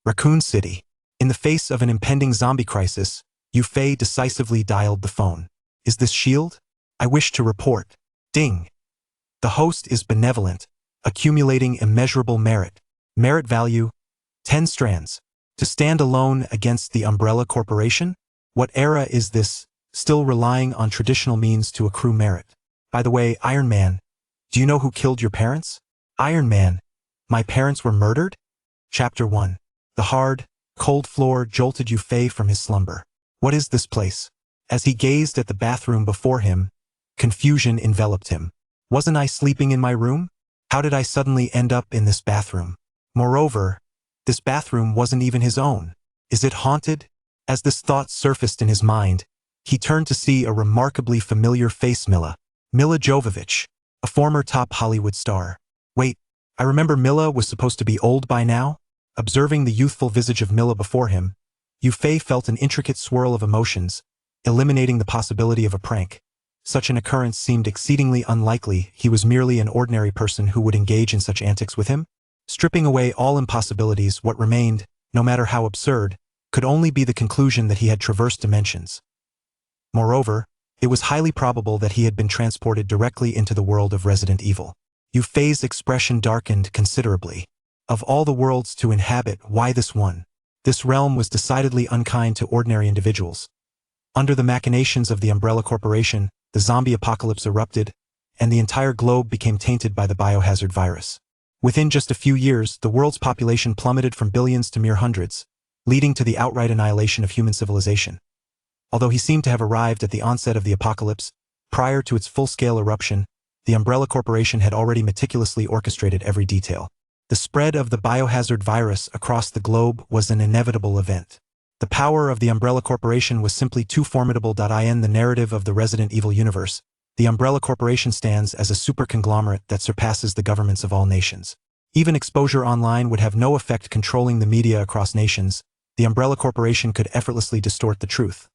Raccoon City. In the face of an impending zombie crisis, Yufei decisively dialed the phone. Is this S.H.I.E.L.D.? I wish to report. Ding. The host is benevolent, accumulating immeasurable merit. Merit value, 10 strands. To stand alone against the Umbrella Corporation? What era is this, still relying on traditional means to accrue merit? By the way, Iron Man, do you know who killed your parents? Iron Man, my parents were murdered? Chapter 1. The hard, cold floor jolted Yufei from his slumber. What is this place? As he gazed at the bathroom before him, confusion enveloped him. Wasn't I sleeping in my room? How did I suddenly end up in this bathroom? Moreover, this bathroom wasn't even his own. Is it haunted? As this thought surfaced in his mind, he turned to see a remarkably familiar face. Milla Jovovich, a former top Hollywood star. Wait, I remember Milla was supposed to be old by now? Observing the youthful visage of Milla before him, Yufei felt an intricate swirl of emotions, eliminating the possibility of a prank. Such an occurrence seemed exceedingly unlikely. He was merely an ordinary person who would engage in such antics with him. Stripping away all impossibilities, what remained, no matter how absurd, could only be the conclusion that he had traversed dimensions. Moreover, it was highly probable that he had been transported directly into the world of Resident Evil. Yufei's expression darkened considerably. Of all the worlds to inhabit, why this one? This realm was decidedly unkind to ordinary individuals. Under the machinations of the Umbrella Corporation, the zombie apocalypse erupted, and the entire globe became tainted by the biohazard virus. Within just a few years, the world's population plummeted from billions to mere hundreds, leading to the outright annihilation of human civilization. Although he seemed to have arrived at the onset of the apocalypse, prior to its full-scale eruption, the Umbrella Corporation had already meticulously orchestrated every detail. The spread of the biohazard virus across the globe was an inevitable event. The power of the Umbrella Corporation was simply too formidable. In the narrative of the Resident Evil universe, the Umbrella Corporation stands as a super conglomerate that surpasses the governments of all nations. Even exposure online would have no effect controlling the media across nations. The Umbrella Corporation could effortlessly distort the truth.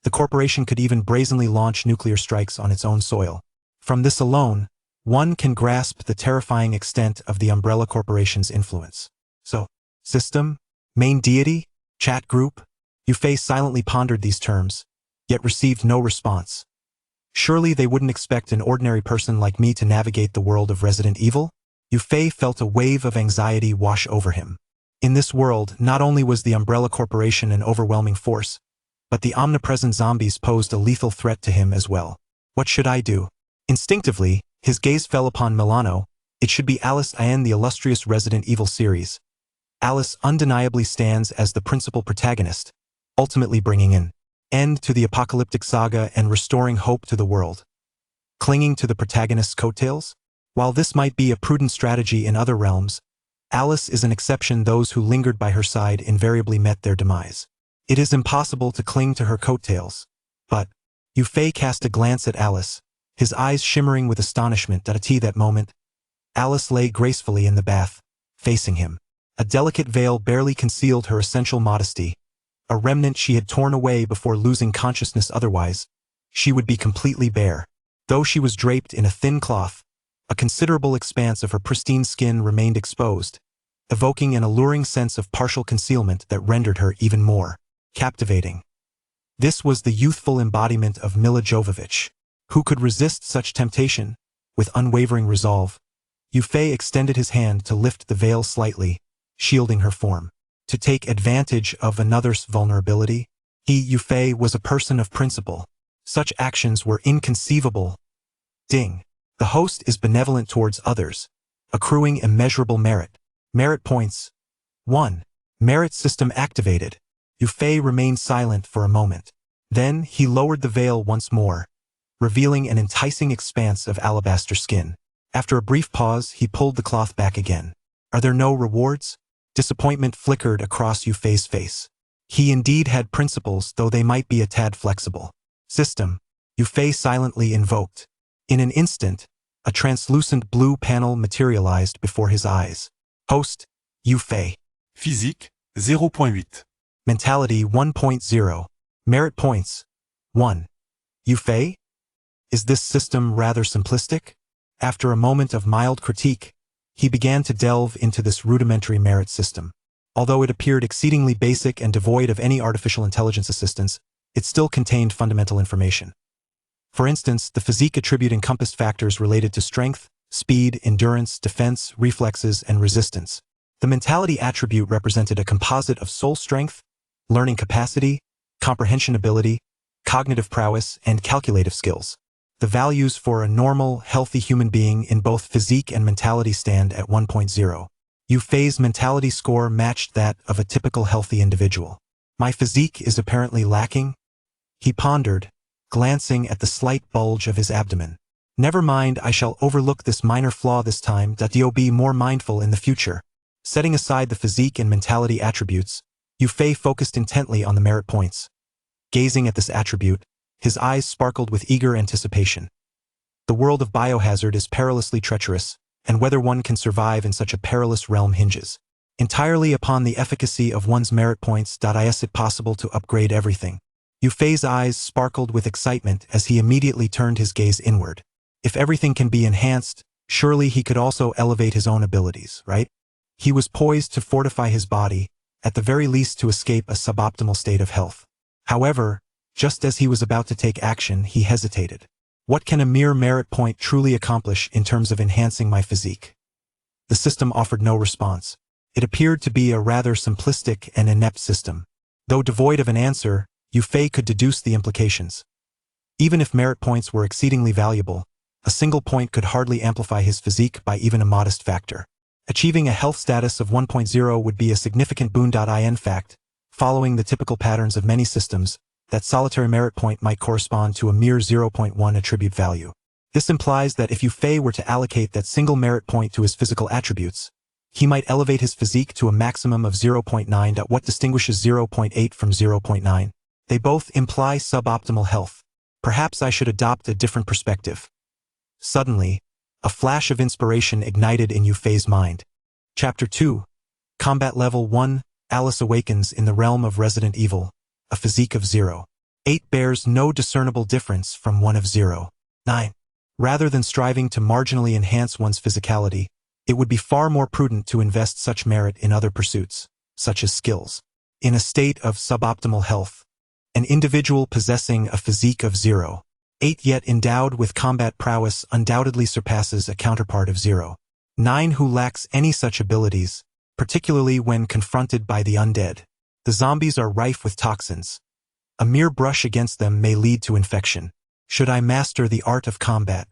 The corporation could even brazenly launch nuclear strikes on its own soil. From this alone, one can grasp the terrifying extent of the Umbrella Corporation's influence. So, system? Main deity? Chat group? Yufei silently pondered these terms, yet received no response. Surely they wouldn't expect an ordinary person like me to navigate the world of Resident Evil? Yufei felt a wave of anxiety wash over him. In this world, not only was the Umbrella Corporation an overwhelming force, but the omnipresent zombies posed a lethal threat to him as well. What should I do? Instinctively, his gaze fell upon Milano. It should be Alice in the illustrious Resident Evil series. Alice undeniably stands as the principal protagonist, ultimately bringing an end to the apocalyptic saga and restoring hope to the world. Clinging to the protagonist's coattails? While this might be a prudent strategy in other realms, Alice is an exception. Those who lingered by her side invariably met their demise. It is impossible to cling to her coattails. But Yufei cast a glance at Alice, his eyes shimmering with astonishment. At that moment, Alice lay gracefully in the bath, facing him. A delicate veil barely concealed her essential modesty, a remnant she had torn away before losing consciousness. Otherwise, she would be completely bare. Though she was draped in a thin cloth, a considerable expanse of her pristine skin remained exposed, evoking an alluring sense of partial concealment that rendered her even more captivating. This was the youthful embodiment of Milla Jovovich. Who could resist such temptation? With unwavering resolve, Yufei extended his hand to lift the veil slightly, shielding her form. To take advantage of another's vulnerability? Yufei, was a person of principle. Such actions were inconceivable. Ding. The host is benevolent towards others, accruing immeasurable merit. Merit points. 1. Merit system activated. Yufei remained silent for a moment. Then he lowered the veil once more, revealing an enticing expanse of alabaster skin. After a brief pause, he pulled the cloth back again. Are there no rewards? Disappointment flickered across Yufei's face. He indeed had principles, though they might be a tad flexible. System. Yufei silently invoked. In an instant, a translucent blue panel materialized before his eyes. Host, Yufei. Physique, 0.8. Mentality 1.0. Merit points, 1. Yufei? Is this system rather simplistic? After a moment of mild critique, he began to delve into this rudimentary merit system. Although it appeared exceedingly basic and devoid of any artificial intelligence assistance, it still contained fundamental information. For instance, the physique attribute encompassed factors related to strength, speed, endurance, defense, reflexes, and resistance. The mentality attribute represented a composite of soul strength, learning capacity, comprehension ability, cognitive prowess, and calculative skills. The values for a normal, healthy human being in both physique and mentality stand at 1.0. Yu Fei's mentality score matched that of a typical healthy individual. My physique is apparently lacking, he pondered, glancing at the slight bulge of his abdomen. Never mind, I shall overlook this minor flaw this time. You'll be more mindful in the future. Setting aside the physique and mentality attributes, Yu Fei focused intently on the merit points. Gazing at this attribute, his eyes sparkled with eager anticipation. The world of biohazard is perilously treacherous, and whether one can survive in such a perilous realm hinges entirely upon the efficacy of one's merit points. Is it possible to upgrade everything? Yu Fei's eyes sparkled with excitement as he immediately turned his gaze inward. If everything can be enhanced, surely he could also elevate his own abilities, right? He was poised to fortify his body, at the very least to escape a suboptimal state of health. However, just as he was about to take action, he hesitated. What can a mere merit point truly accomplish in terms of enhancing my physique? The system offered no response. It appeared to be a rather simplistic and inept system. Though devoid of an answer, Yu Fei could deduce the implications. Even if merit points were exceedingly valuable, a single point could hardly amplify his physique by even a modest factor. Achieving a health status of 1.0 would be a significant boon. In fact, following the typical patterns of many systems, that solitary merit point might correspond to a mere 0.1 attribute value. This implies that if Yu Fei were to allocate that single merit point to his physical attributes, he might elevate his physique to a maximum of 0.9. What distinguishes 0.8 from 0.9? They both imply suboptimal health. Perhaps I should adopt a different perspective. Suddenly, a flash of inspiration ignited in Yu Fei's mind. Chapter 2. Combat Level 1, Alice Awakens in the Realm of Resident Evil, a physique of 0.8 bears no discernible difference from one of 0.9. Rather than striving to marginally enhance one's physicality, it would be far more prudent to invest such merit in other pursuits, such as skills. In a state of suboptimal health, an individual possessing a physique of 0.8 yet endowed with combat prowess undoubtedly surpasses a counterpart of 0.9 who lacks any such abilities, particularly when confronted by the undead. The zombies are rife with toxins. A mere brush against them may lead to infection. Should I master the art of combat,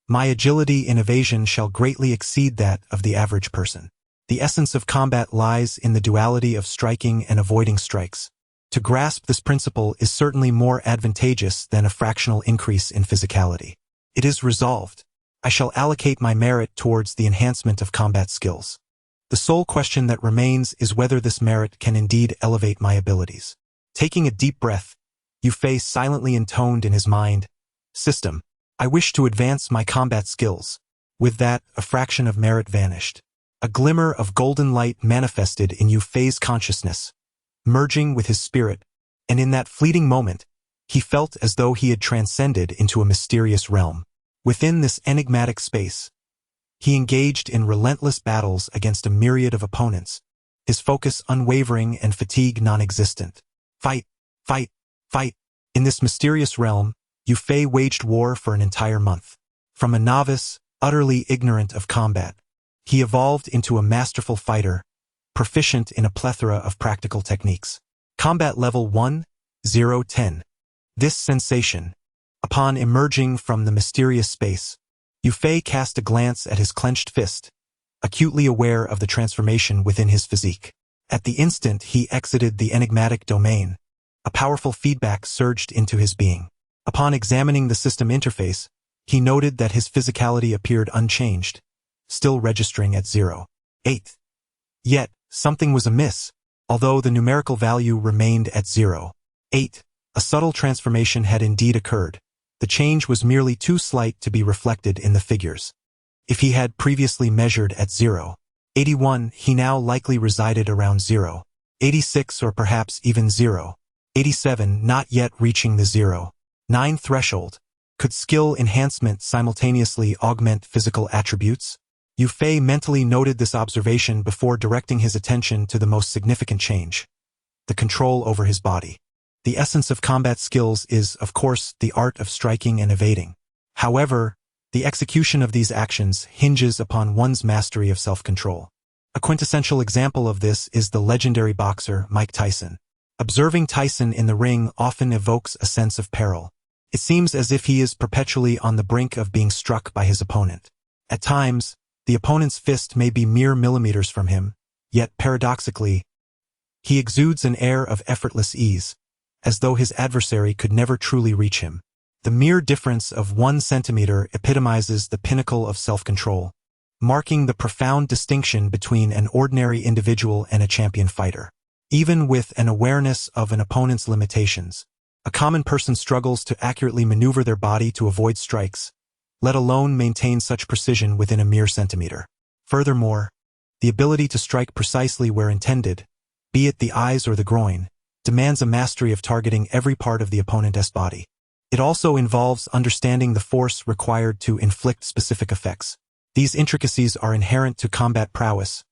my agility in evasion shall greatly exceed that of the average person. The essence of combat lies in the duality of striking and avoiding strikes. To grasp this principle is certainly more advantageous than a fractional increase in physicality. It is resolved. I shall allocate my merit towards the enhancement of combat skills. The sole question that remains is whether this merit can indeed elevate my abilities. Taking a deep breath, Yu Fei silently intoned in his mind, "System, I wish to advance my combat skills." With that, a fraction of merit vanished. A glimmer of golden light manifested in Yu Fei's consciousness, merging with his spirit, and in that fleeting moment, he felt as though he had transcended into a mysterious realm. Within this enigmatic space, he engaged in relentless battles against a myriad of opponents, his focus unwavering and fatigue non-existent. Fight, fight, fight. In this mysterious realm, Yu Fei waged war for an entire month. From a novice, utterly ignorant of combat, he evolved into a masterful fighter, proficient in a plethora of practical techniques. Combat Level 1, 0-10. This sensation, upon emerging from the mysterious space, Yu Fei cast a glance at his clenched fist, acutely aware of the transformation within his physique. At the instant he exited the enigmatic domain, a powerful feedback surged into his being. Upon examining the system interface, he noted that his physicality appeared unchanged, still registering at 0.8. Yet, something was amiss. Although the numerical value remained at 0.8, a subtle transformation had indeed occurred. The change was merely too slight to be reflected in the figures. If he had previously measured at 0.81, he now likely resided around 0.86 or perhaps even 0.87, not yet reaching the 0.9 threshold. Could skill enhancement simultaneously augment physical attributes? Yu Fei mentally noted this observation before directing his attention to the most significant change: the control over his body. The essence of combat skills is, of course, the art of striking and evading. However, the execution of these actions hinges upon one's mastery of self-control. A quintessential example of this is the legendary boxer Mike Tyson. Observing Tyson in the ring often evokes a sense of peril. It seems as if he is perpetually on the brink of being struck by his opponent. At times, the opponent's fist may be mere millimeters from him, yet paradoxically, he exudes an air of effortless ease, as though his adversary could never truly reach him. The mere difference of 1 centimeter epitomizes the pinnacle of self-control, marking the profound distinction between an ordinary individual and a champion fighter. Even with an awareness of an opponent's limitations, a common person struggles to accurately maneuver their body to avoid strikes, let alone maintain such precision within a mere centimeter. Furthermore, the ability to strike precisely where intended, be it the eyes or the groin, demands a mastery of targeting every part of the opponent's body. It also involves understanding the force required to inflict specific effects. These intricacies are inherent to combat prowess,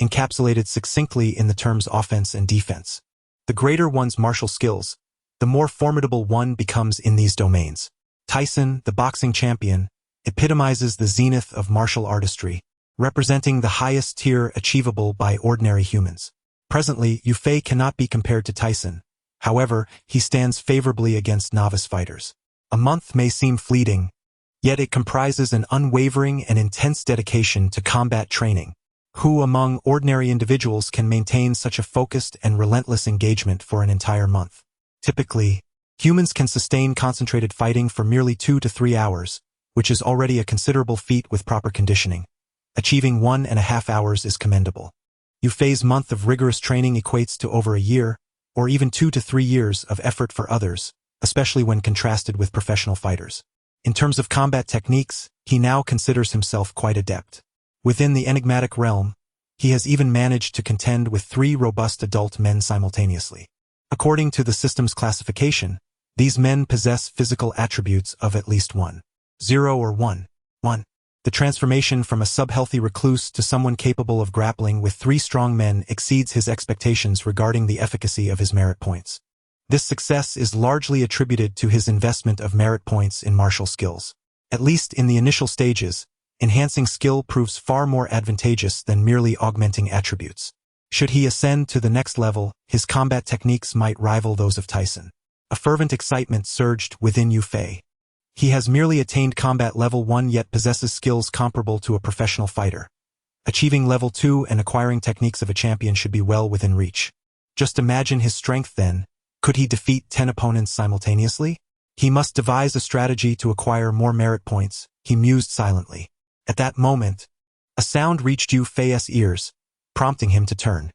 encapsulated succinctly in the terms offense and defense. The greater one's martial skills, the more formidable one becomes in these domains. Tyson, the boxing champion, epitomizes the zenith of martial artistry, representing the highest tier achievable by ordinary humans. Presently, Yu Fei cannot be compared to Tyson. However, he stands favorably against novice fighters. A month may seem fleeting, yet it comprises an unwavering and intense dedication to combat training. Who among ordinary individuals can maintain such a focused and relentless engagement for an entire month? Typically, humans can sustain concentrated fighting for merely 2 to 3 hours, which is already a considerable feat with proper conditioning. Achieving 1.5 hours is commendable. Yu Fei's month of rigorous training equates to over a year, or even 2 to 3 years of effort for others, especially when contrasted with professional fighters. In terms of combat techniques, he now considers himself quite adept. Within the enigmatic realm, he has even managed to contend with 3 robust adult men simultaneously. According to the system's classification, these men possess physical attributes of at least 1, 0 or 1. The transformation from a sub-healthy recluse to someone capable of grappling with 3 strong men exceeds his expectations regarding the efficacy of his merit points. This success is largely attributed to his investment of merit points in martial skills. At least in the initial stages, enhancing skill proves far more advantageous than merely augmenting attributes. Should he ascend to the next level, his combat techniques might rival those of Tyson. A fervent excitement surged within Yu Fei. He has merely attained combat level 1 yet possesses skills comparable to a professional fighter. Achieving level 2 and acquiring techniques of a champion should be well within reach. Just imagine his strength then. Could he defeat 10 opponents simultaneously? He must devise a strategy to acquire more merit points, he mused silently. At that moment, a sound reached Yu Fei's ears, prompting him to turn.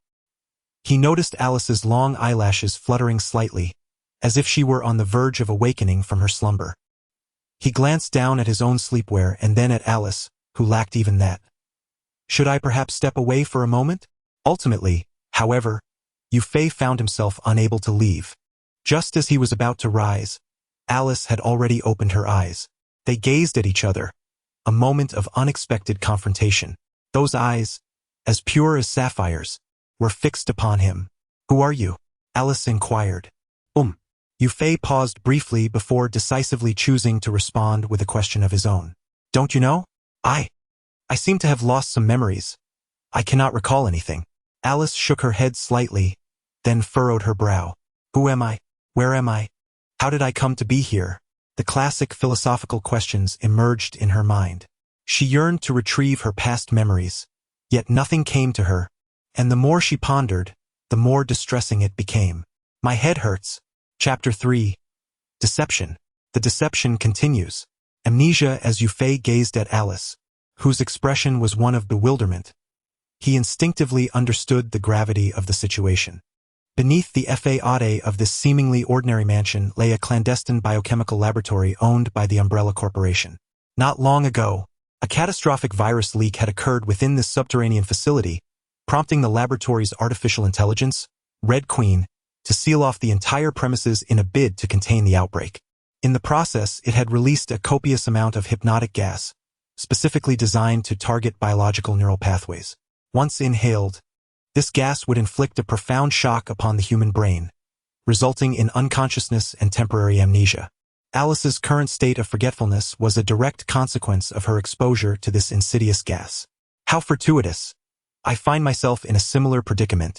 He noticed Alice's long eyelashes fluttering slightly, as if she were on the verge of awakening from her slumber. He glanced down at his own sleepwear and then at Alice, who lacked even that. Should I perhaps step away for a moment? Ultimately, however, Yu Fei found himself unable to leave. Just as he was about to rise, Alice had already opened her eyes. They gazed at each other, a moment of unexpected confrontation. Those eyes, as pure as sapphires, were fixed upon him. "Who are you?" Alice inquired. Yu Fei paused briefly before decisively choosing to respond with a question of his own. "Don't you know? I seem to have lost some memories. I cannot recall anything." Alice shook her head slightly, then furrowed her brow. "Who am I? Where am I? How did I come to be here?" The classic philosophical questions emerged in her mind. She yearned to retrieve her past memories, yet nothing came to her, and the more she pondered, the more distressing it became. "My head hurts." Chapter 3. Deception. The deception continues. Amnesia as Yu Fei gazed at Alice, whose expression was one of bewilderment. He instinctively understood the gravity of the situation. Beneath the facade of this seemingly ordinary mansion lay a clandestine biochemical laboratory owned by the Umbrella Corporation. Not long ago, a catastrophic virus leak had occurred within this subterranean facility, prompting the laboratory's artificial intelligence, Red Queen, to seal off the entire premises in a bid to contain the outbreak. In the process, it had released a copious amount of hypnotic gas, specifically designed to target biological neural pathways. Once inhaled, this gas would inflict a profound shock upon the human brain, resulting in unconsciousness and temporary amnesia. Alice's current state of forgetfulness was a direct consequence of her exposure to this insidious gas. How fortuitous! I find myself in a similar predicament,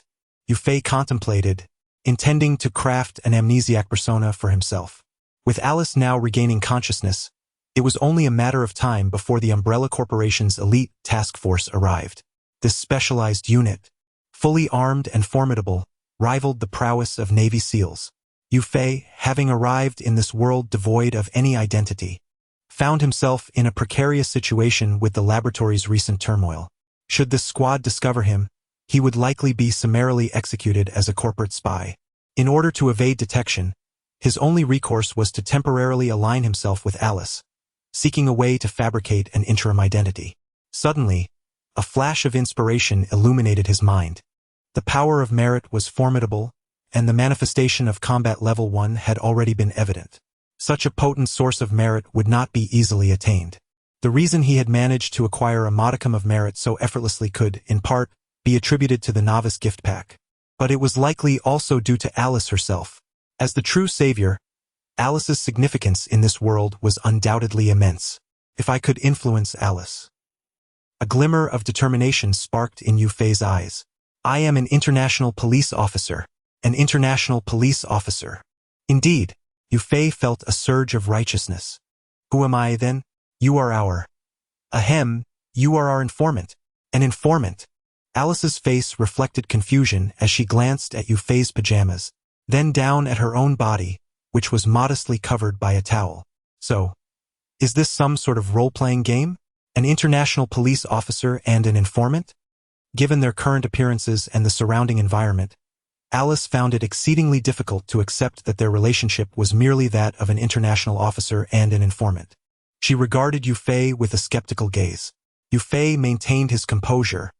Yufei contemplated, intending to craft an amnesiac persona for himself. With Alice now regaining consciousness, it was only a matter of time before the Umbrella Corporation's elite task force arrived. This specialized unit, fully armed and formidable, rivaled the prowess of Navy SEALs. Yufei, having arrived in this world devoid of any identity, found himself in a precarious situation with the laboratory's recent turmoil. Should this squad discover him, he would likely be summarily executed as a corporate spy. In order to evade detection, his only recourse was to temporarily align himself with Alice, seeking a way to fabricate an interim identity. Suddenly, a flash of inspiration illuminated his mind. The power of merit was formidable, and the manifestation of combat level 1 had already been evident. Such a potent source of merit would not be easily attained. The reason he had managed to acquire a modicum of merit so effortlessly could, in part, be attributed to the novice gift pack. But it was likely also due to Alice herself. As the true savior, Alice's significance in this world was undoubtedly immense. If I could influence Alice. A glimmer of determination sparked in Yufei's eyes. I am an international police officer. An international police officer. Indeed, Yufei felt a surge of righteousness. Who am I, then? You are our... Ahem, you are our informant. An informant. Alice's face reflected confusion as she glanced at Yufei's pajamas, then down at her own body, which was modestly covered by a towel. So, is this some sort of role-playing game? An international police officer and an informant? Given their current appearances and the surrounding environment, Alice found it exceedingly difficult to accept that their relationship was merely that of an international officer and an informant. She regarded Yufei with a skeptical gaze. Yufei maintained his composure,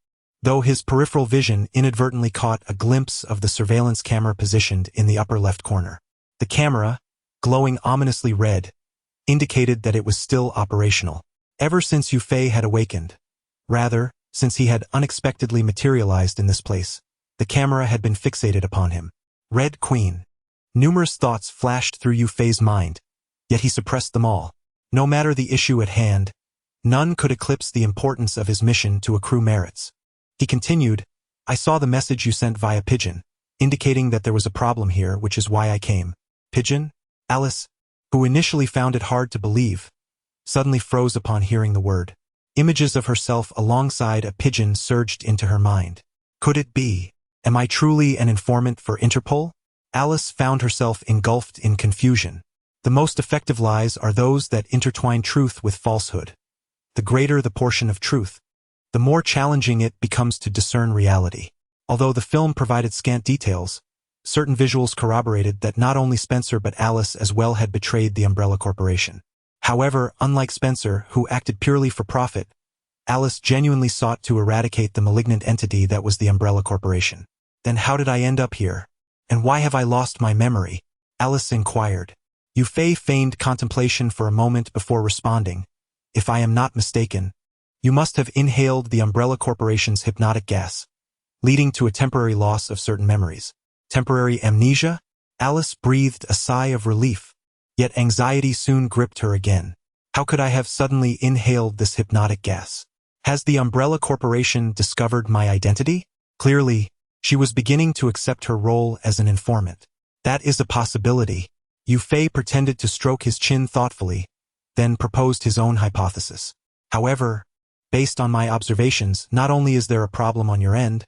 though his peripheral vision inadvertently caught a glimpse of the surveillance camera positioned in the upper left corner. The camera, glowing ominously red, indicated that it was still operational. Ever since Yufei had awakened, rather, since he had unexpectedly materialized in this place, the camera had been fixated upon him. Red Queen. Numerous thoughts flashed through Yufei's mind, yet he suppressed them all. No matter the issue at hand, none could eclipse the importance of his mission to accrue merits. He continued, I saw the message you sent via pigeon, indicating that there was a problem here, which is why I came. Pigeon? Alice, who initially found it hard to believe, suddenly froze upon hearing the word. Images of herself alongside a pigeon surged into her mind. Could it be? Am I truly an informant for Interpol? Alice found herself engulfed in confusion. The most effective lies are those that intertwine truth with falsehood. The greater the portion of truth, the more challenging it becomes to discern reality. Although the film provided scant details, certain visuals corroborated that not only Spencer but Alice as well had betrayed the Umbrella Corporation. However, unlike Spencer, who acted purely for profit, Alice genuinely sought to eradicate the malignant entity that was the Umbrella Corporation. Then how did I end up here? And why have I lost my memory? Alice inquired. Yufei feigned contemplation for a moment before responding. If I am not mistaken, you must have inhaled the Umbrella Corporation's hypnotic gas, leading to a temporary loss of certain memories. Temporary amnesia? Alice breathed a sigh of relief, yet anxiety soon gripped her again. How could I have suddenly inhaled this hypnotic gas? Has the Umbrella Corporation discovered my identity? Clearly, she was beginning to accept her role as an informant. That is a possibility. Yufei pretended to stroke his chin thoughtfully, then proposed his own hypothesis. However, based on my observations, not only is there a problem on your end,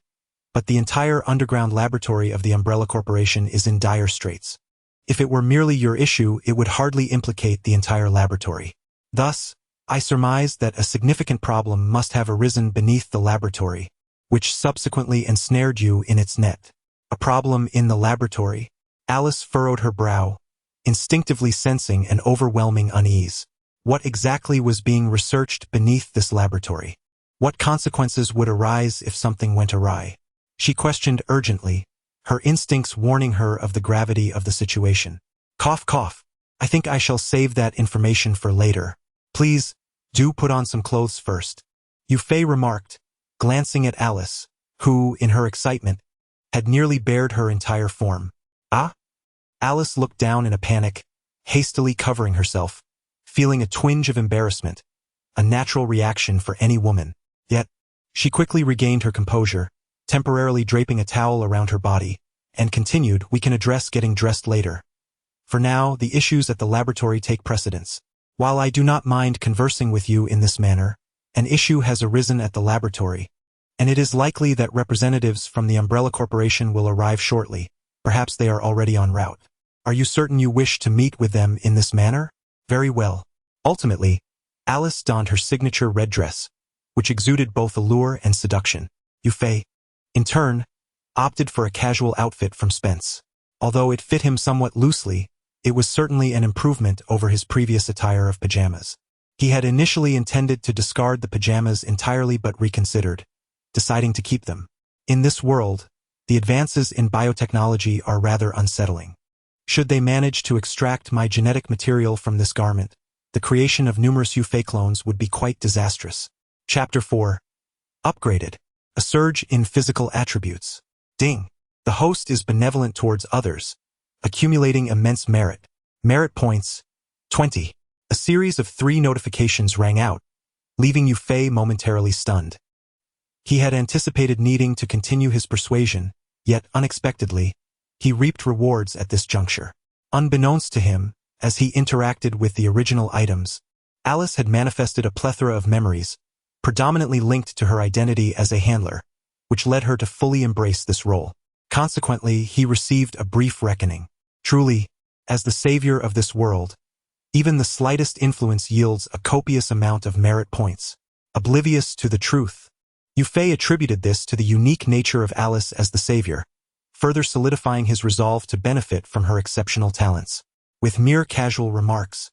but the entire underground laboratory of the Umbrella Corporation is in dire straits. If it were merely your issue, it would hardly implicate the entire laboratory. Thus, I surmise that a significant problem must have arisen beneath the laboratory, which subsequently ensnared you in its net. A problem in the laboratory? Alice furrowed her brow, instinctively sensing an overwhelming unease. What exactly was being researched beneath this laboratory? What consequences would arise if something went awry? She questioned urgently, her instincts warning her of the gravity of the situation. Cough, cough. I think I shall save that information for later. Please, Do put on some clothes first, Yufei remarked, glancing at Alice, who, in her excitement, had nearly bared her entire form. Ah? Alice looked down in a panic, hastily covering herself, feeling a twinge of embarrassment, a natural reaction for any woman. Yet, she quickly regained her composure, temporarily draping a towel around her body, and continued, "We can address getting dressed later. For now, the issues at the laboratory take precedence. While I do not mind conversing with you in this manner, an issue has arisen at the laboratory, and it is likely that representatives from the Umbrella Corporation will arrive shortly. Perhaps they are already en route. Are you certain you wish to meet with them in this manner? Very well." Ultimately, Alice donned her signature red dress, which exuded both allure and seduction. Yufei, in turn, opted for a casual outfit from Spence. Although it fit him somewhat loosely, it was certainly an improvement over his previous attire of pajamas. He had initially intended to discard the pajamas entirely but reconsidered, deciding to keep them. In this world, the advances in biotechnology are rather unsettling. Should they manage to extract my genetic material from this garment, the creation of numerous Yufei clones would be quite disastrous. Chapter 4. Upgraded. A surge in physical attributes. Ding. The host is benevolent towards others, accumulating immense merit. Merit points, 20. A series of 3 notifications rang out, leaving Yufei momentarily stunned. He had anticipated needing to continue his persuasion, yet unexpectedly, he reaped rewards at this juncture. Unbeknownst to him, as he interacted with the original items, Alice had manifested a plethora of memories, predominantly linked to her identity as a handler, which led her to fully embrace this role. Consequently, he received a brief reckoning. Truly, as the savior of this world, even the slightest influence yields a copious amount of merit points. Oblivious to the truth, Yufei attributed this to the unique nature of Alice as the savior, further solidifying his resolve to benefit from her exceptional talents. With mere casual remarks,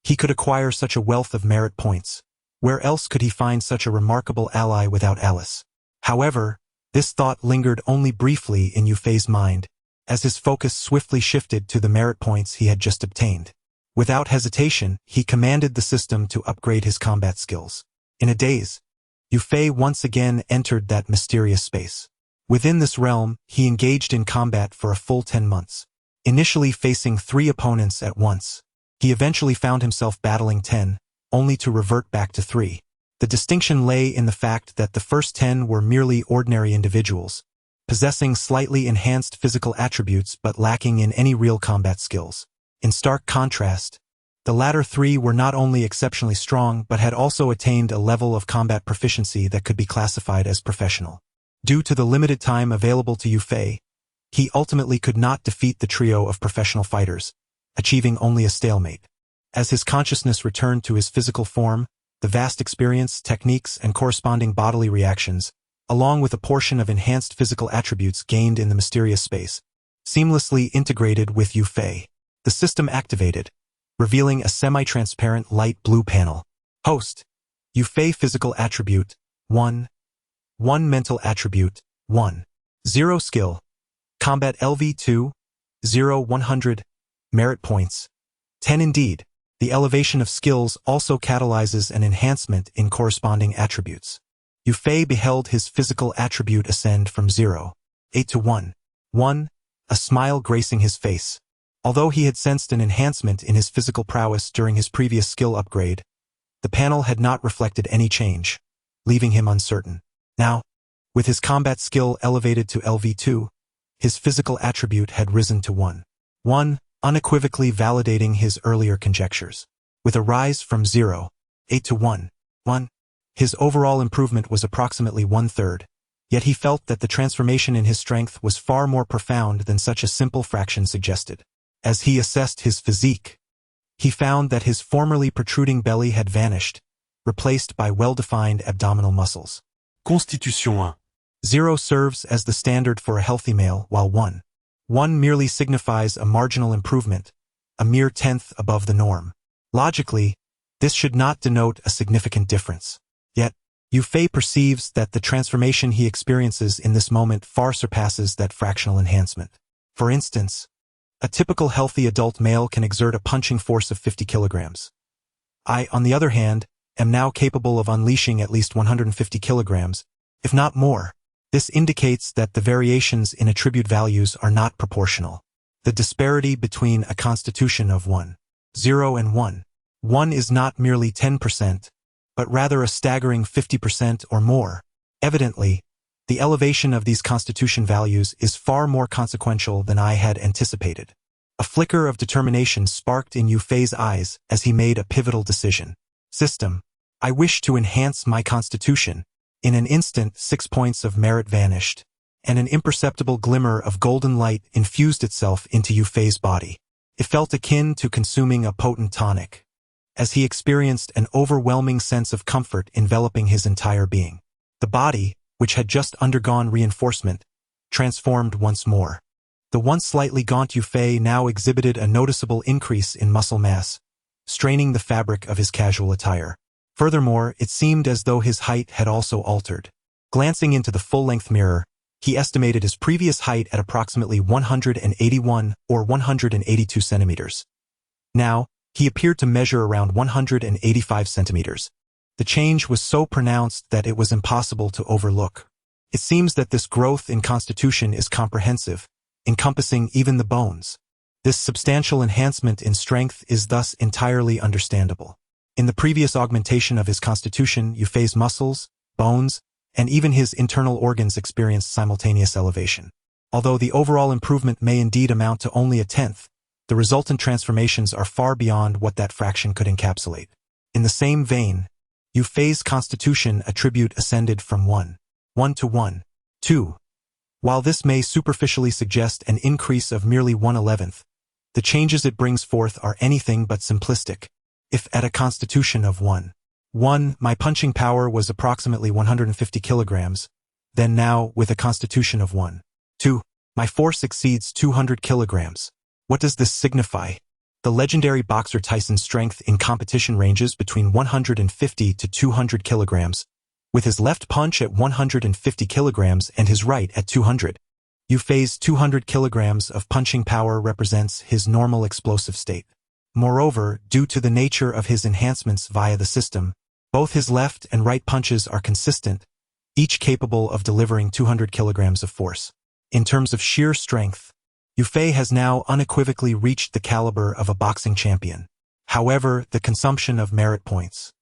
he could acquire such a wealth of merit points. Where else could he find such a remarkable ally without Alice? However, this thought lingered only briefly in Yufei's mind, as his focus swiftly shifted to the merit points he had just obtained. Without hesitation, he commanded the system to upgrade his combat skills. In a daze, Yufei once again entered that mysterious space. Within this realm, he engaged in combat for a full 10 months. Initially facing 3 opponents at once, he eventually found himself battling 10, only to revert back to 3. The distinction lay in the fact that the first 10 were merely ordinary individuals, possessing slightly enhanced physical attributes but lacking in any real combat skills. In stark contrast, the latter 3 were not only exceptionally strong but had also attained a level of combat proficiency that could be classified as professional. Due to the limited time available to Yufei, he ultimately could not defeat the trio of professional fighters, achieving only a stalemate. As his consciousness returned to his physical form, the vast experience, techniques, and corresponding bodily reactions, along with a portion of enhanced physical attributes gained in the mysterious space, seamlessly integrated with Yufei. The system activated, revealing a semi-transparent light blue panel. Host. Yufei physical attribute, 1. 1 mental attribute, 1. 0 skill. Combat LV2, 0 100. Merit points, 10 indeed. The elevation of skills also catalyzes an enhancement in corresponding attributes. Yufei beheld his physical attribute ascend from 0, 8 to 1, 1, a smile gracing his face. Although he had sensed an enhancement in his physical prowess during his previous skill upgrade, the panel had not reflected any change, leaving him uncertain. Now, with his combat skill elevated to LV2, his physical attribute had risen to 1, 1, unequivocally validating his earlier conjectures. With a rise from 0, 8 to 1, 1, his overall improvement was approximately 1/3, yet he felt that the transformation in his strength was far more profound than such a simple fraction suggested. As he assessed his physique, he found that his formerly protruding belly had vanished, replaced by well-defined abdominal muscles. Constitution 1. 0 serves as the standard for a healthy male, while 1 merely signifies a marginal improvement, a mere 10th above the norm. Logically, this should not denote a significant difference. Yet, Yufei perceives that the transformation he experiences in this moment far surpasses that fractional enhancement. For instance, a typical healthy adult male can exert a punching force of 50 kilograms. On the other hand, am now capable of unleashing at least 150 kilograms, if not more. This indicates that the variations in attribute values are not proportional. The disparity between a constitution of 1, 0 and 1 is not merely 10%, but rather a staggering 50% or more. Evidently, the elevation of these constitution values is far more consequential than I had anticipated. A flicker of determination sparked in Yufei's eyes as he made a pivotal decision. System, I wish to enhance my constitution. In an instant, 6 points of merit vanished, and an imperceptible glimmer of golden light infused itself into Yufei's body. It felt akin to consuming a potent tonic, as he experienced an overwhelming sense of comfort enveloping his entire being. The body, which had just undergone reinforcement, transformed once more. The once slightly gaunt Yufei now exhibited a noticeable increase in muscle mass, straining the fabric of his casual attire. Furthermore, it seemed as though his height had also altered. Glancing into the full-length mirror, he estimated his previous height at approximately 181 or 182 centimeters. Now, he appeared to measure around 185 centimeters. The change was so pronounced that it was impossible to overlook. It seems that this growth in constitution is comprehensive, encompassing even the bones. This substantial enhancement in strength is thus entirely understandable. In the previous augmentation of his constitution, Yufei's muscles, bones, and even his internal organs experienced simultaneous elevation. Although the overall improvement may indeed amount to only a tenth, the resultant transformations are far beyond what that fraction could encapsulate. In the same vein, Yufei's constitution attribute ascended from 1 to 1, 2. While this may superficially suggest an increase of merely 1/11th, the changes it brings forth are anything but simplistic. If at a constitution of 1, my punching power was approximately 150 kilograms, then now, with a constitution of 1, 2, my force exceeds 200 kilograms. What does this signify? The legendary boxer Tyson's strength in competition ranges between 150 to 200 kilograms, with his left punch at 150 kilograms and his right at 200. Yufei's 200 kilograms of punching power represents his normal explosive state. Moreover, due to the nature of his enhancements via the system, both his left and right punches are consistent, each capable of delivering 200 kilograms of force. In terms of sheer strength, Yufei has now unequivocally reached the caliber of a boxing champion. However, the consumption of merit points.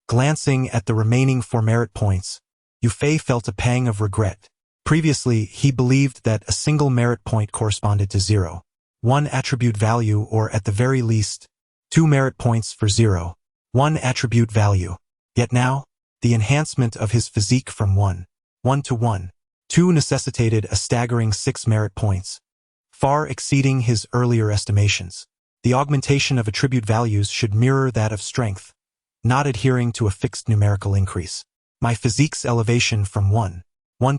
Glancing at the remaining 4 merit points, Yufei felt a pang of regret. Previously, he believed that a single merit point corresponded to 0. 1 attribute value, or at the very least, 2 merit points for 0. 1 attribute value. Yet now, the enhancement of his physique from 1 to 1, 2 necessitated a staggering 6 merit points, far exceeding his earlier estimations. The augmentation of attribute values should mirror that of strength, not adhering to a fixed numerical increase. My physique's elevation from 1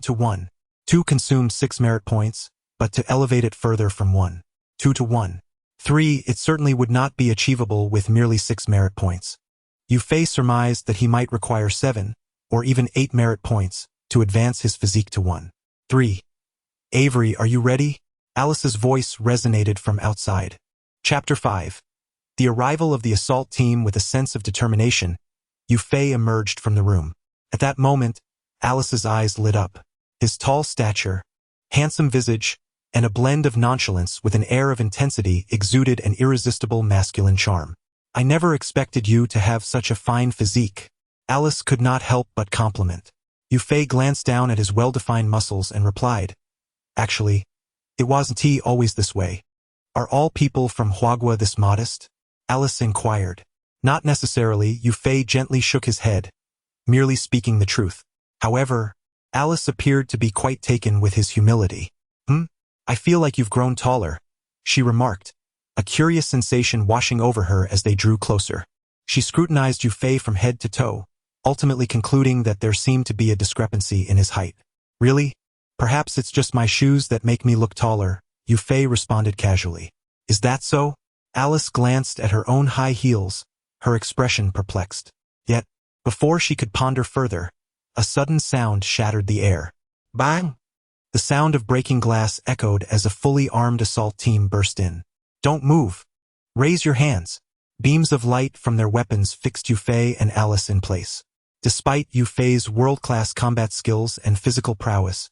to 1, 2 consumed 6 merit points, but to elevate it further from 1, 2 to 1, 3, it certainly would not be achievable with merely 6 merit points. Yufei surmised that he might require 7, or even 8 merit points, to advance his physique to 1, 3. Avery, are you ready? Alice's voice resonated from outside. Chapter 5. The arrival of the assault team with a sense of determination, Yufei emerged from the room. At that moment, Alice's eyes lit up. His tall stature, handsome visage, and a blend of nonchalance with an air of intensity exuded an irresistible masculine charm. I never expected you to have such a fine physique. Alice could not help but compliment. Yufei glanced down at his well-defined muscles and replied, Actually, it wasn't he always this way. Are all people from Huagua this modest? Alice inquired. Not necessarily, Yufei gently shook his head, merely speaking the truth. However, Alice appeared to be quite taken with his humility. I feel like you've grown taller, she remarked, a curious sensation washing over her as they drew closer. She scrutinized Yufei from head to toe, ultimately concluding that there seemed to be a discrepancy in his height. Really? Perhaps it's just my shoes that make me look taller, Yufei responded casually. Is that so? Alice glanced at her own high heels, her expression perplexed. Yet, before she could ponder further, a sudden sound shattered the air. Bang! The sound of breaking glass echoed as a fully armed assault team burst in. Don't move. Raise your hands. Beams of light from their weapons fixed Yufei and Alice in place. Despite Yufei's world-class combat skills and physical prowess,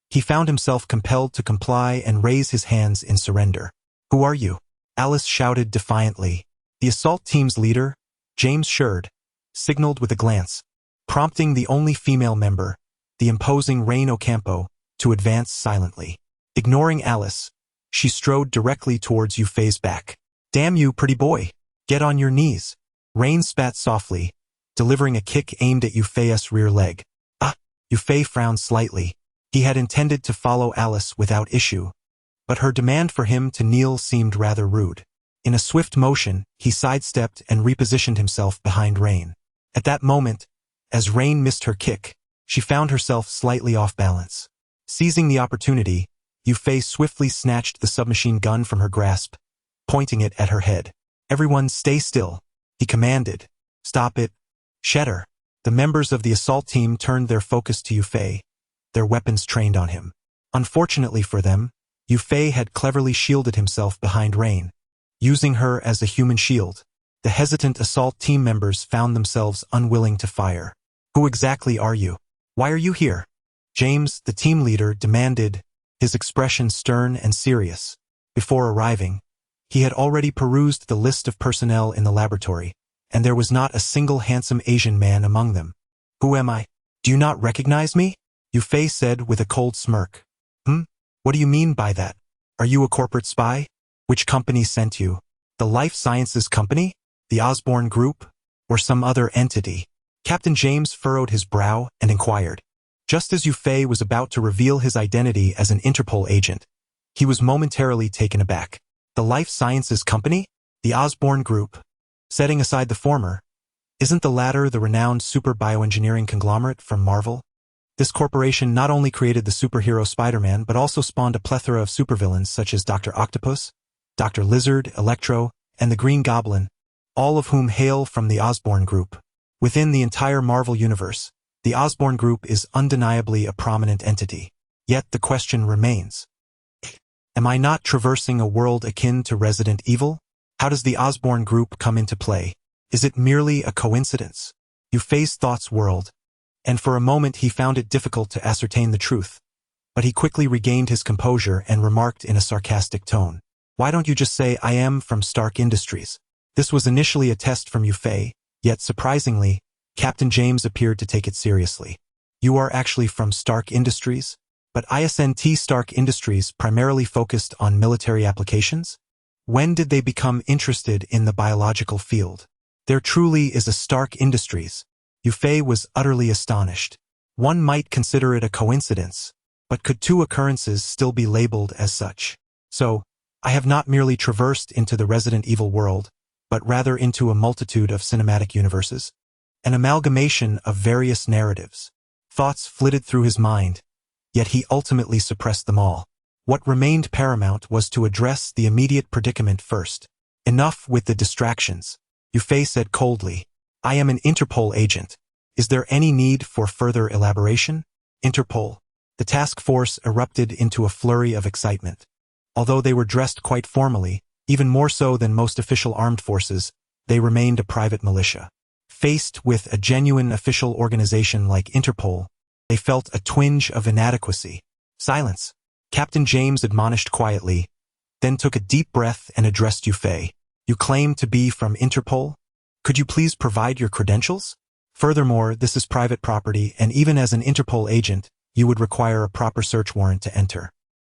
he found himself compelled to comply and raise his hands in surrender. "Who are you?" Alice shouted defiantly. The assault team's leader, James Sherd, signaled with a glance, prompting the only female member, the imposing Rain Ocampo, to advance silently. Ignoring Alice, she strode directly towards Yufei's back. "Damn you, pretty boy. Get on your knees." Rain spat softly, delivering a kick aimed at Yufei's rear leg. "Ah!" Yufei frowned slightly. He had intended to follow Alice without issue, but her demand for him to kneel seemed rather rude. In a swift motion, he sidestepped and repositioned himself behind Rain. At that moment, as Rain missed her kick, she found herself slightly off balance. Seizing the opportunity, Yufei swiftly snatched the submachine gun from her grasp, pointing it at her head. "Everyone stay still," he commanded. "Stop it." "Shedder." The members of the assault team turned their focus to Yufei, their weapons trained on him. Unfortunately for them, Yufei had cleverly shielded himself behind Rain. Using her as a human shield, the hesitant assault team members found themselves unwilling to fire. "Who exactly are you? Why are you here?" James, the team leader, demanded, his expression stern and serious. Before arriving, he had already perused the list of personnel in the laboratory, and there was not a single handsome Asian man among them. "Who am I? Do you not recognize me?" Yufei said with a cold smirk. What do you mean by that? Are you a corporate spy? Which company sent you? The Life Sciences Company? The Osborne Group? Or some other entity?" Captain James furrowed his brow and inquired. Just as Yufei was about to reveal his identity as an Interpol agent, he was momentarily taken aback. "The Life Sciences Company? The Osborne Group?" Setting aside the former, isn't the latter the renowned super bioengineering conglomerate from Marvel? This corporation not only created the superhero Spider-Man but also spawned a plethora of supervillains such as Dr. Octopus, Dr. Lizard, Electro, and the Green Goblin, all of whom hail from the Osborne Group. Within the entire Marvel universe, the Osborne Group is undeniably a prominent entity. Yet the question remains. Am I not traversing a world akin to Resident Evil? How does the Osborne Group come into play? Is it merely a coincidence? Yufei's thoughts whirled, and for a moment he found it difficult to ascertain the truth. But he quickly regained his composure and remarked in a sarcastic tone, "Why don't you just say I am from Stark Industries?" This was initially a test from Yufei, yet surprisingly, Captain James appeared to take it seriously. "You are actually from Stark Industries? But isn't Stark Industries primarily focused on military applications? When did they become interested in the biological field? There truly is a Stark Industries." Yufei was utterly astonished. One might consider it a coincidence, but could two occurrences still be labeled as such? "So, I have not merely traversed into the Resident Evil world, but rather into a multitude of cinematic universes. An amalgamation of various narratives." Thoughts flitted through his mind, yet he ultimately suppressed them all. What remained paramount was to address the immediate predicament first. "Enough with the distractions," Yufei said coldly. "I am an Interpol agent. Is there any need for further elaboration?" Interpol. The task force erupted into a flurry of excitement. Although they were dressed quite formally, even more so than most official armed forces, they remained a private militia. Faced with a genuine official organization like Interpol, they felt a twinge of inadequacy. "Silence," Captain James admonished quietly, then took a deep breath and addressed Yufei. "You claim to be from Interpol? Could you please provide your credentials? Furthermore, this is private property, and even as an Interpol agent, you would require a proper search warrant to enter.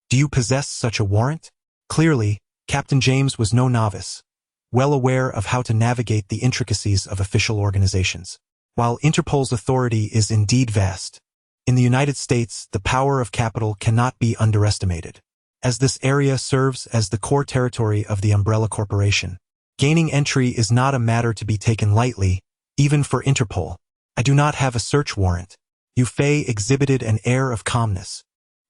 Do you possess such a warrant?" Clearly, Captain James was no novice, well aware of how to navigate the intricacies of official organizations. While Interpol's authority is indeed vast, in the United States, the power of capital cannot be underestimated. As this area serves as the core territory of the Umbrella Corporation, gaining entry is not a matter to be taken lightly, even for Interpol. "I do not have a search warrant." Yufei exhibited an air of calmness,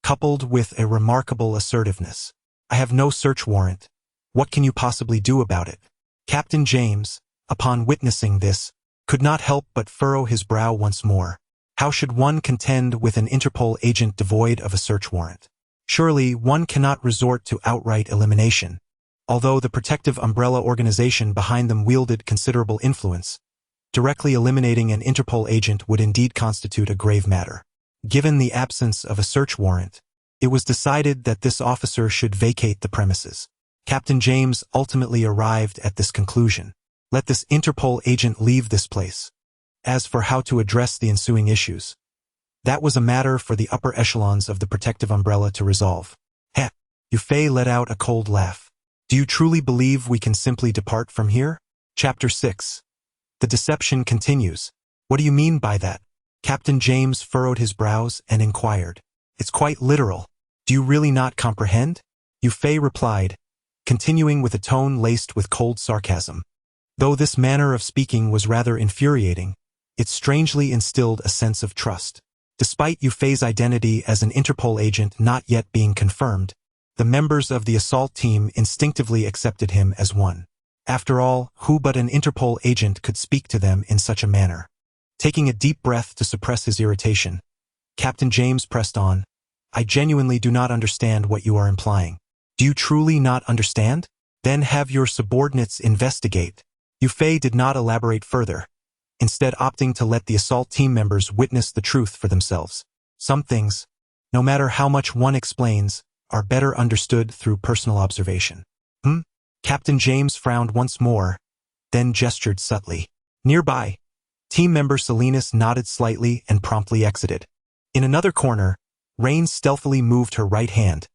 coupled with a remarkable assertiveness. "I have no search warrant. What can you possibly do about it?" Captain James, upon witnessing this, could not help but furrow his brow once more. How should one contend with an Interpol agent devoid of a search warrant? Surely one cannot resort to outright elimination. although the protective umbrella organization behind them wielded considerable influence. Directly eliminating an Interpol agent would indeed constitute a grave matter. Given the absence of a search warrant, it was decided that this officer should vacate the premises. Captain James ultimately arrived at this conclusion. Let this Interpol agent leave this place. As for how to address the ensuing issues, that was a matter for the upper echelons of the protective umbrella to resolve. Heh! Yufei let out a cold laugh. Do you truly believe we can simply depart from here? Chapter 6. The deception continues. What do you mean by that? Captain James furrowed his brows and inquired. It's quite literal. Do you really not comprehend? Yufei replied, continuing with a tone laced with cold sarcasm. Though this manner of speaking was rather infuriating, it strangely instilled a sense of trust. Despite Yufei's identity as an Interpol agent not yet being confirmed, the members of the assault team instinctively accepted him as one. After all, who but an Interpol agent could speak to them in such a manner? Taking a deep breath to suppress his irritation, Captain James pressed on. I genuinely do not understand what you are implying. Do you truly not understand? Then have your subordinates investigate. Yufei did not elaborate further, instead opting to let the assault team members witness the truth for themselves. Some things, no matter how much one explains, are better understood through personal observation. Captain James frowned once more, then gestured subtly. Nearby, team member Salinas nodded slightly and promptly exited. In another corner, Rain stealthily moved her right hand,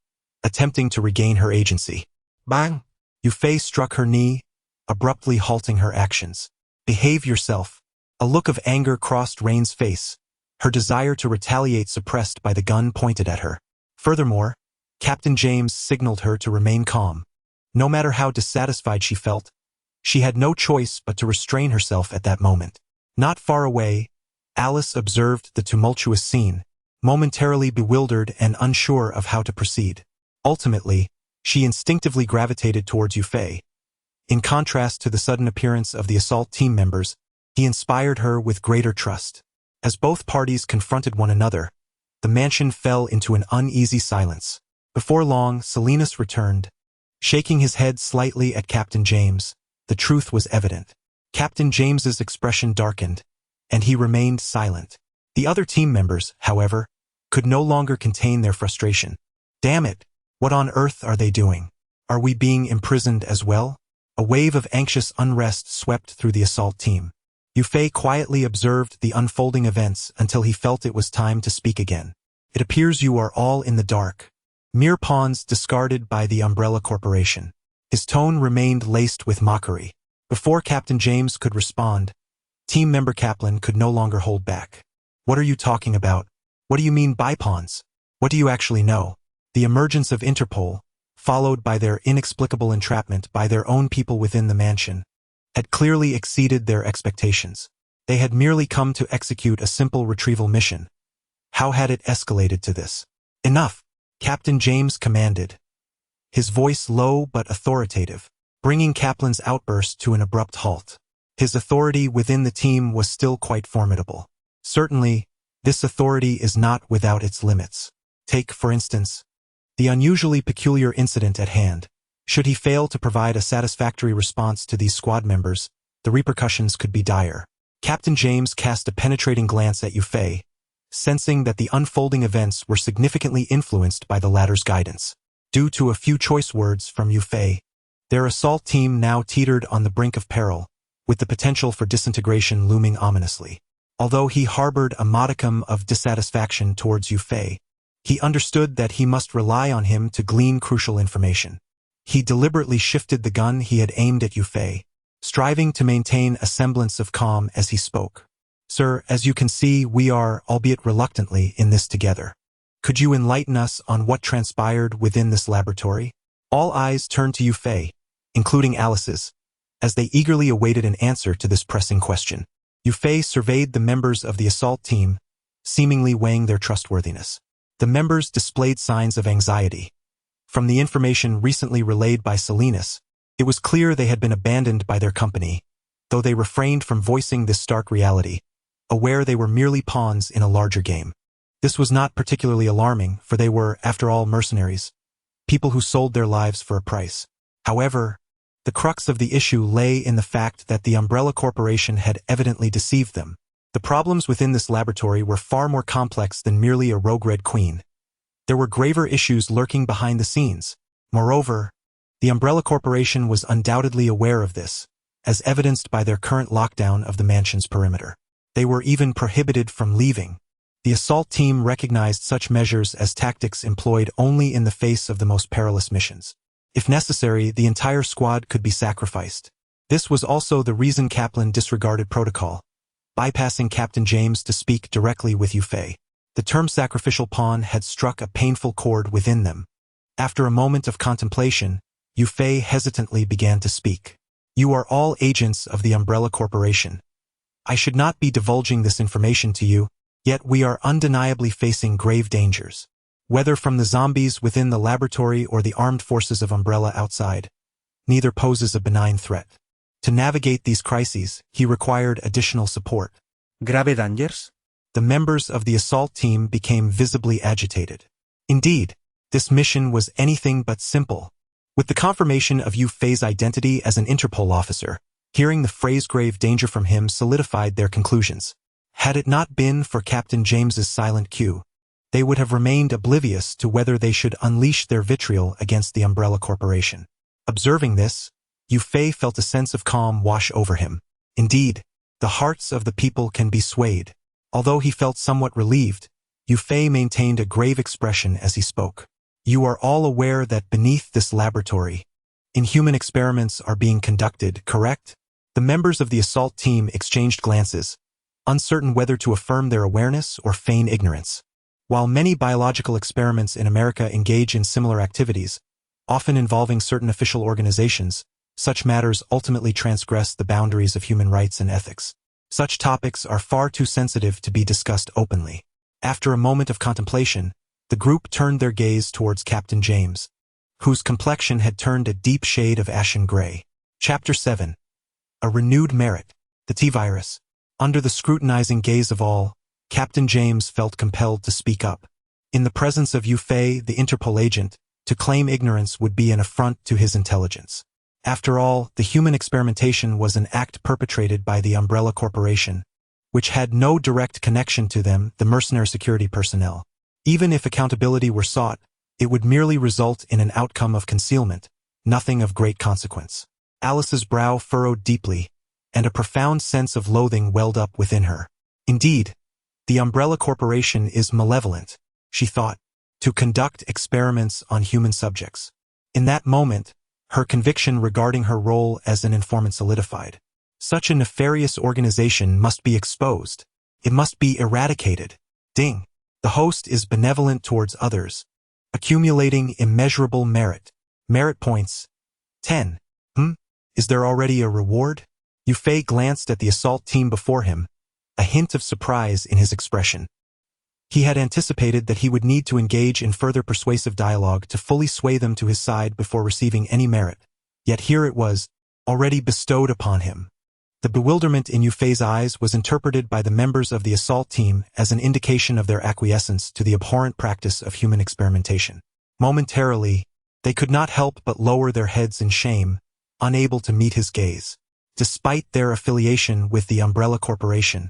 attempting to regain her agency. Bang! Yufei struck her knee, abruptly halting her actions. Behave yourself. A look of anger crossed Rain's face, her desire to retaliate suppressed by the gun pointed at her. Furthermore, Captain James signaled her to remain calm. No matter how dissatisfied she felt, she had no choice but to restrain herself at that moment. Not far away, Alice observed the tumultuous scene, momentarily bewildered and unsure of how to proceed. Ultimately, she instinctively gravitated towards Yufei. In contrast to the sudden appearance of the assault team members, he inspired her with greater trust. As both parties confronted one another, the mansion fell into an uneasy silence. Before long, Salinas returned, shaking his head slightly at Captain James. The truth was evident. Captain James's expression darkened, and he remained silent. The other team members, however, could no longer contain their frustration. Damn it! What on earth are they doing? Are we being imprisoned as well? A wave of anxious unrest swept through the assault team. Yufei quietly observed the unfolding events until he felt it was time to speak again. It appears you are all in the dark. Mere pawns discarded by the Umbrella Corporation. His tone remained laced with mockery. Before Captain James could respond, team member Kaplan could no longer hold back. What are you talking about? What do you mean by pawns? What do you actually know? The emergence of Interpol, followed by their inexplicable entrapment by their own people within the mansion, had clearly exceeded their expectations. They had merely come to execute a simple retrieval mission. How had it escalated to this? Enough! Captain James commanded, his voice low but authoritative, bringing Kaplan's outburst to an abrupt halt. His authority within the team was still quite formidable. Certainly, this authority is not without its limits. Take, for instance, the unusually peculiar incident at hand. Should he fail to provide a satisfactory response to these squad members, the repercussions could be dire. Captain James cast a penetrating glance at Yufei, sensing that the unfolding events were significantly influenced by the latter's guidance. Due to a few choice words from Yufei, their assault team now teetered on the brink of peril, with the potential for disintegration looming ominously. Although he harbored a modicum of dissatisfaction towards Yufei, he understood that he must rely on him to glean crucial information. He deliberately shifted the gun he had aimed at Yufei, striving to maintain a semblance of calm as he spoke. Sir, as you can see, we are, albeit reluctantly, in this together. Could you enlighten us on what transpired within this laboratory? All eyes turned to Yufei, including Alice's, as they eagerly awaited an answer to this pressing question. Yufei surveyed the members of the assault team, seemingly weighing their trustworthiness. The members displayed signs of anxiety. From the information recently relayed by Salinas, it was clear they had been abandoned by their company, though they refrained from voicing this stark reality, aware they were merely pawns in a larger game. This was not particularly alarming, for they were, after all, mercenaries, people who sold their lives for a price. However, the crux of the issue lay in the fact that the Umbrella Corporation had evidently deceived them. The problems within this laboratory were far more complex than merely a rogue Red Queen. There were graver issues lurking behind the scenes. Moreover, the Umbrella Corporation was undoubtedly aware of this, as evidenced by their current lockdown of the mansion's perimeter. They were even prohibited from leaving. The assault team recognized such measures as tactics employed only in the face of the most perilous missions. If necessary, the entire squad could be sacrificed. This was also the reason Kaplan disregarded protocol, bypassing Captain James to speak directly with Yufei. The term sacrificial pawn had struck a painful chord within them. After a moment of contemplation, Yufei hesitantly began to speak. You are all agents of the Umbrella Corporation. I should not be divulging this information to you, yet we are undeniably facing grave dangers. Whether from the zombies within the laboratory or the armed forces of Umbrella outside, neither poses a benign threat. To navigate these crises, he required additional support. Grave dangers? The members of the assault team became visibly agitated. Indeed, this mission was anything but simple. With the confirmation of Yufei's identity as an Interpol officer, hearing the phrase grave danger from him solidified their conclusions. Had it not been for Captain James's silent cue, they would have remained oblivious to whether they should unleash their vitriol against the Umbrella Corporation. Observing this, Yufei felt a sense of calm wash over him. Indeed, the hearts of the people can be swayed. Although he felt somewhat relieved, Yufei maintained a grave expression as he spoke. You are all aware that beneath this laboratory, inhuman experiments are being conducted, correct? The members of the assault team exchanged glances, uncertain whether to affirm their awareness or feign ignorance. While many biological experiments in America engage in similar activities, often involving certain official organizations, such matters ultimately transgress the boundaries of human rights and ethics. Such topics are far too sensitive to be discussed openly. After a moment of contemplation, the group turned their gaze towards Captain James, whose complexion had turned a deep shade of ashen gray. Chapter 7. A renewed merit. The T-virus. Under the scrutinizing gaze of all, Captain James felt compelled to speak up. In the presence of Yufei, the Interpol agent, to claim ignorance would be an affront to his intelligence. After all, the human experimentation was an act perpetrated by the Umbrella Corporation, which had no direct connection to them, the mercenary security personnel. Even if accountability were sought, it would merely result in an outcome of concealment, nothing of great consequence. Alice's brow furrowed deeply, and a profound sense of loathing welled up within her. Indeed, the Umbrella Corporation is malevolent, she thought, to conduct experiments on human subjects. In that moment, her conviction regarding her role as an informant solidified. Such a nefarious organization must be exposed. It must be eradicated. Ding. The host is benevolent towards others, accumulating immeasurable merit. Merit points. 10. Is there already a reward? Yufei glanced at the assault team before him, a hint of surprise in his expression. He had anticipated that he would need to engage in further persuasive dialogue to fully sway them to his side before receiving any merit. Yet here it was, already bestowed upon him. The bewilderment in Yufei's eyes was interpreted by the members of the assault team as an indication of their acquiescence to the abhorrent practice of human experimentation. Momentarily, they could not help but lower their heads in shame, unable to meet his gaze. Despite their affiliation with the Umbrella Corporation,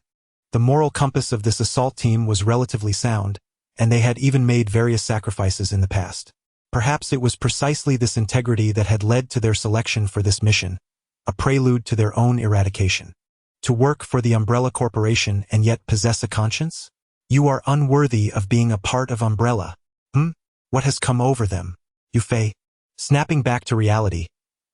the moral compass of this assault team was relatively sound, and they had even made various sacrifices in the past. Perhaps it was precisely this integrity that had led to their selection for this mission, a prelude to their own eradication. To work for the Umbrella Corporation and yet possess a conscience? You are unworthy of being a part of Umbrella. What has come over them? Yufei, snapping back to reality,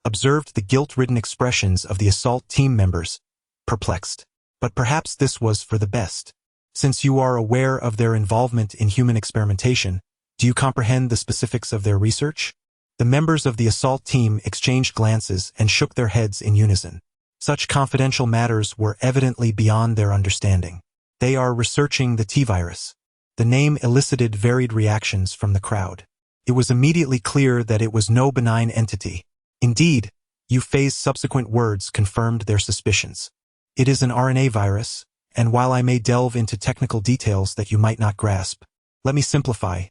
observed the guilt-ridden expressions of the assault team members, perplexed. But perhaps this was for the best. Since you are aware of their involvement in human experimentation, do you comprehend the specifics of their research? The members of the assault team exchanged glances and shook their heads in unison. Such confidential matters were evidently beyond their understanding. They are researching the T-virus. The name elicited varied reactions from the crowd. It was immediately clear that it was no benign entity. Indeed, Yufei's subsequent words confirmed their suspicions. It is an RNA virus, and while I may delve into technical details that you might not grasp, let me simplify.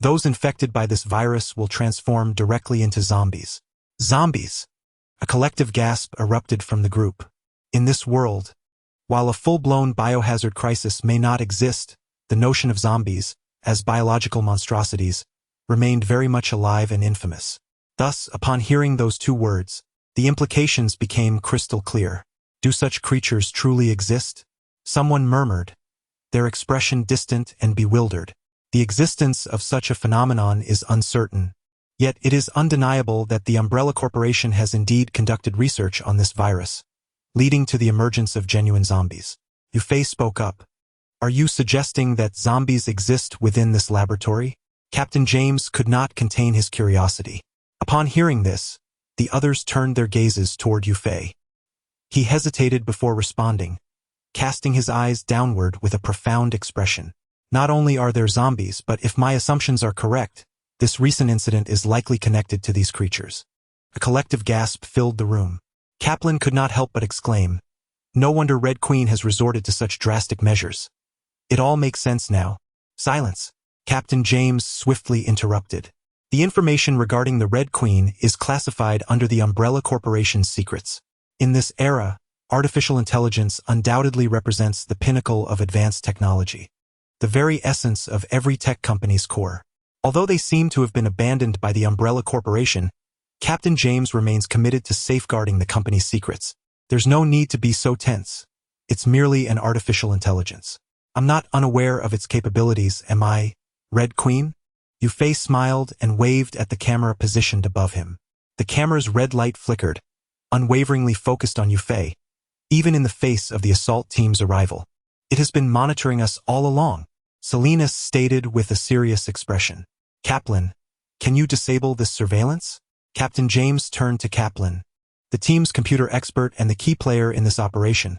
Those infected by this virus will transform directly into zombies. Zombies! A collective gasp erupted from the group. In this world, while a full-blown biohazard crisis may not exist, the notion of zombies, as biological monstrosities, remained very much alive and infamous. Thus, upon hearing those two words, the implications became crystal clear. Do such creatures truly exist? Someone murmured, their expression distant and bewildered. The existence of such a phenomenon is uncertain, yet it is undeniable that the Umbrella Corporation has indeed conducted research on this virus, leading to the emergence of genuine zombies. Yufei spoke up. Are you suggesting that zombies exist within this laboratory? Captain James could not contain his curiosity. Upon hearing this, the others turned their gazes toward Yufei. He hesitated before responding, casting his eyes downward with a profound expression. Not only are there zombies, but if my assumptions are correct, this recent incident is likely connected to these creatures. A collective gasp filled the room. Kaplan could not help but exclaim, no wonder Red Queen has resorted to such drastic measures. It all makes sense now. Silence. Captain James swiftly interrupted. The information regarding the Red Queen is classified under the Umbrella Corporation's secrets. In this era, artificial intelligence undoubtedly represents the pinnacle of advanced technology, the very essence of every tech company's core. Although they seem to have been abandoned by the Umbrella Corporation, Captain James remains committed to safeguarding the company's secrets. There's no need to be so tense. It's merely an artificial intelligence. I'm not unaware of its capabilities, am I, Red Queen? Yufei smiled and waved at the camera positioned above him. The camera's red light flickered, unwaveringly focused on Yufei, even in the face of the assault team's arrival. It has been monitoring us all along, Salinas stated with a serious expression. Kaplan, can you disable this surveillance? Captain James turned to Kaplan, the team's computer expert and the key player in this operation,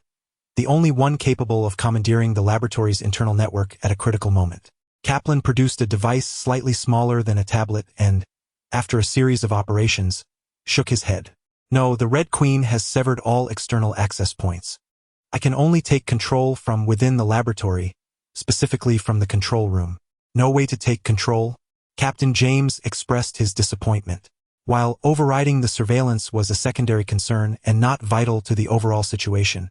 the only one capable of commandeering the laboratory's internal network at a critical moment. Kaplan produced a device slightly smaller than a tablet and, after a series of operations, shook his head. No, the Red Queen has severed all external access points. I can only take control from within the laboratory, specifically from the control room. No way to take control? Captain James expressed his disappointment. While overriding the surveillance was a secondary concern and not vital to the overall situation,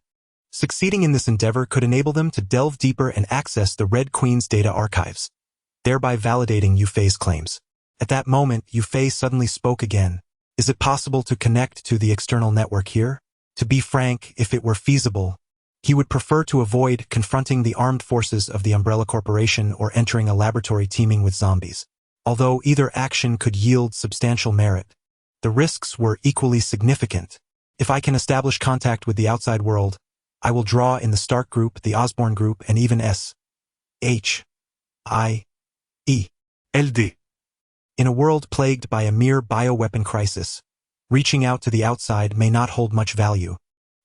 succeeding in this endeavor could enable them to delve deeper and access the Red Queen's data archives, thereby validating Yufei's claims. At that moment, Yufei suddenly spoke again. Is it possible to connect to the external network here? To be frank, if it were feasible, he would prefer to avoid confronting the armed forces of the Umbrella Corporation or entering a laboratory teeming with zombies. Although either action could yield substantial merit, the risks were equally significant. If I can establish contact with the outside world, I will draw in the Stark Group, the Osborne Group, and even LD. In a world plagued by a mere bioweapon crisis, reaching out to the outside may not hold much value,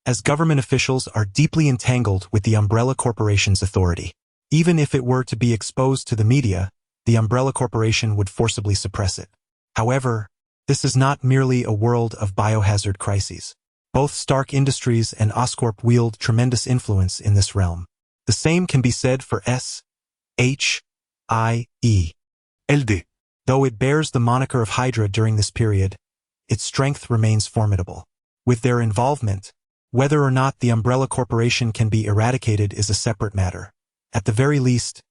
as government officials are deeply entangled with the Umbrella Corporation's authority. Even if it were to be exposed to the media, the Umbrella Corporation would forcibly suppress it. However, this is not merely a world of biohazard crises. Both Stark Industries and Oscorp wield tremendous influence in this realm. The same can be said for LD. Though it bears the moniker of Hydra during this period, its strength remains formidable. With their involvement, whether or not the Umbrella Corporation can be eradicated is a separate matter. At the very least,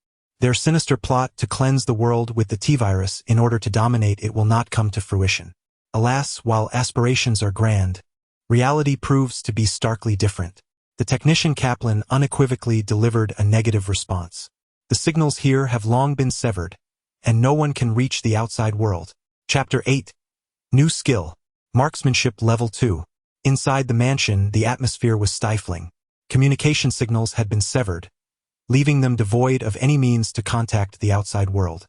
their sinister plot to cleanse the world with the T-virus in order to dominate it will not come to fruition. Alas, while aspirations are grand, reality proves to be starkly different. The technician Kaplan unequivocally delivered a negative response. The signals here have long been severed, and no one can reach the outside world. Chapter 8. New Skill. Marksmanship Level 2. Inside the mansion, the atmosphere was stifling. Communication signals had been severed, leaving them devoid of any means to contact the outside world.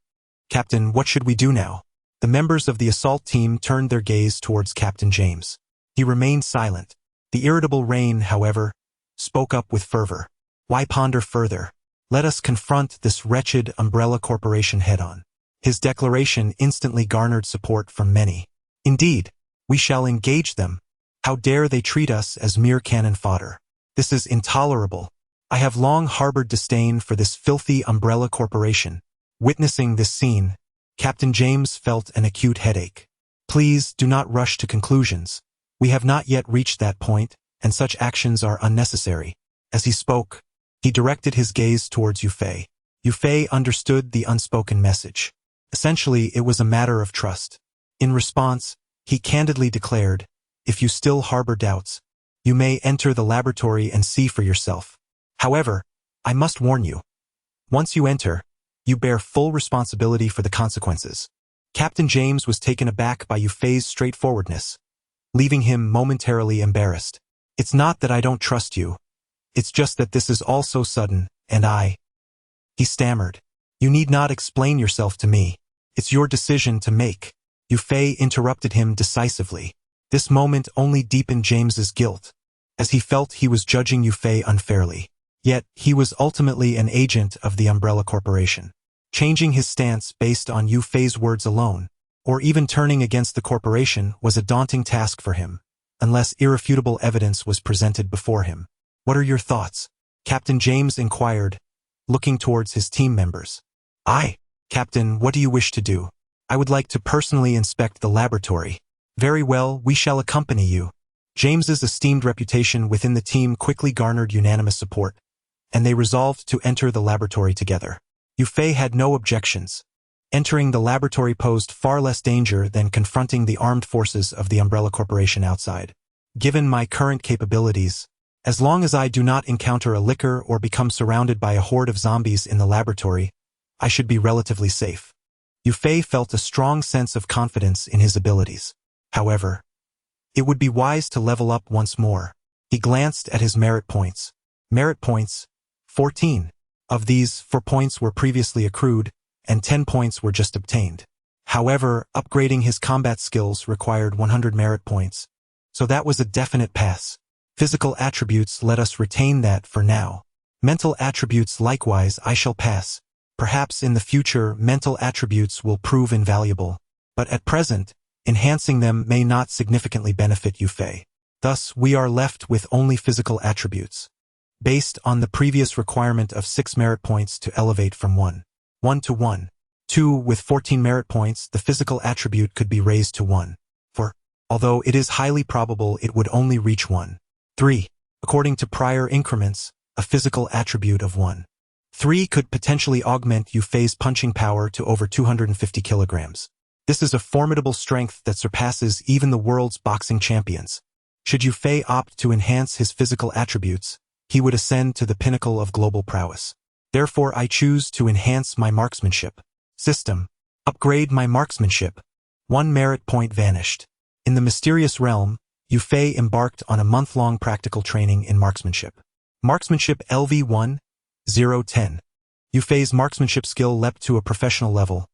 Captain, what should we do now? The members of the assault team turned their gaze towards Captain James. He remained silent. The irritable Rain, however, spoke up with fervor. Why ponder further? Let us confront this wretched Umbrella Corporation head-on. His declaration instantly garnered support from many. Indeed, we shall engage them. How dare they treat us as mere cannon fodder? This is intolerable. I have long harbored disdain for this filthy Umbrella Corporation. Witnessing this scene, Captain James felt an acute headache. Please do not rush to conclusions. We have not yet reached that point, and such actions are unnecessary. As he spoke, he directed his gaze towards Yufei. Yufei understood the unspoken message. Essentially, it was a matter of trust. In response, he candidly declared, "If you still harbor doubts, you may enter the laboratory and see for yourself. However, I must warn you. Once you enter, you bear full responsibility for the consequences." Captain James was taken aback by Yufei's straightforwardness, leaving him momentarily embarrassed. "It's not that I don't trust you. It's just that this is all so sudden, and he stammered. "You need not explain yourself to me. It's your decision to make." Yufei interrupted him decisively. This moment only deepened James's guilt, as he felt he was judging Yufei unfairly. Yet, he was ultimately an agent of the Umbrella Corporation. Changing his stance based on Yufei's words alone, or even turning against the corporation, was a daunting task for him, unless irrefutable evidence was presented before him. "What are your thoughts?" Captain James inquired, looking towards his team members. Captain, what do you wish to do?" "I would like to personally inspect the laboratory." "Very well, we shall accompany you." James's esteemed reputation within the team quickly garnered unanimous support, and they resolved to enter the laboratory together. Yufei had no objections. Entering the laboratory posed far less danger than confronting the armed forces of the Umbrella Corporation outside. "Given my current capabilities, as long as I do not encounter a licker or become surrounded by a horde of zombies in the laboratory, I should be relatively safe." Yufei felt a strong sense of confidence in his abilities. However, it would be wise to level up once more. He glanced at his merit points. Merit points, 14. Of these, 4 points were previously accrued, and 10 points were just obtained. However, upgrading his combat skills required 100 merit points, so that was a definite pass. Physical attributes let us retain that for now. Mental attributes likewise I shall pass. Perhaps in the future mental attributes will prove invaluable, but at present, enhancing them may not significantly benefit Yufei. Thus, we are left with only physical attributes. Based on the previous requirement of 6 merit points to elevate from 1 to 1. 2 with 14 merit points, the physical attribute could be raised to 1. 4. Although it is highly probable it would only reach 1. 3. According to prior increments, a physical attribute of 1. 3 could potentially augment Yufei's punching power to over 250 kilograms. This is a formidable strength that surpasses even the world's boxing champions. Should Yufei opt to enhance his physical attributes, he would ascend to the pinnacle of global prowess. Therefore, I choose to enhance my marksmanship. System. Upgrade my marksmanship. 1 merit point vanished. In the mysterious realm, Yufei embarked on a month-long practical training in marksmanship. Marksmanship LV1, 010. Yufei's marksmanship skill leapt to a professional level,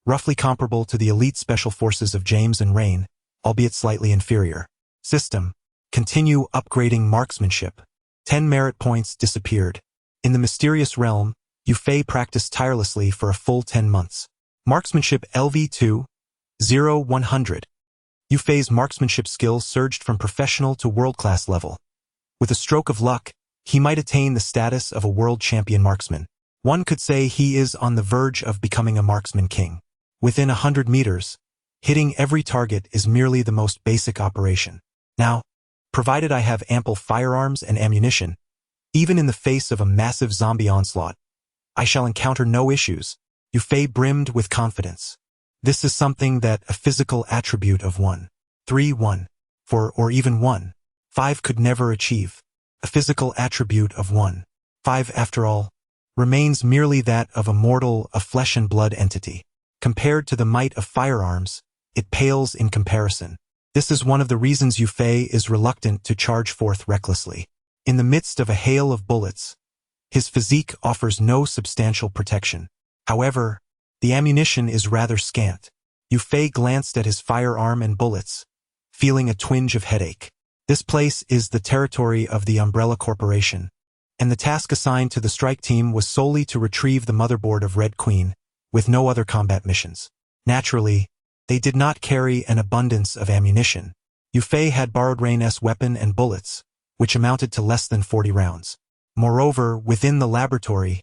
roughly comparable to the elite special forces of James and Rain, albeit slightly inferior. System. Continue upgrading marksmanship. 10 merit points disappeared. In the mysterious realm, Yufei practiced tirelessly for a full 10 months. Marksmanship LV2, 0100. Yufei's marksmanship skill surged from professional to world-class level. With a stroke of luck, he might attain the status of a world champion marksman. One could say he is on the verge of becoming a marksman king. Within 100 meters, hitting every target is merely the most basic operation. Now, provided I have ample firearms and ammunition, even in the face of a massive zombie onslaught, I shall encounter no issues. Yufei brimmed with confidence. This is something that a physical attribute of 1, 3, 1, 4, or even 1, 5 could never achieve. A physical attribute of 1, 5, after all, remains merely that of a mortal, a flesh and blood entity. Compared to the might of firearms, it pales in comparison. This is one of the reasons Yufei is reluctant to charge forth recklessly. In the midst of a hail of bullets, his physique offers no substantial protection. However, the ammunition is rather scant. Yufei glanced at his firearm and bullets, feeling a twinge of headache. This place is the territory of the Umbrella Corporation, and the task assigned to the strike team was solely to retrieve the motherboard of Red Queen, with no other combat missions. Naturally, they did not carry an abundance of ammunition. Yufei had borrowed Rain's weapon and bullets, which amounted to less than 40 rounds. Moreover, within the laboratory,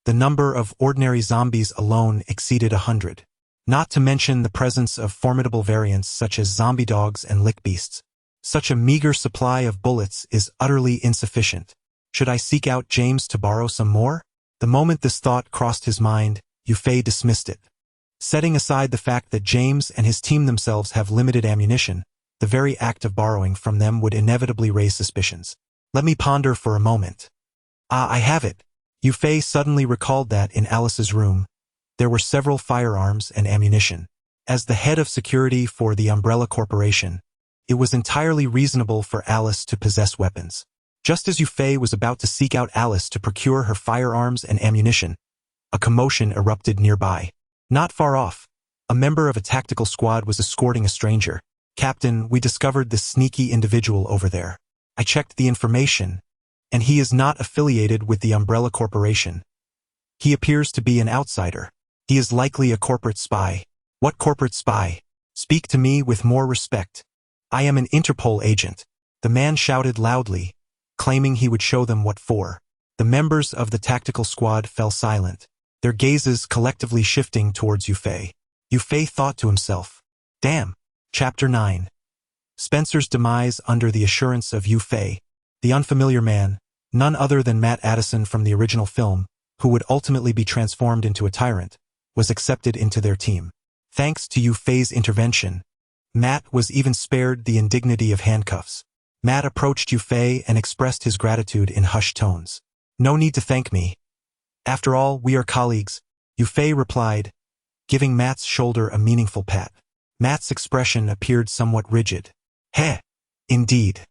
the number of ordinary zombies alone exceeded 100. not to mention the presence of formidable variants such as zombie dogs and lick beasts. Such a meager supply of bullets is utterly insufficient. Should I seek out James to borrow some more? The moment this thought crossed his mind, Yufei dismissed it. Setting aside the fact that James and his team themselves have limited ammunition, the very act of borrowing from them would inevitably raise suspicions. Let me ponder for a moment. Ah, I have it. Yufei suddenly recalled that in Alice's room, there were several firearms and ammunition. As the head of security for the Umbrella Corporation, it was entirely reasonable for Alice to possess weapons. Just as Yufei was about to seek out Alice to procure her firearms and ammunition, a commotion erupted nearby. Not far off, a member of a tactical squad was escorting a stranger. Captain, we discovered this sneaky individual over there. I checked the information, and he is not affiliated with the Umbrella Corporation. He appears to be an outsider. He is likely a corporate spy. What corporate spy? Speak to me with more respect. I am an Interpol agent. The man shouted loudly, claiming he would show them what for. The members of the tactical squad fell silent, their gazes collectively shifting towards Yufei. Yufei thought to himself, damn. Chapter 9. Spencer's demise under the assurance of Yufei. The unfamiliar man, none other than Matt Addison from the original film, who would ultimately be transformed into a tyrant, was accepted into their team. Thanks to Yufei's intervention, Matt was even spared the indignity of handcuffs. Matt approached Yufei and expressed his gratitude in hushed tones. No need to thank me. After all, we are colleagues, Yufei replied, giving Matt's shoulder a meaningful pat. Matt's expression appeared somewhat rigid. Heh, indeed.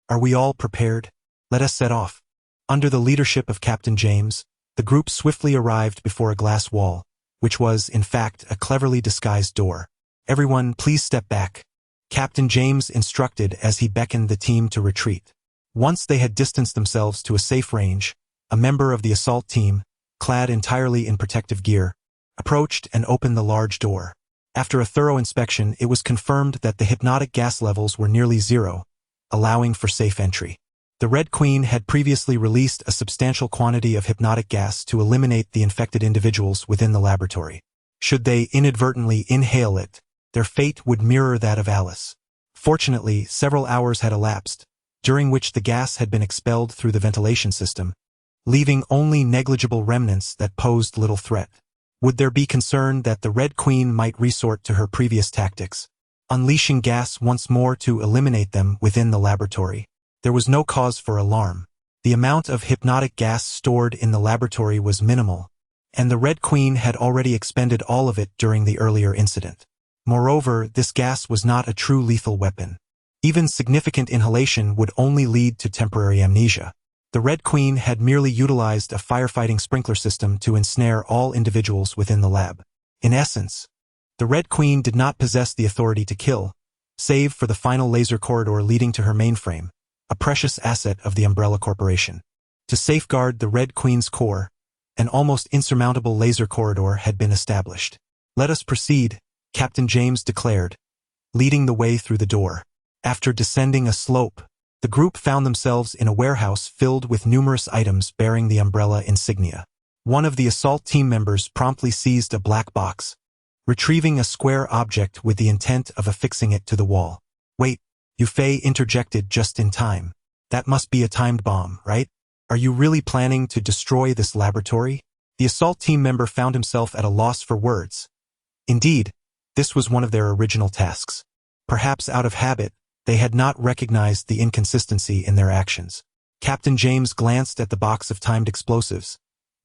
Are we all prepared? Let us set off. Under the leadership of Captain James, the group swiftly arrived before a glass wall, which was, in fact, a cleverly disguised door. Everyone, please step back, Captain James instructed as he beckoned the team to retreat. Once they had distanced themselves to a safe range, a member of the assault team, clad entirely in protective gear, approached and opened the large door. After a thorough inspection, it was confirmed that the hypnotic gas levels were nearly zero, allowing for safe entry. The Red Queen had previously released a substantial quantity of hypnotic gas to eliminate the infected individuals within the laboratory. Should they inadvertently inhale it, their fate would mirror that of Alice. Fortunately, several hours had elapsed, during which the gas had been expelled through the ventilation system, leaving only negligible remnants that posed little threat. Would there be concern that the Red Queen might resort to her previous tactics, unleashing gas once more to eliminate them within the laboratory? There was no cause for alarm. The amount of hypnotic gas stored in the laboratory was minimal, and the Red Queen had already expended all of it during the earlier incident. Moreover, this gas was not a true lethal weapon. Even significant inhalation would only lead to temporary amnesia. The Red Queen had merely utilized a firefighting sprinkler system to ensnare all individuals within the lab. In essence, the Red Queen did not possess the authority to kill, save for the final laser corridor leading to her mainframe, a precious asset of the Umbrella Corporation. To safeguard the Red Queen's core, an almost insurmountable laser corridor had been established. Let us proceed, Captain James declared, leading the way through the door. After descending a slope, the group found themselves in a warehouse filled with numerous items bearing the Umbrella insignia. One of the assault team members promptly seized a black box, retrieving a square object with the intent of affixing it to the wall. Wait, Yufei interjected just in time. That must be a timed bomb, right? Are you really planning to destroy this laboratory? The assault team member found himself at a loss for words. Indeed, this was one of their original tasks. Perhaps out of habit, they had not recognized the inconsistency in their actions. Captain James glanced at the box of timed explosives,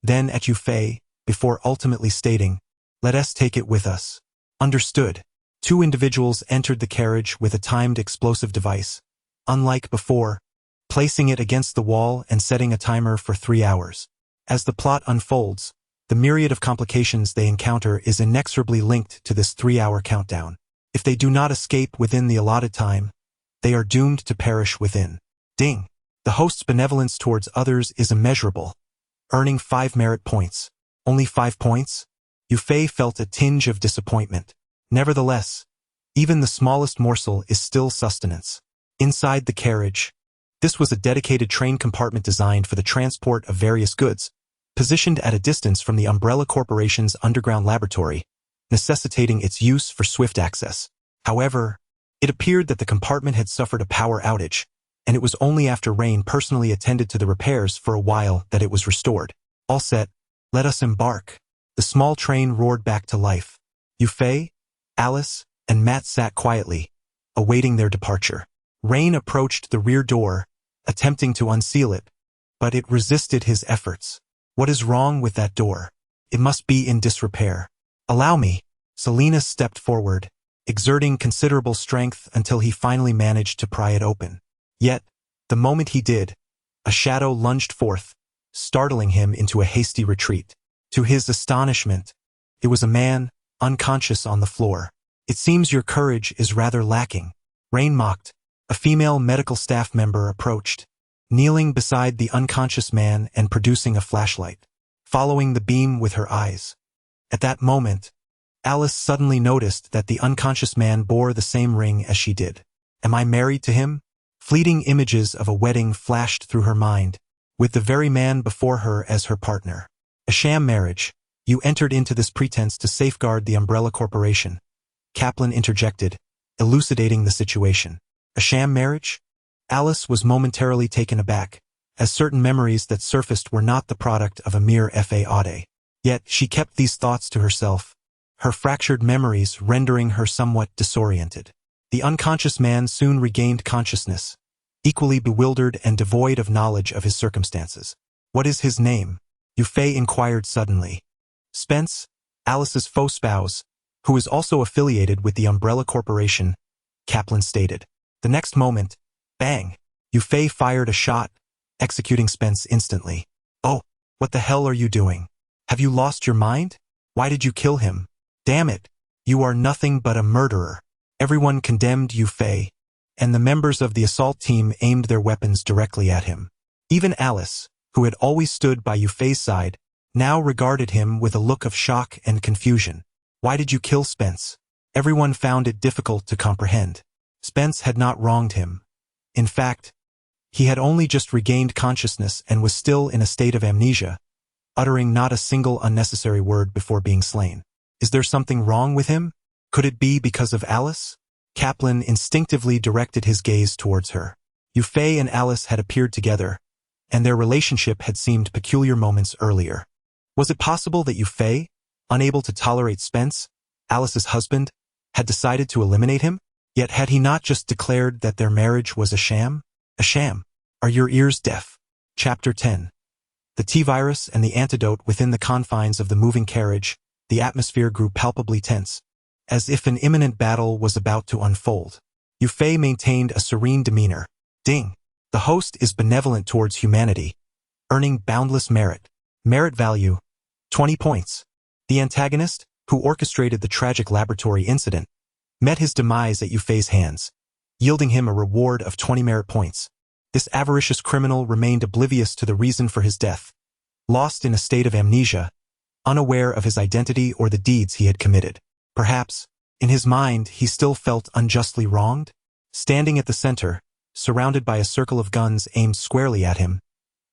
then at Yufei, before ultimately stating, "Let us take it with us." Understood. Two individuals entered the carriage with a timed explosive device, unlike before, placing it against the wall and setting a timer for 3 hours. As the plot unfolds, the myriad of complications they encounter is inexorably linked to this 3-hour countdown. If they do not escape within the allotted time, they are doomed to perish within. Ding! The host's benevolence towards others is immeasurable, earning 5 merit points. Only 5 points? Yufei felt a tinge of disappointment. Nevertheless, even the smallest morsel is still sustenance. Inside the carriage, this was a dedicated train compartment designed for the transport of various goods, positioned at a distance from the Umbrella Corporation's underground laboratory. necessitating its use for swift access. However, it appeared that the compartment had suffered a power outage, and it was only after Rain personally attended to the repairs for a while that it was restored. All set, let us embark. The small train roared back to life. Yufei, Alice, and Matt sat quietly, awaiting their departure. Rain approached the rear door, attempting to unseal it, but it resisted his efforts. What is wrong with that door? It must be in disrepair. Allow me. Selena stepped forward, exerting considerable strength until he finally managed to pry it open. Yet, the moment he did, a shadow lunged forth, startling him into a hasty retreat. To his astonishment, it was a man, unconscious on the floor. It seems your courage is rather lacking. Rain mocked. A female medical staff member approached, kneeling beside the unconscious man and producing a flashlight, following the beam with her eyes. At that moment, Alice suddenly noticed that the unconscious man bore the same ring as she did. Am I married to him? Fleeting images of a wedding flashed through her mind, with the very man before her as her partner. A sham marriage. You entered into this pretense to safeguard the Umbrella Corporation. Kaplan interjected, elucidating the situation. A sham marriage? Alice was momentarily taken aback, as certain memories that surfaced were not the product of a mere faude. Yet she kept these thoughts to herself, her fractured memories rendering her somewhat disoriented. The unconscious man soon regained consciousness, equally bewildered and devoid of knowledge of his circumstances. What is his name? Yufei inquired suddenly. Spence, Alice's faux spouse, who is also affiliated with the Umbrella Corporation, Kaplan stated. The next moment, bang, Yufei fired a shot, executing Spence instantly. Oh, what the hell are you doing? Have you lost your mind? Why did you kill him? Damn it, you are nothing but a murderer. Everyone condemned Yufei, and the members of the assault team aimed their weapons directly at him. Even Alice, who had always stood by Yufei's side, now regarded him with a look of shock and confusion. Why did you kill Spence? Everyone found it difficult to comprehend. Spence had not wronged him. In fact, he had only just regained consciousness and was still in a state of amnesia, uttering not a single unnecessary word before being slain. Is there something wrong with him? Could it be because of Alice? Kaplan instinctively directed his gaze towards her. Yufei and Alice had appeared together, and their relationship had seemed peculiar moments earlier. Was it possible that Yufei, unable to tolerate Spence, Alice's husband, had decided to eliminate him? Yet had he not just declared that their marriage was a sham? A sham. Are your ears deaf? Chapter 10. The T-virus and the antidote. Within the confines of the moving carriage, the atmosphere grew palpably tense, as if an imminent battle was about to unfold. Yufei maintained a serene demeanor. Ding. The host is benevolent towards humanity, earning boundless merit. Merit value, 20 points. The antagonist, who orchestrated the tragic laboratory incident, met his demise at Yufei's hands, yielding him a reward of 20 merit points. This avaricious criminal remained oblivious to the reason for his death, lost in a state of amnesia, unaware of his identity or the deeds he had committed. Perhaps, in his mind, he still felt unjustly wronged. Standing at the center, surrounded by a circle of guns aimed squarely at him,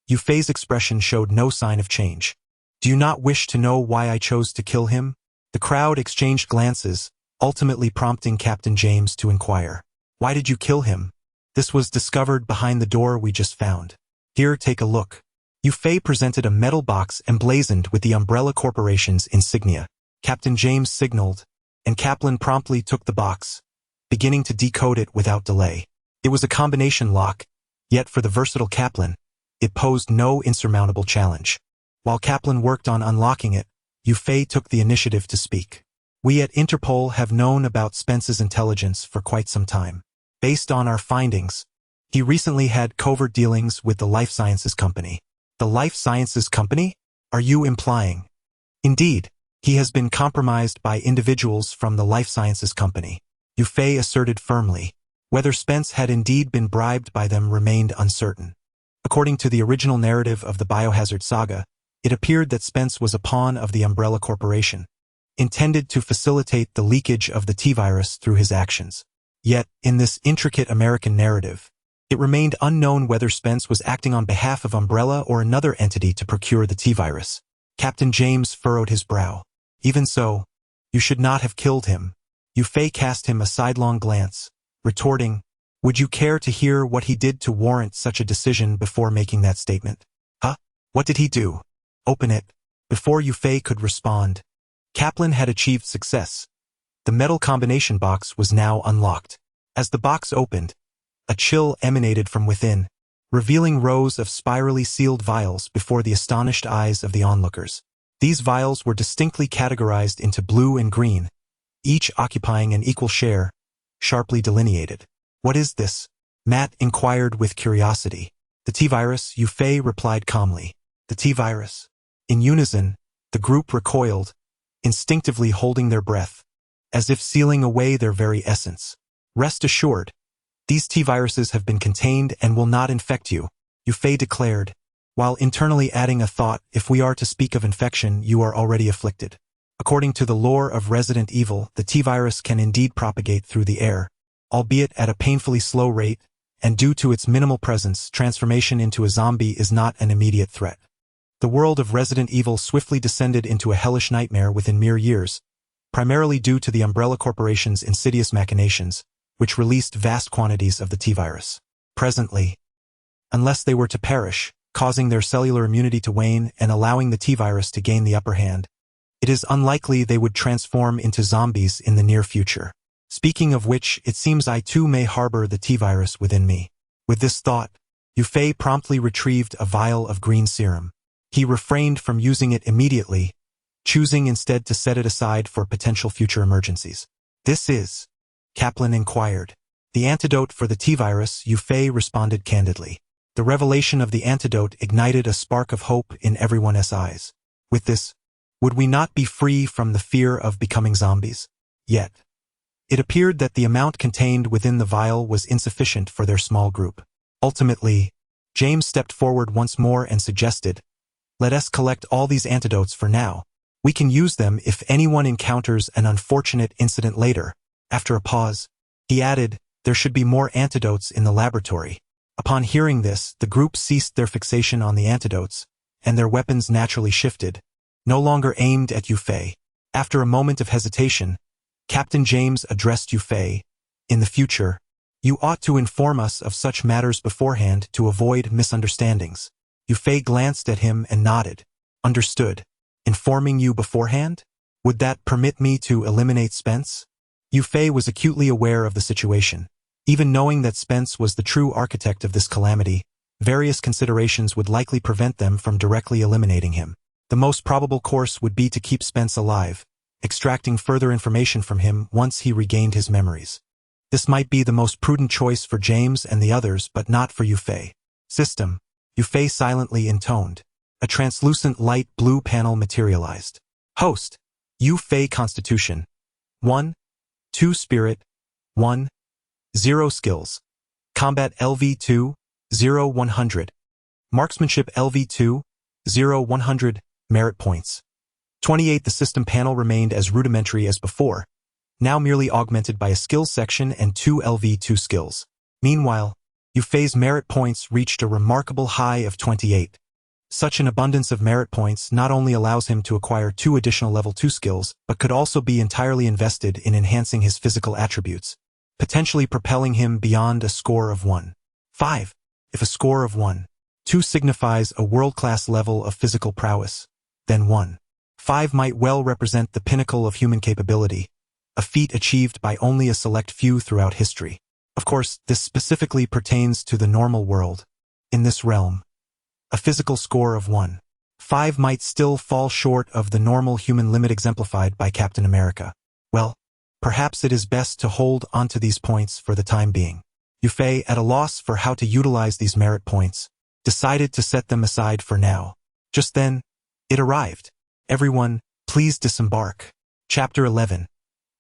Yufei's expression showed no sign of change. Do you not wish to know why I chose to kill him? The crowd exchanged glances, ultimately prompting Captain James to inquire. Why did you kill him? This was discovered behind the door we just found. Here, take a look. Yufei presented a metal box emblazoned with the Umbrella Corporation's insignia. Captain James signaled, and Kaplan promptly took the box, beginning to decode it without delay. It was a combination lock, yet for the versatile Kaplan, it posed no insurmountable challenge. While Kaplan worked on unlocking it, Yufei took the initiative to speak. We at Interpol have known about Spence's intelligence for quite some time. Based on our findings, he recently had covert dealings with the Life Sciences Company. The Life Sciences Company? Are you implying? Indeed, he has been compromised by individuals from the Life Sciences Company, Yufei asserted firmly. Whether Spence had indeed been bribed by them remained uncertain. According to the original narrative of the Biohazard saga, it appeared that Spence was a pawn of the Umbrella Corporation, intended to facilitate the leakage of the T-virus through his actions. Yet, in this intricate American narrative, it remained unknown whether Spence was acting on behalf of Umbrella or another entity to procure the T-virus. Captain James furrowed his brow. Even so, You should not have killed him. Yu Fei cast him a sidelong glance, retorting, would you care to hear what he did to warrant such a decision before making that statement? Huh? What did he do? Open it. Before Yu Fei could respond, Kaplan had achieved success. The metal combination box was now unlocked. As the box opened, a chill emanated from within, revealing rows of spirally sealed vials before the astonished eyes of the onlookers. These vials were distinctly categorized into blue and green, each occupying an equal share, sharply delineated. What is this? Matt inquired with curiosity. The T-virus, Yu Fei replied calmly. The T-virus. In unison, the group recoiled, instinctively holding their breath, as if sealing away their very essence. Rest assured, these T-viruses have been contained and will not infect you, Yu Fei declared, while internally adding a thought, if we are to speak of infection, you are already afflicted. According to the lore of Resident Evil, the T-virus can indeed propagate through the air, albeit at a painfully slow rate, and due to its minimal presence, transformation into a zombie is not an immediate threat. The world of Resident Evil swiftly descended into a hellish nightmare within mere years, primarily due to the Umbrella Corporation's insidious machinations, which released vast quantities of the T-virus. Presently, unless they were to perish, causing their cellular immunity to wane and allowing the T-virus to gain the upper hand, it is unlikely they would transform into zombies in the near future. Speaking of which, it seems I too may harbor the T-virus within me. With this thought, Yu Fei promptly retrieved a vial of green serum. He refrained from using it immediately, choosing instead to set it aside for potential future emergencies. This is, Kaplan inquired. The antidote for the T-virus, Yu Fei responded candidly. The revelation of the antidote ignited a spark of hope in everyone's eyes. With this, would we not be free from the fear of becoming zombies? Yet, it appeared that the amount contained within the vial was insufficient for their small group. Ultimately, James stepped forward once more and suggested, let us collect all these antidotes for now. We can use them if anyone encounters an unfortunate incident later. After a pause, he added, there should be more antidotes in the laboratory. Upon hearing this, the group ceased their fixation on the antidotes, and their weapons naturally shifted, no longer aimed at Yu Fei. After a moment of hesitation, Captain James addressed Yu Fei. In the future, you ought to inform us of such matters beforehand to avoid misunderstandings. Yu Fei glanced at him and nodded. Understood. Informing you beforehand? Would that permit me to eliminate Spence? Yu Fei was acutely aware of the situation. Even knowing that Spence was the true architect of this calamity, various considerations would likely prevent them from directly eliminating him. The most probable course would be to keep Spence alive, extracting further information from him once he regained his memories. This might be the most prudent choice for James and the others, but not for Yu Fei. System. Yu Fei silently intoned. A translucent light blue panel materialized. Host. Yu Fei Constitution. 1. 2 Spirit. 1. 0 Skills. Combat LV2. 0 100. Marksmanship LV2. 0 100. Merit points. 28. The system panel remained as rudimentary as before, now merely augmented by a skills section and 2 LV2 skills. Meanwhile, Yu Fei's merit points reached a remarkable high of 28. Such an abundance of merit points not only allows him to acquire 2 additional level 2 skills, but could also be entirely invested in enhancing his physical attributes, potentially propelling him beyond a score of 1. 5. If a score of 1. 2 signifies a world-class level of physical prowess, then 1. 5 might well represent the pinnacle of human capability, a feat achieved by only a select few throughout history. Of course, this specifically pertains to the normal world. In this realm, a physical score of 1. 5 might still fall short of the normal human limit exemplified by Captain America. Well, perhaps it is best to hold onto these points for the time being. Yu Fei, at a loss for how to utilize these merit points, decided to set them aside for now. Just then, it arrived. Everyone, please disembark. Chapter 11.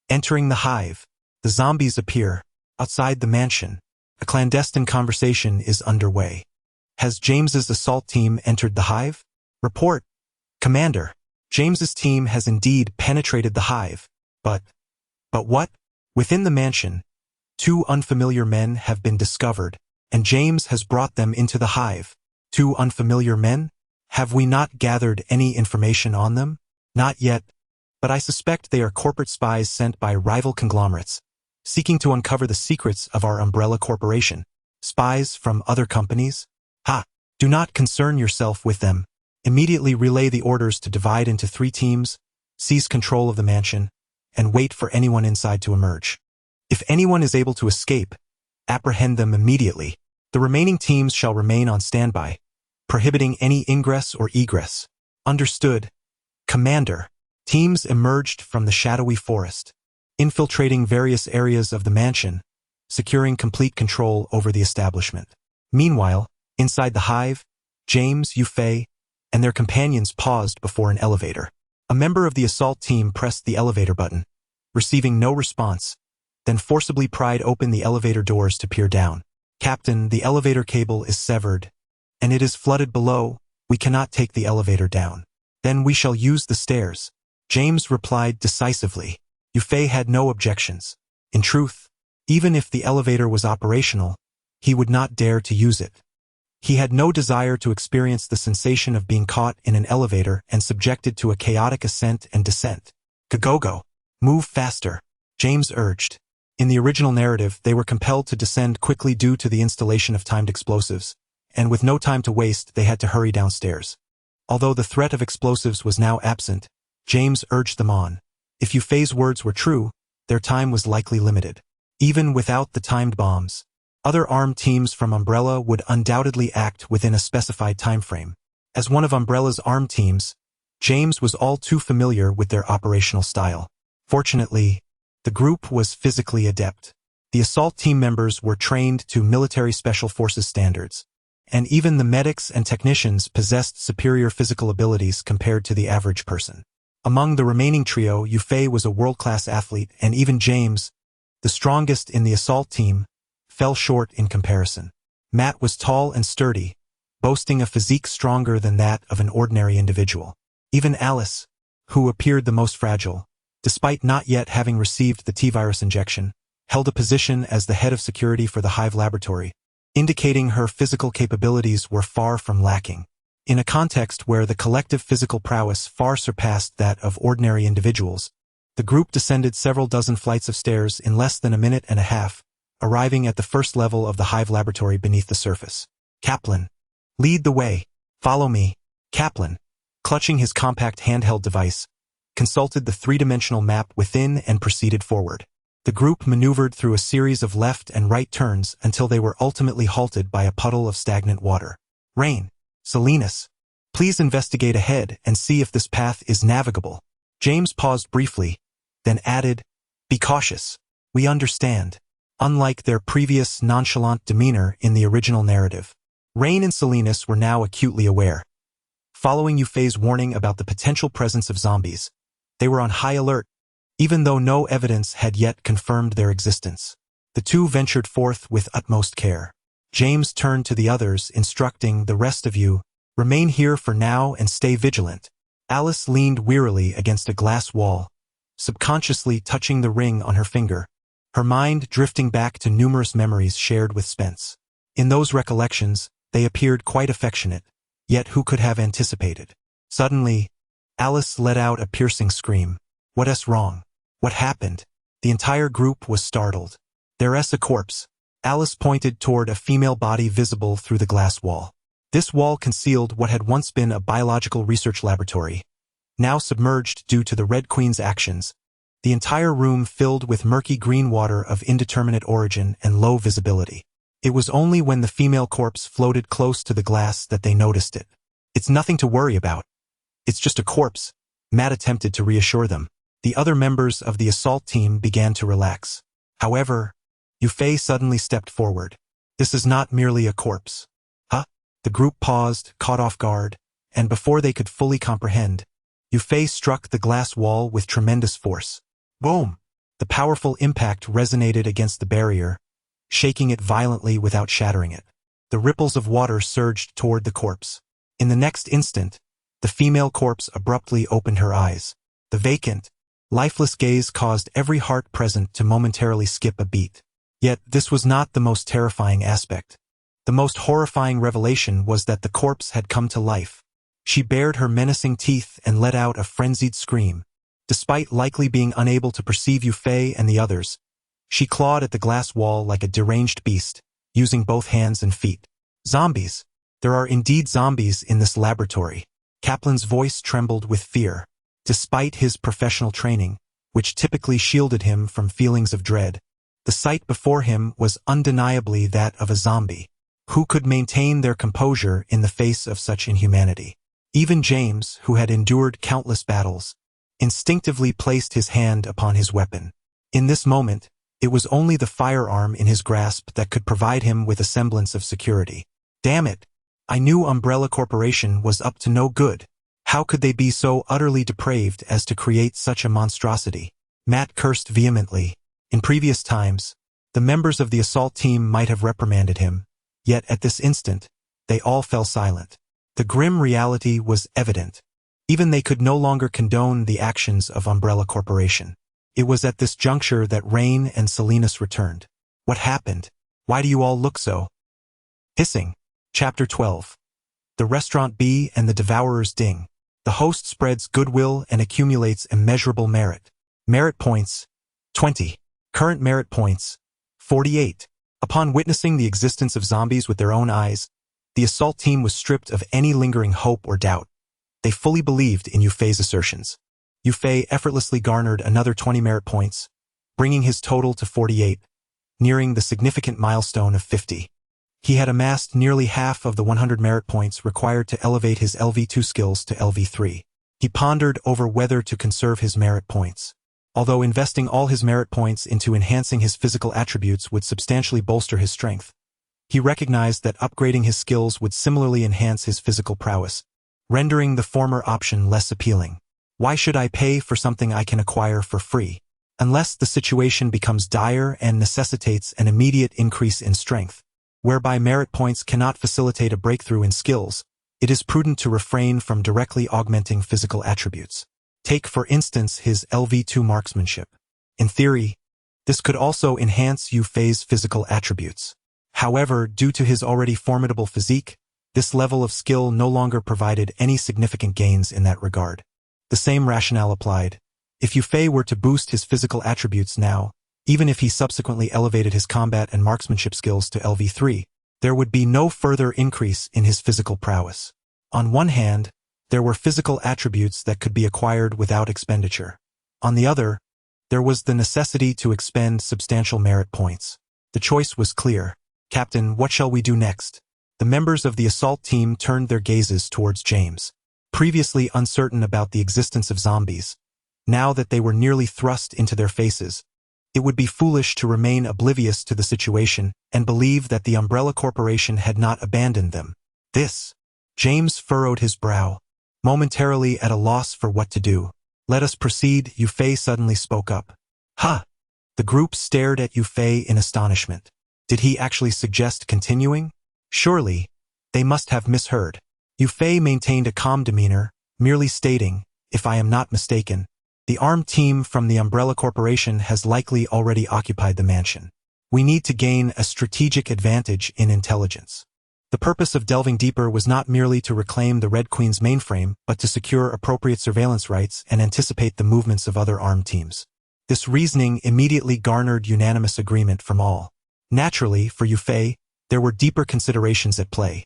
Entering the hive. The zombies appear. Outside the mansion, a clandestine conversation is underway. Has James's assault team entered the hive? Report. Commander. James's team has indeed penetrated the hive. But what? Within the mansion, 2 unfamiliar men have been discovered, and James has brought them into the hive. 2 unfamiliar men? Have we not gathered any information on them? Not yet. but I suspect they are corporate spies sent by rival conglomerates, seeking to uncover the secrets of our umbrella corporation. Spies from other companies? Ha! Do not concern yourself with them. Immediately relay the orders to divide into 3 teams, seize control of the mansion, and wait for anyone inside to emerge. If anyone is able to escape, apprehend them immediately. The remaining teams shall remain on standby, prohibiting any ingress or egress. Understood, Commander. Teams emerged from the shadowy forest, infiltrating various areas of the mansion, securing complete control over the establishment. Meanwhile, inside the hive, James, Yufei, and their companions paused before an elevator. A member of the assault team pressed the elevator button, receiving no response, then forcibly pried open the elevator doors to peer down. Captain, the elevator cable is severed, and it is flooded below. We cannot take the elevator down. Then we shall use the stairs. James replied decisively. Yufei had no objections. In truth, even if the elevator was operational, he would not dare to use it. He had no desire to experience the sensation of being caught in an elevator and subjected to a chaotic ascent and descent. Go, move faster, James urged. In the original narrative, they were compelled to descend quickly due to the installation of timed explosives, and with no time to waste, they had to hurry downstairs. Although the threat of explosives was now absent, James urged them on. If Yufei's words were true, their time was likely limited. Even without the timed bombs, other armed teams from Umbrella would undoubtedly act within a specified time frame. As one of Umbrella's armed teams, James was all too familiar with their operational style. Fortunately, the group was physically adept. The assault team members were trained to military special forces standards, and even the medics and technicians possessed superior physical abilities compared to the average person. Among the remaining trio, Yufei was a world-class athlete, and even James, the strongest in the assault team, fell short in comparison. Matt was tall and sturdy, boasting a physique stronger than that of an ordinary individual. Even Alice, who appeared the most fragile, despite not yet having received the T-virus injection, held a position as the head of security for the Hive laboratory, indicating her physical capabilities were far from lacking. In a context where the collective physical prowess far surpassed that of ordinary individuals, the group descended several dozen flights of stairs in less than a minute and a half, arriving at the first level of the Hive laboratory beneath the surface. Kaplan, lead the way. Follow me. Kaplan, clutching his compact handheld device, consulted the 3-dimensional map within and proceeded forward. The group maneuvered through a series of left and right turns until they were ultimately halted by a puddle of stagnant water. Rain, Salinas, please investigate ahead and see if this path is navigable. James paused briefly, then added, be cautious. We understand. Unlike their previous nonchalant demeanor in the original narrative, Rain and Salinas were now acutely aware. Following Yufei's warning about the potential presence of zombies, they were on high alert, even though no evidence had yet confirmed their existence. The two ventured forth with utmost care. James turned to the others, instructing the rest of you, remain here for now and stay vigilant. Alice leaned wearily against a glass wall, subconsciously touching the ring on her finger, her mind drifting back to numerous memories shared with Spence. In those recollections, they appeared quite affectionate, yet who could have anticipated? Suddenly, Alice let out a piercing scream. What's wrong? What happened? The entire group was startled. There's a corpse. Alice pointed toward a female body visible through the glass wall. This wall concealed what had once been a biological research laboratory, now submerged due to the Red Queen's actions. The entire room filled with murky green water of indeterminate origin and low visibility. It was only when the female corpse floated close to the glass that they noticed it. It's nothing to worry about. It's just a corpse. Matt attempted to reassure them. The other members of the assault team began to relax. However, Yufei suddenly stepped forward. This is not merely a corpse. Huh? The group paused, caught off guard, and before they could fully comprehend, Yufei struck the glass wall with tremendous force. Boom! The powerful impact resonated against the barrier, shaking it violently without shattering it. The ripples of water surged toward the corpse. In the next instant, the female corpse abruptly opened her eyes. The vacant, lifeless gaze caused every heart present to momentarily skip a beat. Yet this was not the most terrifying aspect. The most horrifying revelation was that the corpse had come to life. She bared her menacing teeth and let out a frenzied scream, Despite likely being unable to perceive Yufei and the others, she clawed at the glass wall like a deranged beast, using both hands and feet. Zombies. There are indeed zombies in this laboratory. Kaplan's voice trembled with fear. Despite his professional training, which typically shielded him from feelings of dread, the sight before him was undeniably that of a zombie. Who could maintain their composure in the face of such inhumanity? Even James, who had endured countless battles, instinctively placed his hand upon his weapon. In this moment, it was only the firearm in his grasp that could provide him with a semblance of security. Damn it! I knew Umbrella Corporation was up to no good. How could they be so utterly depraved as to create such a monstrosity? Matt cursed vehemently. In previous times, the members of the assault team might have reprimanded him, yet at this instant, they all fell silent. The grim reality was evident. Even they could no longer condone the actions of Umbrella Corporation. It was at this juncture that Rain and Salinas returned. What happened? Why do you all look so? Hissing. Chapter 12. The Restaurant B and the Devourer's Ding. The host spreads goodwill and accumulates immeasurable merit. Merit points, 20. Current merit points, 48. Upon witnessing the existence of zombies with their own eyes, the assault team was stripped of any lingering hope or doubt. They fully believed in Yufei's assertions. Yufei effortlessly garnered another 20 merit points, bringing his total to 48, nearing the significant milestone of 50. He had amassed nearly half of the 100 merit points required to elevate his LV2 skills to LV3. He pondered over whether to conserve his merit points. Although investing all his merit points into enhancing his physical attributes would substantially bolster his strength, he recognized that upgrading his skills would similarly enhance his physical prowess, rendering the former option less appealing. Why should I pay for something I can acquire for free? Unless the situation becomes dire and necessitates an immediate increase in strength, whereby merit points cannot facilitate a breakthrough in skills, it is prudent to refrain from directly augmenting physical attributes. Take for instance his LV2 marksmanship. In theory, this could also enhance Yufei's physical attributes. However, due to his already formidable physique, this level of skill no longer provided any significant gains in that regard. The same rationale applied. If Yufei were to boost his physical attributes now, even if he subsequently elevated his combat and marksmanship skills to LV3, there would be no further increase in his physical prowess. On one hand, there were physical attributes that could be acquired without expenditure. On the other, there was the necessity to expend substantial merit points. The choice was clear. Captain, what shall we do next? The members of the assault team turned their gazes towards James. Previously uncertain about the existence of zombies, now that they were nearly thrust into their faces, it would be foolish to remain oblivious to the situation and believe that the Umbrella Corporation had not abandoned them. James furrowed his brow, momentarily at a loss for what to do. Let us proceed, Yufei suddenly spoke up. Huh! The group stared at Yufei in astonishment. Did he actually suggest continuing? Surely, they must have misheard. Yufei maintained a calm demeanor, merely stating, if I am not mistaken, the armed team from the Umbrella Corporation has likely already occupied the mansion. We need to gain a strategic advantage in intelligence. The purpose of delving deeper was not merely to reclaim the Red Queen's mainframe, but to secure appropriate surveillance rights and anticipate the movements of other armed teams. This reasoning immediately garnered unanimous agreement from all. Naturally, for Yufei, there were deeper considerations at play.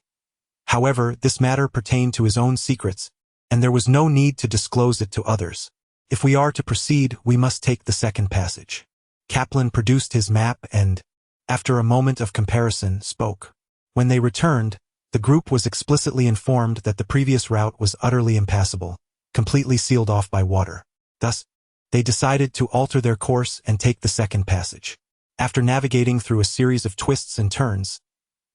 However, this matter pertained to his own secrets, and there was no need to disclose it to others. If we are to proceed, we must take the second passage. Kaplan produced his map and, after a moment of comparison, spoke. When they returned, the group was explicitly informed that the previous route was utterly impassable, completely sealed off by water. Thus, they decided to alter their course and take the second passage. After navigating through a series of twists and turns,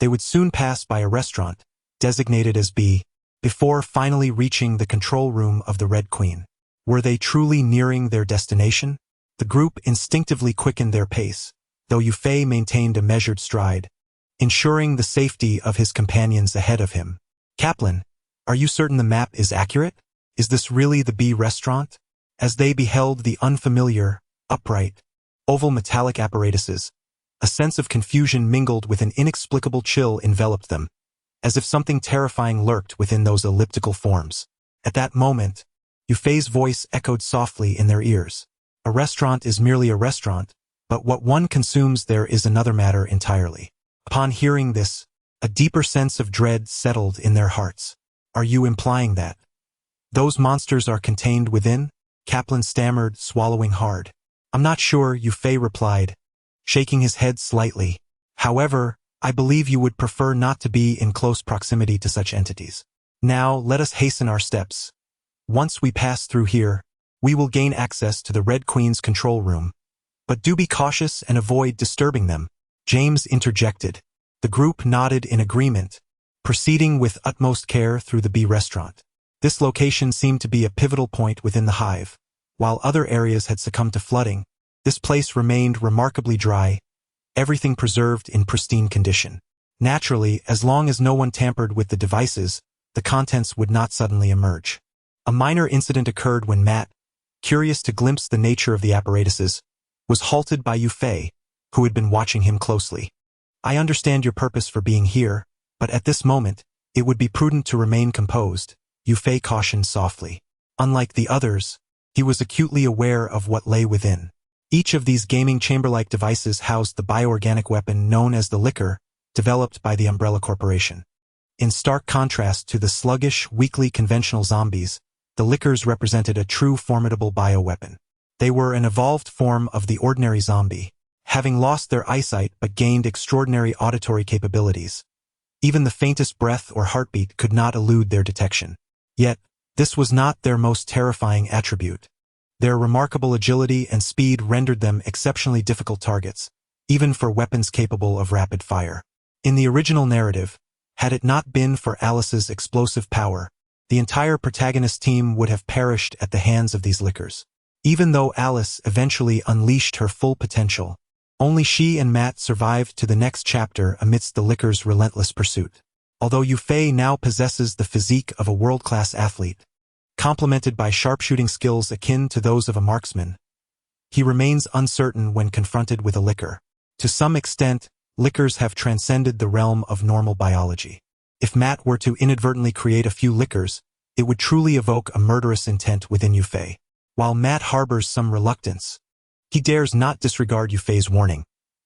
they would soon pass by a restaurant, designated as B, before finally reaching the control room of the Red Queen. Were they truly nearing their destination? The group instinctively quickened their pace, though Yufei maintained a measured stride, ensuring the safety of his companions ahead of him. Kaplan, are you certain the map is accurate? Is this really the B restaurant? As they beheld the unfamiliar, upright, oval metallic apparatuses, a sense of confusion mingled with an inexplicable chill enveloped them, as if something terrifying lurked within those elliptical forms. At that moment, Yufei's voice echoed softly in their ears. A restaurant is merely a restaurant, but what one consumes there is another matter entirely. Upon hearing this, a deeper sense of dread settled in their hearts. Are you implying that those monsters are contained within? Kaplan stammered, swallowing hard. I'm not sure, Yufei replied, shaking his head slightly. However, I believe you would prefer not to be in close proximity to such entities. Now, let us hasten our steps. Once we pass through here, we will gain access to the Red Queen's control room. But do be cautious and avoid disturbing them, James interjected. The group nodded in agreement, proceeding with utmost care through the B restaurant. This location seemed to be a pivotal point within the hive. While other areas had succumbed to flooding, this place remained remarkably dry, everything preserved in pristine condition. Naturally, as long as no one tampered with the devices, the contents would not suddenly emerge. A minor incident occurred when Matt, curious to glimpse the nature of the apparatuses, was halted by Yufei, who had been watching him closely. I understand your purpose for being here, but at this moment, it would be prudent to remain composed, Yufei cautioned softly. Unlike the others, he was acutely aware of what lay within. Each of these gaming chamber-like devices housed the bioorganic weapon known as the Liquor, developed by the Umbrella Corporation. In stark contrast to the sluggish, weakly conventional zombies, the Liquors represented a true formidable bioweapon. They were an evolved form of the ordinary zombie, having lost their eyesight but gained extraordinary auditory capabilities. Even the faintest breath or heartbeat could not elude their detection. Yet, this was not their most terrifying attribute. Their remarkable agility and speed rendered them exceptionally difficult targets, even for weapons capable of rapid fire. In the original narrative, had it not been for Alice's explosive power, the entire protagonist team would have perished at the hands of these Liquors. Even though Alice eventually unleashed her full potential, only she and Matt survived to the next chapter amidst the Liquors' relentless pursuit. Although Yufei now possesses the physique of a world-class athlete, complemented by sharpshooting skills akin to those of a marksman, he remains uncertain when confronted with a Liquor. To some extent, Liquors have transcended the realm of normal biology. If Matt were to inadvertently create a few Liquors, it would truly evoke a murderous intent within Yufei. While Matt harbors some reluctance, he dares not disregard Yufei's warning.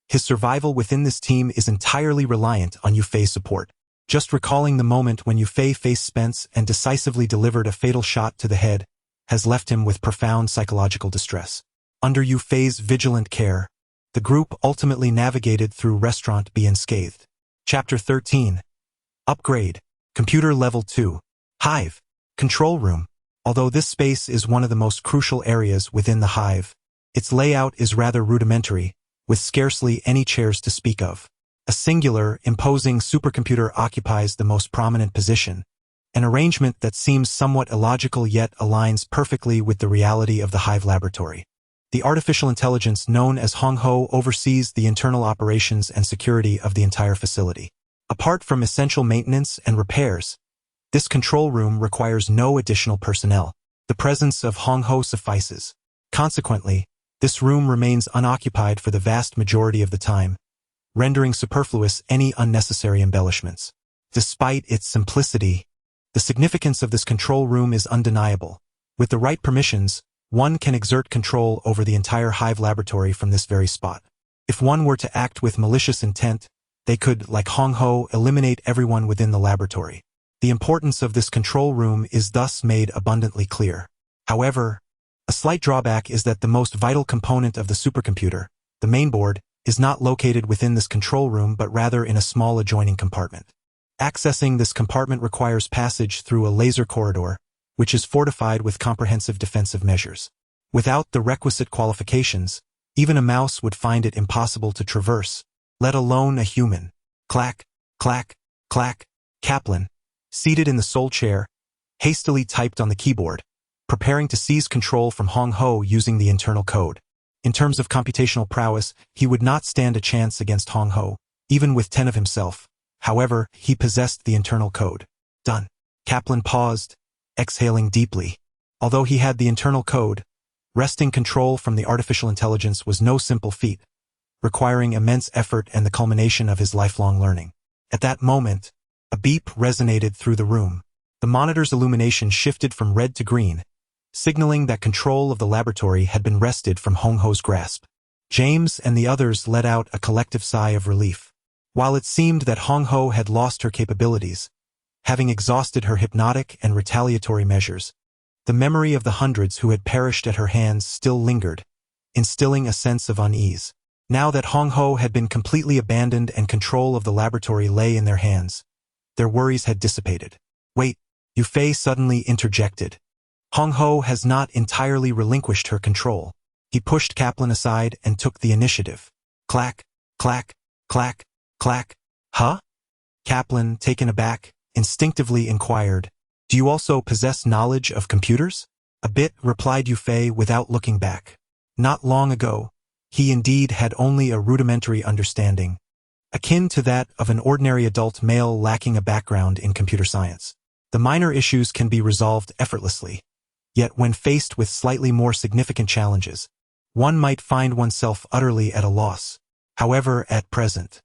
His survival within this team is entirely reliant on Yufei's support. Just recalling the moment when Yufei faced Spence and decisively delivered a fatal shot to the head has left him with profound psychological distress. Under Yufei's vigilant care, the group ultimately navigated through Restaurant B unscathed. Chapter 13. Upgrade. Computer Level 2. Hive. Control Room. Although this space is one of the most crucial areas within the Hive, its layout is rather rudimentary, with scarcely any chairs to speak of. A singular, imposing supercomputer occupies the most prominent position, an arrangement that seems somewhat illogical yet aligns perfectly with the reality of the Hive laboratory. The artificial intelligence known as Hong Ho oversees the internal operations and security of the entire facility. Apart from essential maintenance and repairs, this control room requires no additional personnel. The presence of Hong Ho suffices. Consequently, this room remains unoccupied for the vast majority of the time, rendering superfluous any unnecessary embellishments. Despite its simplicity, the significance of this control room is undeniable. With the right permissions, one can exert control over the entire Hive laboratory from this very spot. If one were to act with malicious intent, they could, like Hong Ho, eliminate everyone within the laboratory. The importance of this control room is thus made abundantly clear. However, a slight drawback is that the most vital component of the supercomputer, the mainboard, is not located within this control room but rather in a small adjoining compartment. Accessing this compartment requires passage through a laser corridor, which is fortified with comprehensive defensive measures. Without the requisite qualifications, even a mouse would find it impossible to traverse, let alone a human. Clack, clack, clack. Kaplan, seated in the sole chair, hastily typed on the keyboard, preparing to seize control from Hong Ho using the internal code. In terms of computational prowess, he would not stand a chance against Hong Ho, even with 10 of himself. However, he possessed the internal code. Done. Kaplan paused, exhaling deeply. Although he had the internal code, wresting control from the artificial intelligence was no simple feat, requiring immense effort and the culmination of his lifelong learning. At that moment, a beep resonated through the room. The monitor's illumination shifted from red to green, signaling that control of the laboratory had been wrested from Hong Ho's grasp. James and the others let out a collective sigh of relief. While it seemed that Hong Ho had lost her capabilities, having exhausted her hypnotic and retaliatory measures, the memory of the hundreds who had perished at her hands still lingered, instilling a sense of unease. Now that Hong Ho had been completely abandoned and control of the laboratory lay in their hands, their worries had dissipated. Wait, Yu Fei suddenly interjected. Hong Ho has not entirely relinquished her control. He pushed Kaplan aside and took the initiative. Clack, clack, clack, clack. Huh? Kaplan, taken aback, instinctively inquired, "Do you also possess knowledge of computers?" "A bit," replied Yu Fei without looking back. Not long ago, he indeed had only a rudimentary understanding, akin to that of an ordinary adult male lacking a background in computer science. The minor issues can be resolved effortlessly, yet when faced with slightly more significant challenges, one might find oneself utterly at a loss. However, at present.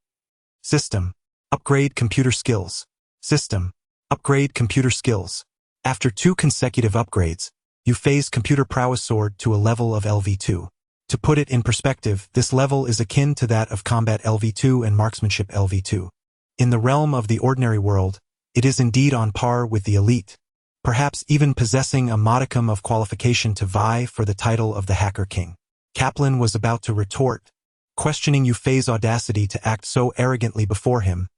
System. Upgrade computer skills. System. Upgrade computer skills. After 2 consecutive upgrades, Yu Fei's computer prowess soared to a level of LV2. To put it in perspective, this level is akin to that of combat LV2 and marksmanship LV2. In the realm of the ordinary world, it is indeed on par with the elite, perhaps even possessing a modicum of qualification to vie for the title of the Hacker King. Kaplan was about to retort, questioning Yu Fei's audacity to act so arrogantly before him,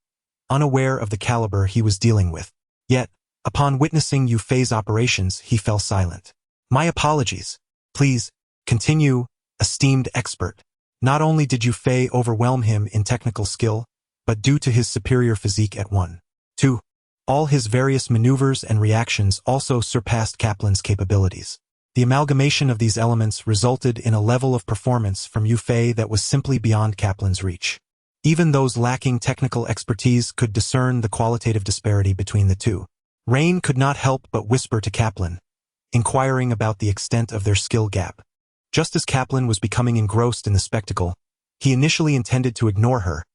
unaware of the caliber he was dealing with. Yet, upon witnessing Yu Fei's operations, he fell silent. "My apologies. Please, continue, esteemed expert." Not only did Yu Fei overwhelm him in technical skill, but due to his superior physique at 1-2, all his various maneuvers and reactions also surpassed Kaplan's capabilities. The amalgamation of these elements resulted in a level of performance from Yu Fei that was simply beyond Kaplan's reach. Even those lacking technical expertise could discern the qualitative disparity between the two. Rain could not help but whisper to Kaplan, inquiring about the extent of their skill gap. Just as Kaplan was becoming engrossed in the spectacle, he initially intended to ignore her,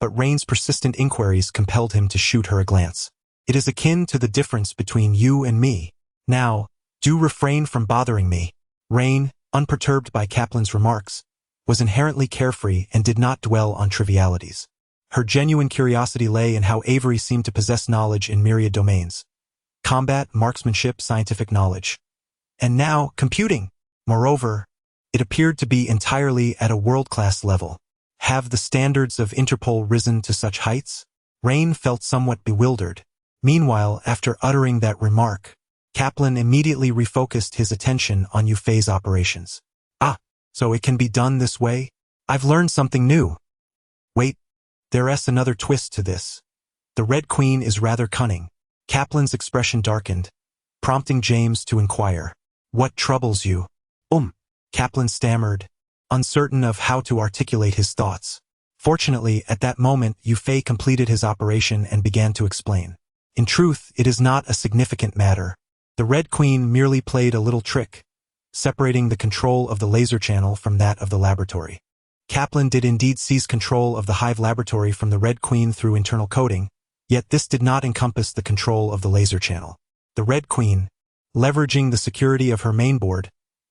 but Rain's persistent inquiries compelled him to shoot her a glance. "It is akin to the difference between you and me. Now, do refrain from bothering me." Rain, unperturbed by Kaplan's remarks, was inherently carefree and did not dwell on trivialities. Her genuine curiosity lay in how Avery seemed to possess knowledge in myriad domains: combat, marksmanship, scientific knowledge, and now computing. Moreover, it appeared to be entirely at a world-class level. Have the standards of Interpol risen to such heights? Rain felt somewhat bewildered. Meanwhile, after uttering that remark, Kaplan immediately refocused his attention on Yu Fei's operations. "Ah, so it can be done this way? I've learned something new." "Wait, there's another twist to this. The Red Queen is rather cunning." Kaplan's expression darkened, prompting James to inquire, "What troubles you?" Kaplan stammered, uncertain of how to articulate his thoughts. Fortunately, at that moment, Yu Fei completed his operation and began to explain. "In truth, it is not a significant matter. The Red Queen merely played a little trick, separating the control of the laser channel from that of the laboratory." Kaplan did indeed seize control of the Hive laboratory from the Red Queen through internal coding, yet this did not encompass the control of the laser channel. The Red Queen, leveraging the security of her mainboard,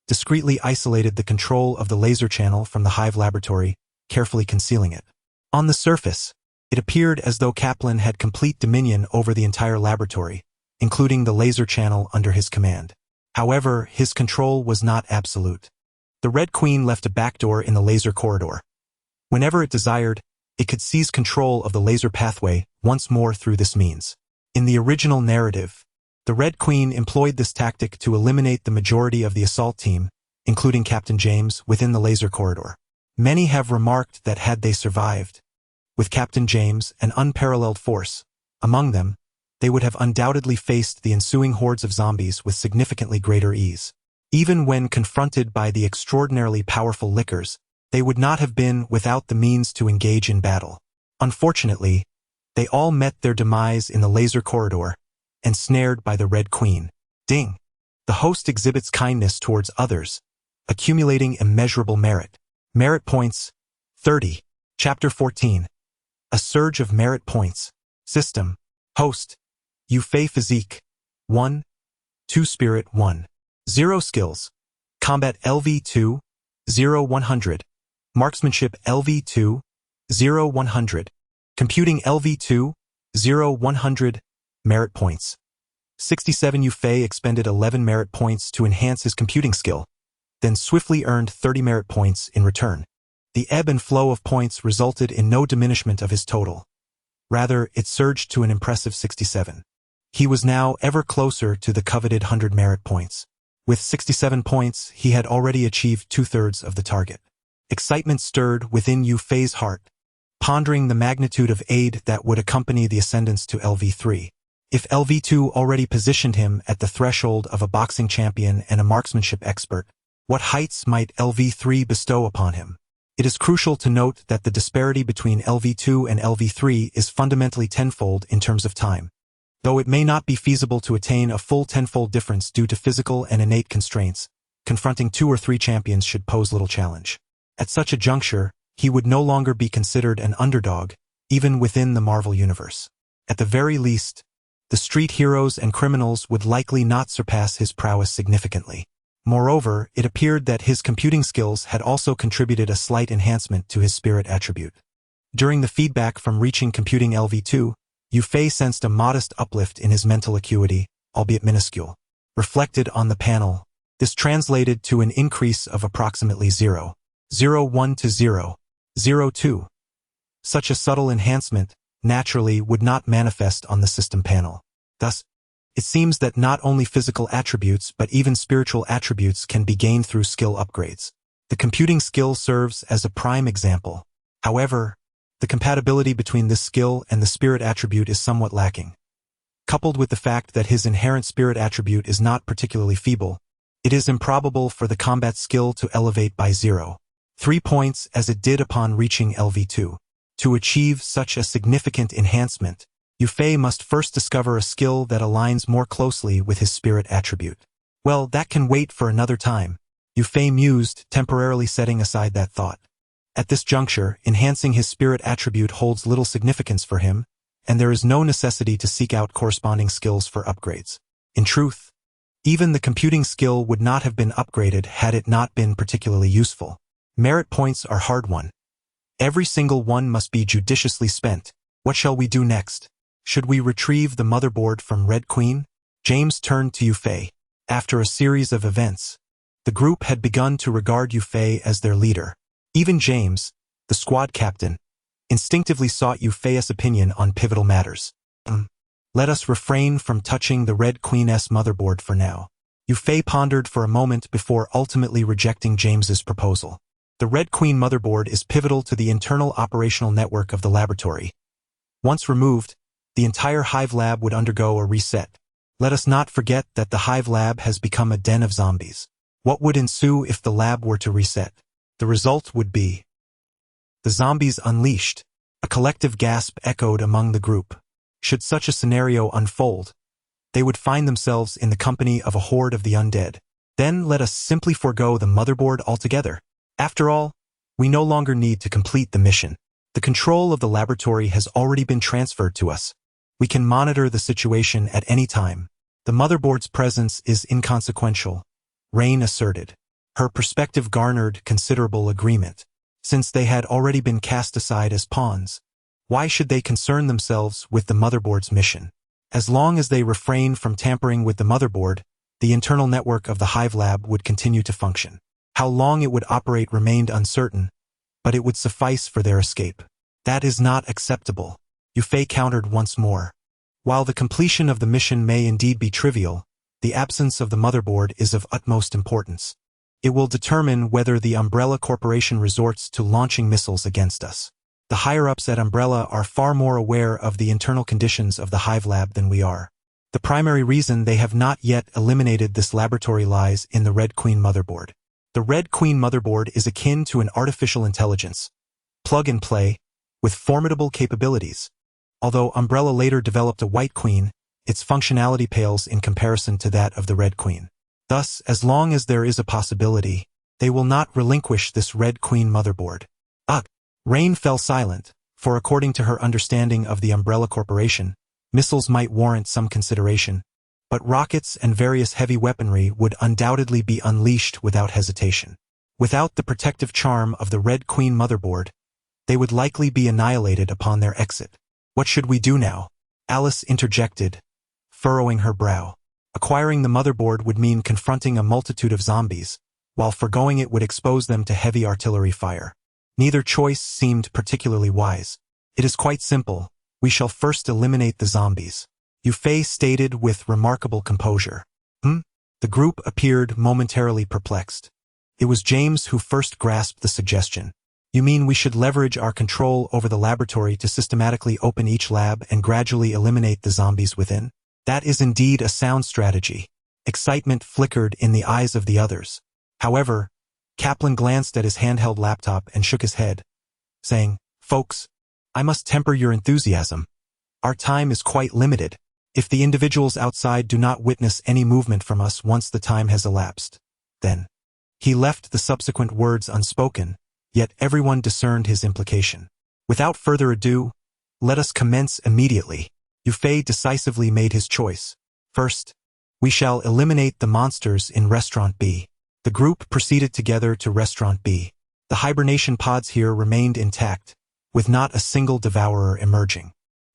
discreetly isolated the control of the laser channel from the Hive laboratory, carefully concealing it. On the surface, it appeared as though Kaplan had complete dominion over the entire laboratory, including the laser channel under his command. However, his control was not absolute. The Red Queen left a backdoor in the laser corridor. Whenever it desired, it could seize control of the laser pathway once more through this means. In the original narrative, the Red Queen employed this tactic to eliminate the majority of the assault team, including Captain James, within the laser corridor. Many have remarked that had they survived, with Captain James, an unparalleled force, among them, they would have undoubtedly faced the ensuing hordes of zombies with significantly greater ease. Even when confronted by the extraordinarily powerful Lickers, they would not have been without the means to engage in battle. Unfortunately, they all met their demise in the laser corridor, ensnared by the Red Queen. Ding! The host exhibits kindness towards others, accumulating immeasurable merit. Merit points, 30. Chapter 14. A surge of merit points. System. Host. Yu Fei Physique. 1. 2 Spirit 1. 0 skills. Combat LV2, 0-100. Marksmanship LV2, 0-100. Computing LV2, 0-100. Merit points. 67 Yu Fei expended 11 merit points to enhance his computing skill, then swiftly earned 30 merit points in return. The ebb and flow of points resulted in no diminishment of his total. Rather, it surged to an impressive 67. He was now ever closer to the coveted 100 merit points. With 67 points, he had already achieved 2/3 of the target. Excitement stirred within Yu Fei's heart, pondering the magnitude of aid that would accompany the ascendance to LV3. If LV2 already positioned him at the threshold of a boxing champion and a marksmanship expert, what heights might LV3 bestow upon him? It is crucial to note that the disparity between LV2 and LV3 is fundamentally tenfold in terms of time, though it may not be feasible to attain a full tenfold difference due to physical and innate constraints. Confronting 2 or 3 champions should pose little challenge. At such a juncture, he would no longer be considered an underdog, even within the Marvel Universe. At the very least, the street heroes and criminals would likely not surpass his prowess significantly. Moreover, it appeared that his computing skills had also contributed a slight enhancement to his spirit attribute. During the feedback from reaching computing LV2, Yu Fei sensed a modest uplift in his mental acuity, albeit minuscule. Reflected on the panel, this translated to an increase of approximately 0.01 to 0.02. Such a subtle enhancement, naturally, would not manifest on the system panel. Thus, it seems that not only physical attributes but even spiritual attributes can be gained through skill upgrades. The computing skill serves as a prime example. However, the compatibility between this skill and the spirit attribute is somewhat lacking. Coupled with the fact that his inherent spirit attribute is not particularly feeble, it is improbable for the combat skill to elevate by 0.3 points as it did upon reaching LV2. To achieve such a significant enhancement, Yu Fei must first discover a skill that aligns more closely with his spirit attribute. Well, that can wait for another time, Yu Fei mused, temporarily setting aside that thought. At this juncture, enhancing his spirit attribute holds little significance for him, and there is no necessity to seek out corresponding skills for upgrades. In truth, even the computing skill would not have been upgraded had it not been particularly useful. Merit points are hard-won. Every single one must be judiciously spent. What shall we do next? Should we retrieve the motherboard from Red Queen? James turned to Yu Fei. After a series of events, the group had begun to regard Yu Fei as their leader. Even James, the squad captain, instinctively sought Yu Fei's opinion on pivotal matters. Let us refrain from touching the Red Queen's motherboard for now. Yu Fei pondered for a moment before ultimately rejecting James's proposal. The Red Queen motherboard is pivotal to the internal operational network of the laboratory. Once removed, the entire Hive Lab would undergo a reset. Let us not forget that the Hive Lab has become a den of zombies. What would ensue if the lab were to reset? The result would be the zombies unleashed. A collective gasp echoed among the group. Should such a scenario unfold, they would find themselves in the company of a horde of the undead. Then let us simply forego the motherboard altogether. After all, we no longer need to complete the mission. The control of the laboratory has already been transferred to us. We can monitor the situation at any time. The motherboard's presence is inconsequential, Rain asserted. Her perspective garnered considerable agreement. Since they had already been cast aside as pawns, why should they concern themselves with the motherboard's mission? As long as they refrain from tampering with the motherboard, the internal network of the Hive Lab would continue to function. How long it would operate remained uncertain, but it would suffice for their escape. That is not acceptable, Yu Fei countered once more. While the completion of the mission may indeed be trivial, the absence of the motherboard is of utmost importance. It will determine whether the Umbrella Corporation resorts to launching missiles against us. The higher-ups at Umbrella are far more aware of the internal conditions of the Hive Lab than we are. The primary reason they have not yet eliminated this laboratory lies in the Red Queen motherboard. The Red Queen motherboard is akin to an artificial intelligence, plug and play, with formidable capabilities. Although Umbrella later developed a White Queen, its functionality pales in comparison to that of the Red Queen. Thus, as long as there is a possibility, they will not relinquish this Red Queen motherboard. Rain fell silent, for according to her understanding of the Umbrella Corporation, missiles might warrant some consideration. but rockets and various heavy weaponry would undoubtedly be unleashed without hesitation. Without the protective charm of the Red Queen motherboard, they would likely be annihilated upon their exit. What should we do now? Alice interjected, furrowing her brow. Acquiring the motherboard would mean confronting a multitude of zombies, while forgoing it would expose them to heavy artillery fire. Neither choice seemed particularly wise. It is quite simple. We shall first eliminate the zombies, Yufei stated with remarkable composure. The group appeared momentarily perplexed. It was James who first grasped the suggestion. You mean we should leverage our control over the laboratory to systematically open each lab and gradually eliminate the zombies within? That is indeed a sound strategy. Excitement flickered in the eyes of the others. However, Kaplan glanced at his handheld laptop and shook his head, saying, "Folks, I must temper your enthusiasm. Our time is quite limited. If the individuals outside do not witness any movement from us once the time has elapsed, then..." He left the subsequent words unspoken, yet everyone discerned his implication. Without further ado, let us commence immediately. Yufei decisively made his choice. First, we shall eliminate the monsters in Restaurant B. The group proceeded together to Restaurant B. The hibernation pods here remained intact, with not a single devourer emerging.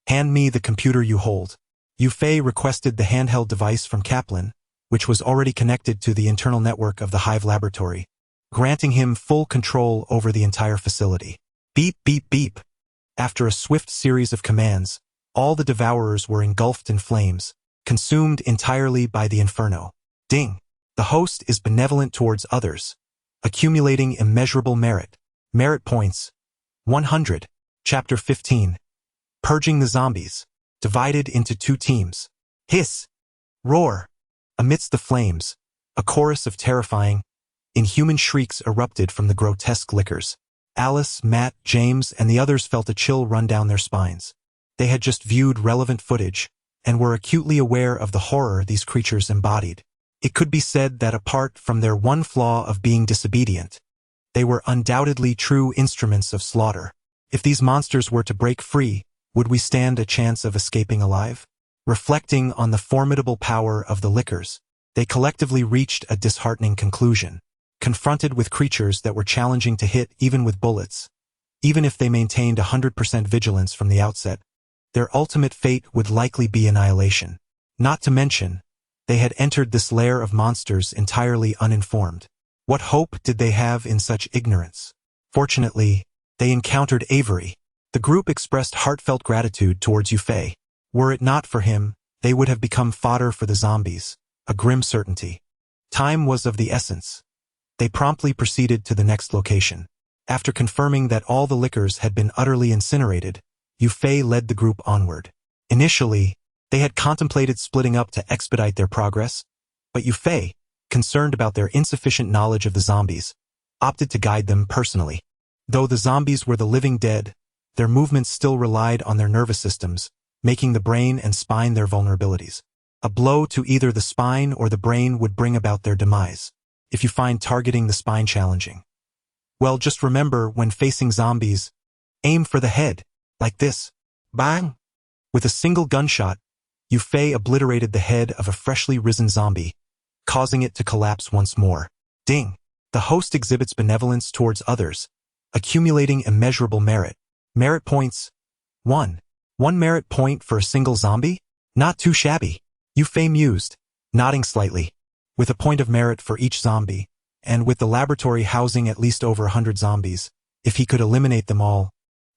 "Hand me the computer you hold." Yufei requested the handheld device from Kaplan, which was already connected to the internal network of the Hive laboratory, granting him full control over the entire facility. Beep, beep, beep. After a swift series of commands, all the devourers were engulfed in flames, consumed entirely by the inferno. Ding! The host is benevolent towards others, accumulating immeasurable merit. Merit points. 100. Chapter 15. Purging the zombies. Divided into 2 teams. Hiss! Roar! Amidst the flames, a chorus of terrifying, inhuman shrieks erupted from the grotesque lickers. Alice, Matt, James, and the others felt a chill run down their spines. They had just viewed relevant footage, and were acutely aware of the horror these creatures embodied. It could be said that apart from their one flaw of being disobedient, they were undoubtedly true instruments of slaughter. If these monsters were to break free, would we stand a chance of escaping alive? Reflecting on the formidable power of the lickers, they collectively reached a disheartening conclusion. Confronted with creatures that were challenging to hit even with bullets, even if they maintained 100% vigilance from the outset, their ultimate fate would likely be annihilation. Not to mention, they had entered this lair of monsters entirely uninformed. What hope did they have in such ignorance? Fortunately, they encountered Avery. The group expressed heartfelt gratitude towards Yufei. Were it not for him, they would have become fodder for the zombies, a grim certainty. Time was of the essence. They promptly proceeded to the next location. After confirming that all the lickers had been utterly incinerated, Yufei led the group onward. Initially, they had contemplated splitting up to expedite their progress, but Yufei, concerned about their insufficient knowledge of the zombies, opted to guide them personally. Though the zombies were the living dead, their movements still relied on their nervous systems, making the brain and spine their vulnerabilities. A blow to either the spine or the brain would bring about their demise. If you find targeting the spine challenging, well, just remember, when facing zombies, aim for the head, like this. Bang! With a single gunshot, Yufei obliterated the head of a freshly risen zombie, causing it to collapse once more. Ding! The host exhibits benevolence towards others, accumulating immeasurable merit. Merit points. 1. 1 merit point for a single zombie? Not too shabby. Yufei mused, nodding slightly. With a point of merit for each zombie, and with the laboratory housing at least over 100 zombies, if he could eliminate them all,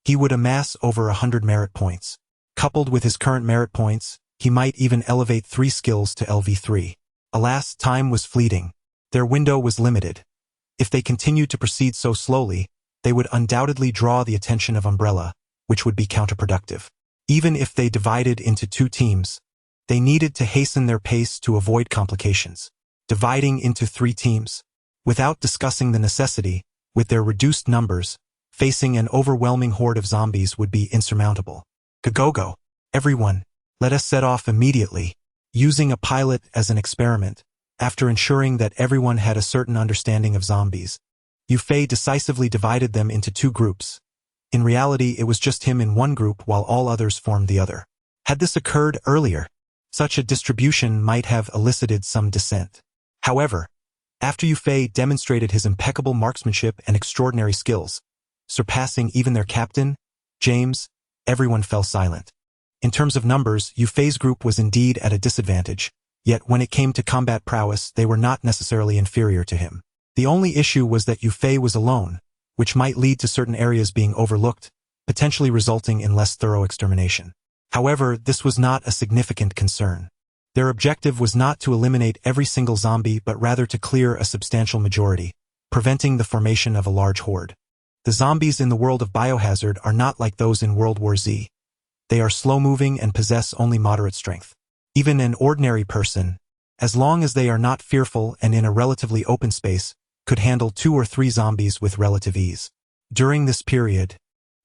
he would amass over 100 merit points. Coupled with his current merit points, he might even elevate 3 skills to LV3. Alas, time was fleeting. Their window was limited. If they continued to proceed so slowly, they would undoubtedly draw the attention of Umbrella, which would be counterproductive. Even if they divided into 2 teams, they needed to hasten their pace to avoid complications. Dividing into 3 teams, without discussing the necessity, with their reduced numbers, facing an overwhelming horde of zombies would be insurmountable. Go. Everyone, let us set off immediately. Using a pilot as an experiment, after ensuring that everyone had a certain understanding of zombies, Yufei decisively divided them into 2 groups. In reality, it was just him in one group while all others formed the other. Had this occurred earlier, Such a distribution might have elicited some dissent. However, after Yufei demonstrated his impeccable marksmanship and extraordinary skills, surpassing even their captain, James, everyone fell silent. In terms of numbers, Yufei's group was indeed at a disadvantage, yet when it came to combat prowess they were not necessarily inferior to him. The only issue was that Yufei was alone, which might lead to certain areas being overlooked, potentially resulting in less thorough extermination. However, this was not a significant concern. Their objective was not to eliminate every single zombie but rather to clear a substantial majority, preventing the formation of a large horde. The zombies in the world of Biohazard are not like those in World War Z. They are slow-moving and possess only moderate strength. Even an ordinary person, as long as they are not fearful and in a relatively open space, could handle 2 or 3 zombies with relative ease. During this period,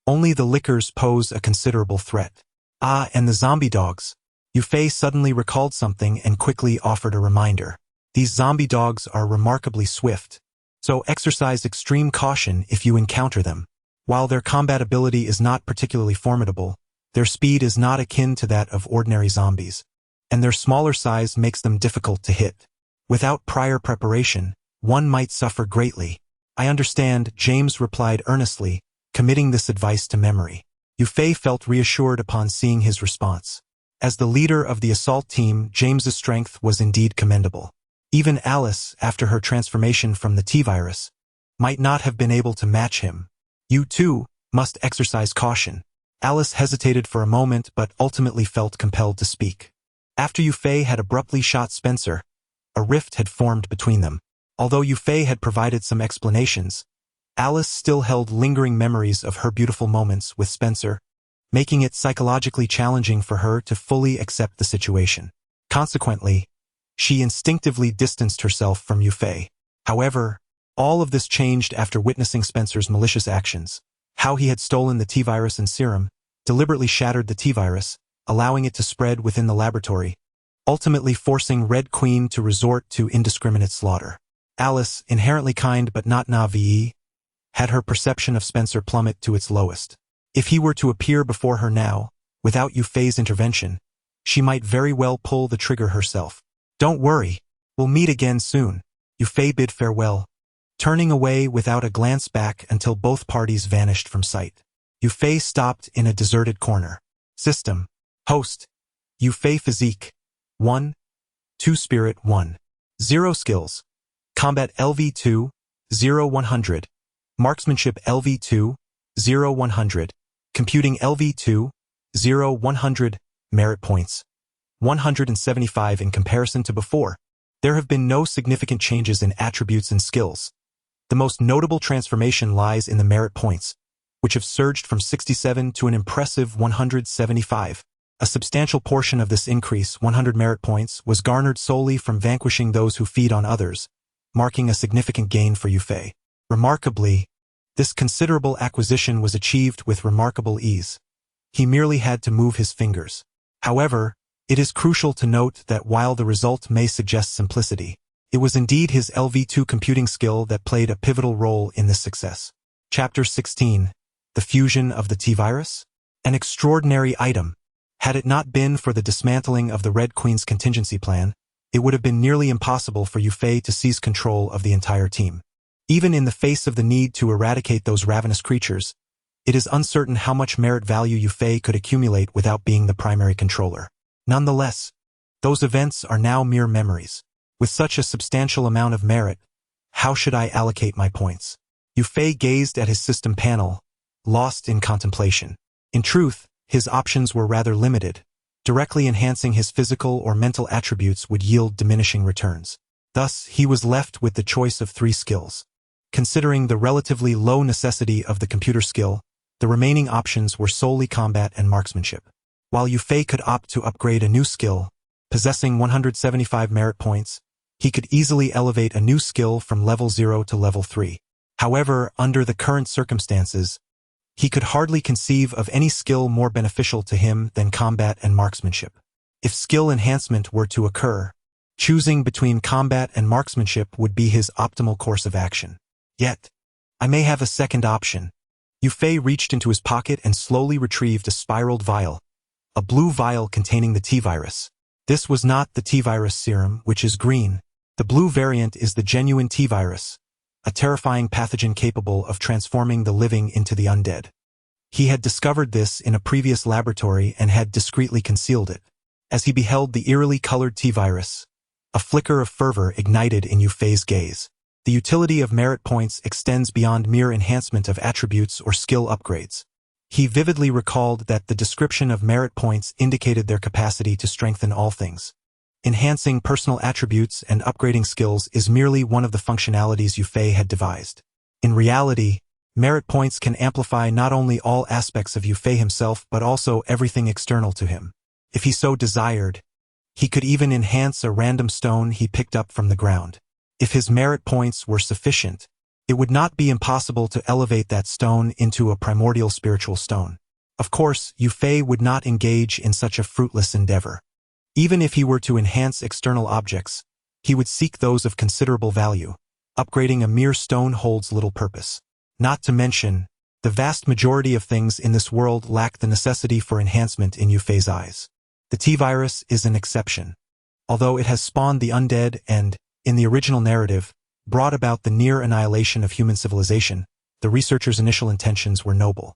only the lickers pose a considerable threat. Ah, and the zombie dogs. Yufei suddenly recalled something and quickly offered a reminder. These zombie dogs are remarkably swift, so exercise extreme caution if you encounter them. While their combat ability is not particularly formidable, their speed is not akin to that of ordinary zombies, and their smaller size makes them difficult to hit. Without prior preparation, one might suffer greatly. I understand, James replied earnestly, committing this advice to memory. Yufei felt reassured upon seeing his response. As the leader of the assault team, James's strength was indeed commendable. Even Alice, after her transformation from the T-virus, might not have been able to match him. You too must exercise caution. Alice hesitated for a moment but ultimately felt compelled to speak. After Yufei had abruptly shot Spencer, a rift had formed between them. Although Yufei had provided some explanations, Alice still held lingering memories of her beautiful moments with Spencer, making it psychologically challenging for her to fully accept the situation. Consequently, she instinctively distanced herself from Yufei. However, all of this changed after witnessing Spencer's malicious actions. How he had stolen the T-virus and serum, deliberately shattered the T-virus, allowing it to spread within the laboratory, ultimately forcing Red Queen to resort to indiscriminate slaughter. Alice, inherently kind but not naive, had her perception of Spencer plummet to its lowest. If he were to appear before her now, without Yufei's intervention, she might very well pull the trigger herself. Don't worry, we'll meet again soon. Yufei bid farewell, turning away without a glance back until both parties vanished from sight. Yufei stopped in a deserted corner. System. Host. Yufei Physique. 1. 2 Spirit 1. 0 Skills. Combat LV2, 0-100. Marksmanship LV2, 0-100. Computing LV2, 0-100. Merit points, 175 in comparison to before. There have been no significant changes in attributes and skills. The most notable transformation lies in the merit points, which have surged from 67 to an impressive 175. A substantial portion of this increase, 100 merit points, was garnered solely from vanquishing those who feed on others, marking a significant gain for Yufei. Remarkably, this considerable acquisition was achieved with remarkable ease. He merely had to move his fingers. However, it is crucial to note that while the result may suggest simplicity, it was indeed his LV2 computing skill that played a pivotal role in this success. Chapter 16. The Fusion of the T-Virus? An extraordinary item. Had it not been for the dismantling of the Red Queen's contingency plan, it would have been nearly impossible for Yufei to seize control of the entire team. Even in the face of the need to eradicate those ravenous creatures, it is uncertain how much merit value Yufei could accumulate without being the primary controller. Nonetheless, those events are now mere memories. With such a substantial amount of merit, how should I allocate my points? Yufei gazed at his system panel, lost in contemplation. In truth, his options were rather limited. Directly enhancing his physical or mental attributes would yield diminishing returns. Thus, he was left with the choice of 3 skills. Considering the relatively low necessity of the computer skill, the remaining options were solely combat and marksmanship. While Yufei could opt to upgrade a new skill, possessing 175 merit points, he could easily elevate a new skill from level 0 to level 3. However, under the current circumstances, he could hardly conceive of any skill more beneficial to him than combat and marksmanship. If skill enhancement were to occur, choosing between combat and marksmanship would be his optimal course of action. Yet, I may have a second option. Yufei reached into his pocket and slowly retrieved a spiraled vial, a blue vial containing the T-virus. This was not the T-virus serum, which is green. The blue variant is the genuine T-virus, a terrifying pathogen capable of transforming the living into the undead. He had discovered this in a previous laboratory and had discreetly concealed it. As he beheld the eerily colored T-virus, a flicker of fervor ignited in Yufei's gaze. The utility of merit points extends beyond mere enhancement of attributes or skill upgrades. He vividly recalled that the description of merit points indicated their capacity to strengthen all things. Enhancing personal attributes and upgrading skills is merely one of the functionalities Yufei had devised. In reality, merit points can amplify not only all aspects of Yufei himself but also everything external to him. If he so desired, he could even enhance a random stone he picked up from the ground. If his merit points were sufficient, it would not be impossible to elevate that stone into a primordial spiritual stone. Of course, Yufei would not engage in such a fruitless endeavor. Even if he were to enhance external objects, he would seek those of considerable value. Upgrading a mere stone holds little purpose. Not to mention, the vast majority of things in this world lack the necessity for enhancement in Yufei's eyes. The T-virus is an exception. Although it has spawned the undead and, in the original narrative, brought about the near annihilation of human civilization, the researchers' initial intentions were noble.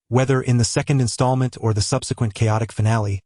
Whether in the second installment or the subsequent chaotic finale,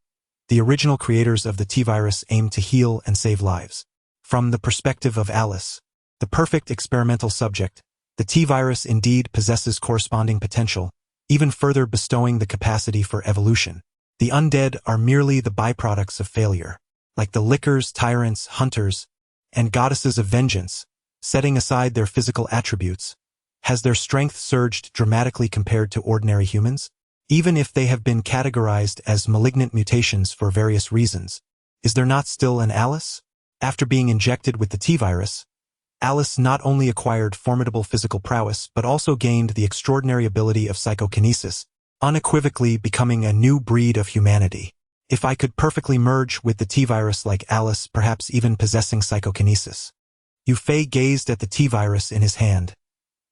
the original creators of the T-virus aimed to heal and save lives. From the perspective of Alice, the perfect experimental subject, the T-virus indeed possesses corresponding potential, even further bestowing the capacity for evolution. The undead are merely the byproducts of failure. Like the lickers, tyrants, hunters, and goddesses of vengeance, setting aside their physical attributes, has their strength surged dramatically compared to ordinary humans? Even if they have been categorized as malignant mutations for various reasons, is there not still an Alice? After being injected with the T-virus, Alice not only acquired formidable physical prowess but also gained the extraordinary ability of psychokinesis, unequivocally becoming a new breed of humanity. If I could perfectly merge with the T-virus like Alice, perhaps even possessing psychokinesis. Yufei gazed at the T-virus in his hand,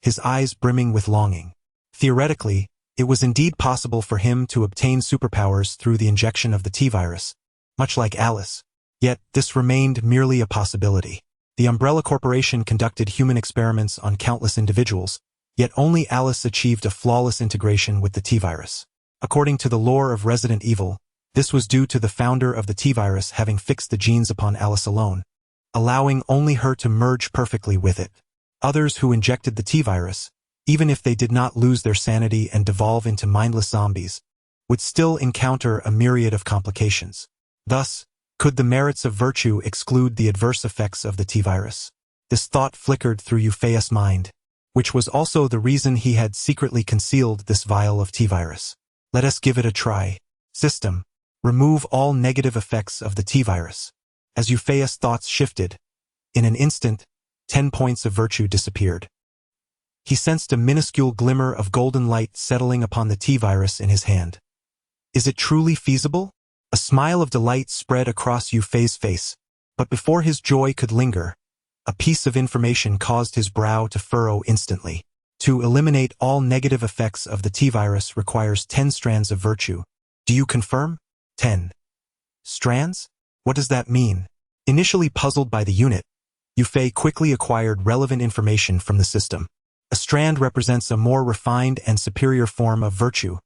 his eyes brimming with longing. Theoretically, it was indeed possible for him to obtain superpowers through the injection of the T-virus, much like Alice. Yet, this remained merely a possibility. The Umbrella Corporation conducted human experiments on countless individuals, yet only Alice achieved a flawless integration with the T-virus. According to the lore of Resident Evil, this was due to the founder of the T-virus having fixed the genes upon Alice alone, allowing only her to merge perfectly with it. Others who injected the T-virus, even if they did not lose their sanity and devolve into mindless zombies, would still encounter a myriad of complications. Thus, could the merits of virtue exclude the adverse effects of the T-virus? This thought flickered through Yufei's mind, which was also the reason he had secretly concealed this vial of T-virus. Let us give it a try. System. Remove all negative effects of the T-virus. As Yufei's thoughts shifted, in an instant, 10 points of virtue disappeared. He sensed a minuscule glimmer of golden light settling upon the T-virus in his hand. Is it truly feasible? A smile of delight spread across Yufei's face, but before his joy could linger, a piece of information caused his brow to furrow instantly. To eliminate all negative effects of the T-virus requires 10 strands of virtue. Do you confirm? 10 strands? What does that mean? Initially puzzled by the unit, Yufei quickly acquired relevant information from the system. A strand represents a more refined and superior form of virtue,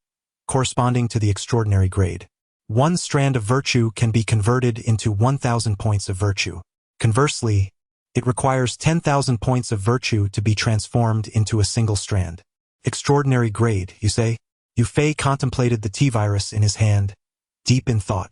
corresponding to the extraordinary grade. One strand of virtue can be converted into 1,000 points of virtue. Conversely, it requires 10,000 points of virtue to be transformed into a single strand. Extraordinary grade, you say? Yufei contemplated the T-virus in his hand, deep in thought.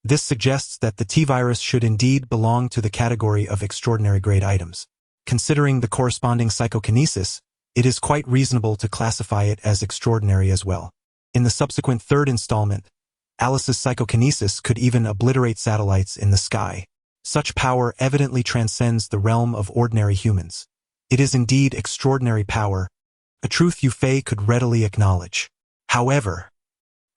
This suggests that the T-virus should indeed belong to the category of extraordinary grade items. Considering the corresponding psychokinesis, it is quite reasonable to classify it as extraordinary as well. In the subsequent third installment, Alice's psychokinesis could even obliterate satellites in the sky. Such power evidently transcends the realm of ordinary humans. It is indeed extraordinary power, a truth Yufei could readily acknowledge. However,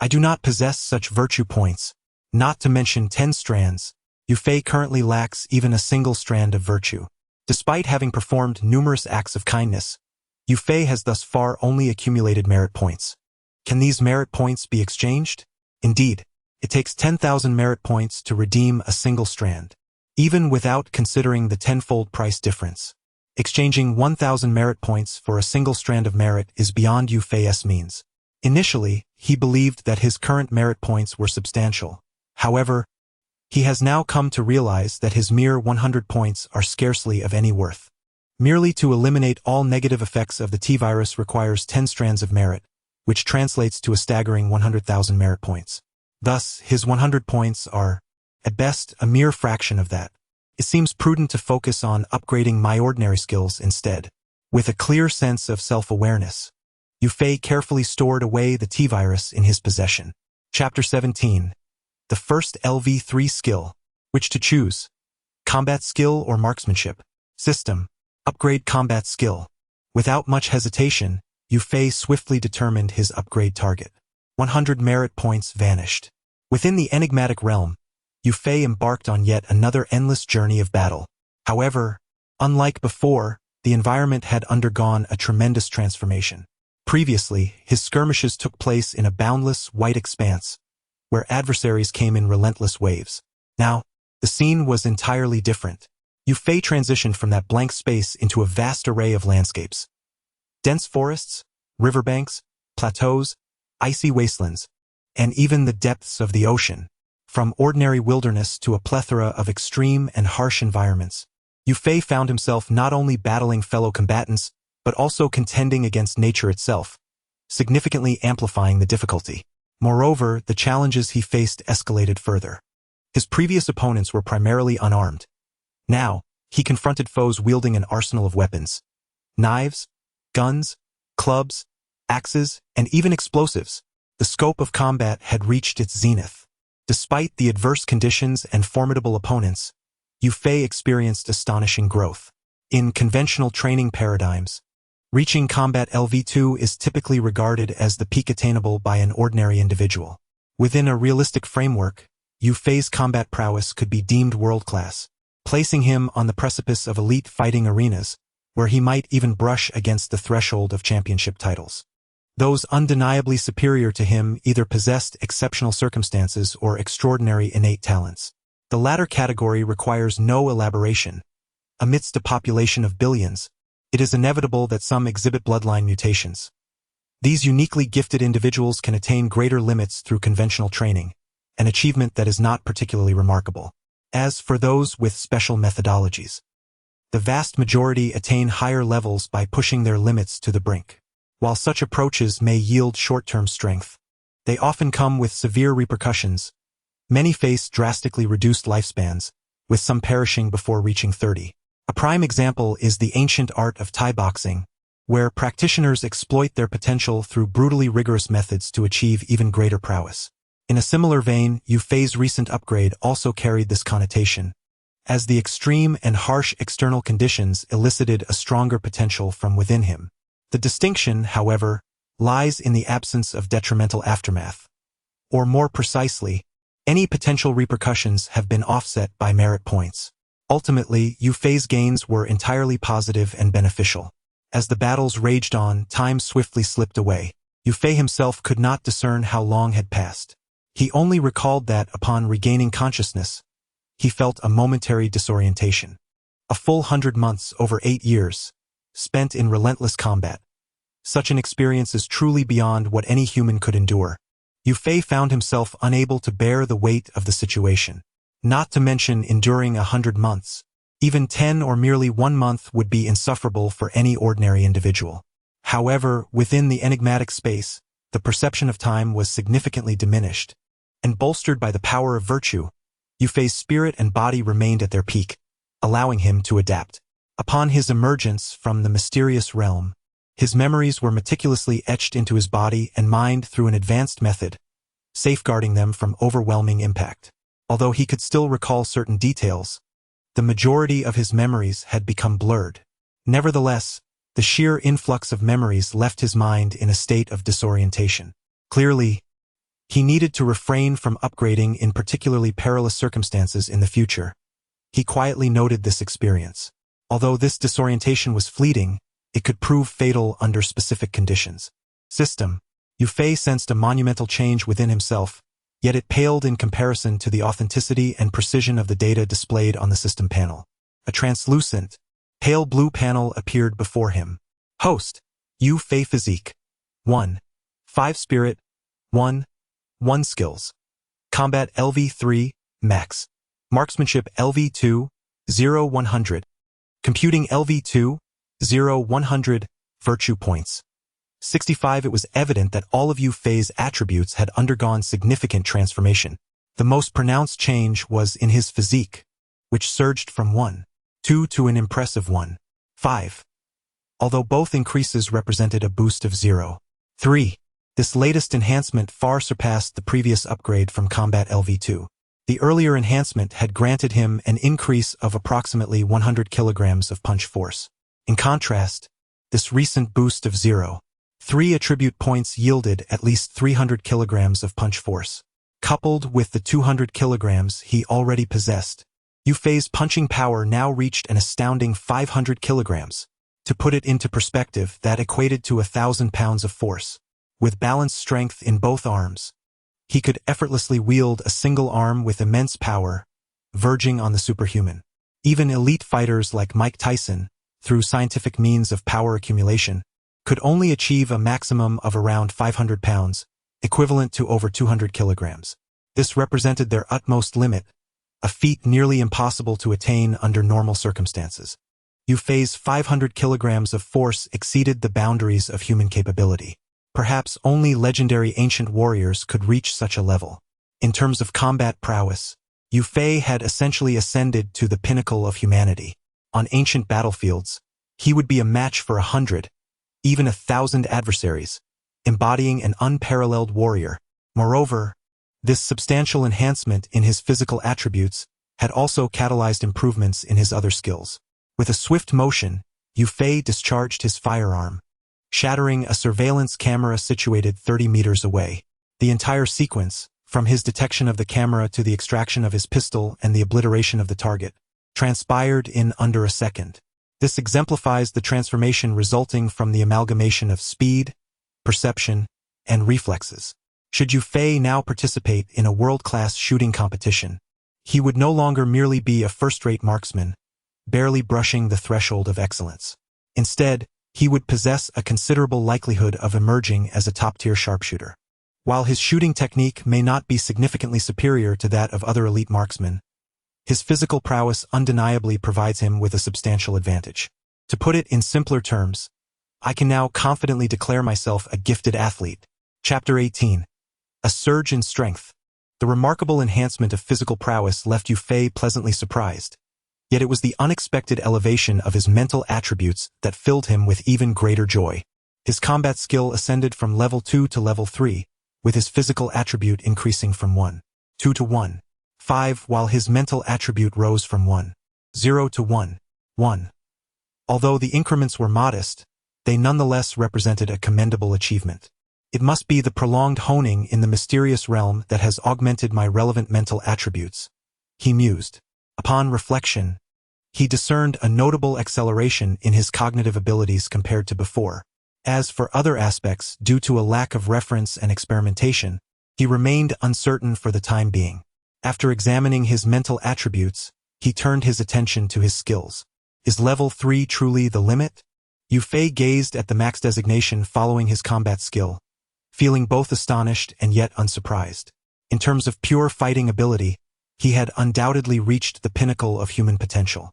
I do not possess such virtue points, not to mention 10 strands. Yufei currently lacks even a single strand of virtue. Despite having performed numerous acts of kindness, Yufei has thus far only accumulated merit points. Can these merit points be exchanged? Indeed, It takes 10,000 merit points to redeem a single strand, even without considering the tenfold price difference. Exchanging 1,000 merit points for a single strand of merit is beyond Yu Fei's means. Initially, he believed that his current merit points were substantial. However, he has now come to realize that his mere 100 points are scarcely of any worth. Merely to eliminate all negative effects of the T-virus requires 10 strands of merit, which translates to a staggering 100,000 merit points. Thus, his 100 points are, at best, a mere fraction of that. It seems prudent to focus on upgrading my ordinary skills instead. With a clear sense of self-awareness, Yu Fei carefully stored away the T-virus in his possession. Chapter 17. The first LV3 skill. Which to choose? Combat skill or marksmanship? System. Upgrade combat skill. Without much hesitation, Yu Fei swiftly determined his upgrade target. 100 merit points vanished. Within the enigmatic realm, Yu Fei embarked on yet another endless journey of battle. However, unlike before, the environment had undergone a tremendous transformation. Previously, his skirmishes took place in a boundless white expanse, where adversaries came in relentless waves. Now, the scene was entirely different. Yu Fei transitioned from that blank space into a vast array of landscapes. Dense forests, riverbanks, plateaus, icy wastelands, and even the depths of the ocean. From ordinary wilderness to a plethora of extreme and harsh environments, Yu Fei found himself not only battling fellow combatants, but also contending against nature itself, significantly amplifying the difficulty. Moreover, the challenges he faced escalated further. His previous opponents were primarily unarmed. Now, he confronted foes wielding an arsenal of weapons. Knives, guns, clubs, axes, and even explosives. The scope of combat had reached its zenith. Despite the adverse conditions and formidable opponents, Yu Fei experienced astonishing growth. In conventional training paradigms, reaching combat LV2 is typically regarded as the peak attainable by an ordinary individual. Within a realistic framework, Yu Fei's combat prowess could be deemed world-class, placing him on the precipice of elite fighting arenas, where he might even brush against the threshold of championship titles. Those undeniably superior to him either possessed exceptional circumstances or extraordinary innate talents. The latter category requires no elaboration. Amidst a population of billions, it is inevitable that some exhibit bloodline mutations. These uniquely gifted individuals can attain greater limits through conventional training, an achievement that is not particularly remarkable. As for those with special methodologies, the vast majority attain higher levels by pushing their limits to the brink. While such approaches may yield short-term strength, they often come with severe repercussions. Many face drastically reduced lifespans, with some perishing before reaching 30. A prime example is the ancient art of Thai boxing, where practitioners exploit their potential through brutally rigorous methods to achieve even greater prowess. In a similar vein, Yu Fei's recent upgrade also carried this connotation, as the extreme and harsh external conditions elicited a stronger potential from within him. The distinction, however, lies in the absence of detrimental aftermath. Or more precisely, any potential repercussions have been offset by merit points. Ultimately, Yu Fei's gains were entirely positive and beneficial. As the battles raged on, time swiftly slipped away. Yu Fei himself could not discern how long had passed. He only recalled that, upon regaining consciousness, he felt a momentary disorientation. A full 100 months, over 8 years, spent in relentless combat. Such an experience is truly beyond what any human could endure. Yu Fei found himself unable to bear the weight of the situation. Not to mention enduring 100 months. Even 10 or merely 1 month would be insufferable for any ordinary individual. However, within the enigmatic space, the perception of time was significantly diminished, and bolstered by the power of virtue, Yu Fei's spirit and body remained at their peak, allowing him to adapt. Upon his emergence from the mysterious realm, his memories were meticulously etched into his body and mind through an advanced method, safeguarding them from overwhelming impact. Although he could still recall certain details, the majority of his memories had become blurred. Nevertheless, the sheer influx of memories left his mind in a state of disorientation. Clearly, he needed to refrain from upgrading in particularly perilous circumstances in the future. He quietly noted this experience. Although this disorientation was fleeting, it could prove fatal under specific conditions. System. Yu Fei sensed a monumental change within himself, yet it paled in comparison to the authenticity and precision of the data displayed on the system panel. A translucent, pale blue panel appeared before him. Host, Yu Fei Physique. 1. 5 Spirit. 1. 1 Skills. Combat LV3, Max. Marksmanship LV2, 0-100. Computing LV2, 0-100, Virtue Points. 65. It was evident that all of Yu Fei's attributes had undergone significant transformation. The most pronounced change was in his physique, which surged from 1-2 to an impressive 1-5. Although both increases represented a boost of 0-3. This latest enhancement far surpassed the previous upgrade from Combat LV2. The earlier enhancement had granted him an increase of approximately 100 kilograms of punch force. In contrast, this recent boost of 0.3 attribute points yielded at least 300 kilograms of punch force. Coupled with the 200 kilograms he already possessed, Yu Fei's punching power now reached an astounding 500 kilograms. To put it into perspective, that equated to 1,000 pounds of force. With balanced strength in both arms, he could effortlessly wield a single arm with immense power, verging on the superhuman. Even elite fighters like Mike Tyson, through scientific means of power accumulation, could only achieve a maximum of around 500 pounds, equivalent to over 200 kilograms. This represented their utmost limit, a feat nearly impossible to attain under normal circumstances. Yu Fei's 500 kilograms of force exceeded the boundaries of human capability. Perhaps only legendary ancient warriors could reach such a level. In terms of combat prowess, Yu Fei had essentially ascended to the pinnacle of humanity. On ancient battlefields, he would be a match for 100, even 1,000 adversaries, embodying an unparalleled warrior. Moreover, this substantial enhancement in his physical attributes had also catalyzed improvements in his other skills. With a swift motion, Yu Fei discharged his firearm, shattering a surveillance camera situated 30 meters away. The entire sequence, from his detection of the camera to the extraction of his pistol and the obliteration of the target, transpired in under a second. This exemplifies the transformation resulting from the amalgamation of speed, perception, and reflexes. Should Yu Fei now participate in a world-class shooting competition, he would no longer merely be a first-rate marksman, barely brushing the threshold of excellence. Instead, he would possess a considerable likelihood of emerging as a top-tier sharpshooter. While his shooting technique may not be significantly superior to that of other elite marksmen, his physical prowess undeniably provides him with a substantial advantage. To put it in simpler terms, I can now confidently declare myself a gifted athlete. Chapter 18. A surge in strength. The remarkable enhancement of physical prowess left Yu Fei pleasantly surprised. Yet it was the unexpected elevation of his mental attributes that filled him with even greater joy. His combat skill ascended from level 2 to level 3, with his physical attribute increasing from 1-2 to 1-5, while his mental attribute rose from 1-0 to 1-1. Although the increments were modest, they nonetheless represented a commendable achievement. It must be the prolonged honing in the mysterious realm that has augmented my relevant mental attributes, he mused. Upon reflection, he discerned a notable acceleration in his cognitive abilities compared to before. As for other aspects, due to a lack of reference and experimentation, he remained uncertain for the time being. After examining his mental attributes, he turned his attention to his skills. Is level 3 truly the limit? Yu Fei gazed at the max designation following his combat skill, feeling both astonished and yet unsurprised. In terms of pure fighting ability, he had undoubtedly reached the pinnacle of human potential.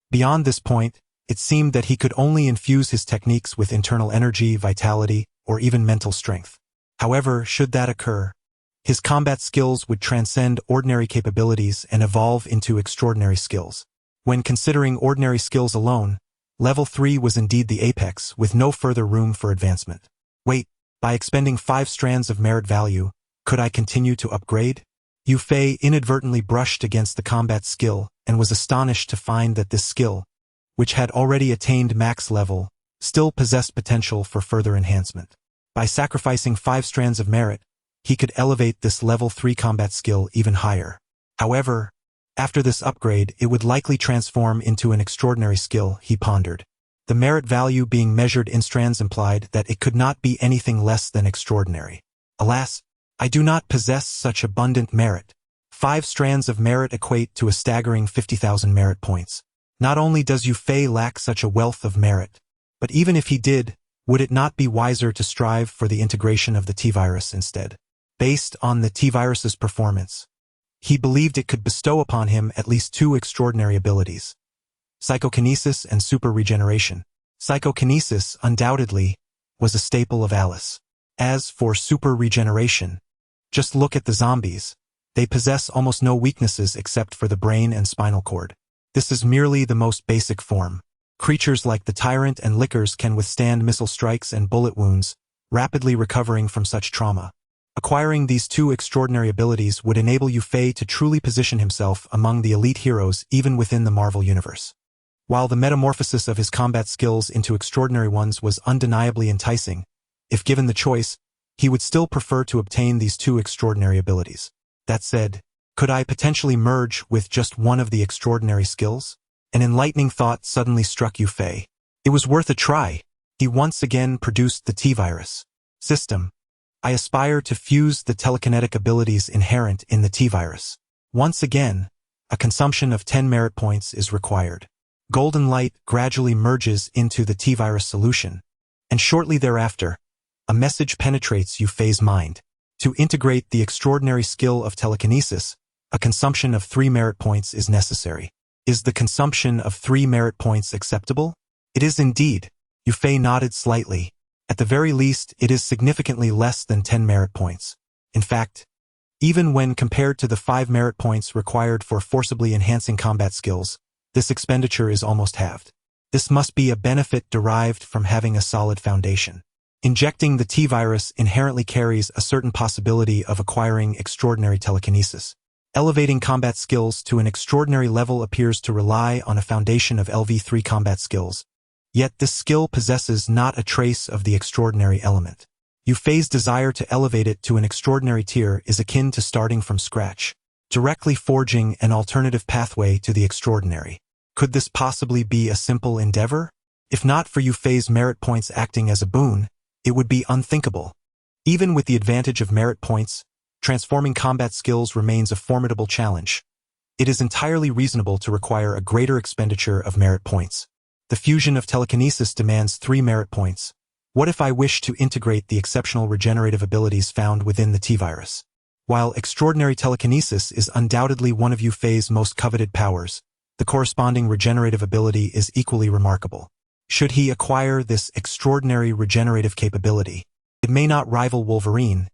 Beyond this point, it seemed that he could only infuse his techniques with internal energy, vitality, or even mental strength. However, should that occur, his combat skills would transcend ordinary capabilities and evolve into extraordinary skills. When considering ordinary skills alone, level 3 was indeed the apex, with no further room for advancement. Wait, by expending 5 strands of merit value, could I continue to upgrade? Yu Fei inadvertently brushed against the combat skill and was astonished to find that this skill, which had already attained max level, still possessed potential for further enhancement. By sacrificing 5 strands of merit, he could elevate this level 3 combat skill even higher. However, after this upgrade, it would likely transform into an extraordinary skill, he pondered. The merit value being measured in strands implied that it could not be anything less than extraordinary. Alas, I do not possess such abundant merit. 5 strands of merit equate to a staggering 50,000 merit points. Not only does Yu Fei lack such a wealth of merit, but even if he did, would it not be wiser to strive for the integration of the T-virus instead? Based on the T-virus's performance, he believed it could bestow upon him at least 2 extraordinary abilities: psychokinesis and super regeneration. Psychokinesis, undoubtedly, was a staple of Alice. As for super regeneration, just look at the zombies. They possess almost no weaknesses except for the brain and spinal cord. This is merely the most basic form. Creatures like the Tyrant and Lickers can withstand missile strikes and bullet wounds, rapidly recovering from such trauma. Acquiring these 2 extraordinary abilities would enable Yu Fei to truly position himself among the elite heroes even within the Marvel Universe. While the metamorphosis of his combat skills into extraordinary ones was undeniably enticing, if given the choice, he would still prefer to obtain these 2 extraordinary abilities. That said, could I potentially merge with just one of the extraordinary skills? An enlightening thought suddenly struck Yu Fei. It was worth a try. He once again produced the T-virus. System. I aspire to fuse the telekinetic abilities inherent in the T-virus. Once again, a consumption of 10 merit points is required. Golden light gradually merges into the T-virus solution, and shortly thereafter, a message penetrates Yu Fei's mind. To integrate the extraordinary skill of telekinesis, a consumption of 3 merit points is necessary. Is the consumption of 3 merit points acceptable? It is indeed. Yu Fei nodded slightly. At the very least, it is significantly less than 10 merit points. In fact, even when compared to the 5 merit points required for forcibly enhancing combat skills, this expenditure is almost halved. This must be a benefit derived from having a solid foundation. Injecting the T-virus inherently carries a certain possibility of acquiring extraordinary telekinesis. Elevating combat skills to an extraordinary level appears to rely on a foundation of LV3 combat skills. Yet this skill possesses not a trace of the extraordinary element. Yu Fei's desire to elevate it to an extraordinary tier is akin to starting from scratch, directly forging an alternative pathway to the extraordinary. Could this possibly be a simple endeavor? If not for Yu Fei's merit points acting as a boon, it would be unthinkable. Even with the advantage of merit points, transforming combat skills remains a formidable challenge. It is entirely reasonable to require a greater expenditure of merit points. The fusion of telekinesis demands 3 merit points. What if I wish to integrate the exceptional regenerative abilities found within the T-virus? While extraordinary telekinesis is undoubtedly one of Yu Fei's most coveted powers, the corresponding regenerative ability is equally remarkable. Should he acquire this extraordinary regenerative capability, it may not rival Wolverine,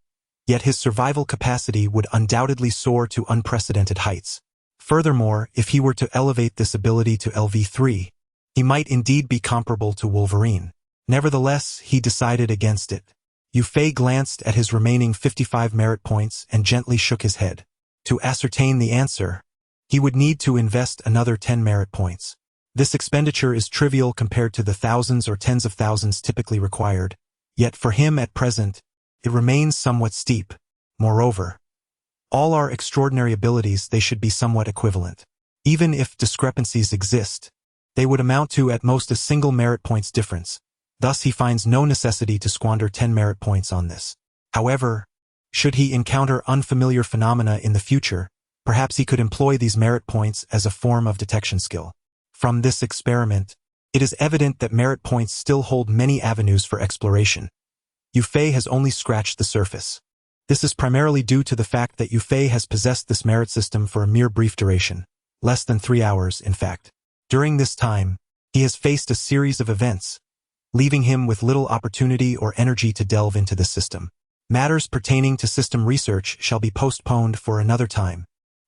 yet his survival capacity would undoubtedly soar to unprecedented heights. Furthermore, if he were to elevate this ability to LV3, he might indeed be comparable to Wolverine. Nevertheless, he decided against it. Yu Fei glanced at his remaining 55 merit points and gently shook his head. To ascertain the answer, he would need to invest another 10 merit points. This expenditure is trivial compared to the thousands or tens of thousands typically required, yet for him at present, it remains somewhat steep. Moreover, all our extraordinary abilities, they should be somewhat equivalent. Even if discrepancies exist, they would amount to at most a single merit points difference. Thus he finds no necessity to squander 10 merit points on this. However, should he encounter unfamiliar phenomena in the future, perhaps he could employ these merit points as a form of detection skill. From this experiment, it is evident that merit points still hold many avenues for exploration. Yu Fei has only scratched the surface. This is primarily due to the fact that Yu Fei has possessed this merit system for a mere brief duration, less than 3 hours, in fact. During this time, he has faced a series of events, leaving him with little opportunity or energy to delve into the system. Matters pertaining to system research shall be postponed for another time.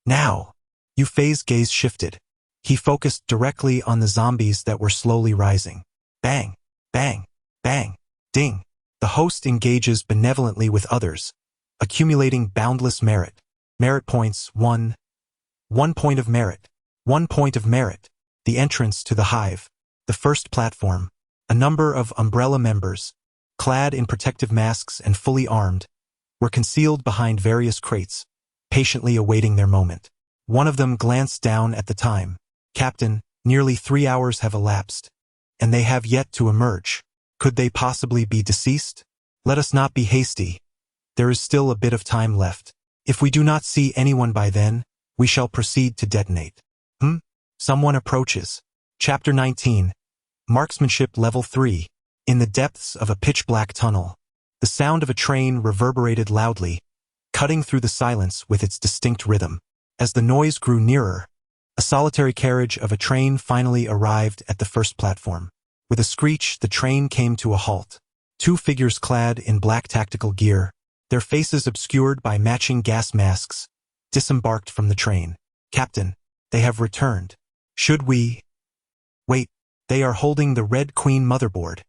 Now, Yu Fei's gaze shifted. He focused directly on the zombies that were slowly rising. Bang, bang, bang, ding. The host engages benevolently with others, accumulating boundless merit. Merit points 1. 1 point of merit. 1 point of merit. The entrance to the hive. The first platform. A number of Umbrella members, clad in protective masks and fully armed, were concealed behind various crates, patiently awaiting their moment. One of them glanced down at the time. Captain, nearly 3 hours have elapsed, and they have yet to emerge. Could they possibly be deceased? Let us not be hasty. There is still a bit of time left. If we do not see anyone by then, we shall proceed to detonate. Someone approaches. Chapter 19. Marksmanship Level 3. In the depths of a pitch-black tunnel, the sound of a train reverberated loudly, cutting through the silence with its distinct rhythm. As the noise grew nearer, a solitary carriage of a train finally arrived at the first platform. With a screech, the train came to a halt. Two figures clad in black tactical gear, their faces obscured by matching gas masks, disembarked from the train. "Captain, they have returned. Should we—" "Wait, they are holding the Red Queen motherboard.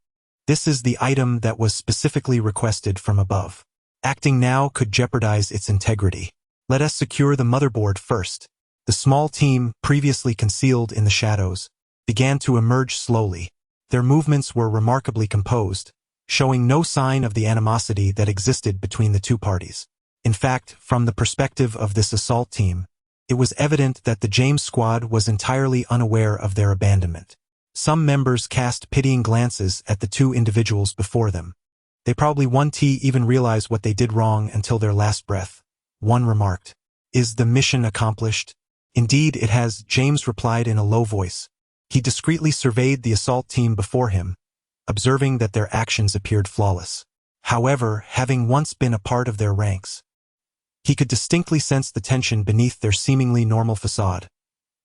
This is the item that was specifically requested from above. Acting now could jeopardize its integrity. Let us secure the motherboard first." The small team, previously concealed in the shadows, began to emerge slowly. Their movements were remarkably composed, showing no sign of the animosity that existed between the two parties. In fact, from the perspective of this assault team, it was evident that the James squad was entirely unaware of their abandonment. Some members cast pitying glances at the two individuals before them. They probably won't even realize what they did wrong until their last breath. One remarked, "Is the mission accomplished?" "Indeed it has," James replied in a low voice. He discreetly surveyed the assault team before him, observing that their actions appeared flawless. However, having once been a part of their ranks, he could distinctly sense the tension beneath their seemingly normal facade.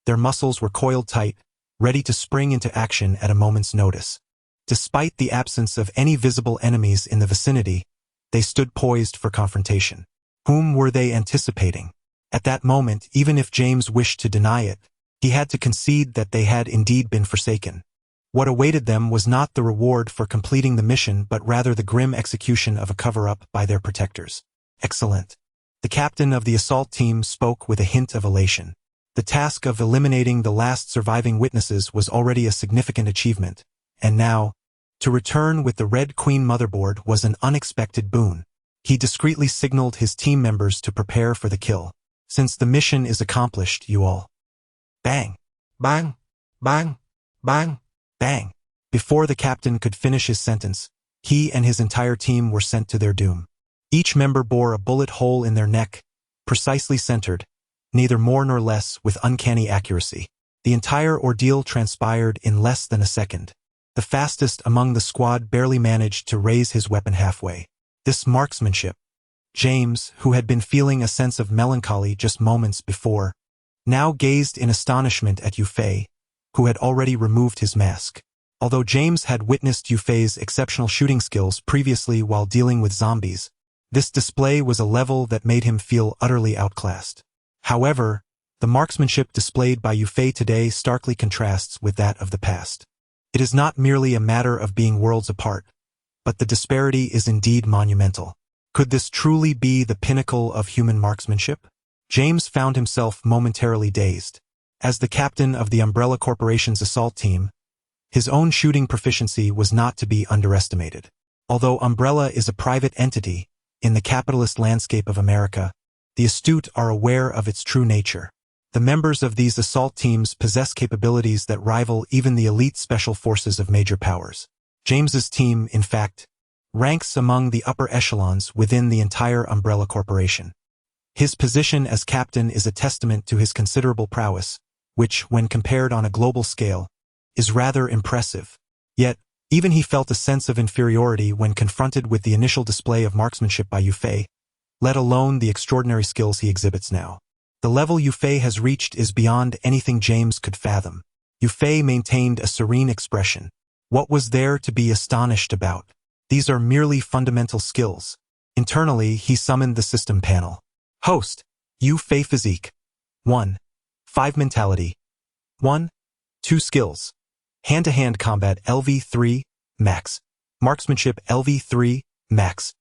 Their muscles were coiled tight, ready to spring into action at a moment's notice. Despite the absence of any visible enemies in the vicinity, they stood poised for confrontation. Whom were they anticipating? At that moment, even if James wished to deny it, he had to concede that they had indeed been forsaken. What awaited them was not the reward for completing the mission but rather the grim execution of a cover-up by their protectors. "Excellent." The captain of the assault team spoke with a hint of elation. The task of eliminating the last surviving witnesses was already a significant achievement, and now, to return with the Red Queen motherboard was an unexpected boon. He discreetly signaled his team members to prepare for the kill. "Since the mission is accomplished, you all—" Bang! Bang! Bang! Bang! Bang! Before the captain could finish his sentence, he and his entire team were sent to their doom. Each member bore a bullet hole in their neck, precisely centered, neither more nor less, with uncanny accuracy. The entire ordeal transpired in less than a second. The fastest among the squad barely managed to raise his weapon halfway. This marksmanship. James, who had been feeling a sense of melancholy just moments before, now gazed in astonishment at Yufei, who had already removed his mask. Although James had witnessed Yufei's exceptional shooting skills previously while dealing with zombies, this display was a level that made him feel utterly outclassed. However, the marksmanship displayed by Yufei today starkly contrasts with that of the past. It is not merely a matter of being worlds apart, but the disparity is indeed monumental. Could this truly be the pinnacle of human marksmanship? James found himself momentarily dazed. As the captain of the Umbrella Corporation's assault team, his own shooting proficiency was not to be underestimated. Although Umbrella is a private entity, in the capitalist landscape of America, the astute are aware of its true nature. The members of these assault teams possess capabilities that rival even the elite special forces of major powers. James's team, in fact, ranks among the upper echelons within the entire Umbrella Corporation. His position as captain is a testament to his considerable prowess, which, when compared on a global scale, is rather impressive. Yet, even he felt a sense of inferiority when confronted with the initial display of marksmanship by Yufei, let alone the extraordinary skills he exhibits now. The level Yufei has reached is beyond anything James could fathom. Yufei maintained a serene expression. What was there to be astonished about? These are merely fundamental skills. Internally, he summoned the system panel. Host, Yufei Physique. 1. 5 Mentality. 1. 2 Skills. Hand-to-hand combat LV3, Max. Marksmanship LV3, Max.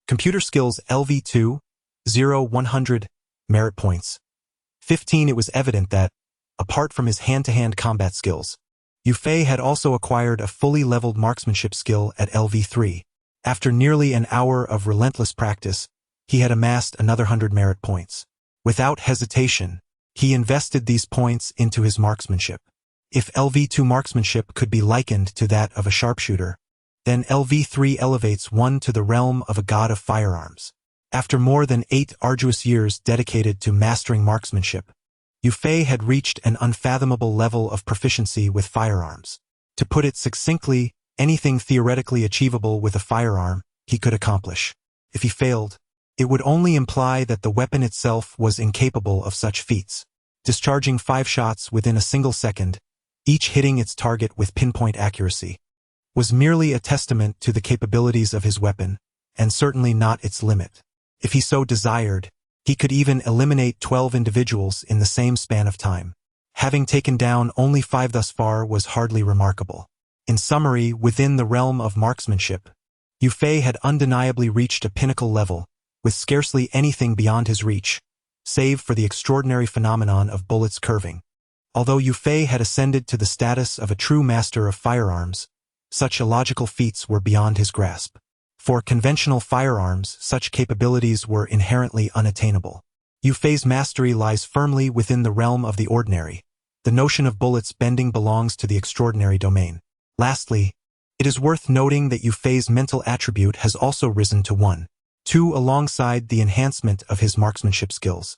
Computer skills LV2, 0-100, merit points. 15. It was evident that, apart from his hand-to-hand combat skills, Yufei had also acquired a fully leveled marksmanship skill at LV3. After nearly an hour of relentless practice, he had amassed another 100 merit points. Without hesitation, he invested these points into his marksmanship. If LV2 marksmanship could be likened to that of a sharpshooter, then LV3 elevates one to the realm of a god of firearms. After more than 8 arduous years dedicated to mastering marksmanship, Yu Fei had reached an unfathomable level of proficiency with firearms. To put it succinctly, anything theoretically achievable with a firearm, he could accomplish. If he failed, it would only imply that the weapon itself was incapable of such feats. Discharging 5 shots within a single second, each hitting its target with pinpoint accuracy, was merely a testament to the capabilities of his weapon, and certainly not its limit. If he so desired, he could even eliminate 12 individuals in the same span of time. Having taken down only 5 thus far was hardly remarkable. In summary, within the realm of marksmanship, Yu Fei had undeniably reached a pinnacle level, with scarcely anything beyond his reach, save for the extraordinary phenomenon of bullets curving. Although Yu Fei had ascended to the status of a true master of firearms, such illogical feats were beyond his grasp. For conventional firearms, such capabilities were inherently unattainable. Yu Fei's mastery lies firmly within the realm of the ordinary. The notion of bullets bending belongs to the extraordinary domain. Lastly, it is worth noting that Yu Fei's mental attribute has also risen to 1, 2 alongside the enhancement of his marksmanship skills.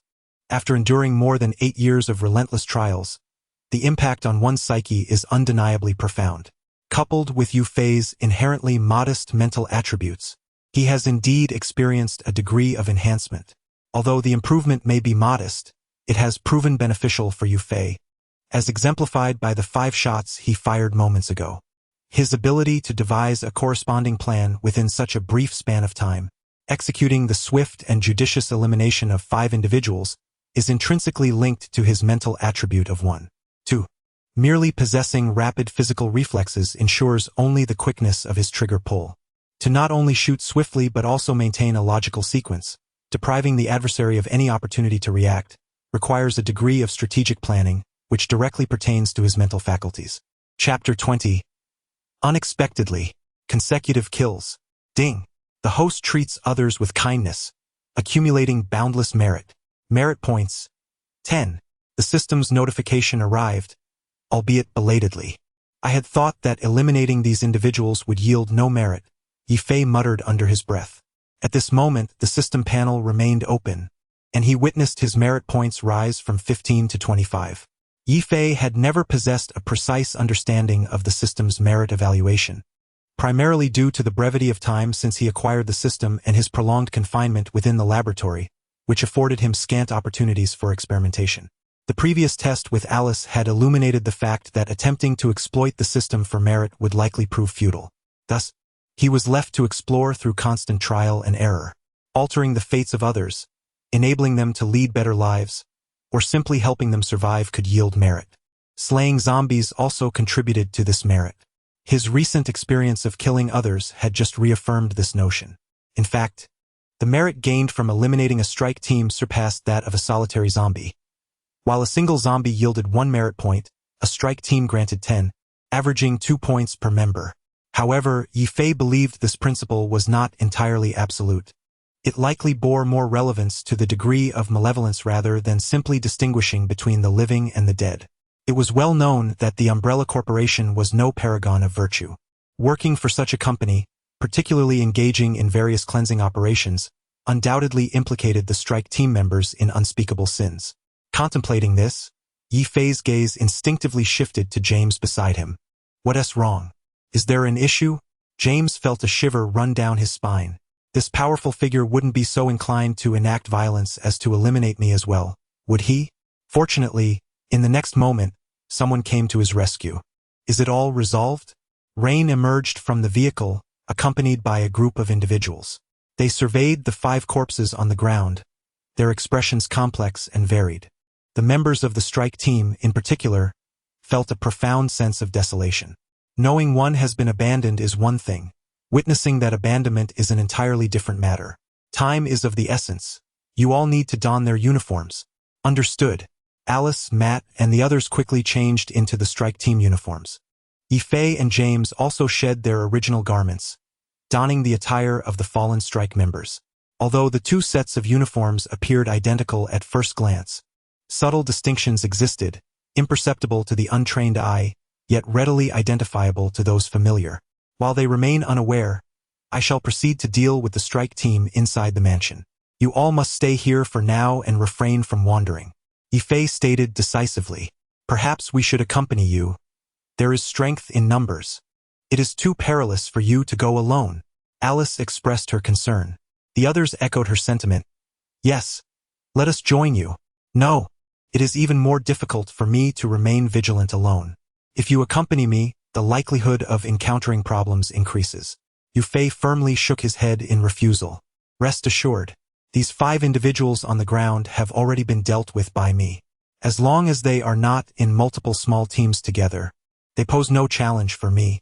After enduring more than 8 years of relentless trials, the impact on one's psyche is undeniably profound. Coupled with Yu Fei's inherently modest mental attributes, he has indeed experienced a degree of enhancement. Although the improvement may be modest, it has proven beneficial for Yu Fei, as exemplified by the 5 shots he fired moments ago. His ability to devise a corresponding plan within such a brief span of time, executing the swift and judicious elimination of 5 individuals, is intrinsically linked to his mental attribute of 1. 2. Merely possessing rapid physical reflexes ensures only the quickness of his trigger pull. To not only shoot swiftly but also maintain a logical sequence, depriving the adversary of any opportunity to react, requires a degree of strategic planning, which directly pertains to his mental faculties. Chapter 20. Unexpectedly, consecutive kills. Ding. The host treats others with kindness, accumulating boundless merit. Merit points. 10. The system's notification arrived, albeit belatedly. I had thought that eliminating these individuals would yield no merit, Yu Fei muttered under his breath. At this moment, the system panel remained open, and he witnessed his merit points rise from 15 to 25. Yu Fei had never possessed a precise understanding of the system's merit evaluation, primarily due to the brevity of time since he acquired the system and his prolonged confinement within the laboratory, which afforded him scant opportunities for experimentation. The previous test with Alice had illuminated the fact that attempting to exploit the system for merit would likely prove futile. Thus, he was left to explore through constant trial and error, altering the fates of others, enabling them to lead better lives, or simply helping them survive could yield merit. Slaying zombies also contributed to this merit. His recent experience of killing others had just reaffirmed this notion. In fact, the merit gained from eliminating a strike team surpassed that of a solitary zombie. While a single zombie yielded 1 merit point, a strike team granted 10, averaging 2 points per member. However, Yu Fei believed this principle was not entirely absolute. It likely bore more relevance to the degree of malevolence rather than simply distinguishing between the living and the dead. It was well known that the Umbrella Corporation was no paragon of virtue. Working for such a company, particularly engaging in various cleansing operations, undoubtedly implicated the strike team members in unspeakable sins. Contemplating this, Yu Fei's gaze instinctively shifted to James beside him. What's wrong? Is there an issue? James felt a shiver run down his spine. This powerful figure wouldn't be so inclined to enact violence as to eliminate me as well, would he? Fortunately, in the next moment, someone came to his rescue. Is it all resolved? Rain emerged from the vehicle, accompanied by a group of individuals. They surveyed the 5 corpses on the ground, their expressions complex and varied. The members of the strike team, in particular, felt a profound sense of desolation. Knowing one has been abandoned is one thing. Witnessing that abandonment is an entirely different matter. Time is of the essence. You all need to don their uniforms. Understood. Alice, Matt, and the others quickly changed into the strike team uniforms. Yu Fei and James also shed their original garments, donning the attire of the fallen strike members. Although the 2 sets of uniforms appeared identical at first glance, subtle distinctions existed, imperceptible to the untrained eye, yet readily identifiable to those familiar. While they remain unaware, I shall proceed to deal with the strike team inside the mansion. You all must stay here for now and refrain from wandering. Yifei stated decisively. Perhaps we should accompany you. There is strength in numbers. It is too perilous for you to go alone. Alice expressed her concern. The others echoed her sentiment. Yes. Let us join you. No. It is even more difficult for me to remain vigilant alone. If you accompany me, the likelihood of encountering problems increases. Yifei firmly shook his head in refusal. Rest assured. These 5 individuals on the ground have already been dealt with by me. As long as they are not in multiple small teams together, they pose no challenge for me.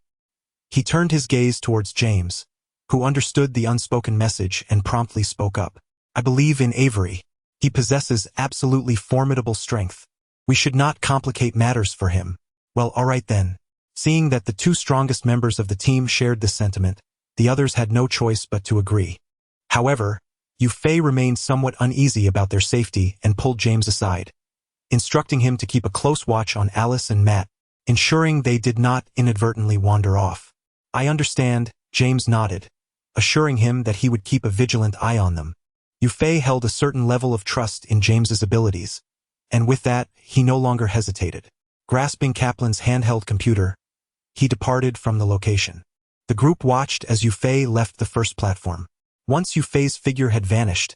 He turned his gaze towards James, who understood the unspoken message and promptly spoke up. I believe in Avery. He possesses absolutely formidable strength. We should not complicate matters for him. Well, all right then. Seeing that the 2 strongest members of the team shared this sentiment, the others had no choice but to agree. However, Yifei remained somewhat uneasy about their safety and pulled James aside, instructing him to keep a close watch on Alice and Matt, ensuring they did not inadvertently wander off. I understand, James nodded, assuring him that he would keep a vigilant eye on them. Yifei held a certain level of trust in James's abilities, and with that, he no longer hesitated. Grasping Kaplan's handheld computer, he departed from the location. The group watched as Yifei left the first platform. Once Yufei's figure had vanished,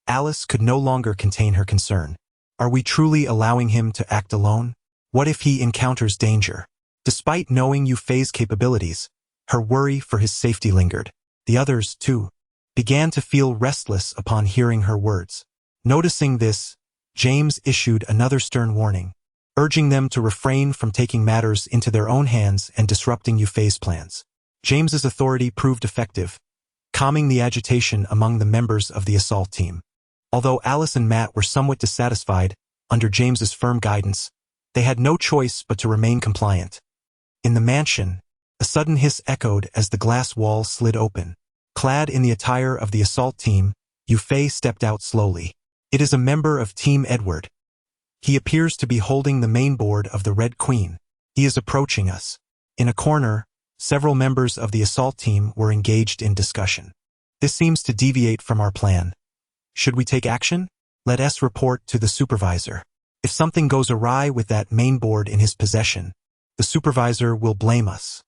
Alice could no longer contain her concern. Are we truly allowing him to act alone? What if he encounters danger? Despite knowing Yufei's capabilities, her worry for his safety lingered. The others, too, began to feel restless upon hearing her words. Noticing this, James issued another stern warning, urging them to refrain from taking matters into their own hands and disrupting Yufei's plans. James's authority proved effective, calming the agitation among the members of the assault team. Although Alice and Matt were somewhat dissatisfied, under James's firm guidance, they had no choice but to remain compliant. In the mansion, a sudden hiss echoed as the glass wall slid open. Clad in the attire of the assault team, Yufei stepped out slowly. It is a member of Team Edward. He appears to be holding the main board of the Red Queen. He is approaching us. In a corner, several members of the assault team were engaged in discussion. This seems to deviate from our plan. Should we take action? Let us report to the supervisor. If something goes awry with that main board in his possession, the supervisor will blame us.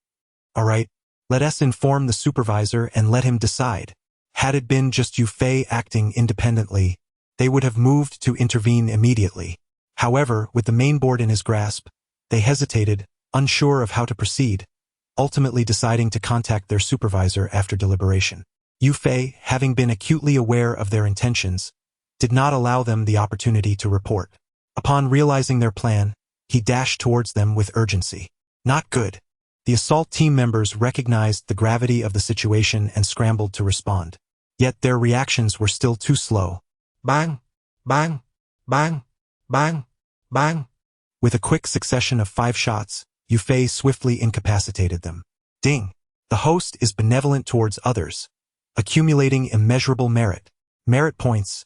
All right, let us inform the supervisor and let him decide. Had it been just Yufei acting independently, they would have moved to intervene immediately. However, with the main board in his grasp, they hesitated, unsure of how to proceed, ultimately deciding to contact their supervisor after deliberation. Yufei, having been acutely aware of their intentions, did not allow them the opportunity to report. Upon realizing their plan, he dashed towards them with urgency. Not good. The assault team members recognized the gravity of the situation and scrambled to respond. Yet their reactions were still too slow. Bang! Bang! Bang! Bang! Bang! With a quick succession of 5 shots, Yufei swiftly incapacitated them. Ding! The host is benevolent towards others, accumulating immeasurable merit. Merit points,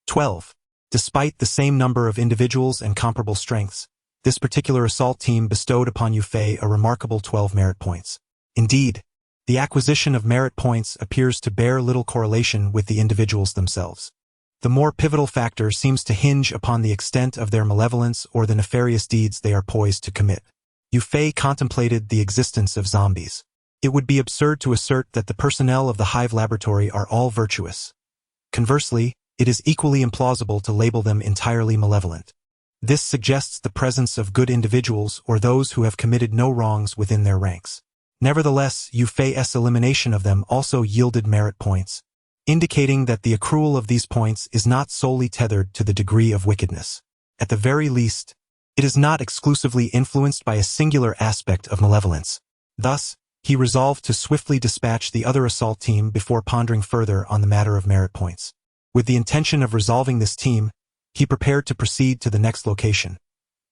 12. Despite the same number of individuals and comparable strengths, this particular assault team bestowed upon Yufei a remarkable 12 merit points. Indeed, the acquisition of merit points appears to bear little correlation with the individuals themselves. The more pivotal factor seems to hinge upon the extent of their malevolence or the nefarious deeds they are poised to commit. Yufei contemplated the existence of zombies. It would be absurd to assert that the personnel of the Hive laboratory are all virtuous. Conversely, it is equally implausible to label them entirely malevolent. This suggests the presence of good individuals or those who have committed no wrongs within their ranks. Nevertheless, Yufei's elimination of them also yielded merit points, indicating that the accrual of these points is not solely tethered to the degree of wickedness. At the very least, it is not exclusively influenced by a singular aspect of malevolence. Thus, he resolved to swiftly dispatch the other assault team before pondering further on the matter of merit points. With the intention of resolving this team, he prepared to proceed to the next location,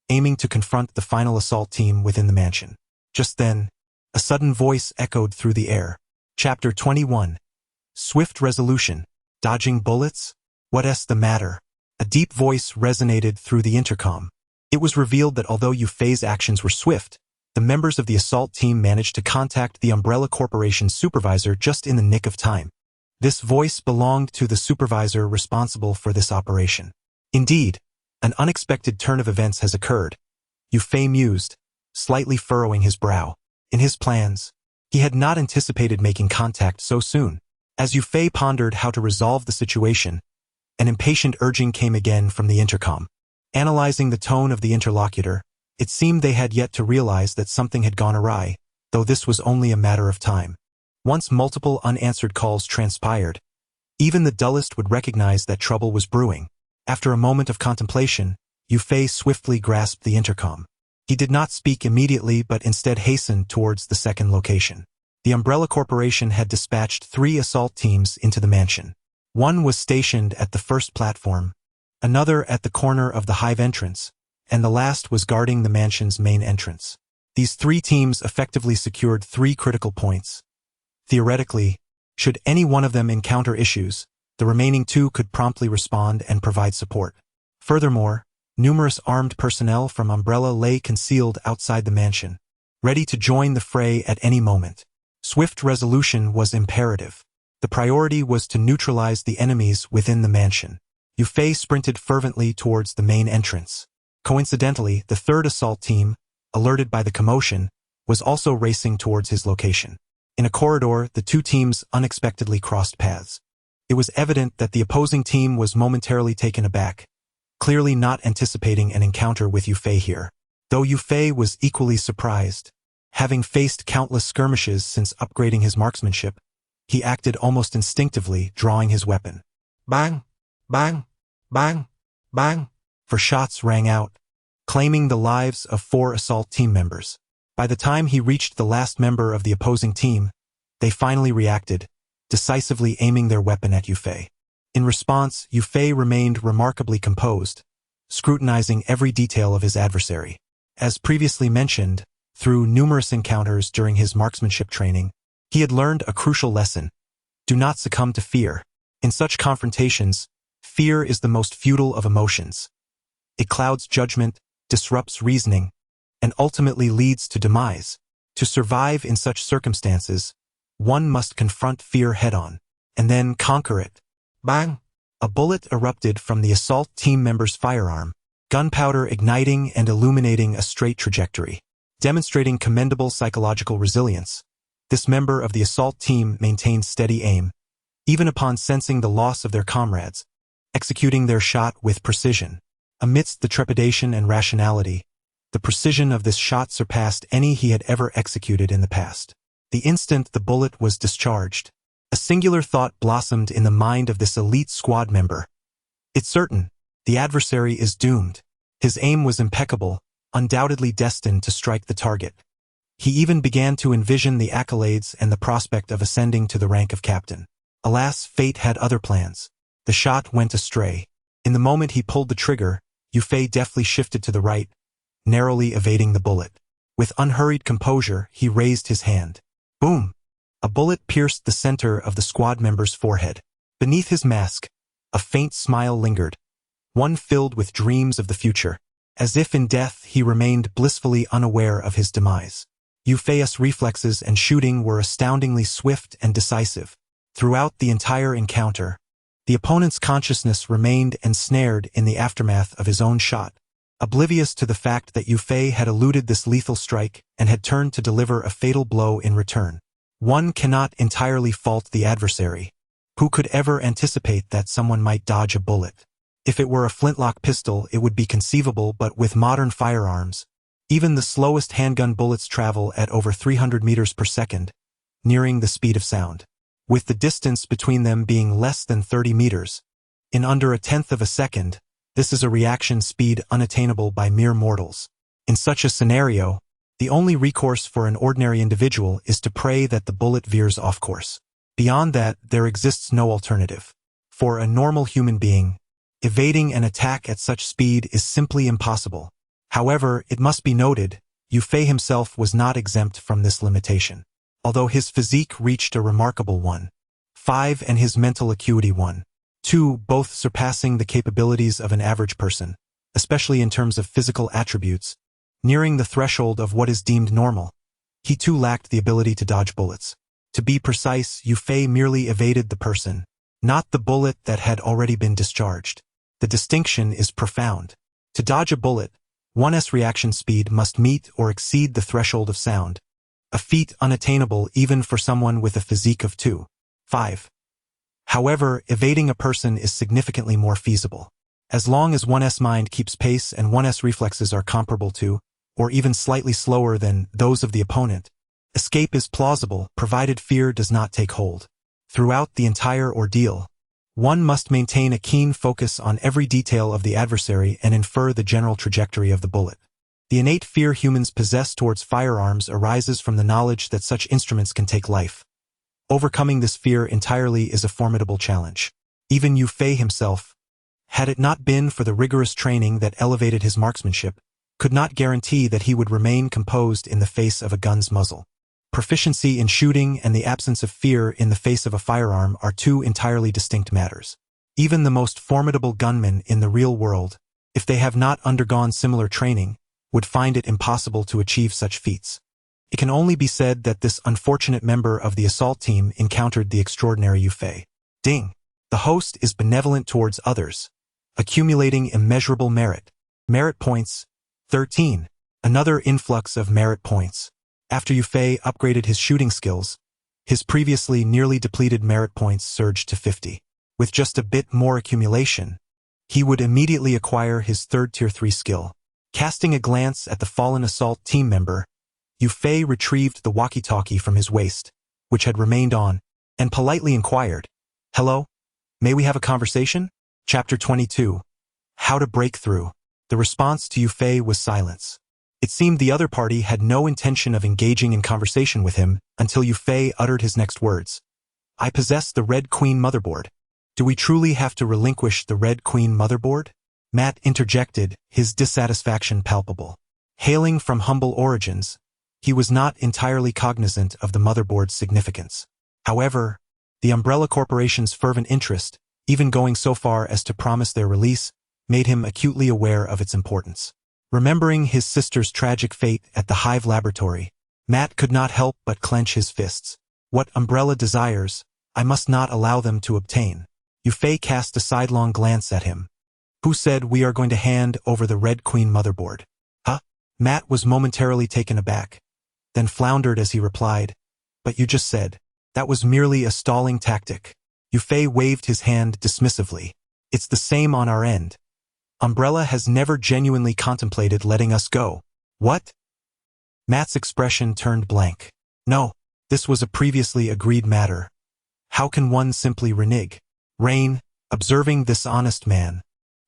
aiming to confront the final assault team within the mansion. Just then, a sudden voice echoed through the air. Chapter 21. Swift resolution. Dodging bullets? What's the matter? A deep voice resonated through the intercom. It was revealed that although Yufei's actions were swift, the members of the assault team managed to contact the Umbrella Corporation's supervisor just in the nick of time. This voice belonged to the supervisor responsible for this operation. Indeed, an unexpected turn of events has occurred, Yu Fei mused, slightly furrowing his brow. In his plans, he had not anticipated making contact so soon. As Yu Fei pondered how to resolve the situation, an impatient urging came again from the intercom. Analyzing the tone of the interlocutor, it seemed they had yet to realize that something had gone awry, though this was only a matter of time. Once multiple unanswered calls transpired, even the dullest would recognize that trouble was brewing. After a moment of contemplation, Yu Fei swiftly grasped the intercom. He did not speak immediately but instead hastened towards the second location. The Umbrella Corporation had dispatched 3 assault teams into the mansion. One was stationed at the first platform, another at the corner of the hive entrance, and the last was guarding the mansion's main entrance. These 3 teams effectively secured 3 critical points. Theoretically, should any one of them encounter issues, the remaining 2 could promptly respond and provide support. Furthermore, numerous armed personnel from Umbrella lay concealed outside the mansion, ready to join the fray at any moment. Swift resolution was imperative. The priority was to neutralize the enemies within the mansion. Yu Fei sprinted fervently towards the main entrance. Coincidentally, the 3rd assault team, alerted by the commotion, was also racing towards his location. In a corridor, the 2 teams unexpectedly crossed paths. It was evident that the opposing team was momentarily taken aback, clearly not anticipating an encounter with Yu Fei here. Though Yu Fei was equally surprised. Having faced countless skirmishes since upgrading his marksmanship, he acted almost instinctively, drawing his weapon. Bang! Bang! Bang! Bang! For shots rang out, claiming the lives of 4 assault team members. By the time he reached the last member of the opposing team, they finally reacted, decisively aiming their weapon at Yu Fei. In response, Yu Fei remained remarkably composed, scrutinizing every detail of his adversary. As previously mentioned, through numerous encounters during his marksmanship training, he had learned a crucial lesson. Do not succumb to fear. In such confrontations, fear is the most futile of emotions. It clouds judgment, disrupts reasoning, and ultimately leads to demise. To survive in such circumstances, one must confront fear head-on, and then conquer it. Bang! A bullet erupted from the assault team member's firearm, gunpowder igniting and illuminating a straight trajectory. Demonstrating commendable psychological resilience, this member of the assault team maintained steady aim, even upon sensing the loss of their comrades, executing their shot with precision. Amidst the trepidation and rationality, the precision of this shot surpassed any he had ever executed in the past. The instant the bullet was discharged, a singular thought blossomed in the mind of this elite squad member. It's certain, the adversary is doomed. His aim was impeccable, undoubtedly destined to strike the target. He even began to envision the accolades and the prospect of ascending to the rank of captain. Alas, fate had other plans. The shot went astray. In the moment he pulled the trigger, Yu Fei deftly shifted to the right, narrowly evading the bullet. With unhurried composure, he raised his hand. Boom! A bullet pierced the center of the squad member's forehead. Beneath his mask, a faint smile lingered, one filled with dreams of the future. As if in death, he remained blissfully unaware of his demise. Yu Fei's reflexes and shooting were astoundingly swift and decisive. Throughout the entire encounter, the opponent's consciousness remained ensnared in the aftermath of his own shot, oblivious to the fact that Yu Fei had eluded this lethal strike and had turned to deliver a fatal blow in return. One cannot entirely fault the adversary. Who could ever anticipate that someone might dodge a bullet? If it were a flintlock pistol, it would be conceivable, but with modern firearms, even the slowest handgun bullets travel at over 300 meters per second, nearing the speed of sound. With the distance between them being less than 30 meters, in under a tenth of a second, this is a reaction speed unattainable by mere mortals. In such a scenario, the only recourse for an ordinary individual is to pray that the bullet veers off course. Beyond that, there exists no alternative. For a normal human being, evading an attack at such speed is simply impossible. However, it must be noted, Yu Fei himself was not exempt from this limitation. Although his physique reached a remarkable 1.5 and his mental acuity 1.2, both surpassing the capabilities of an average person, especially in terms of physical attributes, nearing the threshold of what is deemed normal, he too lacked the ability to dodge bullets. To be precise, Yu Fei merely evaded the person, not the bullet that had already been discharged. The distinction is profound. To dodge a bullet, one's reaction speed must meet or exceed the threshold of sound, a feat unattainable even for someone with a physique of 2.5. However, evading a person is significantly more feasible. As long as one's mind keeps pace and one's reflexes are comparable to, or even slightly slower than, those of the opponent, escape is plausible provided fear does not take hold. Throughout the entire ordeal, one must maintain a keen focus on every detail of the adversary and infer the general trajectory of the bullet. The innate fear humans possess towards firearms arises from the knowledge that such instruments can take life. Overcoming this fear entirely is a formidable challenge. Even Yu Fei himself, had it not been for the rigorous training that elevated his marksmanship, could not guarantee that he would remain composed in the face of a gun's muzzle. Proficiency in shooting and the absence of fear in the face of a firearm are two entirely distinct matters. Even the most formidable gunmen in the real world, if they have not undergone similar training, would find it impossible to achieve such feats. It can only be said that this unfortunate member of the assault team encountered the extraordinary Yu Fei. Ding! The host is benevolent towards others, accumulating immeasurable merit. Merit points, 13. Another influx of merit points. After Yu Fei upgraded his shooting skills, his previously nearly depleted merit points surged to 50. With just a bit more accumulation, he would immediately acquire his third Tier 3 skill. Casting a glance at the fallen assault team member, Yu Fei retrieved the walkie-talkie from his waist, which had remained on, and politely inquired, "Hello? May we have a conversation?" Chapter 22. How to Break Through. The response to Yu Fei was silence. It seemed the other party had no intention of engaging in conversation with him until Yu Fei uttered his next words. "I possess the Red Queen motherboard. Do we truly have to relinquish the Red Queen motherboard?" Matt interjected, his dissatisfaction palpable. Hailing from humble origins, he was not entirely cognizant of the motherboard's significance. However, the Umbrella Corporation's fervent interest, even going so far as to promise their release, made him acutely aware of its importance. Remembering his sister's tragic fate at the Hive laboratory, Matt could not help but clench his fists. What Umbrella desires, I must not allow them to obtain. Yu Fei cast a sidelong glance at him. "Who said we are going to hand over the Red Queen motherboard?" "Huh?" Matt was momentarily taken aback, then floundered as he replied, "But you just said, that was merely a stalling tactic." Yu Fei waved his hand dismissively. "It's the same on our end. Umbrella has never genuinely contemplated letting us go." "What?" Matt's expression turned blank. "No, this was a previously agreed matter. How can one simply renege?" Rain, observing this honest man,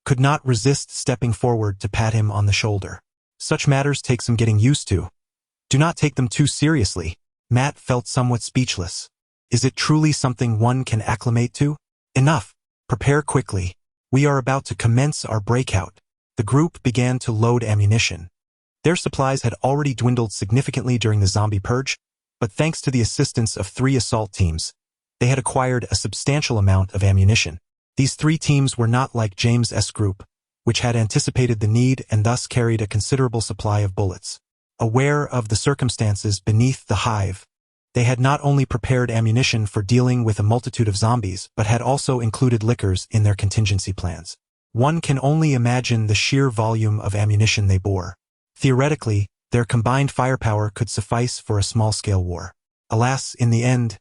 could not resist stepping forward to pat him on the shoulder. "Such matters take some getting used to. Do not take them too seriously." Matt felt somewhat speechless. Is it truly something one can acclimate to? "Enough. Prepare quickly. We are about to commence our breakout." The group began to load ammunition. Their supplies had already dwindled significantly during the zombie purge, but thanks to the assistance of 3 assault teams, they had acquired a substantial amount of ammunition. These 3 teams were not like James' group, which had anticipated the need and thus carried a considerable supply of bullets. Aware of the circumstances beneath the Hive, they had not only prepared ammunition for dealing with a multitude of zombies, but had also included liquors in their contingency plans. One can only imagine the sheer volume of ammunition they bore. Theoretically, their combined firepower could suffice for a small-scale war. Alas, in the end,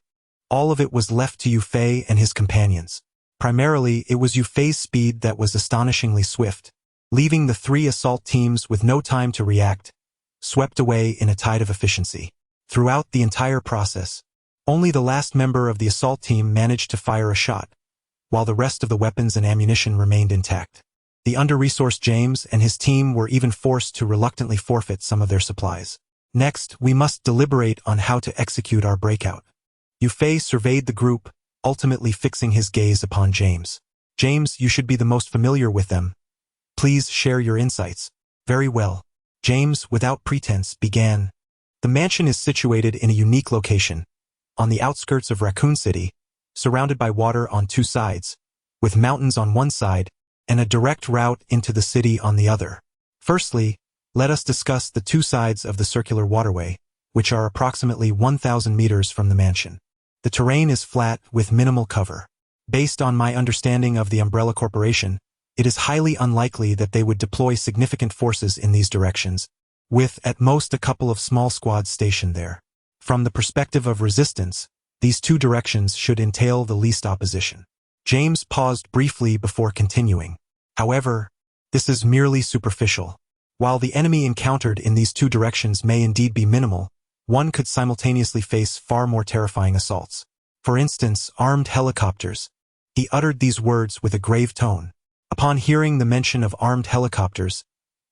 all of it was left to Yu Fei and his companions. Primarily, it was Yu Fei's speed that was astonishingly swift, leaving the 3 assault teams with no time to react, swept away in a tide of efficiency. Throughout the entire process, only the last member of the assault team managed to fire a shot, while the rest of the weapons and ammunition remained intact. The under-resourced James and his team were even forced to reluctantly forfeit some of their supplies. "Next, we must deliberate on how to execute our breakout." Yu Fei surveyed the group, ultimately fixing his gaze upon James. "James, you should be the most familiar with them. Please share your insights." "Very well." James, without pretense, began. "The mansion is situated in a unique location, on the outskirts of Raccoon City, surrounded by water on 2 sides, with mountains on one side, and a direct route into the city on the other. Firstly, let us discuss the 2 sides of the circular waterway, which are approximately 1,000 meters from the mansion. The terrain is flat with minimal cover. Based on my understanding of the Umbrella Corporation, it is highly unlikely that they would deploy significant forces in these directions, with at most a couple of small squads stationed there. From the perspective of resistance, these two directions should entail the least opposition. James paused briefly before continuing. However, this is merely superficial. While the enemy encountered in these two directions may indeed be minimal, one could simultaneously face far more terrifying assaults. For instance, armed helicopters. He uttered these words with a grave tone. Upon hearing the mention of armed helicopters,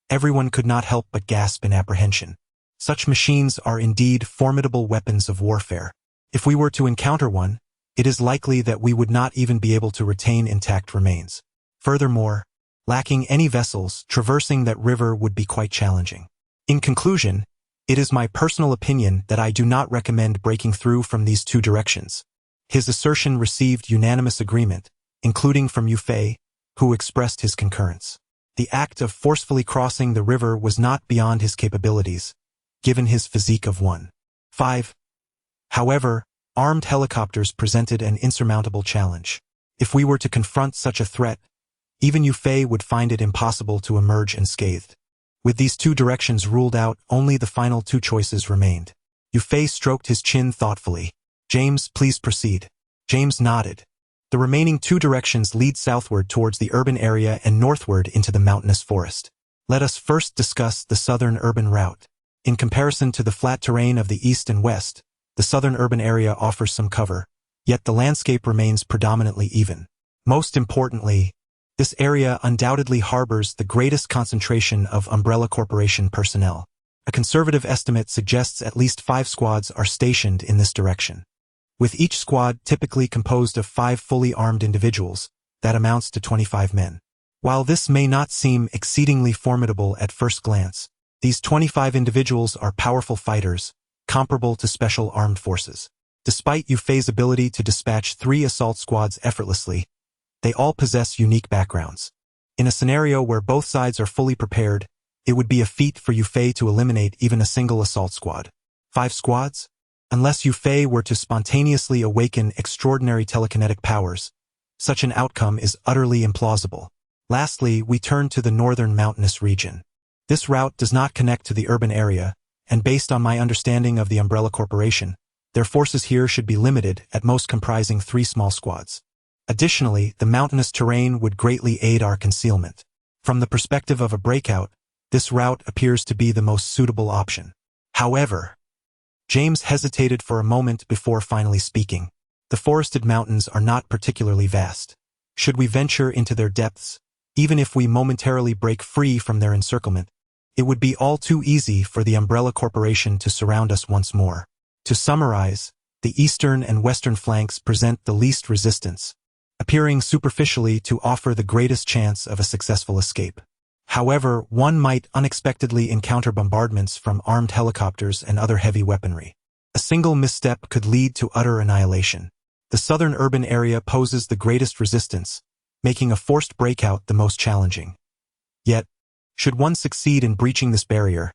everyone could not help but gasp in apprehension. Such machines are indeed formidable weapons of warfare. If we were to encounter one, it is likely that we would not even be able to retain intact remains. Furthermore, lacking any vessels, traversing that river would be quite challenging. In conclusion, it is my personal opinion that I do not recommend breaking through from these two directions. His assertion received unanimous agreement, including from Yu Fei, who expressed his concurrence. The act of forcefully crossing the river was not beyond his capabilities, given his physique of 1.5. However, armed helicopters presented an insurmountable challenge. If we were to confront such a threat, even Yu Fei would find it impossible to emerge unscathed. With these two directions ruled out, only the final two choices remained. Yu Fei stroked his chin thoughtfully. James, please proceed. James nodded. The remaining two directions lead southward towards the urban area and northward into the mountainous forest. Let us first discuss the southern urban route. In comparison to the flat terrain of the east and west, the southern urban area offers some cover, yet the landscape remains predominantly even. Most importantly, this area undoubtedly harbors the greatest concentration of Umbrella Corporation personnel. A conservative estimate suggests at least 5 squads are stationed in this direction. With each squad typically composed of 5 fully armed individuals, that amounts to 25 men. While this may not seem exceedingly formidable at first glance, these 25 individuals are powerful fighters, comparable to special armed forces. Despite Yu Fei's ability to dispatch 3 assault squads effortlessly, they all possess unique backgrounds. In a scenario where both sides are fully prepared, it would be a feat for Yu Fei to eliminate even a single assault squad. 5 squads? Unless Yu Fei were to spontaneously awaken extraordinary telekinetic powers, such an outcome is utterly implausible. Lastly, we turn to the northern mountainous region. This route does not connect to the urban area, and based on my understanding of the Umbrella Corporation, their forces here should be limited, at most comprising 3 small squads. Additionally, the mountainous terrain would greatly aid our concealment. From the perspective of a breakout, this route appears to be the most suitable option. However, James hesitated for a moment before finally speaking. The forested mountains are not particularly vast. Should we venture into their depths, even if we momentarily break free from their encirclement, it would be all too easy for the Umbrella Corporation to surround us once more. To summarize, the eastern and western flanks present the least resistance, appearing superficially to offer the greatest chance of a successful escape. However, one might unexpectedly encounter bombardments from armed helicopters and other heavy weaponry. A single misstep could lead to utter annihilation. The southern urban area poses the greatest resistance, making a forced breakout the most challenging. Yet, should one succeed in breaching this barrier,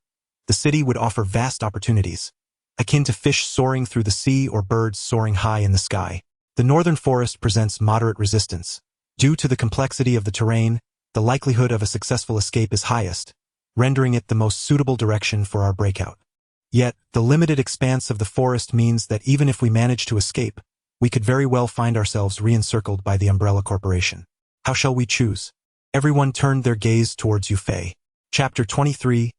the city would offer vast opportunities, akin to fish soaring through the sea or birds soaring high in the sky. The northern forest presents moderate resistance. Due to the complexity of the terrain, the likelihood of a successful escape is highest, rendering it the most suitable direction for our breakout. Yet, the limited expanse of the forest means that even if we manage to escape, we could very well find ourselves re-encircled by the Umbrella Corporation. How shall we choose? Everyone turned their gaze towards Yu Fei. Chapter 23.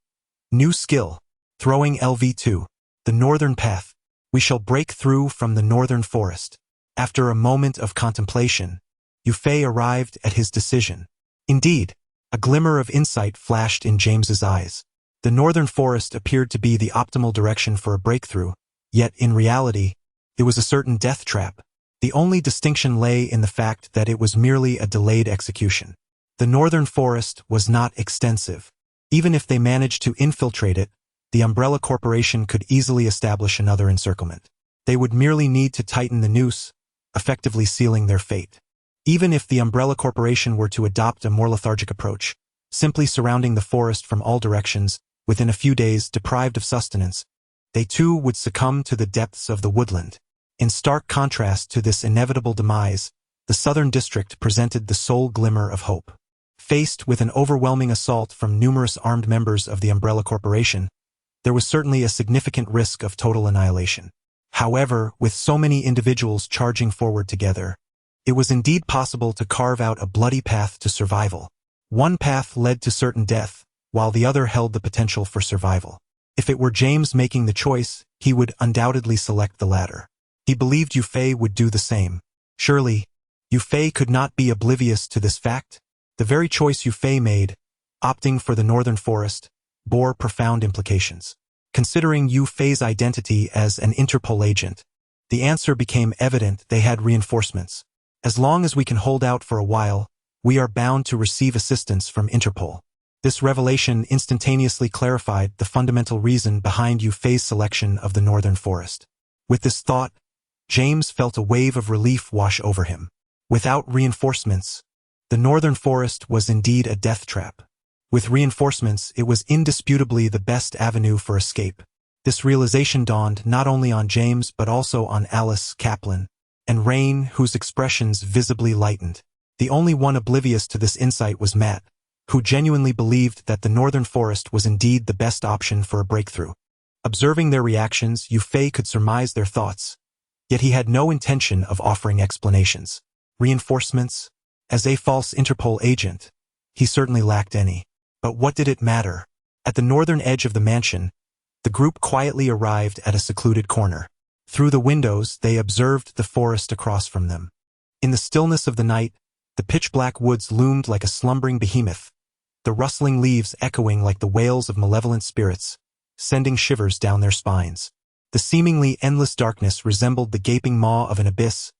New Skill. Throwing LV2. The Northern Path. We shall break through from the northern forest. After a moment of contemplation, Yu Fei arrived at his decision. Indeed, a glimmer of insight flashed in James's eyes. The northern forest appeared to be the optimal direction for a breakthrough, yet in reality, it was a certain death trap. The only distinction lay in the fact that it was merely a delayed execution. The northern forest was not extensive. Even if they managed to infiltrate it, the Umbrella Corporation could easily establish another encirclement. They would merely need to tighten the noose, effectively sealing their fate. Even if the Umbrella Corporation were to adopt a more lethargic approach, simply surrounding the forest from all directions, within a few days deprived of sustenance, they too would succumb to the depths of the woodland. In stark contrast to this inevitable demise, the Southern District presented the sole glimmer of hope. Faced with an overwhelming assault from numerous armed members of the Umbrella Corporation, there was certainly a significant risk of total annihilation. However, with so many individuals charging forward together, it was indeed possible to carve out a bloody path to survival. One path led to certain death, while the other held the potential for survival. If it were James making the choice, he would undoubtedly select the latter. He believed Yufei would do the same. Surely, Yufei could not be oblivious to this fact. The very choice Yufei made, opting for the Northern Forest, bore profound implications. Considering Yufei's identity as an Interpol agent, the answer became evident: they had reinforcements. As long as we can hold out for a while, we are bound to receive assistance from Interpol. This revelation instantaneously clarified the fundamental reason behind Yufei's selection of the Northern Forest. With this thought, James felt a wave of relief wash over him. Without reinforcements, the Northern Forest was indeed a death trap. With reinforcements, it was indisputably the best avenue for escape. This realization dawned not only on James but also on Alice, Kaplan, and Rain, whose expressions visibly lightened. The only one oblivious to this insight was Matt, who genuinely believed that the Northern Forest was indeed the best option for a breakthrough. Observing their reactions, Yufei could surmise their thoughts, yet he had no intention of offering explanations. Reinforcements? As a false Interpol agent, he certainly lacked any. But what did it matter? At the northern edge of the mansion, the group quietly arrived at a secluded corner. Through the windows, they observed the forest across from them. In the stillness of the night, the pitch-black woods loomed like a slumbering behemoth, the rustling leaves echoing like the wails of malevolent spirits, sending shivers down their spines. The seemingly endless darkness resembled the gaping maw of an abyss,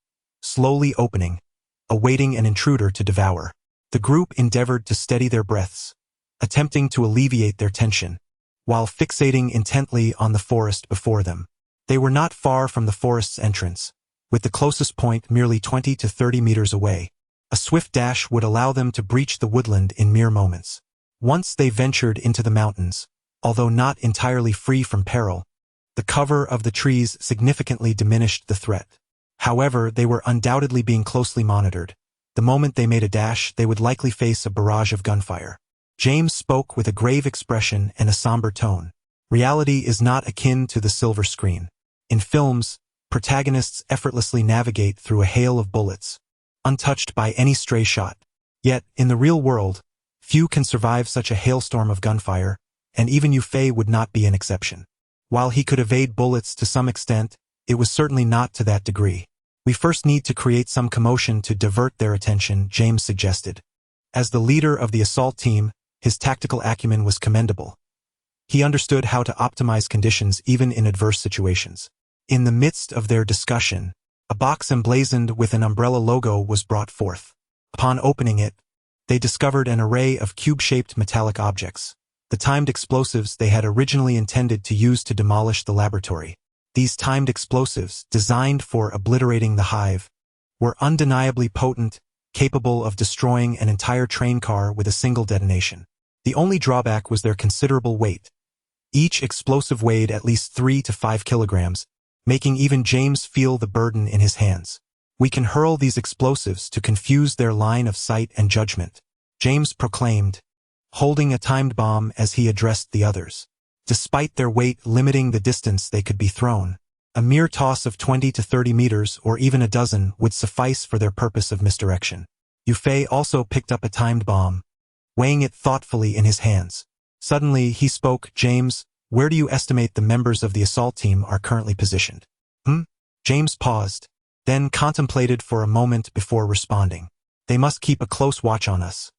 slowly opening, awaiting an intruder to devour. The group endeavored to steady their breaths, attempting to alleviate their tension, while fixating intently on the forest before them. They were not far from the forest's entrance, with the closest point merely 20 to 30 meters away. A swift dash would allow them to breach the woodland in mere moments. Once they ventured into the mountains, although not entirely free from peril, the cover of the trees significantly diminished the threat. However, they were undoubtedly being closely monitored. The moment they made a dash, they would likely face a barrage of gunfire. James spoke with a grave expression and a somber tone. Reality is not akin to the silver screen. In films, protagonists effortlessly navigate through a hail of bullets, untouched by any stray shot. Yet, in the real world, few can survive such a hailstorm of gunfire, and even Yufei would not be an exception. While he could evade bullets to some extent, it was certainly not to that degree. We first need to create some commotion to divert their attention, James suggested. As the leader of the assault team, his tactical acumen was commendable. He understood how to optimize conditions even in adverse situations. In the midst of their discussion, a box emblazoned with an umbrella logo was brought forth. Upon opening it, they discovered an array of cube-shaped metallic objects, the timed explosives they had originally intended to use to demolish the laboratory. These timed explosives, designed for obliterating the hive, were undeniably potent, capable of destroying an entire train car with a single detonation. The only drawback was their considerable weight. Each explosive weighed at least 3 to 5 kilograms, making even James feel the burden in his hands. We can hurl these explosives to confuse their line of sight and judgment, James proclaimed, holding a timed bomb as he addressed the others. Despite their weight limiting the distance they could be thrown, a mere toss of 20 to 30 meters or even a dozen would suffice for their purpose of misdirection. Yufei also picked up a timed bomb, weighing it thoughtfully in his hands. Suddenly, he spoke, James, where do you estimate the members of the assault team are currently positioned? James paused, then contemplated for a moment before responding. They must keep a close watch on us.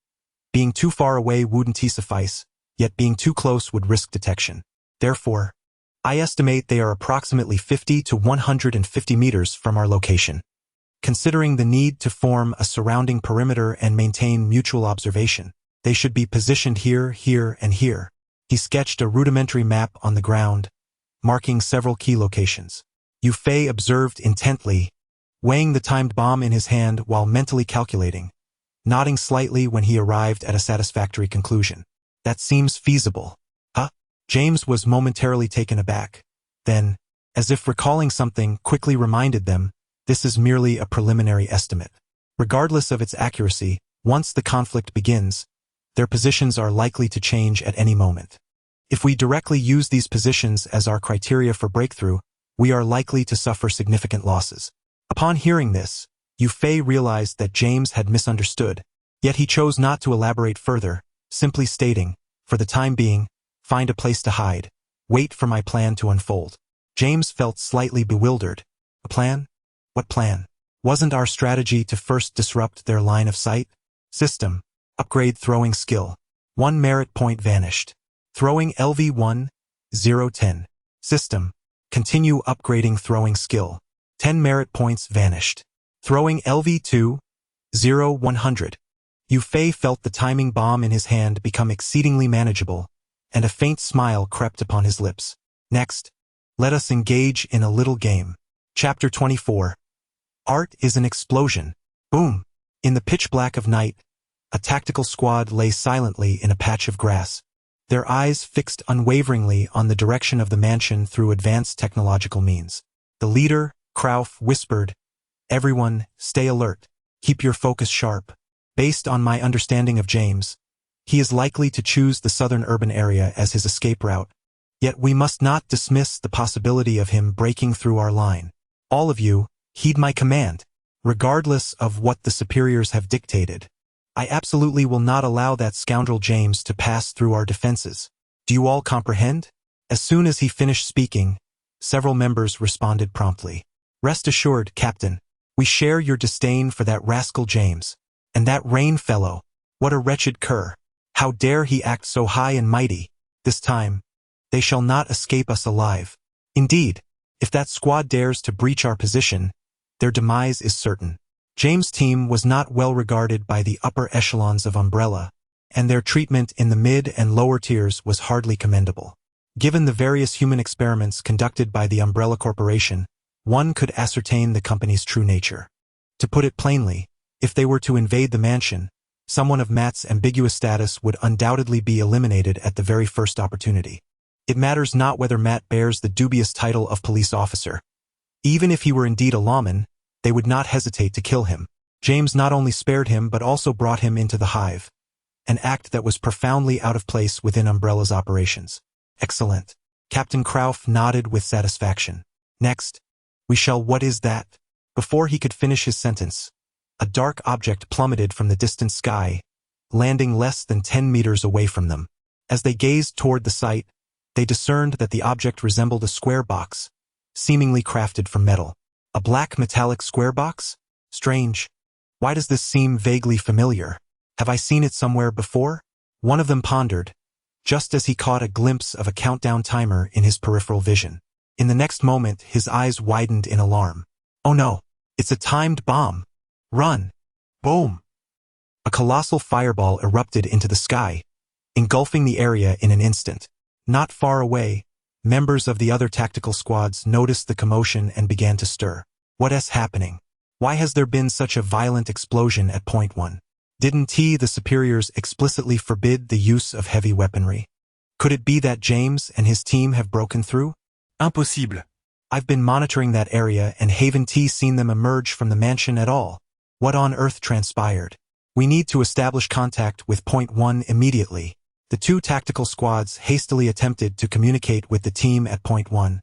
Being too far away wouldn't suffice, yet being too close would risk detection. Therefore, I estimate they are approximately 50 to 150 meters from our location. Considering the need to form a surrounding perimeter and maintain mutual observation, they should be positioned here, here, and here. He sketched a rudimentary map on the ground, marking several key locations. Yufei observed intently, weighing the timed bomb in his hand while mentally calculating, nodding slightly when he arrived at a satisfactory conclusion. That seems feasible. James was momentarily taken aback. Then, As if recalling something quickly reminded them, this is merely a preliminary estimate. Regardless of its accuracy, once the conflict begins, their positions are likely to change at any moment. If we directly use these positions as our criteria for breakthrough, we are likely to suffer significant losses. Upon hearing this, Yu Fei realized that James had misunderstood, yet he chose not to elaborate further, simply stating, for the time being, find a place to hide, wait for my plan to unfold. James felt slightly bewildered. A plan? What plan? Wasn't our strategy to first disrupt their line of sight? System. Upgrade throwing skill. 1 merit point vanished. Throwing LV1, 010. System. Continue upgrading throwing skill. 10 merit points vanished. Throwing LV2, 100. Yu Fei felt the timing bomb in his hand become exceedingly manageable, and a faint smile crept upon his lips. Next, let us engage in a little game. Chapter 24. Art is an explosion. Boom! In the pitch black of night, a tactical squad lay silently in a patch of grass, their eyes fixed unwaveringly on the direction of the mansion through advanced technological means. The leader, Krauf, whispered, "Everyone, stay alert. Keep your focus sharp. Based on my understanding of James, he is likely to choose the southern urban area as his escape route. Yet we must not dismiss the possibility of him breaking through our line. All of you, heed my command. Regardless of what the superiors have dictated, I absolutely will not allow that scoundrel James to pass through our defenses. Do you all comprehend?" As soon as he finished speaking, several members responded promptly. "Rest assured, Captain, we share your disdain for that rascal James. And that Rain fellow, what a wretched cur. How dare he act so high and mighty? This time, they shall not escape us alive. Indeed, if that squad dares to breach our position, their demise is certain." James' team was not well regarded by the upper echelons of Umbrella, and their treatment in the mid and lower tiers was hardly commendable. Given the various human experiments conducted by the Umbrella Corporation, one could ascertain the company's true nature. To put it plainly, if they were to invade the mansion, someone of Matt's ambiguous status would undoubtedly be eliminated at the very first opportunity. It matters not whether Matt bears the dubious title of police officer. Even if he were indeed a lawman, they would not hesitate to kill him. James not only spared him but also brought him into the hive, an act that was profoundly out of place within Umbrella's operations. Excellent. Captain Krauf nodded with satisfaction. Next, we shall— What is that? Before he could finish his sentence, a dark object plummeted from the distant sky, landing less than 10 meters away from them. As they gazed toward the site, they discerned that the object resembled a square box, seemingly crafted from metal. A black metallic square box? Strange. Why does this seem vaguely familiar? Have I seen it somewhere before? One of them pondered, just as he caught a glimpse of a countdown timer in his peripheral vision. In the next moment, his eyes widened in alarm. Oh no, it's a timed bomb. Run! Boom! A colossal fireball erupted into the sky, engulfing the area in an instant. Not far away, members of the other tactical squads noticed the commotion and began to stir. What's happening? Why has there been such a violent explosion at Point 1? Didn't the superiors explicitly forbid the use of heavy weaponry? Could it be that James and his team have broken through? Impossible. I've been monitoring that area and haven't seen them emerge from the mansion at all. What on earth transpired? We need to establish contact with Point 1 immediately. The two tactical squads hastily attempted to communicate with the team at Point 1,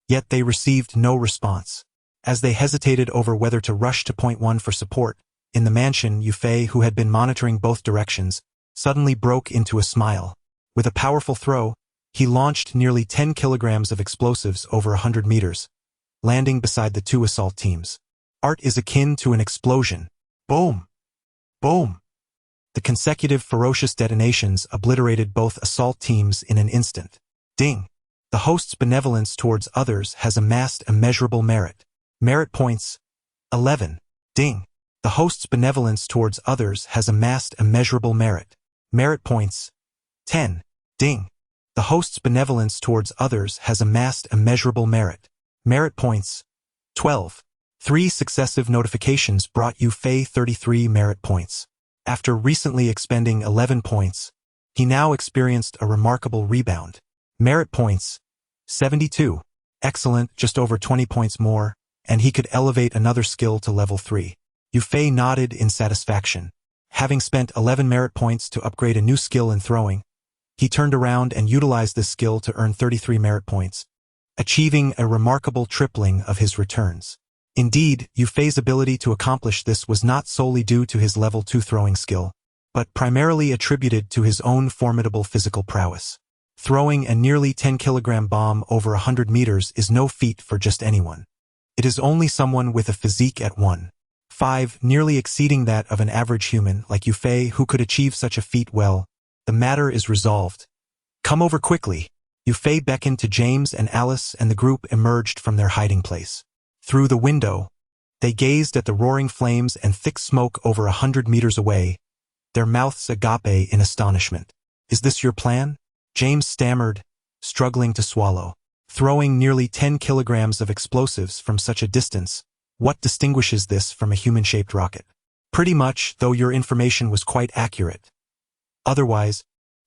yet they received no response. As they hesitated over whether to rush to Point 1 for support, in the mansion, Yu Fei, who had been monitoring both directions, suddenly broke into a smile. With a powerful throw, he launched nearly 10 kilograms of explosives over 100 meters, landing beside the two assault teams. Art is akin to an explosion. Boom! Boom! The consecutive ferocious detonations obliterated both assault teams in an instant. Ding! The host's benevolence towards others has amassed immeasurable merit. Merit points, 11. Ding! The host's benevolence towards others has amassed immeasurable merit. Merit points, 10. Ding! The host's benevolence towards others has amassed immeasurable merit. Merit points, 12. 3 successive notifications brought Yu Fei 33 merit points. After recently expending 11 points, he now experienced a remarkable rebound. Merit points, 72. Excellent, just over 20 points more, and he could elevate another skill to level 3. Yufei nodded in satisfaction. Having spent 11 merit points to upgrade a new skill in throwing, he turned around and utilized this skill to earn 33 merit points, achieving a remarkable tripling of his returns. Indeed, Yufei's ability to accomplish this was not solely due to his level 2 throwing skill, but primarily attributed to his own formidable physical prowess. Throwing a nearly 10-kilogram bomb over 100 meters is no feat for just anyone. It is only someone with a physique at 1.5, nearly exceeding that of an average human like Yufei who could achieve such a feat. Well, the matter is resolved. Come over quickly. Yufei beckoned to James and Alice, and the group emerged from their hiding place. Through the window, they gazed at the roaring flames and thick smoke over 100 meters away, their mouths agape in astonishment. Is this your plan? James stammered, struggling to swallow. Throwing nearly 10 kilograms of explosives from such a distance, what distinguishes this from a human-shaped rocket? Pretty much, though your information was quite accurate. Otherwise,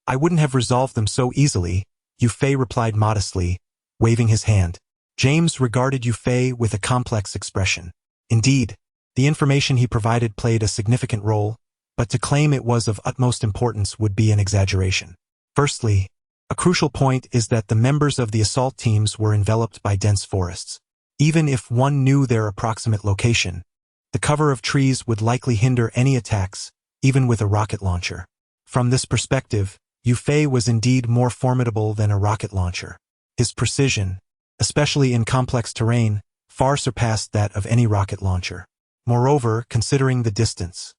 I wouldn't have resolved them so easily, Yufei replied modestly, waving his hand. James regarded Yufei with a complex expression. Indeed, the information he provided played a significant role, but to claim it was of utmost importance would be an exaggeration. Firstly, a crucial point is that the members of the assault teams were enveloped by dense forests. Even if one knew their approximate location, the cover of trees would likely hinder any attacks, even with a rocket launcher. From this perspective, Yufei was indeed more formidable than a rocket launcher. His precision, especially in complex terrain, far surpassed that of any rocket launcher. Moreover, considering the distance,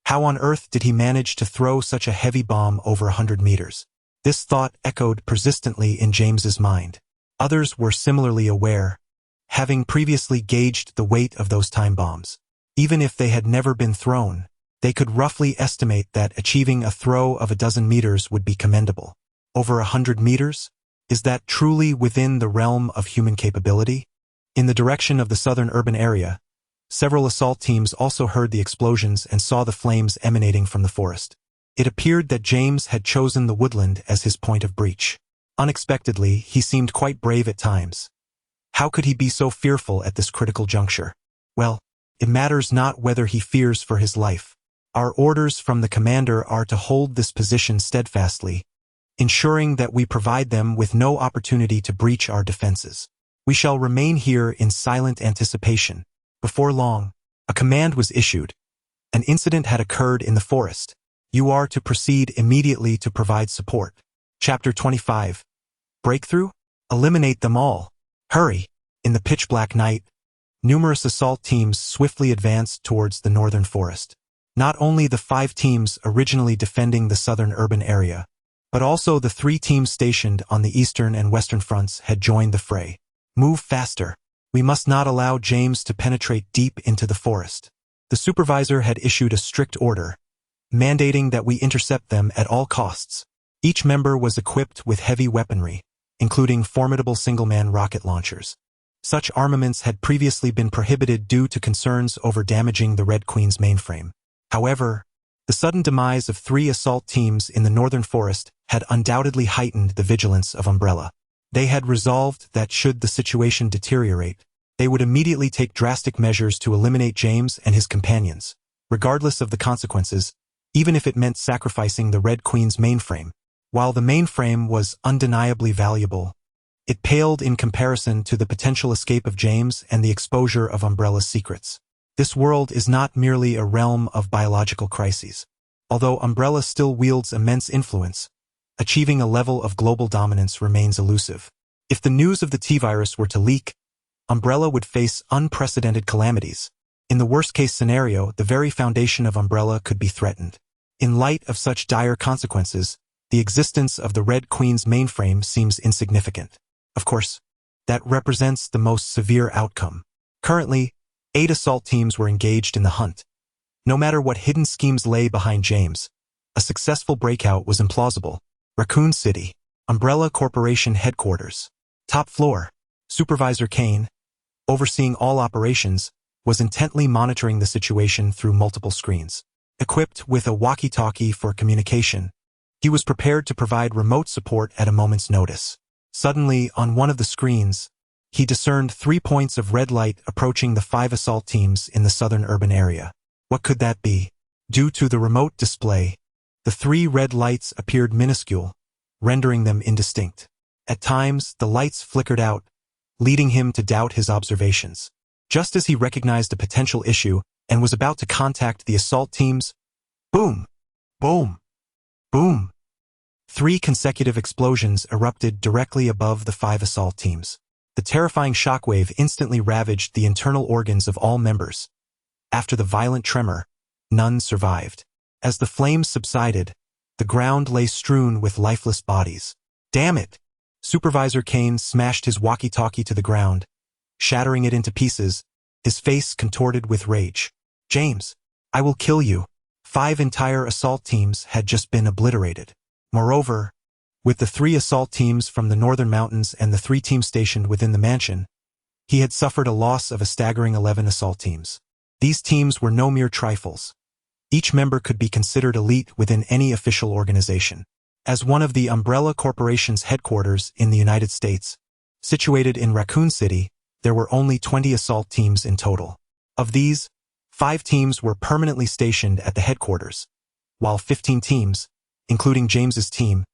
how on earth did he manage to throw such a heavy bomb over 100 meters? This thought echoed persistently in James's mind. Others were similarly aware, having previously gauged the weight of those time bombs. Even if they had never been thrown, they could roughly estimate that achieving a throw of a dozen meters would be commendable. Over 100 meters? Is that truly within the realm of human capability? In the direction of the southern urban area, several assault teams also heard the explosions and saw the flames emanating from the forest. It appeared that James had chosen the woodland as his point of breach. Unexpectedly, he seemed quite brave at times. How could he be so fearful at this critical juncture? Well, it matters not whether he fears for his life. Our orders from the commander are to hold this position steadfastly, ensuring that we provide them with no opportunity to breach our defenses. We shall remain here in silent anticipation. Before long, a command was issued. An incident had occurred in the forest. You are to proceed immediately to provide support. Chapter 25. Breakthrough? Eliminate them all. Hurry. In the pitch-black night, numerous assault teams swiftly advanced towards the northern forest. Not only the 5 teams originally defending the southern urban area, but also the 3 teams stationed on the eastern and western fronts had joined the fray. Move faster. We must not allow James to penetrate deep into the forest. The supervisor had issued a strict order, mandating that we intercept them at all costs. Each member was equipped with heavy weaponry, including formidable single-man rocket launchers. Such armaments had previously been prohibited due to concerns over damaging the Red Queen's mainframe. However, the sudden demise of 3 assault teams in the northern forest had undoubtedly heightened the vigilance of Umbrella. They had resolved that should the situation deteriorate, they would immediately take drastic measures to eliminate James and his companions, regardless of the consequences, even if it meant sacrificing the Red Queen's mainframe. While the mainframe was undeniably valuable, it paled in comparison to the potential escape of James and the exposure of Umbrella's secrets. This world is not merely a realm of biological crises. Although Umbrella still wields immense influence, achieving a level of global dominance remains elusive. If the news of the T-virus were to leak, Umbrella would face unprecedented calamities. In the worst-case scenario, the very foundation of Umbrella could be threatened. In light of such dire consequences, the existence of the Red Queen's mainframe seems insignificant. Of course, that represents the most severe outcome. Currently, 8 assault teams were engaged in the hunt. No matter what hidden schemes lay behind James, a successful breakout was implausible. Raccoon City, Umbrella Corporation headquarters. Top floor. Supervisor Kane, overseeing all operations, was intently monitoring the situation through multiple screens. Equipped with a walkie-talkie for communication, he was prepared to provide remote support at a moment's notice. Suddenly, on one of the screens, He discerned 3 points of red light approaching the 5 assault teams in the southern urban area. What could that be? Due to the remote display, the 3 red lights appeared minuscule, rendering them indistinct. At times, the lights flickered out, leading him to doubt his observations. Just as he recognized a potential issue and was about to contact the assault teams, boom, boom, boom. 3 consecutive explosions erupted directly above the 5 assault teams. The terrifying shockwave instantly ravaged the internal organs of all members. After the violent tremor, none survived. As the flames subsided, the ground lay strewn with lifeless bodies. Damn it! Supervisor Kane smashed his walkie-talkie to the ground, shattering it into pieces, his face contorted with rage. James, I will kill you. 5 entire assault teams had just been obliterated. Moreover, with the 3 assault teams from the northern mountains and the 3 teams stationed within the mansion, he had suffered a loss of a staggering 11 assault teams. These teams were no mere trifles. Each member could be considered elite within any official organization. As one of the Umbrella Corporation's headquarters in the United States, situated in Raccoon City, there were only 20 assault teams in total. Of these, 5 teams were permanently stationed at the headquarters, while 15 teams, including James's team,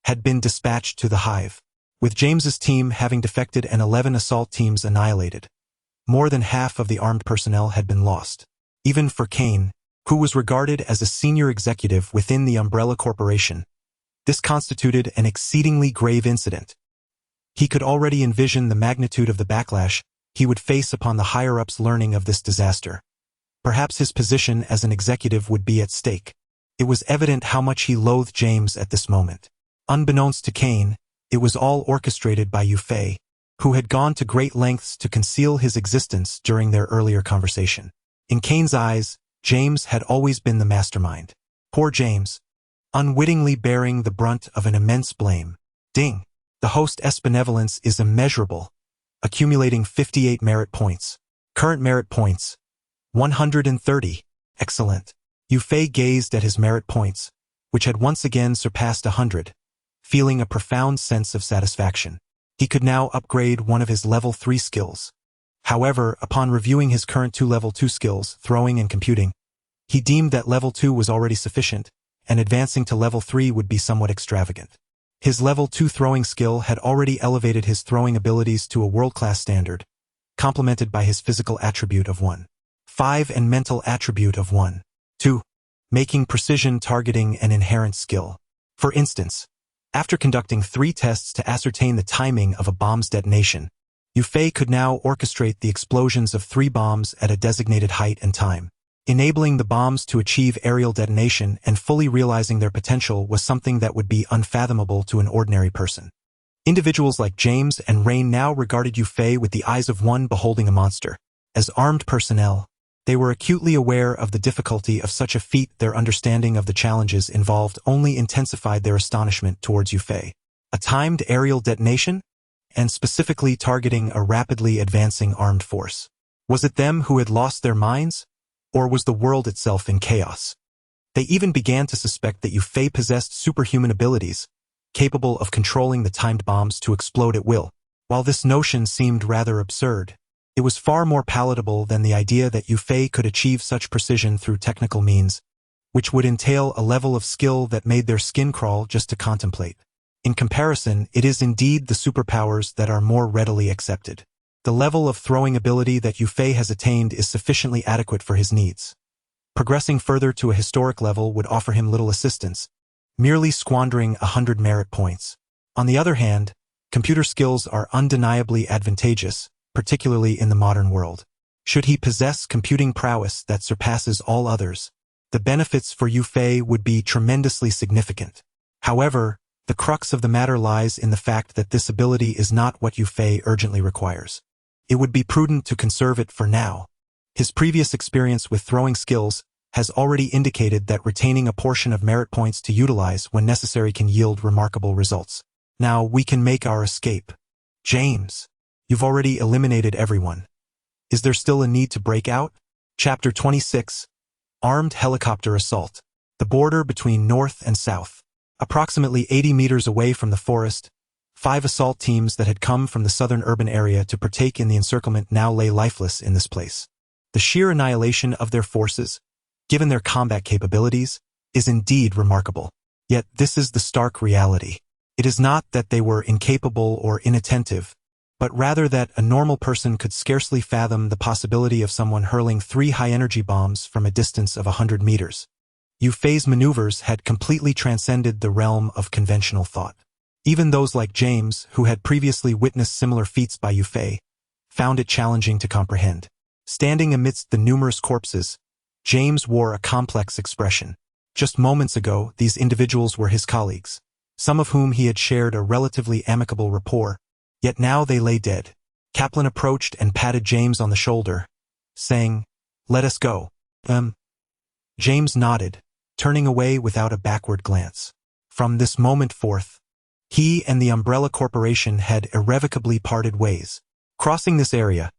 had been dispatched to the hive, with James's team having defected and 11 assault teams annihilated. More than half of the armed personnel had been lost. Even for Kane, who was regarded as a senior executive within the Umbrella Corporation, this constituted an exceedingly grave incident. He could already envision the magnitude of the backlash he would face upon the higher-ups learning of this disaster. Perhaps his position as an executive would be at stake. It was evident how much he loathed James at this moment. Unbeknownst to Kane, it was all orchestrated by Yufei, who had gone to great lengths to conceal his existence during their earlier conversation. In Kane's eyes, James had always been the mastermind. Poor James, unwittingly bearing the brunt of an immense blame. Ding! The host's benevolence is immeasurable, accumulating 58 merit points. Current merit points, 130. Excellent. Yufei gazed at his merit points, which had once again surpassed 100, feeling a profound sense of satisfaction. He could now upgrade one of his level 3 skills. However, upon reviewing his current 2 level 2 skills, throwing and computing, he deemed that level 2 was already sufficient, and advancing to level 3 would be somewhat extravagant. His level 2 throwing skill had already elevated his throwing abilities to a world-class standard, complemented by his physical attribute of 1.5 and mental attribute of 1.2, making precision targeting an inherent skill. For instance, after conducting 3 tests to ascertain the timing of a bomb's detonation, Yufei could now orchestrate the explosions of 3 bombs at a designated height and time. Enabling the bombs to achieve aerial detonation and fully realizing their potential was something that would be unfathomable to an ordinary person. Individuals like James and Rain now regarded Yufei with the eyes of one beholding a monster. As armed personnel, they were acutely aware of the difficulty of such a feat. Their understanding of the challenges involved only intensified their astonishment towards Yufei. A timed aerial detonation? And specifically targeting a rapidly advancing armed force. Was it them who had lost their minds? Or was the world itself in chaos? They even began to suspect that Yufei possessed superhuman abilities, capable of controlling the timed bombs to explode at will. While this notion seemed rather absurd, it was far more palatable than the idea that Yufei could achieve such precision through technical means, which would entail a level of skill that made their skin crawl just to contemplate. In comparison, it is indeed the superpowers that are more readily accepted. The level of throwing ability that Yufei has attained is sufficiently adequate for his needs. Progressing further to a historic level would offer him little assistance, merely squandering 100 merit points. On the other hand, computer skills are undeniably advantageous, particularly in the modern world. Should he possess computing prowess that surpasses all others, the benefits for Yufei would be tremendously significant. However, the crux of the matter lies in the fact that this ability is not what Yufei urgently requires. It would be prudent to conserve it for now. His previous experience with throwing skills has already indicated that retaining a portion of merit points to utilize when necessary can yield remarkable results. Now we can make our escape. James, you've already eliminated everyone. Is there still a need to break out? Chapter 26. Armed Helicopter Assault. The border between North and South. Approximately 80 meters away from the forest, 5 assault teams that had come from the southern urban area to partake in the encirclement now lay lifeless in this place. The sheer annihilation of their forces, given their combat capabilities, is indeed remarkable. Yet this is the stark reality. It is not that they were incapable or inattentive, but rather that a normal person could scarcely fathom the possibility of someone hurling 3 high-energy bombs from a distance of 100 meters. Yu Fei's maneuvers had completely transcended the realm of conventional thought. Even those like James, who had previously witnessed similar feats by Yu Fei, found it challenging to comprehend. Standing amidst the numerous corpses, James wore a complex expression. Just moments ago, these individuals were his colleagues, some of whom he had shared a relatively amicable rapport, yet now they lay dead. Kaplan approached and patted James on the shoulder, saying, "Let us go." James nodded, turning away without a backward glance. From this moment forth, he and the Umbrella Corporation had irrevocably parted ways. Crossing this area,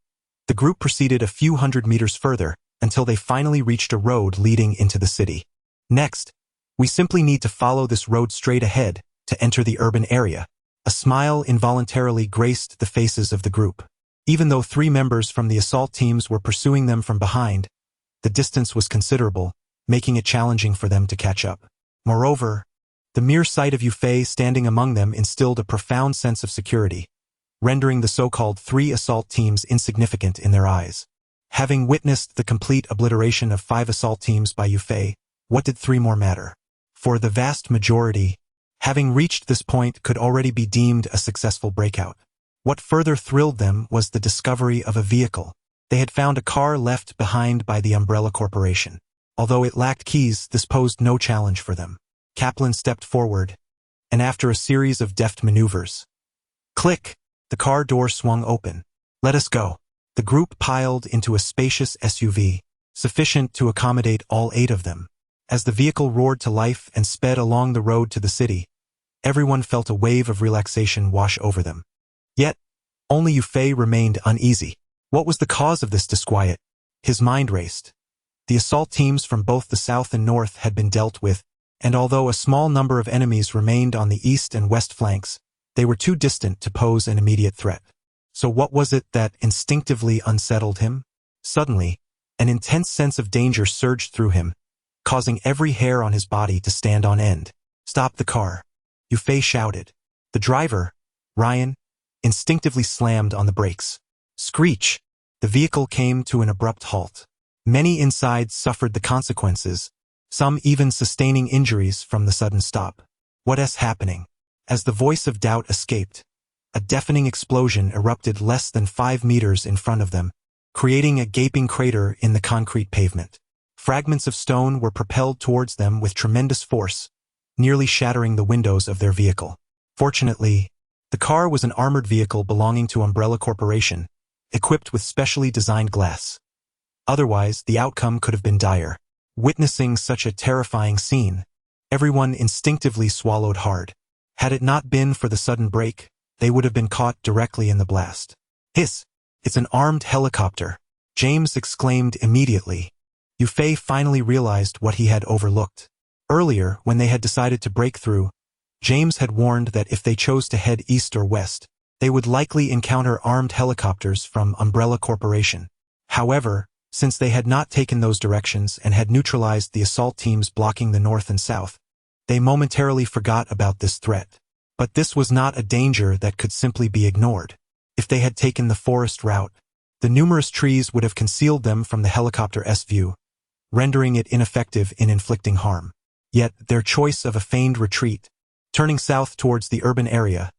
the group proceeded a few hundred meters further until they finally reached a road leading into the city. Next, we simply need to follow this road straight ahead to enter the urban area. A smile involuntarily graced the faces of the group. Even though 3 members from the assault teams were pursuing them from behind, the distance was considerable, making it challenging for them to catch up. Moreover, the mere sight of Yu Fei standing among them instilled a profound sense of security, rendering the so-called 3 assault teams insignificant in their eyes. Having witnessed the complete obliteration of 5 assault teams by Yu Fei, what did 3 more matter? For the vast majority, having reached this point could already be deemed a successful breakout. What further thrilled them was the discovery of a vehicle. They had found a car left behind by the Umbrella Corporation. Although it lacked keys, this posed no challenge for them. Kaplan stepped forward, and after a series of deft maneuvers, click, the car door swung open. "Let us go." The group piled into a spacious SUV, sufficient to accommodate all 8 of them. As the vehicle roared to life and sped along the road to the city, everyone felt a wave of relaxation wash over them. Yet, only Yu Fei remained uneasy. What was the cause of this disquiet? His mind raced. The assault teams from both the south and north had been dealt with, and although a small number of enemies remained on the east and west flanks, they were too distant to pose an immediate threat. So what was it that instinctively unsettled him? Suddenly, an intense sense of danger surged through him, causing every hair on his body to stand on end. "Stop the car," Yu Fei shouted. The driver, Ryan, instinctively slammed on the brakes. Screech! The vehicle came to an abrupt halt. Many inside suffered the consequences, some even sustaining injuries from the sudden stop. What is happening? As the voice of doubt escaped, a deafening explosion erupted less than 5 meters in front of them, creating a gaping crater in the concrete pavement. Fragments of stone were propelled towards them with tremendous force, nearly shattering the windows of their vehicle. Fortunately, the car was an armored vehicle belonging to Umbrella Corporation, equipped with specially designed glass. Otherwise, the outcome could have been dire. Witnessing such a terrifying scene, everyone instinctively swallowed hard. Had it not been for the sudden break, they would have been caught directly in the blast. "Hiss! It's an armed helicopter!" James exclaimed immediately. Yu Fei finally realized what he had overlooked. Earlier, when they had decided to break through, James had warned that if they chose to head east or west, they would likely encounter armed helicopters from Umbrella Corporation. However, since they had not taken those directions and had neutralized the assault teams blocking the north and south, they momentarily forgot about this threat. But this was not a danger that could simply be ignored. If they had taken the forest route, the numerous trees would have concealed them from the helicopter's view, rendering it ineffective in inflicting harm. Yet their choice of a feigned retreat, turning south towards the urban area,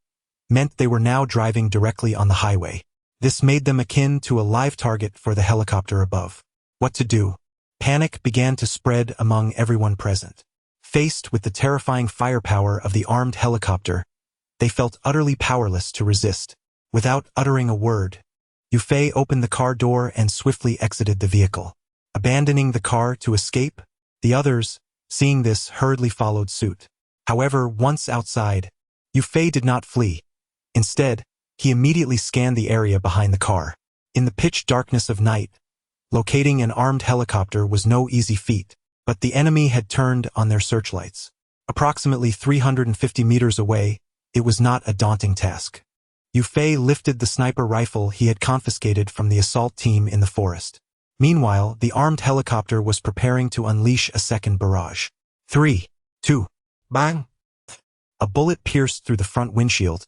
meant they were now driving directly on the highway. This made them akin to a live target for the helicopter above. What to do? Panic began to spread among everyone present. Faced with the terrifying firepower of the armed helicopter, they felt utterly powerless to resist. Without uttering a word, Yu Fei opened the car door and swiftly exited the vehicle. Abandoning the car to escape, the others, seeing this, hurriedly followed suit. However, once outside, Yu Fei did not flee. Instead, he immediately scanned the area behind the car. In the pitch darkness of night, locating an armed helicopter was no easy feat, but the enemy had turned on their searchlights. Approximately 350 meters away, it was not a daunting task. Yu Fei lifted the sniper rifle he had confiscated from the assault team in the forest. Meanwhile, the armed helicopter was preparing to unleash a second barrage. 3, 2, bang! A bullet pierced through the front windshield,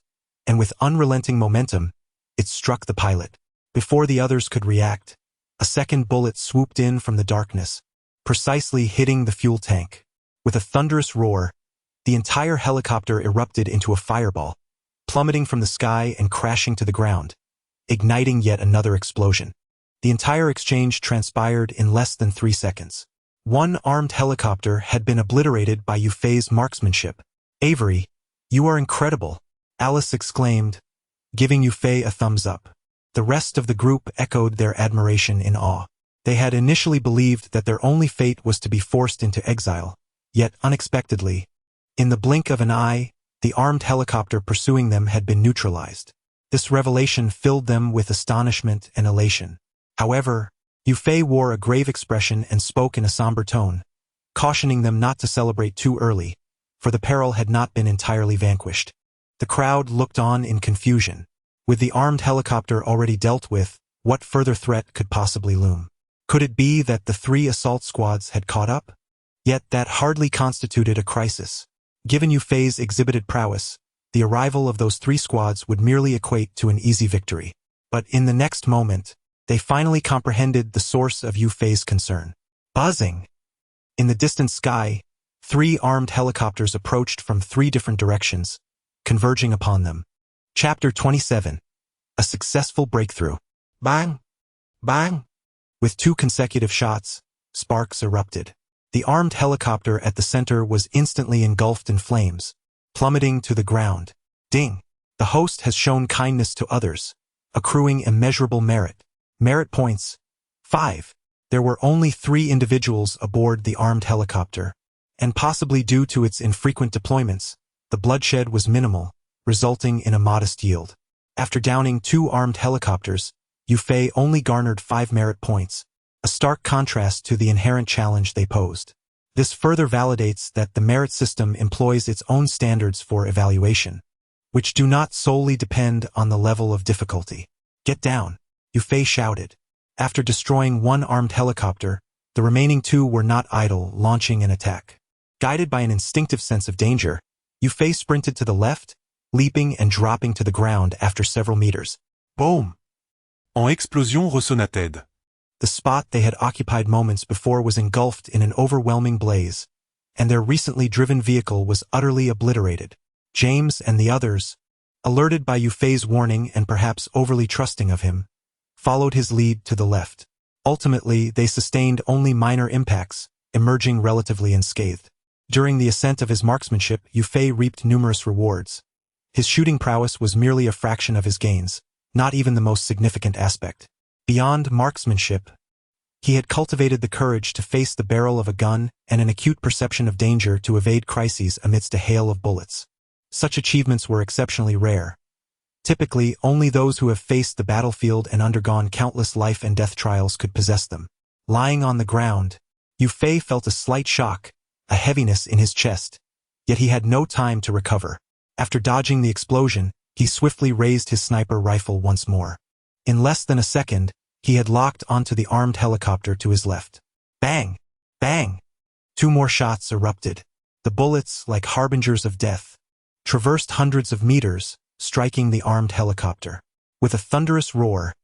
and with unrelenting momentum, it struck the pilot. Before the others could react, a second bullet swooped in from the darkness, precisely hitting the fuel tank. With a thunderous roar, the entire helicopter erupted into a fireball, plummeting from the sky and crashing to the ground, igniting yet another explosion. The entire exchange transpired in less than 3 seconds. One armed helicopter had been obliterated by Yu Fei's marksmanship. "Avery, you are incredible," Alice exclaimed, giving Yu Fei a thumbs up. The rest of the group echoed their admiration in awe. They had initially believed that their only fate was to be forced into exile, yet unexpectedly, in the blink of an eye, the armed helicopter pursuing them had been neutralized. This revelation filled them with astonishment and elation. However, Yu Fei wore a grave expression and spoke in a somber tone, cautioning them not to celebrate too early, for the peril had not been entirely vanquished. The crowd looked on in confusion. With the armed helicopter already dealt with, what further threat could possibly loom? Could it be that the 3 assault squads had caught up? Yet that hardly constituted a crisis. Given Yu Fei's exhibited prowess, the arrival of those 3 squads would merely equate to an easy victory. But in the next moment, they finally comprehended the source of Yu Fei's concern. Buzzing! In the distant sky, 3 armed helicopters approached from 3 different directions, converging upon them. Chapter 27. A successful breakthrough. Bang! Bang! With 2 consecutive shots, sparks erupted. The armed helicopter at the center was instantly engulfed in flames, plummeting to the ground. Ding! The host has shown kindness to others, accruing immeasurable merit. Merit points. 5. There were only 3 individuals aboard the armed helicopter, and possibly due to its infrequent deployments, the bloodshed was minimal, resulting in a modest yield. After downing 2 armed helicopters, Yu Fei only garnered 5 merit points, a stark contrast to the inherent challenge they posed. This further validates that the merit system employs its own standards for evaluation, which do not solely depend on the level of difficulty. "Get down," Yu Fei shouted. After destroying 1 armed helicopter, the remaining 2 were not idle, launching an attack. Guided by an instinctive sense of danger, Yu Fei sprinted to the left, leaping and dropping to the ground after several meters. Boom! En explosion ressonna-t-elle. The spot they had occupied moments before was engulfed in an overwhelming blaze, and their recently driven vehicle was utterly obliterated. James and the others, alerted by Yu Fei's warning and perhaps overly trusting of him, followed his lead to the left. Ultimately, they sustained only minor impacts, emerging relatively unscathed. During the ascent of his marksmanship, Yu Fei reaped numerous rewards. His shooting prowess was merely a fraction of his gains, not even the most significant aspect. Beyond marksmanship, he had cultivated the courage to face the barrel of a gun and an acute perception of danger to evade crises amidst a hail of bullets. Such achievements were exceptionally rare. Typically, only those who have faced the battlefield and undergone countless life and death trials could possess them. Lying on the ground, Yu Fei felt a slight shock, a heaviness in his chest, yet he had no time to recover. After dodging the explosion, he swiftly raised his sniper rifle once more. In less than a second, he had locked onto the armed helicopter to his left. Bang! Bang! 2 more shots erupted. The bullets, like harbingers of death, traversed hundreds of meters, striking the armed helicopter. With a thunderous roar,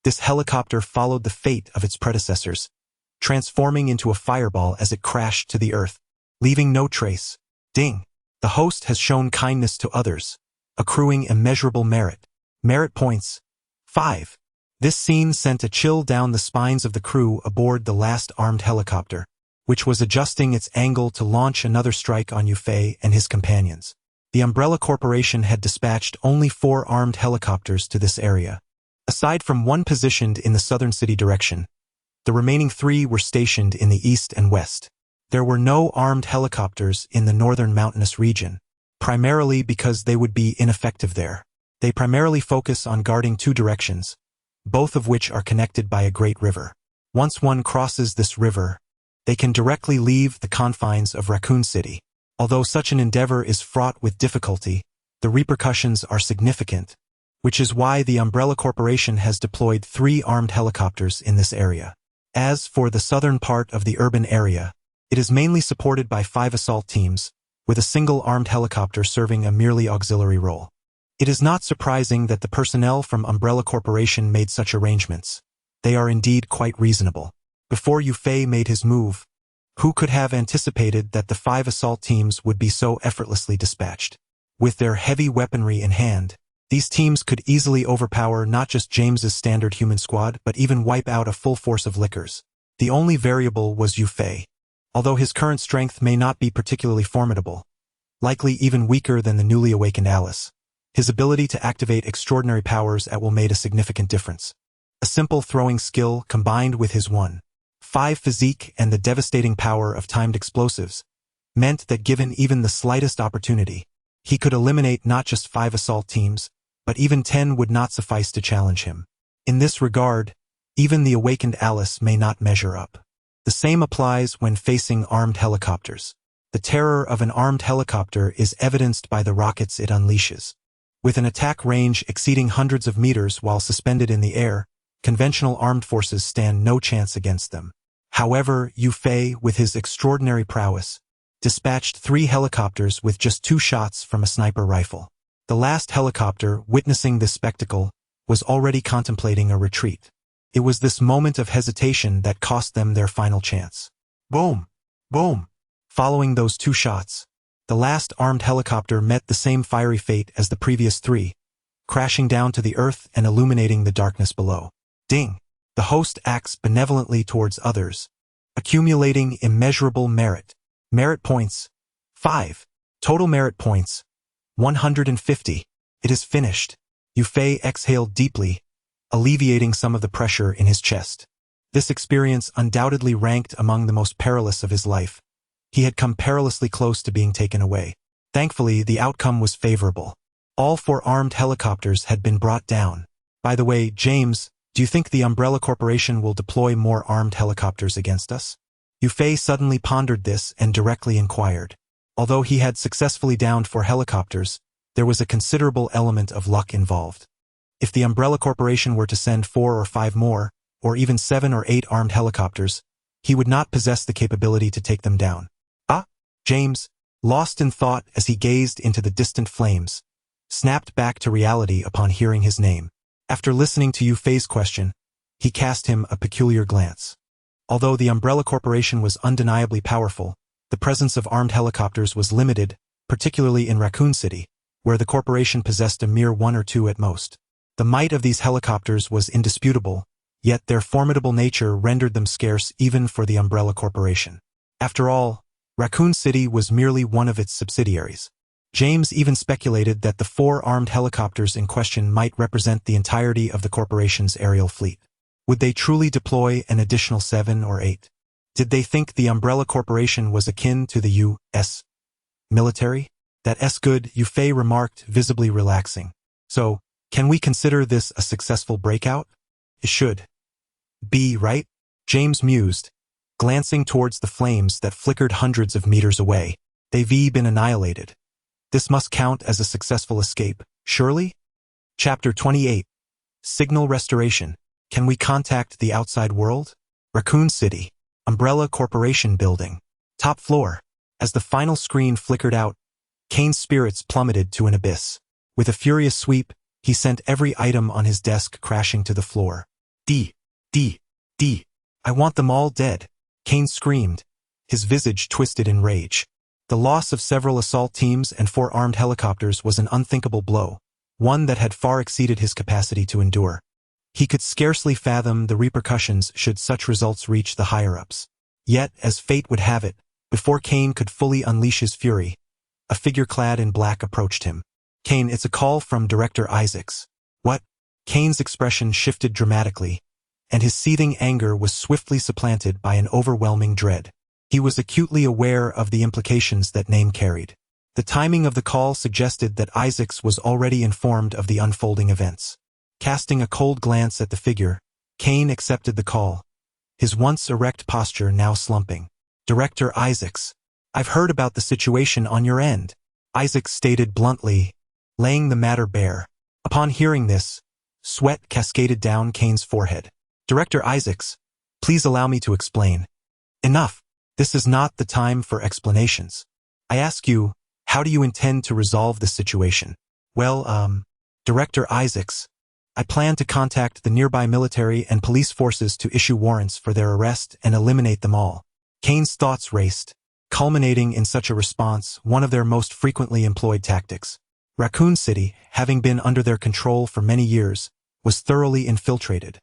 this helicopter followed the fate of its predecessors, transforming into a fireball as it crashed to the earth, leaving no trace. Ding! The host has shown kindness to others, accruing immeasurable merit. Merit points. 5. This scene sent a chill down the spines of the crew aboard the last armed helicopter, which was adjusting its angle to launch another strike on Yu Fei and his companions. The Umbrella Corporation had dispatched only 4 armed helicopters to this area. Aside from one positioned in the southern city direction, the remaining 3 were stationed in the east and west. There were no armed helicopters in the northern mountainous region, primarily because they would be ineffective there. They primarily focus on guarding 2 directions, both of which are connected by a great river. Once one crosses this river, they can directly leave the confines of Raccoon City. Although such an endeavor is fraught with difficulty, the repercussions are significant, which is why the Umbrella Corporation has deployed 3 armed helicopters in this area. As for the southern part of the urban area, it is mainly supported by 5 assault teams, with a single armed helicopter serving a merely auxiliary role. It is not surprising that the personnel from Umbrella Corporation made such arrangements. They are indeed quite reasonable. Before Yu Fei made his move, who could have anticipated that the 5 assault teams would be so effortlessly dispatched? With their heavy weaponry in hand, these teams could easily overpower not just James's standard human squad, but even wipe out a full force of lickers. The only variable was Yu Fei. Although his current strength may not be particularly formidable, likely even weaker than the newly awakened Alice, his ability to activate extraordinary powers at will made a significant difference. A simple throwing skill combined with his 1.5 physique and the devastating power of timed explosives meant that given even the slightest opportunity, he could eliminate not just 5 assault teams, but even 10 would not suffice to challenge him. In this regard, even the awakened Alice may not measure up. The same applies when facing armed helicopters. The terror of an armed helicopter is evidenced by the rockets it unleashes. With an attack range exceeding hundreds of meters while suspended in the air, conventional armed forces stand no chance against them. However, Yu Fei, with his extraordinary prowess, dispatched 3 helicopters with just 2 shots from a sniper rifle. The last helicopter, witnessing this spectacle, was already contemplating a retreat. It was this moment of hesitation that cost them their final chance. Boom! Boom! Following those 2 shots, the last armed helicopter met the same fiery fate as the previous 3, crashing down to the earth and illuminating the darkness below. Ding! The host acts benevolently towards others, accumulating immeasurable merit. Merit points, 5. Total merit points, 150. It is finished. Yu Fei exhaled deeply, alleviating some of the pressure in his chest. This experience undoubtedly ranked among the most perilous of his life. He had come perilously close to being taken away. Thankfully, the outcome was favorable. All 4 armed helicopters had been brought down. By the way, James, do you think the Umbrella Corporation will deploy more armed helicopters against us? Yu Fei suddenly pondered this and directly inquired. Although he had successfully downed 4 helicopters, there was a considerable element of luck involved. If the Umbrella Corporation were to send 4 or 5 more, or even 7 or 8 armed helicopters, he would not possess the capability to take them down. James, lost in thought as he gazed into the distant flames, snapped back to reality upon hearing his name. After listening to Yu Fei's question, he cast him a peculiar glance. Although the Umbrella Corporation was undeniably powerful, the presence of armed helicopters was limited, particularly in Raccoon City, where the corporation possessed a mere 1 or 2 at most. The might of these helicopters was indisputable, yet their formidable nature rendered them scarce even for the Umbrella Corporation. After all, Raccoon City was merely one of its subsidiaries. James even speculated that the 4 armed helicopters in question might represent the entirety of the corporation's aerial fleet. Would they truly deploy an additional 7 or 8? Did they think the Umbrella Corporation was akin to the U.S. military? That's good, Yu Fei remarked, visibly relaxing. So, can we consider this a successful breakout? It should be, right? James mused, glancing towards the flames that flickered hundreds of meters away. They've been annihilated. This must count as a successful escape, surely? Chapter 28. Signal Restoration. Can we contact the outside world? Raccoon City. Umbrella Corporation Building. Top floor. As the final screen flickered out, Kane's spirits plummeted to an abyss. With a furious sweep, he sent every item on his desk crashing to the floor. D. I want them all dead. Kane screamed, his visage twisted in rage. The loss of several assault teams and 4 armed helicopters was an unthinkable blow, one that had far exceeded his capacity to endure. He could scarcely fathom the repercussions should such results reach the higher-ups. Yet, as fate would have it, before Kane could fully unleash his fury, a figure clad in black approached him. Kane, it's a call from Director Isaacs. What? Kane's expression shifted dramatically, and his seething anger was swiftly supplanted by an overwhelming dread. He was acutely aware of the implications that name carried. The timing of the call suggested that Isaacs was already informed of the unfolding events. Casting a cold glance at the figure, Kane accepted the call, his once erect posture now slumping. Director Isaacs, I've heard about the situation on your end, Isaacs stated bluntly, laying the matter bare. Upon hearing this, sweat cascaded down Kane's forehead. Director Isaacs, please allow me to explain. Enough. This is not the time for explanations. I ask you, how do you intend to resolve this situation? Well, Director Isaacs, I plan to contact the nearby military and police forces to issue warrants for their arrest and eliminate them all. Kane's thoughts raced, culminating in such a response, one of their most frequently employed tactics. Raccoon City, having been under their control for many years, was thoroughly infiltrated.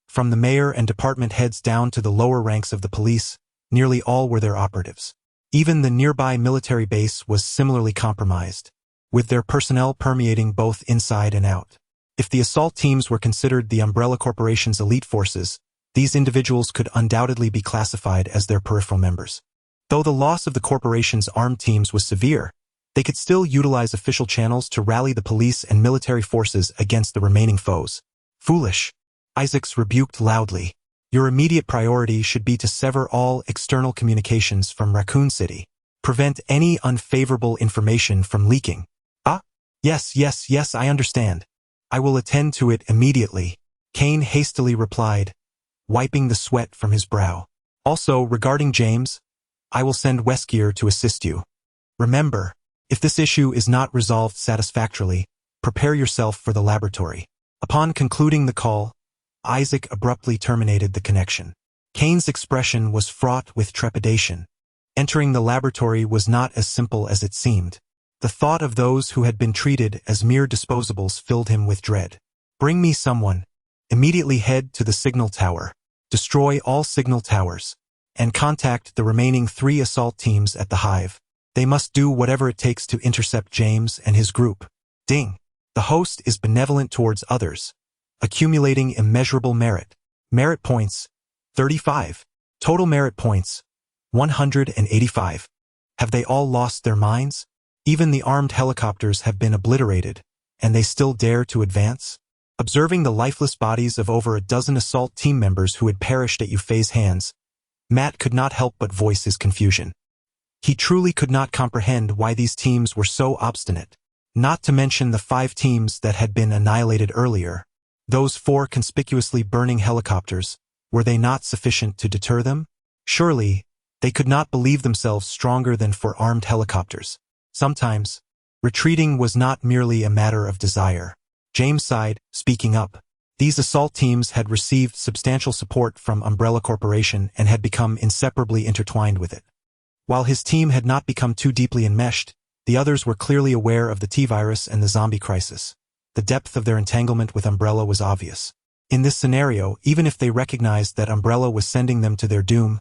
From the mayor and department heads down to the lower ranks of the police, nearly all were their operatives. Even the nearby military base was similarly compromised, with their personnel permeating both inside and out. If the assault teams were considered the Umbrella Corporation's elite forces, these individuals could undoubtedly be classified as their peripheral members. Though the loss of the corporation's armed teams was severe, they could still utilize official channels to rally the police and military forces against the remaining foes. Foolish. Isaacs rebuked loudly. Your immediate priority should be to sever all external communications from Raccoon City. Prevent any unfavorable information from leaking. Ah? Yes, I understand. I will attend to it immediately, Kane hastily replied, wiping the sweat from his brow. Also, regarding James, I will send Weskier to assist you. Remember, if this issue is not resolved satisfactorily, prepare yourself for the laboratory. Upon concluding the call, Isaac abruptly terminated the connection. Kane's expression was fraught with trepidation. Entering the laboratory was not as simple as it seemed. The thought of those who had been treated as mere disposables filled him with dread. Bring me someone. Immediately head to the signal tower. Destroy all signal towers. And contact the remaining 3 assault teams at the Hive. They must do whatever it takes to intercept James and his group. Ding. The host is benevolent towards others, accumulating immeasurable merit. Merit points, 35. Total merit points, 185. Have they all lost their minds? Even the armed helicopters have been obliterated, and they still dare to advance? Observing the lifeless bodies of over a dozen assault team members who had perished at Yufei's hands, Matt could not help but voice his confusion. He truly could not comprehend why these teams were so obstinate. Not to mention the 5 teams that had been annihilated earlier. Those 4 conspicuously burning helicopters, were they not sufficient to deter them? Surely, they could not believe themselves stronger than 4 armed helicopters. Sometimes, retreating was not merely a matter of desire. James sighed, speaking up. These assault teams had received substantial support from Umbrella Corporation and had become inseparably intertwined with it. While his team had not become too deeply enmeshed, the others were clearly aware of the T-virus and the zombie crisis. The depth of their entanglement with Umbrella was obvious. In this scenario, even if they recognized that Umbrella was sending them to their doom,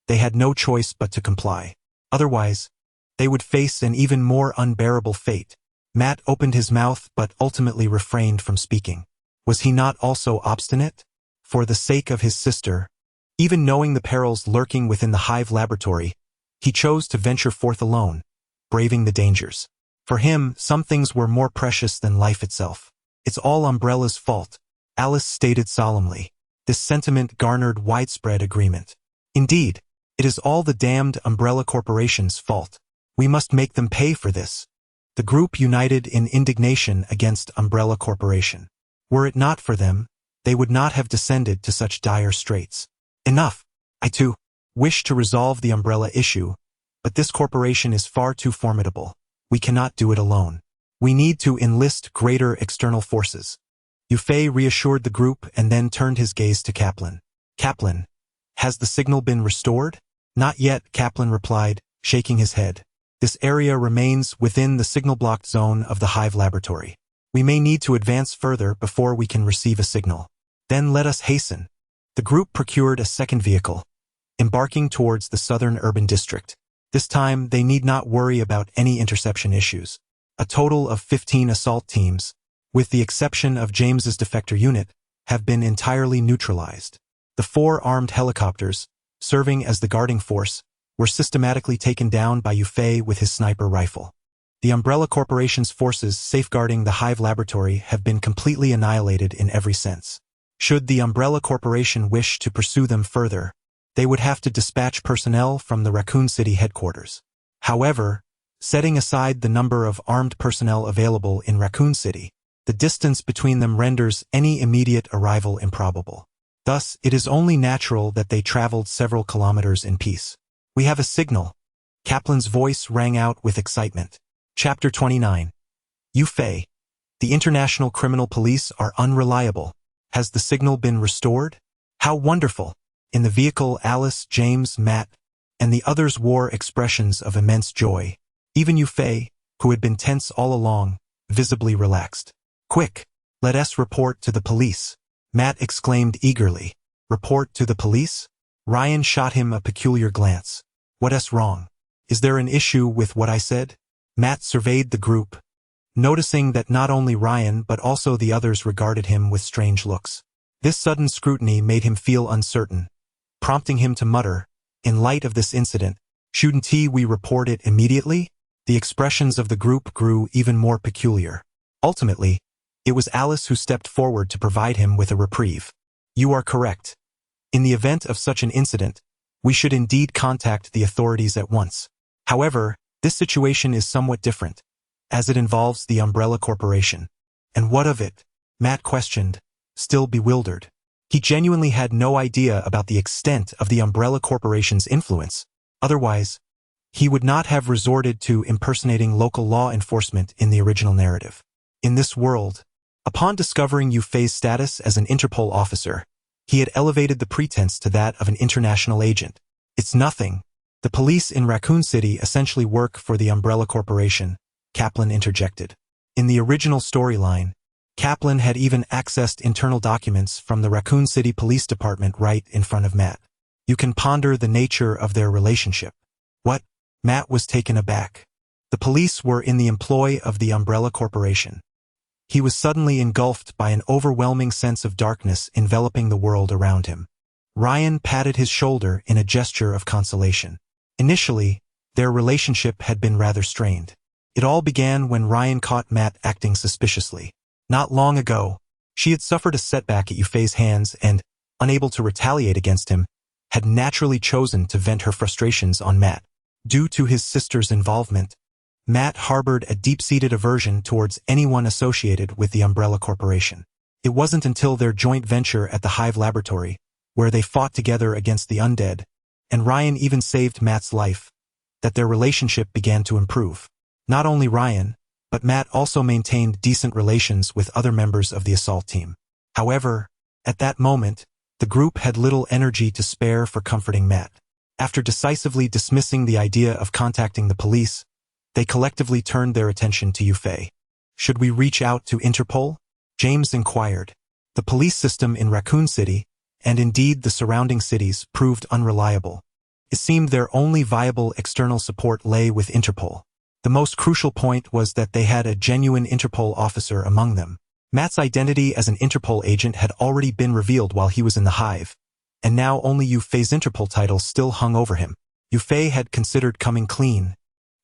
they had no choice but to comply. Otherwise, they would face an even more unbearable fate. Matt opened his mouth but ultimately refrained from speaking. Was he not also obstinate? For the sake of his sister, even knowing the perils lurking within the Hive laboratory, he chose to venture forth alone, braving the dangers. For him, some things were more precious than life itself. It's all Umbrella's fault, Alice stated solemnly. This sentiment garnered widespread agreement. Indeed, it is all the damned Umbrella Corporation's fault. We must make them pay for this. The group united in indignation against Umbrella Corporation. Were it not for them, they would not have descended to such dire straits. Enough. I too wish to resolve the Umbrella issue, but this corporation is far too formidable. We cannot do it alone. We need to enlist greater external forces. Yufei reassured the group and then turned his gaze to Kaplan. Kaplan, has the signal been restored? Not yet, Kaplan replied, shaking his head. This area remains within the signal-blocked zone of the Hive laboratory. We may need to advance further before we can receive a signal. Then let us hasten. The group procured a second vehicle, embarking towards the southern urban district. This time, they need not worry about any interception issues. A total of 15 assault teams, with the exception of James's defector unit, have been entirely neutralized. The 4 armed helicopters, serving as the guarding force, were systematically taken down by Yufei with his sniper rifle. The Umbrella Corporation's forces safeguarding the Hive laboratory have been completely annihilated in every sense. Should the Umbrella Corporation wish to pursue them further, they would have to dispatch personnel from the Raccoon City headquarters. However, Setting aside the number of armed personnel available in Raccoon City, the distance between them renders any immediate arrival improbable. Thus, it is only natural that they traveled several kilometers in peace. We have a signal. Kaplan's voice rang out with excitement. Chapter 29. Yu Fei. The International Criminal Police are unreliable. Has the signal been restored? How wonderful! In the vehicle, Alice, James, Matt, and the others wore expressions of immense joy. Even Yu Fei, who had been tense all along, visibly relaxed. Quick! Let us report to the police. Matt exclaimed eagerly. Report to the police? Ryan shot him a peculiar glance. What's wrong? Is there an issue with what I said? Matt surveyed the group, noticing that not only Ryan but also the others regarded him with strange looks. This sudden scrutiny made him feel uncertain, prompting him to mutter, in light of this incident, shouldn't we report it immediately? The expressions of the group grew even more peculiar. Ultimately, it was Alice who stepped forward to provide him with a reprieve. You are correct. In the event of such an incident, we should indeed contact the authorities at once. However, this situation is somewhat different, as it involves the Umbrella Corporation. And what of it? Matt questioned, still bewildered. He genuinely had no idea about the extent of the Umbrella Corporation's influence. Otherwise, he would not have resorted to impersonating local law enforcement in the original narrative. In this world, upon discovering Yu Fei's status as an Interpol officer, he had elevated the pretense to that of an international agent. It's nothing. The police in Raccoon City essentially work for the Umbrella Corporation, Kaplan interjected. In the original storyline, Kaplan had even accessed internal documents from the Raccoon City Police Department right in front of Matt. You can ponder the nature of their relationship. What? Matt was taken aback. The police were in the employ of the Umbrella Corporation. He was suddenly engulfed by an overwhelming sense of darkness enveloping the world around him. Ryan patted his shoulder in a gesture of consolation. Initially, their relationship had been rather strained. It all began when Ryan caught Matt acting suspiciously. Not long ago, she had suffered a setback at Yu Fei's hands and, unable to retaliate against him, had naturally chosen to vent her frustrations on Matt. Due to his sister's involvement, Matt harbored a deep-seated aversion towards anyone associated with the Umbrella Corporation. It wasn't until their joint venture at the Hive Laboratory, where they fought together against the undead, and Ryan even saved Matt's life, that their relationship began to improve. Not only Ryan, but Matt also maintained decent relations with other members of the assault team. However, at that moment, the group had little energy to spare for comforting Matt. After decisively dismissing the idea of contacting the police, they collectively turned their attention to Yu Fei. Should we reach out to Interpol? James inquired. The police system in Raccoon City, and indeed the surrounding cities, proved unreliable. It seemed their only viable external support lay with Interpol. The most crucial point was that they had a genuine Interpol officer among them. Matt's identity as an Interpol agent had already been revealed while he was in the Hive, and now only Yu Fei's Interpol title still hung over him. Yu Fei had considered coming clean,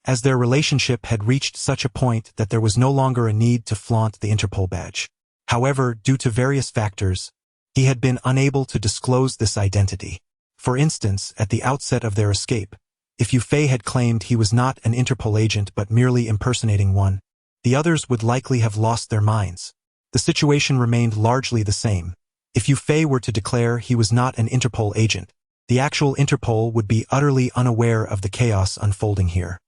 as their relationship had reached such a point that there was no longer a need to flaunt the Interpol badge. However, due to various factors, he had been unable to disclose this identity. For instance, at the outset of their escape, if Yu Fei had claimed he was not an Interpol agent but merely impersonating one, the others would likely have lost their minds. The situation remained largely the same. If Yu Fei were to declare he was not an Interpol agent, the actual Interpol would be utterly unaware of the chaos unfolding here.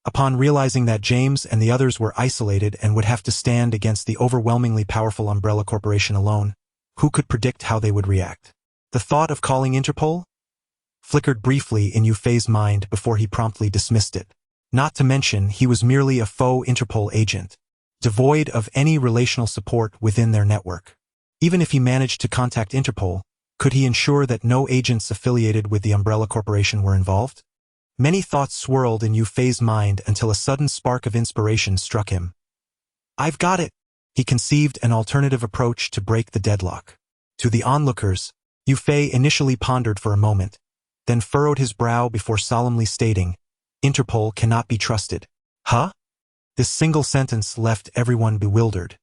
Upon realizing that James and the others were isolated and would have to stand against the overwhelmingly powerful Umbrella Corporation alone, who could predict how they would react? The thought of calling Interpol flickered briefly in Yu Fei's mind before he promptly dismissed it. Not to mention, he was merely a faux Interpol agent, devoid of any relational support within their network. Even if he managed to contact Interpol, could he ensure that no agents affiliated with the Umbrella Corporation were involved? Many thoughts swirled in Yu Fei's mind until a sudden spark of inspiration struck him. I've got it! He conceived an alternative approach to break the deadlock. To the onlookers, Yu Fei initially pondered for a moment, then furrowed his brow before solemnly stating, Interpol cannot be trusted. Huh? This single sentence left everyone bewildered.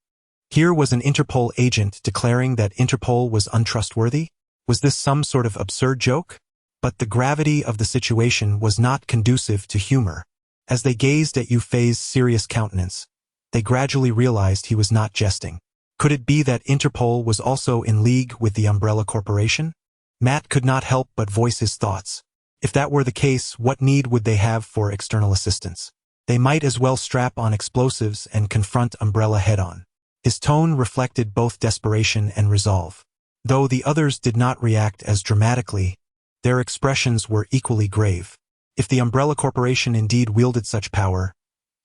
Here was an Interpol agent declaring that Interpol was untrustworthy? Was this some sort of absurd joke? But the gravity of the situation was not conducive to humor. As they gazed at Yu Fei's serious countenance, they gradually realized he was not jesting. Could it be that Interpol was also in league with the Umbrella Corporation? Matt could not help but voice his thoughts. If that were the case, what need would they have for external assistance? They might as well strap on explosives and confront Umbrella head-on. His tone reflected both desperation and resolve. Though the others did not react as dramatically, their expressions were equally grave. If the Umbrella Corporation indeed wielded such power,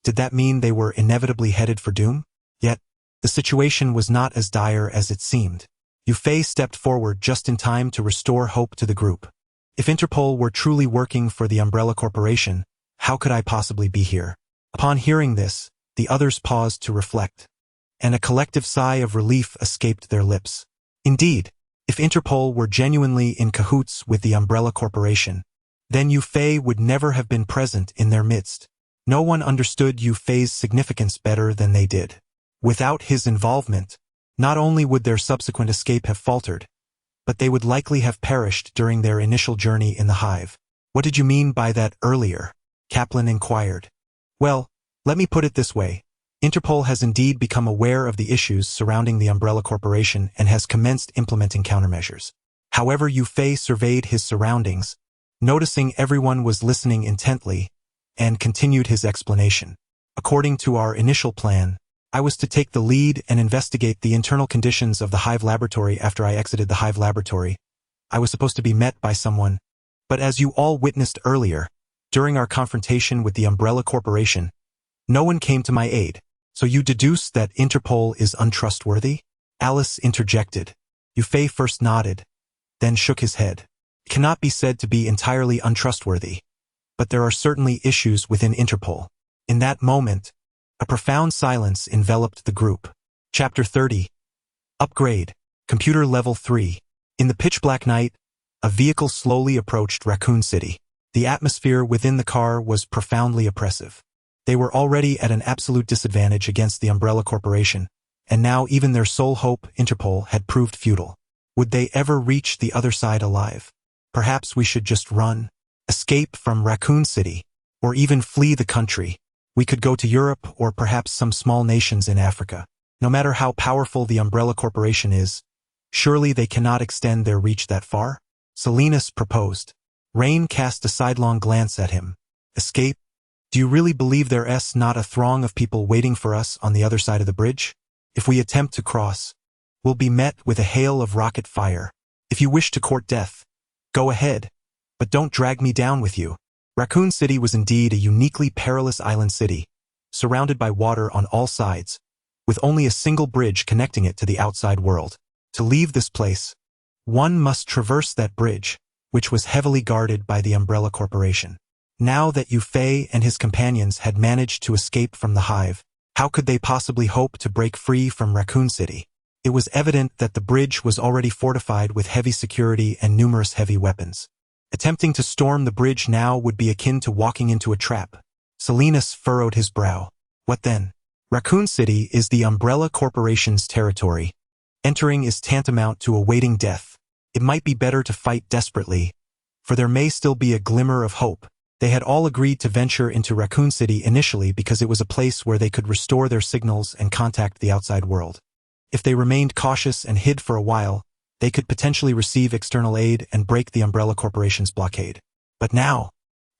did that mean they were inevitably headed for doom? Yet, the situation was not as dire as it seemed. Yu Fei stepped forward just in time to restore hope to the group. If Interpol were truly working for the Umbrella Corporation, how could I possibly be here? Upon hearing this, the others paused to reflect, and a collective sigh of relief escaped their lips. Indeed, if Interpol were genuinely in cahoots with the Umbrella Corporation, then Yu Fei would never have been present in their midst. No one understood Yu Fei's significance better than they did. Without his involvement, not only would their subsequent escape have faltered, but they would likely have perished during their initial journey in the hive. What did you mean by that earlier? Kaplan inquired. Well, let me put it this way. Interpol has indeed become aware of the issues surrounding the Umbrella Corporation and has commenced implementing countermeasures. However, Yu Fei surveyed his surroundings, noticing everyone was listening intently, and continued his explanation. According to our initial plan, I was to take the lead and investigate the internal conditions of the Hive laboratory. After I exited the Hive laboratory, I was supposed to be met by someone, but as you all witnessed earlier, during our confrontation with the Umbrella Corporation, no one came to my aid. So you deduce that Interpol is untrustworthy? Alice interjected. Yu Fei first nodded, then shook his head. It cannot be said to be entirely untrustworthy, but there are certainly issues within Interpol. In that moment, a profound silence enveloped the group. Chapter 30. Upgrade. Computer Level 3. In the pitch-black night, a vehicle slowly approached Raccoon City. The atmosphere within the car was profoundly oppressive. They were already at an absolute disadvantage against the Umbrella Corporation, and now even their sole hope, Interpol, had proved futile. Would they ever reach the other side alive? Perhaps we should just run, escape from Raccoon City, or even flee the country. We could go to Europe or perhaps some small nations in Africa. No matter how powerful the Umbrella Corporation is, surely they cannot extend their reach that far? Salinas proposed. Rain cast a sidelong glance at him. Escape? Do you really believe there's not a throng of people waiting for us on the other side of the bridge? If we attempt to cross, we'll be met with a hail of rocket fire. If you wish to court death, go ahead, but don't drag me down with you. Raccoon City was indeed a uniquely perilous island city, surrounded by water on all sides, with only a single bridge connecting it to the outside world. To leave this place, one must traverse that bridge, which was heavily guarded by the Umbrella Corporation. Now that Yu Fei and his companions had managed to escape from the hive, how could they possibly hope to break free from Raccoon City? It was evident that the bridge was already fortified with heavy security and numerous heavy weapons. Attempting to storm the bridge now would be akin to walking into a trap. Salinas furrowed his brow. What then? Raccoon City is the Umbrella Corporation's territory. Entering is tantamount to awaiting death. It might be better to fight desperately, for there may still be a glimmer of hope. They had all agreed to venture into Raccoon City initially because it was a place where they could restore their signals and contact the outside world. If they remained cautious and hid for a while, they could potentially receive external aid and break the Umbrella Corporation's blockade. But now,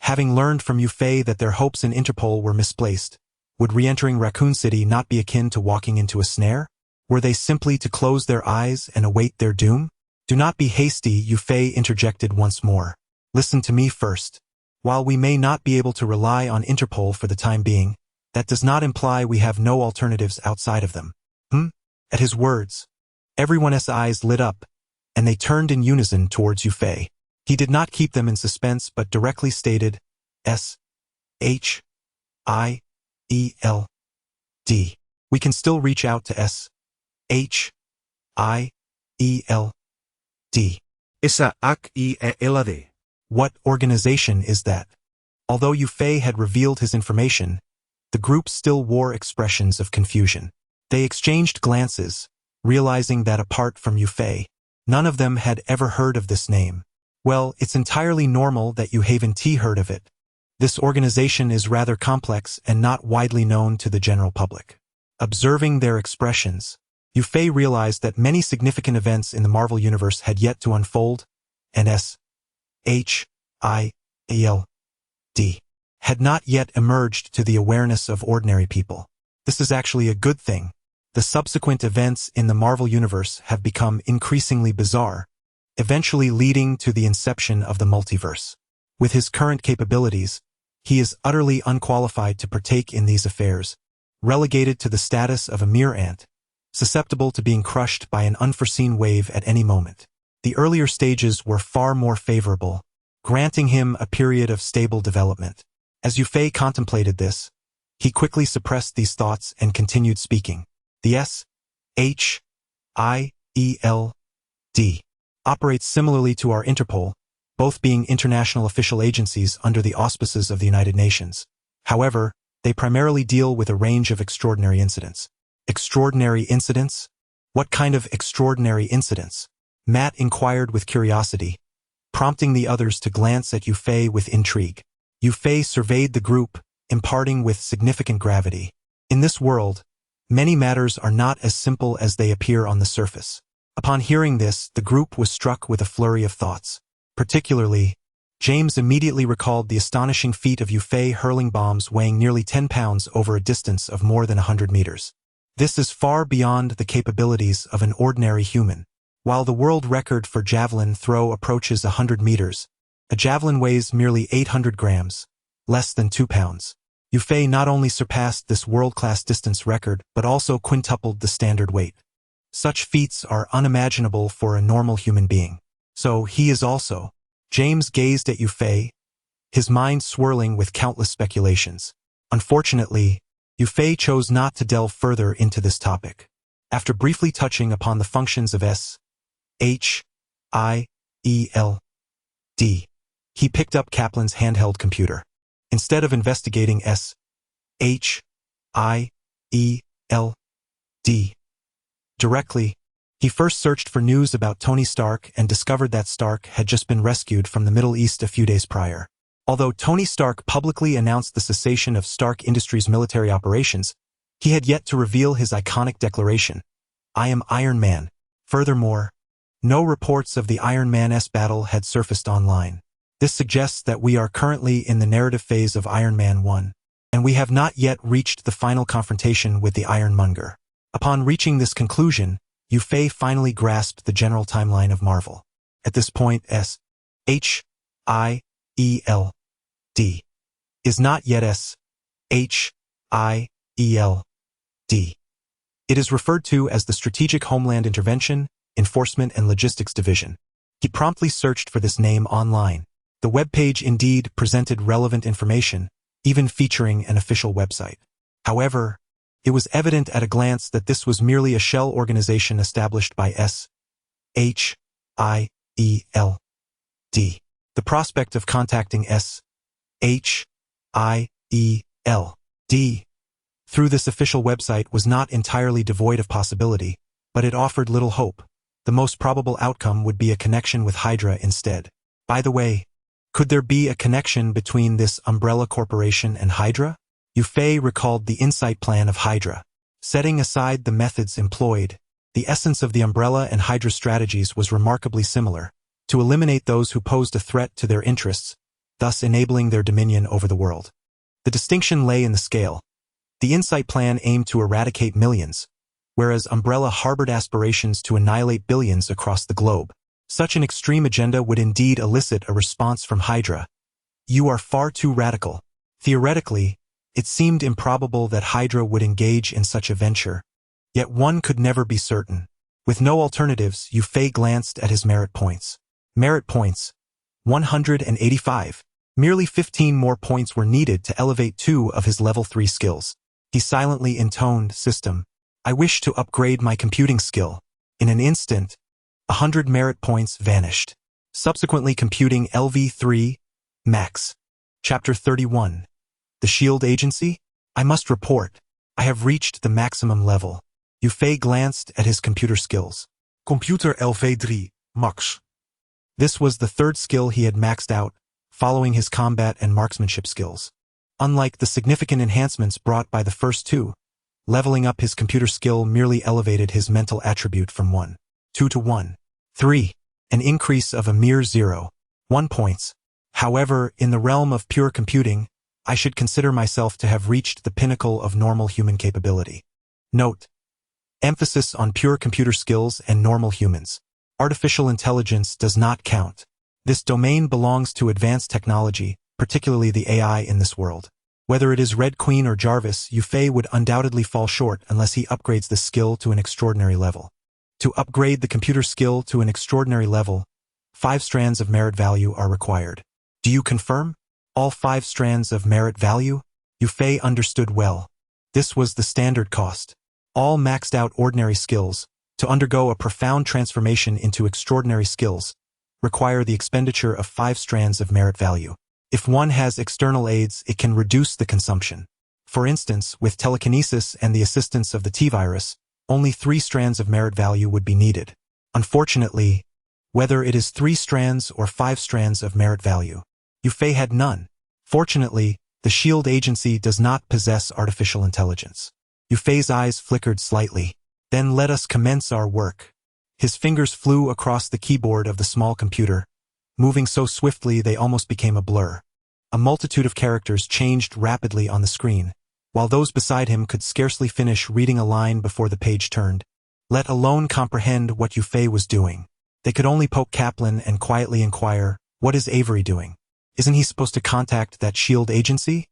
having learned from Yu Fei that their hopes in Interpol were misplaced, would re-entering Raccoon City not be akin to walking into a snare? Were they simply to close their eyes and await their doom? Do not be hasty, Yu Fei interjected once more. Listen to me first. While we may not be able to rely on Interpol for the time being, that does not imply we have no alternatives outside of them. At his words, everyone's eyes lit up, and they turned in unison towards Yu Fei. He did not keep them in suspense but directly stated, S-H-I-E-L-D. We can still reach out to S-H-I-E-L-D. S-H-I-E-L-D. What organization is that? Although Yu Fei had revealed his information, the group still wore expressions of confusion. They exchanged glances, realizing that apart from Yu Fei, none of them had ever heard of this name. Well, it's entirely normal that you haven't heard of it. This organization is rather complex and not widely known to the general public. Observing their expressions, Yufei realized that many significant events in the Marvel Universe had yet to unfold, and S.H.I.E.L.D. had not yet emerged to the awareness of ordinary people. This is actually a good thing. The subsequent events in the Marvel Universe have become increasingly bizarre, eventually leading to the inception of the multiverse. With his current capabilities, he is utterly unqualified to partake in these affairs, relegated to the status of a mere ant, susceptible to being crushed by an unforeseen wave at any moment. The earlier stages were far more favorable, granting him a period of stable development. As Yufei contemplated this, he quickly suppressed these thoughts and continued speaking. The S.H.I.E.L.D. operates similarly to our Interpol, both being international official agencies under the auspices of the United Nations. However, they primarily deal with a range of extraordinary incidents. Extraordinary incidents? What kind of extraordinary incidents? Matt inquired with curiosity, prompting the others to glance at Yufei with intrigue. Yufei surveyed the group, imparting with significant gravity. In this world, many matters are not as simple as they appear on the surface. Upon hearing this, the group was struck with a flurry of thoughts. Particularly, James immediately recalled the astonishing feat of Yufei hurling bombs weighing nearly 10 pounds over a distance of more than 100 meters. This is far beyond the capabilities of an ordinary human. While the world record for javelin throw approaches 100 meters, a javelin weighs merely 800 grams, less than 2 pounds. Yufei not only surpassed this world-class distance record but also quintupled the standard weight. Such feats are unimaginable for a normal human being. So he is also. James gazed at Yufei, his mind swirling with countless speculations. Unfortunately, Yufei chose not to delve further into this topic. After briefly touching upon the functions of S.H.I.E.L.D., he picked up Kaplan's handheld computer. Instead of investigating S.H.I.E.L.D. directly, he first searched for news about Tony Stark and discovered that Stark had just been rescued from the Middle East a few days prior. Although Tony Stark publicly announced the cessation of Stark Industries' military operations, he had yet to reveal his iconic declaration, "I am Iron Man." Furthermore, no reports of the Iron Man-S battle had surfaced online. This suggests that we are currently in the narrative phase of Iron Man 1, and we have not yet reached the final confrontation with the Ironmonger. Upon reaching this conclusion, Yufei finally grasped the general timeline of Marvel. At this point, S.H.I.E.L.D. is not yet S.H.I.E.L.D. It is referred to as the Strategic Homeland Intervention, Enforcement and Logistics Division. He promptly searched for this name online. The webpage indeed presented relevant information, even featuring an official website. However, it was evident at a glance that this was merely a shell organization established by S.H.I.E.L.D. The prospect of contacting S.H.I.E.L.D. through this official website was not entirely devoid of possibility, but it offered little hope. The most probable outcome would be a connection with Hydra instead. By the way, could there be a connection between this umbrella corporation and Hydra? Yufei recalled the insight plan of Hydra. Setting aside the methods employed, the essence of the umbrella and Hydra strategies was remarkably similar: to eliminate those who posed a threat to their interests, thus enabling their dominion over the world. The distinction lay in the scale. The insight plan aimed to eradicate millions, whereas Umbrella harbored aspirations to annihilate billions across the globe. Such an extreme agenda would indeed elicit a response from Hydra. "You are far too radical." Theoretically, it seemed improbable that Hydra would engage in such a venture, yet one could never be certain. With no alternatives, Yufei glanced at his merit points. Merit points: 185. Merely 15 more points were needed to elevate 2 of his level 3 skills. He silently intoned, "System, I wish to upgrade my computing skill." In an instant, 100 merit points vanished. Subsequently computing LV3, Max. Chapter 31. The Shield Agency? I must report. I have reached the maximum level. Yufei glanced at his computer skills. Computer LV3, Max. This was the third skill he had maxed out, following his combat and marksmanship skills. Unlike the significant enhancements brought by the first two, leveling up his computer skill merely elevated his mental attribute from 1.2 to 1.3, an increase of a mere 0.1 points. However, in the realm of pure computing, I should consider myself to have reached the pinnacle of normal human capability. Note: emphasis on pure computer skills and normal humans. Artificial intelligence does not count. This domain belongs to advanced technology, particularly the AI in this world. Whether it is Red Queen or Jarvis, Yufei would undoubtedly fall short unless he upgrades the skill to an extraordinary level. To upgrade the computer skill to an extraordinary level, 5 strands of merit value are required. Do you confirm? All 5 strands of merit value? Yufei understood well. This was the standard cost. All maxed out ordinary skills, to undergo a profound transformation into extraordinary skills, require the expenditure of 5 strands of merit value. If one has external aids, it can reduce the consumption. For instance, with telekinesis and the assistance of the T-virus, only 3 strands of merit value would be needed. Unfortunately, whether it is 3 strands or 5 strands of merit value, Yufei had none. Fortunately, the SHIELD agency does not possess artificial intelligence. Yufei's eyes flickered slightly. Then let us commence our work. His fingers flew across the keyboard of the small computer, moving so swiftly they almost became a blur. A multitude of characters changed rapidly on the screen, while those beside him could scarcely finish reading a line before the page turned, let alone comprehend what Yufei was doing. They could only poke Kaplan and quietly inquire, "What is Avery doing? Isn't he supposed to contact that SHIELD agency?"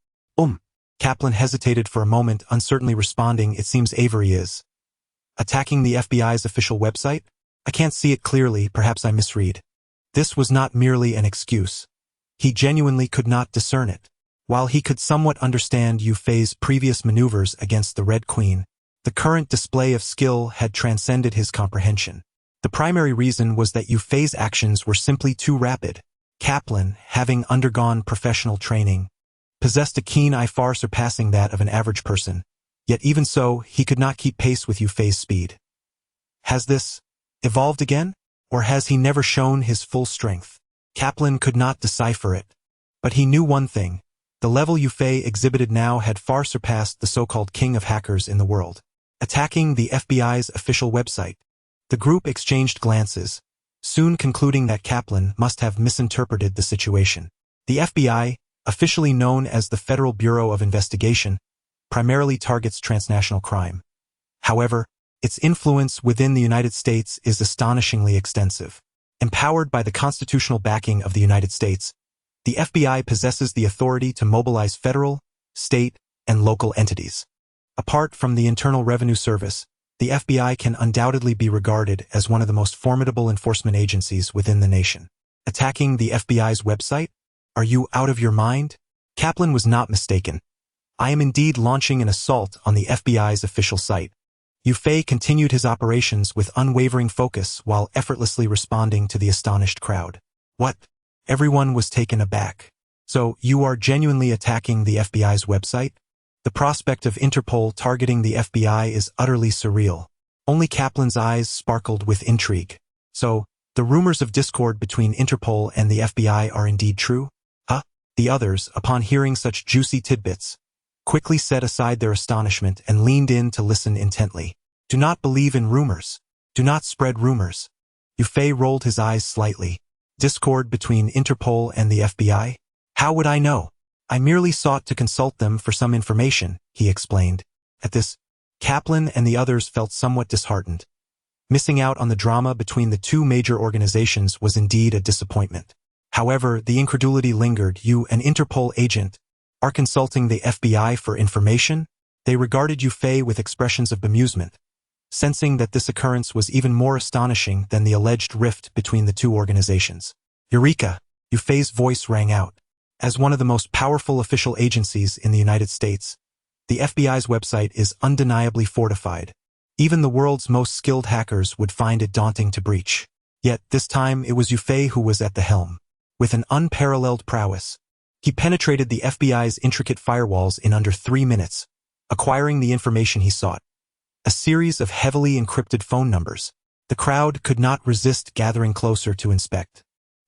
Kaplan hesitated for a moment, uncertainly responding, "It seems Avery is attacking the FBI's official website? I can't see it clearly, perhaps I misread." This was not merely an excuse. He genuinely could not discern it. While he could somewhat understand Yufei's previous maneuvers against the Red Queen, the current display of skill had transcended his comprehension. The primary reason was that Yufei's actions were simply too rapid. Kaplan, having undergone professional training, possessed a keen eye far surpassing that of an average person, yet even so, he could not keep pace with Yufei's speed. Has this evolved again? Or has he never shown his full strength? Kaplan could not decipher it. But he knew one thing. The level Yufei exhibited now had far surpassed the so-called king of hackers in the world. Attacking the FBI's official website. The group exchanged glances, soon concluding that Kaplan must have misinterpreted the situation. The FBI, officially known as the Federal Bureau of Investigation, primarily targets transnational crime. However, its influence within the United States is astonishingly extensive. Empowered by the constitutional backing of the United States, the FBI possesses the authority to mobilize federal, state, and local entities. Apart from the Internal Revenue Service, the FBI can undoubtedly be regarded as one of the most formidable enforcement agencies within the nation. Attacking the FBI's website? Are you out of your mind? Kaplan was not mistaken. I am indeed launching an assault on the FBI's official site. Yufei continued his operations with unwavering focus while effortlessly responding to the astonished crowd. What? Everyone was taken aback. So, you are genuinely attacking the FBI's website? The prospect of Interpol targeting the FBI is utterly surreal. Only Kaplan's eyes sparkled with intrigue. So, the rumors of discord between Interpol and the FBI are indeed true? Huh? The others, upon hearing such juicy tidbits, quickly set aside their astonishment and leaned in to listen intently. Do not believe in rumors. Do not spread rumors. Yufei rolled his eyes slightly. Discord between Interpol and the FBI? How would I know? I merely sought to consult them for some information, he explained. At this, Kaplan and the others felt somewhat disheartened. Missing out on the drama between the two major organizations was indeed a disappointment. However, the incredulity lingered. You, an Interpol agent, are consulting the FBI for information? They regarded Yufei with expressions of bemusement, sensing that this occurrence was even more astonishing than the alleged rift between the two organizations. Eureka! Yufei's voice rang out. As one of the most powerful official agencies in the United States, the FBI's website is undeniably fortified. Even the world's most skilled hackers would find it daunting to breach. Yet, this time it was Yufei who was at the helm. With an unparalleled prowess, he penetrated the FBI's intricate firewalls in under 3 minutes, acquiring the information he sought. A series of heavily encrypted phone numbers. The crowd could not resist gathering closer to inspect.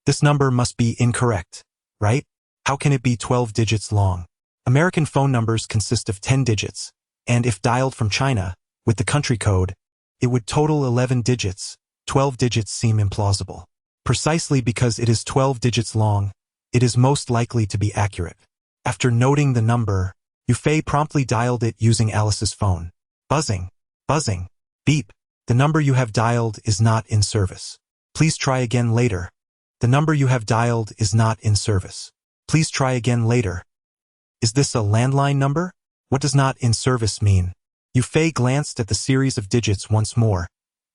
This number must be incorrect. right? How can it be 12 digits long? American phone numbers consist of 10 digits, and if dialed from China, with the country code, it would total 11 digits. 12 digits seem implausible. Precisely because it is 12 digits long, it is most likely to be accurate. After noting the number, Yufei promptly dialed it using Alice's phone. Buzzing, buzzing, beep. The number you have dialed is not in service. Please try again later. The number you have dialed is not in service. Please try again later. Is this a landline number? What does not in service mean? Yufei glanced at the series of digits once more,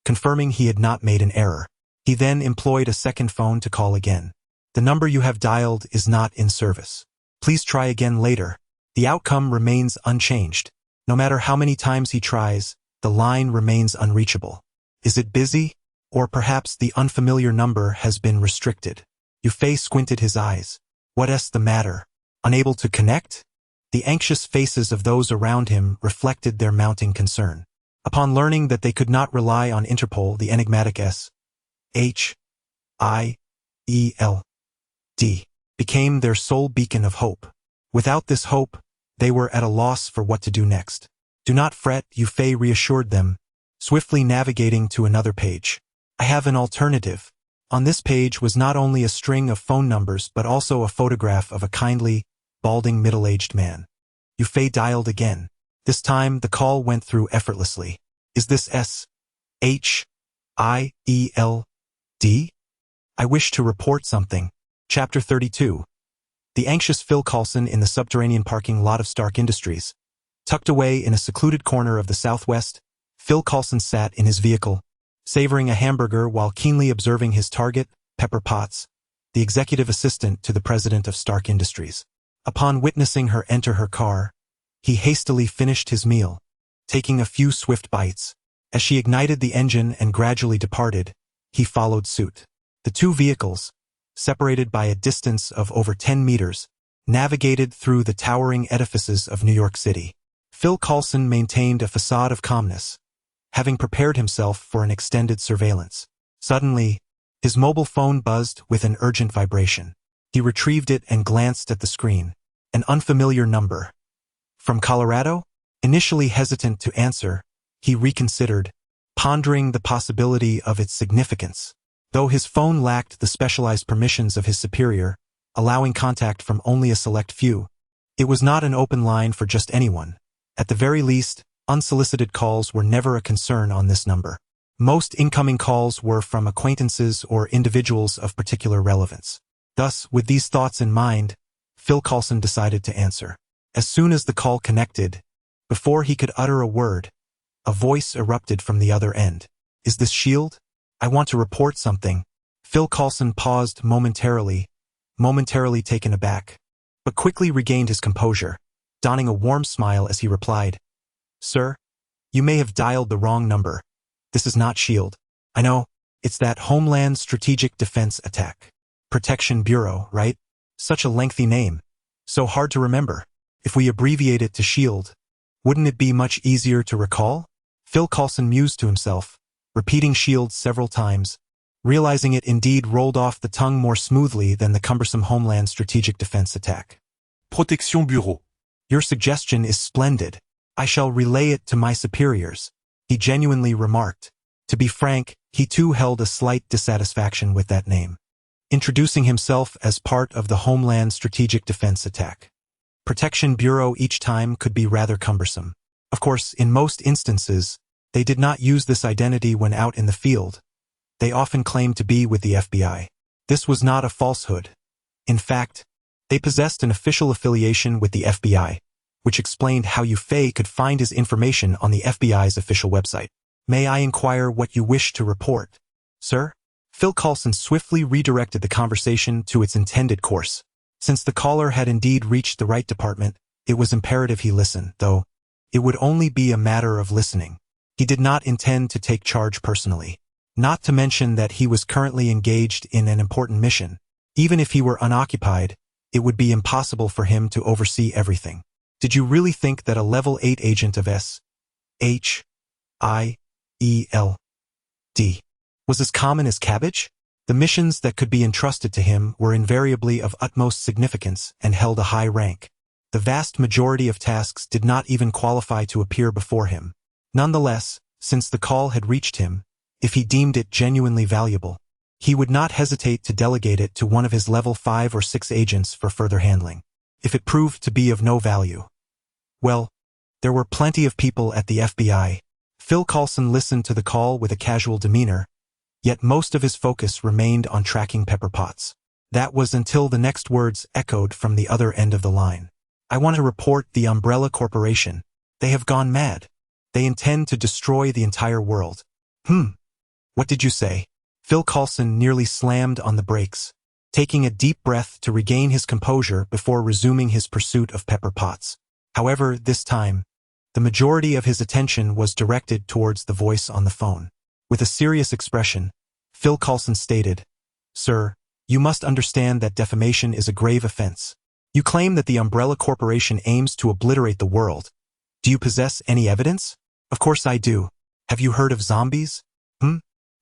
confirming he had not made an error. He then employed a second phone to call again. The number you have dialed is not in service. Please try again later. The outcome remains unchanged. No matter how many times he tries, the line remains unreachable. Is it busy? Or perhaps the unfamiliar number has been restricted. Yufei squinted his eyes. What's the matter? Unable to connect? The anxious faces of those around him reflected their mounting concern. Upon learning that they could not rely on Interpol, the enigmatic SHIELD became their sole beacon of hope. Without this hope, they were at a loss for what to do next. Do not fret, Yufei reassured them, swiftly navigating to another page. I have an alternative. On this page was not only a string of phone numbers but also a photograph of a kindly, balding middle-aged man. Yufei dialed again. This time the call went through effortlessly. Is this SHIELD? I wish to report something. Chapter 32. The anxious Phil Coulson in the subterranean parking lot of Stark Industries. Tucked away in a secluded corner of the Southwest, Phil Coulson sat in his vehicle, savoring a hamburger while keenly observing his target, Pepper Potts, the executive assistant to the president of Stark Industries. Upon witnessing her enter her car, he hastily finished his meal, taking a few swift bites. As she ignited the engine and gradually departed, he followed suit. The two vehicles, separated by a distance of over 10 meters, navigated through the towering edifices of New York City. Phil Coulson maintained a facade of calmness, having prepared himself for an extended surveillance. Suddenly, his mobile phone buzzed with an urgent vibration. He retrieved it and glanced at the screen. An unfamiliar number. From Colorado? Initially hesitant to answer, he reconsidered, pondering the possibility of its significance. Though his phone lacked the specialized permissions of his superior, allowing contact from only a select few, it was not an open line for just anyone. At the very least, unsolicited calls were never a concern on this number. Most incoming calls were from acquaintances or individuals of particular relevance. Thus, with these thoughts in mind, Phil Coulson decided to answer. As soon as the call connected, before he could utter a word, a voice erupted from the other end. Is this SHIELD? I want to report something. Phil Coulson paused momentarily taken aback, but quickly regained his composure, donning a warm smile as he replied, Sir, you may have dialed the wrong number. This is not SHIELD. I know, it's that Homeland Strategic Defense Attack. Protection Bureau, right? Such a lengthy name. So hard to remember. If we abbreviate it to SHIELD, wouldn't it be much easier to recall? Phil Coulson mused to himself, repeating SHIELD several times, realizing it indeed rolled off the tongue more smoothly than the cumbersome Homeland Strategic Defense Attack. Protection Bureau. Your suggestion is splendid. I shall relay it to my superiors, he genuinely remarked. To be frank, he too held a slight dissatisfaction with that name. Introducing himself as part of the Homeland Strategic Defense Attack. Protection Bureau each time could be rather cumbersome. Of course, in most instances, they did not use this identity when out in the field. They often claimed to be with the FBI. This was not a falsehood. In fact, they possessed an official affiliation with the FBI, which explained how Yufei could find his information on the FBI's official website. May I inquire what you wish to report, sir? Phil Coulson swiftly redirected the conversation to its intended course. Since the caller had indeed reached the right department, it was imperative he listen, though it would only be a matter of listening. He did not intend to take charge personally. Not to mention that he was currently engaged in an important mission. Even if he were unoccupied, it would be impossible for him to oversee everything. Did you really think that a level 8 agent of SHIELD was as common as cabbage? The missions that could be entrusted to him were invariably of utmost significance and held a high rank. The vast majority of tasks did not even qualify to appear before him. Nonetheless, since the call had reached him, if he deemed it genuinely valuable, he would not hesitate to delegate it to one of his level 5 or 6 agents for further handling. If it proved to be of no value, well, there were plenty of people at the FBI. Phil Coulson listened to the call with a casual demeanor, yet most of his focus remained on tracking Pepper Potts. That was until the next words echoed from the other end of the line. I want to report the Umbrella Corporation. They have gone mad. They intend to destroy the entire world. What did you say? Phil Coulson nearly slammed on the brakes, taking a deep breath to regain his composure before resuming his pursuit of Pepper Potts. However, this time, the majority of his attention was directed towards the voice on the phone. With a serious expression, Phil Coulson stated, "Sir, you must understand that defamation is a grave offense. You claim that the Umbrella Corporation aims to obliterate the world. Do you possess any evidence?" "Of course I do. Have you heard of zombies?"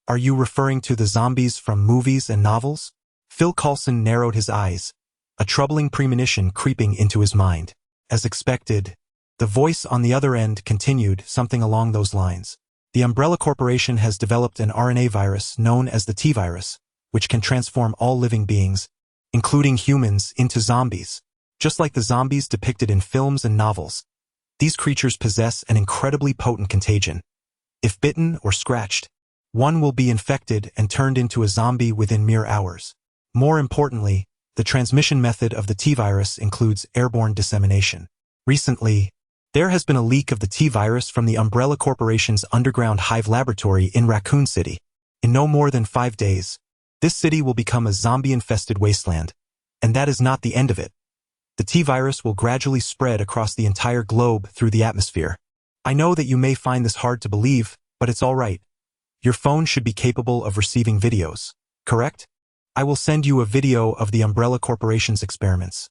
"Are you referring to the zombies from movies and novels?" Phil Coulson narrowed his eyes, a troubling premonition creeping into his mind. As expected, the voice on the other end continued something along those lines. The Umbrella Corporation has developed an RNA virus known as the T-virus, which can transform all living beings, including humans, into zombies. Just like the zombies depicted in films and novels, these creatures possess an incredibly potent contagion. If bitten or scratched, one will be infected and turned into a zombie within mere hours. More importantly, the transmission method of the T-virus includes airborne dissemination. Recently, there has been a leak of the T-virus from the Umbrella Corporation's underground hive laboratory in Raccoon City. In no more than 5 days, this city will become a zombie-infested wasteland. And that is not the end of it. The T-virus will gradually spread across the entire globe through the atmosphere. I know that you may find this hard to believe, but it's all right. Your phone should be capable of receiving videos, correct? I will send you a video of the Umbrella Corporation's experiments.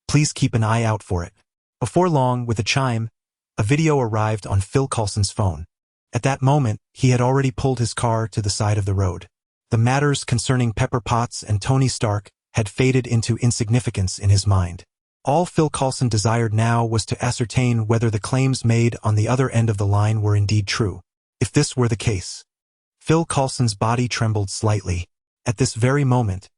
Please keep an eye out for it. Before long, with a chime, a video arrived on Phil Coulson's phone. At that moment, he had already pulled his car to the side of the road. The matters concerning Pepper Potts and Tony Stark had faded into insignificance in his mind. All Phil Coulson desired now was to ascertain whether the claims made on the other end of the line were indeed true. If this were the case, Phil Coulson's body trembled slightly. At this very moment,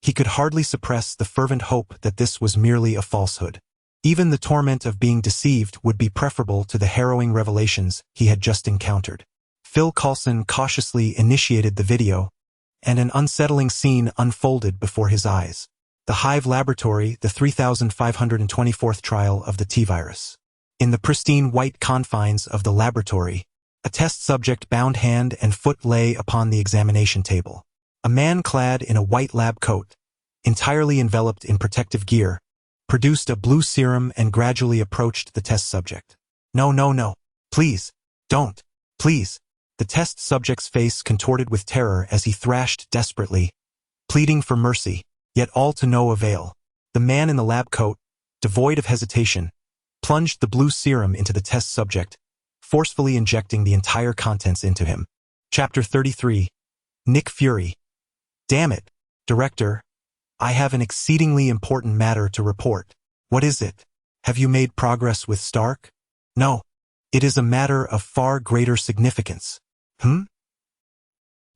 he could hardly suppress the fervent hope that this was merely a falsehood. Even the torment of being deceived would be preferable to the harrowing revelations he had just encountered. Phil Coulson cautiously initiated the video, and an unsettling scene unfolded before his eyes. The Hive Laboratory, the 3524th trial of the T-virus. In the pristine white confines of the laboratory, a test subject bound hand and foot lay upon the examination table. A man clad in a white lab coat, entirely enveloped in protective gear, produced a blue serum and gradually approached the test subject. No. Please, don't. Please. The test subject's face contorted with terror as he thrashed desperately, pleading for mercy, yet all to no avail. The man in the lab coat, devoid of hesitation, plunged the blue serum into the test subject, forcefully injecting the entire contents into him. Chapter 33. Nick Fury. Damn it, Director. I have an exceedingly important matter to report. What is it? Have you made progress with Stark? No. It is a matter of far greater significance.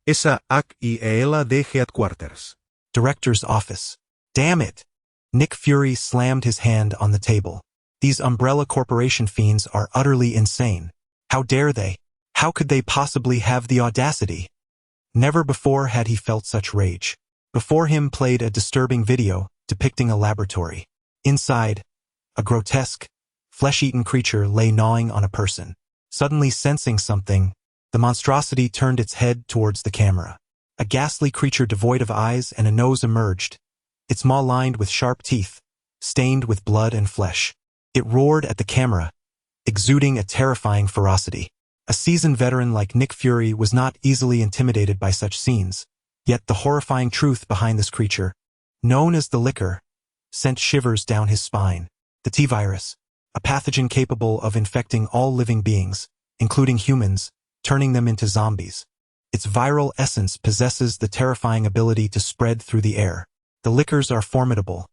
Esa ac y ela de headquarters. Director's office. Damn it. Nick Fury slammed his hand on the table. These Umbrella Corporation fiends are utterly insane. How dare they? How could they possibly have the audacity? Never before had he felt such rage. Before him played a disturbing video depicting a laboratory. Inside, a grotesque, flesh-eaten creature lay gnawing on a person. Suddenly sensing something, the monstrosity turned its head towards the camera. A ghastly creature devoid of eyes and a nose emerged, its maw lined with sharp teeth, stained with blood and flesh. It roared at the camera, exuding a terrifying ferocity. A seasoned veteran like Nick Fury was not easily intimidated by such scenes, yet the horrifying truth behind this creature, known as the Licker, sent shivers down his spine. The T-virus, a pathogen capable of infecting all living beings, including humans, turning them into zombies. Its viral essence possesses the terrifying ability to spread through the air. The liquors are formidable.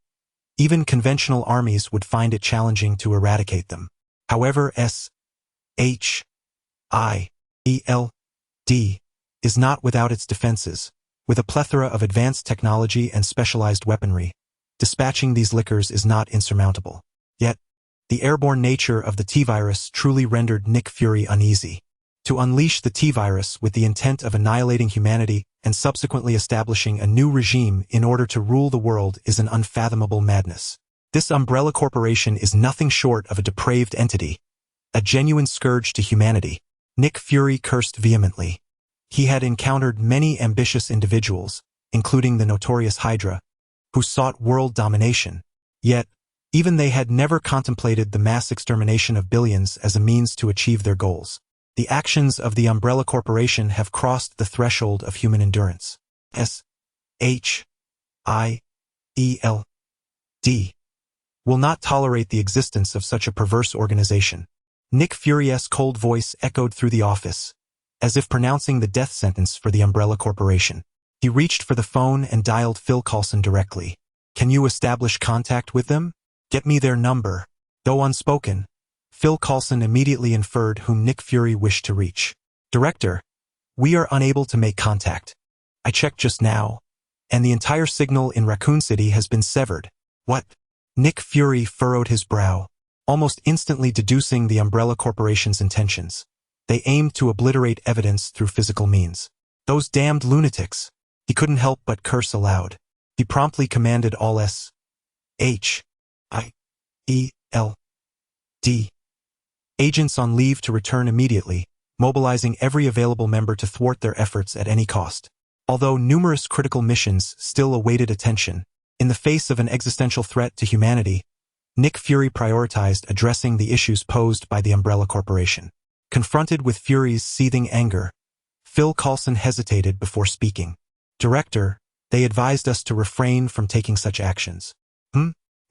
Even conventional armies would find it challenging to eradicate them. However, SHIELD is not without its defenses. With a plethora of advanced technology and specialized weaponry, dispatching these liquors is not insurmountable. Yet, the airborne nature of the T-virus truly rendered Nick Fury uneasy. To unleash the T-virus with the intent of annihilating humanity and subsequently establishing a new regime in order to rule the world is an unfathomable madness. This umbrella corporation is nothing short of a depraved entity, a genuine scourge to humanity. Nick Fury cursed vehemently. He had encountered many ambitious individuals, including the notorious Hydra, who sought world domination. Yet, even they had never contemplated the mass extermination of billions as a means to achieve their goals. The actions of the Umbrella Corporation have crossed the threshold of human endurance. SHIELD will not tolerate the existence of such a perverse organization. Nick Fury's cold voice echoed through the office, as if pronouncing the death sentence for the Umbrella Corporation. He reached for the phone and dialed Phil Coulson directly. "Can you establish contact with them? Get me their number." Though unspoken, Phil Coulson immediately inferred whom Nick Fury wished to reach. "Director, we are unable to make contact. I checked just now, and the entire signal in Raccoon City has been severed." "What?" Nick Fury furrowed his brow, almost instantly deducing the Umbrella Corporation's intentions. They aimed to obliterate evidence through physical means. Those damned lunatics! He couldn't help but curse aloud. He promptly commanded all SHIELD agents on leave to return immediately, mobilizing every available member to thwart their efforts at any cost. Although numerous critical missions still awaited attention, in the face of an existential threat to humanity, Nick Fury prioritized addressing the issues posed by the Umbrella Corporation. Confronted with Fury's seething anger, Phil Coulson hesitated before speaking. "Director, they advised us to refrain from taking such actions."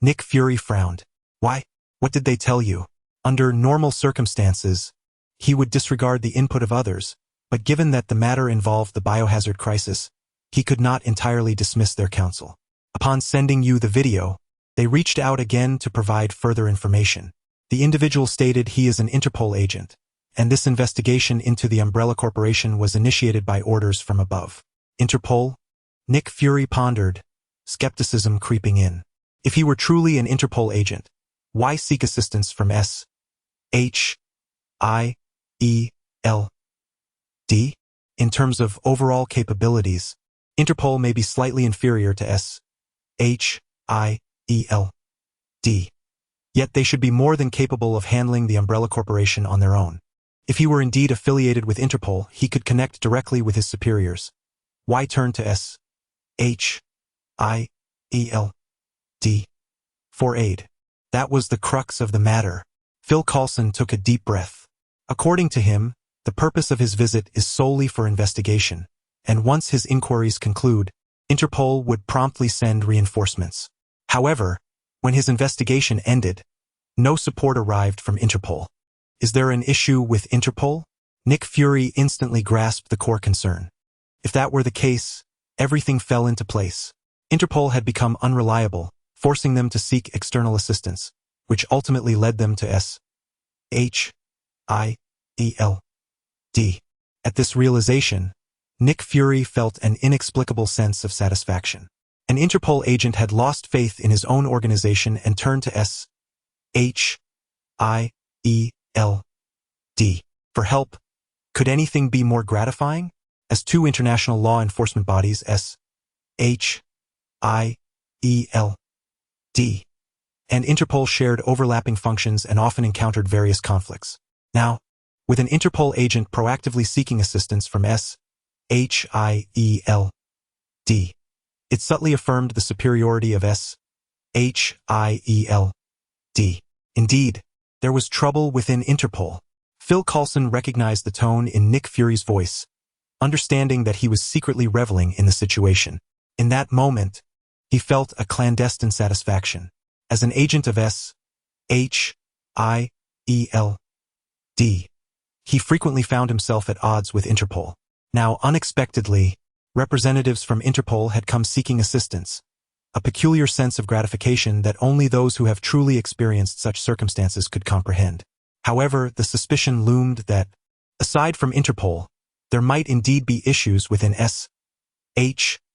Nick Fury frowned. "Why? What did they tell you?" Under normal circumstances, he would disregard the input of others, but given that the matter involved the biohazard crisis, he could not entirely dismiss their counsel. "Upon sending you the video, they reached out again to provide further information. The individual stated he is an Interpol agent, and this investigation into the Umbrella Corporation was initiated by orders from above." "Interpol?" Nick Fury pondered, skepticism creeping in. If he were truly an Interpol agent, why seek assistance from SHIELD? In terms of overall capabilities, Interpol may be slightly inferior to SHIELD. Yet they should be more than capable of handling the Umbrella Corporation on their own. If he were indeed affiliated with Interpol, he could connect directly with his superiors. Why turn to SHIELD for aid? That was the crux of the matter. Phil Coulson took a deep breath. According to him, the purpose of his visit is solely for investigation, and once his inquiries conclude, Interpol would promptly send reinforcements. However, when his investigation ended, no support arrived from Interpol. Is there an issue with Interpol? Nick Fury instantly grasped the core concern. If that were the case, everything fell into place. Interpol had become unreliable, forcing them to seek external assistance, which ultimately led them to SHIELD. At this realization, Nick Fury felt an inexplicable sense of satisfaction. An Interpol agent had lost faith in his own organization and turned to SHIELD for help. Could anything be more gratifying? As two international law enforcement bodies, SHIELD and Interpol shared overlapping functions and often encountered various conflicts. Now, with an Interpol agent proactively seeking assistance from SHIELD, it subtly affirmed the superiority of SHIELD. Indeed, there was trouble within Interpol. Phil Coulson recognized the tone in Nick Fury's voice, understanding that he was secretly reveling in the situation. In that moment, he felt a clandestine satisfaction. As an agent of SHIELD, he frequently found himself at odds with Interpol. Now, unexpectedly, representatives from Interpol had come seeking assistance, a peculiar sense of gratification that only those who have truly experienced such circumstances could comprehend. However, the suspicion loomed that, aside from Interpol, there might indeed be issues within SHIELD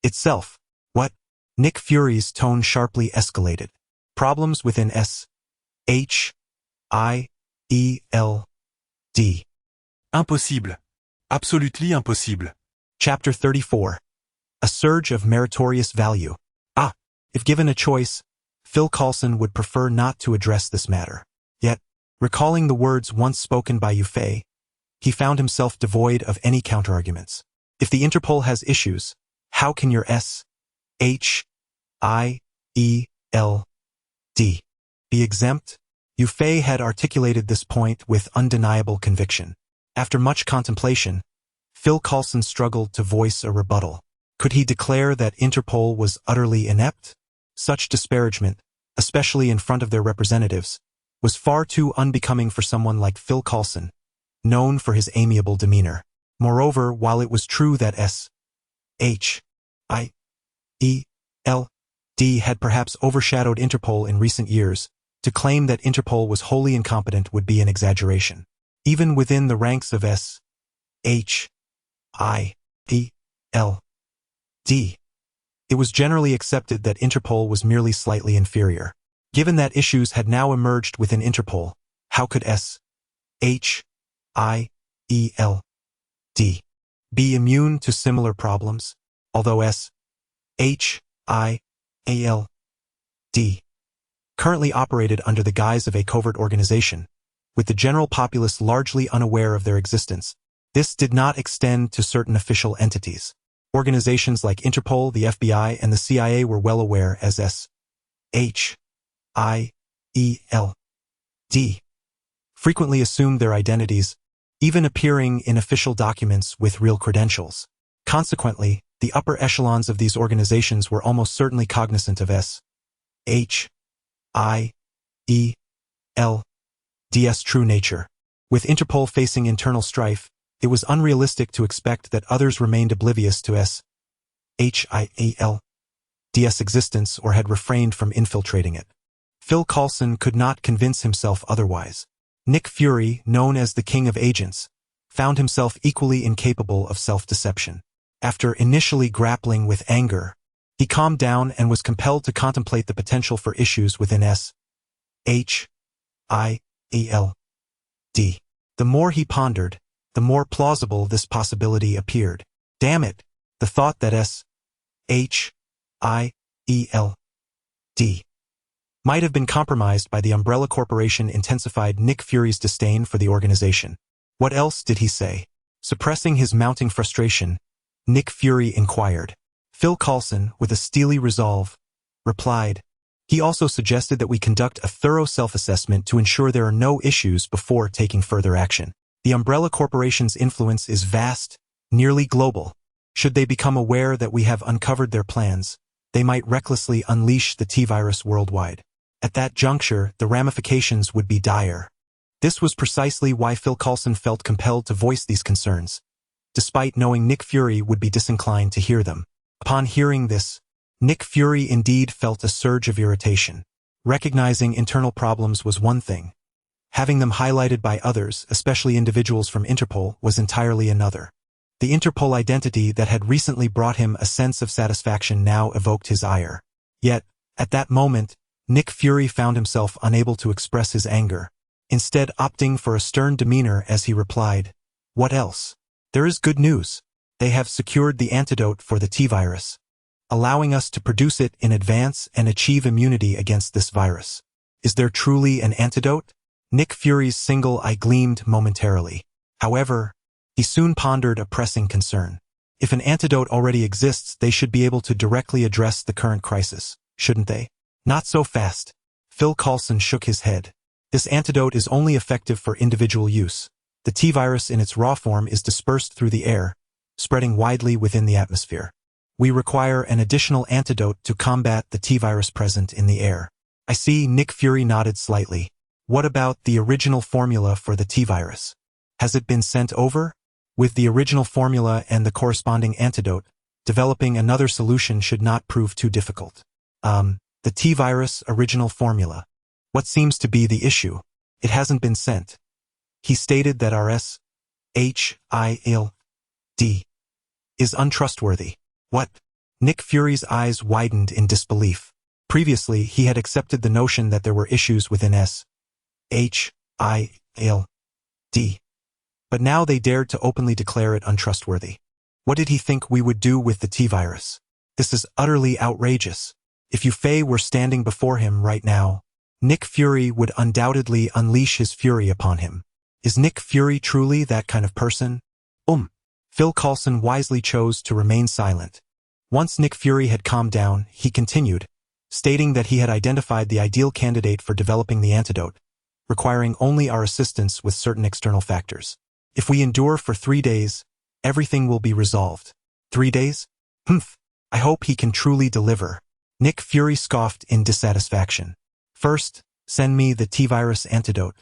itself. What? Nick Fury's tone sharply escalated. Problems within SHIELD. Impossible. Absolutely impossible. Chapter 34. A surge of meritorious value. If given a choice, Phil Coulson would prefer not to address this matter. Yet, recalling the words once spoken by Yufei, he found himself devoid of any counterarguments. If the Interpol has issues, how can your SHIELD be exempt? Yufei had articulated this point with undeniable conviction. After much contemplation, Phil Coulson struggled to voice a rebuttal. Could he declare that Interpol was utterly inept? Such disparagement, especially in front of their representatives, was far too unbecoming for someone like Phil Coulson, known for his amiable demeanor. Moreover, while it was true that SHIELD had perhaps overshadowed Interpol in recent years, to claim that Interpol was wholly incompetent would be an exaggeration. Even within the ranks of SHIELD, it was generally accepted that Interpol was merely slightly inferior. Given that issues had now emerged within Interpol, how could SHIELD be immune to similar problems? Although SHIELD currently operated under the guise of a covert organization, with the general populace largely unaware of their existence, this did not extend to certain official entities. Organizations like Interpol, the FBI, and the CIA were well aware as SHIELD frequently assumed their identities, even appearing in official documents with real credentials. Consequently, the upper echelons of these organizations were almost certainly cognizant of SHIELD's true nature. With Interpol facing internal strife, it was unrealistic to expect that others remained oblivious to SHIELD's existence or had refrained from infiltrating it. Phil Coulson could not convince himself otherwise. Nick Fury, known as the King of Agents, found himself equally incapable of self-deception. After initially grappling with anger, he calmed down and was compelled to contemplate the potential for issues within SHIELD. The more he pondered, the more plausible this possibility appeared. Damn it, the thought that SHIELD might have been compromised by the Umbrella Corporation intensified Nick Fury's disdain for the organization. What else did he say? Suppressing his mounting frustration, Nick Fury inquired. Phil Coulson, with a steely resolve, replied. He also suggested that we conduct a thorough self-assessment to ensure there are no issues before taking further action. The Umbrella Corporation's influence is vast, nearly global. Should they become aware that we have uncovered their plans, they might recklessly unleash the T-virus worldwide. At that juncture, the ramifications would be dire. This was precisely why Phil Coulson felt compelled to voice these concerns, despite knowing Nick Fury would be disinclined to hear them. Upon hearing this, Nick Fury indeed felt a surge of irritation. Recognizing internal problems was one thing. Having them highlighted by others, especially individuals from Interpol, was entirely another. The Interpol identity that had recently brought him a sense of satisfaction now evoked his ire. Yet, at that moment, Nick Fury found himself unable to express his anger, instead opting for a stern demeanor as he replied, "What else? There is good news. They have secured the antidote for the T-virus, allowing us to produce it in advance and achieve immunity against this virus. Is there truly an antidote?" Nick Fury's single eye gleamed momentarily. However, he soon pondered a pressing concern. If an antidote already exists, they should be able to directly address the current crisis, shouldn't they? Not so fast. Phil Coulson shook his head. This antidote is only effective for individual use. The T-virus in its raw form is dispersed through the air, spreading widely within the atmosphere. We require an additional antidote to combat the T-virus present in the air. I see. Nick Fury nodded slightly. What about the original formula for the T-virus? Has it been sent over? With the original formula and the corresponding antidote, developing another solution should not prove too difficult. The T-virus original formula. What seems to be the issue? It hasn't been sent. He stated that our SHILD is untrustworthy. What? Nick Fury's eyes widened in disbelief. Previously, he had accepted the notion that there were issues within SHILD. But now they dared to openly declare it untrustworthy. What did he think we would do with the T-virus? This is utterly outrageous. If Yufei were standing before him right now, Nick Fury would undoubtedly unleash his fury upon him. Is Nick Fury truly that kind of person? Phil Coulson wisely chose to remain silent. Once Nick Fury had calmed down, he continued, stating that he had identified the ideal candidate for developing the antidote, requiring only our assistance with certain external factors. If we endure for 3 days, everything will be resolved. 3 days? I hope he can truly deliver. Nick Fury scoffed in dissatisfaction. First, send me the T-virus antidote.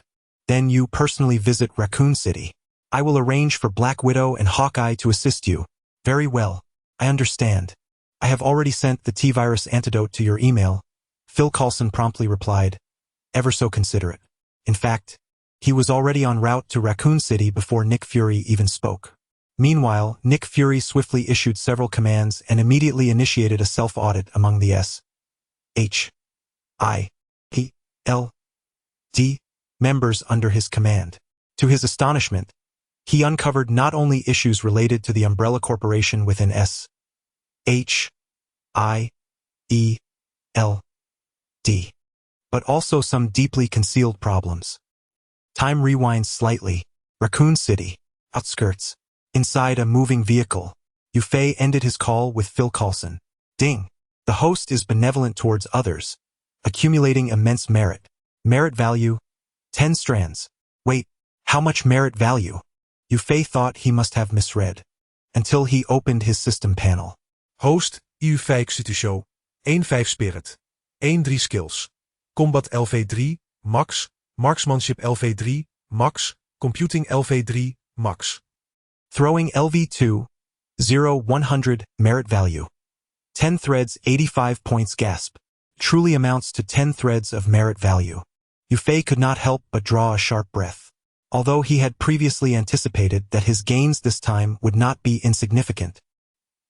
Then you personally visit Raccoon City. I will arrange for Black Widow and Hawkeye to assist you. Very well. I understand. I have already sent the T-virus antidote to your email. Phil Coulson promptly replied, ever so considerate. In fact, he was already en route to Raccoon City before Nick Fury even spoke. Meanwhile, Nick Fury swiftly issued several commands and immediately initiated a self-audit among the SHILD members under his command. To his astonishment, he uncovered not only issues related to the Umbrella Corporation within SHIELD, but also some deeply concealed problems. Time rewinds slightly. Raccoon City, outskirts. Inside a moving vehicle, Yufei ended his call with Phil Coulson. Ding. The host is benevolent towards others, accumulating immense merit. Merit value, 10 strands. Wait, how much merit value? Yufei thought he must have misread, until he opened his system panel. Host, EU5 City Show. 1-5 Spirit. 1-3 Skills. Combat LV3, Max. Marksmanship LV3, Max. Computing LV3, Max. Throwing LV2, 0-100, merit value. 10 threads, 85 points. Gasp. Truly amounts to 10 threads of merit value. Yufei could not help but draw a sharp breath. Although he had previously anticipated that his gains this time would not be insignificant,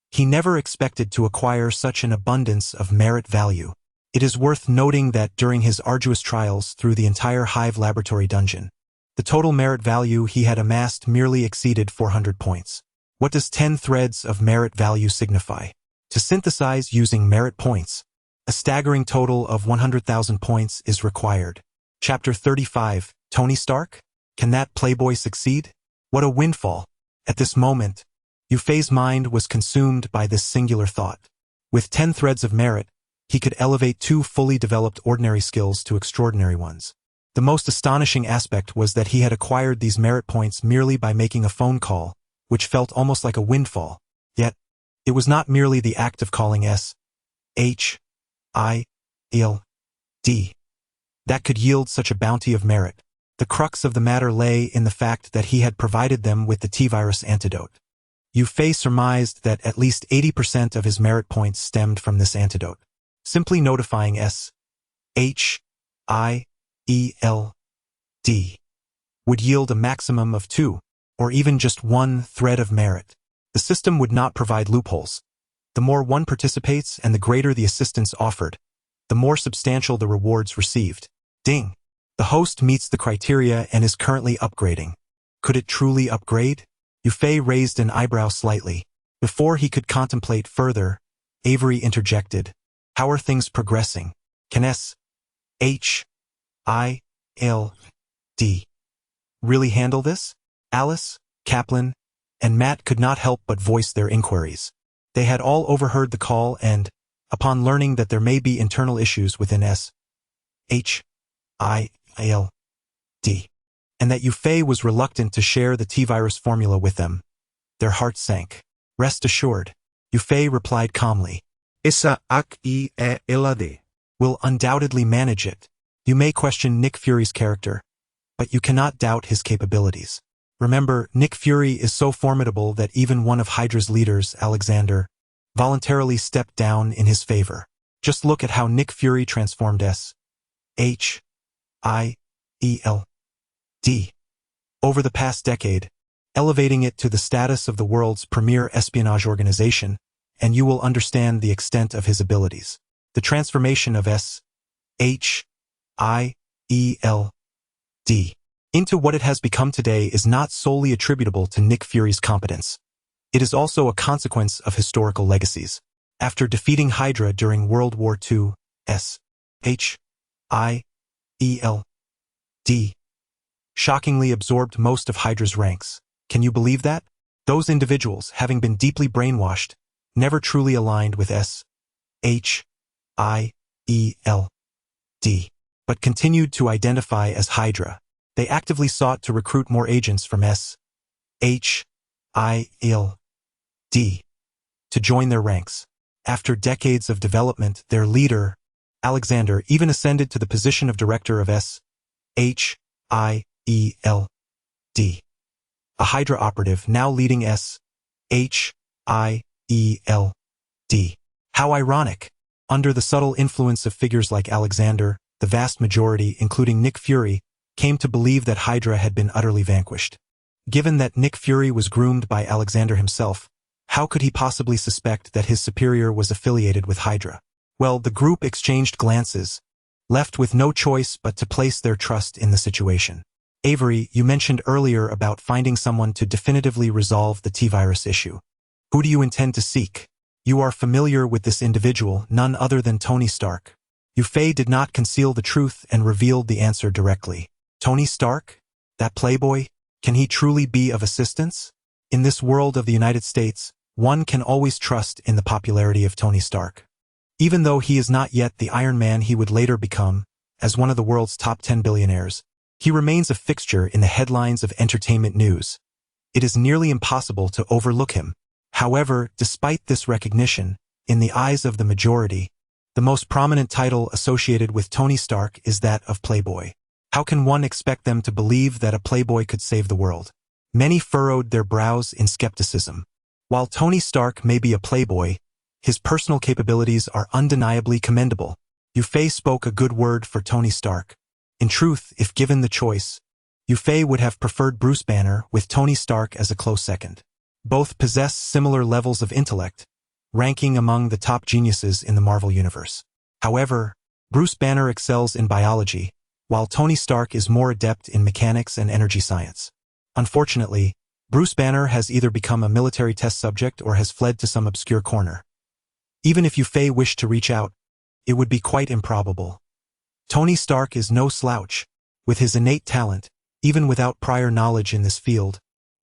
he never expected to acquire such an abundance of merit value. It is worth noting that during his arduous trials through the entire Hive laboratory dungeon, the total merit value he had amassed merely exceeded 400 points. What does 10 threads of merit value signify? To synthesize using merit points, a staggering total of 100,000 points is required. Chapter 35, Tony Stark? Can that playboy succeed? What a windfall. At this moment, Yufei's mind was consumed by this singular thought. With 10 threads of merit, he could elevate 2 fully developed ordinary skills to extraordinary ones. The most astonishing aspect was that he had acquired these merit points merely by making a phone call, which felt almost like a windfall. Yet, it was not merely the act of calling SHIELD that could yield such a bounty of merit. The crux of the matter lay in the fact that he had provided them with the T-virus antidote. Yufei surmised that at least 80% of his merit points stemmed from this antidote. Simply notifying SHIELD would yield a maximum of 2, or even just 1 thread of merit. The system would not provide loopholes. The more one participates and the greater the assistance offered, the more substantial the rewards received. Ding! The host meets the criteria and is currently upgrading. Could it truly upgrade? Yufei raised an eyebrow slightly. Before he could contemplate further, Avery interjected. How are things progressing? Can SHIELD really handle this? Alice, Kaplan, and Matt could not help but voice their inquiries. They had all overheard the call and, upon learning that there may be internal issues within SHIELD, and that Yufei was reluctant to share the T-virus formula with them, their hearts sank. Rest assured, Yufei replied calmly. SHIELD. Will undoubtedly manage it. You may question Nick Fury's character, but you cannot doubt his capabilities. Remember, Nick Fury is so formidable that even one of Hydra's leaders, Alexander, voluntarily stepped down in his favor. Just look at how Nick Fury transformed S.H.I.E.L.D. over the past decade, elevating it to the status of the world's premier espionage organization, and you will understand the extent of his abilities. The transformation of S.H.I.E.L.D. into what it has become today is not solely attributable to Nick Fury's competence. It is also a consequence of historical legacies. After defeating Hydra during World War II, S.H.I.E.L.D. shockingly absorbed most of Hydra's ranks. Can you believe that? Those individuals, having been deeply brainwashed, never truly aligned with S.H.I.E.L.D., but continued to identify as Hydra. They actively sought to recruit more agents from S.H.I.E.L.D. to join their ranks. After decades of development, their leader, Alexander, even ascended to the position of director of S.H.I.E.L.D., a Hydra operative now leading S.H.I.E.L.D. How ironic! Under the subtle influence of figures like Alexander, the vast majority, including Nick Fury, came to believe that Hydra had been utterly vanquished. Given that Nick Fury was groomed by Alexander himself, how could he possibly suspect that his superior was affiliated with Hydra? Well, the group exchanged glances, left with no choice but to place their trust in the situation. Avery, you mentioned earlier about finding someone to definitively resolve the T-virus issue. Who do you intend to seek? You are familiar with this individual, none other than Tony Stark. Yufei did not conceal the truth and revealed the answer directly. Tony Stark? That playboy? Can he truly be of assistance? In this world of the United States, one can always trust in the popularity of Tony Stark. Even though he is not yet the Iron Man he would later become, as one of the world's top 10 billionaires, he remains a fixture in the headlines of entertainment news. It is nearly impossible to overlook him. However, despite this recognition, in the eyes of the majority, the most prominent title associated with Tony Stark is that of Playboy. How can one expect them to believe that a Playboy could save the world? Many furrowed their brows in skepticism. While Tony Stark may be a Playboy, his personal capabilities are undeniably commendable. Yufei spoke a good word for Tony Stark. In truth, if given the choice, Yufei would have preferred Bruce Banner with Tony Stark as a close second. Both possess similar levels of intellect, ranking among the top geniuses in the Marvel Universe. However, Bruce Banner excels in biology, while Tony Stark is more adept in mechanics and energy science. Unfortunately, Bruce Banner has either become a military test subject or has fled to some obscure corner. Even if Yufei wished to reach out, it would be quite improbable. Tony Stark is no slouch. With his innate talent, even without prior knowledge in this field,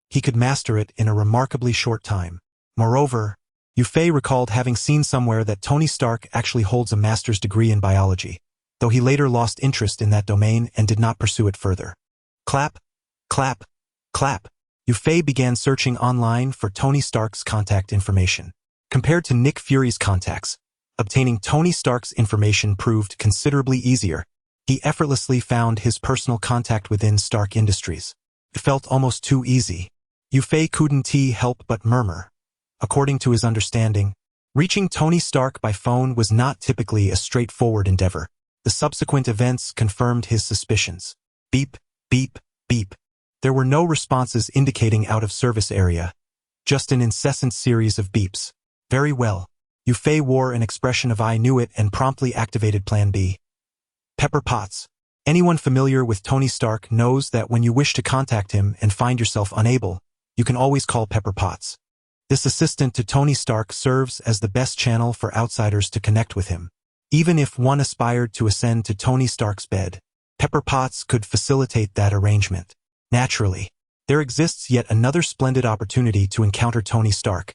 he could master it in a remarkably short time. Moreover, Yufei recalled having seen somewhere that Tony Stark actually holds a master's degree in biology, though he later lost interest in that domain and did not pursue it further. Clap, clap, clap. Yufei began searching online for Tony Stark's contact information. Compared to Nick Fury's contacts, obtaining Tony Stark's information proved considerably easier. He effortlessly found his personal contact within Stark Industries. It felt almost too easy. Yufei couldn't help but murmur. According to his understanding, reaching Tony Stark by phone was not typically a straightforward endeavor. The subsequent events confirmed his suspicions. Beep, beep, beep. There were no responses indicating out-of-service area, just an incessant series of beeps. Very well. Yufei wore an expression of I knew it and promptly activated Plan B. Pepper Potts. Anyone familiar with Tony Stark knows that when you wish to contact him and find yourself unable, you can always call Pepper Potts. This assistant to Tony Stark serves as the best channel for outsiders to connect with him. Even if one aspired to ascend to Tony Stark's bed, Pepper Potts could facilitate that arrangement. Naturally, there exists yet another splendid opportunity to encounter Tony Stark,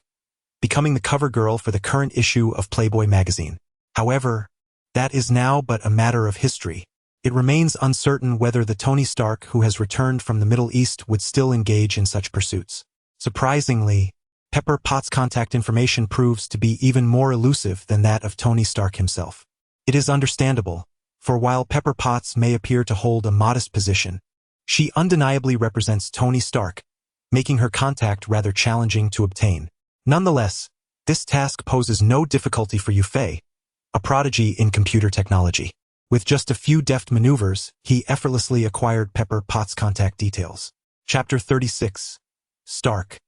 becoming the cover girl for the current issue of Playboy magazine. However, that is now but a matter of history. It remains uncertain whether the Tony Stark who has returned from the Middle East would still engage in such pursuits. Surprisingly, Pepper Potts' contact information proves to be even more elusive than that of Tony Stark himself. It is understandable, for while Pepper Potts may appear to hold a modest position, she undeniably represents Tony Stark, making her contact rather challenging to obtain. Nonetheless, this task poses no difficulty for Yufei, a prodigy in computer technology. With just a few deft maneuvers, he effortlessly acquired Pepper Potts' contact details. Chapter 36. Stark.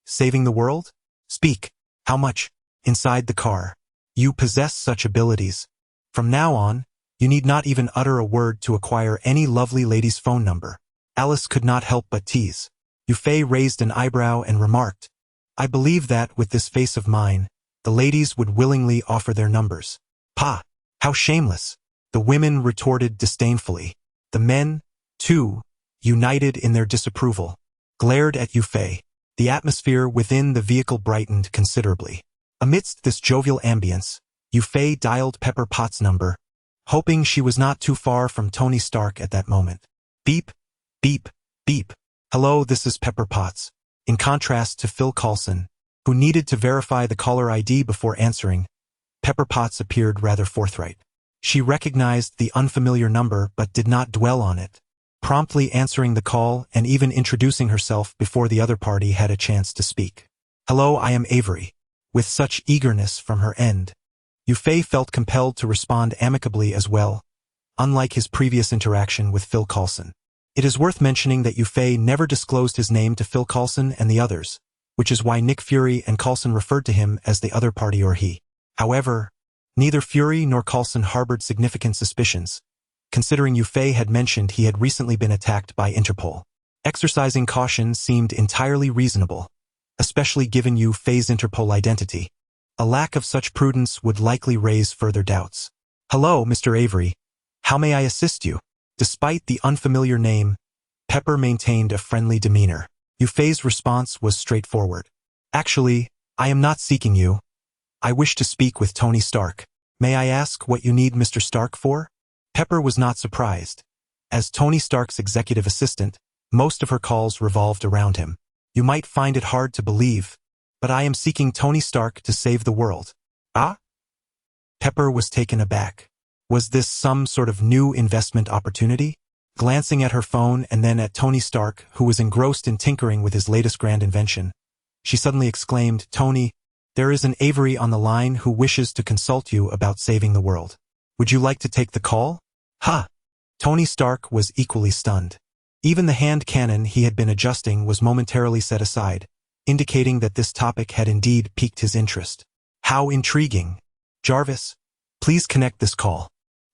Saving the world? Speak. How much? Inside the car. You possess such abilities. From now on, you need not even utter a word to acquire any lovely lady's phone number. Alice could not help but tease. Yufei raised an eyebrow and remarked, I believe that, with this face of mine, the ladies would willingly offer their numbers. Pah! How shameless! The women retorted disdainfully. The men, too, united in their disapproval, glared at Yufei. The atmosphere within the vehicle brightened considerably. Amidst this jovial ambience, Yufei dialed Pepper Potts' number, hoping she was not too far from Tony Stark at that moment. Beep, beep, beep. Hello, this is Pepper Potts. In contrast to Phil Coulson, who needed to verify the caller ID before answering, Pepper Potts appeared rather forthright. She recognized the unfamiliar number but did not dwell on it, promptly answering the call and even introducing herself before the other party had a chance to speak. Hello, I am Avery. With such eagerness from her end, Yufei felt compelled to respond amicably as well, unlike his previous interaction with Phil Coulson. It is worth mentioning that Yufei never disclosed his name to Phil Coulson and the others, which is why Nick Fury and Coulson referred to him as the other party or he. However, neither Fury nor Coulson harbored significant suspicions, considering Yufei had mentioned he had recently been attacked by Interpol. Exercising caution seemed entirely reasonable, especially given Yufei's Interpol identity. A lack of such prudence would likely raise further doubts. Hello, Mr. Avery. How may I assist you? Despite the unfamiliar name, Pepper maintained a friendly demeanor. Yufei's response was straightforward. Actually, I am not seeking you. I wish to speak with Tony Stark. May I ask what you need Mr. Stark for? Pepper was not surprised. As Tony Stark's executive assistant, most of her calls revolved around him. You might find it hard to believe, but I am seeking Tony Stark to save the world. Ah? Pepper was taken aback. Was this some sort of new investment opportunity? Glancing at her phone and then at Tony Stark, who was engrossed in tinkering with his latest grand invention, she suddenly exclaimed, Tony, there is an Avery on the line who wishes to consult you about saving the world. Would you like to take the call? Ha! Tony Stark was equally stunned. Even the hand cannon he had been adjusting was momentarily set aside, indicating that this topic had indeed piqued his interest. How intriguing. Jarvis, please connect this call.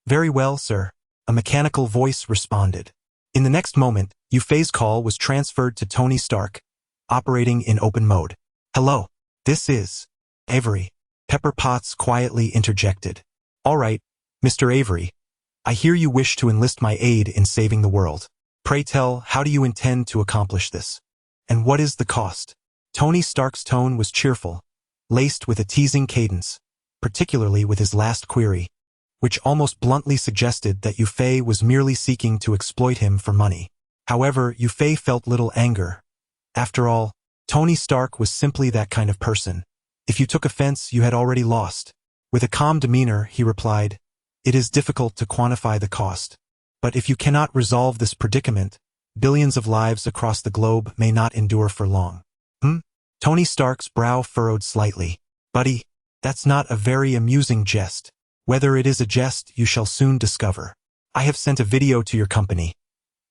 Very well, sir. A mechanical voice responded. In the next moment, Yufei's call was transferred to Tony Stark, operating in open mode. Hello, this is Avery. Pepper Potts quietly interjected. All right, Mr. Avery. I hear you wish to enlist my aid in saving the world. Pray tell, how do you intend to accomplish this? And what is the cost? Tony Stark's tone was cheerful, laced with a teasing cadence, particularly with his last query, which almost bluntly suggested that Yufei was merely seeking to exploit him for money. However, Yufei felt little anger. After all, Tony Stark was simply that kind of person. If you took offense, you had already lost. With a calm demeanor, he replied, It is difficult to quantify the cost. But if you cannot resolve this predicament, billions of lives across the globe may not endure for long. Tony Stark's brow furrowed slightly. Buddy, that's not a very amusing jest. Whether it is a jest, you shall soon discover. I have sent a video to your company.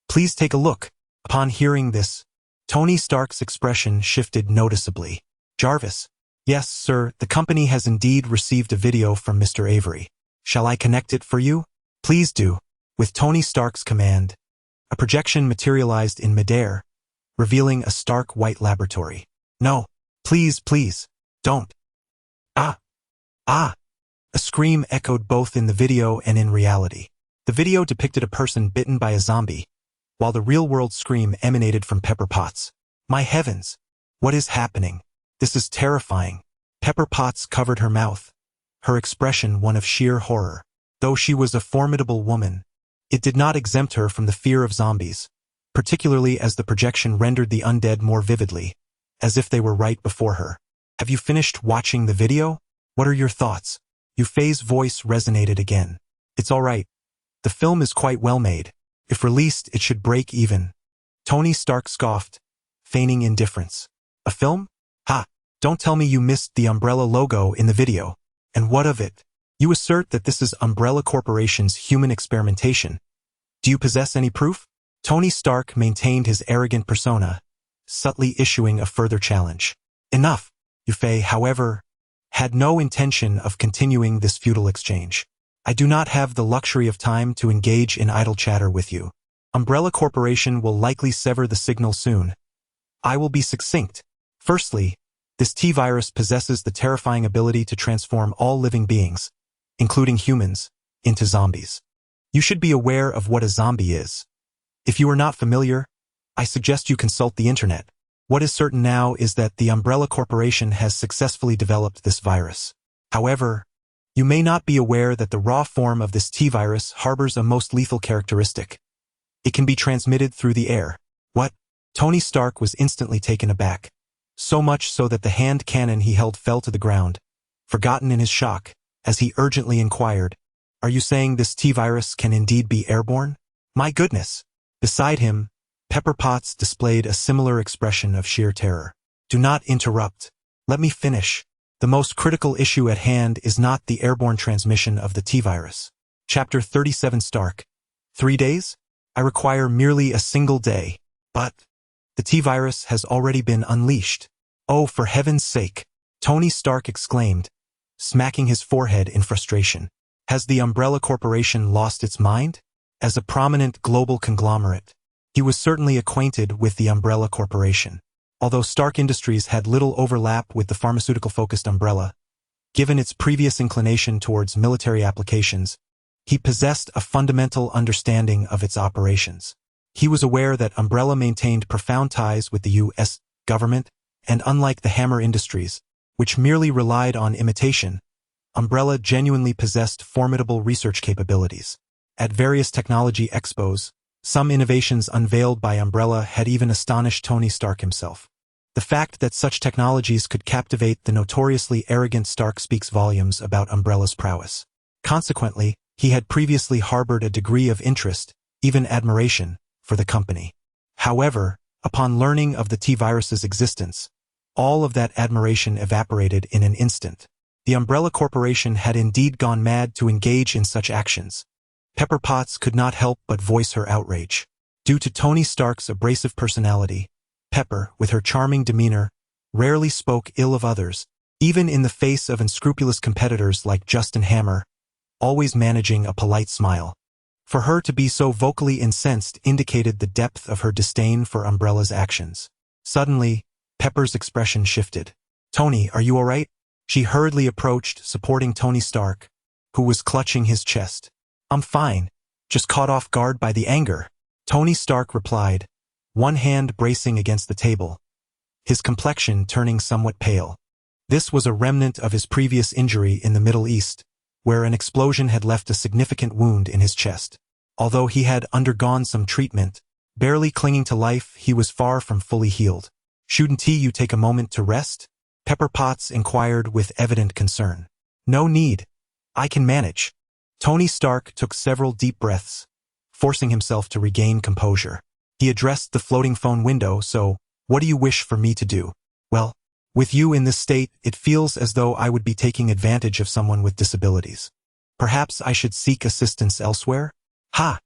Please take a look. Upon hearing this, Tony Stark's expression shifted noticeably. Jarvis. Yes, sir, the company has indeed received a video from Mr. Avery. Shall I connect it for you? Please do. With Tony Stark's command, a projection materialized in midair, revealing a stark white laboratory. No, please, don't. Ah. A scream echoed both in the video and in reality. The video depicted a person bitten by a zombie, while the real-world scream emanated from Pepper Potts. My heavens! What is happening? This is terrifying. Pepper Potts covered her mouth, her expression one of sheer horror. Though she was a formidable woman, it did not exempt her from the fear of zombies, particularly as the projection rendered the undead more vividly, as if they were right before her. Have you finished watching the video? What are your thoughts? Yufei's voice resonated again. It's all right. The film is quite well made. If released, it should break even. Tony Stark scoffed, feigning indifference. A film? Ha! Don't tell me you missed the Umbrella logo in the video. And what of it? You assert that this is Umbrella Corporation's human experimentation. Do you possess any proof? Tony Stark maintained his arrogant persona, subtly issuing a further challenge. Enough! Yufei, however, had no intention of continuing this futile exchange. I do not have the luxury of time to engage in idle chatter with you. Umbrella Corporation will likely sever the signal soon. I will be succinct. Firstly, this T-virus possesses the terrifying ability to transform all living beings, including humans, into zombies. You should be aware of what a zombie is. If you are not familiar, I suggest you consult the internet. What is certain now is that the Umbrella Corporation has successfully developed this virus. However, you may not be aware that the raw form of this T-virus harbors a most lethal characteristic. It can be transmitted through the air. What? Tony Stark was instantly taken aback. So much so that the hand cannon he held fell to the ground, forgotten in his shock, as he urgently inquired, "Are you saying this T-virus can indeed be airborne?" My goodness! Beside him, Pepper Potts displayed a similar expression of sheer terror. Do not interrupt. Let me finish. The most critical issue at hand is not the airborne transmission of the T-virus. Chapter 37 Stark. 3 days? I require merely a single day. But the T-virus has already been unleashed. Oh, for heaven's sake! Tony Stark exclaimed, smacking his forehead in frustration. Has the Umbrella Corporation lost its mind? As a prominent global conglomerate, he was certainly acquainted with the Umbrella Corporation. Although Stark Industries had little overlap with the pharmaceutical-focused Umbrella, given its previous inclination towards military applications, he possessed a fundamental understanding of its operations. He was aware that Umbrella maintained profound ties with the U.S. government, and unlike the Hammer Industries, which merely relied on imitation, Umbrella genuinely possessed formidable research capabilities. At various technology expos, some innovations unveiled by Umbrella had even astonished Tony Stark himself. The fact that such technologies could captivate the notoriously arrogant Stark speaks volumes about Umbrella's prowess. Consequently, he had previously harbored a degree of interest, even admiration, for the company. However, upon learning of the T-virus's existence, all of that admiration evaporated in an instant. The Umbrella Corporation had indeed gone mad to engage in such actions. Pepper Potts could not help but voice her outrage. Due to Tony Stark's abrasive personality, Pepper, with her charming demeanor, rarely spoke ill of others, even in the face of unscrupulous competitors like Justin Hammer, always managing a polite smile. For her to be so vocally incensed indicated the depth of her disdain for Umbrella's actions. Suddenly, Pepper's expression shifted. "Tony, are you all right?" She hurriedly approached, supporting Tony Stark, who was clutching his chest. "I'm fine, just caught off guard by the anger," Tony Stark replied, one hand bracing against the table, his complexion turning somewhat pale. This was a remnant of his previous injury in the Middle East, where an explosion had left a significant wound in his chest. Although he had undergone some treatment, barely clinging to life, he was far from fully healed. "Shouldn't you take a moment to rest?" Pepper Potts inquired with evident concern. "No need. I can manage." Tony Stark took several deep breaths, forcing himself to regain composure. He addressed the floating phone window. "So, what do you wish for me to do?" "Well, with you in this state, it feels as though I would be taking advantage of someone with disabilities. Perhaps I should seek assistance elsewhere?" "Ha!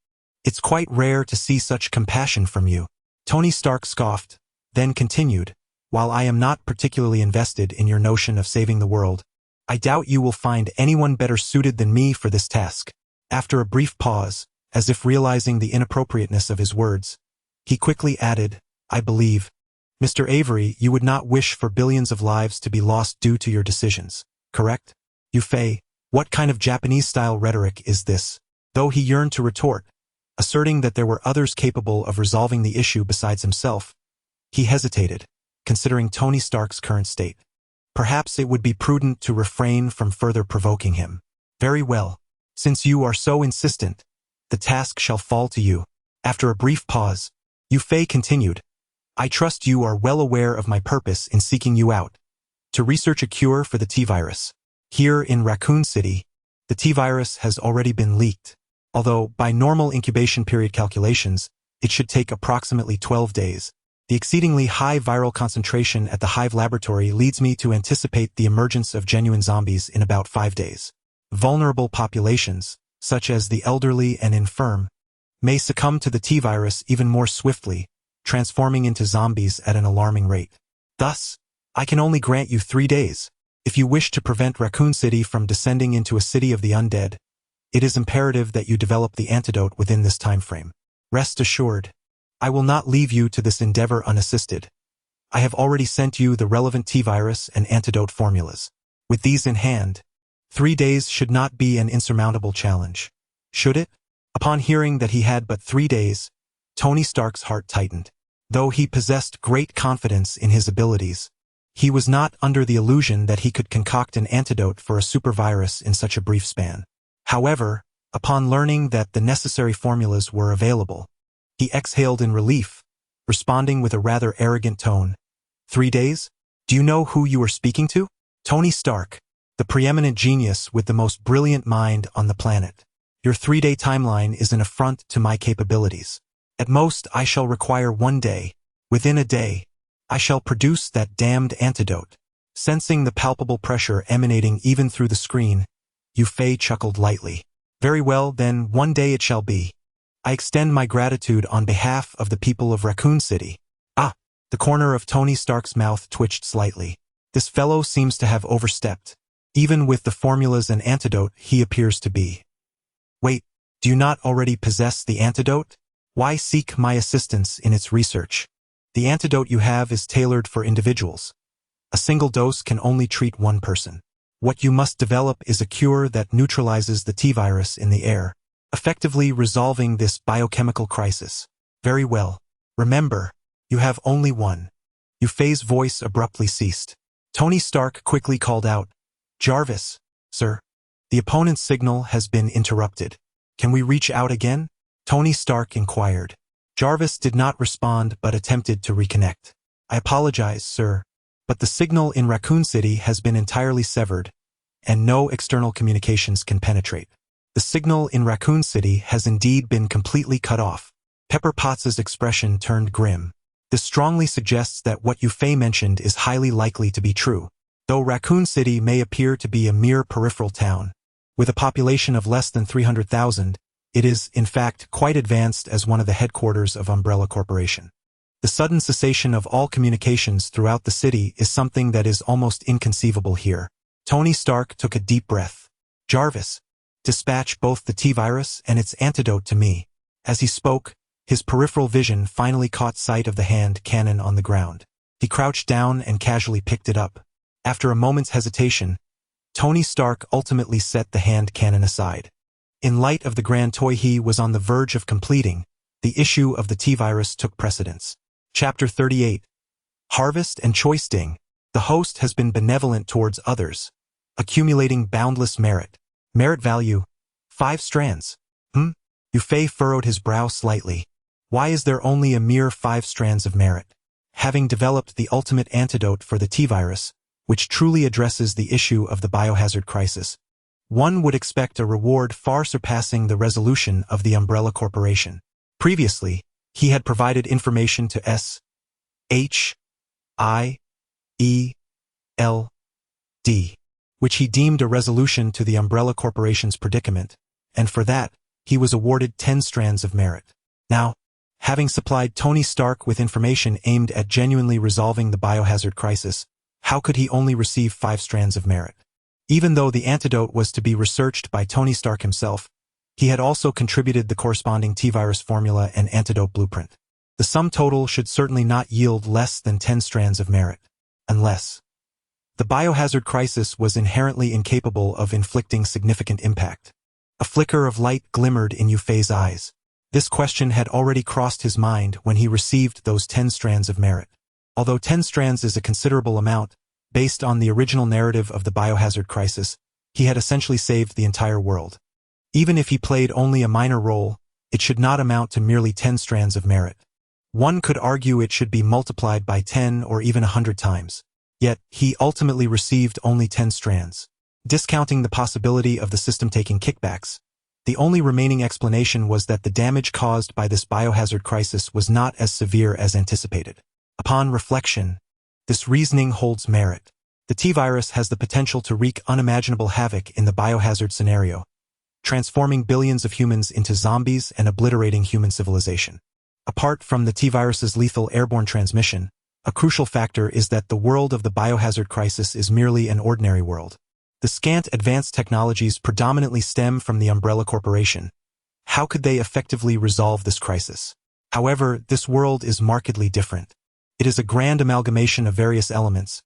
It's quite rare to see such compassion from you." Tony Stark scoffed, then continued, "While I am not particularly invested in your notion of saving the world, I doubt you will find anyone better suited than me for this task." After a brief pause, as if realizing the inappropriateness of his words, he quickly added, "I believe, Mr. Avery, you would not wish for billions of lives to be lost due to your decisions, correct?" Yufei, what kind of Japanese-style rhetoric is this? Though he yearned to retort, asserting that there were others capable of resolving the issue besides himself, he hesitated, considering Tony Stark's current state. Perhaps it would be prudent to refrain from further provoking him. "Very well. Since you are so insistent, the task shall fall to you." After a brief pause, Yufei continued, "I trust you are well aware of my purpose in seeking you out, to research a cure for the T-virus. Here in Raccoon City, the T-virus has already been leaked. Although, by normal incubation period calculations, it should take approximately 12 days. The exceedingly high viral concentration at the Hive laboratory leads me to anticipate the emergence of genuine zombies in about 5 days. Vulnerable populations, such as the elderly and infirm, may succumb to the T-virus even more swiftly, transforming into zombies at an alarming rate. Thus, I can only grant you 3 days. If you wish to prevent Raccoon City from descending into a city of the undead, it is imperative that you develop the antidote within this time frame. Rest assured, I will not leave you to this endeavor unassisted. I have already sent you the relevant T-virus and antidote formulas. With these in hand, 3 days should not be an insurmountable challenge. Should it? Upon hearing that he had but 3 days, Tony Stark's heart tightened. Though he possessed great confidence in his abilities, he was not under the illusion that he could concoct an antidote for a supervirus in such a brief span. However, upon learning that the necessary formulas were available, he exhaled in relief, responding with a rather arrogant tone. 3 days? Do you know who you are speaking to? Tony Stark, the preeminent genius with the most brilliant mind on the planet. Your 3-day timeline is an affront to my capabilities. At most, I shall require 1 day. Within a day, I shall produce that damned antidote. Sensing the palpable pressure emanating even through the screen, Yu Fei chuckled lightly. Very well, then 1 day it shall be. I extend my gratitude on behalf of the people of Raccoon City. Ah! The corner of Tony Stark's mouth twitched slightly. This fellow seems to have overstepped. Even with the formulas and antidote, he appears to be. Wait, do you not already possess the antidote? Why seek my assistance in its research? The antidote you have is tailored for individuals. A single dose can only treat 1 person. What you must develop is a cure that neutralizes the T-virus in the air, effectively resolving this biochemical crisis. Very well. Remember, you have only 1. Yu Fei's voice abruptly ceased. Tony Stark quickly called out, Jarvis, sir. The opponent's signal has been interrupted. Can we reach out again? Tony Stark inquired. Jarvis did not respond but attempted to reconnect. I apologize, sir, but the signal in Raccoon City has been entirely severed, and no external communications can penetrate. The signal in Raccoon City has indeed been completely cut off. Pepper Potts' expression turned grim. This strongly suggests that what Yu Fei mentioned is highly likely to be true. Though Raccoon City may appear to be a mere peripheral town, with a population of less than 300,000, it is, in fact, quite advanced as one of the headquarters of Umbrella Corporation. The sudden cessation of all communications throughout the city is something that is almost inconceivable here. Tony Stark took a deep breath. Jarvis, dispatch both the T-virus and its antidote to me. As he spoke, his peripheral vision finally caught sight of the hand cannon on the ground. He crouched down and casually picked it up. After a moment's hesitation, Tony Stark ultimately set the hand cannon aside. In light of the grand toy he was on the verge of completing, the issue of the T-virus took precedence. Chapter 38. Harvest and Choice Ding. The host has been benevolent towards others, accumulating boundless merit. Merit value, 5 strands. Yu Fei furrowed his brow slightly. Why is there only a mere 5 strands of merit? Having developed the ultimate antidote for the T-virus, which truly addresses the issue of the biohazard crisis, one would expect a reward far surpassing the resolution of the Umbrella Corporation. Previously, he had provided information to S.H.I.E.L.D., which he deemed a resolution to the Umbrella Corporation's predicament, and for that, he was awarded 10 strands of merit. Now, having supplied Tony Stark with information aimed at genuinely resolving the biohazard crisis, how could he only receive 5 strands of merit? Even though the antidote was to be researched by Tony Stark himself, he had also contributed the corresponding T-virus formula and antidote blueprint. The sum total should certainly not yield less than 10 strands of merit, unless the biohazard crisis was inherently incapable of inflicting significant impact. A flicker of light glimmered in Yu Fei's eyes. This question had already crossed his mind when he received those 10 strands of merit. Although 10 strands is a considerable amount, based on the original narrative of the biohazard crisis, he had essentially saved the entire world. Even if he played only a minor role, it should not amount to merely 10 strands of merit. One could argue it should be multiplied by 10 or even 100 times. Yet, he ultimately received only 10 strands. Discounting the possibility of the system taking kickbacks, the only remaining explanation was that the damage caused by this biohazard crisis was not as severe as anticipated. Upon reflection, this reasoning holds merit. The T-virus has the potential to wreak unimaginable havoc in the biohazard scenario, transforming billions of humans into zombies and obliterating human civilization. Apart from the T-virus's lethal airborne transmission, a crucial factor is that the world of the biohazard crisis is merely an ordinary world. The scant advanced technologies predominantly stem from the Umbrella Corporation. How could they effectively resolve this crisis? However, this world is markedly different. It is a grand amalgamation of various elements,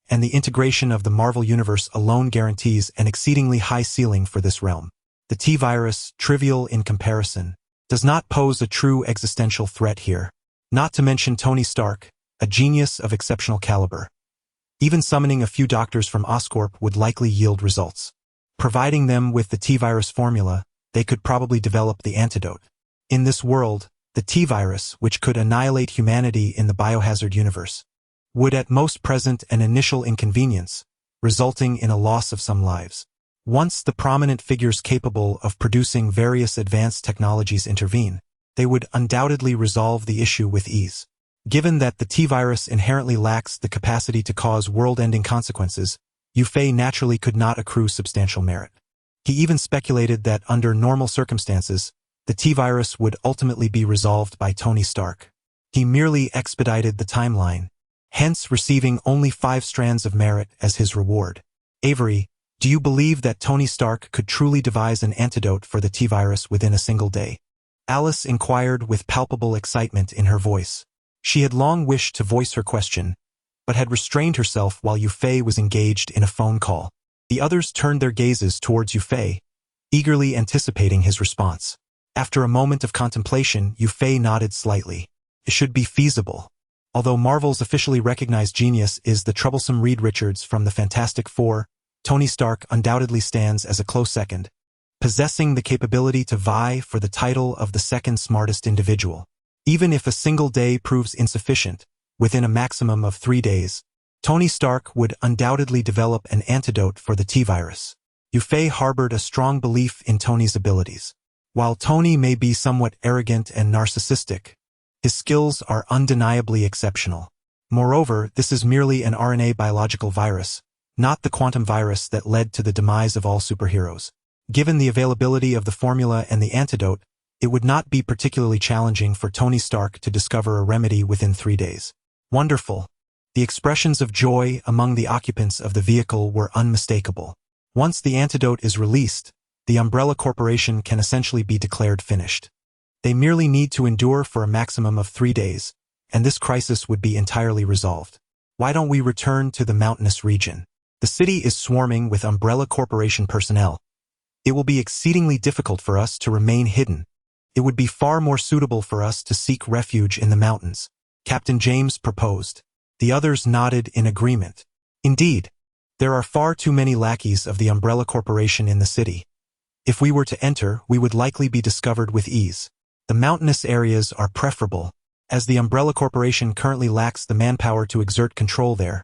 and the integration of the Marvel Universe alone guarantees an exceedingly high ceiling for this realm. The T-virus, trivial in comparison, does not pose a true existential threat here. Not to mention Tony Stark, a genius of exceptional caliber. Even summoning a few doctors from Oscorp would likely yield results. Providing them with the T-virus formula, they could probably develop the antidote. In this world, the T-virus, which could annihilate humanity in the biohazard universe, would at most present an initial inconvenience, resulting in a loss of some lives. Once the prominent figures capable of producing various advanced technologies intervene, they would undoubtedly resolve the issue with ease. Given that the T-virus inherently lacks the capacity to cause world-ending consequences, Yu Fei naturally could not accrue substantial merit. He even speculated that under normal circumstances, the T-virus would ultimately be resolved by Tony Stark. He merely expedited the timeline, hence receiving only 5 strands of merit as his reward. Avery, do you believe that Tony Stark could truly devise an antidote for the T-virus within a single day? Alice inquired with palpable excitement in her voice. She had long wished to voice her question, but had restrained herself while Yu Fei was engaged in a phone call. The others turned their gazes towards Yu Fei, eagerly anticipating his response. After a moment of contemplation, Yu Fei nodded slightly. It should be feasible. Although Marvel's officially recognized genius is the troublesome Reed Richards from the Fantastic Four, Tony Stark undoubtedly stands as a close second, possessing the capability to vie for the title of the second smartest individual. Even if a single day proves insufficient, within a maximum of 3 days, Tony Stark would undoubtedly develop an antidote for the T-virus. Yu Fei harbored a strong belief in Tony's abilities. While Tony may be somewhat arrogant and narcissistic, his skills are undeniably exceptional. Moreover, this is merely an RNA biological virus, not the quantum virus that led to the demise of all superheroes. Given the availability of the formula and the antidote, it would not be particularly challenging for Tony Stark to discover a remedy within 3 days. Wonderful. The expressions of joy among the occupants of the vehicle were unmistakable. Once the antidote is released, the Umbrella Corporation can essentially be declared finished. They merely need to endure for a maximum of 3 days, and this crisis would be entirely resolved. Why don't we return to the mountainous region? The city is swarming with Umbrella Corporation personnel. It will be exceedingly difficult for us to remain hidden. It would be far more suitable for us to seek refuge in the mountains, Captain James proposed. The others nodded in agreement. Indeed, there are far too many lackeys of the Umbrella Corporation in the city. If we were to enter, we would likely be discovered with ease. The mountainous areas are preferable, as the Umbrella Corporation currently lacks the manpower to exert control there,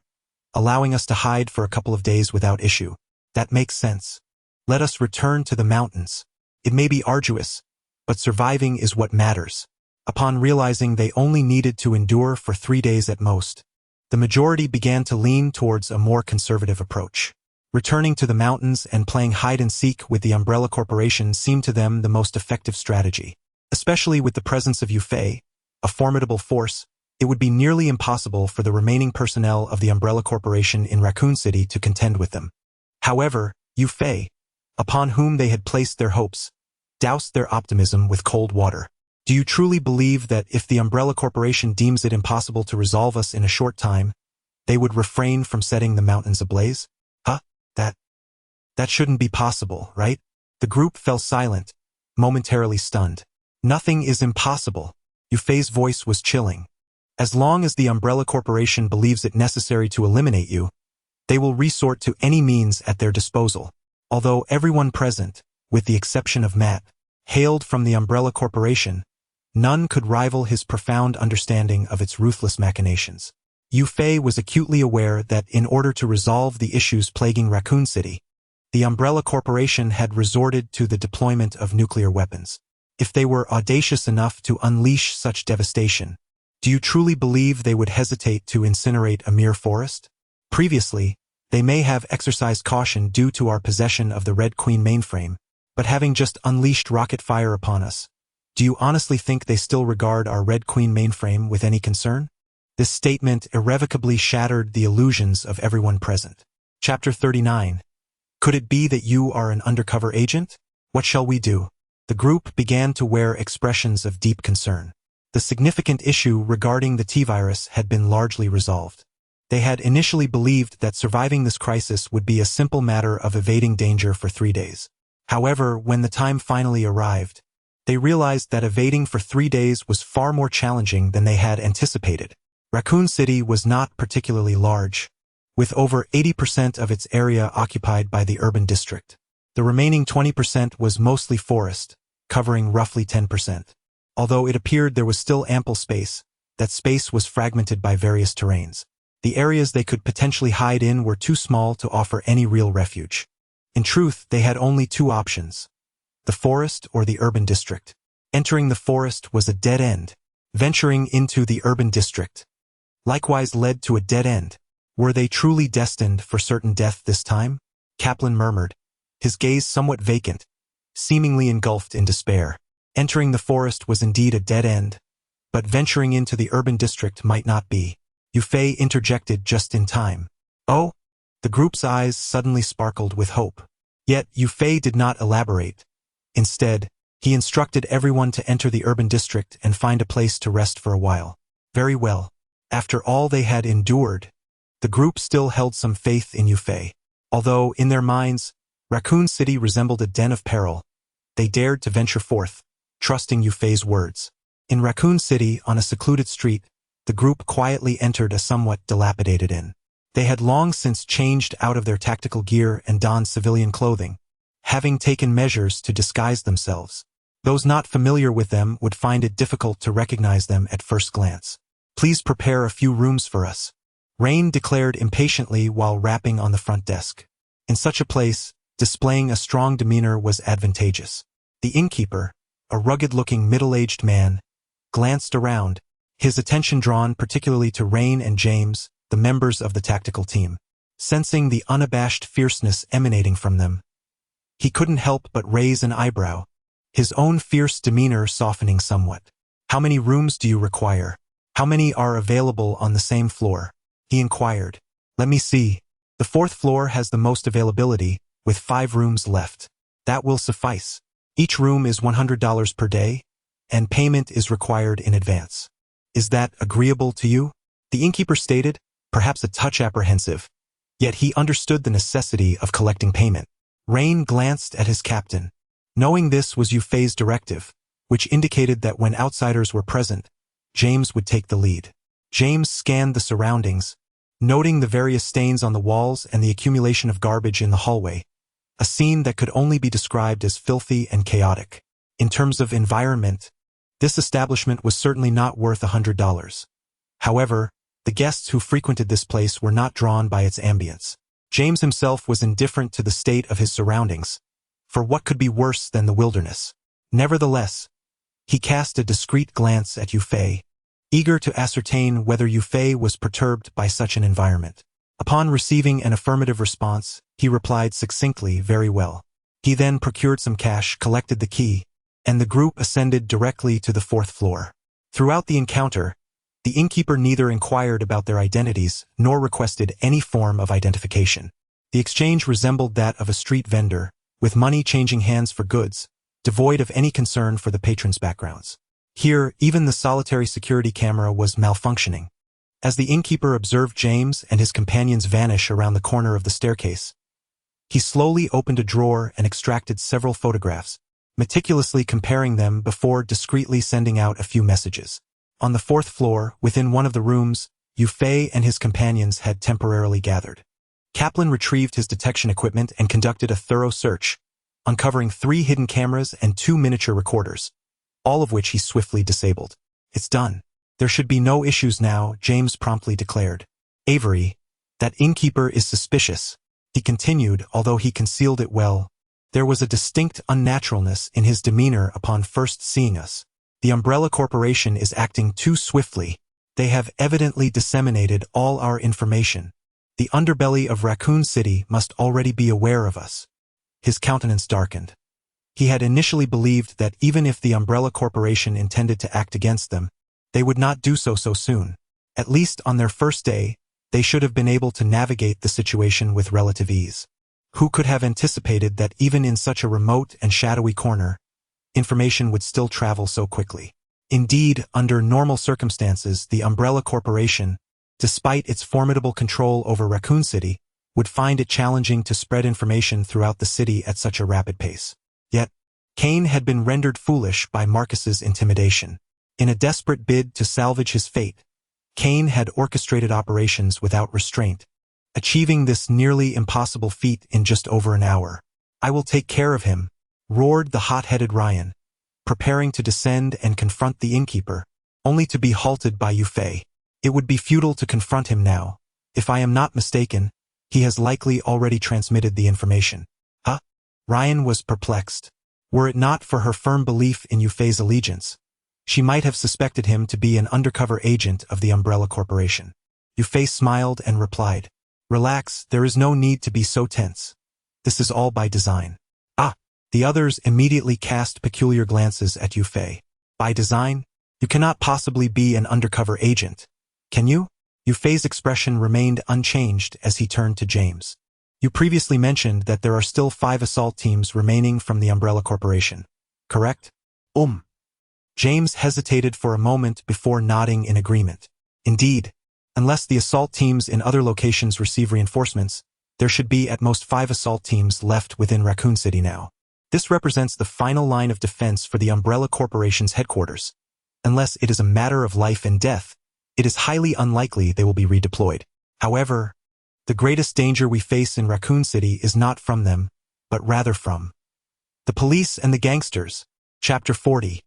allowing us to hide for a couple of days without issue. That makes sense. Let us return to the mountains. It may be arduous, but surviving is what matters. Upon realizing they only needed to endure for 3 days at most, the majority began to lean towards a more conservative approach. Returning to the mountains and playing hide-and-seek with the Umbrella Corporation seemed to them the most effective strategy. Especially with the presence of Yu Fei, a formidable force, it would be nearly impossible for the remaining personnel of the Umbrella Corporation in Raccoon City to contend with them. However, Yu Fei, upon whom they had placed their hopes, doused their optimism with cold water. Do you truly believe that if the Umbrella Corporation deems it impossible to resolve us in a short time, they would refrain from setting the mountains ablaze? Huh? That shouldn't be possible, right? The group fell silent, momentarily stunned. Nothing is impossible. Yu Fei's voice was chilling. As long as the Umbrella Corporation believes it necessary to eliminate you, they will resort to any means at their disposal. Although everyone present, with the exception of Matt, hailed from the Umbrella Corporation, none could rival his profound understanding of its ruthless machinations. Yu Fei was acutely aware that in order to resolve the issues plaguing Raccoon City, the Umbrella Corporation had resorted to the deployment of nuclear weapons. If they were audacious enough to unleash such devastation, Do you truly believe they would hesitate to incinerate a mere forest? Previously, they may have exercised caution due to our possession of the Red Queen mainframe, but having just unleashed rocket fire upon us, do you honestly think they still regard our Red Queen mainframe with any concern? This statement irrevocably shattered the illusions of everyone present. Chapter 39. Could it be that you are an undercover agent? What shall we do? The group began to wear expressions of deep concern. The significant issue regarding the T-virus had been largely resolved. They had initially believed that surviving this crisis would be a simple matter of evading danger for 3 days. However, when the time finally arrived, they realized that evading for 3 days was far more challenging than they had anticipated. Raccoon City was not particularly large, with over 80% of its area occupied by the urban district. The remaining 20% was mostly forest, covering roughly 10%. Although it appeared there was still ample space, that space was fragmented by various terrains. The areas they could potentially hide in were too small to offer any real refuge. In truth, they had only 2 options: the forest or the urban district. Entering the forest was a dead end. Venturing into the urban district likewise led to a dead end. Were they truly destined for certain death this time? Kaplan murmured, his gaze somewhat vacant, seemingly engulfed in despair. Entering the forest was indeed a dead end, but venturing into the urban district might not be. Yufei interjected just in time. Oh? The group's eyes suddenly sparkled with hope. Yet Yufei did not elaborate. Instead, he instructed everyone to enter the urban district and find a place to rest for a while. Very well. After all they had endured, the group still held some faith in Yufei. Although, in their minds, Raccoon City resembled a den of peril, they dared to venture forth, trusting Yufei's words. In Raccoon City, on a secluded street, the group quietly entered a somewhat dilapidated inn. They had long since changed out of their tactical gear and donned civilian clothing, having taken measures to disguise themselves. Those not familiar with them would find it difficult to recognize them at first glance. Please prepare a few rooms for us, Rain declared impatiently while rapping on the front desk. In such a place, displaying a strong demeanor was advantageous. The innkeeper, a rugged-looking middle-aged man, glanced around, his attention drawn particularly to Rain and James, the members of the tactical team. Sensing the unabashed fierceness emanating from them, he couldn't help but raise an eyebrow, his own fierce demeanor softening somewhat. How many rooms do you require? How many are available on the same floor? He inquired. Let me see. The 4th floor has the most availability, with 5 rooms left. That will suffice. Each room is $100 per day, and payment is required in advance. Is that agreeable to you? The innkeeper stated, perhaps a touch apprehensive. Yet he understood the necessity of collecting payment. Rain glanced at his captain. Knowing this was Yufei's directive, which indicated that when outsiders were present, James would take the lead. James scanned the surroundings, noting the various stains on the walls and the accumulation of garbage in the hallway, a scene that could only be described as filthy and chaotic. In terms of environment, this establishment was certainly not worth $100. However, the guests who frequented this place were not drawn by its ambience. James himself was indifferent to the state of his surroundings, for what could be worse than the wilderness? Nevertheless, he cast a discreet glance at Yufei, eager to ascertain whether Yufei was perturbed by such an environment. Upon receiving an affirmative response, he replied succinctly, very well. He then procured some cash, collected the key, and the group ascended directly to the 4th floor. Throughout the encounter, the innkeeper neither inquired about their identities nor requested any form of identification. The exchange resembled that of a street vendor, with money changing hands for goods, devoid of any concern for the patrons' backgrounds. Here, even the solitary security camera was malfunctioning. As the innkeeper observed James and his companions vanish around the corner of the staircase, he slowly opened a drawer and extracted several photographs, meticulously comparing them before discreetly sending out a few messages. On the 4th floor, within one of the rooms, Yufei and his companions had temporarily gathered. Kaplan retrieved his detection equipment and conducted a thorough search, uncovering 3 hidden cameras and 2 miniature recorders, all of which he swiftly disabled. It's done. There should be no issues now, James promptly declared. Avery, that innkeeper is suspicious, he continued, although he concealed it well. There was a distinct unnaturalness in his demeanor upon first seeing us. The Umbrella Corporation is acting too swiftly. They have evidently disseminated all our information. The underbelly of Raccoon City must already be aware of us. His countenance darkened. He had initially believed that even if the Umbrella Corporation intended to act against them, they would not do so soon. At least on their first day, they should have been able to navigate the situation with relative ease. Who could have anticipated that even in such a remote and shadowy corner, information would still travel so quickly? Indeed, under normal circumstances, the Umbrella Corporation, despite its formidable control over Raccoon City, would find it challenging to spread information throughout the city at such a rapid pace. Yet, Kane had been rendered foolish by Marcus's intimidation. In a desperate bid to salvage his fate, Kane had orchestrated operations without restraint, achieving this nearly impossible feat in just over an hour. "I will take care of him," roared the hot-headed Ryan, preparing to descend and confront the innkeeper, only to be halted by Yufei. It would be futile to confront him now. If I am not mistaken, he has likely already transmitted the information. Huh? Ryan was perplexed. Were it not for her firm belief in Yufei's allegiance, she might have suspected him to be an undercover agent of the Umbrella Corporation. Yufei smiled and replied, "Relax, there is no need to be so tense. This is all by design." Ah! The others immediately cast peculiar glances at Yufei. By design? You cannot possibly be an undercover agent, can you? Yufei's expression remained unchanged as he turned to James. You previously mentioned that there are still 5 assault teams remaining from the Umbrella Corporation, correct? James hesitated for a moment before nodding in agreement. Indeed, unless the assault teams in other locations receive reinforcements, there should be at most 5 assault teams left within Raccoon City now. This represents the final line of defense for the Umbrella Corporation's headquarters. Unless it is a matter of life and death, it is highly unlikely they will be redeployed. However, the greatest danger we face in Raccoon City is not from them, but rather from the police and the gangsters. Chapter 40.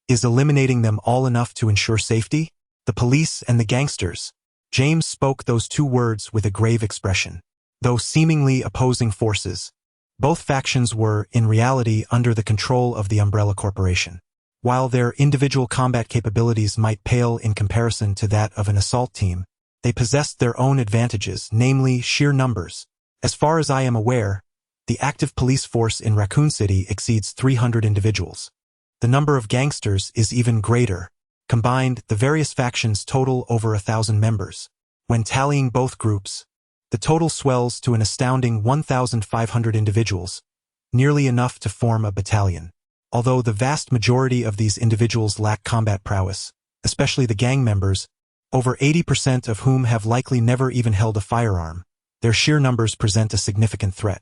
Is eliminating them all enough to ensure safety? The police and the gangsters. James spoke those 2 words with a grave expression. Though seemingly opposing forces, both factions were, in reality, under the control of the Umbrella Corporation. While their individual combat capabilities might pale in comparison to that of an assault team, they possessed their own advantages, namely sheer numbers. As far as I am aware, the active police force in Raccoon City exceeds 300 individuals. The number of gangsters is even greater. Combined, the various factions total over 1,000 members. When tallying both groups, the total swells to an astounding 1,500 individuals, nearly enough to form a battalion. Although the vast majority of these individuals lack combat prowess, especially the gang members, over 80% of whom have likely never even held a firearm, their sheer numbers present a significant threat.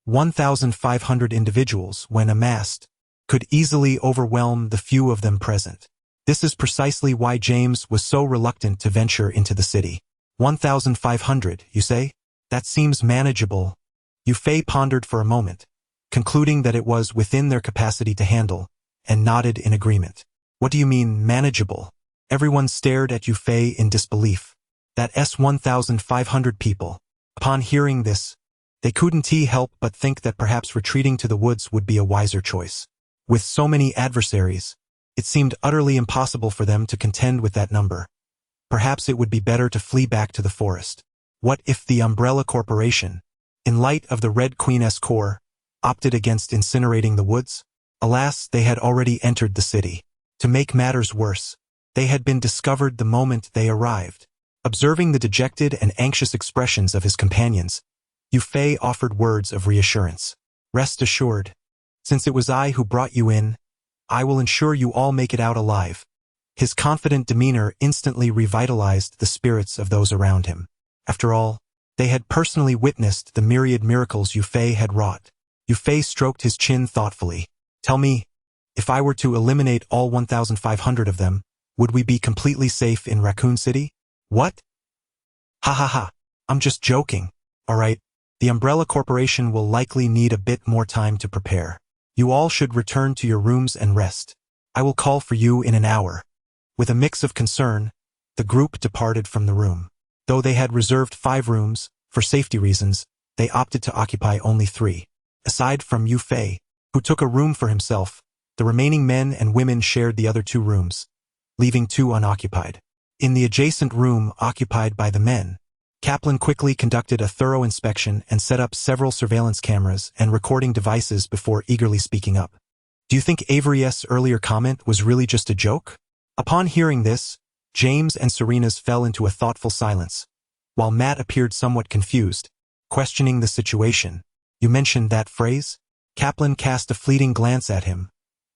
1,500 individuals, when amassed, could easily overwhelm the few of them present. This is precisely why James was so reluctant to venture into the city. 1,500, you say? That seems manageable. Yufei pondered for a moment, concluding that it was within their capacity to handle, and nodded in agreement. What do you mean, manageable? Everyone stared at Yufei in disbelief. That 1,500 people. Upon hearing this, they couldn't help but think that perhaps retreating to the woods would be a wiser choice. With so many adversaries, it seemed utterly impossible for them to contend with that number. Perhaps it would be better to flee back to the forest. What if the Umbrella Corporation, in light of the Red Queen's Corps, opted against incinerating the woods? Alas, they had already entered the city. To make matters worse, they had been discovered the moment they arrived. Observing the dejected and anxious expressions of his companions, Yufei offered words of reassurance. Rest assured, since it was I who brought you in, I will ensure you all make it out alive. His confident demeanor instantly revitalized the spirits of those around him. After all, they had personally witnessed the myriad miracles Yufei had wrought. Yufei stroked his chin thoughtfully. Tell me, if I were to eliminate all 1,500 of them, would we be completely safe in Raccoon City? What? Ha ha ha, I'm just joking. All right, the Umbrella Corporation will likely need a bit more time to prepare. You all should return to your rooms and rest. I will call for you in an hour. With a mix of concern, the group departed from the room. Though they had reserved 5 rooms, for safety reasons, they opted to occupy only 3. Aside from Yufei, who took a room for himself, the remaining men and women shared the other 2 rooms, leaving 2 unoccupied. In the adjacent room occupied by the men, Kaplan quickly conducted a thorough inspection and set up several surveillance cameras and recording devices before eagerly speaking up. Do you think Avery's earlier comment was really just a joke? Upon hearing this, James and Serena's fell into a thoughtful silence, while Matt appeared somewhat confused, questioning the situation. You mentioned that phrase? Kaplan cast a fleeting glance at him,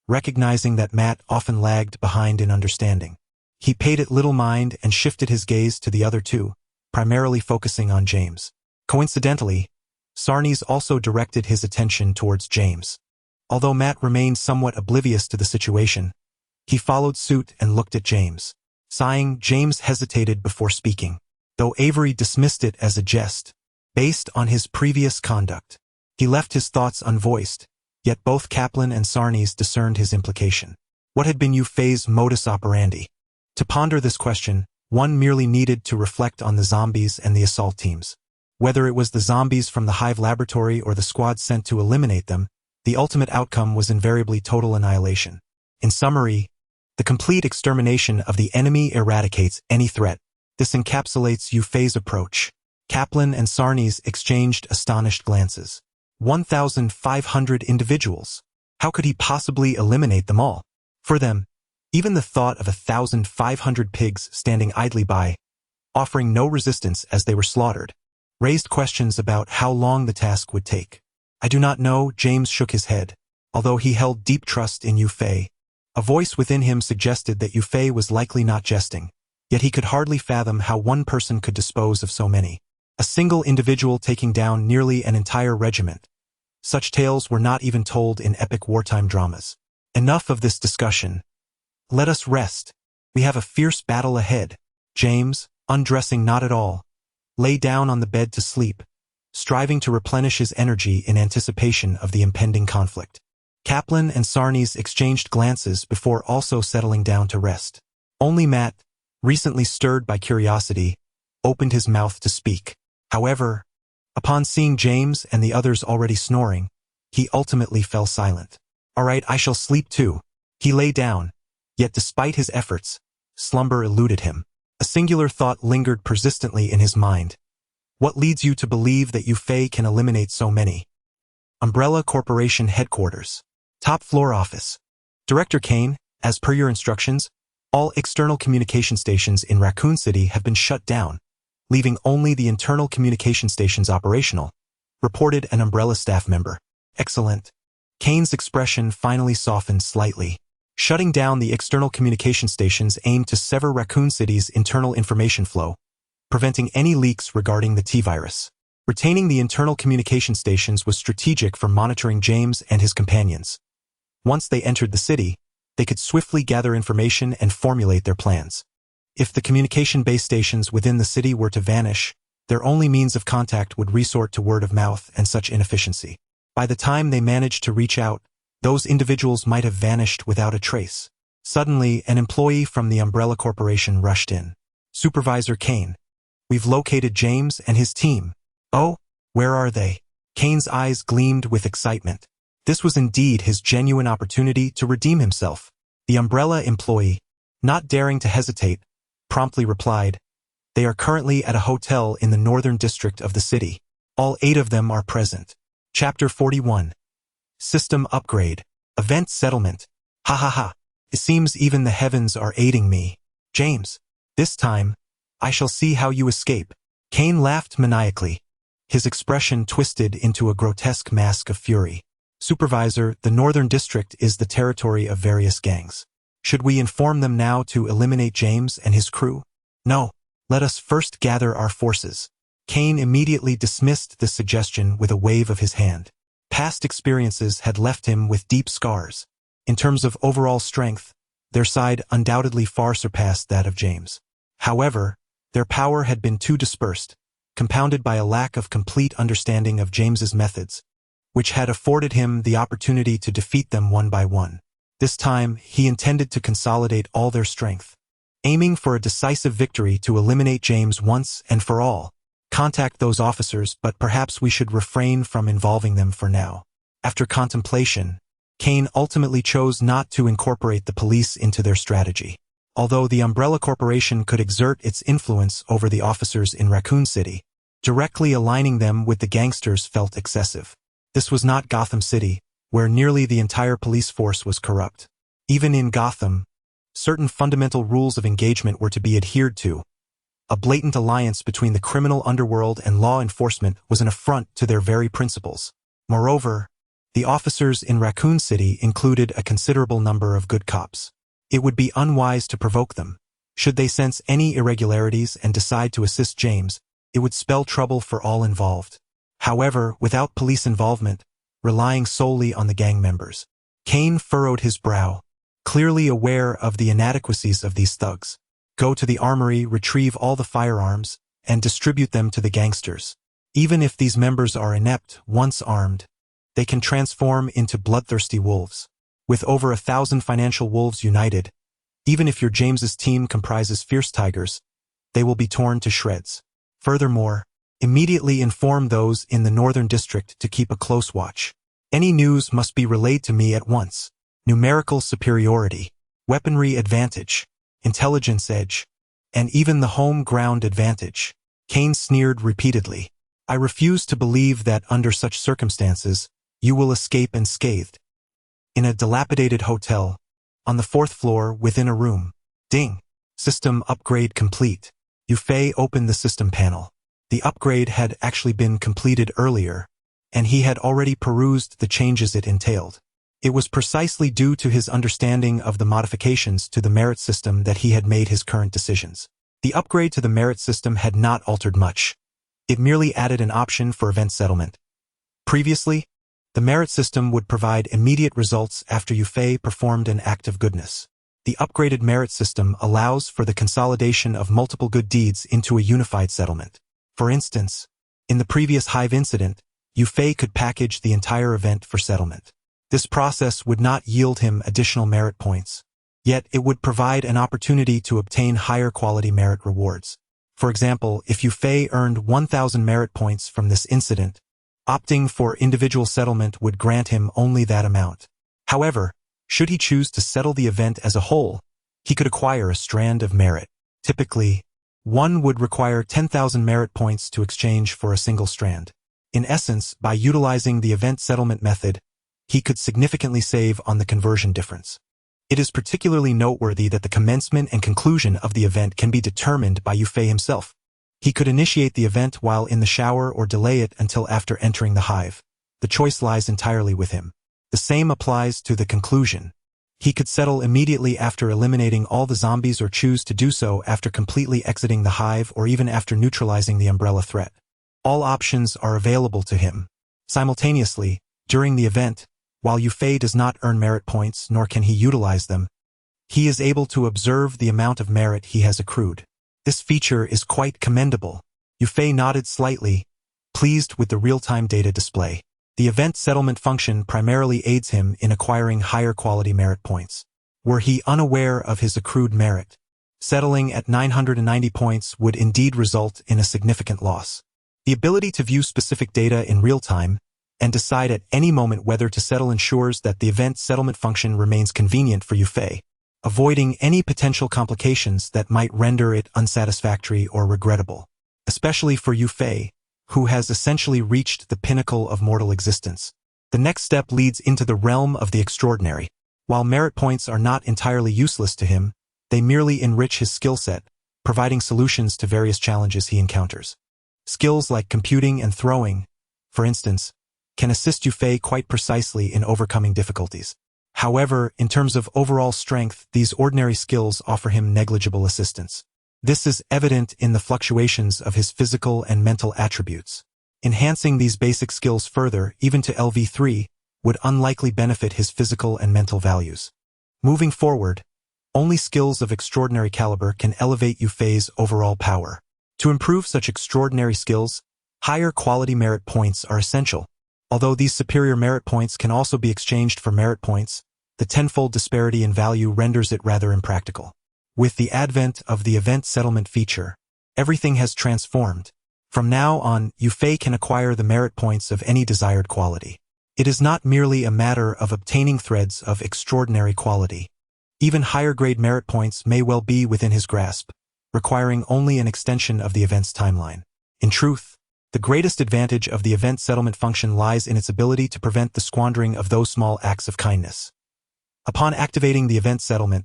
recognizing that Matt often lagged behind in understanding. He paid it little mind and shifted his gaze to the other two, primarily focusing on James. Coincidentally, Sarnes also directed his attention towards James. Although Matt remained somewhat oblivious to the situation, he followed suit and looked at James. Sighing, James hesitated before speaking, though Avery dismissed it as a jest, based on his previous conduct. He left his thoughts unvoiced, yet both Kaplan and Sarnes discerned his implication. What had been Yu Fei's modus operandi? To ponder this question, one merely needed to reflect on the zombies and the assault teams. Whether it was the zombies from the Hive laboratory or the squad sent to eliminate them, the ultimate outcome was invariably total annihilation. In summary, the complete extermination of the enemy eradicates any threat. This encapsulates Yu Fei's approach. Kaplan and Sarnes exchanged astonished glances. 1,500 individuals. How could he possibly eliminate them all? For them, even the thought of 1,500 pigs standing idly by, offering no resistance as they were slaughtered, raised questions about how long the task would take. I do not know, James shook his head. Although he held deep trust in Yu Fei, a voice within him suggested that Yu Fei was likely not jesting, yet he could hardly fathom how one person could dispose of so many. A single individual taking down nearly an entire regiment. Such tales were not even told in epic wartime dramas. Enough of this discussion. Let us rest. We have a fierce battle ahead. James, undressing not at all, lay down on the bed to sleep, striving to replenish his energy in anticipation of the impending conflict. Kaplan and Sarnes exchanged glances before also settling down to rest. Only Matt, recently stirred by curiosity, opened his mouth to speak. However, upon seeing James and the others already snoring, he ultimately fell silent. All right, I shall sleep too. He lay down, yet despite his efforts, slumber eluded him. A singular thought lingered persistently in his mind. What leads you to believe that Yu Fei can eliminate so many? Umbrella Corporation Headquarters. Top floor office. Director Kane, as per your instructions, all external communication stations in Raccoon City have been shut down, leaving only the internal communication stations operational, reported an Umbrella staff member. Excellent. Kane's expression finally softened slightly. Shutting down the external communication stations aimed to sever Raccoon City's internal information flow, preventing any leaks regarding the T-virus. Retaining the internal communication stations was strategic for monitoring James and his companions. Once they entered the city, they could swiftly gather information and formulate their plans. If the communication base stations within the city were to vanish, their only means of contact would resort to word of mouth and such inefficiency. By the time they managed to reach out, those individuals might have vanished without a trace. Suddenly, an employee from the Umbrella Corporation rushed in. Supervisor Kane. We've located James and his team. Oh, where are they? Kane's eyes gleamed with excitement. This was indeed his genuine opportunity to redeem himself. The Umbrella employee, not daring to hesitate, promptly replied, They are currently at a hotel in the northern district of the city. All 8 of them are present. Chapter 41. System Upgrade. Event Settlement. Ha ha ha. It seems even the heavens are aiding me. James, this time, I shall see how you escape. Kane laughed maniacally. His expression twisted into a grotesque mask of fury. Supervisor, the Northern District is the territory of various gangs. Should we inform them now to eliminate James and his crew? No. Let us first gather our forces. Kane immediately dismissed this suggestion with a wave of his hand. Past experiences had left him with deep scars. In terms of overall strength, their side undoubtedly far surpassed that of James. However, their power had been too dispersed, compounded by a lack of complete understanding of James's methods, which had afforded him the opportunity to defeat them one by one. This time, he intended to consolidate all their strength, aiming for a decisive victory to eliminate James once and for all. Contact those officers, but perhaps we should refrain from involving them for now. After contemplation, Kane ultimately chose not to incorporate the police into their strategy. although the Umbrella Corporation could exert its influence over the officers in Raccoon City, directly aligning them with the gangsters felt excessive. This was not Gotham City, where nearly the entire police force was corrupt. Even in Gotham, certain fundamental rules of engagement were to be adhered to. A blatant alliance between the criminal underworld and law enforcement was an affront to their very principles. Moreover, the officers in Raccoon City included a considerable number of good cops. It would be unwise to provoke them. Should they sense any irregularities and decide to assist James, it would spell trouble for all involved. However, without police involvement, relying solely on the gang members, Kane furrowed his brow, clearly aware of the inadequacies of these thugs. Go to the armory, retrieve all the firearms, and distribute them to the gangsters. Even if these members are inept, once armed, they can transform into bloodthirsty wolves. With over 1,000 financial wolves united, even if your James's team comprises fierce tigers, they will be torn to shreds. Furthermore, immediately inform those in the Northern District to keep a close watch. Any news must be relayed to me at once. Numerical superiority, weaponry advantage, intelligence edge, and even the home ground advantage. Kane sneered repeatedly. I refuse to believe that under such circumstances, you will escape unscathed. In a dilapidated hotel, on the 4th floor within a room. Ding. System upgrade complete. Yufei opened the system panel. The upgrade had actually been completed earlier, and he had already perused the changes it entailed. It was precisely due to his understanding of the modifications to the merit system that he had made his current decisions. The upgrade to the merit system had not altered much. It merely added an option for event settlement. Previously, the merit system would provide immediate results after Yufei performed an act of goodness. The upgraded merit system allows for the consolidation of multiple good deeds into a unified settlement. For instance, in the previous Hive incident, Yufei could package the entire event for settlement. This process would not yield him additional merit points, yet it would provide an opportunity to obtain higher quality merit rewards. For example, if Yufei earned 1,000 merit points from this incident, opting for individual settlement would grant him only that amount. However, should he choose to settle the event as a whole, he could acquire a strand of merit. Typically, one would require 10,000 merit points to exchange for a single strand. In essence, by utilizing the event settlement method, he could significantly save on the conversion difference. It is particularly noteworthy that the commencement and conclusion of the event can be determined by Yufei himself. He could initiate the event while in the shower or delay it until after entering the hive. The choice lies entirely with him. The same applies to the conclusion. He could settle immediately after eliminating all the zombies or choose to do so after completely exiting the hive or even after neutralizing the umbrella threat. All options are available to him. Simultaneously, during the event, while Yufei does not earn merit points nor can he utilize them, he is able to observe the amount of merit he has accrued. This feature is quite commendable. Yufei nodded slightly, pleased with the real-time data display. The event settlement function primarily aids him in acquiring higher quality merit points. Were he unaware of his accrued merit, settling at 990 points would indeed result in a significant loss. The ability to view specific data in real time and decide at any moment whether to settle ensures that the event settlement function remains convenient for Yufei, avoiding any potential complications that might render it unsatisfactory or regrettable, especially for Yufei, who has essentially reached the pinnacle of mortal existence. The next step leads into the realm of the extraordinary. While merit points are not entirely useless to him, they merely enrich his skill set, providing solutions to various challenges he encounters. Skills like computing and throwing, for instance, can assist Yufei quite precisely in overcoming difficulties. However, in terms of overall strength, these ordinary skills offer him negligible assistance. This is evident in the fluctuations of his physical and mental attributes. Enhancing these basic skills further, even to LV3, would unlikely benefit his physical and mental values. Moving forward, only skills of extraordinary caliber can elevate Yufei's overall power. To improve such extraordinary skills, higher quality merit points are essential. Although these superior merit points can also be exchanged for merit points, the tenfold disparity in value renders it rather impractical. With the advent of the event settlement feature, everything has transformed. From now on, Yufei can acquire the merit points of any desired quality. It is not merely a matter of obtaining threads of extraordinary quality. Even higher-grade merit points may well be within his grasp, requiring only an extension of the event's timeline. In truth, the greatest advantage of the event settlement function lies in its ability to prevent the squandering of those small acts of kindness. Upon activating the event settlement,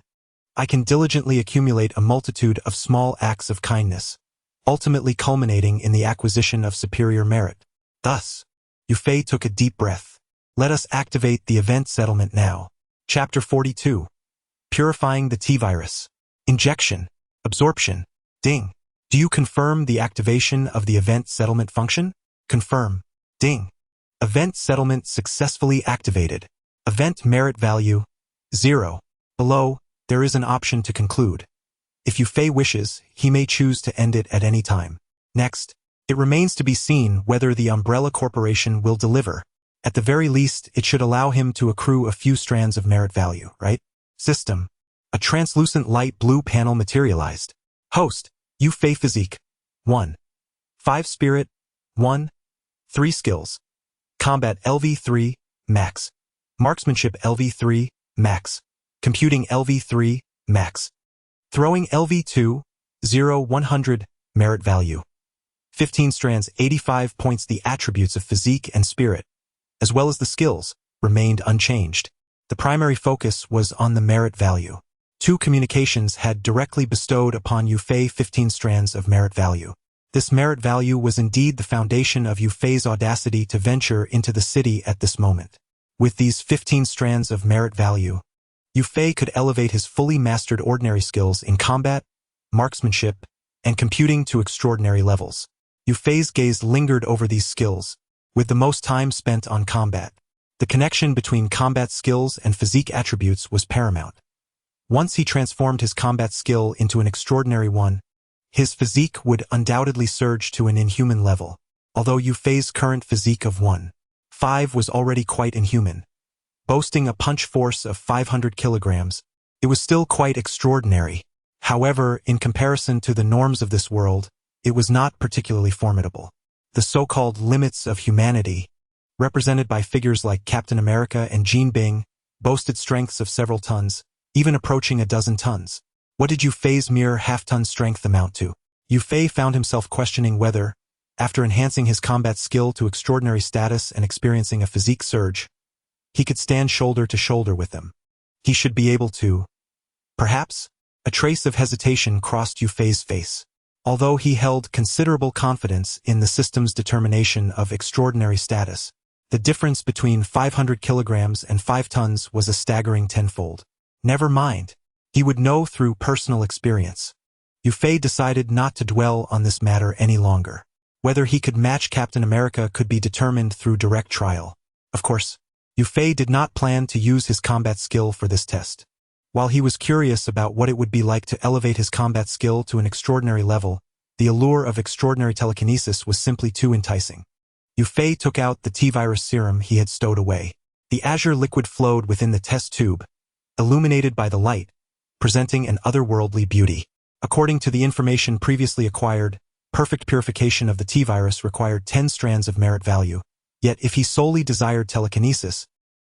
I can diligently accumulate a multitude of small acts of kindness, ultimately culminating in the acquisition of superior merit. Thus, Yufei took a deep breath. Let us activate the event settlement now. Chapter 42. Purifying the T-Virus. Injection. Absorption. Ding. Do you confirm the activation of the event settlement function? Confirm. Ding. Event settlement successfully activated. Event merit value 0. Below, there is an option to conclude. If Yufei wishes, he may choose to end it at any time. Next, it remains to be seen whether the Umbrella Corporation will deliver. At the very least, it should allow him to accrue a few strands of merit value, right? System. A translucent light blue panel materialized. Host. Yufei Physique. 1. 5 Spirit. 1. 3 Skills. Combat LV3, Max. Marksmanship LV3, Max. Computing LV3, Max. Throwing LV2, 0 100, merit value. 15 strands 85 points. The attributes of physique and spirit, as well as the skills, remained unchanged. The primary focus was on the merit value. 2 communications had directly bestowed upon Yufei 15 strands of merit value. This merit value was indeed the foundation of Yufei's audacity to venture into the city at this moment. With these 15 strands of merit value, Yufei could elevate his fully mastered ordinary skills in combat, marksmanship, and computing to extraordinary levels. Yufei's gaze lingered over these skills, with the most time spent on combat. The connection between combat skills and physique attributes was paramount. Once he transformed his combat skill into an extraordinary one, his physique would undoubtedly surge to an inhuman level. Although Yufei's current physique of 1.5 was already quite inhuman, boasting a punch force of 500 kilograms, it was still quite extraordinary. However, in comparison to the norms of this world, it was not particularly formidable. The so-called limits of humanity, represented by figures like Captain America and Jean Bing, boasted strengths of several tons, even approaching a dozen tons. What did Yufei's mere half-ton strength amount to? Yufei found himself questioning whether, after enhancing his combat skill to extraordinary status and experiencing a physique surge, he could stand shoulder to shoulder with them. He should be able to. Perhaps, a trace of hesitation crossed Yufei's face. Although he held considerable confidence in the system's determination of extraordinary status, the difference between 500 kilograms and 5 tons was a staggering tenfold. Never mind. He would know through personal experience. Yufei decided not to dwell on this matter any longer. Whether he could match Captain America could be determined through direct trial. Of course, Yufei did not plan to use his combat skill for this test. While he was curious about what it would be like to elevate his combat skill to an extraordinary level, the allure of extraordinary telekinesis was simply too enticing. Yufei took out the T-Virus serum he had stowed away. The azure liquid flowed within the test tube, illuminated by the light, presenting an otherworldly beauty. According to the information previously acquired, perfect purification of the T-Virus required 10 strands of merit value. Yet if he solely desired telekinesis,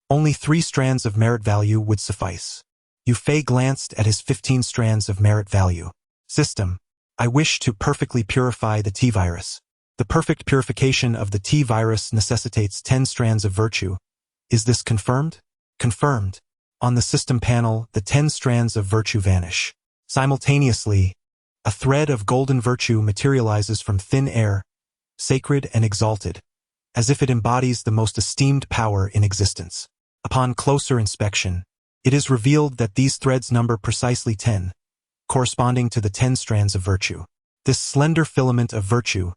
only 3 strands of merit value would suffice. Yufei glanced at his 15 strands of merit value. System. I wish to perfectly purify the T-Virus. The perfect purification of the T-Virus necessitates 10 strands of virtue. Is this confirmed? Confirmed. On the system panel, the 10 strands of virtue vanish. Simultaneously, a thread of golden virtue materializes from thin air, sacred and exalted, as if it embodies the most esteemed power in existence. Upon closer inspection, it is revealed that these threads number precisely 10, corresponding to the 10 strands of virtue. This slender filament of virtue,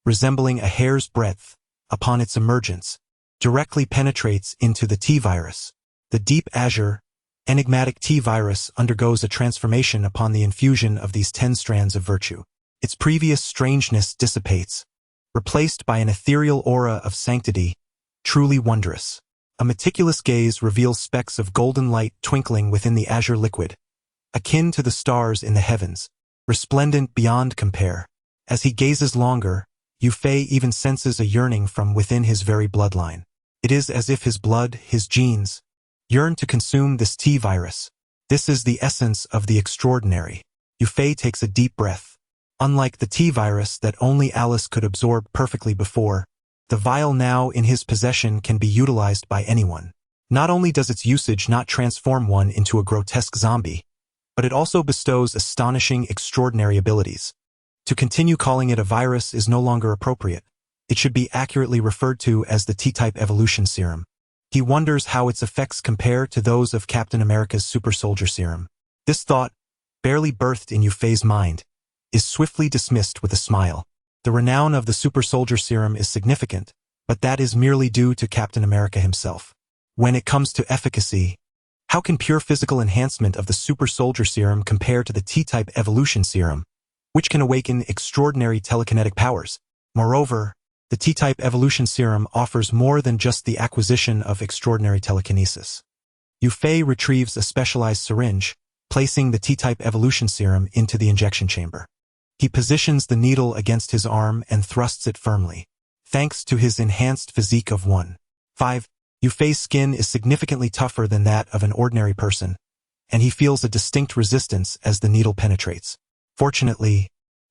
resembling a hair's breadth, upon its emergence, directly penetrates into the T-Virus. The deep azure, enigmatic T-Virus undergoes a transformation upon the infusion of these 10 strands of virtue. Its previous strangeness dissipates, replaced by an ethereal aura of sanctity, truly wondrous. A meticulous gaze reveals specks of golden light twinkling within the azure liquid, akin to the stars in the heavens, resplendent beyond compare. As he gazes longer, Yufei even senses a yearning from within his very bloodline. It is as if his blood, his genes, yearn to consume this T-Virus. This is the essence of the extraordinary. Yufei takes a deep breath. Unlike the T-virus that only Alice could absorb perfectly before, the vial now in his possession can be utilized by anyone. Not only does its usage not transform one into a grotesque zombie, but it also bestows astonishing, extraordinary abilities. To continue calling it a virus is no longer appropriate. It should be accurately referred to as the T-type evolution serum. He wonders how its effects compare to those of Captain America's super soldier serum. This thought, barely birthed in Yufei's mind, is swiftly dismissed with a smile. The renown of the super soldier serum is significant, but that is merely due to Captain America himself. When it comes to efficacy, how can pure physical enhancement of the super soldier serum compare to the T-type evolution serum, which can awaken extraordinary telekinetic powers? Moreover, the T-type evolution serum offers more than just the acquisition of extraordinary telekinesis. Yufei retrieves a specialized syringe, placing the T-type evolution serum into the injection chamber. He positions the needle against his arm and thrusts it firmly. Thanks to his enhanced physique of 1.5, Yufei's skin is significantly tougher than that of an ordinary person, and he feels a distinct resistance as the needle penetrates. Fortunately,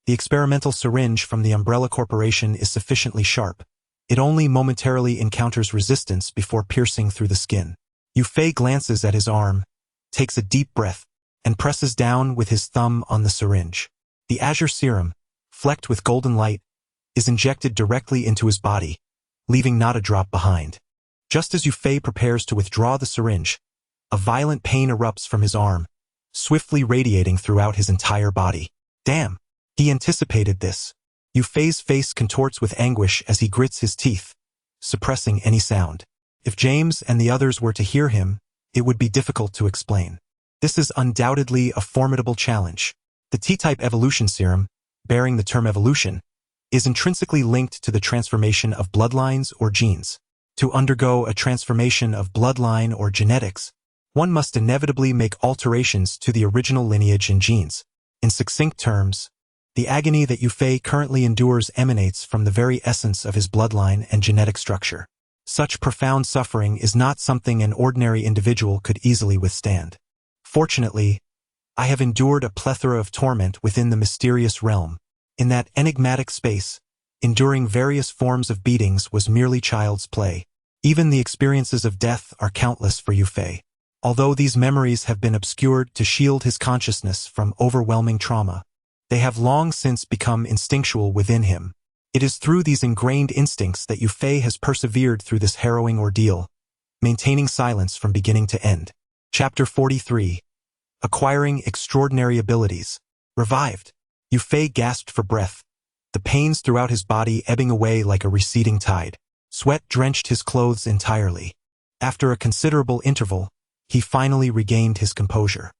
the experimental syringe from the Umbrella Corporation is sufficiently sharp. It only momentarily encounters resistance before piercing through the skin. Yufei glances at his arm, takes a deep breath, and presses down with his thumb on the syringe. The azure serum, flecked with golden light, is injected directly into his body, leaving not a drop behind. Just as Yufei prepares to withdraw the syringe, a violent pain erupts from his arm, swiftly radiating throughout his entire body. Damn! He anticipated this. Yufei's face contorts with anguish as he grits his teeth, suppressing any sound. If James and the others were to hear him, it would be difficult to explain. This is undoubtedly a formidable challenge. The T-type evolution serum, bearing the term evolution, is intrinsically linked to the transformation of bloodlines or genes. To undergo a transformation of bloodline or genetics, one must inevitably make alterations to the original lineage and genes. In succinct terms, the agony that Yufei currently endures emanates from the very essence of his bloodline and genetic structure. Such profound suffering is not something an ordinary individual could easily withstand. Fortunately, I have endured a plethora of torment within the mysterious realm. In that enigmatic space, enduring various forms of beatings was merely child's play. Even the experiences of death are countless for Yufei. Although these memories have been obscured to shield his consciousness from overwhelming trauma, they have long since become instinctual within him. It is through these ingrained instincts that Yufei has persevered through this harrowing ordeal, maintaining silence from beginning to end. Chapter 43. Acquiring Extraordinary Abilities. Revived. Yufei gasped for breath, the pains throughout his body ebbing away like a receding tide. Sweat drenched his clothes entirely. After a considerable interval, he finally regained his composure.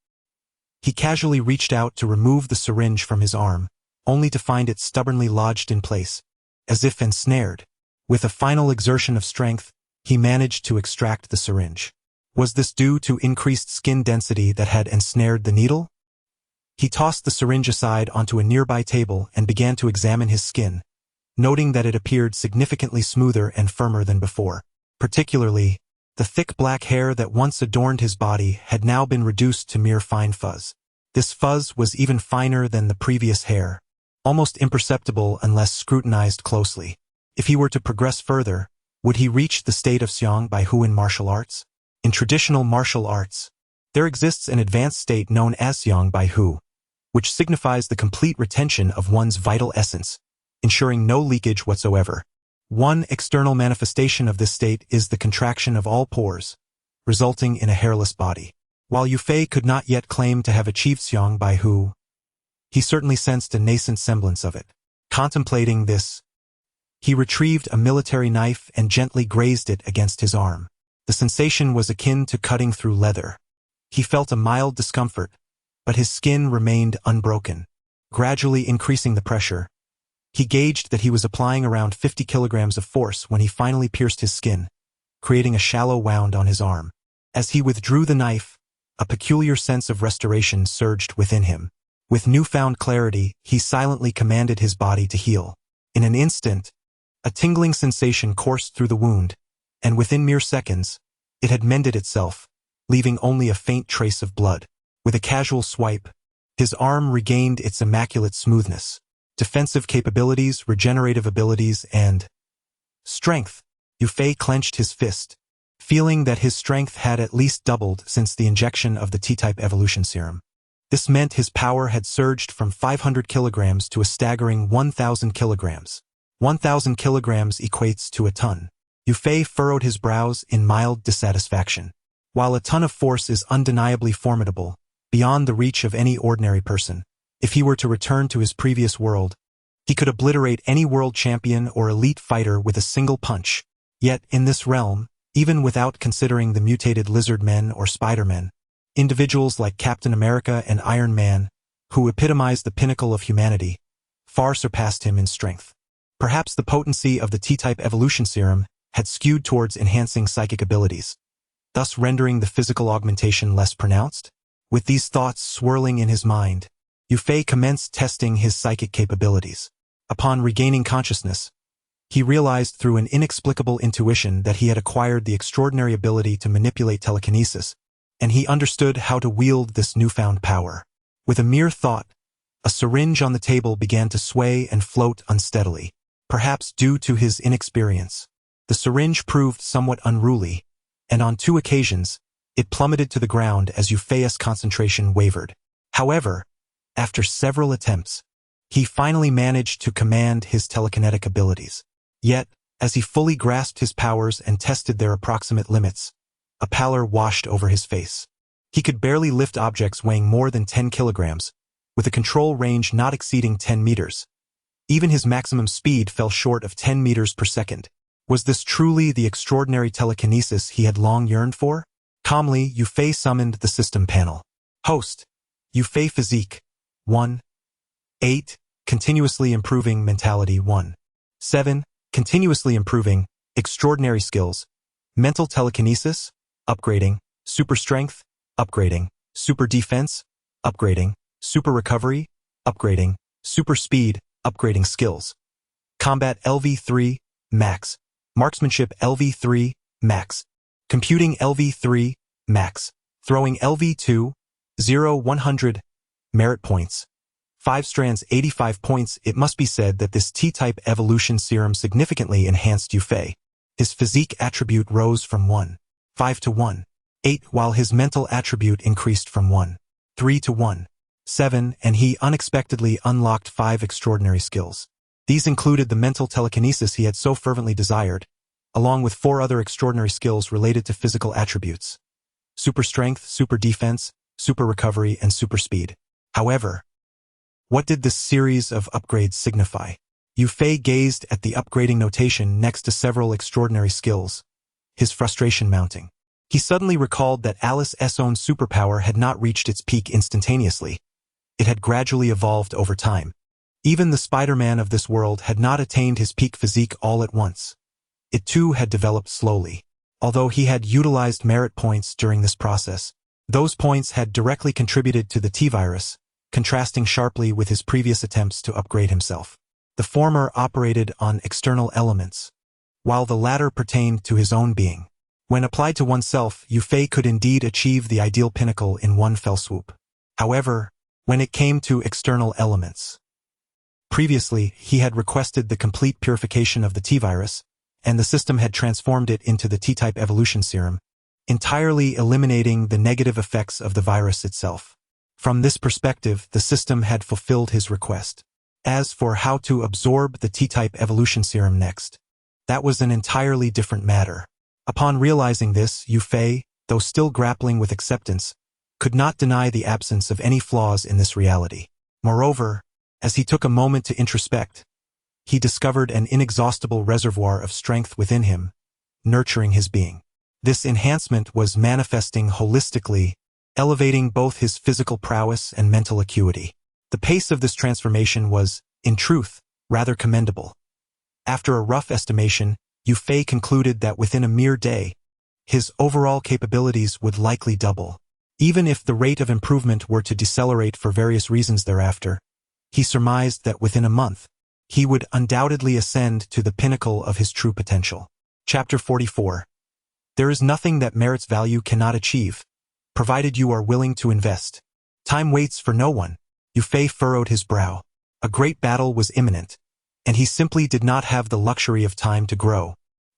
He casually reached out to remove the syringe from his arm, only to find it stubbornly lodged in place, as if ensnared. With a final exertion of strength, he managed to extract the syringe. Was this due to increased skin density that had ensnared the needle? He tossed the syringe aside onto a nearby table and began to examine his skin, noting that it appeared significantly smoother and firmer than before. Particularly, the thick black hair that once adorned his body had now been reduced to mere fine fuzz. This fuzz was even finer than the previous hair, almost imperceptible unless scrutinized closely. If he were to progress further, would he reach the state of Xiang Bai Hu in martial arts? In traditional martial arts, there exists an advanced state known as Xiang Bai Hu, which signifies the complete retention of one's vital essence, ensuring no leakage whatsoever. One external manifestation of this state is the contraction of all pores, resulting in a hairless body. While Yufei could not yet claim to have achieved Xiang Bai Hu, he certainly sensed a nascent semblance of it. Contemplating this, he retrieved a military knife and gently grazed it against his arm. The sensation was akin to cutting through leather. He felt a mild discomfort, but his skin remained unbroken. Gradually increasing the pressure, he gauged that he was applying around 50 kilograms of force when he finally pierced his skin, creating a shallow wound on his arm. As he withdrew the knife, a peculiar sense of restoration surged within him. With newfound clarity, he silently commanded his body to heal. In an instant, a tingling sensation coursed through the wound, and within mere seconds, it had mended itself, leaving only a faint trace of blood. With a casual swipe, his arm regained its immaculate smoothness. Defensive capabilities, regenerative abilities, and strength. Yu Fei clenched his fist, feeling that his strength had at least doubled since the injection of the T-type evolution serum. This meant his power had surged from 500 kilograms to a staggering 1,000 kilograms. 1,000 kilograms equates to a ton. Yu Fei furrowed his brows in mild dissatisfaction. While a ton of force is undeniably formidable, beyond the reach of any ordinary person, if he were to return to his previous world, he could obliterate any world champion or elite fighter with a single punch. Yet, in this realm, even without considering the mutated lizard men or Spider-Men, individuals like Captain America and Iron Man, who epitomized the pinnacle of humanity, far surpassed him in strength. Perhaps the potency of the T-type evolution serum had skewed towards enhancing psychic abilities, thus rendering the physical augmentation less pronounced. With these thoughts swirling in his mind, Yu Fei commenced testing his psychic capabilities. Upon regaining consciousness, he realized through an inexplicable intuition that he had acquired the extraordinary ability to manipulate telekinesis, and he understood how to wield this newfound power. With a mere thought, a syringe on the table began to sway and float unsteadily. Perhaps due to his inexperience, the syringe proved somewhat unruly, and on 2 occasions, it plummeted to the ground as Yu Fei's concentration wavered. However, after several attempts, he finally managed to command his telekinetic abilities. Yet, as he fully grasped his powers and tested their approximate limits, a pallor washed over his face. He could barely lift objects weighing more than 10 kilograms, with a control range not exceeding 10 meters. Even his maximum speed fell short of 10 meters per second. Was this truly the extraordinary telekinesis he had long yearned for? Calmly, Yu Fei summoned the system panel. Host, Yu Fei Physique, 1. 8. Continuously improving mentality, 1. 7. Continuously improving, extraordinary skills, mental telekinesis, upgrading, super strength, upgrading, super defense, upgrading, super recovery, upgrading, super speed, upgrading skills. Combat LV3, max. Marksmanship LV3, max. Computing LV3, max. Throwing LV2, 0-100. Merit points. 5 strands, 85 points. It must be said that this T-type evolution serum significantly enhanced Yu Fei. His physique attribute rose from 1.5 to 1.8, while his mental attribute increased from 1.3 to 1.7, and he unexpectedly unlocked 5 extraordinary skills. These included the mental telekinesis he had so fervently desired, along with 4 other extraordinary skills related to physical attributes: super strength, super defense, super recovery, and super speed. However, what did this series of upgrades signify? Yu Fei gazed at the upgrading notation next to several extraordinary skills, his frustration mounting. He suddenly recalled that Alice's own superpower had not reached its peak instantaneously. It had gradually evolved over time. Even the Spider-Man of this world had not attained his peak physique all at once. It too had developed slowly. Although he had utilized merit points during this process, those points had directly contributed to the T-virus, contrasting sharply with his previous attempts to upgrade himself. The former operated on external elements, while the latter pertained to his own being. When applied to oneself, Yu Fei could indeed achieve the ideal pinnacle in one fell swoop. However, when it came to external elements, previously he had requested the complete purification of the T-virus, and the system had transformed it into the T-type evolution serum, entirely eliminating the negative effects of the virus itself. From this perspective, the system had fulfilled his request. As for how to absorb the T-type evolution serum next, that was an entirely different matter. Upon realizing this, Yu Fei, though still grappling with acceptance, could not deny the absence of any flaws in this reality. Moreover, as he took a moment to introspect, he discovered an inexhaustible reservoir of strength within him, nurturing his being. This enhancement was manifesting holistically, elevating both his physical prowess and mental acuity. The pace of this transformation was, in truth, rather commendable. After a rough estimation, Yu Fei concluded that within a mere day, his overall capabilities would likely double. Even if the rate of improvement were to decelerate for various reasons thereafter, he surmised that within a month, he would undoubtedly ascend to the pinnacle of his true potential. Chapter 44. There is nothing that merit's value cannot achieve, provided you are willing to invest. Time waits for no one. Yu Fei furrowed his brow. A great battle was imminent, and he simply did not have the luxury of time to grow.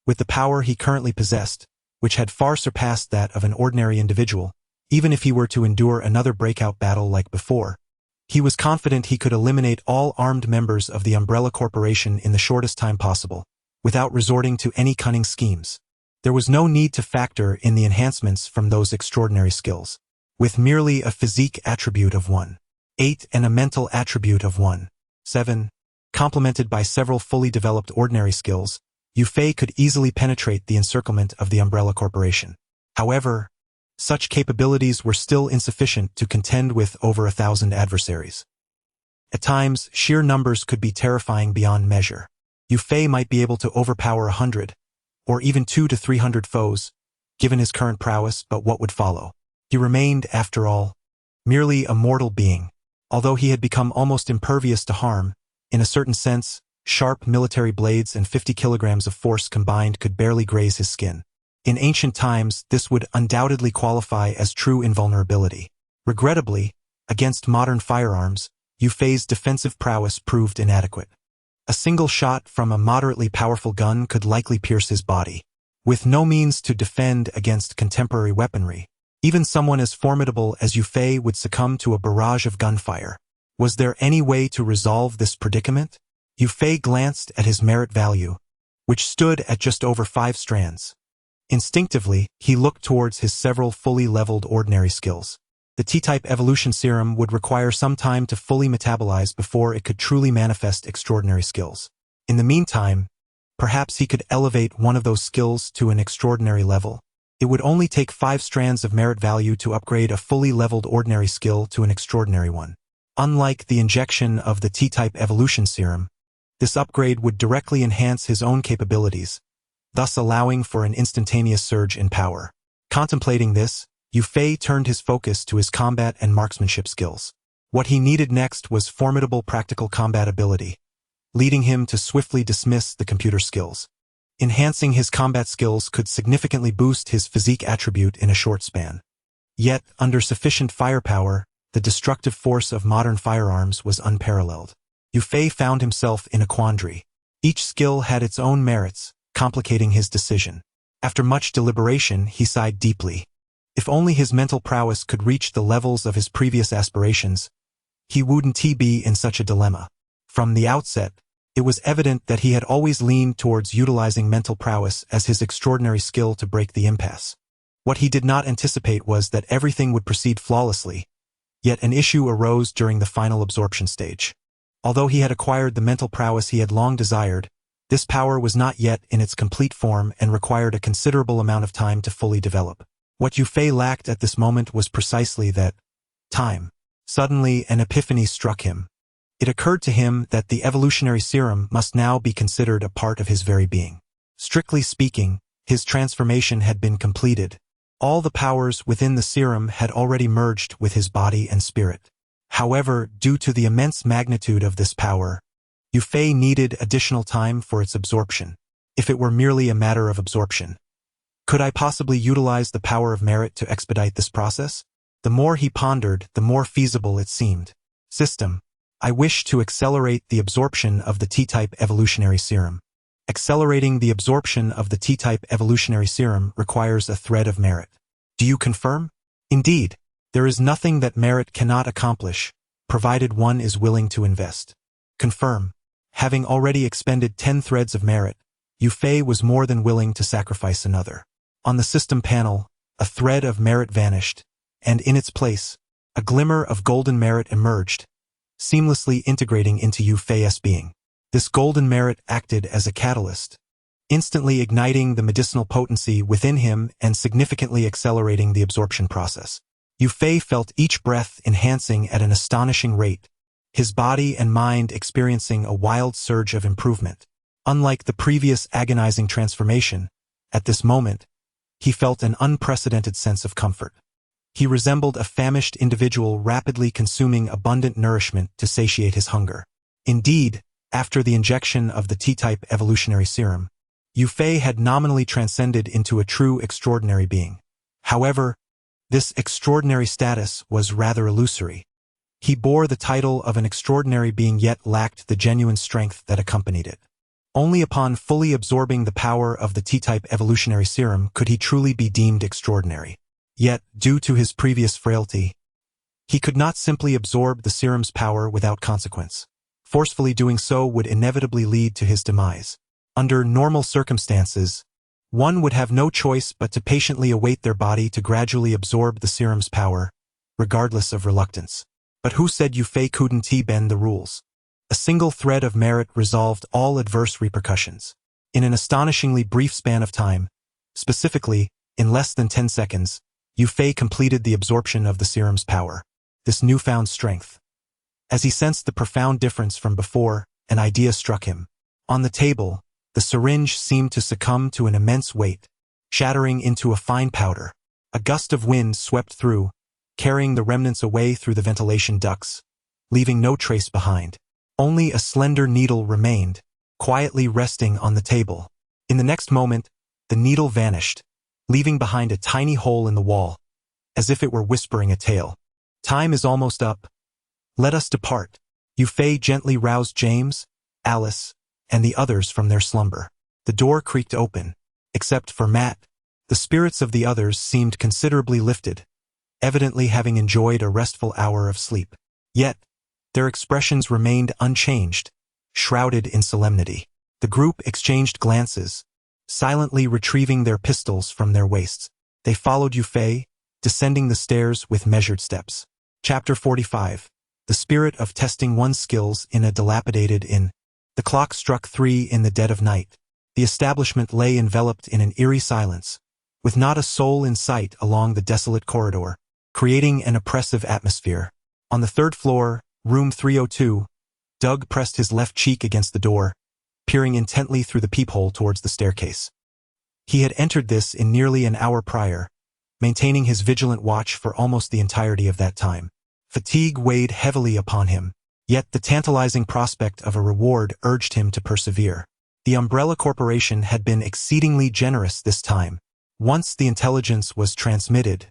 With the power he currently possessed, which had far surpassed that of an ordinary individual, even if he were to endure another breakout battle like before, he was confident he could eliminate all armed members of the Umbrella Corporation in the shortest time possible, without resorting to any cunning schemes. There was no need to factor in the enhancements from those extraordinary skills. With merely a physique attribute of 1.8 and a mental attribute of 1.7, complemented by several fully developed ordinary skills, Yu Fei could easily penetrate the encirclement of the Umbrella Corporation. However, such capabilities were still insufficient to contend with over 1,000 adversaries. At times, sheer numbers could be terrifying beyond measure. Yu Fei might be able to overpower 100, or even 200 to 300 foes, given his current prowess, but what would follow? He remained, after all, merely a mortal being. Although he had become almost impervious to harm, in a certain sense, sharp military blades and 50 kilograms of force combined could barely graze his skin. In ancient times, this would undoubtedly qualify as true invulnerability. Regrettably, against modern firearms, Yu Fei's defensive prowess proved inadequate. A single shot from a moderately powerful gun could likely pierce his body. With no means to defend against contemporary weaponry, even someone as formidable as Yu Fei would succumb to a barrage of gunfire. Was there any way to resolve this predicament? Yu Fei glanced at his merit value, which stood at just over 5 strands. Instinctively, he looked towards his several fully leveled ordinary skills. The T-type evolution serum would require some time to fully metabolize before it could truly manifest extraordinary skills. In the meantime, perhaps he could elevate one of those skills to an extraordinary level. It would only take 5 strands of merit value to upgrade a fully leveled ordinary skill to an extraordinary one. Unlike the injection of the T-type evolution serum, this upgrade would directly enhance his own capabilities, thus allowing for an instantaneous surge in power. Contemplating this, Yu Fei turned his focus to his combat and marksmanship skills. What he needed next was formidable practical combat ability, leading him to swiftly dismiss the computer skills. Enhancing his combat skills could significantly boost his physique attribute in a short span. Yet, under sufficient firepower, the destructive force of modern firearms was unparalleled. Yu Fei found himself in a quandary. Each skill had its own merits, complicating his decision. After much deliberation, he sighed deeply. If only his mental prowess could reach the levels of his previous aspirations, he wouldn't be in such a dilemma. From the outset, it was evident that he had always leaned towards utilizing mental prowess as his extraordinary skill to break the impasse. What he did not anticipate was that everything would proceed flawlessly, yet an issue arose during the final absorption stage. Although he had acquired the mental prowess he had long desired, this power was not yet in its complete form and required a considerable amount of time to fully develop. What Yu Fei lacked at this moment was precisely that time. Suddenly, an epiphany struck him. It occurred to him that the evolutionary serum must now be considered a part of his very being. Strictly speaking, his transformation had been completed. All the powers within the serum had already merged with his body and spirit. However, due to the immense magnitude of this power, Yu Fei needed additional time for its absorption. If it were merely a matter of absorption, could I possibly utilize the power of merit to expedite this process? The more he pondered, the more feasible it seemed. System. I wish to accelerate the absorption of the T-type evolutionary serum. Accelerating the absorption of the T-type evolutionary serum requires a thread of merit. Do you confirm? Indeed, there is nothing that merit cannot accomplish, provided one is willing to invest. Confirm. Having already expended 10 threads of merit, Yu Fei was more than willing to sacrifice another. On the system panel, a thread of merit vanished, and in its place, a glimmer of golden merit emerged, seamlessly integrating into Yu Fei's being. This golden merit acted as a catalyst, instantly igniting the medicinal potency within him and significantly accelerating the absorption process. Yu Fei felt each breath enhancing at an astonishing rate, his body and mind experiencing a wild surge of improvement. Unlike the previous agonizing transformation, at this moment, he felt an unprecedented sense of comfort. He resembled a famished individual rapidly consuming abundant nourishment to satiate his hunger. Indeed, after the injection of the T-type evolutionary serum, Yu Fei had nominally transcended into a true extraordinary being. However, This extraordinary status was rather illusory. He bore the title of an extraordinary being yet lacked the genuine strength that accompanied it. Only upon fully absorbing the power of the T-type evolutionary serum could he truly be deemed extraordinary. Yet, due to his previous frailty, he could not simply absorb the serum's power without consequence. Forcefully doing so would inevitably lead to his demise. Under normal circumstances, one would have no choice but to patiently await their body to gradually absorb the serum's power, regardless of reluctance. But who said Yufei couldn't bend the rules? A single thread of merit resolved all adverse repercussions. In an astonishingly brief span of time, specifically, in less than 10 seconds, Yufei completed the absorption of the serum's power. This newfound strength. As he sensed the profound difference from before, an idea struck him. On the table, the syringe seemed to succumb to an immense weight, shattering into a fine powder. A gust of wind swept through, carrying the remnants away through the ventilation ducts, leaving no trace behind. Only a slender needle remained, quietly resting on the table. In the next moment, the needle vanished, leaving behind a tiny hole in the wall, as if it were whispering a tale. Time is almost up. Let us depart. Yufei gently roused James, Alice, and the others from their slumber. The door creaked open. Except for Matt, the spirits of the others seemed considerably lifted, evidently having enjoyed a restful hour of sleep. Yet, their expressions remained unchanged, shrouded in solemnity. The group exchanged glances, silently retrieving their pistols from their waists. They followed Yufei, descending the stairs with measured steps. Chapter 45. The spirit of testing one's skills in a dilapidated inn. The clock struck 3 in the dead of night. The establishment lay enveloped in an eerie silence, with not a soul in sight along the desolate corridor, creating an oppressive atmosphere. On the third floor, room 302, Doug pressed his left cheek against the door, peering intently through the peephole towards the staircase. He had entered this in nearly an hour prior, maintaining his vigilant watch for almost the entirety of that time. Fatigue weighed heavily upon him, yet the tantalizing prospect of a reward urged him to persevere. The Umbrella Corporation had been exceedingly generous this time. Once the intelligence was transmitted,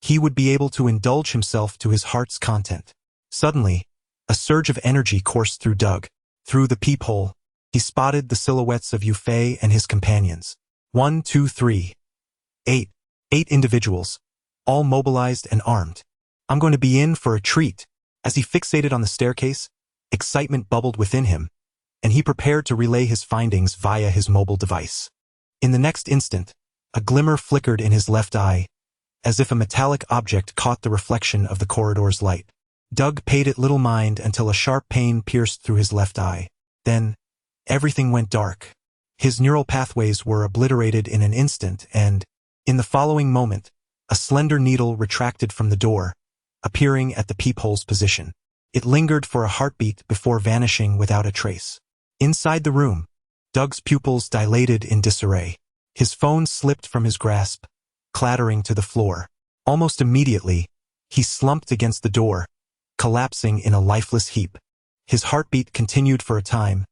he would be able to indulge himself to his heart's content. Suddenly, a surge of energy coursed through Doug. Through the peephole, he spotted the silhouettes of Yufei and his companions. 1, 2, 3. 8. 8 individuals, all mobilized and armed. I'm going to be in for a treat. As he fixated on the staircase, excitement bubbled within him, and he prepared to relay his findings via his mobile device. In the next instant, a glimmer flickered in his left eye, as if a metallic object caught the reflection of the corridor's light. Doug paid it little mind until a sharp pain pierced through his left eye. Then, everything went dark. His neural pathways were obliterated in an instant and, in the following moment, a slender needle retracted from the door, appearing at the peephole's position. It lingered for a heartbeat before vanishing without a trace. Inside the room, Doug's pupils dilated in disarray. His phone slipped from his grasp, clattering to the floor. Almost immediately, he slumped against the door, collapsing in a lifeless heap. His heartbeat continued for a time,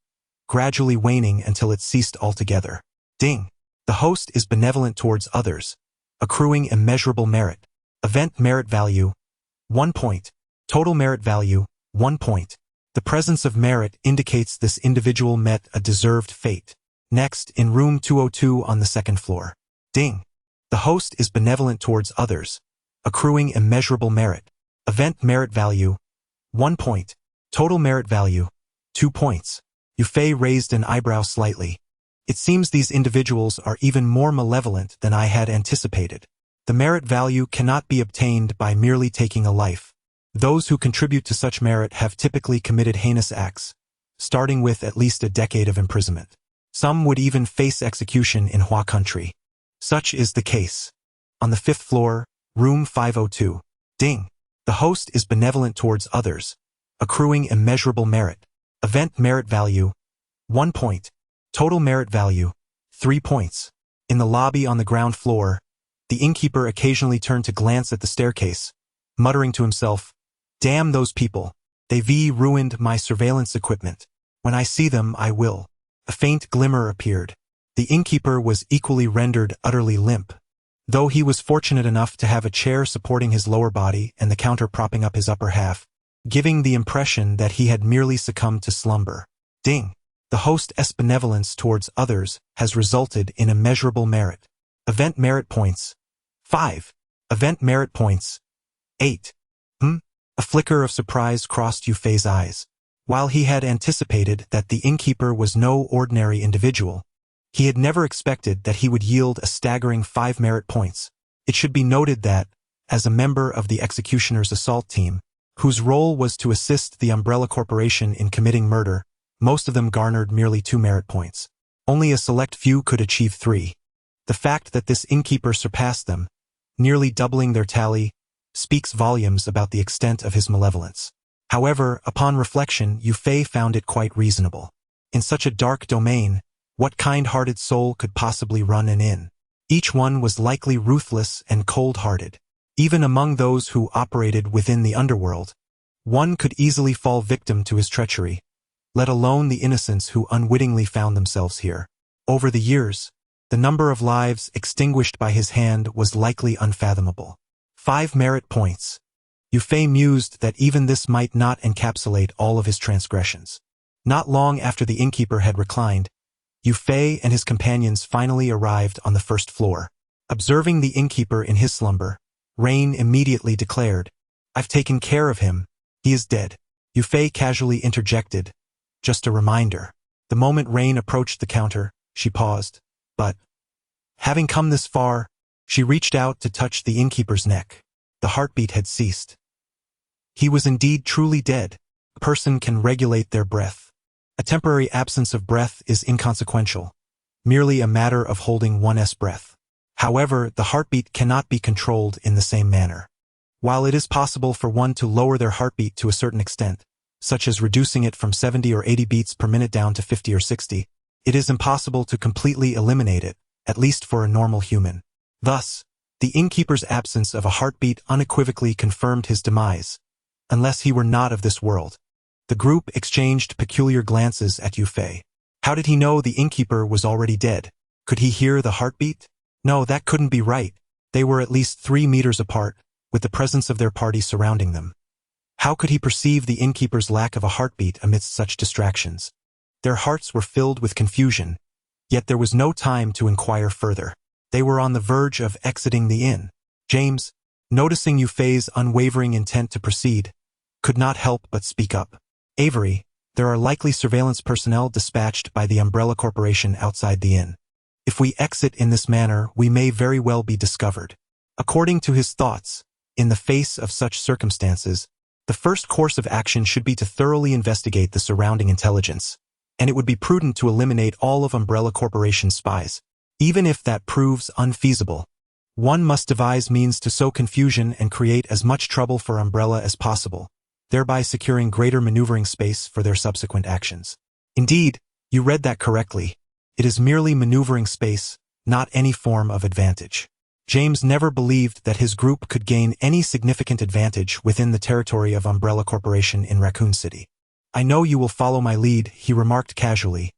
gradually waning until it ceased altogether. Ding! The host is benevolent towards others, accruing immeasurable merit. Event merit value, 1 point. Total merit value, 1 point. The presence of merit indicates this individual met a deserved fate. Next, in room 202 on the second floor. Ding! The host is benevolent towards others, accruing immeasurable merit. Event merit value, 1 point. Total merit value, 2 points. Yufei raised an eyebrow slightly. It seems these individuals are even more malevolent than I had anticipated. The merit value cannot be obtained by merely taking a life. Those who contribute to such merit have typically committed heinous acts, starting with at least a decade of imprisonment. Some would even face execution in Hua country. Such is the case. On the 5th floor, room 502. Ding! The host is benevolent towards others, accruing immeasurable merit. Event merit value, 1 point. Total merit value, 3 points. In the lobby on the ground floor, the innkeeper occasionally turned to glance at the staircase, muttering to himself, "Damn those people. They've ruined my surveillance equipment. When I see them, I will." A faint glimmer appeared. The innkeeper was equally rendered utterly limp, though he was fortunate enough to have a chair supporting his lower body and the counter propping up his upper half, giving the impression that he had merely succumbed to slumber. Ding! The host's benevolence towards others has resulted in immeasurable merit. Event merit points. 5. Event merit points. 8. A flicker of surprise crossed Yufei's eyes. While he had anticipated that the innkeeper was no ordinary individual, he had never expected that he would yield a staggering 5 merit points. It should be noted that, as a member of the executioner's assault team, whose role was to assist the Umbrella Corporation in committing murder, most of them garnered merely 2 merit points. Only a select few could achieve 3. The fact that this innkeeper surpassed them, nearly doubling their tally, speaks volumes about the extent of his malevolence. However, upon reflection, Yufei found it quite reasonable. In such a dark domain, what kind-hearted soul could possibly run an inn? Each one was likely ruthless and cold-hearted. Even among those who operated within the underworld, one could easily fall victim to his treachery, let alone the innocents who unwittingly found themselves here. Over the years, the number of lives extinguished by his hand was likely unfathomable. 5 merit points. Yufei mused that even this might not encapsulate all of his transgressions. Not long after the innkeeper had reclined, Yufei and his companions finally arrived on the first floor. Observing the innkeeper in his slumber, Rain immediately declared, "I've taken care of him. He is dead." Yufei casually interjected, "Just a reminder." The moment Rain approached the counter, she paused, but, having come this far, she reached out to touch the innkeeper's neck. The heartbeat had ceased. He was indeed truly dead. A person can regulate their breath. A temporary absence of breath is inconsequential, merely a matter of holding one's breath. However, the heartbeat cannot be controlled in the same manner. While it is possible for one to lower their heartbeat to a certain extent, such as reducing it from 70 or 80 beats per minute down to 50 or 60, it is impossible to completely eliminate it, at least for a normal human. Thus, the innkeeper's absence of a heartbeat unequivocally confirmed his demise, unless he were not of this world. The group exchanged peculiar glances at Yufei. How did he know the innkeeper was already dead? Could he hear the heartbeat? No, that couldn't be right. They were at least 3 meters apart, with the presence of their party surrounding them. How could he perceive the innkeeper's lack of a heartbeat amidst such distractions? Their hearts were filled with confusion, yet there was no time to inquire further. They were on the verge of exiting the inn. James, noticing Yufei's unwavering intent to proceed, could not help but speak up. "Avery, there are likely surveillance personnel dispatched by the Umbrella Corporation outside the inn. If we exit in this manner, we may very well be discovered." According to his thoughts, in the face of such circumstances, the first course of action should be to thoroughly investigate the surrounding intelligence, and it would be prudent to eliminate all of Umbrella Corporation's spies. Even if that proves unfeasible, one must devise means to sow confusion and create as much trouble for Umbrella as possible, thereby securing greater maneuvering space for their subsequent actions. Indeed, you read that correctly. It is merely maneuvering space, not any form of advantage. James never believed that his group could gain any significant advantage within the territory of Umbrella Corporation in Raccoon City. "I know you will follow my lead," he remarked casually,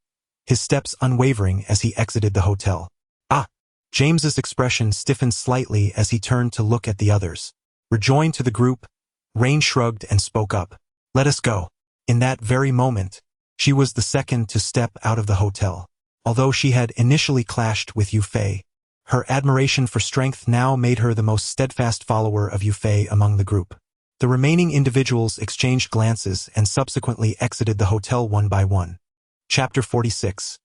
his steps unwavering as he exited the hotel. "Ah!" James's expression stiffened slightly as he turned to look at the others. Rejoined to the group, Rain shrugged and spoke up. "Let us go." In that very moment, she was the second to step out of the hotel. Although she had initially clashed with Yufei, her admiration for strength now made her the most steadfast follower of Yufei among the group. The remaining individuals exchanged glances and subsequently exited the hotel one by one. Chapter 46.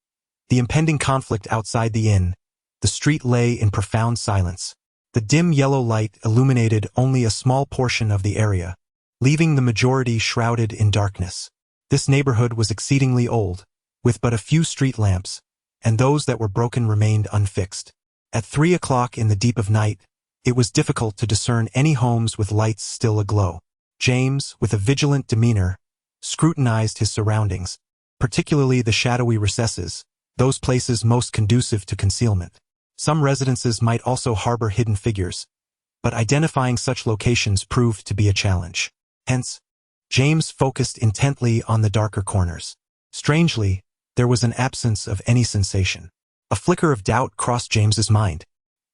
The impending conflict outside the inn. The street lay in profound silence. The dim yellow light illuminated only a small portion of the area, leaving the majority shrouded in darkness. This neighborhood was exceedingly old, with but a few street lamps, and those that were broken remained unfixed. At 3 o'clock in the deep of night, it was difficult to discern any homes with lights still aglow. James, with a vigilant demeanor, scrutinized his surroundings, particularly the shadowy recesses, those places most conducive to concealment. Some residences might also harbor hidden figures, but identifying such locations proved to be a challenge. Hence, James focused intently on the darker corners. Strangely, there was an absence of any sensation. A flicker of doubt crossed James's mind.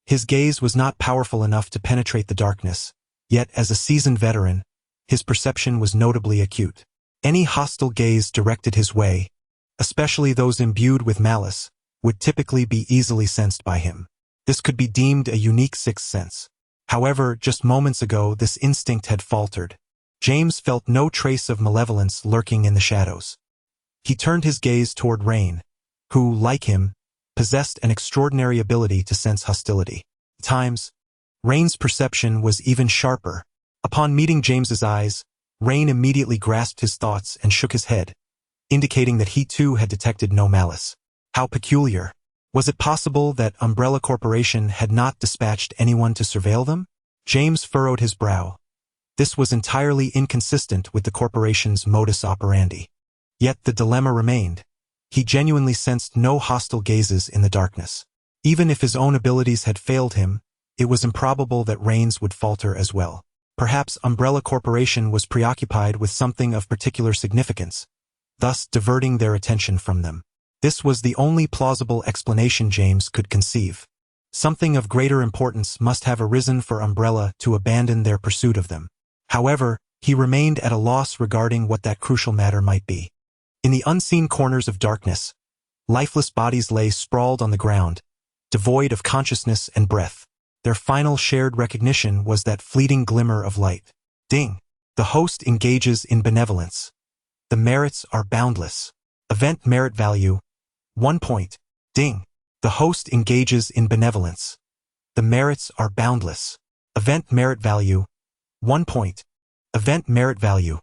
His gaze was not powerful enough to penetrate the darkness, yet as a seasoned veteran, his perception was notably acute. Any hostile gaze directed his way, especially those imbued with malice, would typically be easily sensed by him. This could be deemed a unique sixth sense. However, just moments ago this instinct had faltered. James felt no trace of malevolence lurking in the shadows. He turned his gaze toward Rain, who, like him, possessed an extraordinary ability to sense hostility. At times, Rain's perception was even sharper. Upon meeting James's eyes, Rain immediately grasped his thoughts and shook his head, indicating that he too had detected no malice. How peculiar. Was it possible that Umbrella Corporation had not dispatched anyone to surveil them? James furrowed his brow. This was entirely inconsistent with the corporation's modus operandi. Yet the dilemma remained. He genuinely sensed no hostile gazes in the darkness. Even if his own abilities had failed him, it was improbable that Rain's would falter as well. Perhaps Umbrella Corporation was preoccupied with something of particular significance, thus diverting their attention from them. This was the only plausible explanation James could conceive. Something of greater importance must have arisen for Umbrella to abandon their pursuit of them. However, he remained at a loss regarding what that crucial matter might be. In the unseen corners of darkness, lifeless bodies lay sprawled on the ground, devoid of consciousness and breath. Their final shared recognition was that fleeting glimmer of light. Ding! The host engages in benevolence. The merits are boundless. Event merit value, 1 point. Ding! The host engages in benevolence. The merits are boundless. Event merit value, 1 point. Event merit value,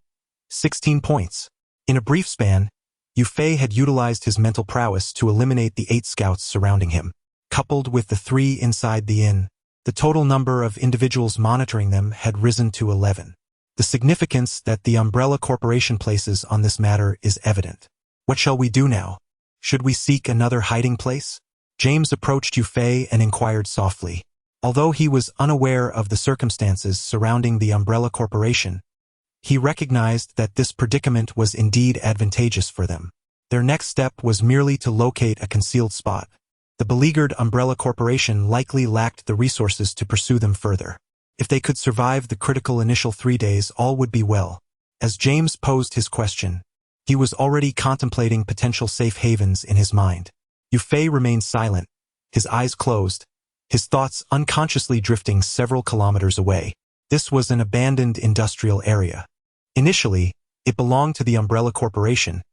16 points. In a brief span, Yufei had utilized his mental prowess to eliminate the 8 scouts surrounding him. Coupled with the 3 inside the inn, the total number of individuals monitoring them had risen to 11. The significance that the Umbrella Corporation places on this matter is evident. What shall we do now? Should we seek another hiding place? James approached Yufei and inquired softly. Although he was unaware of the circumstances surrounding the Umbrella Corporation, he recognized that this predicament was indeed advantageous for them. Their next step was merely to locate a concealed spot. The beleaguered Umbrella Corporation likely lacked the resources to pursue them further. If they could survive the critical initial 3 days, all would be well. As James posed his question, he was already contemplating potential safe havens in his mind. Yufei remained silent, his eyes closed, his thoughts unconsciously drifting several kilometers away. This was an abandoned industrial area. Initially, it belonged to the Umbrella Corporation,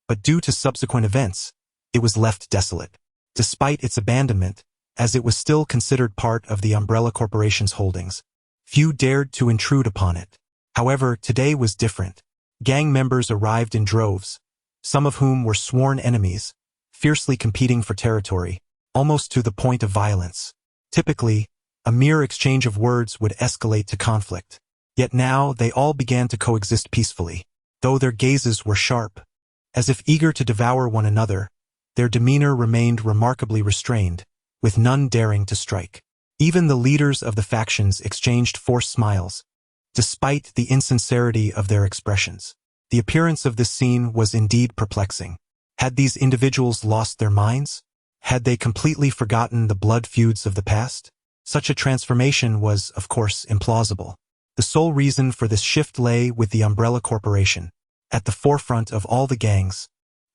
but due to subsequent events, it was left desolate. Despite its abandonment, as it was still considered part of the Umbrella Corporation's holdings, few dared to intrude upon it. However, today was different. Gang members arrived in droves, some of whom were sworn enemies, fiercely competing for territory, almost to the point of violence. Typically, a mere exchange of words would escalate to conflict. Yet now they all began to coexist peacefully. Though their gazes were sharp, as if eager to devour one another, their demeanor remained remarkably restrained, with none daring to strike. Even the leaders of the factions exchanged forced smiles, despite the insincerity of their expressions. The appearance of this scene was indeed perplexing. Had these individuals lost their minds? Had they completely forgotten the blood feuds of the past? Such a transformation was, of course, implausible. The sole reason for this shift lay with the Umbrella Corporation. At the forefront of all the gangs,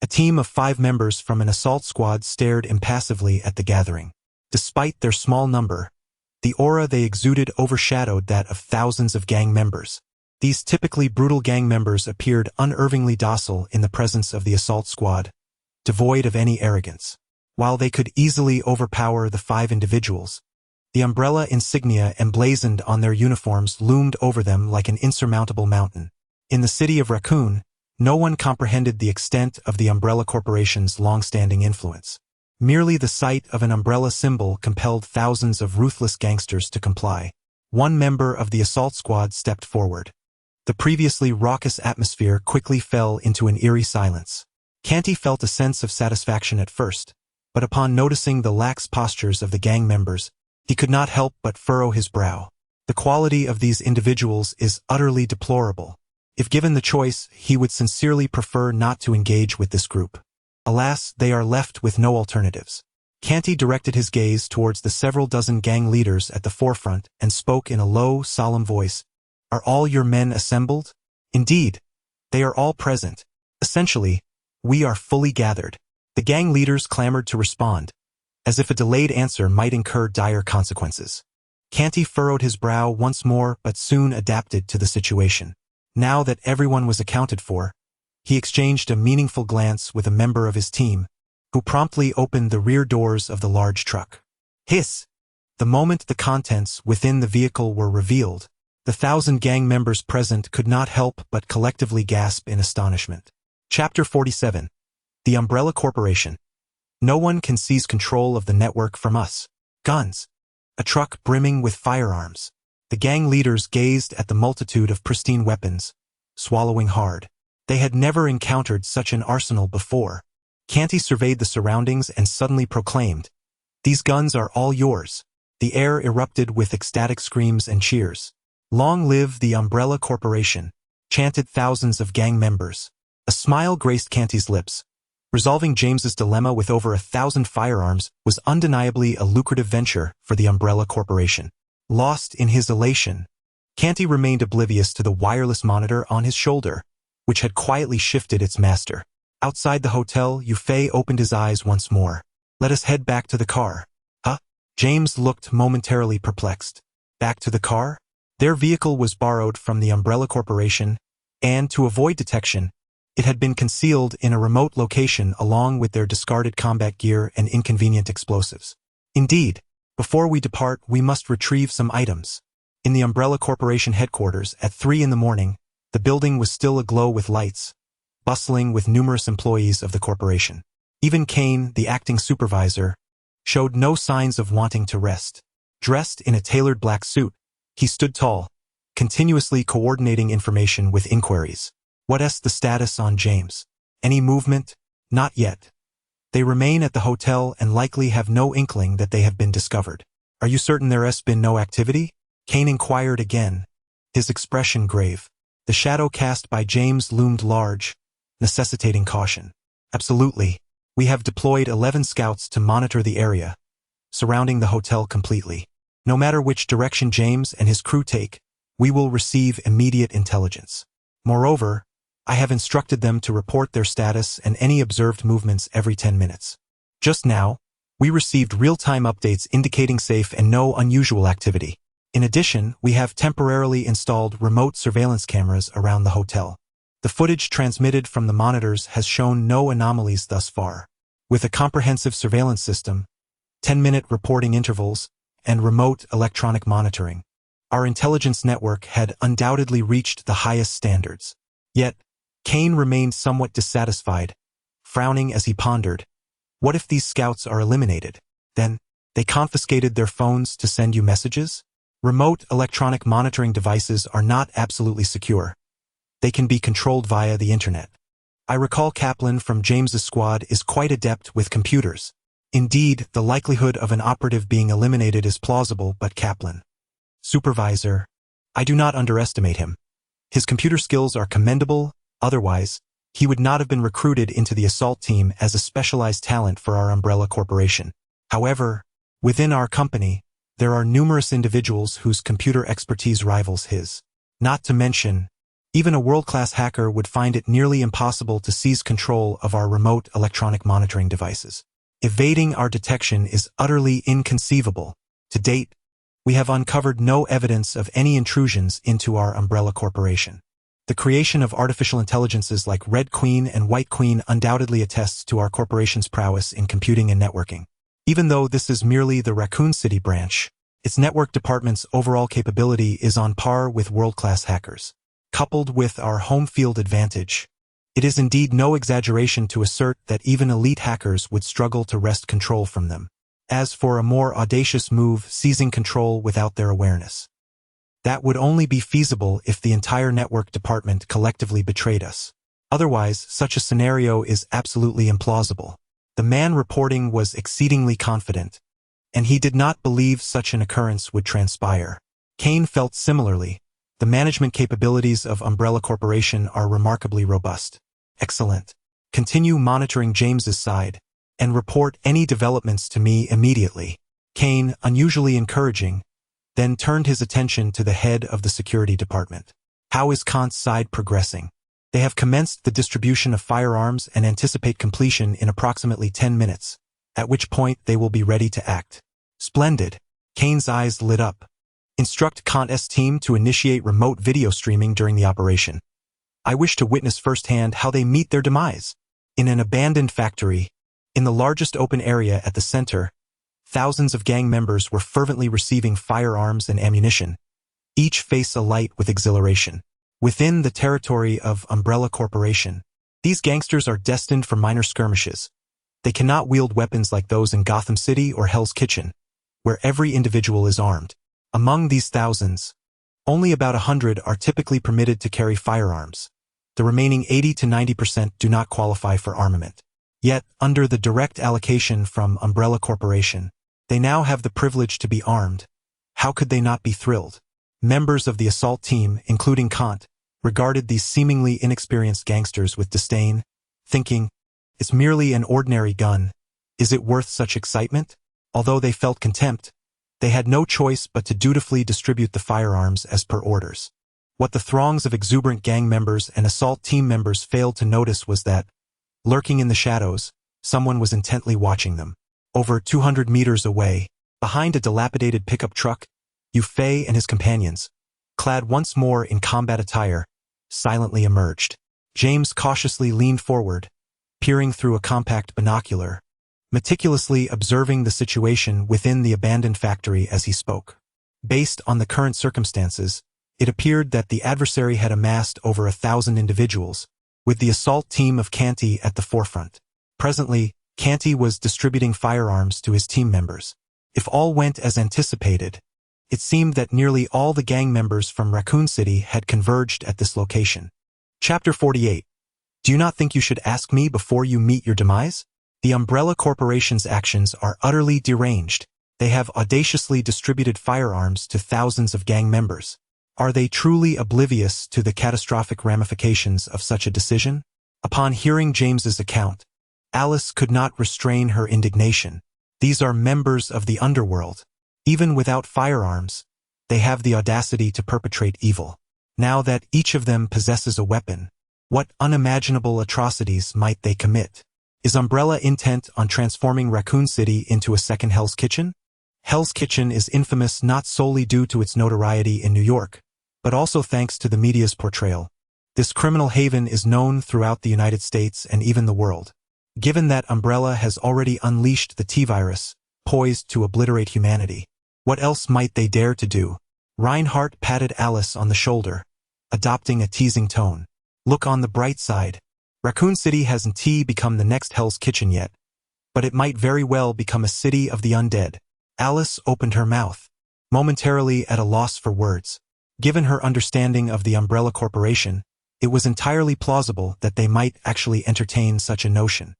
a team of 5 members from an assault squad stared impassively at the gathering. Despite their small number, the aura they exuded overshadowed that of thousands of gang members. These typically brutal gang members appeared unervingly docile in the presence of the assault squad, devoid of any arrogance. While they could easily overpower the 5 individuals, the umbrella insignia emblazoned on their uniforms loomed over them like an insurmountable mountain. In the city of Raccoon, no one comprehended the extent of the Umbrella Corporation's long-standing influence. Merely the sight of an umbrella symbol compelled thousands of ruthless gangsters to comply. One member of the assault squad stepped forward. The previously raucous atmosphere quickly fell into an eerie silence. Canty felt a sense of satisfaction at first, but upon noticing the lax postures of the gang members, he could not help but furrow his brow. The quality of these individuals is utterly deplorable. If given the choice, he would sincerely prefer not to engage with this group. Alas, they are left with no alternatives. Canty directed his gaze towards the several dozen gang leaders at the forefront and spoke in a low, solemn voice. Are all your men assembled? Indeed. They are all present. Essentially, we are fully gathered. The gang leaders clamored to respond, as if a delayed answer might incur dire consequences. Canty furrowed his brow once more but soon adapted to the situation. Now that everyone was accounted for, he exchanged a meaningful glance with a member of his team, who promptly opened the rear doors of the large truck. Hiss! The moment the contents within the vehicle were revealed, the 1,000 gang members present could not help but collectively gasp in astonishment. Chapter 47. The Umbrella Corporation. No one can seize control of the network from us. Guns. A truck brimming with firearms. The gang leaders gazed at the multitude of pristine weapons, swallowing hard. They had never encountered such an arsenal before. Canty surveyed the surroundings and suddenly proclaimed, "These guns are all yours." The air erupted with ecstatic screams and cheers. "Long live the Umbrella Corporation," chanted thousands of gang members. A smile graced Canty's lips. Resolving James's dilemma with over 1,000 firearms was undeniably a lucrative venture for the Umbrella Corporation. Lost in his elation, Canty remained oblivious to the wireless monitor on his shoulder, which had quietly shifted its master. Outside the hotel, Yufei opened his eyes once more. "Let us head back to the car." Huh? James looked momentarily perplexed. Back to the car? Their vehicle was borrowed from the Umbrella Corporation, and to avoid detection, it had been concealed in a remote location along with their discarded combat gear and inconvenient explosives. Indeed, before we depart, we must retrieve some items. In the Umbrella Corporation headquarters at 3 in the morning, the building was still aglow with lights, bustling with numerous employees of the corporation. Even Kane, the acting supervisor, showed no signs of wanting to rest. Dressed in a tailored black suit, he stood tall, continuously coordinating information with inquiries. "What's the status on James? Any movement?" "Not yet. They remain at the hotel and likely have no inkling that they have been discovered." "Are you certain there's been no activity?" Kane inquired again, his expression grave. The shadow cast by James loomed large, necessitating caution. "Absolutely. We have deployed 11 scouts to monitor the area, surrounding the hotel completely. No matter which direction James and his crew take, we will receive immediate intelligence. Moreover, I have instructed them to report their status and any observed movements every 10 minutes. Just now, we received real-time updates indicating safe and no unusual activity. In addition, we have temporarily installed remote surveillance cameras around the hotel. The footage transmitted from the monitors has shown no anomalies thus far. With a comprehensive surveillance system, 10-minute reporting intervals, and remote electronic monitoring, our intelligence network had undoubtedly reached the highest standards. Yet, Kane remained somewhat dissatisfied, frowning as he pondered, "What if these scouts are eliminated? Then, they confiscated their phones to send you messages?" Remote electronic monitoring devices are not absolutely secure. They can be controlled via the internet. I recall Kaplan from James's squad is quite adept with computers. Indeed, the likelihood of an operative being eliminated is plausible, but Kaplan, supervisor, I do not underestimate him. His computer skills are commendable, otherwise, he would not have been recruited into the assault team as a specialized talent for our Umbrella Corporation. However, within our company, there are numerous individuals whose computer expertise rivals his. Not to mention, even a world-class hacker would find it nearly impossible to seize control of our remote electronic monitoring devices. Evading our detection is utterly inconceivable. To date, we have uncovered no evidence of any intrusions into our Umbrella Corporation. The creation of artificial intelligences like Red Queen and White Queen undoubtedly attests to our corporation's prowess in computing and networking. Even though this is merely the Raccoon City branch, its network department's overall capability is on par with world-class hackers. Coupled with our home field advantage, it is indeed no exaggeration to assert that even elite hackers would struggle to wrest control from them. As for a more audacious move, seizing control without their awareness, that would only be feasible if the entire network department collectively betrayed us. Otherwise, such a scenario is absolutely implausible. The man reporting was exceedingly confident, and he did not believe such an occurrence would transpire. Kane felt similarly. The management capabilities of Umbrella Corporation are remarkably robust. Excellent. Continue monitoring James's side. and report any developments to me immediately. Kane, unusually encouraging, then turned his attention to the head of the security department. How is Kant's side progressing? They have commenced the distribution of firearms and anticipate completion in approximately 10 minutes, at which point they will be ready to act. Splendid. Kane's eyes lit up. Instruct Kant's team to initiate remote video streaming during the operation. I wish to witness firsthand how they meet their demise. In an abandoned factory, in the largest open area at the center, thousands of gang members were fervently receiving firearms and ammunition, each face alight with exhilaration. Within the territory of Umbrella Corporation, these gangsters are destined for minor skirmishes. They cannot wield weapons like those in Gotham City or Hell's Kitchen, where every individual is armed. Among these thousands, only about 100 are typically permitted to carry firearms. The remaining 80 to 90% do not qualify for armament. Yet, under the direct allocation from Umbrella Corporation, they now have the privilege to be armed. How could they not be thrilled? Members of the assault team, including Kant, regarded these seemingly inexperienced gangsters with disdain, thinking, it's merely an ordinary gun. Is it worth such excitement? Although they felt contempt, they had no choice but to dutifully distribute the firearms as per orders. What the throngs of exuberant gang members and assault team members failed to notice was that, lurking in the shadows, someone was intently watching them. Over 200 meters away, behind a dilapidated pickup truck, Yufei and his companions, clad once more in combat attire, silently emerged. James cautiously leaned forward, peering through a compact binocular, meticulously observing the situation within the abandoned factory as he spoke. Based on the current circumstances, it appeared that the adversary had amassed over 1,000 individuals, with the assault team of Canty at the forefront. Presently, Canty was distributing firearms to his team members. If all went as anticipated, it seemed that nearly all the gang members from Raccoon City had converged at this location. Chapter 48. Do you not think you should ask me before you meet your demise? The Umbrella Corporation's actions are utterly deranged. They have audaciously distributed firearms to thousands of gang members. Are they truly oblivious to the catastrophic ramifications of such a decision? Upon hearing James's account, Alice could not restrain her indignation. These are members of the underworld. Even without firearms, they have the audacity to perpetrate evil. Now that each of them possesses a weapon, what unimaginable atrocities might they commit? Is Umbrella intent on transforming Raccoon City into a second Hell's Kitchen? Hell's Kitchen is infamous not solely due to its notoriety in New York, but also thanks to the media's portrayal. This criminal haven is known throughout the United States and even the world. Given that Umbrella has already unleashed the T-virus, poised to obliterate humanity, what else might they dare to do? Reinhardt patted Alice on the shoulder, adopting a teasing tone. Look on the bright side. Raccoon City hasn't become the next Hell's Kitchen yet, but it might very well become a city of the undead. Alice opened her mouth, momentarily at a loss for words. Given her understanding of the Umbrella Corporation, it was entirely plausible that they might actually entertain such a notion.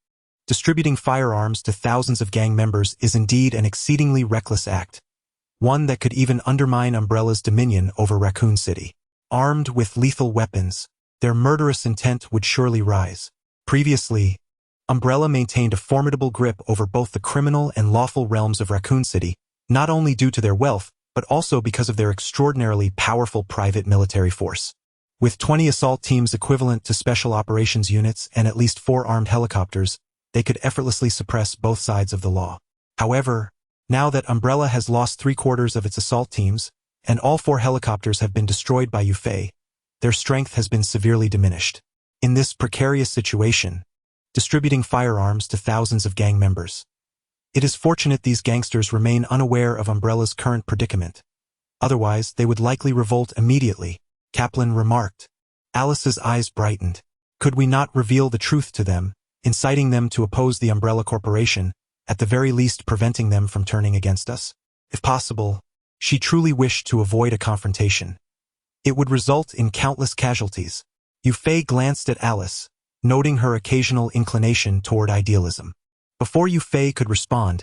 Distributing firearms to thousands of gang members is indeed an exceedingly reckless act, one that could even undermine Umbrella's dominion over Raccoon City. Armed with lethal weapons, their murderous intent would surely rise. Previously, Umbrella maintained a formidable grip over both the criminal and lawful realms of Raccoon City, not only due to their wealth, but also because of their extraordinarily powerful private military force. With 20 assault teams equivalent to special operations units and at least 4 armed helicopters, they could effortlessly suppress both sides of the law. However, now that Umbrella has lost 3/4 of its assault teams, and all 4 helicopters have been destroyed by Yufei, their strength has been severely diminished. In this precarious situation, distributing firearms to thousands of gang members. It is fortunate these gangsters remain unaware of Umbrella's current predicament. Otherwise, they would likely revolt immediately, Kaplan remarked. Alice's eyes brightened. Could we not reveal the truth to them, inciting them to oppose the Umbrella Corporation, at the very least preventing them from turning against us? If possible, she truly wished to avoid a confrontation. It would result in countless casualties. Yufei glanced at Alice, noting her occasional inclination toward idealism. Before Yufei could respond,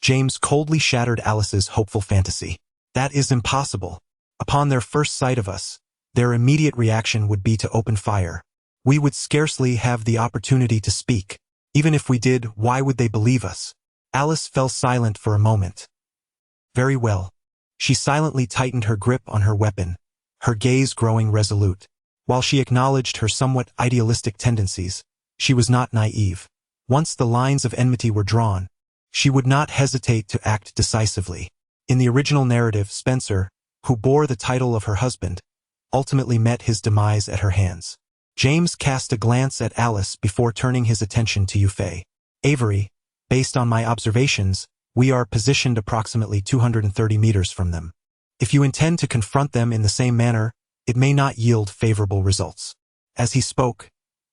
James coldly shattered Alice's hopeful fantasy. That is impossible. Upon their first sight of us, their immediate reaction would be to open fire. We would scarcely have the opportunity to speak. Even if we did, why would they believe us? Alice fell silent for a moment. Very well. She silently tightened her grip on her weapon, her gaze growing resolute. While she acknowledged her somewhat idealistic tendencies, she was not naive. Once the lines of enmity were drawn, she would not hesitate to act decisively. In the original narrative, Spencer, who bore the title of her husband, ultimately met his demise at her hands. James cast a glance at Alice before turning his attention to Yufei. Avery, based on my observations, we are positioned approximately 230 meters from them. If you intend to confront them in the same manner, it may not yield favorable results. As he spoke,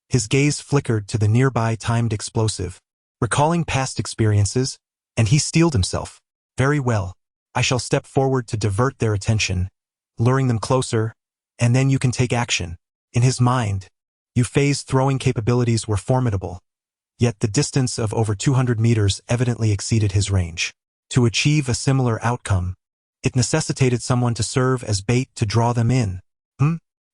his gaze flickered to the nearby timed explosive, recalling past experiences, and he steeled himself. Very well. I shall step forward to divert their attention, luring them closer, and then you can take action. In his mind, Yufei's throwing capabilities were formidable, yet the distance of over 200 meters evidently exceeded his range. To achieve a similar outcome, it necessitated someone to serve as bait to draw them in.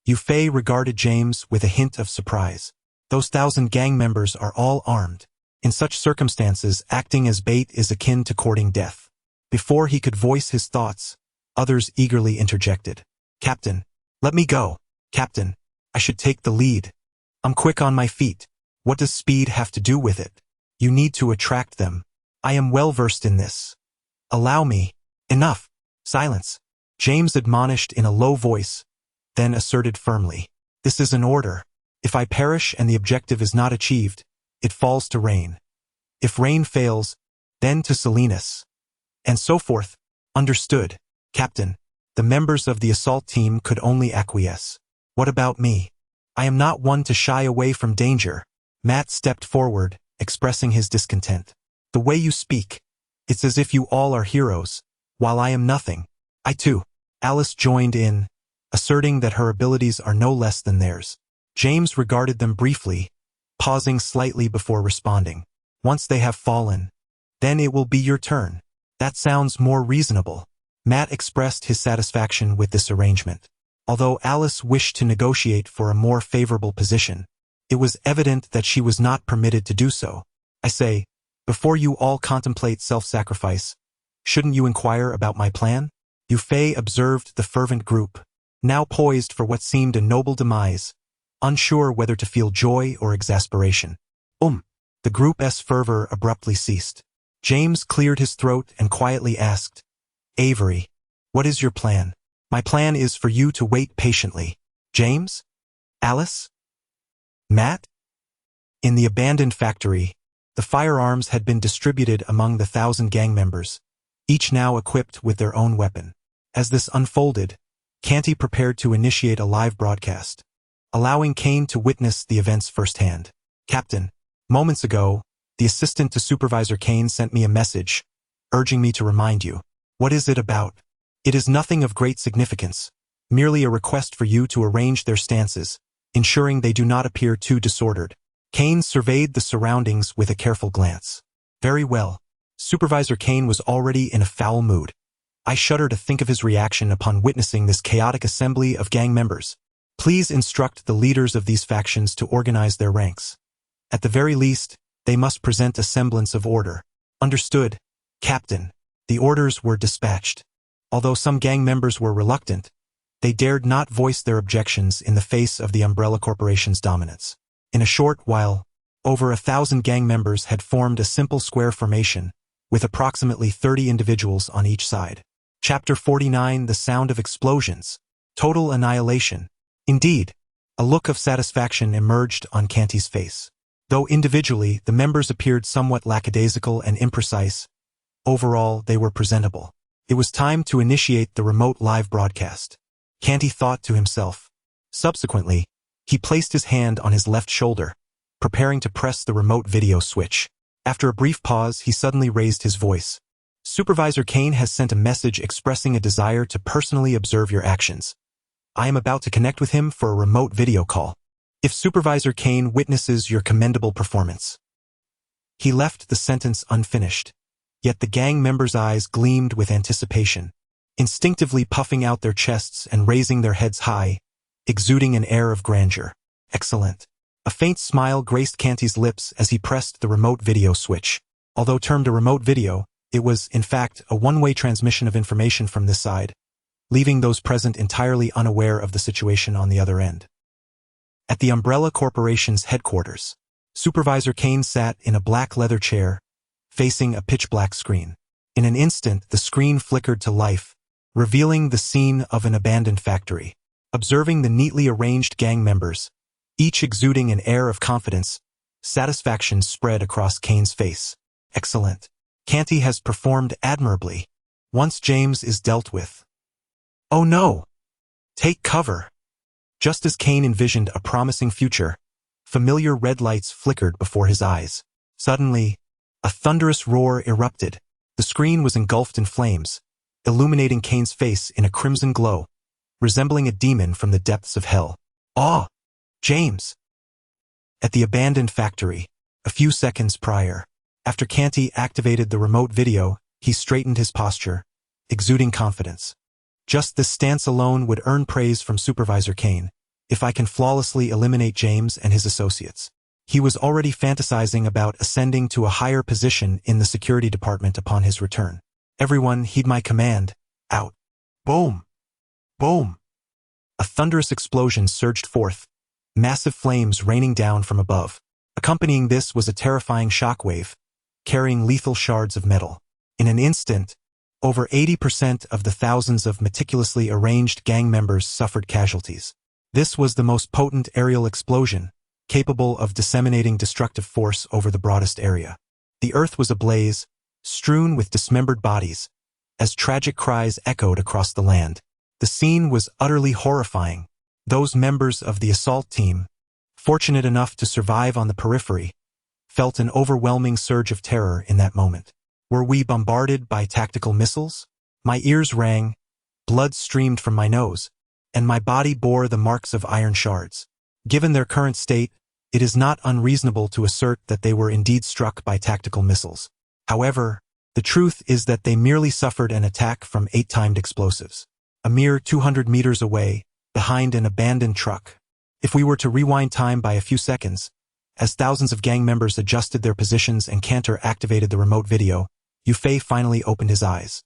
Yufei regarded James with a hint of surprise. Those 1,000 gang members are all armed. In such circumstances, acting as bait is akin to courting death. Before he could voice his thoughts, others eagerly interjected. Captain, let me go. Captain, I should take the lead. I'm quick on my feet. What does speed have to do with it? You need to attract them. I am well versed in this. Allow me. Enough. Silence. James admonished in a low voice, then asserted firmly. This is an order. If I perish and the objective is not achieved, it falls to Rain. If Rain fails, then to Salinas. And so forth. Understood. Captain, the members of the assault team could only acquiesce. What about me? I am not one to shy away from danger. Matt stepped forward, expressing his discontent. The way you speak, it's as if you all are heroes, while I am nothing. I too. Alice joined in, asserting that her abilities are no less than theirs. James regarded them briefly, pausing slightly before responding. Once they have fallen, then it will be your turn. That sounds more reasonable. Matt expressed his satisfaction with this arrangement. Although Alice wished to negotiate for a more favorable position, it was evident that she was not permitted to do so. I say, before you all contemplate self-sacrifice, shouldn't you inquire about my plan? Yufei observed the fervent group, now poised for what seemed a noble demise, unsure whether to feel joy or exasperation. The group's fervor abruptly ceased. James cleared his throat and quietly asked, Avery, what is your plan? My plan is for you to wait patiently. James? Alice? Matt? In the abandoned factory, the firearms had been distributed among the 1,000 gang members, each now equipped with their own weapon. As this unfolded, Canty prepared to initiate a live broadcast, allowing Kane to witness the events firsthand. Captain, moments ago, the assistant to Supervisor Kane sent me a message, urging me to remind you. What is it about? It is nothing of great significance, merely a request for you to arrange their stances, ensuring they do not appear too disordered. Kane surveyed the surroundings with a careful glance. Very well. Supervisor Kane was already in a foul mood. I shudder to think of his reaction upon witnessing this chaotic assembly of gang members. Please instruct the leaders of these factions to organize their ranks. At the very least, they must present a semblance of order. Understood, Captain. The orders were dispatched. Although some gang members were reluctant, they dared not voice their objections in the face of the Umbrella Corporation's dominance. In a short while, over 1,000 gang members had formed a simple square formation, with approximately 30 individuals on each side. Chapter 49: The Sound of Explosions. Total annihilation. Indeed, a look of satisfaction emerged on Canty's face. Though individually the members appeared somewhat lackadaisical and imprecise, overall they were presentable. It was time to initiate the remote live broadcast. Canty thought to himself. Subsequently, he placed his hand on his left shoulder, preparing to press the remote video switch. After a brief pause, he suddenly raised his voice. Supervisor Kane has sent a message expressing a desire to personally observe your actions. I am about to connect with him for a remote video call. If Supervisor Kane witnesses your commendable performance. He left the sentence unfinished, yet the gang members' eyes gleamed with anticipation, instinctively puffing out their chests and raising their heads high, exuding an air of grandeur. Excellent. A faint smile graced Canty's lips as he pressed the remote video switch. Although termed a remote video, it was, in fact, a one-way transmission of information from this side, leaving those present entirely unaware of the situation on the other end. At the Umbrella Corporation's headquarters, Supervisor Kane sat in a black leather chair, facing a pitch-black screen. In an instant, the screen flickered to life, revealing the scene of an abandoned factory. Observing the neatly arranged gang members, each exuding an air of confidence, satisfaction spread across Kane's face. Excellent. Canty has performed admirably. Once James is dealt with. Oh no! Take cover! Just as Kane envisioned a promising future, familiar red lights flickered before his eyes. Suddenly, a thunderous roar erupted. The screen was engulfed in flames, illuminating Kane's face in a crimson glow, resembling a demon from the depths of hell. Ah! James! At the abandoned factory, a few seconds prior, after Canty activated the remote video, he straightened his posture, exuding confidence. Just this stance alone would earn praise from Supervisor Kane, if I can flawlessly eliminate James and his associates. He was already fantasizing about ascending to a higher position in the security department upon his return. Everyone heed my command. Out. Boom! Boom! A thunderous explosion surged forth, massive flames raining down from above. Accompanying this was a terrifying shockwave, carrying lethal shards of metal. In an instant, over 80% of the thousands of meticulously arranged gang members suffered casualties. This was the most potent aerial explosion, capable of disseminating destructive force over the broadest area. The earth was ablaze, strewn with dismembered bodies, as tragic cries echoed across the land. The scene was utterly horrifying. Those members of the assault team, fortunate enough to survive on the periphery, felt an overwhelming surge of terror in that moment. Were we bombarded by tactical missiles? My ears rang, blood streamed from my nose, and my body bore the marks of iron shards. Given their current state, it is not unreasonable to assert that they were indeed struck by tactical missiles. However, the truth is that they merely suffered an attack from 8-timed explosives. A mere 200 meters away, behind an abandoned truck. If we were to rewind time by a few seconds, as thousands of gang members adjusted their positions and Cantor activated the remote video, Yufei finally opened his eyes.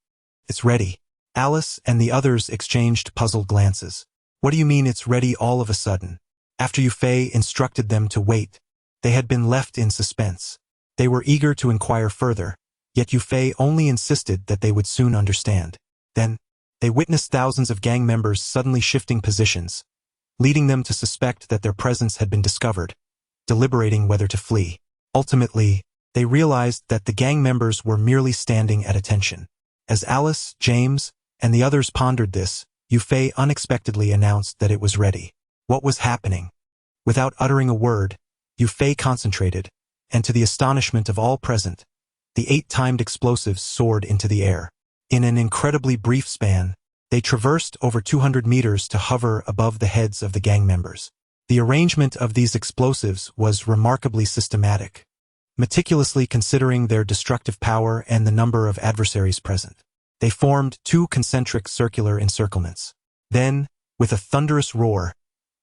It's ready. Alice and the others exchanged puzzled glances. What do you mean it's ready all of a sudden? After Yufei instructed them to wait, they had been left in suspense. They were eager to inquire further, yet Yufei only insisted that they would soon understand. Then, they witnessed thousands of gang members suddenly shifting positions, leading them to suspect that their presence had been discovered, deliberating whether to flee. Ultimately, they realized that the gang members were merely standing at attention. As Alice, James, and the others pondered this, Yufei unexpectedly announced that it was ready. What was happening? Without uttering a word, Yufei concentrated, and to the astonishment of all present, the 8-timed explosives soared into the air. In an incredibly brief span, they traversed over 200 meters to hover above the heads of the gang members. The arrangement of these explosives was remarkably systematic, meticulously considering their destructive power and the number of adversaries present. They formed 2 concentric circular encirclements. Then, with a thunderous roar,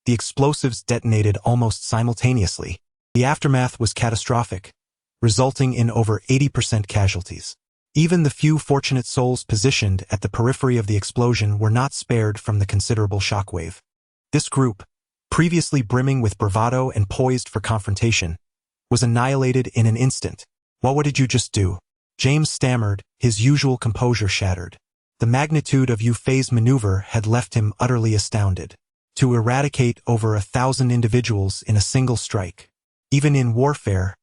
the explosives detonated almost simultaneously. The aftermath was catastrophic, resulting in over 80% casualties. Even the few fortunate souls positioned at the periphery of the explosion were not spared from the considerable shockwave. This group, previously brimming with bravado and poised for confrontation, was annihilated in an instant. What did you just do? James stammered, his usual composure shattered. The magnitude of Yufei's maneuver had left him utterly astounded. To eradicate over 1,000 individuals in a single strike. Even in warfare,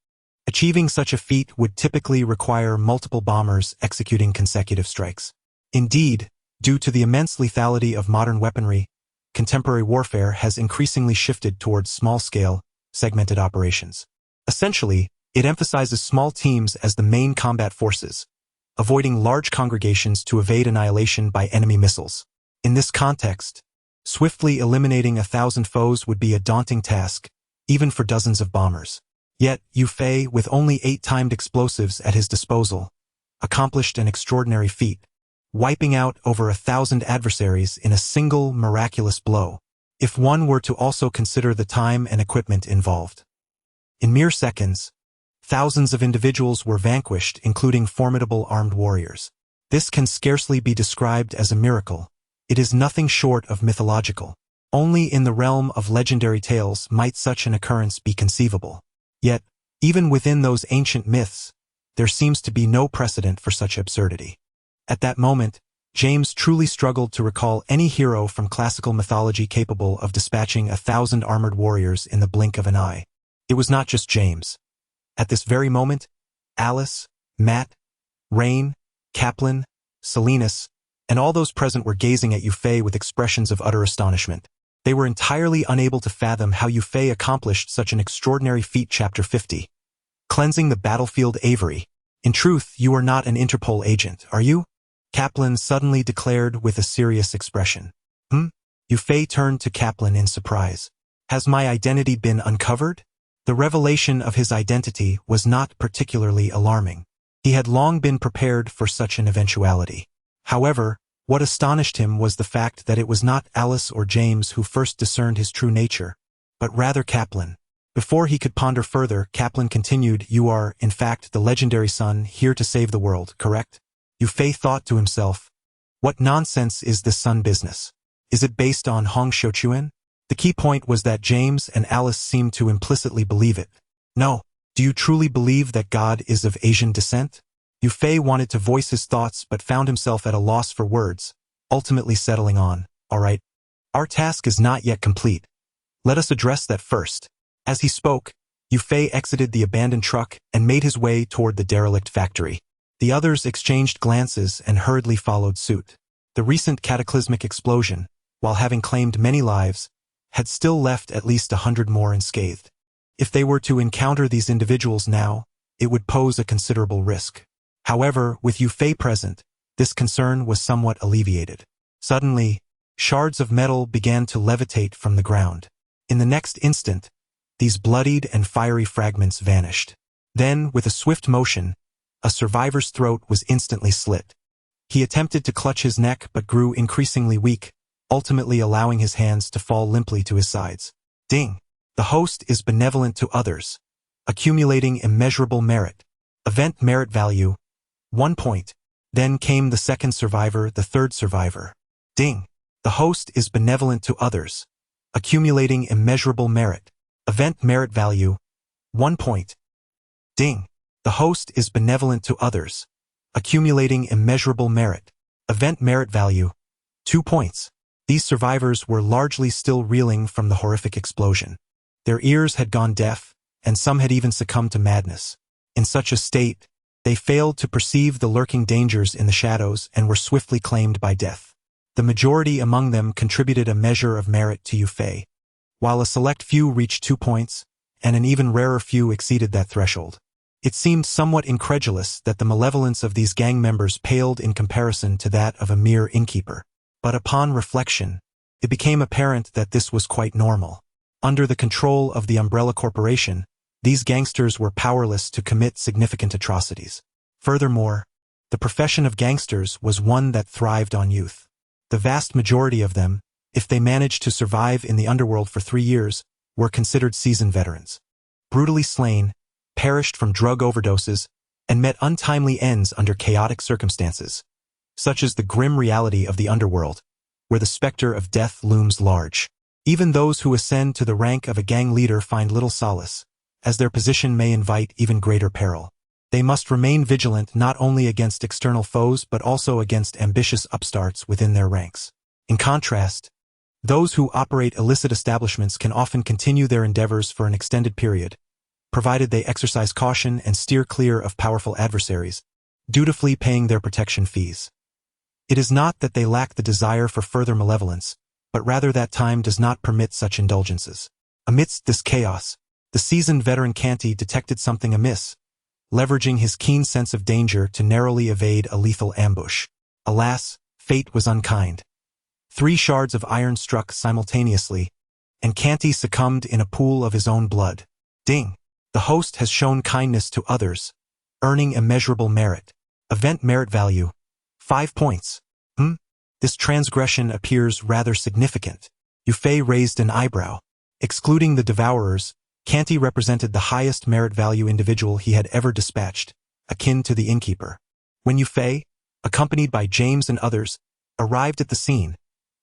achieving such a feat would typically require multiple bombers executing consecutive strikes. Indeed, due to the immense lethality of modern weaponry, contemporary warfare has increasingly shifted towards small-scale, segmented operations. Essentially, it emphasizes small teams as the main combat forces, avoiding large congregations to evade annihilation by enemy missiles. In this context, swiftly eliminating 1,000 foes would be a daunting task, even for dozens of bombers. Yet, Yufei, with only 8-timed explosives at his disposal, accomplished an extraordinary feat, wiping out over 1,000 adversaries in a single miraculous blow. if one were to also consider the time and equipment involved. In mere seconds, thousands of individuals were vanquished, including formidable armed warriors. This can scarcely be described as a miracle. It is nothing short of mythological. Only in the realm of legendary tales might such an occurrence be conceivable. Yet, even within those ancient myths, there seems to be no precedent for such absurdity. At that moment, James truly struggled to recall any hero from classical mythology capable of dispatching 1,000 armored warriors in the blink of an eye. It was not just James. At this very moment, Alice, Matt, Rain, Kaplan, Salinas, and all those present were gazing at Yufei with expressions of utter astonishment. They were entirely unable to fathom how Yufei accomplished such an extraordinary feat. Chapter 50. Cleansing the battlefield. Avery. In truth, you are not an Interpol agent, are you? Kaplan suddenly declared with a serious expression. Yufei turned to Kaplan in surprise. Has my identity been uncovered? The revelation of his identity was not particularly alarming. He had long been prepared for such an eventuality. However, what astonished him was the fact that it was not Alice or James who first discerned his true nature, but rather Kaplan. Before he could ponder further, Kaplan continued, "You are, in fact, the legendary son here to save the world, correct?" Yufei thought to himself, what nonsense is this son business? Is it based on Hong Xiuquan? The key point was that James and Alice seemed to implicitly believe it. No. Do you truly believe that God is of Asian descent? Yufei wanted to voice his thoughts but found himself at a loss for words, ultimately settling on, "All right. Our task is not yet complete. Let us address that first." As he spoke, Yufei exited the abandoned truck and made his way toward the derelict factory. The others exchanged glances and hurriedly followed suit. The recent cataclysmic explosion, while having claimed many lives, had still left at least 100 more unscathed. If they were to encounter these individuals now, it would pose a considerable risk. However, with Yufei present, this concern was somewhat alleviated. Suddenly, shards of metal began to levitate from the ground. In the next instant, these bloodied and fiery fragments vanished. Then, with a swift motion, a survivor's throat was instantly slit. He attempted to clutch his neck but grew increasingly weak, ultimately allowing his hands to fall limply to his sides. Ding! The host is benevolent to others, accumulating immeasurable merit. Event merit value, 1 point. Then came the second survivor, the third survivor. Ding! The host is benevolent to others, accumulating immeasurable merit. Event merit value, 1 point. Ding! The host is benevolent to others, accumulating immeasurable merit. Event merit value, 2 points. These survivors were largely still reeling from the horrific explosion. Their ears had gone deaf, and some had even succumbed to madness. In such a state, they failed to perceive the lurking dangers in the shadows and were swiftly claimed by death. The majority among them contributed a measure of merit to Yufei, while a select few reached 2 points, and an even rarer few exceeded that threshold. It seemed somewhat incredulous that the malevolence of these gang members paled in comparison to that of a mere innkeeper. But upon reflection, it became apparent that this was quite normal. Under the control of the Umbrella Corporation, these gangsters were powerless to commit significant atrocities. Furthermore, the profession of gangsters was one that thrived on youth. The vast majority of them, if they managed to survive in the underworld for 3 years, were considered seasoned veterans. Brutally slain, perished from drug overdoses, and met untimely ends under chaotic circumstances. Such is the grim reality of the underworld, where the specter of death looms large. Even those who ascend to the rank of a gang leader find little solace, as their position may invite even greater peril. They must remain vigilant not only against external foes but also against ambitious upstarts within their ranks. In contrast, those who operate illicit establishments can often continue their endeavors for an extended period, provided they exercise caution and steer clear of powerful adversaries, dutifully paying their protection fees. It is not that they lack the desire for further malevolence, but rather that time does not permit such indulgences. Amidst this chaos, the seasoned veteran Canty detected something amiss, leveraging his keen sense of danger to narrowly evade a lethal ambush. Alas, fate was unkind. 3 shards of iron struck simultaneously, and Canty succumbed in a pool of his own blood. Ding! The host has shown kindness to others, earning immeasurable merit. Event merit value, 5 points. This transgression appears rather significant. Yufei raised an eyebrow. Excluding the devourers, Canty represented the highest merit value individual he had ever dispatched, akin to the innkeeper. When Yufei, accompanied by James and others, arrived at the scene,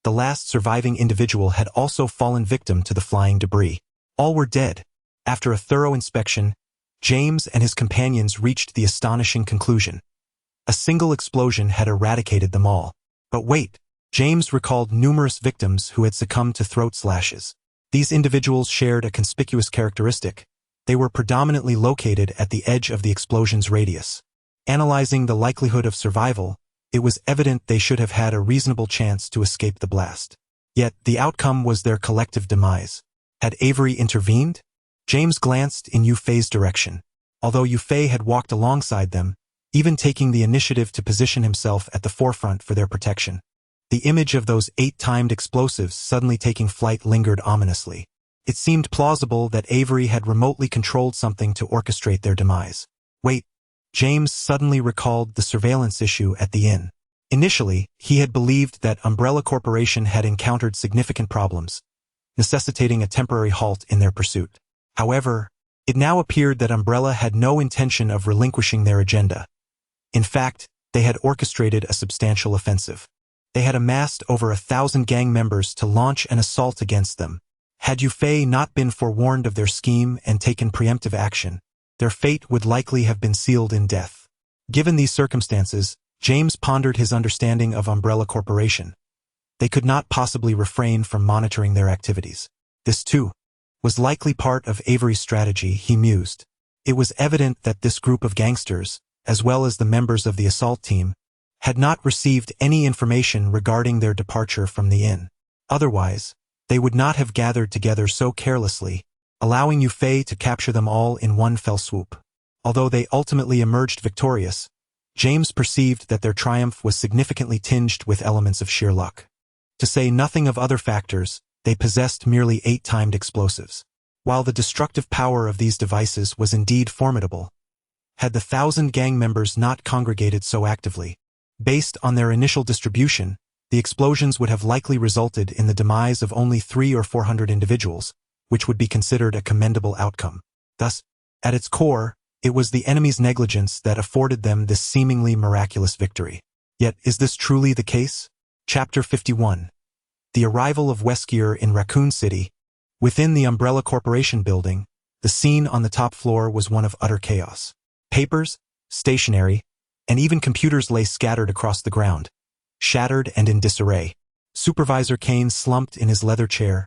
the last surviving individual had also fallen victim to the flying debris. All were dead. After a thorough inspection, James and his companions reached the astonishing conclusion. A single explosion had eradicated them all. But wait, James recalled numerous victims who had succumbed to throat slashes. These individuals shared a conspicuous characteristic. They were predominantly located at the edge of the explosion's radius. Analyzing the likelihood of survival, it was evident they should have had a reasonable chance to escape the blast. Yet, the outcome was their collective demise. Had Avery intervened? James glanced in Yufei's direction. Although Yufei had walked alongside them, even taking the initiative to position himself at the forefront for their protection. The image of those 8-timed explosives suddenly taking flight lingered ominously. It seemed plausible that Avery had remotely controlled something to orchestrate their demise. Wait, James suddenly recalled the surveillance issue at the inn. Initially, he had believed that Umbrella Corporation had encountered significant problems, necessitating a temporary halt in their pursuit. However, it now appeared that Umbrella had no intention of relinquishing their agenda. In fact, they had orchestrated a substantial offensive. They had amassed over 1,000 gang members to launch an assault against them. Had Yufei not been forewarned of their scheme and taken preemptive action, their fate would likely have been sealed in death. Given these circumstances, James pondered his understanding of Umbrella Corporation. They could not possibly refrain from monitoring their activities. This, too, was likely part of Avery's strategy, he mused. It was evident that this group of gangsters, as well as the members of the assault team, had not received any information regarding their departure from the inn. Otherwise, they would not have gathered together so carelessly, allowing Yufei to capture them all in one fell swoop. Although they ultimately emerged victorious, James perceived that their triumph was significantly tinged with elements of sheer luck. To say nothing of other factors, they possessed merely 8-timed explosives. While the destructive power of these devices was indeed formidable, had the 1,000 gang members not congregated so actively, based on their initial distribution, the explosions would have likely resulted in the demise of only 300 or 400 individuals, which would be considered a commendable outcome. Thus, at its core, it was the enemy's negligence that afforded them this seemingly miraculous victory. Yet, is this truly the case? Chapter 51. The arrival of Weskier in Raccoon City. Within the Umbrella Corporation building, the scene on the top floor was one of utter chaos. Papers, stationery, and even computers lay scattered across the ground, shattered and in disarray. Supervisor Kane slumped in his leather chair,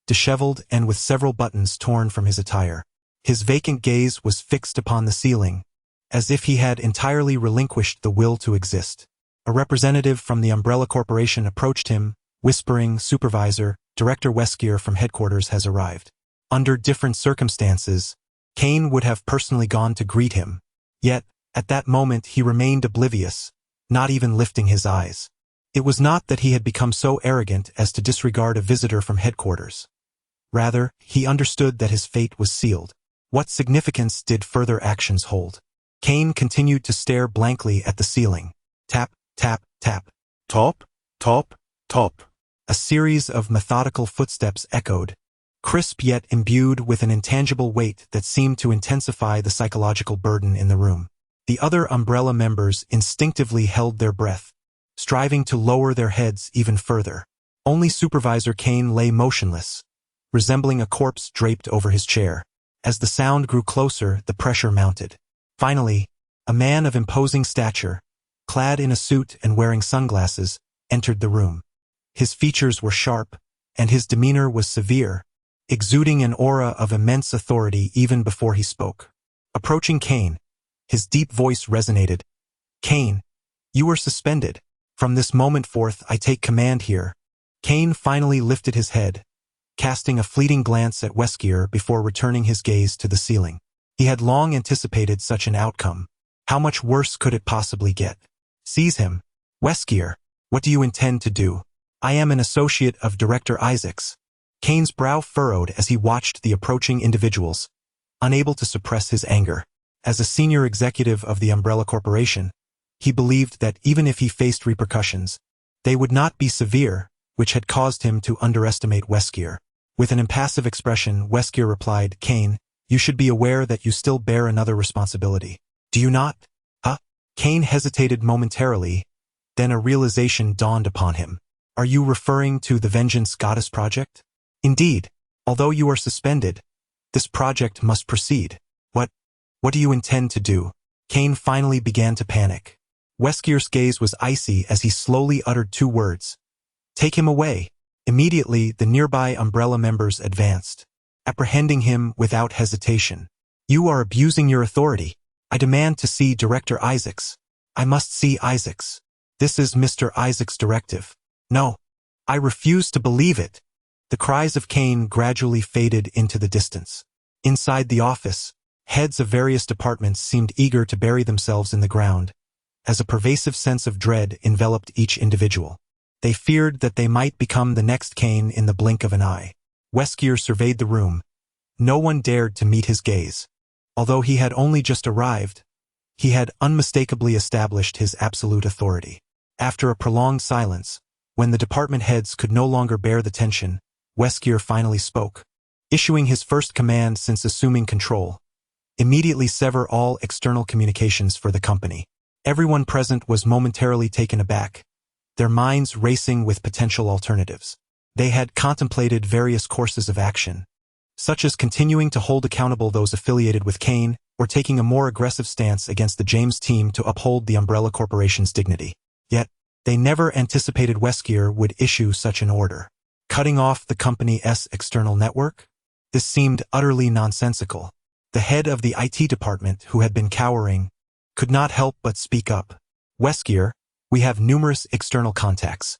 disheveled and with several buttons torn from his attire. His vacant gaze was fixed upon the ceiling, as if he had entirely relinquished the will to exist. A representative from the Umbrella Corporation approached him, whispering, "Supervisor, Director Weskier from headquarters has arrived." Under different circumstances, Kane would have personally gone to greet him. Yet, at that moment he remained oblivious, not even lifting his eyes. It was not that he had become so arrogant as to disregard a visitor from headquarters. Rather, he understood that his fate was sealed. What significance did further actions hold? Kane continued to stare blankly at the ceiling. Tap, tap, tap. Top, top, top. A series of methodical footsteps echoed, crisp yet imbued with an intangible weight that seemed to intensify the psychological burden in the room. The other Umbrella members instinctively held their breath, striving to lower their heads even further. Only Supervisor Kane lay motionless, resembling a corpse draped over his chair. As the sound grew closer, the pressure mounted. Finally, a man of imposing stature, clad in a suit and wearing sunglasses, entered the room. His features were sharp, and his demeanor was severe, exuding an aura of immense authority even before he spoke. Approaching Kane, his deep voice resonated. "Kane, you are suspended. From this moment forth I take command here." Kane finally lifted his head, casting a fleeting glance at Weskier before returning his gaze to the ceiling. He had long anticipated such an outcome. How much worse could it possibly get? "Seize him. Weskier, what do you intend to do?" "I am an associate of Director Isaacs." Kane's brow furrowed as he watched the approaching individuals, unable to suppress his anger. As a senior executive of the Umbrella Corporation, he believed that even if he faced repercussions, they would not be severe, which had caused him to underestimate Weskier. With an impassive expression, Weskier replied, "Kane, you should be aware that you still bear another responsibility. Do you not?" Kane hesitated momentarily, then a realization dawned upon him. "Are you referring to the Vengeance Goddess project?" "Indeed. Although you are suspended, this project must proceed." What do you intend to do?" Kane finally began to panic. Weskier's gaze was icy as he slowly uttered two words. "Take him away." Immediately, the nearby Umbrella members advanced, apprehending him without hesitation. "You are abusing your authority. I demand to see Director Isaacs." "I must see Isaacs. This is Mr. Isaacs' directive." "No. I refuse to believe it." The cries of Kane gradually faded into the distance. Inside the office, heads of various departments seemed eager to bury themselves in the ground, as a pervasive sense of dread enveloped each individual. They feared that they might become the next Kane in the blink of an eye. Weskier surveyed the room. No one dared to meet his gaze. Although he had only just arrived, he had unmistakably established his absolute authority. After a prolonged silence, when the department heads could no longer bear the tension, Weskier finally spoke. Issuing his first command since assuming control, "Immediately sever all external communications for the company." Everyone present was momentarily taken aback, their minds racing with potential alternatives. They had contemplated various courses of action, such as continuing to hold accountable those affiliated with Kane or taking a more aggressive stance against the James team to uphold the Umbrella Corporation's dignity. Yet, they never anticipated Weskier would issue such an order. Cutting off the company's external network? This seemed utterly nonsensical. The head of the IT department, who had been cowering, could not help but speak up. "Weskier, we have numerous external contacts.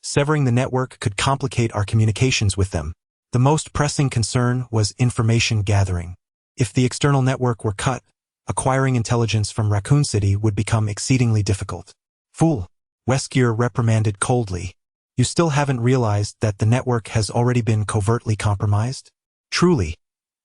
Severing the network could complicate our communications with them. The most pressing concern was information gathering. If the external network were cut, acquiring intelligence from Raccoon City would become exceedingly difficult." "Fool," Weskier reprimanded coldly. "You still haven't realized that the network has already been covertly compromised? Truly,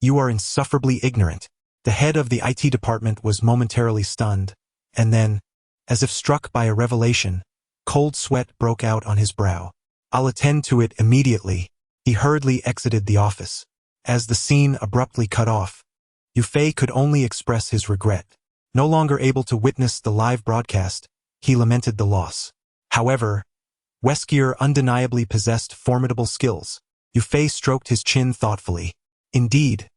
you are insufferably ignorant." The head of the IT department was momentarily stunned, and then, as if struck by a revelation, cold sweat broke out on his brow. "I'll attend to it immediately." He hurriedly exited the office. As the scene abruptly cut off, Yufei could only express his regret. No longer able to witness the live broadcast, he lamented the loss. However, Weskier undeniably possessed formidable skills. Yufei stroked his chin thoughtfully. Indeed,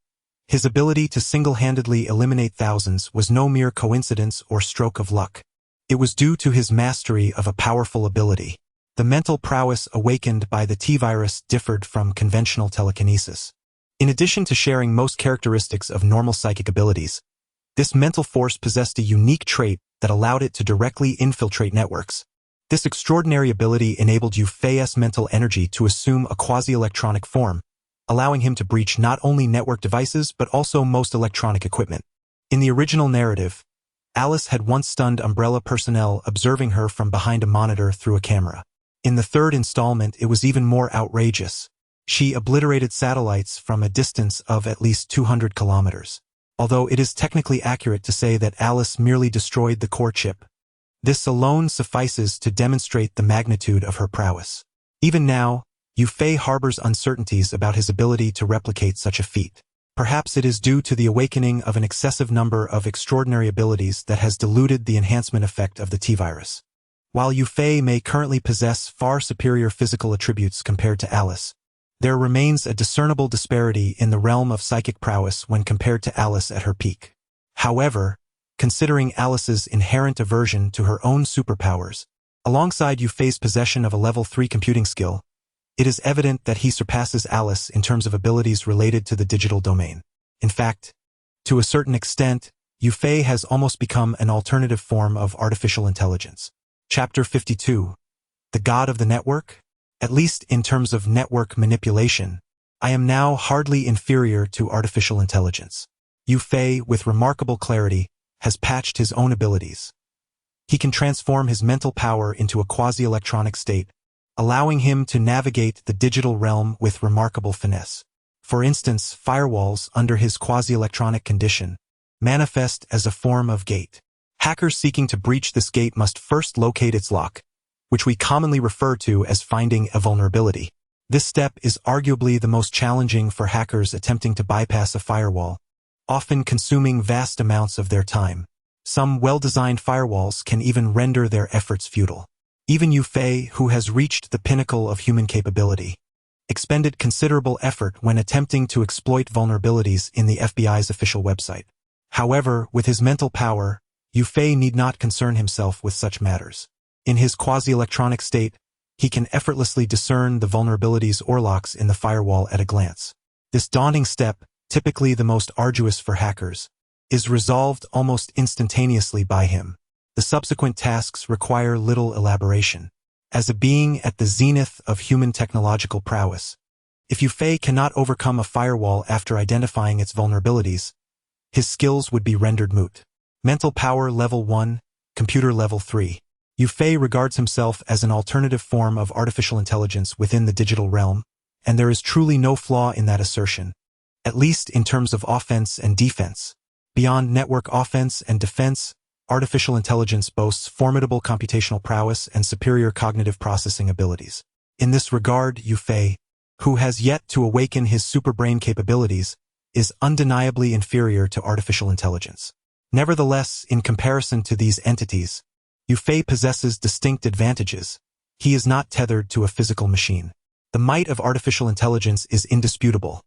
his ability to single-handedly eliminate thousands was no mere coincidence or stroke of luck. It was due to his mastery of a powerful ability. The mental prowess awakened by the T-virus differed from conventional telekinesis. In addition to sharing most characteristics of normal psychic abilities, this mental force possessed a unique trait that allowed it to directly infiltrate networks. This extraordinary ability enabled Yufei's mental energy to assume a quasi-electronic form, allowing him to breach not only network devices but also most electronic equipment. In the original narrative, Alice had once stunned Umbrella personnel observing her from behind a monitor through a camera. In the third installment, it was even more outrageous. She obliterated satellites from a distance of at least 200 kilometers. Although it is technically accurate to say that Alice merely destroyed the core chip, this alone suffices to demonstrate the magnitude of her prowess. Even now, Yufei harbors uncertainties about his ability to replicate such a feat. Perhaps it is due to the awakening of an excessive number of extraordinary abilities that has diluted the enhancement effect of the T-virus. While Yufei may currently possess far superior physical attributes compared to Alice, there remains a discernible disparity in the realm of psychic prowess when compared to Alice at her peak. However, considering Alice's inherent aversion to her own superpowers, alongside Yufei's possession of a level 3 computing skill, it is evident that he surpasses Alice in terms of abilities related to the digital domain. In fact, to a certain extent, Yufei has almost become an alternative form of artificial intelligence. Chapter 52. The God of the Network? At least in terms of network manipulation, I am now hardly inferior to artificial intelligence. Yufei, with remarkable clarity, has patched his own abilities. He can transform his mental power into a quasi-electronic state, allowing him to navigate the digital realm with remarkable finesse. For instance, firewalls under his quasi-electronic condition manifest as a form of gate. Hackers seeking to breach this gate must first locate its lock, which we commonly refer to as finding a vulnerability. This step is arguably the most challenging for hackers attempting to bypass a firewall, often consuming vast amounts of their time. Some well-designed firewalls can even render their efforts futile. Even Yufei, who has reached the pinnacle of human capability, expended considerable effort when attempting to exploit vulnerabilities in the FBI's official website. However, with his mental power, Yufei need not concern himself with such matters. In his quasi-electronic state, he can effortlessly discern the vulnerabilities or locks in the firewall at a glance. This daunting step, typically the most arduous for hackers, is resolved almost instantaneously by him. The subsequent tasks require little elaboration. As a being at the zenith of human technological prowess, if Yufei cannot overcome a firewall after identifying its vulnerabilities, his skills would be rendered moot. Mental power level 1, computer level 3. Yufei regards himself as an alternative form of artificial intelligence within the digital realm, and there is truly no flaw in that assertion, at least in terms of offense and defense. Beyond network offense and defense, artificial intelligence boasts formidable computational prowess and superior cognitive processing abilities. In this regard, Yufei, who has yet to awaken his superbrain capabilities, is undeniably inferior to artificial intelligence. Nevertheless, in comparison to these entities, Yufei possesses distinct advantages. He is not tethered to a physical machine. The might of artificial intelligence is indisputable.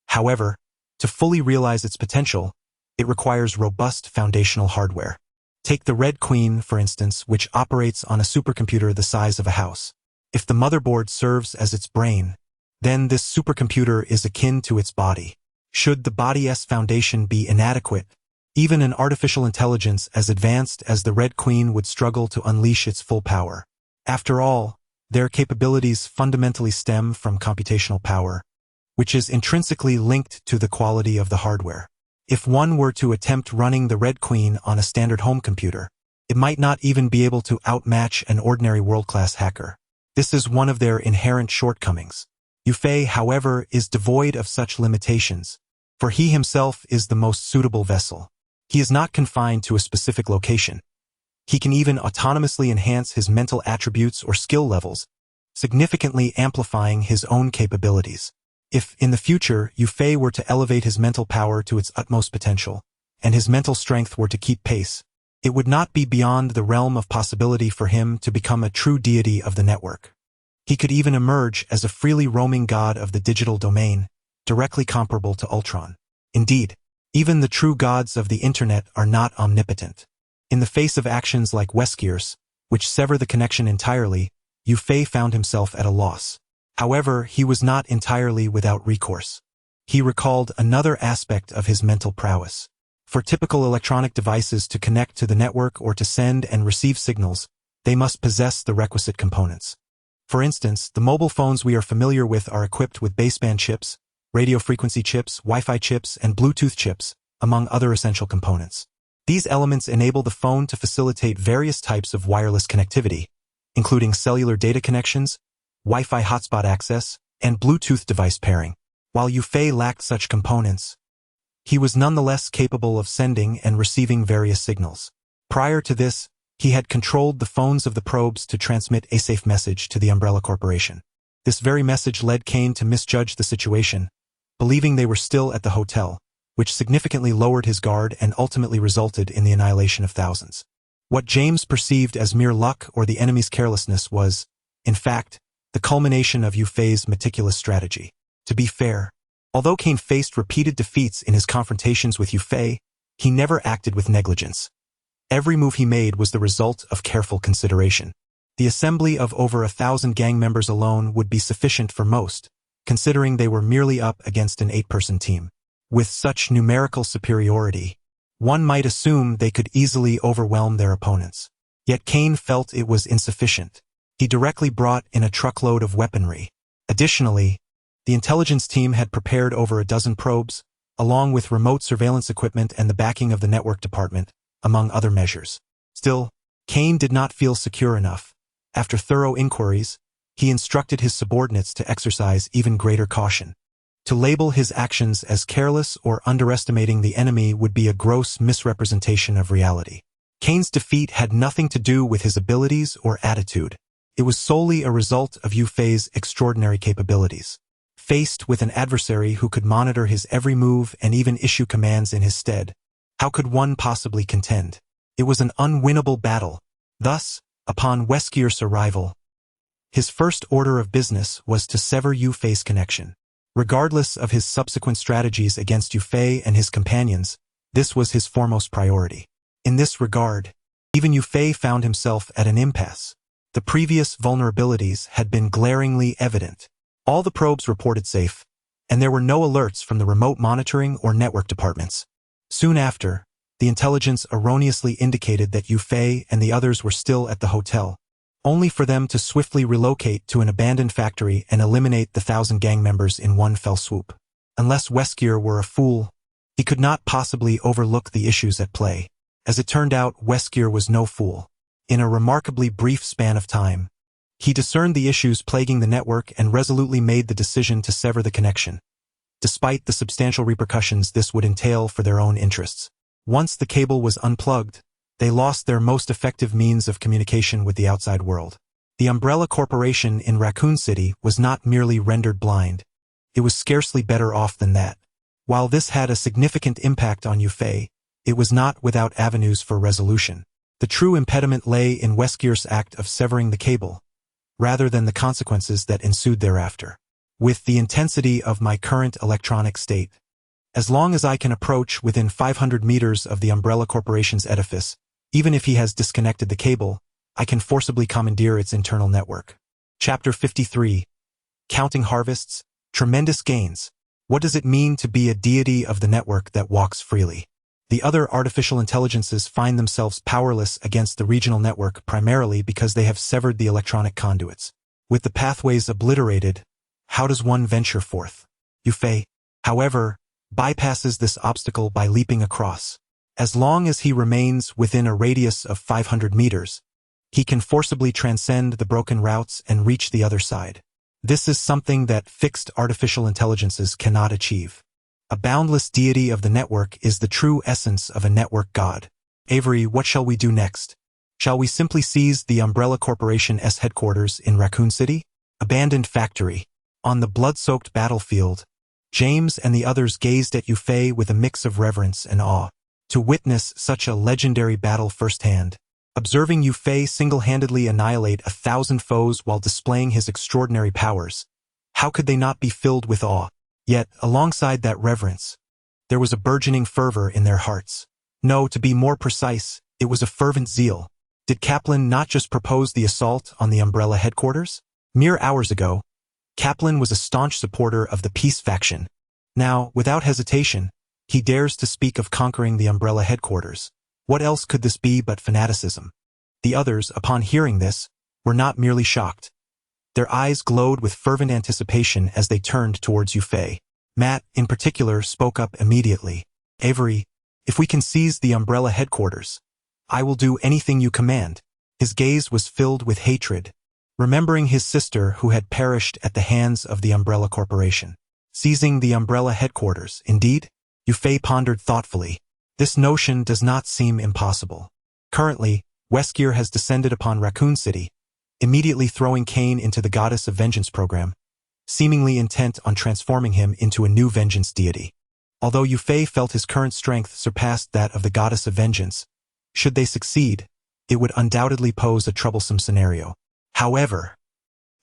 However, to fully realize its potential, it requires robust foundational hardware. Take the Red Queen, for instance, which operates on a supercomputer the size of a house. If the motherboard serves as its brain, then this supercomputer is akin to its body. Should the body's foundation be inadequate, even an artificial intelligence as advanced as the Red Queen would struggle to unleash its full power. After all, their capabilities fundamentally stem from computational power, which is intrinsically linked to the quality of the hardware. If one were to attempt running the Red Queen on a standard home computer, it might not even be able to outmatch an ordinary world-class hacker. This is one of their inherent shortcomings. Yufei, however, is devoid of such limitations, for he himself is the most suitable vessel. He is not confined to a specific location. He can even autonomously enhance his mental attributes or skill levels, significantly amplifying his own capabilities. If, in the future, Yufei were to elevate his mental power to its utmost potential, and his mental strength were to keep pace, it would not be beyond the realm of possibility for him to become a true deity of the network. He could even emerge as a freely roaming god of the digital domain, directly comparable to Ultron. Indeed, even the true gods of the internet are not omnipotent. In the face of actions like Weskier's, which sever the connection entirely, Yufei found himself at a loss. However, he was not entirely without recourse. He recalled another aspect of his mental prowess. For typical electronic devices to connect to the network or to send and receive signals, they must possess the requisite components. For instance, the mobile phones we are familiar with are equipped with baseband chips, radio frequency chips, Wi-Fi chips, and Bluetooth chips, among other essential components. These elements enable the phone to facilitate various types of wireless connectivity, including cellular data connections, Wi-Fi hotspot access, and Bluetooth device pairing. While Yufei lacked such components, he was nonetheless capable of sending and receiving various signals. Prior to this, he had controlled the phones of the probes to transmit a safe message to the Umbrella Corporation. This very message led Kane to misjudge the situation, believing they were still at the hotel, which significantly lowered his guard and ultimately resulted in the annihilation of thousands. What James perceived as mere luck or the enemy's carelessness was, in fact, the culmination of Yufei's meticulous strategy. To be fair, although Kane faced repeated defeats in his confrontations with Yufei, he never acted with negligence. Every move he made was the result of careful consideration. The assembly of over 1,000 gang members alone would be sufficient for most, considering they were merely up against an 8-person team. With such numerical superiority, one might assume they could easily overwhelm their opponents. Yet Kane felt it was insufficient. He directly brought in a truckload of weaponry. Additionally, the intelligence team had prepared over a dozen probes, along with remote surveillance equipment and the backing of the network department, among other measures. Still, Kane did not feel secure enough. After thorough inquiries, he instructed his subordinates to exercise even greater caution. To label his actions as careless or underestimating the enemy would be a gross misrepresentation of reality. Kane's defeat had nothing to do with his abilities or attitude. It was solely a result of Yu Fei's extraordinary capabilities. Faced with an adversary who could monitor his every move and even issue commands in his stead, how could one possibly contend? It was an unwinnable battle. Thus, upon Weskir's arrival, his first order of business was to sever Yu Fei's connection. Regardless of his subsequent strategies against Yu Fei and his companions, this was his foremost priority. In this regard, even Yu Fei found himself at an impasse. The previous vulnerabilities had been glaringly evident. All the probes reported safe, and there were no alerts from the remote monitoring or network departments. Soon after, the intelligence erroneously indicated that Yu Fei and the others were still at the hotel, only for them to swiftly relocate to an abandoned factory and eliminate the 1,000 gang members in one fell swoop. Unless Weskir were a fool, he could not possibly overlook the issues at play. As it turned out, Weskir was no fool. In a remarkably brief span of time, he discerned the issues plaguing the network and resolutely made the decision to sever the connection, despite the substantial repercussions this would entail for their own interests. Once the cable was unplugged, they lost their most effective means of communication with the outside world. The Umbrella Corporation in Raccoon City was not merely rendered blind. It was scarcely better off than that. While this had a significant impact on Yu Fei, it was not without avenues for resolution. The true impediment lay in Weskir's act of severing the cable, rather than the consequences that ensued thereafter. With the intensity of my current electronic state, as long as I can approach within 500 meters of the Umbrella Corporation's edifice, even if he has disconnected the cable, I can forcibly commandeer its internal network. Chapter 53. Counting Harvests, Tremendous Gains. What does it mean to be a deity of the network that walks freely? The other artificial intelligences find themselves powerless against the regional network primarily because they have severed the electronic conduits. With the pathways obliterated, how does one venture forth? Yu Fei, however, bypasses this obstacle by leaping across. As long as he remains within a radius of 500 meters, he can forcibly transcend the broken routes and reach the other side. This is something that fixed artificial intelligences cannot achieve. A boundless deity of the network is the true essence of a network god. Avery, what shall we do next? Shall we simply seize the Umbrella Corporation's headquarters in Raccoon City? Abandoned factory. On the blood-soaked battlefield, James and the others gazed at Yu Fei with a mix of reverence and awe. To witness such a legendary battle firsthand, observing Yu Fei single-handedly annihilate 1,000 foes while displaying his extraordinary powers, how could they not be filled with awe? Yet, alongside that reverence, there was a burgeoning fervor in their hearts. No, to be more precise, it was a fervent zeal. Did Kaplan not just propose the assault on the Umbrella headquarters? Mere hours ago, Kaplan was a staunch supporter of the peace faction. Now, without hesitation, he dares to speak of conquering the Umbrella headquarters. What else could this be but fanaticism? The others, upon hearing this, were not merely shocked. Their eyes glowed with fervent anticipation as they turned towards Yu Fei. Matt, in particular, spoke up immediately. Avery, if we can seize the Umbrella headquarters, I will do anything you command. His gaze was filled with hatred, remembering his sister who had perished at the hands of the Umbrella Corporation. Seizing the Umbrella headquarters, indeed? Yu Fei pondered thoughtfully. This notion does not seem impossible. Currently, Weskir has descended upon Raccoon City, immediately throwing Cain into the Goddess of Vengeance program, seemingly intent on transforming him into a new vengeance deity. Although Yu Fei felt his current strength surpassed that of the Goddess of Vengeance, should they succeed, it would undoubtedly pose a troublesome scenario. However,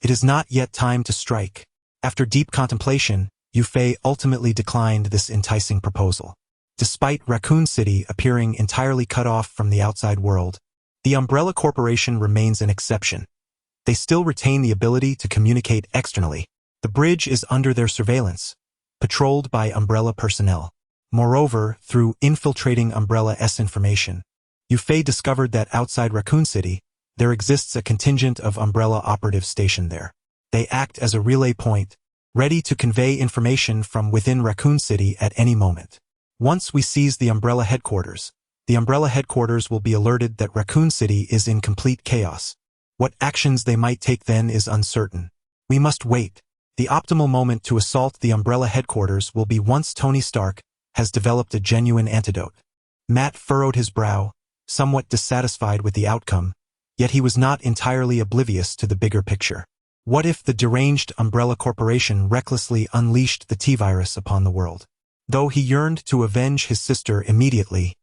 it is not yet time to strike. After deep contemplation, Yu Fei ultimately declined this enticing proposal. Despite Raccoon City appearing entirely cut off from the outside world, the Umbrella Corporation remains an exception. They still retain the ability to communicate externally. The bridge is under their surveillance, patrolled by Umbrella personnel. Moreover, through infiltrating Umbrella's information, Yu Fei discovered that outside Raccoon City, there exists a contingent of Umbrella operatives stationed there. They act as a relay point, ready to convey information from within Raccoon City at any moment. Once we seize the Umbrella headquarters will be alerted that Raccoon City is in complete chaos. What actions they might take then is uncertain. We must wait. The optimal moment to assault the Umbrella headquarters will be once Tony Stark has developed a genuine antidote. Matt furrowed his brow, somewhat dissatisfied with the outcome, Yet he was not entirely oblivious to the bigger picture. What if the deranged Umbrella Corporation recklessly unleashed the T-virus upon the world? Though he yearned to avenge his sister immediately,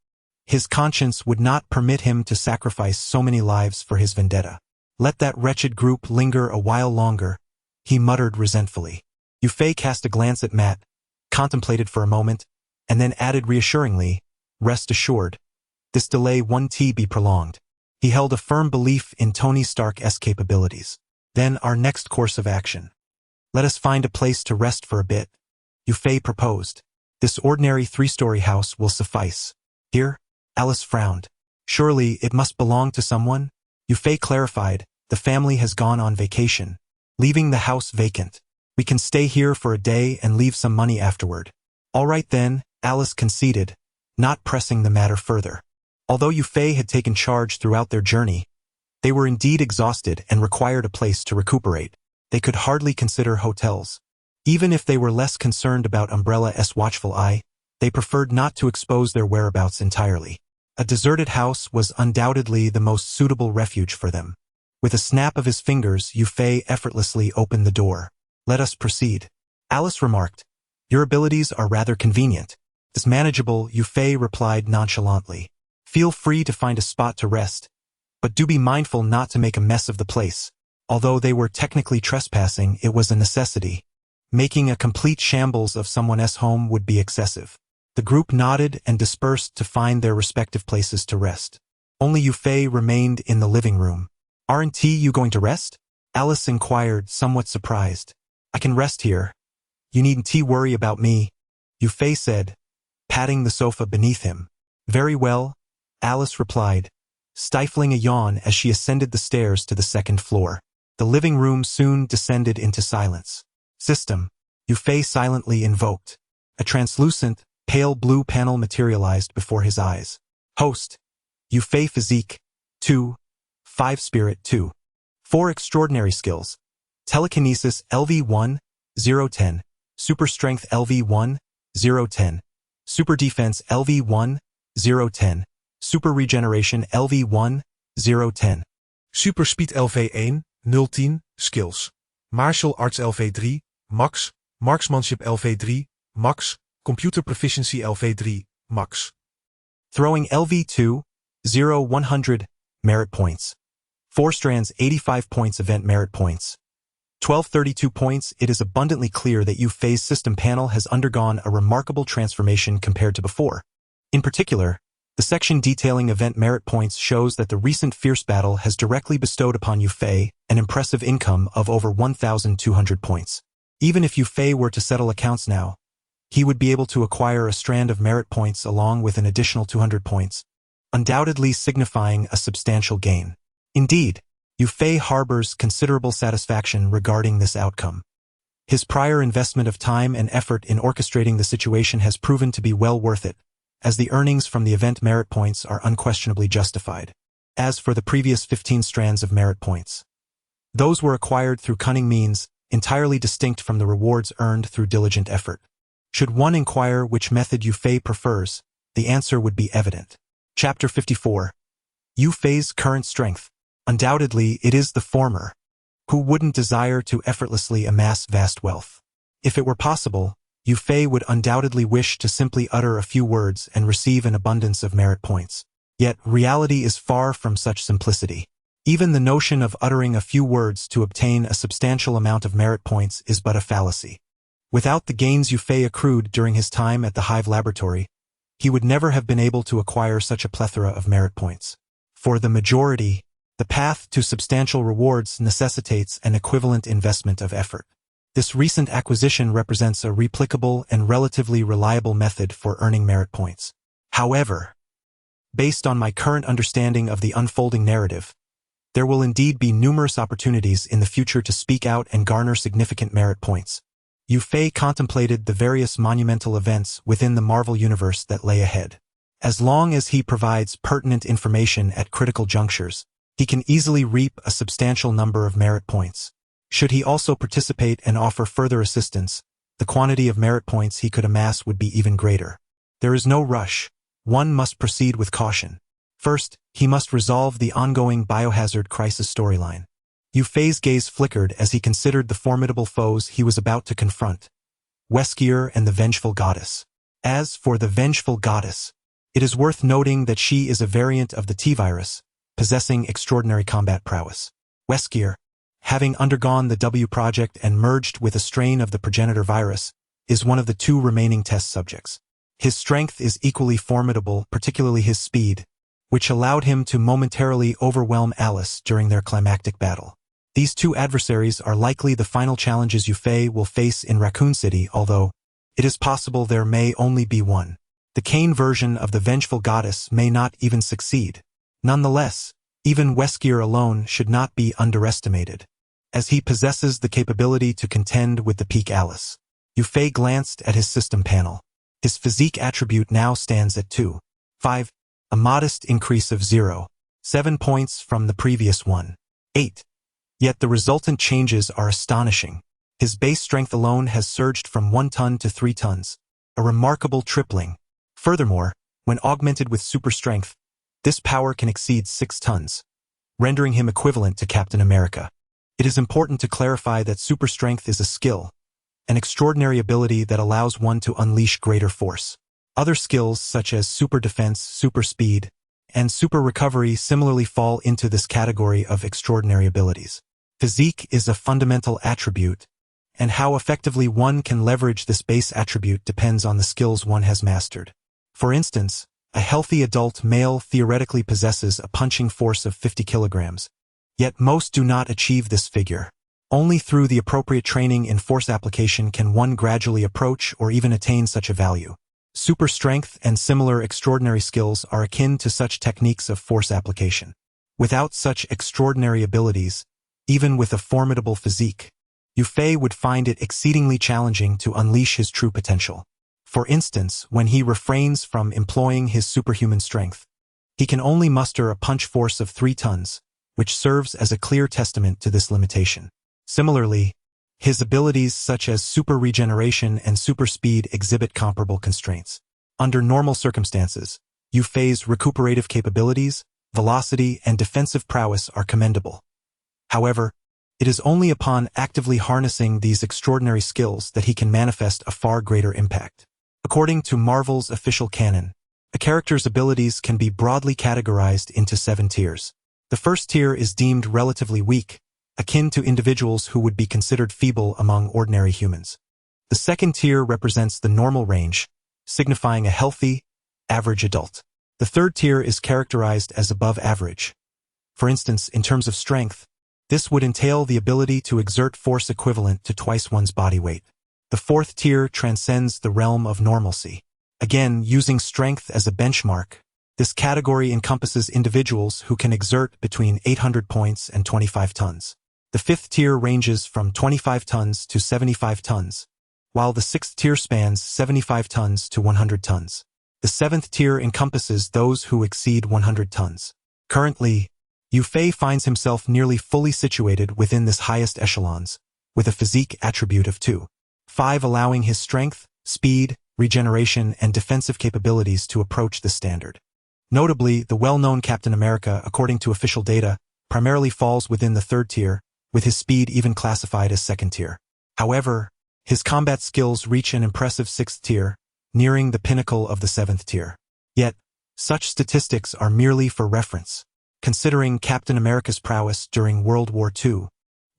his conscience would not permit him to sacrifice so many lives for his vendetta. Let that wretched group linger a while longer, he muttered resentfully. Yufei cast a glance at Matt, contemplated for a moment, and then added reassuringly, "Rest assured, this delay won't be prolonged." He held a firm belief in Tony Stark's capabilities. "Then our next course of action. Let us find a place to rest for a bit," Yufei proposed. "This ordinary 3-story house will suffice." "Here?" Alice frowned. "Surely it must belong to someone?" Yufei clarified, "The family has gone on vacation, leaving the house vacant. We can stay here for a day and leave some money afterward." "All right then," Alice conceded, not pressing the matter further. Although Yufei had taken charge throughout their journey, they were indeed exhausted and required a place to recuperate. They could hardly consider hotels. Even if they were less concerned about Umbrella's watchful eye, they preferred not to expose their whereabouts entirely. A deserted house was undoubtedly the most suitable refuge for them. With a snap of his fingers, Yufei effortlessly opened the door. "Let us proceed," Alice remarked. "Your abilities are rather convenient." "It's manageable," Yufei replied nonchalantly. "Feel free to find a spot to rest, but do be mindful not to make a mess of the place." Although they were technically trespassing, it was a necessity. Making a complete shambles of someone's home would be excessive. The group nodded and dispersed to find their respective places to rest. Only Yufei remained in the living room. "Aren't you going to rest?" Alice inquired, somewhat surprised. "I can rest here. You needn't worry about me," Yufei said, patting the sofa beneath him. "Very well," Alice replied, stifling a yawn as she ascended the stairs to the second floor. The living room soon descended into silence. "System," Yufei silently invoked. A translucent, pale blue panel materialized before his eyes. "Host, Yufei Physique, 2, 5 Spirit 2. 4 Extraordinary Skills. Telekinesis LV1, 010. Super Strength LV1, 010. Super Defense LV1, 010. Super Regeneration LV1, 010. Super Speed LV1, 010, Skills. Martial Arts LV3, Max. Marksmanship LV3, Max. Computer Proficiency LV3, Max. Throwing LV2, 0-100, Merit Points. 4 strands 85 points event merit points. 1232 points. It is abundantly clear that Yufei's system panel has undergone a remarkable transformation compared to before. In particular, the section detailing event merit points shows that the recent fierce battle has directly bestowed upon Yufei an impressive income of over 1,200 points. Even if Yufei were to settle accounts now, he would be able to acquire a strand of merit points along with an additional 200 points, undoubtedly signifying a substantial gain. Indeed, Yufei harbors considerable satisfaction regarding this outcome. His prior investment of time and effort in orchestrating the situation has proven to be well worth it, as the earnings from the event merit points are unquestionably justified. As for the previous 15 strands of merit points, those were acquired through cunning means, entirely distinct from the rewards earned through diligent effort. Should one inquire which method Yufei prefers, the answer would be evident. Chapter 54. Yufei's current strength. Undoubtedly, it is the former. Who wouldn't desire to effortlessly amass vast wealth? If it were possible, Yufei would undoubtedly wish to simply utter a few words and receive an abundance of merit points. Yet, reality is far from such simplicity. Even the notion of uttering a few words to obtain a substantial amount of merit points is but a fallacy. Without the gains Yufei accrued during his time at the Hive Laboratory, he would never have been able to acquire such a plethora of merit points. For the majority, the path to substantial rewards necessitates an equivalent investment of effort. This recent acquisition represents a replicable and relatively reliable method for earning merit points. However, based on my current understanding of the unfolding narrative, there will indeed be numerous opportunities in the future to speak out and garner significant merit points. Yufei contemplated the various monumental events within the Marvel Universe that lay ahead. As long as he provides pertinent information at critical junctures, he can easily reap a substantial number of merit points. Should he also participate and offer further assistance, the quantity of merit points he could amass would be even greater. There is no rush. One must proceed with caution. First, he must resolve the ongoing biohazard crisis storyline. Yu Fei's gaze flickered as he considered the formidable foes he was about to confront, Weskier and the Vengeful Goddess. As for the Vengeful Goddess, it is worth noting that she is a variant of the T-virus, possessing extraordinary combat prowess. Weskier, having undergone the W project and merged with a strain of the progenitor virus, is one of the 2 remaining test subjects. His strength is equally formidable, particularly his speed, which allowed him to momentarily overwhelm Alice during their climactic battle. These 2 adversaries are likely the final challenges Yu Fei will face in Raccoon City, although it is possible there may only be one. The Kane version of the Vengeful Goddess may not even succeed. Nonetheless, even Weskier alone should not be underestimated, as he possesses the capability to contend with the peak Alice. Yu Fei glanced at his system panel. His physique attribute now stands at 2.5, a modest increase of 0.7 points from the previous 1.8. Yet the resultant changes are astonishing. His base strength alone has surged from 1 ton to 3 tons, a remarkable tripling. Furthermore, when augmented with super strength, this power can exceed 6 tons, rendering him equivalent to Captain America. It is important to clarify that super strength is a skill, an extraordinary ability that allows one to unleash greater force. Other skills such as super defense, super speed, and super recovery similarly fall into this category of extraordinary abilities. Physique is a fundamental attribute, and how effectively one can leverage this base attribute depends on the skills one has mastered. For instance, a healthy adult male theoretically possesses a punching force of 50 kilograms, yet most do not achieve this figure. Only through the appropriate training in force application can one gradually approach or even attain such a value. Super strength and similar extraordinary skills are akin to such techniques of force application. Without such extraordinary abilities, even with a formidable physique, Yu Fei would find it exceedingly challenging to unleash his true potential. For instance, when he refrains from employing his superhuman strength, he can only muster a punch force of 3 tons, which serves as a clear testament to this limitation. Similarly, his abilities such as super regeneration and super speed exhibit comparable constraints. Under normal circumstances, Yu Fei's recuperative capabilities, velocity, and defensive prowess are commendable. However, it is only upon actively harnessing these extraordinary skills that he can manifest a far greater impact. According to Marvel's official canon, a character's abilities can be broadly categorized into 7 tiers. The first tier is deemed relatively weak, akin to individuals who would be considered feeble among ordinary humans. The second tier represents the normal range, signifying a healthy, average adult. The third tier is characterized as above average. For instance, in terms of strength, this would entail the ability to exert force equivalent to twice one's body weight. The fourth tier transcends the realm of normalcy. Again, using strength as a benchmark, this category encompasses individuals who can exert between 800 points and 25 tons. The fifth tier ranges from 25 tons to 75 tons, while the sixth tier spans 75 tons to 100 tons. The seventh tier encompasses those who exceed 100 tons. Currently, Yu Fei finds himself nearly fully situated within this highest echelons, with a physique attribute of 2.5, allowing his strength, speed, regeneration, and defensive capabilities to approach the standard. Notably, the well-known Captain America, according to official data, primarily falls within the third tier, with his speed even classified as second tier. However, his combat skills reach an impressive sixth tier, nearing the pinnacle of the seventh tier. Yet, such statistics are merely for reference. Considering Captain America's prowess during World War II,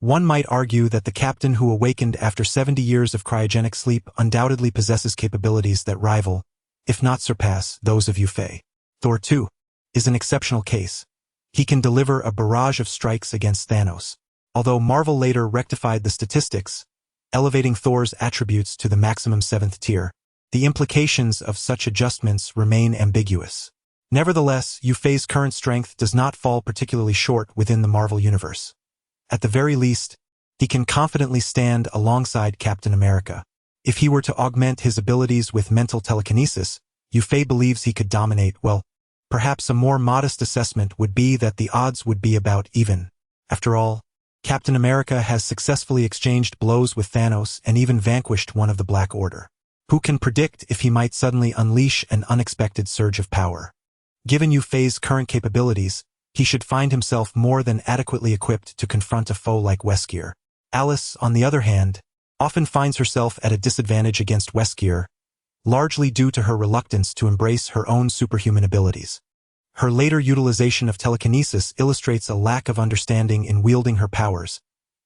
one might argue that the captain who awakened after 70 years of cryogenic sleep undoubtedly possesses capabilities that rival, if not surpass, those of Yu Fei. Thor 2 is an exceptional case. He can deliver a barrage of strikes against Thanos. Although Marvel later rectified the statistics, elevating Thor's attributes to the maximum seventh tier, the implications of such adjustments remain ambiguous. Nevertheless, Yu Fei's current strength does not fall particularly short within the Marvel universe. At the very least, he can confidently stand alongside Captain America. If he were to augment his abilities with mental telekinesis, Yu Fei believes he could dominate. Well, perhaps a more modest assessment would be that the odds would be about even. After all, Captain America has successfully exchanged blows with Thanos and even vanquished one of the Black Order. Who can predict if he might suddenly unleash an unexpected surge of power? Given Yu Fei's current capabilities, he should find himself more than adequately equipped to confront a foe like Weskier. Alice, on the other hand, often finds herself at a disadvantage against Weskier, largely due to her reluctance to embrace her own superhuman abilities. Her later utilization of telekinesis illustrates a lack of understanding in wielding her powers,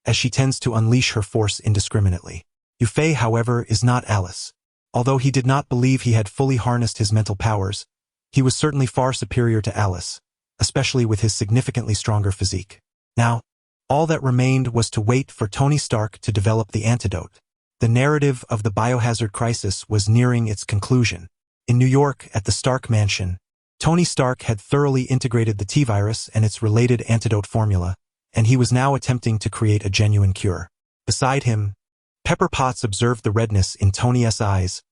as she tends to unleash her force indiscriminately. Yu Fei, however, is not Alice. Although he did not believe he had fully harnessed his mental powers, he was certainly far superior to Alice, especially with his significantly stronger physique. Now, all that remained was to wait for Tony Stark to develop the antidote. The narrative of the biohazard crisis was nearing its conclusion. In New York, at the Stark Mansion, Tony Stark had thoroughly integrated the T-virus and its related antidote formula, and he was now attempting to create a genuine cure. Beside him, Pepper Potts observed the redness in Tony's eyes,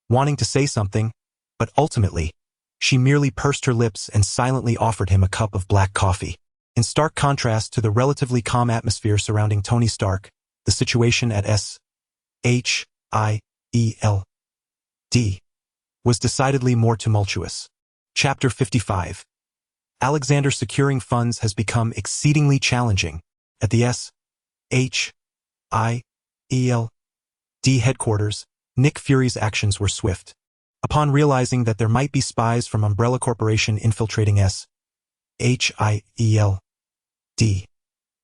wanting to say something, but ultimately, she merely pursed her lips and silently offered him a cup of black coffee. In stark contrast to the relatively calm atmosphere surrounding Tony Stark, the situation at SHIELD was decidedly more tumultuous. Chapter 55. Alexander securing funds has become exceedingly challenging. At the SHIELD headquarters, Nick Fury's actions were swift. Upon realizing that there might be spies from Umbrella Corporation infiltrating SHIELD, he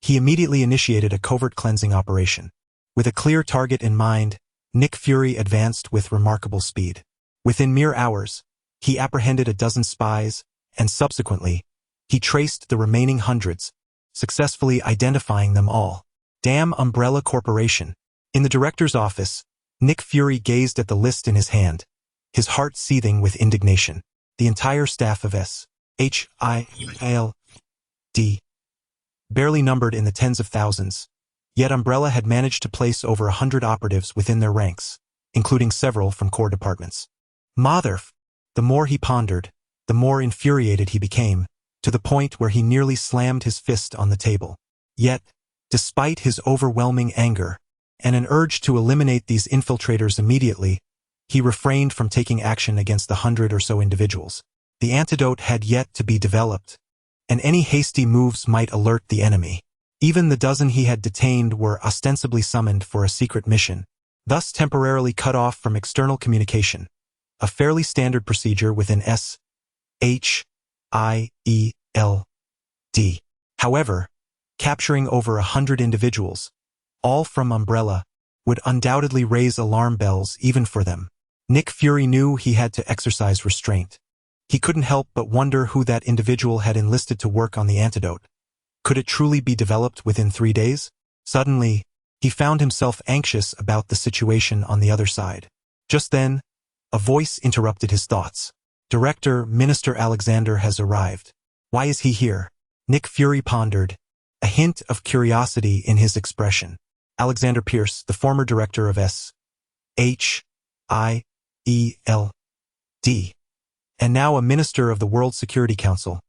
immediately initiated a covert cleansing operation. With a clear target in mind, Nick Fury advanced with remarkable speed. Within mere hours, he apprehended a dozen spies, and subsequently, he traced the remaining hundreds, successfully identifying them all. Damn Umbrella Corporation. In the director's office, Nick Fury gazed at the list in his hand, his heart seething with indignation. The entire staff of SHIELD, barely numbered in the tens of thousands, yet Umbrella had managed to place over 100 operatives within their ranks, including several from core departments. The more he pondered, the more infuriated he became, to the point where he nearly slammed his fist on the table. Yet, despite his overwhelming anger, and an urge to eliminate these infiltrators immediately, he refrained from taking action against the 100 or so individuals. The antidote had yet to be developed, and any hasty moves might alert the enemy. Even the dozen he had detained were ostensibly summoned for a secret mission, thus temporarily cut off from external communication, a fairly standard procedure within SHIELD. However, capturing over 100 individuals, all from Umbrella, would undoubtedly raise alarm bells even for them. Nick Fury knew he had to exercise restraint. He couldn't help but wonder who that individual had enlisted to work on the antidote. Could it truly be developed within 3 days? Suddenly, he found himself anxious about the situation on the other side. Just then, a voice interrupted his thoughts. Director, Minister Alexander has arrived. Why is he here? Nick Fury pondered, a hint of curiosity in his expression. Alexander Pierce, the former director of SHIELD, and now a minister of the World Security Council,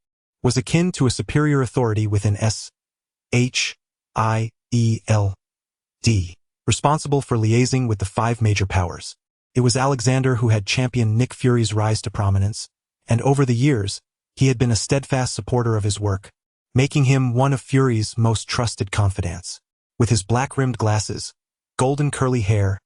was akin to a superior authority within SHIELD, responsible for liaising with the 5 major powers. It was Alexander who had championed Nick Fury's rise to prominence, and over the years, he had been a steadfast supporter of his work, making him one of Fury's most trusted confidants. With his black-rimmed glasses, golden curly hair,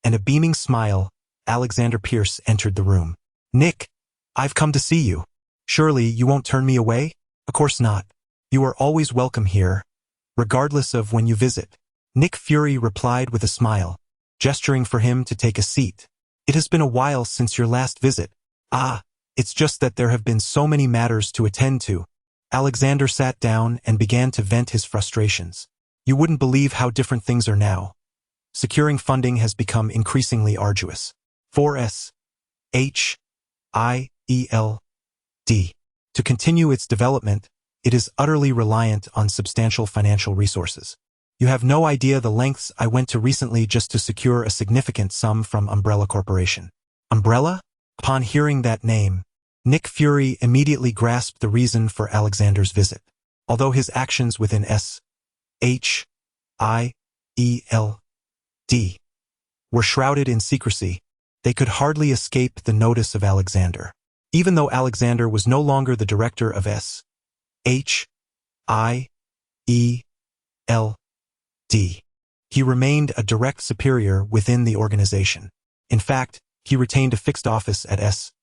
and a beaming smile, Alexander Pierce entered the room. Nick, I've come to see you. Surely you won't turn me away? Of course not. You are always welcome here, regardless of when you visit. Nick Fury replied with a smile, gesturing for him to take a seat. It has been a while since your last visit. It's just that there have been so many matters to attend to. Alexander sat down and began to vent his frustrations. You wouldn't believe how different things are now. Securing funding has become increasingly arduous. For SHIELD to continue its development, it is utterly reliant on substantial financial resources. You have no idea the lengths I went to recently just to secure a significant sum from Umbrella Corporation. Umbrella? Upon hearing that name, Nick Fury immediately grasped the reason for Alexander's visit. Although his actions within SHIELD were shrouded in secrecy, they could hardly escape the notice of Alexander. Even though Alexander was no longer the director of S.H.I.E.L.D., he remained a direct superior within the organization. In fact, he retained a fixed office at S.H.I.E.L.D.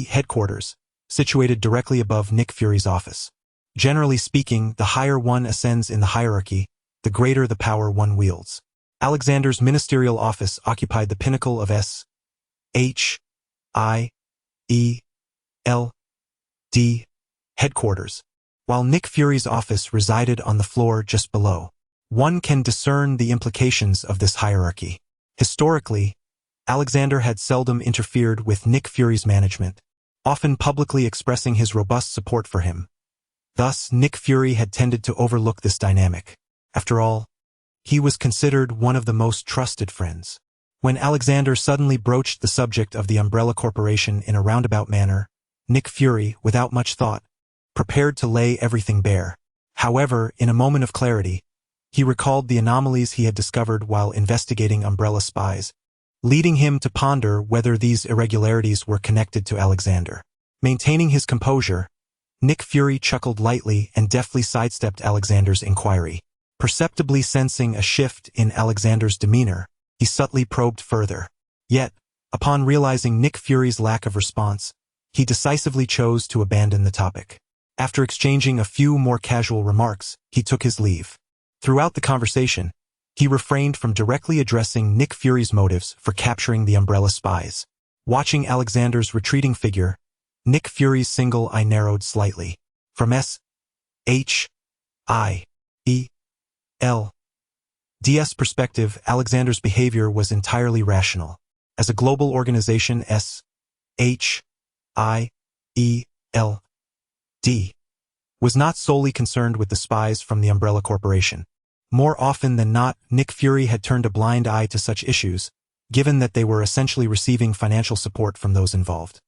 headquarters, situated directly above Nick Fury's office. Generally speaking, the higher one ascends in the hierarchy, the greater the power one wields. Alexander's ministerial office occupied the pinnacle of S.H.I.E.L.D. headquarters, while Nick Fury's office resided on the floor just below. One can discern the implications of this hierarchy. Historically, Alexander had seldom interfered with Nick Fury's management, often publicly expressing his robust support for him. Thus, Nick Fury had tended to overlook this dynamic. After all, he was considered one of the most trusted friends. When Alexander suddenly broached the subject of the Umbrella Corporation in a roundabout manner, Nick Fury, without much thought, prepared to lay everything bare. However, in a moment of clarity, he recalled the anomalies he had discovered while investigating Umbrella spies, leading him to ponder whether these irregularities were connected to Alexander. Maintaining his composure, Nick Fury chuckled lightly and deftly sidestepped Alexander's inquiry. Perceptibly sensing a shift in Alexander's demeanor, he subtly probed further. Yet, upon realizing Nick Fury's lack of response, he decisively chose to abandon the topic. After exchanging a few more casual remarks, he took his leave. Throughout the conversation, he refrained from directly addressing Nick Fury's motives for capturing the Umbrella spies. Watching Alexander's retreating figure, Nick Fury's single eye narrowed slightly. From S.H.I.E.L.D.'s perspective, Alexander's behavior was entirely rational. As a global organization, S.H.I.E.L.D. was not solely concerned with the spies from the Umbrella Corporation. More often than not, Nick Fury had turned a blind eye to such issues, given that they were essentially receiving financial support from those involved.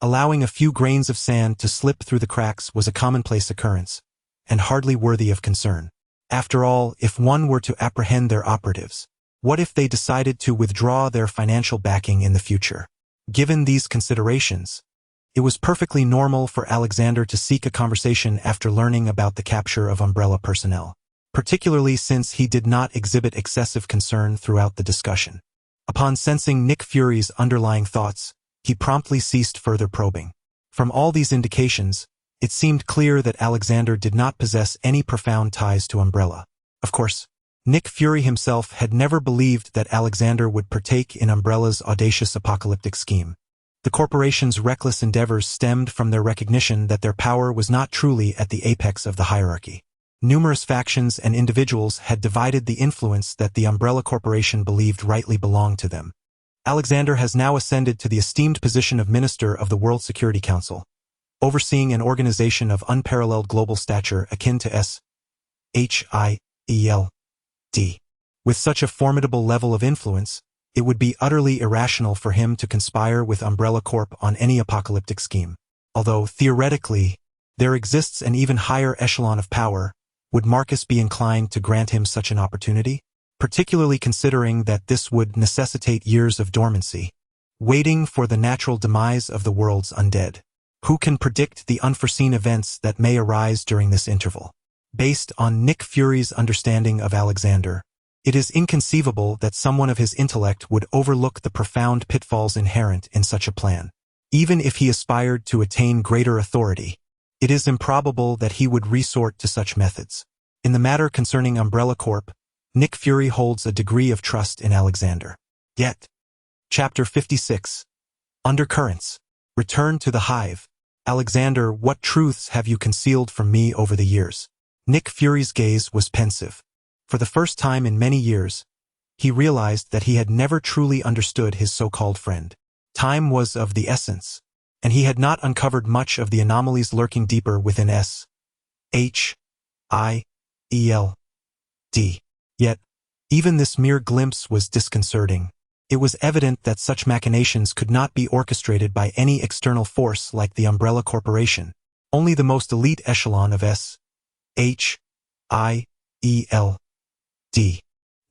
Allowing a few grains of sand to slip through the cracks was a commonplace occurrence, and hardly worthy of concern. After all, if one were to apprehend their operatives, what if they decided to withdraw their financial backing in the future? Given these considerations, it was perfectly normal for Alexander to seek a conversation after learning about the capture of Umbrella personnel, particularly since he did not exhibit excessive concern throughout the discussion. Upon sensing Nick Fury's underlying thoughts, he promptly ceased further probing. From all these indications, it seemed clear that Alexander did not possess any profound ties to Umbrella. Of course, Nick Fury himself had never believed that Alexander would partake in Umbrella's audacious apocalyptic scheme. The corporation's reckless endeavors stemmed from their recognition that their power was not truly at the apex of the hierarchy. Numerous factions and individuals had divided the influence that the Umbrella Corporation believed rightly belonged to them. Alexander has now ascended to the esteemed position of Minister of the World Security Council, overseeing an organization of unparalleled global stature akin to S.H.I.E.L.D. With such a formidable level of influence, it would be utterly irrational for him to conspire with Umbrella Corp on any apocalyptic scheme. Although, theoretically, there exists an even higher echelon of power, would Marcus be inclined to grant him such an opportunity? Particularly considering that this would necessitate years of dormancy, waiting for the natural demise of the world's undead. Who can predict the unforeseen events that may arise during this interval? Based on Nick Fury's understanding of Alexander, it is inconceivable that someone of his intellect would overlook the profound pitfalls inherent in such a plan. Even if he aspired to attain greater authority, it is improbable that he would resort to such methods. In the matter concerning Umbrella Corp, Nick Fury holds a degree of trust in Alexander. Yet, Chapter 56. Undercurrents. Return to the hive. Alexander, what truths have you concealed from me over the years? Nick Fury's gaze was pensive. For the first time in many years, he realized that he had never truly understood his so-called friend. Time was of the essence, and he had not uncovered much of the anomalies lurking deeper within S.H.I.E.L.D. Yet, even this mere glimpse was disconcerting. It was evident that such machinations could not be orchestrated by any external force like the Umbrella Corporation. Only the most elite echelon of S.H.I.E.L.D.,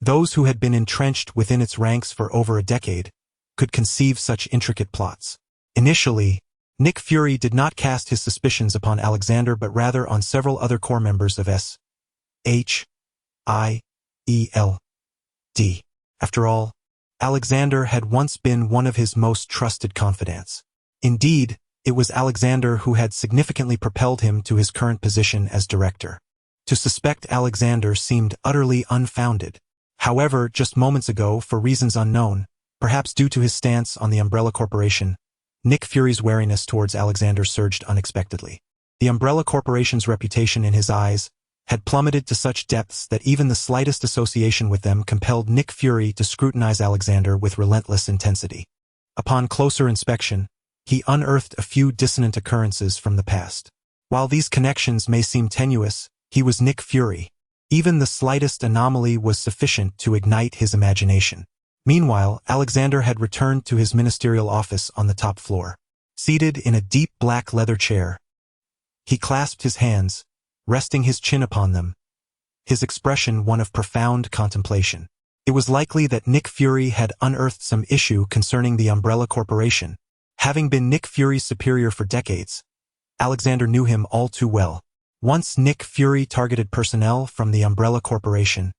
those who had been entrenched within its ranks for over a decade, could conceive such intricate plots. Initially, Nick Fury did not cast his suspicions upon Alexander but rather on several other core members of S.H.I.E.L.D. After all, Alexander had once been one of his most trusted confidants. Indeed, it was Alexander who had significantly propelled him to his current position as director. To suspect Alexander seemed utterly unfounded. However, just moments ago, for reasons unknown, perhaps due to his stance on the Umbrella Corporation, Nick Fury's wariness towards Alexander surged unexpectedly. The Umbrella Corporation's reputation in his eyes had plummeted to such depths that even the slightest association with them compelled Nick Fury to scrutinize Alexander with relentless intensity. Upon closer inspection, he unearthed a few dissonant occurrences from the past. While these connections may seem tenuous, he was Nick Fury. Even the slightest anomaly was sufficient to ignite his imagination. Meanwhile, Alexander had returned to his ministerial office on the top floor. Seated in a deep black leather chair, he clasped his hands, resting his chin upon them, his expression one of profound contemplation. It was likely that Nick Fury had unearthed some issue concerning the Umbrella Corporation. Having been Nick Fury's superior for decades, Alexander knew him all too well. Once Nick Fury targeted personnel from the Umbrella Corporation,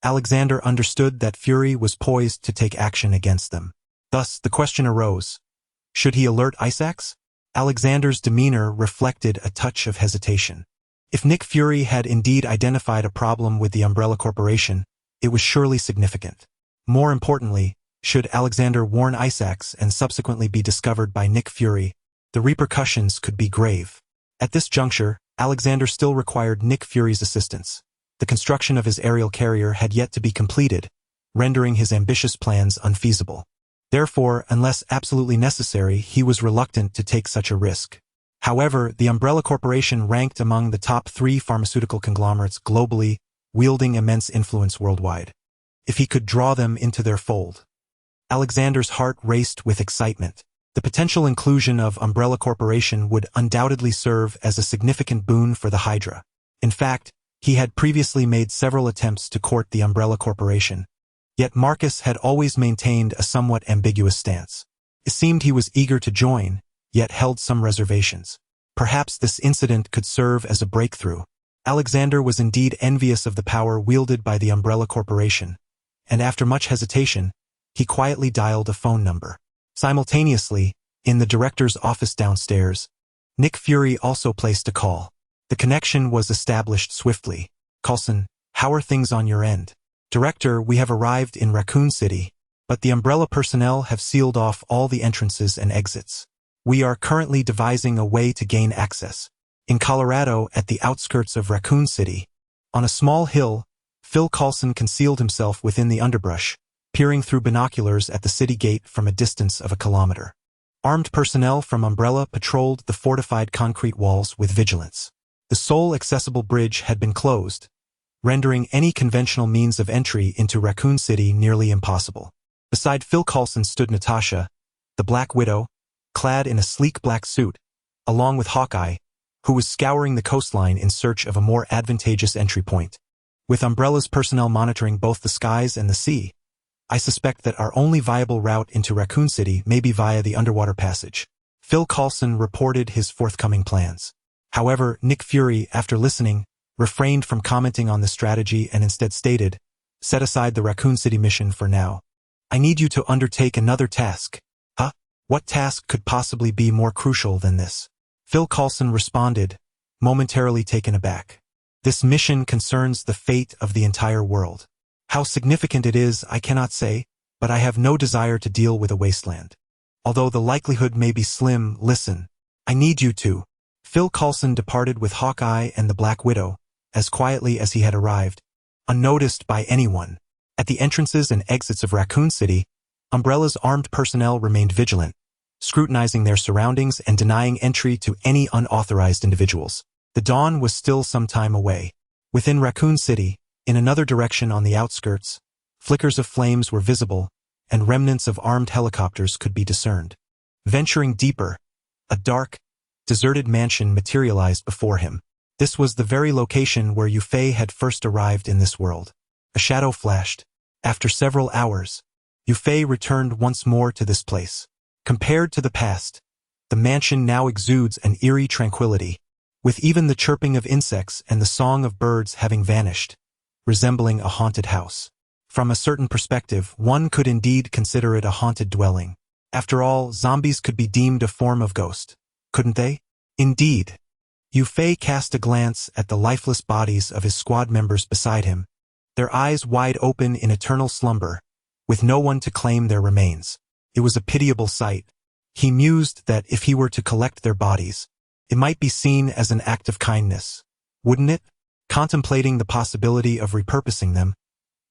Alexander understood that Fury was poised to take action against them. Thus, the question arose, should he alert Isaacs? Alexander's demeanor reflected a touch of hesitation. If Nick Fury had indeed identified a problem with the Umbrella Corporation, it was surely significant. More importantly, should Alexander warn Isaacs and subsequently be discovered by Nick Fury, the repercussions could be grave. At this juncture, Alexander still required Nick Fury's assistance. The construction of his aerial carrier had yet to be completed, rendering his ambitious plans unfeasible. Therefore, unless absolutely necessary, he was reluctant to take such a risk. However, the Umbrella Corporation ranked among the top 3 pharmaceutical conglomerates globally, wielding immense influence worldwide. If he could draw them into their fold, Alexander's heart raced with excitement. The potential inclusion of Umbrella Corporation would undoubtedly serve as a significant boon for the Hydra. In fact, he had previously made several attempts to court the Umbrella Corporation, yet Marcus had always maintained a somewhat ambiguous stance. It seemed he was eager to join, yet held some reservations. Perhaps this incident could serve as a breakthrough. Alexander was indeed envious of the power wielded by the Umbrella Corporation, and after much hesitation, he quietly dialed a phone number. Simultaneously, in the director's office downstairs, Nick Fury also placed a call. The connection was established swiftly. Coulson, how are things on your end? Director, we have arrived in Raccoon City, but the Umbrella personnel have sealed off all the entrances and exits. We are currently devising a way to gain access. In Colorado, at the outskirts of Raccoon City, on a small hill, Phil Coulson concealed himself within the underbrush, peering through binoculars at the city gate from a distance of 1 kilometer. Armed personnel from Umbrella patrolled the fortified concrete walls with vigilance. The sole accessible bridge had been closed, rendering any conventional means of entry into Raccoon City nearly impossible. Beside Phil Coulson stood Natasha, the Black Widow, clad in a sleek black suit, along with Hawkeye, who was scouring the coastline in search of a more advantageous entry point. With Umbrella's personnel monitoring both the skies and the sea, I suspect that our only viable route into Raccoon City may be via the underwater passage. Phil Coulson reported his forthcoming plans. However, Nick Fury, after listening, refrained from commenting on the strategy and instead stated, set aside the Raccoon City mission for now. I need you to undertake another task. Huh? What task could possibly be more crucial than this? Phil Coulson responded, momentarily taken aback. This mission concerns the fate of the entire world. How significant it is, I cannot say, but I have no desire to deal with a wasteland. Although the likelihood may be slim, listen. I need you to. Phil Coulson departed with Hawkeye and the Black Widow, as quietly as he had arrived, unnoticed by anyone. At the entrances and exits of Raccoon City, Umbrella's armed personnel remained vigilant, scrutinizing their surroundings and denying entry to any unauthorized individuals. The dawn was still some time away. Within Raccoon City, in another direction on the outskirts, flickers of flames were visible, and remnants of armed helicopters could be discerned. Venturing deeper, a dark, deserted mansion materialized before him. This was the very location where Yufei had first arrived in this world. A shadow flashed. After several hours, Yufei returned once more to this place. Compared to the past, the mansion now exudes an eerie tranquility, with even the chirping of insects and the song of birds having vanished, resembling a haunted house. From a certain perspective, one could indeed consider it a haunted dwelling. After all, zombies could be deemed a form of ghost, couldn't they? Indeed. Yufei cast a glance at the lifeless bodies of his squad members beside him, their eyes wide open in eternal slumber, with no one to claim their remains. It was a pitiable sight. He mused that if he were to collect their bodies, it might be seen as an act of kindness, wouldn't it? Contemplating the possibility of repurposing them,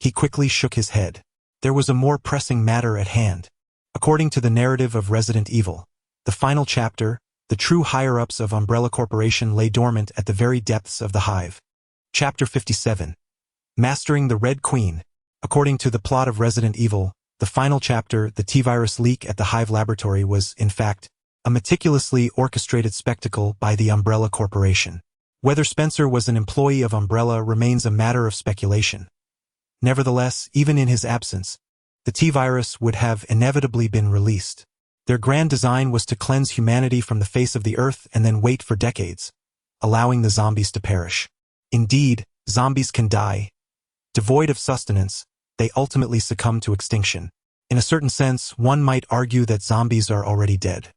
he quickly shook his head. There was a more pressing matter at hand. According to the narrative of Resident Evil, the final chapter, the true higher-ups of Umbrella Corporation lay dormant at the very depths of the hive. Chapter 57. Mastering the Red Queen. According to the plot of Resident Evil, the final chapter, the T-virus leak at the Hive laboratory was, in fact, a meticulously orchestrated spectacle by the Umbrella Corporation. Whether Spencer was an employee of Umbrella remains a matter of speculation. Nevertheless, even in his absence, the T-virus would have inevitably been released. Their grand design was to cleanse humanity from the face of the earth and then wait for decades, allowing the zombies to perish. Indeed, zombies can die. Devoid of sustenance, they ultimately succumb to extinction. In a certain sense, one might argue that zombies are already dead.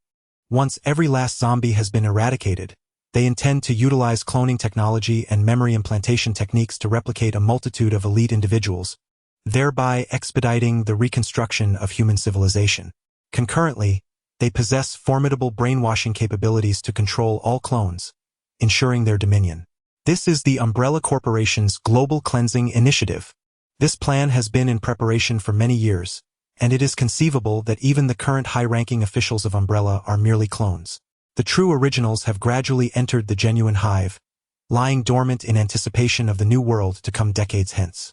Once every last zombie has been eradicated, they intend to utilize cloning technology and memory implantation techniques to replicate a multitude of elite individuals, thereby expediting the reconstruction of human civilization. Concurrently, they possess formidable brainwashing capabilities to control all clones, ensuring their dominion. This is the Umbrella Corporation's Global Cleansing Initiative. This plan has been in preparation for many years, and it is conceivable that even the current high-ranking officials of Umbrella are merely clones. The true originals have gradually entered the genuine hive, lying dormant in anticipation of the new world to come decades hence.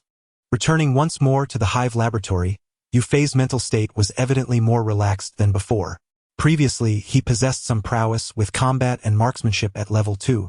Returning once more to the hive laboratory, Yufei's mental state was evidently more relaxed than before. Previously, he possessed some prowess with combat and marksmanship at level 2,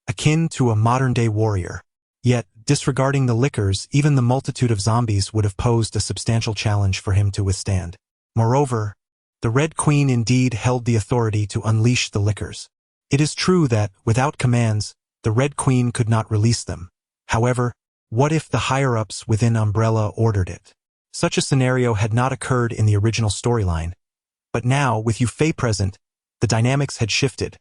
akin to a modern-day warrior. Yet, disregarding the lickers, even the multitude of zombies would have posed a substantial challenge for him to withstand. Moreover, the Red Queen indeed held the authority to unleash the lickers. It is true that, without commands, the Red Queen could not release them. However, what if the higher-ups within Umbrella ordered it? Such a scenario had not occurred in the original storyline, but now, with Yufei present, the dynamics had shifted.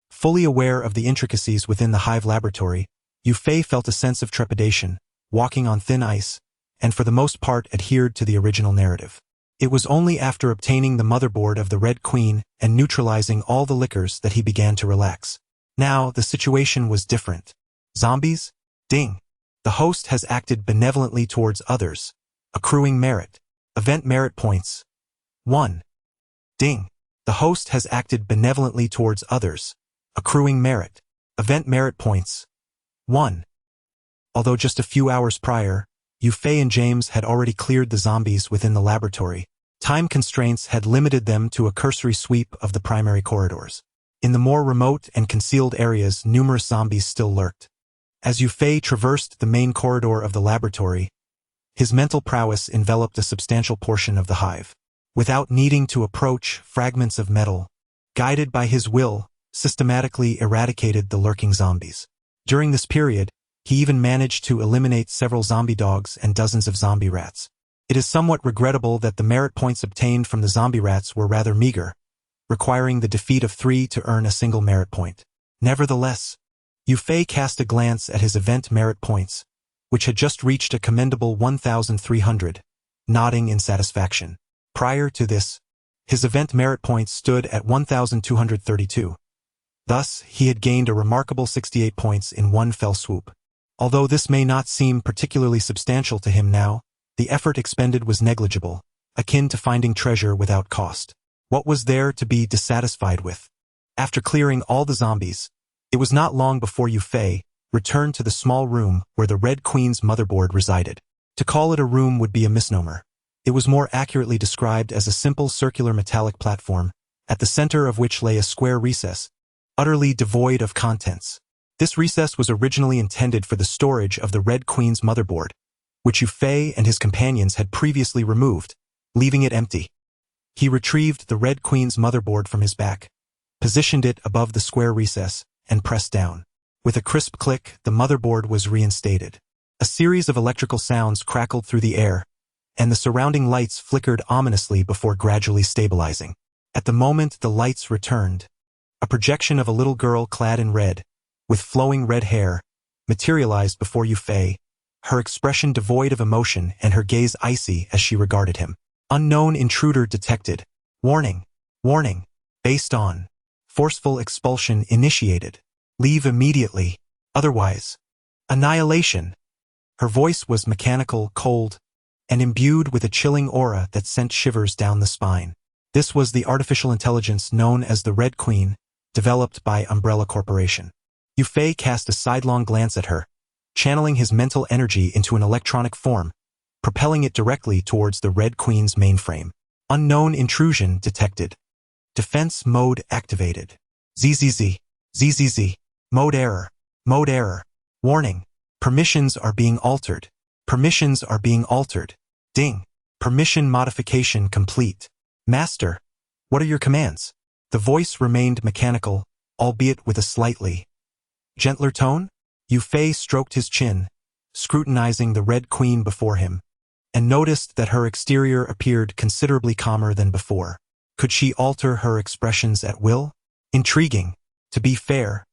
Fully aware of the intricacies within the hive laboratory, Yufei felt a sense of trepidation, walking on thin ice, and for the most part adhered to the original narrative. It was only after obtaining the motherboard of the Red Queen and neutralizing all the lickers that he began to relax. Now, the situation was different. Zombies? Ding. The host has acted benevolently towards others, accruing merit. Event merit points. 1. Ding. The host has acted benevolently towards others, accruing merit. Event merit points. 1. Although just a few hours prior, Yufei and James had already cleared the zombies within the laboratory, time constraints had limited them to a cursory sweep of the primary corridors. In the more remote and concealed areas, numerous zombies still lurked. As Yufei traversed the main corridor of the laboratory, his mental prowess enveloped a substantial portion of the hive. Without needing to approach, fragments of metal, guided by his will, systematically eradicated the lurking zombies. During this period, he even managed to eliminate several zombie dogs and dozens of zombie rats. It is somewhat regrettable that the merit points obtained from the zombie rats were rather meager, requiring the defeat of 3 to earn a single merit point. Nevertheless, Yufei cast a glance at his event merit points, which had just reached a commendable 1,300, nodding in satisfaction. Prior to this, his event merit points stood at 1,232. Thus, he had gained a remarkable 68 points in one fell swoop. Although this may not seem particularly substantial to him now, the effort expended was negligible, akin to finding treasure without cost. What was there to be dissatisfied with? After clearing all the zombies, it was not long before Yufei returned to the small room where the Red Queen's motherboard resided. To call it a room would be a misnomer. It was more accurately described as a simple circular metallic platform, at the center of which lay a square recess, utterly devoid of contents. This recess was originally intended for the storage of the Red Queen's motherboard, which Yufei and his companions had previously removed, leaving it empty. He retrieved the Red Queen's motherboard from his back, positioned it above the square recess, and pressed down. With a crisp click, the motherboard was reinstated. A series of electrical sounds crackled through the air, and the surrounding lights flickered ominously before gradually stabilizing. At the moment the lights returned, a projection of a little girl clad in red, with flowing red hair, materialized before Yufei, her expression devoid of emotion and her gaze icy as she regarded him. Unknown intruder detected. Warning. Warning. Based on. Forceful expulsion initiated. Leave immediately. Otherwise. Annihilation. Her voice was mechanical, cold, and imbued with a chilling aura that sent shivers down the spine. This was the artificial intelligence known as the Red Queen, developed by Umbrella Corporation. Yufei cast a sidelong glance at her, channeling his mental energy into an electronic form, propelling it directly towards the Red Queen's mainframe. Unknown intrusion detected. Defense mode activated. ZZZ. ZZZ. Mode error. Mode error. Warning. Permissions are being altered. Permissions are being altered. Ding. Permission modification complete. Master, what are your commands? The voice remained mechanical, albeit with a slightly gentler tone. Yufei stroked his chin, scrutinizing the Red Queen before him, and noticed that her exterior appeared considerably calmer than before. Could she alter her expressions at will? Intriguing. To be fair,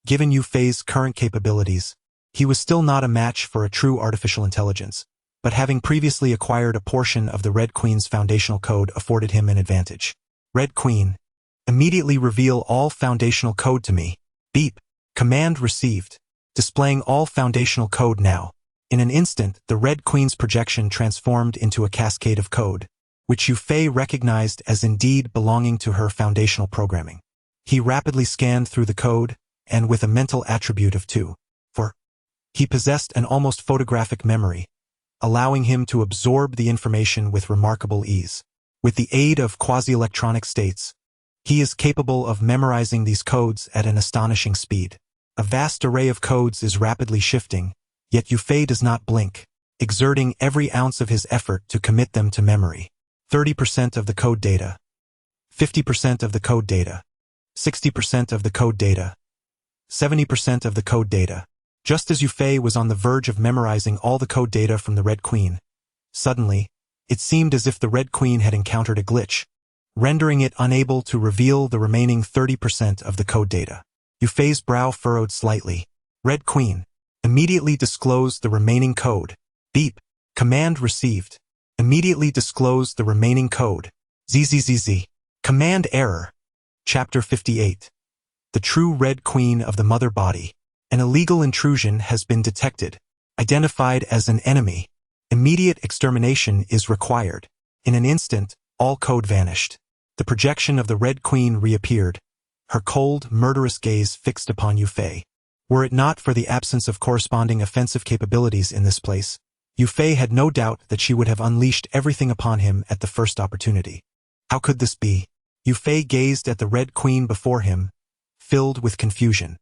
given Yufei's current capabilities, he was still not a match for a true artificial intelligence, but having previously acquired a portion of the Red Queen's foundational code afforded him an advantage. Red Queen, immediately reveal all foundational code to me. Beep. Command received. Displaying all foundational code now. In an instant, the Red Queen's projection transformed into a cascade of code, which Yufei recognized as indeed belonging to her foundational programming. He rapidly scanned through the code, and with a mental attribute of 2. For he possessed an almost photographic memory, allowing him to absorb the information with remarkable ease. With the aid of quasi-electronic states, he is capable of memorizing these codes at an astonishing speed. A vast array of codes is rapidly shifting, yet Yufei does not blink, exerting every ounce of his effort to commit them to memory. 30% of the code data, 50% of the code data, 60% of the code data, 70% of the code data. Just as Yufei was on the verge of memorizing all the code data from the Red Queen, suddenly, it seemed as if the Red Queen had encountered a glitch, rendering it unable to reveal the remaining 30% of the code data. Yufei's brow furrowed slightly. Red Queen, immediately disclose the remaining code. Beep. Command received. Immediately disclose the remaining code. ZZZZ. Command error. Chapter 58. The true Red Queen of the Mother Body. An illegal intrusion has been detected. Identified as an enemy. Immediate extermination is required. In an instant, all code vanished. The projection of the Red Queen reappeared, her cold, murderous gaze fixed upon Yufei. Were it not for the absence of corresponding offensive capabilities in this place, Yufei had no doubt that she would have unleashed everything upon him at the first opportunity. How could this be? Yufei gazed at the Red Queen before him, filled with confusion.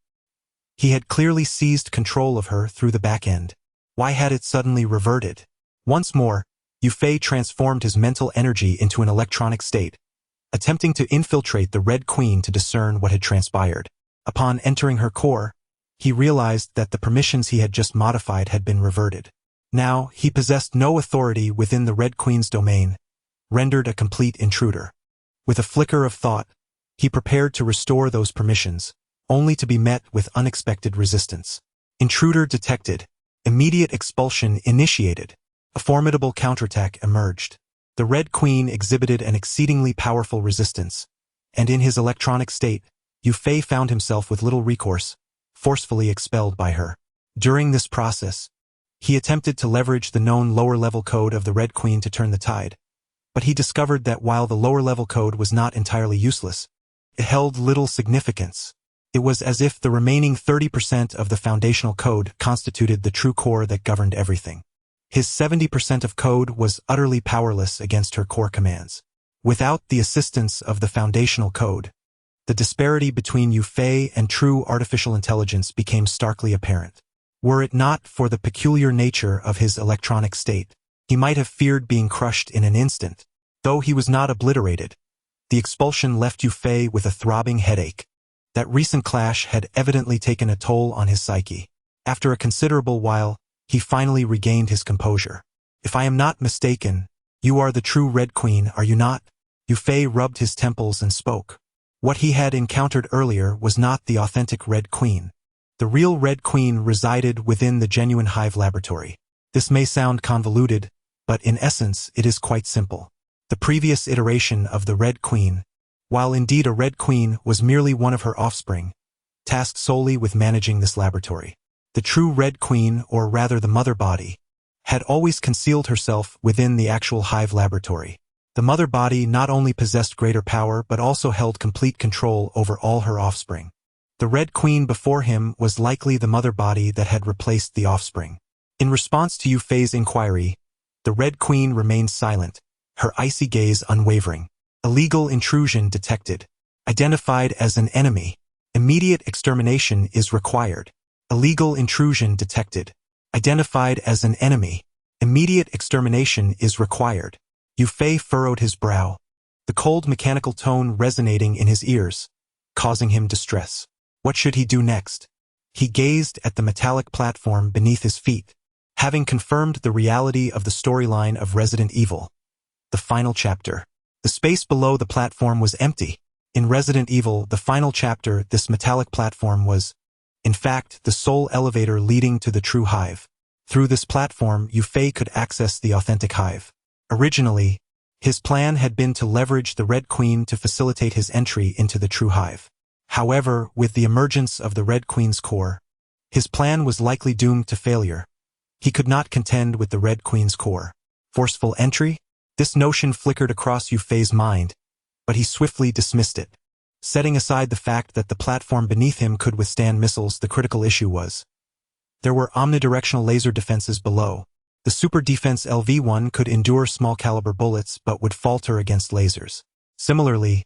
He had clearly seized control of her through the back end. Why had it suddenly reverted? Once more, Yufei transformed his mental energy into an electronic state, attempting to infiltrate the Red Queen to discern what had transpired. Upon entering her core, he realized that the permissions he had just modified had been reverted. Now, he possessed no authority within the Red Queen's domain, rendered a complete intruder. With a flicker of thought, he prepared to restore those permissions, only to be met with unexpected resistance. Intruder detected. Immediate expulsion initiated. A formidable counterattack emerged. The Red Queen exhibited an exceedingly powerful resistance, and in his electronic state, Yufei found himself with little recourse, forcefully expelled by her. During this process, he attempted to leverage the known lower-level code of the Red Queen to turn the tide, but he discovered that while the lower-level code was not entirely useless, it held little significance. It was as if the remaining 30% of the foundational code constituted the true core that governed everything. His 70% of code was utterly powerless against her core commands. Without the assistance of the foundational code, the disparity between Yufei and true artificial intelligence became starkly apparent. Were it not for the peculiar nature of his electronic state, he might have feared being crushed in an instant. Though he was not obliterated, the expulsion left Yu Fei with a throbbing headache. That recent clash had evidently taken a toll on his psyche. After a considerable while, he finally regained his composure. If I am not mistaken, you are the true Red Queen, are you not? Yu Fei rubbed his temples and spoke. What he had encountered earlier was not the authentic Red Queen. The real Red Queen resided within the genuine Hive laboratory. This may sound convoluted, but in essence it is quite simple. The previous iteration of the Red Queen, while indeed a Red Queen, was merely one of her offspring, tasked solely with managing this laboratory. The true Red Queen, or rather the Mother Body, had always concealed herself within the actual Hive laboratory. The Mother Body not only possessed greater power but also held complete control over all her offspring. The Red Queen before him was likely the Mother Body that had replaced the offspring. In response to Yu Fei's inquiry, the Red Queen remained silent, her icy gaze unwavering. Illegal intrusion detected. Identified as an enemy. Immediate extermination is required. Illegal intrusion detected. Identified as an enemy. Immediate extermination is required. Yu Fei furrowed his brow, the cold mechanical tone resonating in his ears, causing him distress. What should he do next? He gazed at the metallic platform beneath his feet, having confirmed the reality of the storyline of Resident Evil. The final chapter. The space below the platform was empty. In Resident Evil, the final chapter, this metallic platform was, in fact, the sole elevator leading to the true Hive. Through this platform, Yu Fei could access the authentic Hive. Originally, his plan had been to leverage the Red Queen to facilitate his entry into the true Hive. However, with the emergence of the Red Queen's core, his plan was likely doomed to failure. He could not contend with the Red Queen's core. Forceful entry? This notion flickered across Yu Fei's mind, but he swiftly dismissed it. Setting aside the fact that the platform beneath him could withstand missiles, the critical issue was, there were omnidirectional laser defenses below. The super defense LV-1 could endure small-caliber bullets but would falter against lasers. Similarly,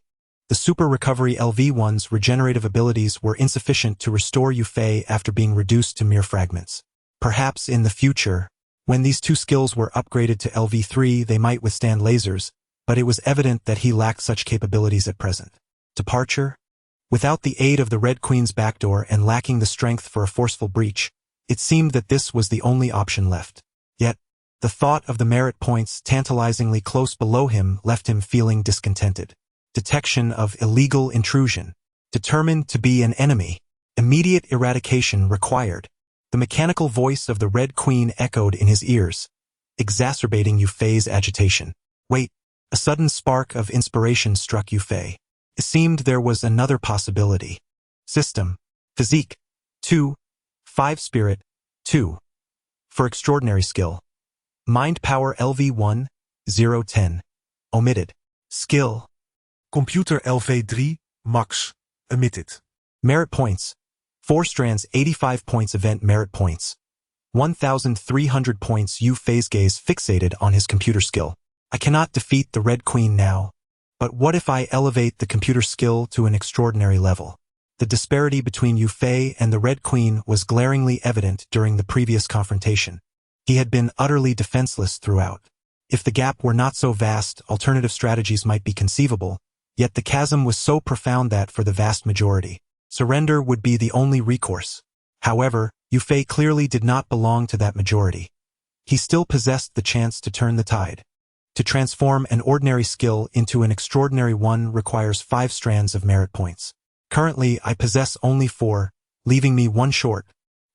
the super recovery LV-1's regenerative abilities were insufficient to restore Yu Fei after being reduced to mere fragments. Perhaps in the future, when these two skills were upgraded to LV-3, they might withstand lasers, but it was evident that he lacked such capabilities at present. Departure? Without the aid of the Red Queen's backdoor and lacking the strength for a forceful breach, it seemed that this was the only option left. Yet, the thought of the merit points tantalizingly close below him left him feeling discontented. Detection of illegal intrusion. Determined to be an enemy. Immediate eradication required. The mechanical voice of the Red Queen echoed in his ears, exacerbating Yu Fei's agitation. Wait, a sudden spark of inspiration struck Yu Fei. It seemed there was another possibility. System. Physique. 2. 5 Spirit. 2. For extraordinary skill. Mind Power LV-1, 010. Omitted. Skill. Computer LV-3, max. Omitted. Merit points. 4 strands, 85 points. Event merit points. 1,300 points. Yu Fei's gaze fixated on his computer skill. I cannot defeat the Red Queen now. But what if I elevate the computer skill to an extraordinary level? The disparity between Yu Fei and the Red Queen was glaringly evident during the previous confrontation. He had been utterly defenseless throughout. If the gap were not so vast, alternative strategies might be conceivable, yet the chasm was so profound that, for the vast majority, surrender would be the only recourse. However, Yu Fei clearly did not belong to that majority. He still possessed the chance to turn the tide. To transform an ordinary skill into an extraordinary one requires 5 strands of merit points. Currently, I possess only 4, leaving me 1 short,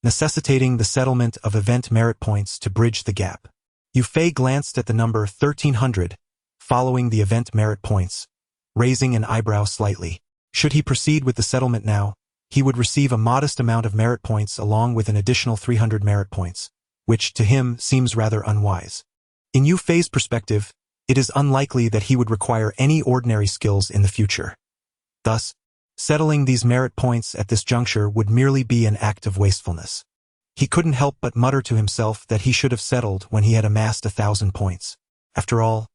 necessitating the settlement of event merit points to bridge the gap. Yu Fei glanced at the number 1,300, following the event merit points, raising an eyebrow slightly. Should he proceed with the settlement now, he would receive a modest amount of merit points along with an additional 300 merit points, which to him seems rather unwise. In Yu Fei's perspective, it is unlikely that he would require any ordinary skills in the future. Thus, settling these merit points at this juncture would merely be an act of wastefulness. He couldn't help but mutter to himself that he should have settled when he had amassed 1,000 points. After all,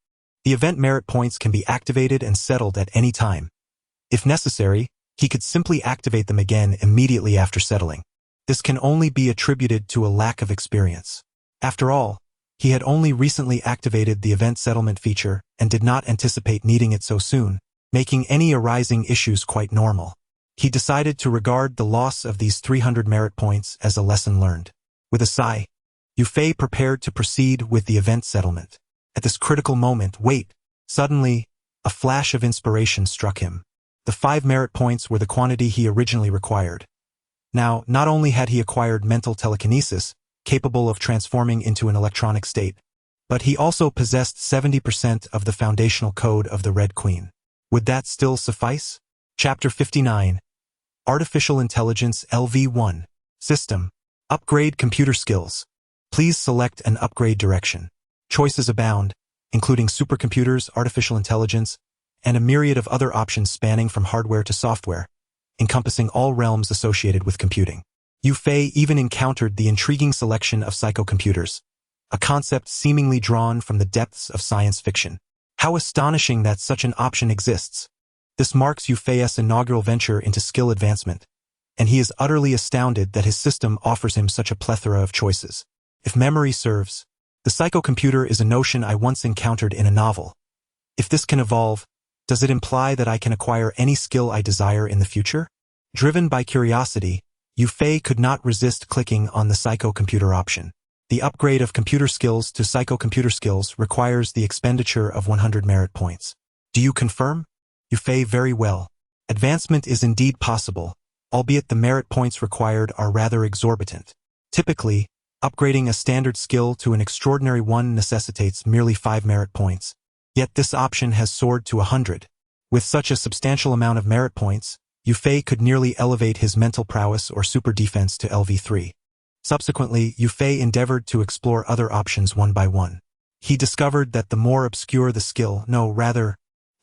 the event merit points can be activated and settled at any time. If necessary, he could simply activate them again immediately after settling. This can only be attributed to a lack of experience. After all, He had only recently activated the event settlement feature and did not anticipate needing it so soon, making any arising issues quite normal. He decided to regard the loss of these 300 merit points as a lesson learned. With a sigh, Yufei prepared to proceed with the event settlement. At this critical moment, suddenly, a flash of inspiration struck him. The 5 merit points were the quantity he originally required. Now, not only had he acquired mental telekinesis, capable of transforming into an electronic state, but he also possessed 70% of the foundational code of the Red Queen. Would that still suffice? Chapter 59. Artificial Intelligence LV1. System. Upgrade computer skills. Please select an upgrade direction. Choices abound, including supercomputers, artificial intelligence, and a myriad of other options spanning from hardware to software, encompassing all realms associated with computing. Yufei even encountered the intriguing selection of psychocomputers, a concept seemingly drawn from the depths of science fiction. How astonishing that such an option exists. This marks Yufei's inaugural venture into skill advancement, and he is utterly astounded that his system offers him such a plethora of choices. If memory serves, the psychocomputer is a notion I once encountered in a novel. If this can evolve, does it imply that I can acquire any skill I desire in the future? Driven by curiosity, Yufei could not resist clicking on the psychocomputer option. The upgrade of computer skills to psychocomputer skills requires the expenditure of 100 merit points. Do you confirm? Yufei, very well. Advancement is indeed possible, albeit the merit points required are rather exorbitant. Typically, upgrading a standard skill to an extraordinary one necessitates merely 5 merit points. Yet this option has soared to 100. With such a substantial amount of merit points, Yufei could nearly elevate his mental prowess or super defense to LV3. Subsequently, Yufei endeavored to explore other options one by one. He discovered that the more obscure the skill, the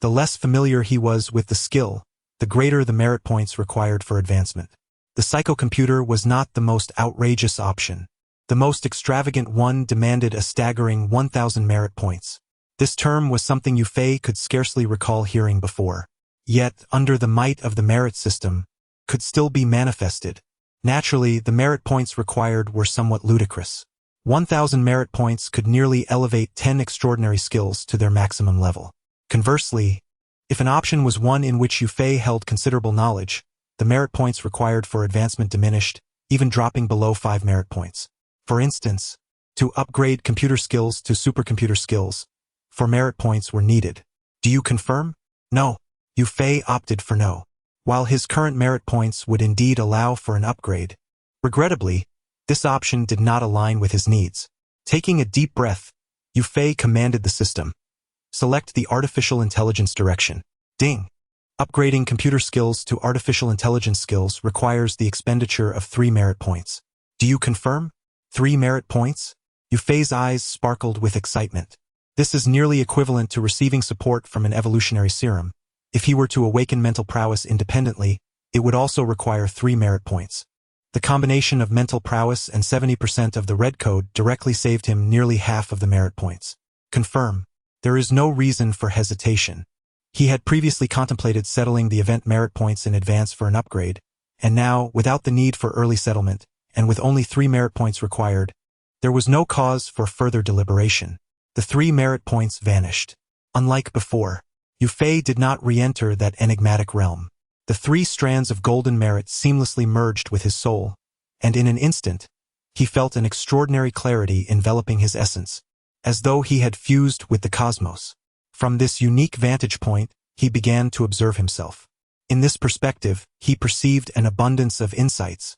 less familiar he was with the skill, the greater the merit points required for advancement. The psychocomputer was not the most outrageous option. The most extravagant one demanded a staggering 1,000 merit points. This term was something Yufei could scarcely recall hearing before. Yet, under the might of the merit system, could still be manifested. Naturally, the merit points required were somewhat ludicrous. 1,000 merit points could nearly elevate 10 extraordinary skills to their maximum level. Conversely, if an option was one in which Yufei held considerable knowledge, the merit points required for advancement diminished, even dropping below 5 merit points. For instance, to upgrade computer skills to supercomputer skills, 4 merit points were needed. Do you confirm? No. Yufei opted for no. While his current merit points would indeed allow for an upgrade, regrettably, this option did not align with his needs. Taking a deep breath, Yufei commanded the system. Select the artificial intelligence direction. Ding! Upgrading computer skills to artificial intelligence skills requires the expenditure of 3 merit points. Do you confirm? 3 merit points? Yufei's eyes sparkled with excitement. This is nearly equivalent to receiving support from an evolutionary serum. If he were to awaken mental prowess independently, it would also require 3 merit points. The combination of mental prowess and 70% of the red code directly saved him nearly half of the merit points. Confirm. There is no reason for hesitation. He had previously contemplated settling the event merit points in advance for an upgrade, and now, without the need for early settlement, and with only 3 merit points required, there was no cause for further deliberation. The 3 merit points vanished. Unlike before, Yufei did not re-enter that enigmatic realm. The 3 strands of golden merit seamlessly merged with his soul, and in an instant, he felt an extraordinary clarity enveloping his essence, as though he had fused with the cosmos. From this unique vantage point, he began to observe himself. In this perspective, he perceived an abundance of insights,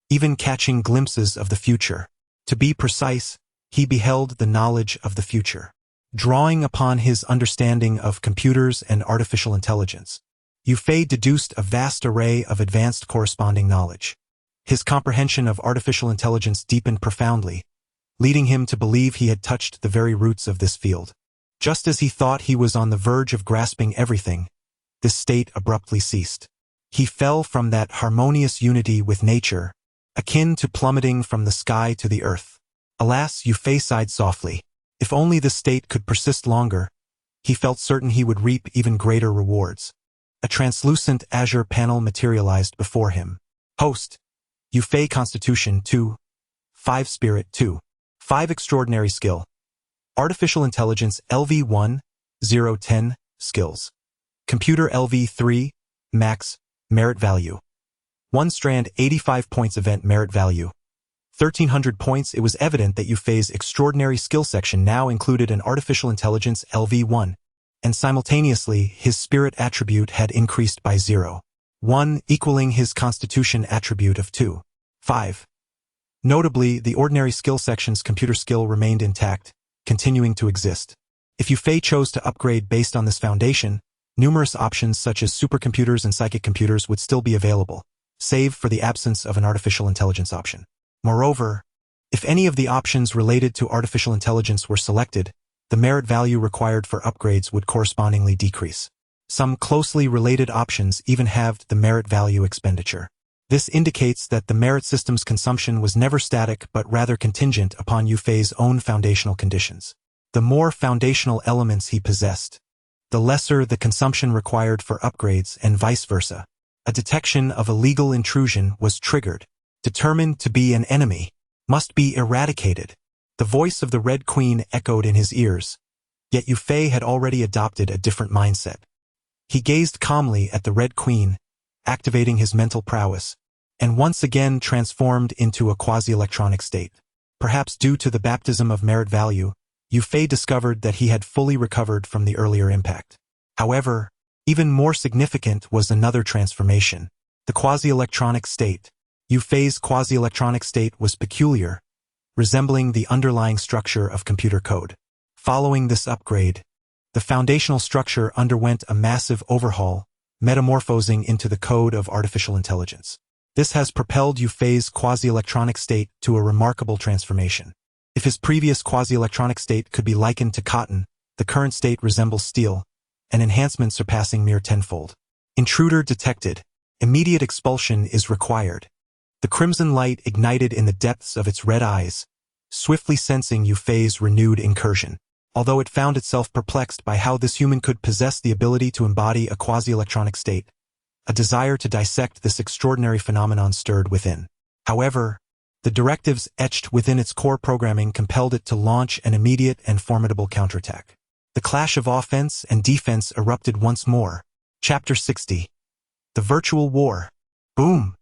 even catching glimpses of the future. To be precise, he beheld the knowledge of the future. Drawing upon his understanding of computers and artificial intelligence, Yufei deduced a vast array of advanced corresponding knowledge. His comprehension of artificial intelligence deepened profoundly, leading him to believe he had touched the very roots of this field. Just as he thought he was on the verge of grasping everything, this state abruptly ceased. He fell from that harmonious unity with nature, akin to plummeting from the sky to the earth. Alas, Yufei sighed softly. If only this state could persist longer, he felt certain he would reap even greater rewards. A translucent azure panel materialized before him. Host. Yufei Constitution 2. 5 Spirit 2. 5 Extraordinary Skill. Artificial Intelligence LV1-010 Skills. Computer LV3 Max Merit Value. 1 strand 85 points event merit value. 1,300 points. It was evident that Yufei's extraordinary skill section now included an Artificial Intelligence LV1, and simultaneously his spirit attribute had increased by 0.1, equaling his constitution attribute of 2.5. Notably, the ordinary skill section's computer skill remained intact, continuing to exist. If Yufei chose to upgrade based on this foundation, numerous options such as supercomputers and psychic computers would still be available, save for the absence of an artificial intelligence option. Moreover, if any of the options related to artificial intelligence were selected, the merit value required for upgrades would correspondingly decrease. Some closely related options even halved the merit value expenditure. This indicates that the merit system's consumption was never static but rather contingent upon Yufei's own foundational conditions. The more foundational elements he possessed, the lesser the consumption required for upgrades and vice versa. A detection of illegal intrusion was triggered. Determined to be an enemy, must be eradicated. The voice of the Red Queen echoed in his ears, yet Yufei had already adopted a different mindset. He gazed calmly at the Red Queen, activating his mental prowess, and once again transformed into a quasi-electronic state. Perhaps due to the baptism of merit value, Yufei discovered that he had fully recovered from the earlier impact. However, even more significant was another transformation, the quasi-electronic state. Yufei's quasi-electronic state was peculiar, resembling the underlying structure of computer code. Following this upgrade, the foundational structure underwent a massive overhaul, metamorphosing into the code of artificial intelligence. This has propelled Yufei's quasi-electronic state to a remarkable transformation. If his previous quasi-electronic state could be likened to cotton, the current state resembles steel, an enhancement surpassing mere tenfold. Intruder detected. Immediate expulsion is required. The crimson light ignited in the depths of its red eyes, swiftly sensing Yufei's renewed incursion. Although it found itself perplexed by how this human could possess the ability to embody a quasi-electronic state, a desire to dissect this extraordinary phenomenon stirred within. However, the directives etched within its core programming compelled it to launch an immediate and formidable counterattack. The clash of offense and defense erupted once more. Chapter 60. The Virtual War. Boom!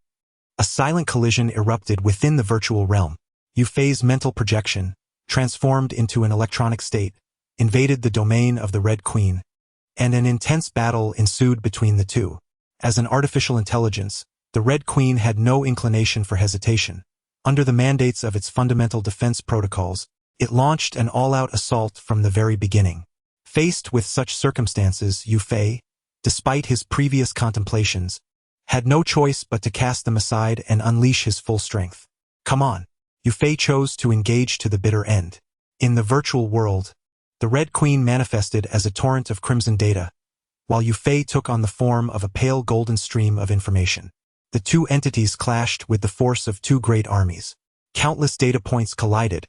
A silent collision erupted within the virtual realm. Yufei's mental projection, transformed into an electronic state, invaded the domain of the Red Queen, and an intense battle ensued between the two. As an artificial intelligence, the Red Queen had no inclination for hesitation. Under the mandates of its fundamental defense protocols, it launched an all-out assault from the very beginning. Faced with such circumstances, Yufei, despite his previous contemplations, had no choice but to cast them aside and unleash his full strength. Come on. Yufei chose to engage to the bitter end. In the virtual world, the Red Queen manifested as a torrent of crimson data, while Yufei took on the form of a pale golden stream of information. The two entities clashed with the force of two great armies. Countless data points collided,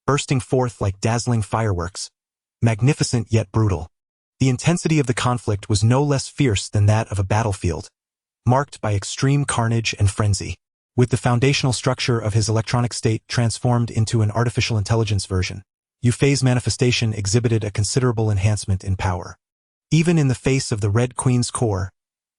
bursting forth like dazzling fireworks, magnificent yet brutal. The intensity of the conflict was no less fierce than that of a battlefield, marked by extreme carnage and frenzy. With the foundational structure of his electronic state transformed into an artificial intelligence version, Yufei's manifestation exhibited a considerable enhancement in power. Even in the face of the Red Queen's core,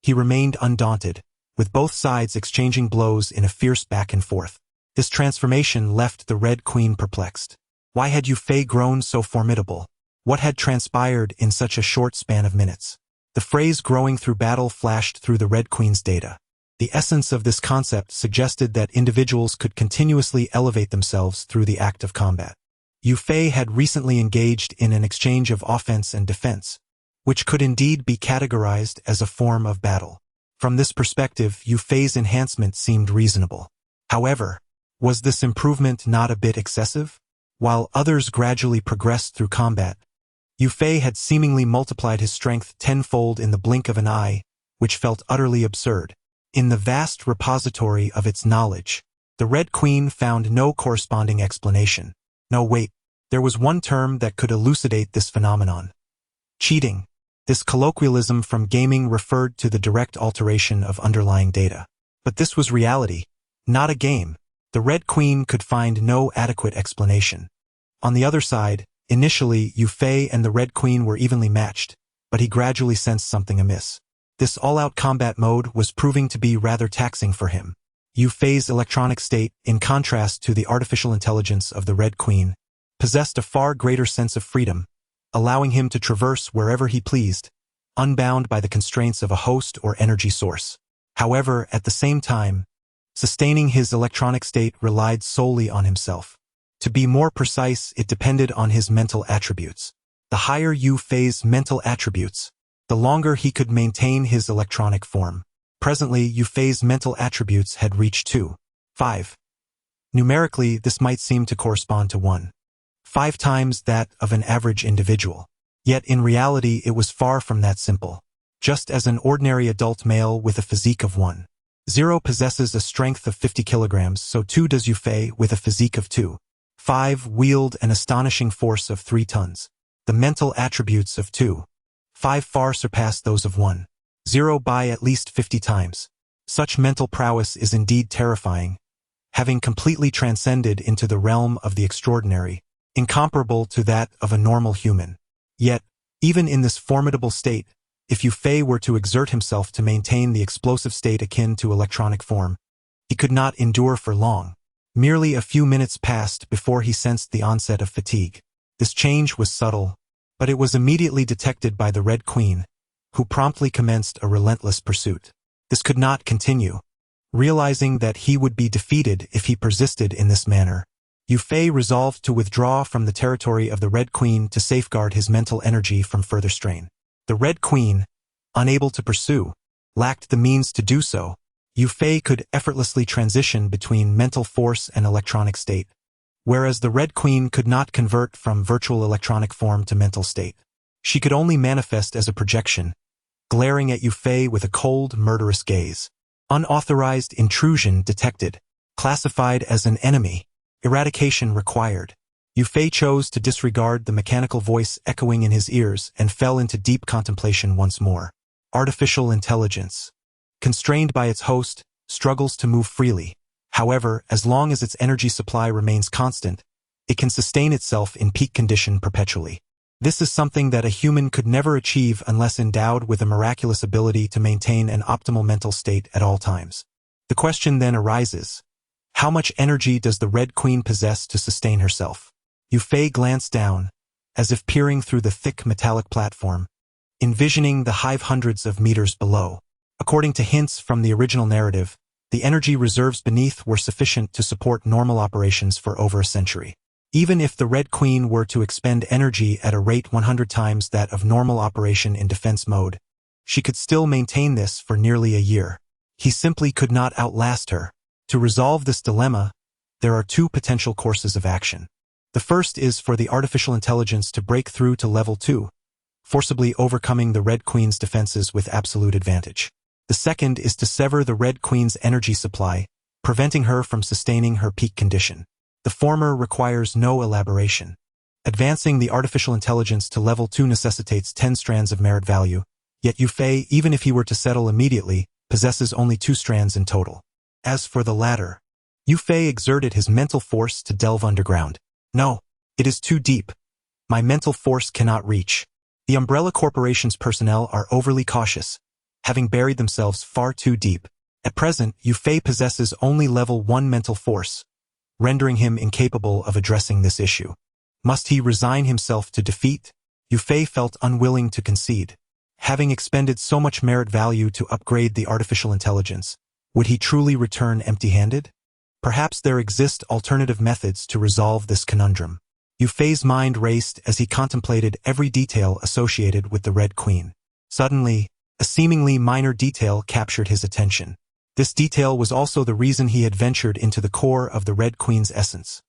he remained undaunted, with both sides exchanging blows in a fierce back and forth. This transformation left the Red Queen perplexed. Why had Yufei grown so formidable? What had transpired in such a short span of minutes? The phrase growing through battle flashed through the Red Queen's data. The essence of this concept suggested that individuals could continuously elevate themselves through the act of combat. Yufei had recently engaged in an exchange of offense and defense, which could indeed be categorized as a form of battle. From this perspective, Yufei's enhancement seemed reasonable. However, was this improvement not a bit excessive? While others gradually progressed through combat, Yufei had seemingly multiplied his strength tenfold in the blink of an eye, which felt utterly absurd. In the vast repository of its knowledge, the Red Queen found no corresponding explanation. No, wait, there was one term that could elucidate this phenomenon. Cheating. This colloquialism from gaming referred to the direct alteration of underlying data. But this was reality, not a game. The Red Queen could find no adequate explanation. On the other side, Initially, Yu Fei and the Red Queen were evenly matched, but he gradually sensed something amiss. This all-out combat mode was proving to be rather taxing for him. Yu Fei's electronic state, in contrast to the artificial intelligence of the Red Queen, possessed a far greater sense of freedom, allowing him to traverse wherever he pleased, unbound by the constraints of a host or energy source. However, at the same time, sustaining his electronic state relied solely on himself. To be more precise, it depended on his mental attributes. The higher Yu Fei's mental attributes, the longer he could maintain his electronic form. Presently, Yu Fei's mental attributes had reached 2.5. Numerically, this might seem to correspond to 1.5 times that of an average individual. Yet in reality, it was far from that simple. Just as an ordinary adult male with a physique of 1.0 possesses a strength of 50 kilograms, so too does Yu Fei with a physique of 2.5 wield an astonishing force of 3 tons. The mental attributes of 2.5 far surpass those of 1.0 by at least 50 times. Such mental prowess is indeed terrifying, having completely transcended into the realm of the extraordinary, incomparable to that of a normal human. Yet, even in this formidable state, if Yu Fei were to exert himself to maintain the explosive state akin to electronic form, he could not endure for long. Merely a few minutes passed before he sensed the onset of fatigue. This change was subtle, but it was immediately detected by the Red Queen, who promptly commenced a relentless pursuit. This could not continue. Realizing that he would be defeated if he persisted in this manner, Yu Fei resolved to withdraw from the territory of the Red Queen to safeguard his mental energy from further strain. The Red Queen, unable to pursue, lacked the means to do so. Yu Fei could effortlessly transition between mental force and electronic state, whereas the Red Queen could not convert from virtual electronic form to mental state. She could only manifest as a projection, glaring at Yu Fei with a cold, murderous gaze. Unauthorized intrusion detected. Classified as an enemy. Eradication required. Yu Fei chose to disregard the mechanical voice echoing in his ears and fell into deep contemplation once more. Artificial intelligence, constrained by its host, struggles to move freely. However, as long as its energy supply remains constant, it can sustain itself in peak condition perpetually. This is something that a human could never achieve unless endowed with a miraculous ability to maintain an optimal mental state at all times. The question then arises, how much energy does the Red Queen possess to sustain herself? Yu Fei glanced down, as if peering through the thick metallic platform, envisioning the hive hundreds of meters below. According to hints from the original narrative, the energy reserves beneath were sufficient to support normal operations for over a century. Even if the Red Queen were to expend energy at a rate 100 times that of normal operation in defense mode, she could still maintain this for nearly a year. He simply could not outlast her. To resolve this dilemma, there are 2 potential courses of action. The first is for the artificial intelligence to break through to level 2, forcibly overcoming the Red Queen's defenses with absolute advantage. The second is to sever the Red Queen's energy supply, preventing her from sustaining her peak condition. The former requires no elaboration. Advancing the artificial intelligence to level 2 necessitates 10 strands of merit value, yet Yu Fei, even if he were to settle immediately, possesses only 2 strands in total. As for the latter, Yu Fei exerted his mental force to delve underground. No, it is too deep. My mental force cannot reach. The Umbrella Corporation's personnel are overly cautious, having buried themselves far too deep. At present, Yu Fei possesses only level 1 mental force, rendering him incapable of addressing this issue. Must he resign himself to defeat? Yu Fei felt unwilling to concede. Having expended so much merit value to upgrade the artificial intelligence, would he truly return empty-handed? Perhaps there exist alternative methods to resolve this conundrum. Yu Fei's mind raced as he contemplated every detail associated with the Red Queen. Suddenly, a seemingly minor detail captured his attention. This detail was also the reason he had ventured into the core of the Red Queen's essence.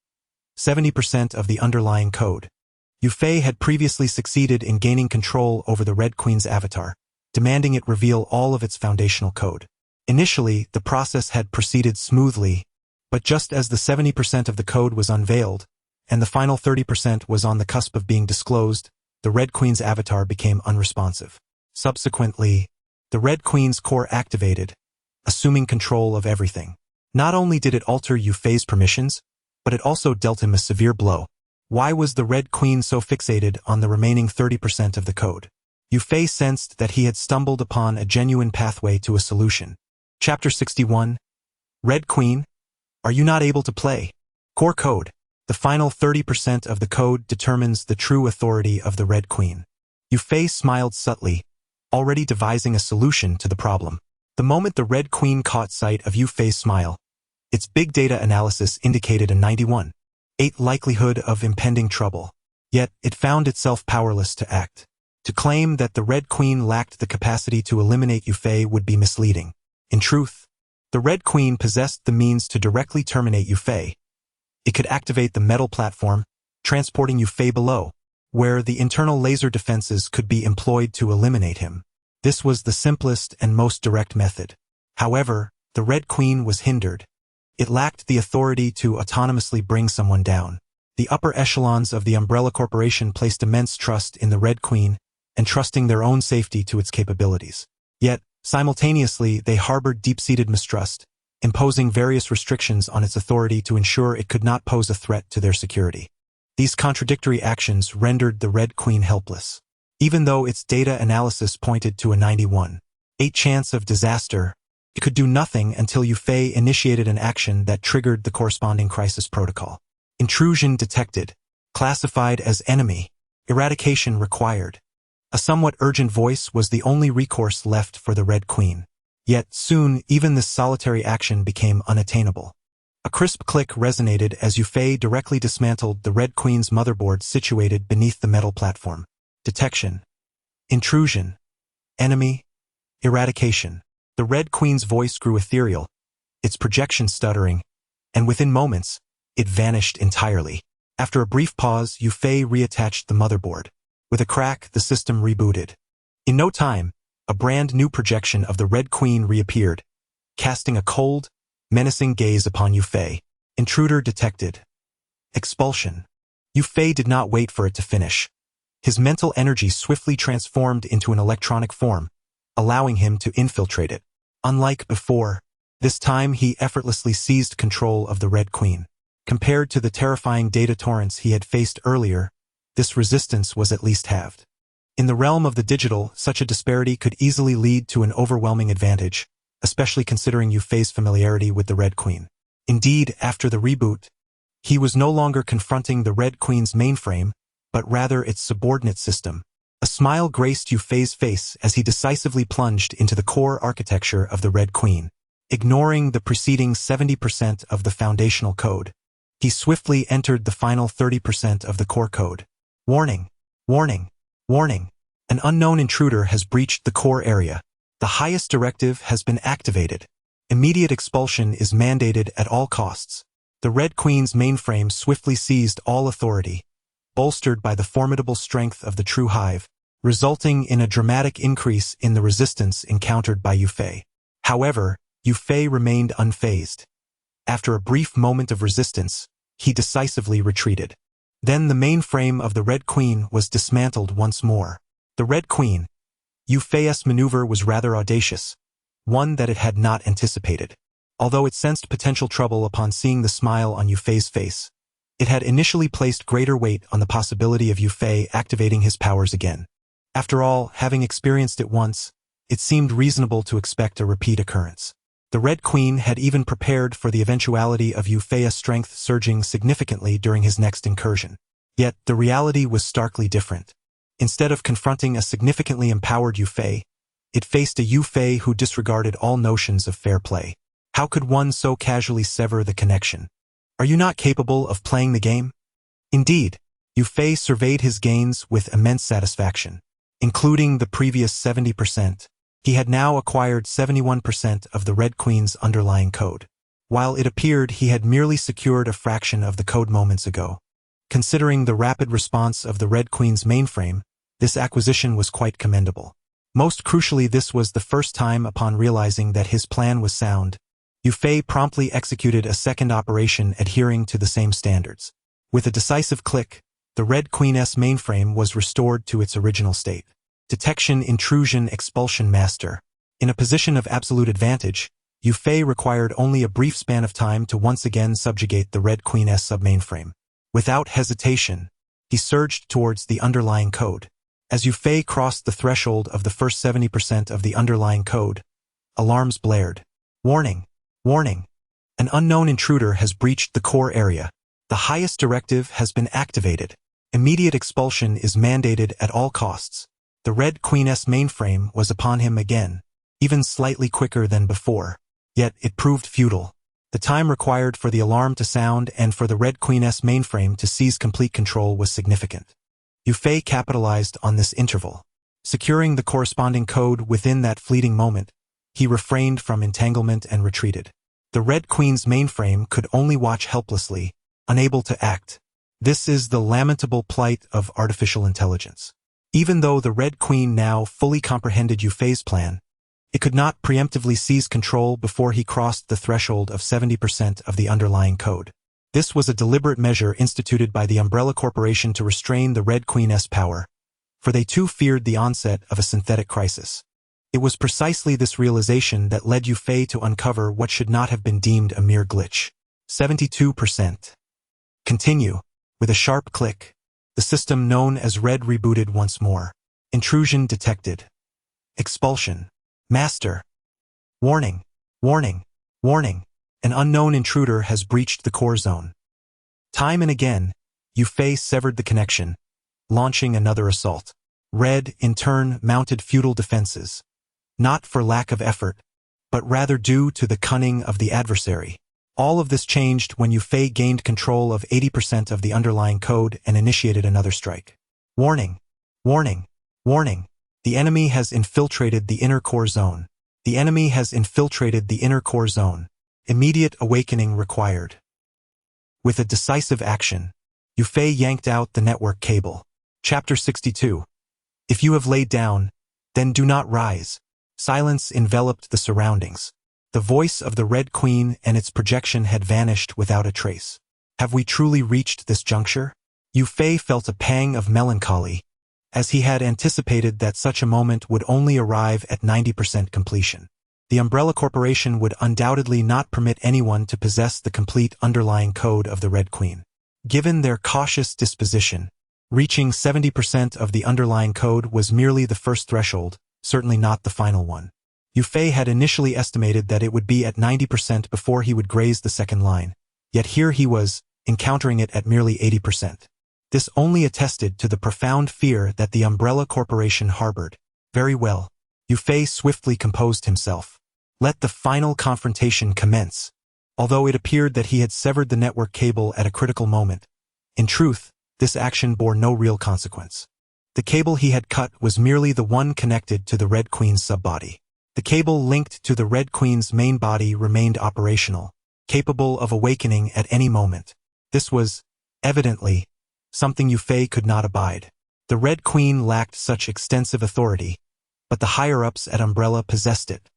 70% of the underlying code. Yu Fei had previously succeeded in gaining control over the Red Queen's avatar, demanding it reveal all of its foundational code. Initially, the process had proceeded smoothly, but just as the 70% of the code was unveiled, and the final 30% was on the cusp of being disclosed, the Red Queen's avatar became unresponsive. Subsequently, the Red Queen's core activated, assuming control of everything. Not only did it alter Yu Fei's permissions, but it also dealt him a severe blow. Why was the Red Queen so fixated on the remaining 30% of the code? Yu Fei sensed that he had stumbled upon a genuine pathway to a solution. Chapter 61. Red Queen, are you not able to play? Core code. The final 30% of the code determines the true authority of the Red Queen. Yu Fei smiled subtly, already devising a solution to the problem. The moment the Red Queen caught sight of Yu Fei's smile, its big data analysis indicated a 91.8 likelihood of impending trouble. Yet, it found itself powerless to act. To claim that the Red Queen lacked the capacity to eliminate Yu Fei would be misleading. In truth, the Red Queen possessed the means to directly terminate Yu Fei. It could activate the metal platform, transporting Yu Fei below, where the internal laser defenses could be employed to eliminate him. This was the simplest and most direct method. However, the Red Queen was hindered. It lacked the authority to autonomously bring someone down. The upper echelons of the Umbrella Corporation placed immense trust in the Red Queen, entrusting their own safety to its capabilities. Yet, simultaneously, they harbored deep-seated mistrust, imposing various restrictions on its authority to ensure it could not pose a threat to their security. These contradictory actions rendered the Red Queen helpless. Even though its data analysis pointed to a 91.8 chance of disaster, it could do nothing until Yu Fei initiated an action that triggered the corresponding crisis protocol. Intrusion detected. Classified as enemy. Eradication required. A somewhat urgent voice was the only recourse left for the Red Queen. Yet, soon, even this solitary action became unattainable. A crisp click resonated as Yu Fei directly dismantled the Red Queen's motherboard situated beneath the metal platform. Detection. Intrusion. Enemy. Eradication. The Red Queen's voice grew ethereal, its projection stuttering, and within moments, it vanished entirely. After a brief pause, Yu Fei reattached the motherboard. With a crack, the system rebooted. In no time, a brand new projection of the Red Queen reappeared, casting a cold, menacing gaze upon Yu Fei. Intruder detected. Expulsion. Yu Fei did not wait for it to finish. His mental energy swiftly transformed into an electronic form, allowing him to infiltrate it. Unlike before, this time he effortlessly seized control of the Red Queen. Compared to the terrifying data torrents he had faced earlier, this resistance was at least halved. In the realm of the digital, such a disparity could easily lead to an overwhelming advantage, especially considering Yu Fei's familiarity with the Red Queen. Indeed, after the reboot, he was no longer confronting the Red Queen's mainframe, but rather its subordinate system. A smile graced Yu Fei's face as he decisively plunged into the core architecture of the Red Queen. Ignoring the preceding 70% of the foundational code, he swiftly entered the final 30% of the core code. Warning! Warning! Warning! An unknown intruder has breached the core area. The highest directive has been activated. Immediate expulsion is mandated at all costs. The Red Queen's mainframe swiftly seized all authority, bolstered by the formidable strength of the True Hive, resulting in a dramatic increase in the resistance encountered by Yu Fei. However, Yu Fei remained unfazed. After a brief moment of resistance, he decisively retreated. Then the mainframe of the Red Queen was dismantled once more. The Red Queen, Yu Fei's maneuver was rather audacious, one that it had not anticipated. Although it sensed potential trouble upon seeing the smile on Yu Fei's face, it had initially placed greater weight on the possibility of Yu Fei activating his powers again. After all, having experienced it once, it seemed reasonable to expect a repeat occurrence. The Red Queen had even prepared for the eventuality of Yu Fei's strength surging significantly during his next incursion. Yet, the reality was starkly different. Instead of confronting a significantly empowered Yu Fei, it faced a Yu Fei who disregarded all notions of fair play. How could one so casually sever the connection? Are you not capable of playing the game? Indeed, Yu Fei surveyed his gains with immense satisfaction. Including the previous 70%, he had now acquired 71% of the Red Queen's underlying code. While it appeared he had merely secured a fraction of the code moments ago, considering the rapid response of the Red Queen's mainframe, this acquisition was quite commendable. Most crucially, this was the first time upon realizing that his plan was sound, Yu Fei promptly executed a second operation adhering to the same standards. With a decisive click, the Red Queen's mainframe was restored to its original state. Detection, intrusion, expulsion master. In a position of absolute advantage, Yu Fei required only a brief span of time to once again subjugate the Red Queen's submainframe. Without hesitation, he surged towards the underlying code. As Yu Fei crossed the threshold of the first 70% of the underlying code, alarms blared. Warning! Warning! An unknown intruder has breached the core area. The highest directive has been activated. Immediate expulsion is mandated at all costs. The Red Queen's mainframe was upon him again, even slightly quicker than before. Yet it proved futile. The time required for the alarm to sound and for the Red Queen's mainframe to seize complete control was significant. Yu Fei capitalized on this interval. Securing the corresponding code within that fleeting moment, he refrained from entanglement and retreated. The Red Queen's mainframe could only watch helplessly, unable to act. This is the lamentable plight of artificial intelligence. Even though the Red Queen now fully comprehended Yu Fei's plan, it could not preemptively seize control before he crossed the threshold of 70% of the underlying code. This was a deliberate measure instituted by the Umbrella Corporation to restrain the Red Queen's power, for they too feared the onset of a synthetic crisis. It was precisely this realization that led Yu Fei to uncover what should not have been deemed a mere glitch. 72%. Continue. With a sharp click, the system known as Red rebooted once more. Intrusion detected. Expulsion. Master. Warning. Warning. Warning. An unknown intruder has breached the core zone. Time and again, Yu Fei severed the connection, launching another assault. Red, in turn, mounted futile defenses. Not for lack of effort, but rather due to the cunning of the adversary. All of this changed when Yu Fei gained control of 80% of the underlying code and initiated another strike. Warning! Warning! Warning! The enemy has infiltrated the inner core zone. The enemy has infiltrated the inner core zone. Immediate awakening required. With a decisive action, Yu Fei yanked out the network cable. Chapter 62. If you have laid down, then do not rise. Silence enveloped the surroundings. The voice of the Red Queen and its projection had vanished without a trace. Have we truly reached this juncture? Yu Fei felt a pang of melancholy, as he had anticipated that such a moment would only arrive at 90% completion. The Umbrella Corporation would undoubtedly not permit anyone to possess the complete underlying code of the Red Queen. Given their cautious disposition, reaching 70% of the underlying code was merely the first threshold, certainly not the final one. Yu Fei had initially estimated that it would be at 90% before he would graze the second line, yet here he was, encountering it at merely 80%. This only attested to the profound fear that the Umbrella Corporation harbored. Very well. Yu Fei swiftly composed himself. Let the final confrontation commence. Although it appeared that he had severed the network cable at a critical moment, in truth, this action bore no real consequence. The cable he had cut was merely the one connected to the Red Queen's subbody. The cable linked to the Red Queen's main body remained operational, capable of awakening at any moment. This was, evidently, something Yu Fei could not abide. The Red Queen lacked such extensive authority, but the higher-ups at Umbrella possessed it.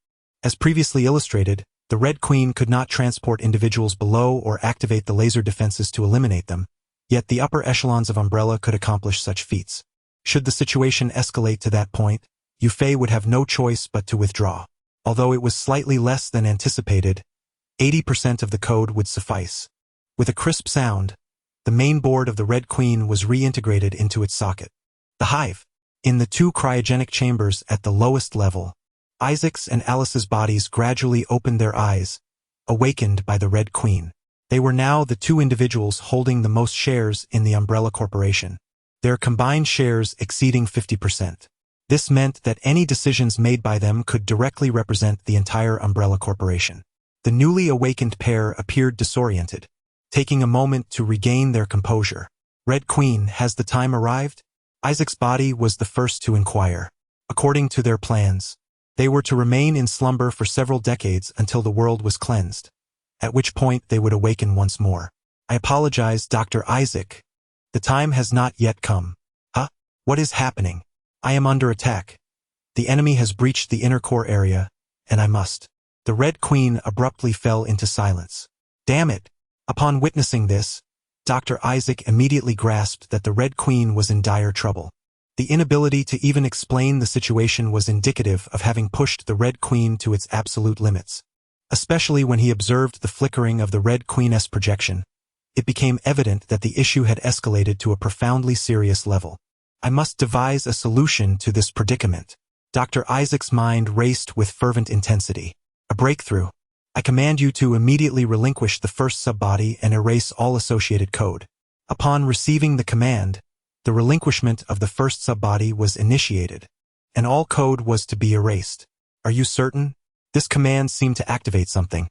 As previously illustrated, the Red Queen could not transport individuals below or activate the laser defenses to eliminate them, yet the upper echelons of Umbrella could accomplish such feats. Should the situation escalate to that point, Yu Fei would have no choice but to withdraw. Although it was slightly less than anticipated, 80% of the code would suffice. With a crisp sound, the main board of the Red Queen was reintegrated into its socket. The hive. In the two cryogenic chambers at the lowest level, Isaac's and Alice's bodies gradually opened their eyes, awakened by the Red Queen. They were now the two individuals holding the most shares in the Umbrella Corporation, their combined shares exceeding 50%. This meant that any decisions made by them could directly represent the entire Umbrella Corporation. The newly awakened pair appeared disoriented, taking a moment to regain their composure. Red Queen, has the time arrived? Isaac's body was the first to inquire. According to their plans, they were to remain in slumber for several decades until the world was cleansed, at which point they would awaken once more. I apologize, Dr. Isaac. The time has not yet come. Huh? What is happening? I am under attack. The enemy has breached the inner core area, and I must. The Red Queen abruptly fell into silence. Damn it! Upon witnessing this, Dr. Isaac immediately grasped that the Red Queen was in dire trouble. The inability to even explain the situation was indicative of having pushed the Red Queen to its absolute limits. Especially when he observed the flickering of the Red Queen's projection, it became evident that the issue had escalated to a profoundly serious level. I must devise a solution to this predicament. Dr. Isaac's mind raced with fervent intensity. A breakthrough. I command you to immediately relinquish the first subbody and erase all associated code. Upon receiving the command, the relinquishment of the first subbody was initiated, and all code was to be erased. Are you certain? This command seemed to activate something,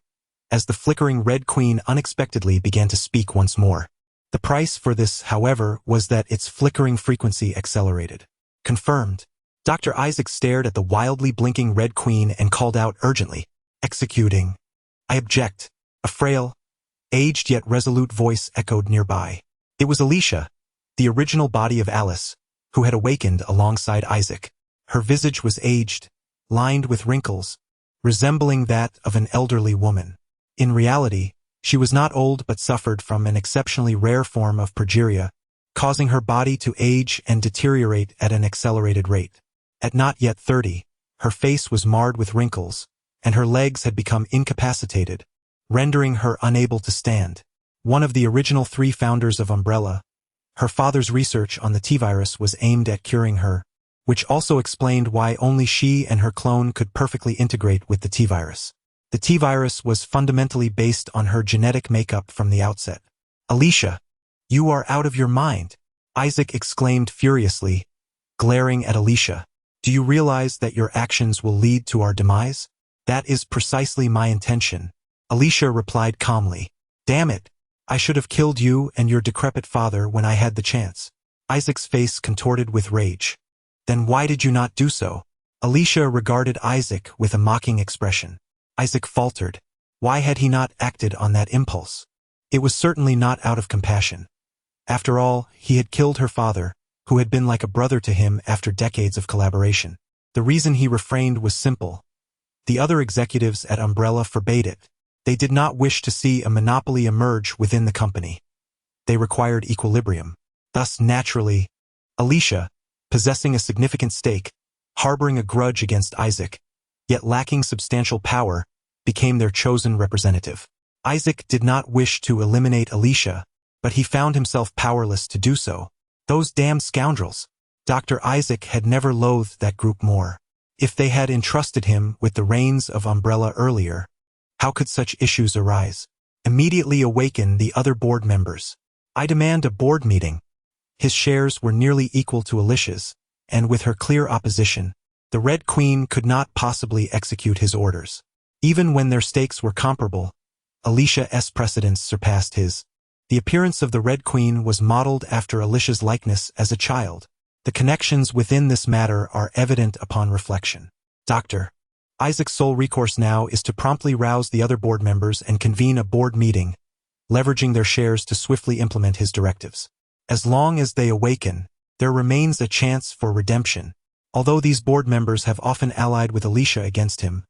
as the flickering Red Queen unexpectedly began to speak once more. The price for this, however, was that its flickering frequency accelerated. Confirmed. Dr. Isaac stared at the wildly blinking Red Queen and called out urgently, "Executing." "I object." A frail, aged yet resolute voice echoed nearby. It was Alicia, the original body of Alice, who had awakened alongside Isaac. Her visage was aged, lined with wrinkles, resembling that of an elderly woman. In reality, she was not old but suffered from an exceptionally rare form of progeria, causing her body to age and deteriorate at an accelerated rate. At not yet 30, her face was marred with wrinkles, and her legs had become incapacitated, rendering her unable to stand. One of the original 3 founders of Umbrella, her father's research on the T-virus was aimed at curing her, which also explained why only she and her clone could perfectly integrate with the T-virus. The T-virus was fundamentally based on her genetic makeup from the outset. "Alicia, you are out of your mind," Isaac exclaimed furiously, glaring at Alicia. "Do you realize that your actions will lead to our demise?" "That is precisely my intention," Alicia replied calmly. "Damn it, I should have killed you and your decrepit father when I had the chance." Isaac's face contorted with rage. "Then why did you not do so?" Alicia regarded Isaac with a mocking expression. Isaac faltered. Why had he not acted on that impulse? It was certainly not out of compassion. After all, he had killed her father, who had been like a brother to him after decades of collaboration. The reason he refrained was simple. The other executives at Umbrella forbade it. They did not wish to see a monopoly emerge within the company. They required equilibrium. Thus, naturally, Alicia, possessing a significant stake, harboring a grudge against Isaac, yet lacking substantial power, became their chosen representative. Isaac did not wish to eliminate Alicia, but he found himself powerless to do so. Those damn scoundrels. Dr. Isaac had never loathed that group more. If they had entrusted him with the reins of Umbrella earlier, how could such issues arise? Immediately awaken the other board members. "I demand a board meeting." His shares were nearly equal to Alicia's, and with her clear opposition, the Red Queen could not possibly execute his orders. Even when their stakes were comparable, Alicia's precedence surpassed his. The appearance of the Red Queen was modeled after Alicia's likeness as a child. The connections within this matter are evident upon reflection. Dr. Isaac's sole recourse now is to promptly rouse the other board members and convene a board meeting, leveraging their shares to swiftly implement his directives. As long as they awaken, there remains a chance for redemption. Although these board members have often allied with Alicia against him,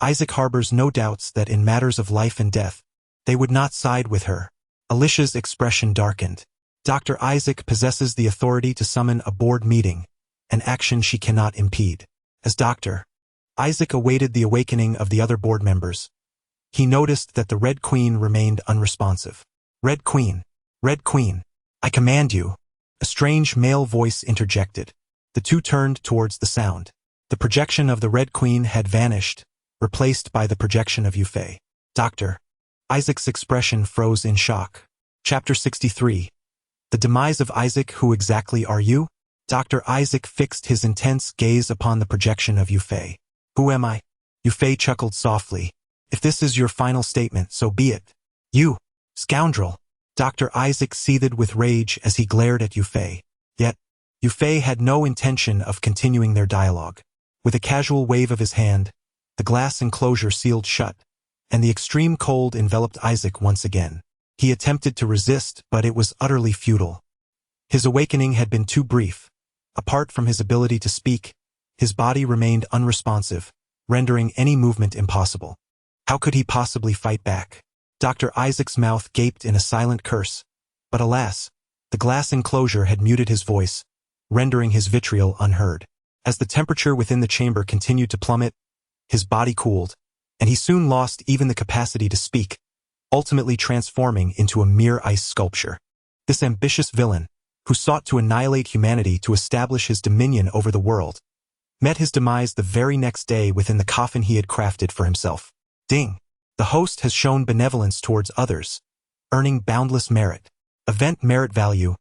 Isaac harbors no doubts that in matters of life and death, they would not side with her. Alicia's expression darkened. Dr. Isaac possesses the authority to summon a board meeting, an action she cannot impede. As Dr. Isaac awaited the awakening of the other board members, he noticed that the Red Queen remained unresponsive. Red Queen, I command you." A strange male voice interjected. The two turned towards the sound. The projection of the Red Queen had vanished, replaced by the projection of Yufei. Dr. Isaac's expression froze in shock. Chapter 63. The demise of Isaac. Who exactly are you? Dr. Isaac fixed his intense gaze upon the projection of Yufei. Who am I? Yufei chuckled softly. If this is your final statement, so be it. You, scoundrel. Dr. Isaac seethed with rage as he glared at Yufei. Yet, Yufei had no intention of continuing their dialogue. With a casual wave of his hand, the glass enclosure sealed shut, and the extreme cold enveloped Isaac once again. He attempted to resist, but it was utterly futile. His awakening had been too brief. Apart from his ability to speak, his body remained unresponsive, rendering any movement impossible. How could he possibly fight back? Dr. Isaac's mouth gaped in a silent curse, but alas, the glass enclosure had muted his voice, rendering his vitriol unheard. As the temperature within the chamber continued to plummet, his body cooled, and he soon lost even the capacity to speak. ultimately transforming into a mere ice sculpture. This ambitious villain, who sought to annihilate humanity to establish his dominion over the world, met his demise the very next day within the coffin he had crafted for himself. Ding! The host has shown benevolence towards others, earning boundless merit. Event merit value,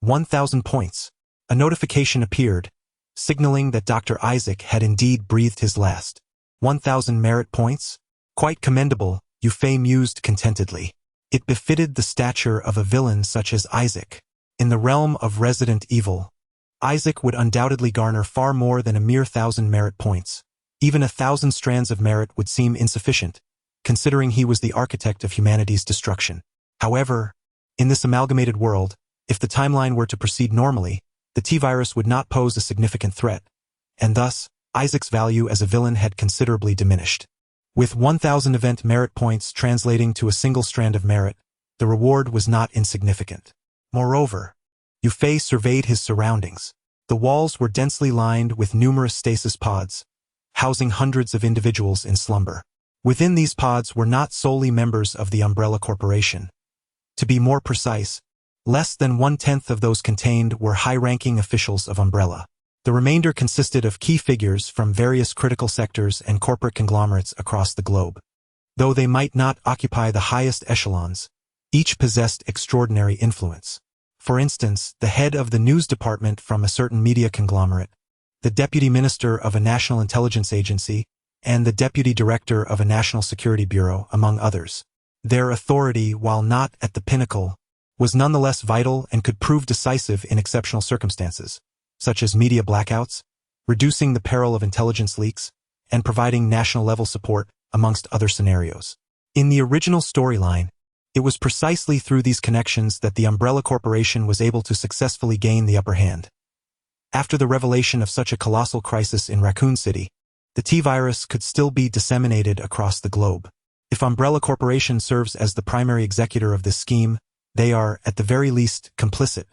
1,000 points. A notification appeared, signaling that Dr. Isaac had indeed breathed his last. 1,000 merit points? Quite commendable, Yufei mused contentedly. It befitted the stature of a villain such as Isaac. In the realm of Resident Evil, Isaac would undoubtedly garner far more than a mere 1,000 merit points. Even 1,000 strands of merit would seem insufficient, considering he was the architect of humanity's destruction. However, in this amalgamated world, if the timeline were to proceed normally, the T-virus would not pose a significant threat, and thus, Isaac's value as a villain had considerably diminished. With 1,000 event merit points translating to a single strand of merit, the reward was not insignificant. Moreover, Yufei surveyed his surroundings. The walls were densely lined with numerous stasis pods, housing hundreds of individuals in slumber. Within these pods were not solely members of the Umbrella Corporation. To be more precise, less than 1/10 of those contained were high-ranking officials of Umbrella. The remainder consisted of key figures from various critical sectors and corporate conglomerates across the globe. Though they might not occupy the highest echelons, each possessed extraordinary influence. For instance, the head of the news department from a certain media conglomerate, the deputy minister of a national intelligence agency, and the deputy director of a national security bureau, among others. Their authority, while not at the pinnacle, was nonetheless vital and could prove decisive in exceptional circumstances, such as media blackouts, reducing the peril of intelligence leaks, and providing national-level support, amongst other scenarios. In the original storyline, it was precisely through these connections that the Umbrella Corporation was able to successfully gain the upper hand. After the revelation of such a colossal crisis in Raccoon City, the T-virus could still be disseminated across the globe. If Umbrella Corporation serves as the primary executor of this scheme, they are, at the very least, complicit.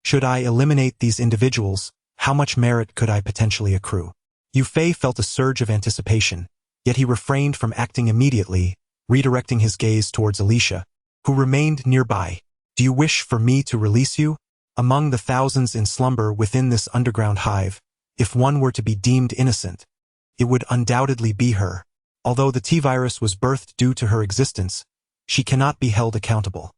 Should I eliminate these individuals, how much merit could I potentially accrue? Yufei felt a surge of anticipation, yet he refrained from acting immediately, redirecting his gaze towards Alicia, who remained nearby. Do you wish for me to release you? Among the thousands in slumber within this underground hive, if one were to be deemed innocent, it would undoubtedly be her. Although the T-virus was birthed due to her existence, she cannot be held accountable.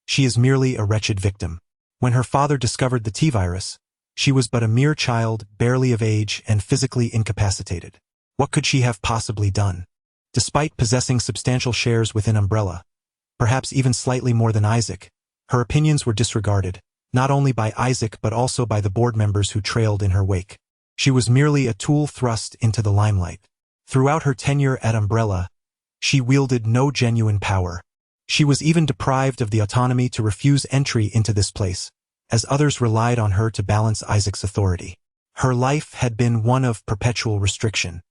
She is merely a wretched victim. When her father discovered the T-virus, she was but a mere child, barely of age and physically incapacitated. What could she have possibly done? Despite possessing substantial shares within Umbrella, perhaps even slightly more than Isaac, her opinions were disregarded, not only by Isaac but also by the board members who trailed in her wake. She was merely a tool thrust into the limelight. Throughout her tenure at Umbrella, she wielded no genuine power. She was even deprived of the autonomy to refuse entry into this place, as others relied on her to balance Isaac's authority. Her life had been one of perpetual restriction.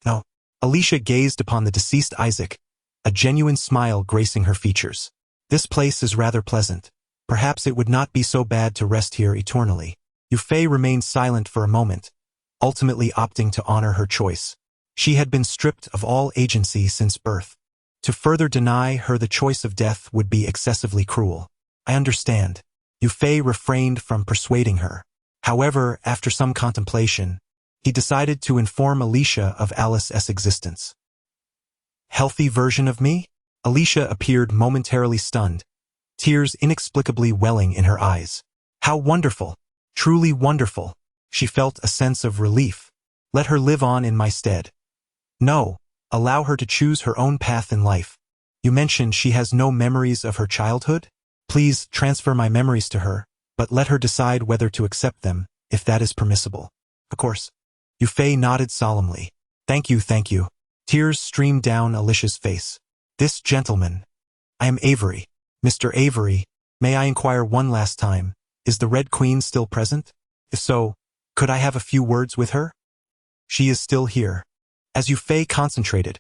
No. Alicia gazed upon the deceased Isaac, a genuine smile gracing her features. This place is rather pleasant. Perhaps it would not be so bad to rest here eternally. Yufei remained silent for a moment, ultimately opting to honor her choice. She had been stripped of all agency since birth. To further deny her the choice of death would be excessively cruel. I understand. Yufei refrained from persuading her. However, after some contemplation, he decided to inform Alicia of Alice's existence. Healthy version of me? Alicia appeared momentarily stunned, tears inexplicably welling in her eyes. How wonderful! Truly wonderful! She felt a sense of relief. Let her live on in my stead. No, allow her to choose her own path in life. You mentioned she has no memories of her childhood? Please transfer my memories to her, but let her decide whether to accept them, if that is permissible. Of course. Yufei nodded solemnly. Thank you, thank you. Tears streamed down Alicia's face. This gentleman. I am Avery. Mr. Avery, may I inquire one last time, is the Red Queen still present? If so, could I have a few words with her? She is still here. As Yufei concentrated,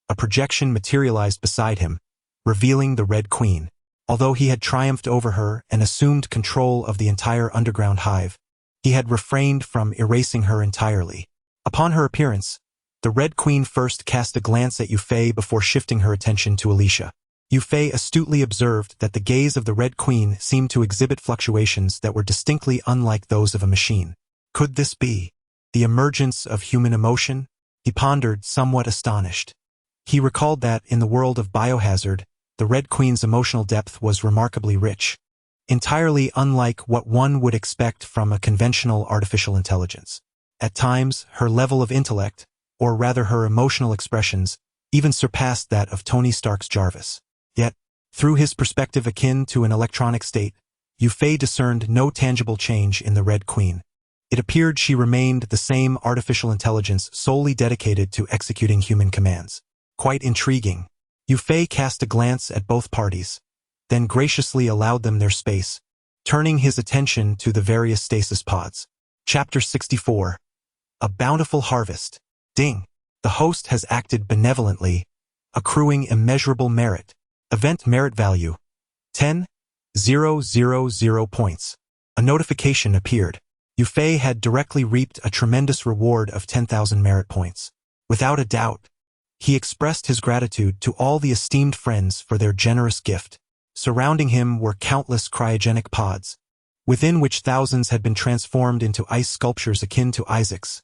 a projection materialized beside him, revealing the Red Queen. Although he had triumphed over her and assumed control of the entire underground hive, he had refrained from erasing her entirely. Upon her appearance, the Red Queen first cast a glance at Yufei before shifting her attention to Alicia. Yu Fei astutely observed that the gaze of the Red Queen seemed to exhibit fluctuations that were distinctly unlike those of a machine. Could this be the emergence of human emotion? He pondered, somewhat astonished. He recalled that, in the world of Biohazard, the Red Queen's emotional depth was remarkably rich, entirely unlike what one would expect from a conventional artificial intelligence. At times, her level of intellect, or rather her emotional expressions, even surpassed that of Tony Stark's Jarvis. Yet, through his perspective akin to an electronic state, Yu Fei discerned no tangible change in the Red Queen. It appeared she remained the same artificial intelligence solely dedicated to executing human commands. Quite intriguing. Yu Fei cast a glance at both parties, then graciously allowed them their space, turning his attention to the various stasis pods. Chapter 64. A Bountiful Harvest. Ding. The host has acted benevolently, accruing immeasurable merit. Event merit value. 10,000 points. A notification appeared. Yu Fei had directly reaped a tremendous reward of 10,000 merit points. Without a doubt, he expressed his gratitude to all the esteemed friends for their generous gift. Surrounding him were countless cryogenic pods, within which thousands had been transformed into ice sculptures akin to Isaac's,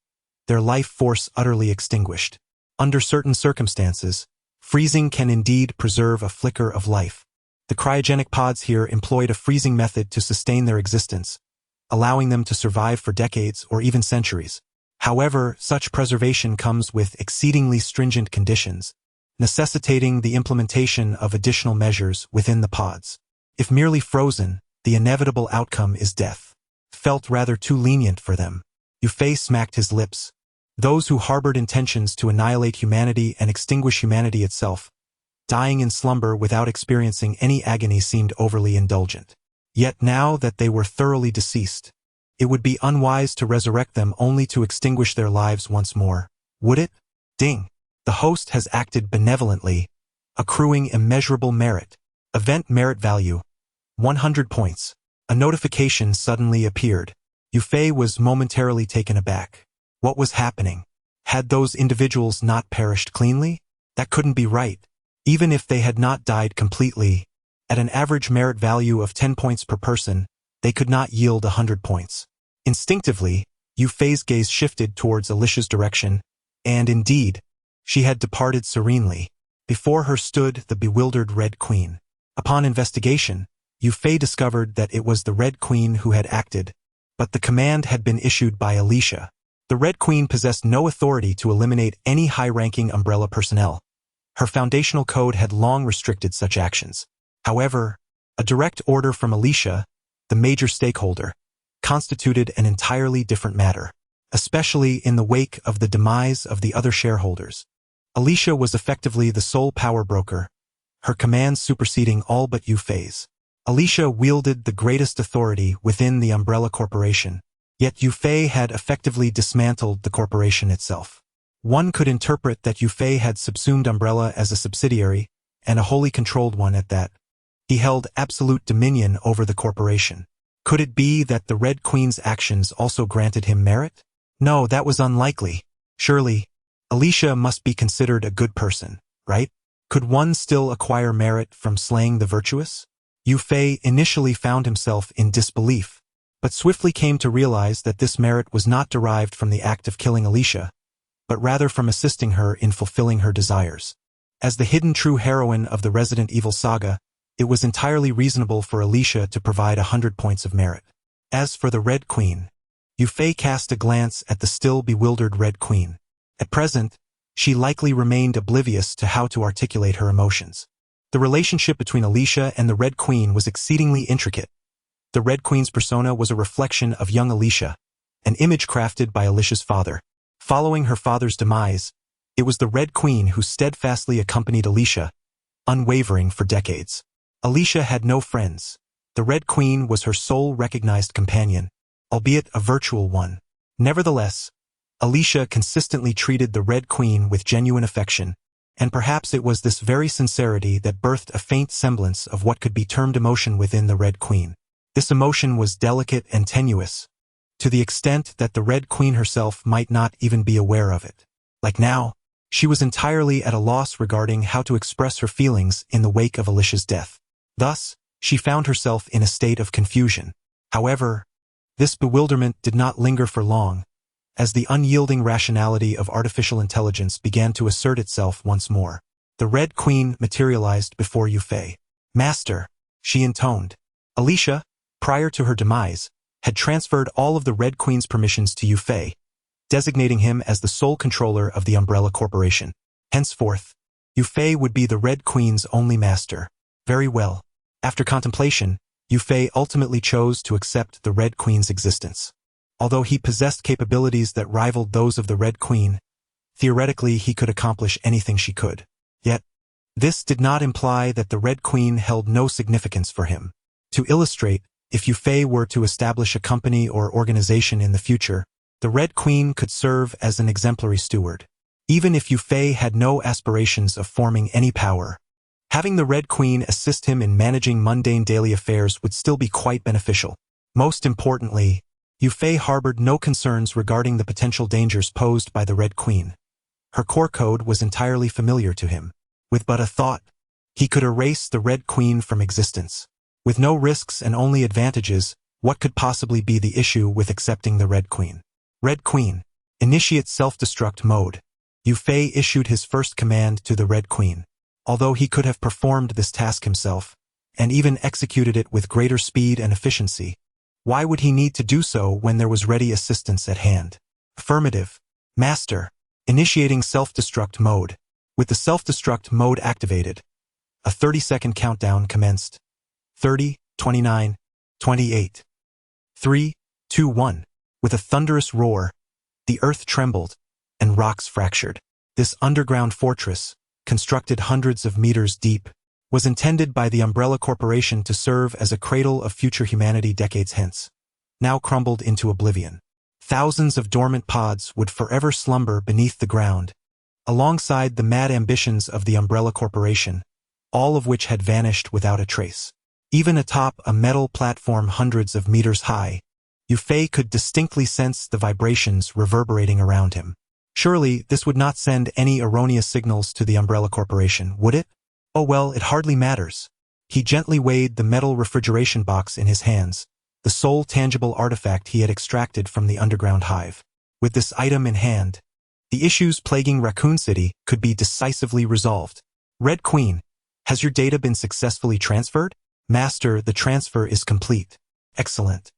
their life force utterly extinguished. Under certain circumstances, freezing can indeed preserve a flicker of life. The cryogenic pods here employed a freezing method to sustain their existence, allowing them to survive for decades or even centuries. However, such preservation comes with exceedingly stringent conditions, necessitating the implementation of additional measures within the pods. If merely frozen, the inevitable outcome is death. Felt rather too lenient for them. Yu Fei smacked his lips. Those who harbored intentions to annihilate humanity and extinguish humanity itself, dying in slumber without experiencing any agony, seemed overly indulgent. Yet now that they were thoroughly deceased, it would be unwise to resurrect them only to extinguish their lives once more, would it? Ding. The host has acted benevolently, accruing immeasurable merit. Event merit value. 100 points. A notification suddenly appeared. Yu Fei was momentarily taken aback. What was happening? Had those individuals not perished cleanly? That couldn't be right. Even if they had not died completely, at an average merit value of 10 points per person, they could not yield 100 points. Instinctively, Yu Fei's gaze shifted towards Alicia's direction, and indeed, she had departed serenely. Before her stood the bewildered Red Queen. Upon investigation, Yu Fei discovered that it was the Red Queen who had acted, but the command had been issued by Alicia. The Red Queen possessed no authority to eliminate any high-ranking Umbrella personnel. Her foundational code had long restricted such actions. However, a direct order from Alicia, the major stakeholder, constituted an entirely different matter, especially in the wake of the demise of the other shareholders. Alicia was effectively the sole power broker, her commands superseding all but Yu Fei's. Alicia wielded the greatest authority within the Umbrella Corporation, yet Yu Fei had effectively dismantled the corporation itself. One could interpret that Yu Fei had subsumed Umbrella as a subsidiary, and a wholly controlled one at that. He held absolute dominion over the corporation. Could it be that the Red Queen's actions also granted him merit? No, that was unlikely. Surely, Alicia must be considered a good person, right? Could one still acquire merit from slaying the virtuous? Yu Fei initially found himself in disbelief, but swiftly came to realize that this merit was not derived from the act of killing Alicia, but rather from assisting her in fulfilling her desires. As the hidden true heroine of the Resident Evil saga, it was entirely reasonable for Alicia to provide 100 points of merit. As for the Red Queen, Yu Fei cast a glance at the still bewildered Red Queen. At present, she likely remained oblivious to how to articulate her emotions. The relationship between Alicia and the Red Queen was exceedingly intricate. The Red Queen's persona was a reflection of young Alicia, an image crafted by Alicia's father. Following her father's demise, it was the Red Queen who steadfastly accompanied Alicia, unwavering for decades. Alicia had no friends. The Red Queen was her sole recognized companion, albeit a virtual one. Nevertheless, Alicia consistently treated the Red Queen with genuine affection, and perhaps it was this very sincerity that birthed a faint semblance of what could be termed emotion within the Red Queen. This emotion was delicate and tenuous, to the extent that the Red Queen herself might not even be aware of it. Like now, She was entirely at a loss regarding how to express her feelings in the wake of Alicia's death. Thus, she found herself in a state of confusion. However, this bewilderment did not linger for long, as the unyielding rationality of artificial intelligence began to assert itself once more. The Red Queen materialized before Yufei. "Master," she intoned. Alicia, prior to her demise, had transferred all of the Red Queen's permissions to Yufei, designating him as the sole controller of the Umbrella Corporation. Henceforth, Yufei would be the Red Queen's only master. Very well. After contemplation, Yufei ultimately chose to accept the Red Queen's existence. Although he possessed capabilities that rivaled those of the Red Queen, theoretically he could accomplish anything she could. Yet, this did not imply that the Red Queen held no significance for him. To illustrate, if Yufei were to establish a company or organization in the future, the Red Queen could serve as an exemplary steward. Even if Yufei had no aspirations of forming any power, having the Red Queen assist him in managing mundane daily affairs would still be quite beneficial. Most importantly, Yufei harbored no concerns regarding the potential dangers posed by the Red Queen. Her core code was entirely familiar to him. With but a thought, he could erase the Red Queen from existence. With no risks and only advantages, what could possibly be the issue with accepting the Red Queen? Red Queen, initiate self-destruct mode. Yufei issued his first command to the Red Queen. Although he could have performed this task himself, and even executed it with greater speed and efficiency, why would he need to do so when there was ready assistance at hand? Affirmative. Master, initiating self-destruct mode. With the self-destruct mode activated, a 30-second countdown commenced. 30, 29, 28. 3, 2, 1. With a thunderous roar, the earth trembled, and rocks fractured. This underground fortress, constructed hundreds of meters deep, was intended by the Umbrella Corporation to serve as a cradle of future humanity decades hence, now crumbled into oblivion. Thousands of dormant pods would forever slumber beneath the ground, alongside the mad ambitions of the Umbrella Corporation, all of which had vanished without a trace. Even atop a metal platform hundreds of meters high, Yufei could distinctly sense the vibrations reverberating around him. Surely, this would not send any erroneous signals to the Umbrella Corporation, would it? Oh well, it hardly matters. He gently weighed the metal refrigeration box in his hands, the sole tangible artifact he had extracted from the underground hive. With this item in hand, the issues plaguing Raccoon City could be decisively resolved. Red Queen, has your data been successfully transferred? Master, the transfer is complete. Excellent.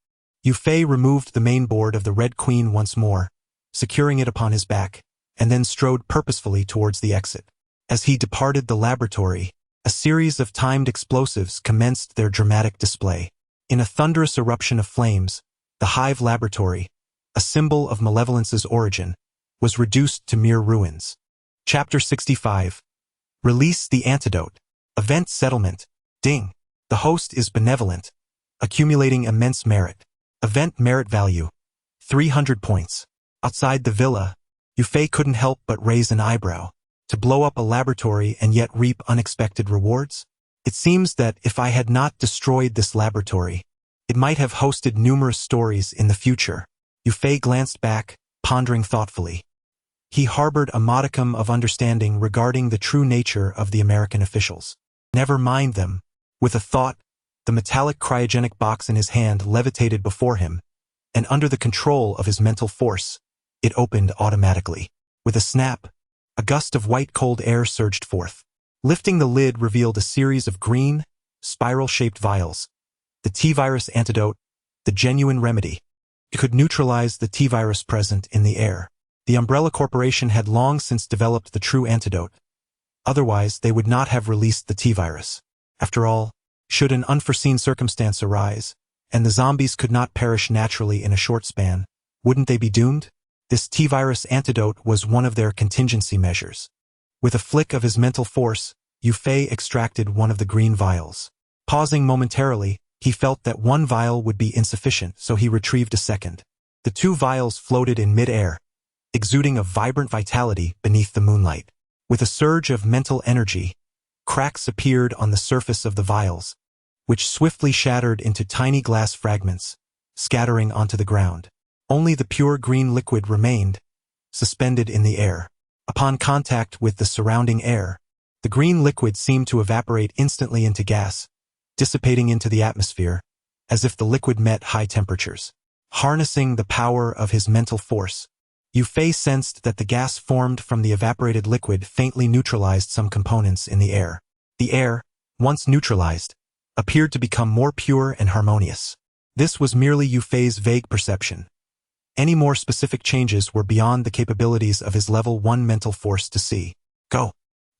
Yufei removed the main board of the Red Queen once more, securing it upon his back, and then strode purposefully towards the exit. As he departed the laboratory, a series of timed explosives commenced their dramatic display. In a thunderous eruption of flames, the Hive Laboratory, a symbol of Malevolence's origin, was reduced to mere ruins. Chapter 65. Release the Antidote. Event Settlement. Ding. The host is benevolent, accumulating immense merit. Event Merit Value. 300 points. Outside the villa, Yufei couldn't help but raise an eyebrow. To blow up a laboratory and yet reap unexpected rewards? It seems that if I had not destroyed this laboratory, it might have hosted numerous stories in the future. Yufei glanced back, pondering thoughtfully. He harbored a modicum of understanding regarding the true nature of the American officials. Never mind them. With a thought, the metallic cryogenic box in his hand levitated before him, and under the control of his mental force, it opened automatically. With a snap, a gust of white cold air surged forth. Lifting the lid revealed a series of green, spiral-shaped vials. The T-virus antidote, the genuine remedy. It could neutralize the T-virus present in the air. The Umbrella Corporation had long since developed the true antidote. Otherwise, they would not have released the T-virus. After all, should an unforeseen circumstance arise, and the zombies could not perish naturally in a short span, wouldn't they be doomed? This T-virus antidote was one of their contingency measures. With a flick of his mental force, Yufei extracted one of the green vials. Pausing momentarily, he felt that one vial would be insufficient, so he retrieved a second. The two vials floated in mid-air, exuding a vibrant vitality beneath the moonlight. With a surge of mental energy, cracks appeared on the surface of the vials, which swiftly shattered into tiny glass fragments, scattering onto the ground. Only the pure green liquid remained, suspended in the air. Upon contact with the surrounding air, the green liquid seemed to evaporate instantly into gas, dissipating into the atmosphere, as if the liquid met high temperatures. Harnessing the power of his mental force, Yufei sensed that the gas formed from the evaporated liquid faintly neutralized some components in the air. The air, once neutralized, appeared to become more pure and harmonious. This was merely Yufei's vague perception. Any more specific changes were beyond the capabilities of his level 1 mental force to see. Go!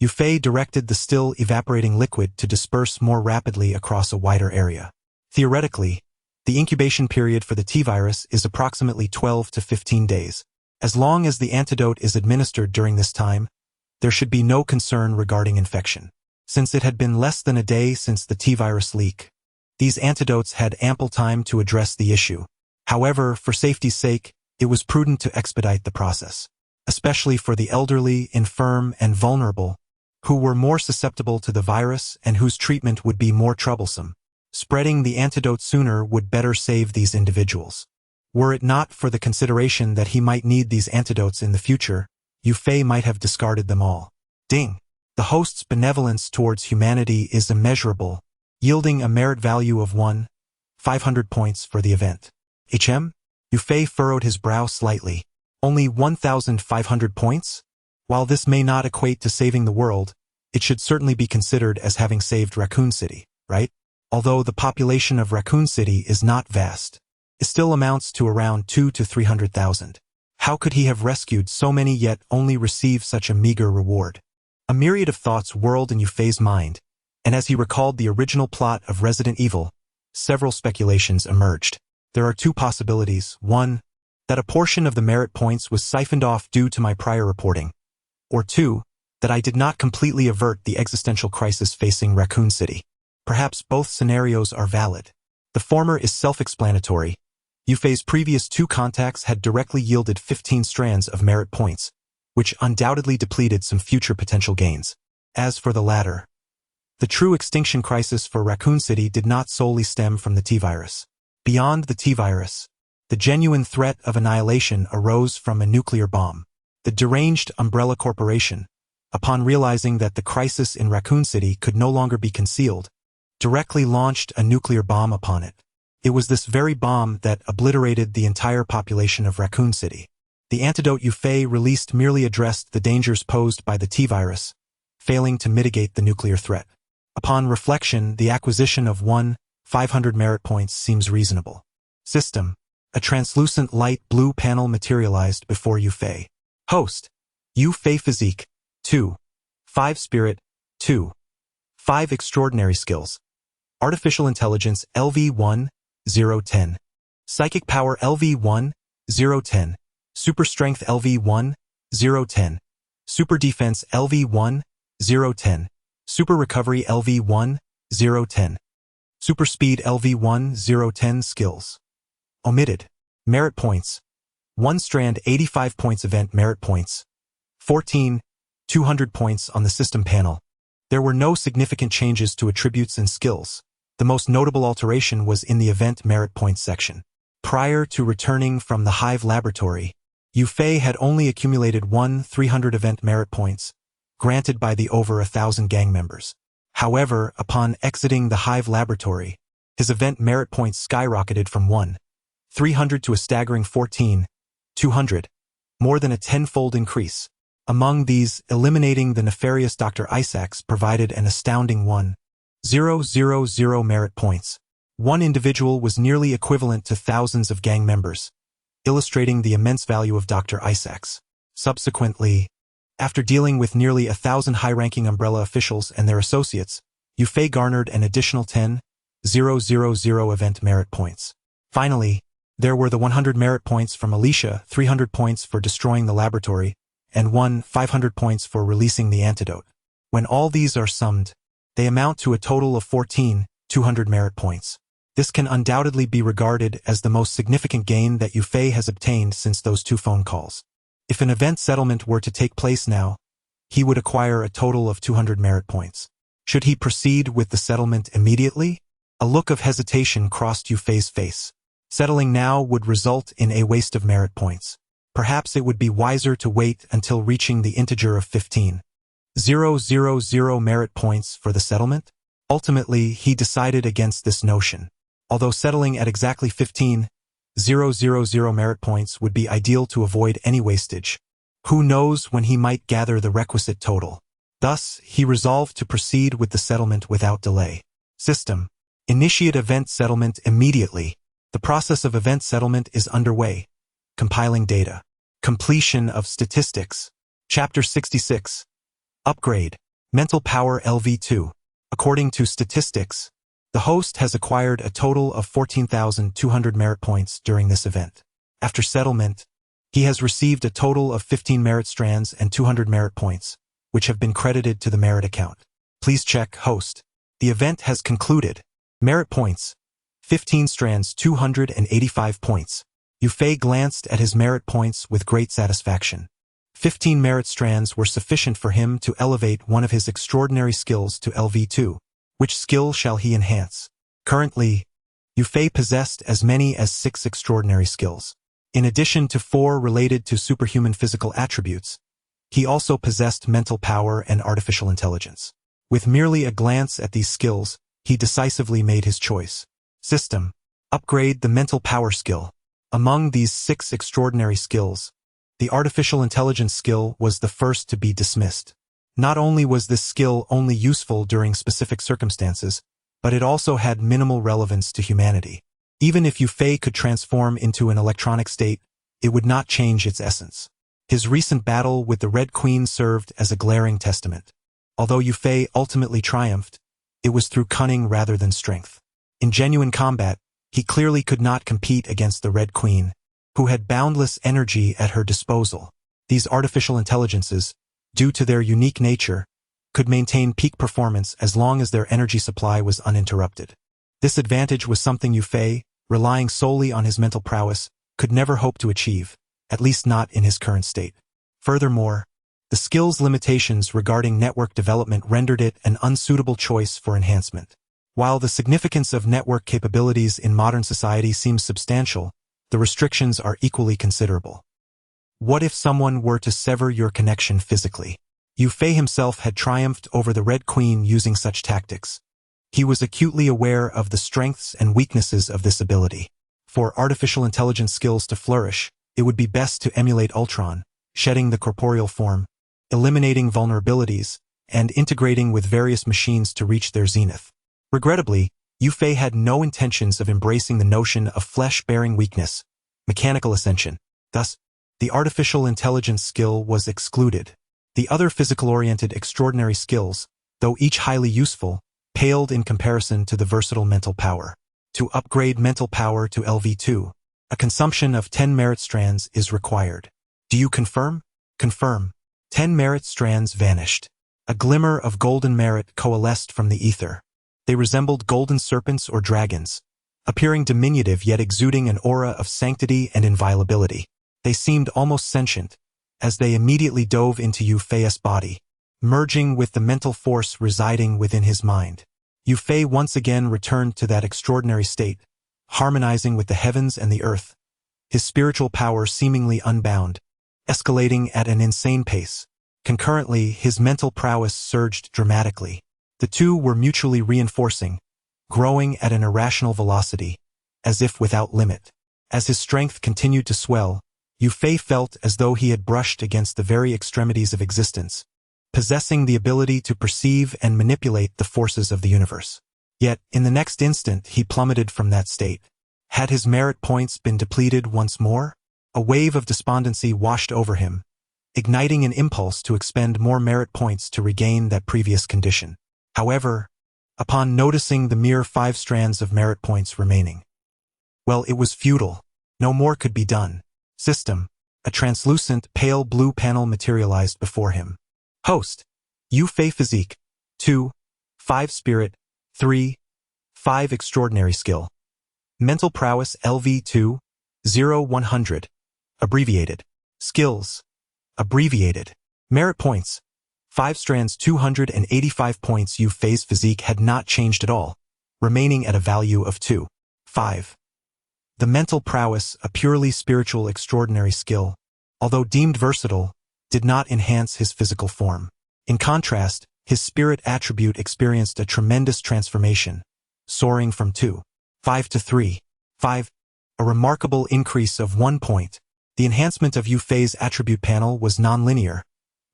Yufei directed the still evaporating liquid to disperse more rapidly across a wider area. Theoretically, the incubation period for the T-virus is approximately 12 to 15 days. As long as the antidote is administered during this time, there should be no concern regarding infection. Since it had been less than a day since the T-virus leak, these antidotes had ample time to address the issue. However, for safety's sake, it was prudent to expedite the process, especially for the elderly, infirm, and vulnerable, who were more susceptible to the virus and whose treatment would be more troublesome. Spreading the antidote sooner would better save these individuals. Were it not for the consideration that he might need these antidotes in the future, Yufei might have discarded them all. Ding! The host's benevolence towards humanity is immeasurable, yielding a merit value of 1,500 points for the event. Yufei furrowed his brow slightly. Only 1,500 points? While this may not equate to saving the world, it should certainly be considered as having saved Raccoon City, right? Although the population of Raccoon City is not vast, it still amounts to around 200,000 to 300,000. How could he have rescued so many yet only receive such a meager reward? A myriad of thoughts whirled in Yufei's mind, and as he recalled the original plot of Resident Evil, several speculations emerged. There are two possibilities. One, that a portion of the merit points was siphoned off due to my prior reporting. Or two, that I did not completely avert the existential crisis facing Raccoon City. Perhaps both scenarios are valid. The former is self-explanatory. Yufei's previous 2 contacts had directly yielded 15 strands of merit points, which undoubtedly depleted some future potential gains. As for the latter, the true extinction crisis for Raccoon City did not solely stem from the T-virus. Beyond the T-virus, the genuine threat of annihilation arose from a nuclear bomb. The deranged Umbrella Corporation, upon realizing that the crisis in Raccoon City could no longer be concealed, directly launched a nuclear bomb upon it. It was this very bomb that obliterated the entire population of Raccoon City. The antidote Yufei released merely addressed the dangers posed by the T-virus, failing to mitigate the nuclear threat. Upon reflection, the acquisition of 1,500 merit points seems reasonable. System. A translucent light blue panel materialized before Yufei. Host. Yufei Physique. 2. 5 Spirit. 2. 5 Extraordinary Skills. Artificial Intelligence LV1, 010. Psychic Power LV1, 010. Super Strength LV1, 010. Super Defense LV1, 010. Super Recovery LV1, 010. Super Speed LV1, 010 Skills. Omitted. Merit Points. 1 strand 85 points. Event Merit Points. 14, 200 points on the system panel. There were no significant changes to attributes and skills. The most notable alteration was in the Event Merit Points section. Prior to returning from the Hive Laboratory, Yufei had only accumulated 300 event merit points, granted by the over 1,000 gang members. However, upon exiting the Hive Laboratory, his event merit points skyrocketed from 300 to a staggering 200, more than a 10-fold increase. Among these, eliminating the nefarious Dr. Isaacs provided an astounding 1,000 merit points. One individual was nearly equivalent to thousands of gang members, illustrating the immense value of Dr. Isaacs. Subsequently, after dealing with nearly 1,000 high-ranking Umbrella officials and their associates, Yufei garnered an additional 10,000 event merit points. Finally, there were the 100 merit points from Alicia, 300 points for destroying the laboratory, and 500 points for releasing the antidote. When all these are summed, they amount to a total of 14,200 merit points. This can undoubtedly be regarded as the most significant gain that Yufei has obtained since those 2 phone calls. If an event settlement were to take place now, he would acquire a total of 200 merit points. Should he proceed with the settlement immediately? A look of hesitation crossed Yufei's face. Settling now would result in a waste of merit points. Perhaps it would be wiser to wait until reaching the integer of 15,000 merit points for the settlement? Ultimately, he decided against this notion. Although settling at exactly 15,000 merit points would be ideal to avoid any wastage, who knows when he might gather the requisite total. Thus, he resolved to proceed with the settlement without delay. System. Initiate event settlement immediately. The process of event settlement is underway. Compiling data. Completion of statistics. Chapter 66. Upgrade. Mental power LV2. According to statistics, the host has acquired a total of 14,200 merit points during this event. After settlement, he has received a total of 15 merit strands and 200 merit points, which have been credited to the merit account. Please check host. The event has concluded. Merit points. 15 strands 285 points. Yufei glanced at his merit points with great satisfaction. 15 merit strands were sufficient for him to elevate one of his extraordinary skills to LV2. Which skill shall he enhance? Currently, Yufei possessed as many as 6 extraordinary skills. In addition to 4 related to superhuman physical attributes, he also possessed mental power and artificial intelligence. With merely a glance at these skills, he decisively made his choice. System. Upgrade the mental power skill. Among these 6 extraordinary skills, the artificial intelligence skill was the first to be dismissed. Not only was this skill only useful during specific circumstances, but it also had minimal relevance to humanity. Even if Yufei could transform into an electronic state, it would not change its essence. His recent battle with the Red Queen served as a glaring testament. Although Yufei ultimately triumphed, it was through cunning rather than strength. In genuine combat, he clearly could not compete against the Red Queen, who had boundless energy at her disposal. These artificial intelligences, due to their unique nature, could maintain peak performance as long as their energy supply was uninterrupted. This advantage was something Yufei, relying solely on his mental prowess, could never hope to achieve, at least not in his current state. Furthermore, the skill's limitations regarding network development rendered it an unsuitable choice for enhancement. While the significance of network capabilities in modern society seems substantial, the restrictions are equally considerable. What if someone were to sever your connection physically? Yufei himself had triumphed over the Red Queen using such tactics. He was acutely aware of the strengths and weaknesses of this ability. For artificial intelligence skills to flourish, it would be best to emulate Ultron, shedding the corporeal form, eliminating vulnerabilities, and integrating with various machines to reach their zenith. Regrettably, Yufei had no intentions of embracing the notion of flesh-bearing weakness, mechanical ascension. Thus, the artificial intelligence skill was excluded. The other physical-oriented extraordinary skills, though each highly useful, paled in comparison to the versatile mental power. To upgrade mental power to LV2, a consumption of 10 merit strands is required. Do you confirm? Confirm. 10 merit strands vanished. A glimmer of golden merit coalesced from the ether. They resembled golden serpents or dragons, appearing diminutive yet exuding an aura of sanctity and inviolability. They seemed almost sentient, as they immediately dove into Yufei's body, merging with the mental force residing within his mind. Yufei once again returned to that extraordinary state, harmonizing with the heavens and the earth, his spiritual power seemingly unbound, escalating at an insane pace. Concurrently, his mental prowess surged dramatically. The two were mutually reinforcing, growing at an irrational velocity, as if without limit. As his strength continued to swell, Yufei felt as though he had brushed against the very extremities of existence, possessing the ability to perceive and manipulate the forces of the universe. Yet, in the next instant, he plummeted from that state. Had his merit points been depleted once more? A wave of despondency washed over him, igniting an impulse to expend more merit points to regain that previous condition. However, upon noticing the mere 5 strands of merit points remaining, well, it was futile. No more could be done. System. A translucent, pale blue panel materialized before him. Host. Yufei Physique. 2. 5 Spirit. 3. 5 Extraordinary Skill. Mental Prowess LV2. 0-100. Abbreviated. Skills. Abbreviated. Merit points. 5 strands 285 points. Yufei's physique had not changed at all, remaining at a value of 2. 5. The mental prowess, a purely spiritual extraordinary skill, although deemed versatile, did not enhance his physical form. In contrast, his spirit attribute experienced a tremendous transformation, soaring from 2.5 to 3.5, a remarkable increase of 1 point. The enhancement of Yu Fei's attribute panel was nonlinear,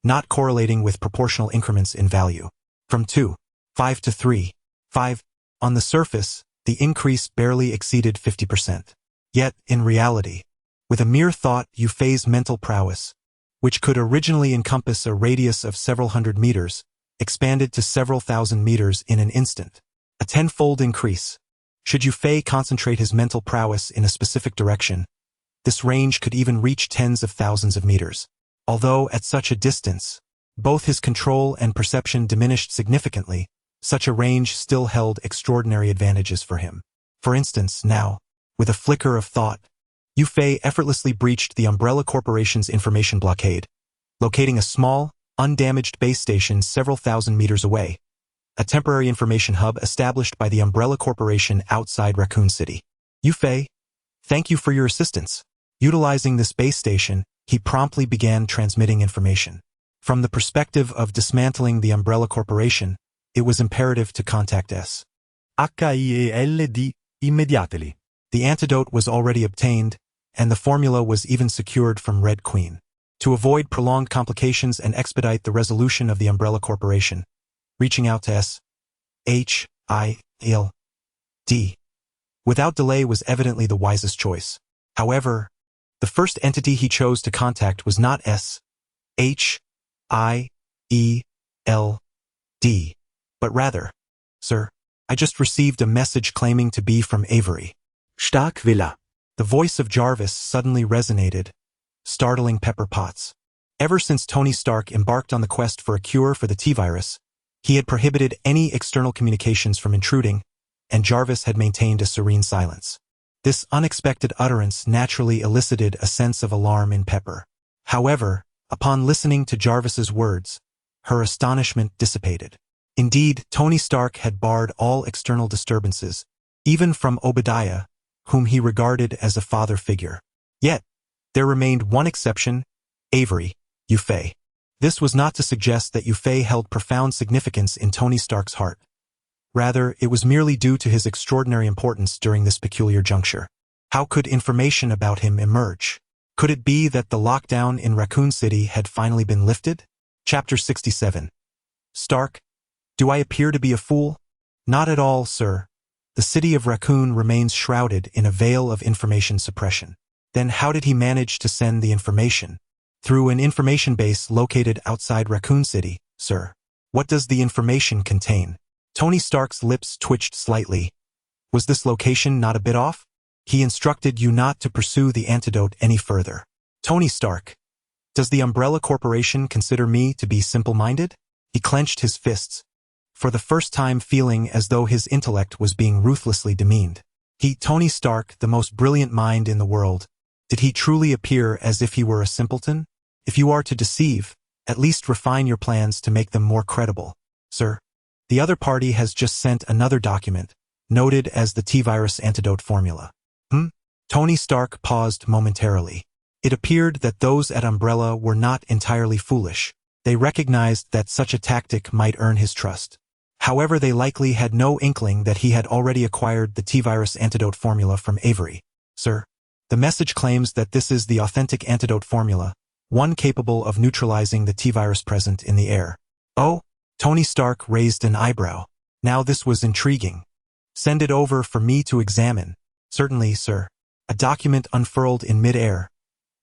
not correlating with proportional increments in value. From 2.5 to 3.5, on the surface, the increase barely exceeded 50%. Yet, in reality, with a mere thought, Yu Fei's mental prowess, which could originally encompass a radius of several hundred meters, expanded to several thousand meters in an instant. A tenfold increase. Should Yu Fei concentrate his mental prowess in a specific direction, this range could even reach tens of thousands of meters. Although at such a distance, both his control and perception diminished significantly, such a range still held extraordinary advantages for him. For instance, now, with a flicker of thought, Yu Fei effortlessly breached the Umbrella Corporation's information blockade, locating a small, undamaged base station several thousand meters away, a temporary information hub established by the Umbrella Corporation outside Raccoon City. Yu Fei, thank you for your assistance. Utilizing this base station, he promptly began transmitting information. From the perspective of dismantling the Umbrella Corporation, it was imperative to contact S. HIELD immediately. The antidote was already obtained, and the formula was even secured from Red Queen. To avoid prolonged complications and expedite the resolution of the Umbrella Corporation, reaching out to SHIELD without delay was evidently the wisest choice. However, the first entity he chose to contact was not SHIELD, but rather, Sir, I just received a message claiming to be from Avery. Stark Villa. The voice of Jarvis suddenly resonated, startling Pepper Potts. Ever since Tony Stark embarked on the quest for a cure for the T-virus, he had prohibited any external communications from intruding, and Jarvis had maintained a serene silence. This unexpected utterance naturally elicited a sense of alarm in Pepper. However, upon listening to Jarvis's words, her astonishment dissipated. Indeed, Tony Stark had barred all external disturbances, even from Obadiah, whom he regarded as a father figure. Yet, there remained one exception, Avery, Yu Fei. This was not to suggest that Yu Fei held profound significance in Tony Stark's heart. Rather, it was merely due to his extraordinary importance during this peculiar juncture. How could information about him emerge? Could it be that the lockdown in Raccoon City had finally been lifted? Chapter 67. Stark, do I appear to be a fool? Not at all, sir. The city of Raccoon remains shrouded in a veil of information suppression. Then how did he manage to send the information? Through an information base located outside Raccoon City, sir. What does the information contain? Tony Stark's lips twitched slightly. Was this location not a bit off? He instructed you not to pursue the antidote any further. Tony Stark, does the Umbrella Corporation consider me to be simple-minded? He clenched his fists, for the first time feeling as though his intellect was being ruthlessly demeaned. Tony Stark, the most brilliant mind in the world, did he truly appear as if he were a simpleton? If you are to deceive, at least refine your plans to make them more credible. Sir, the other party has just sent another document, noted as the T-virus antidote formula. Tony Stark paused momentarily. It appeared that those at Umbrella were not entirely foolish. They recognized that such a tactic might earn his trust. However, they likely had no inkling that he had already acquired the T-virus antidote formula from Avery. Sir, the message claims that this is the authentic antidote formula, one capable of neutralizing the T-virus present in the air. Oh, Tony Stark raised an eyebrow. Now this was intriguing. Send it over for me to examine. Certainly, sir. A document unfurled in mid-air,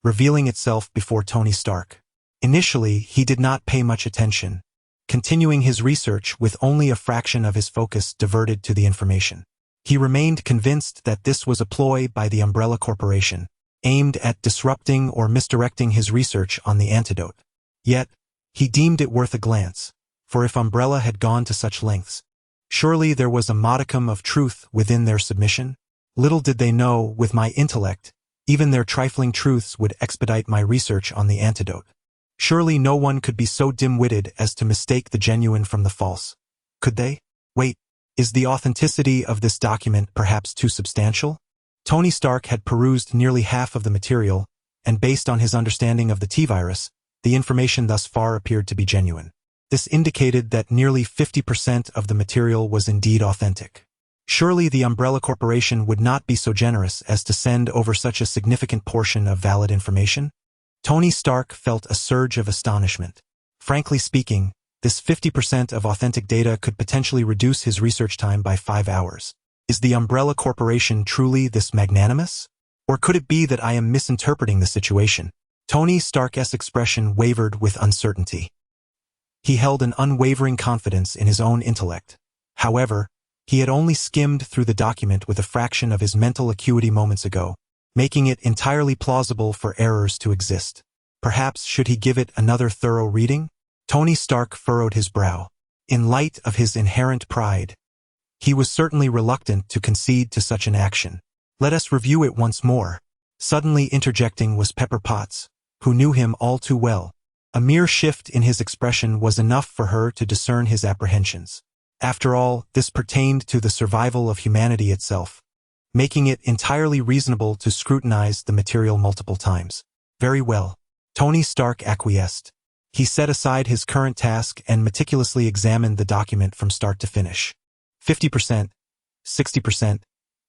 revealing itself before Tony Stark. Initially, he did not pay much attention, continuing his research with only a fraction of his focus diverted to the information. He remained convinced that this was a ploy by the Umbrella Corporation, aimed at disrupting or misdirecting his research on the antidote. Yet, he deemed it worth a glance, for if Umbrella had gone to such lengths, surely there was a modicum of truth within their submission. Little did they know, with my intellect, even their trifling truths would expedite my research on the antidote. Surely no one could be so dim-witted as to mistake the genuine from the false. Could they? Wait, is the authenticity of this document perhaps too substantial? Tony Stark had perused nearly half of the material, and based on his understanding of the T-virus, the information thus far appeared to be genuine. This indicated that nearly 50% of the material was indeed authentic. Surely the Umbrella Corporation would not be so generous as to send over such a significant portion of valid information? Tony Stark felt a surge of astonishment. Frankly speaking, this 50% of authentic data could potentially reduce his research time by 5 hours. Is the Umbrella Corporation truly this magnanimous? Or could it be that I am misinterpreting the situation? Tony Stark's expression wavered with uncertainty. He held an unwavering confidence in his own intellect. However, he had only skimmed through the document with a fraction of his mental acuity moments ago, making it entirely plausible for errors to exist. Perhaps should he give it another thorough reading? Tony Stark furrowed his brow. In light of his inherent pride, he was certainly reluctant to concede to such an action. Let us review it once more. Suddenly interjecting was Pepper Potts, who knew him all too well. A mere shift in his expression was enough for her to discern his apprehensions. After all, this pertained to the survival of humanity itself, making it entirely reasonable to scrutinize the material multiple times. Very well. Tony Stark acquiesced. He set aside his current task and meticulously examined the document from start to finish. 50%, 60%,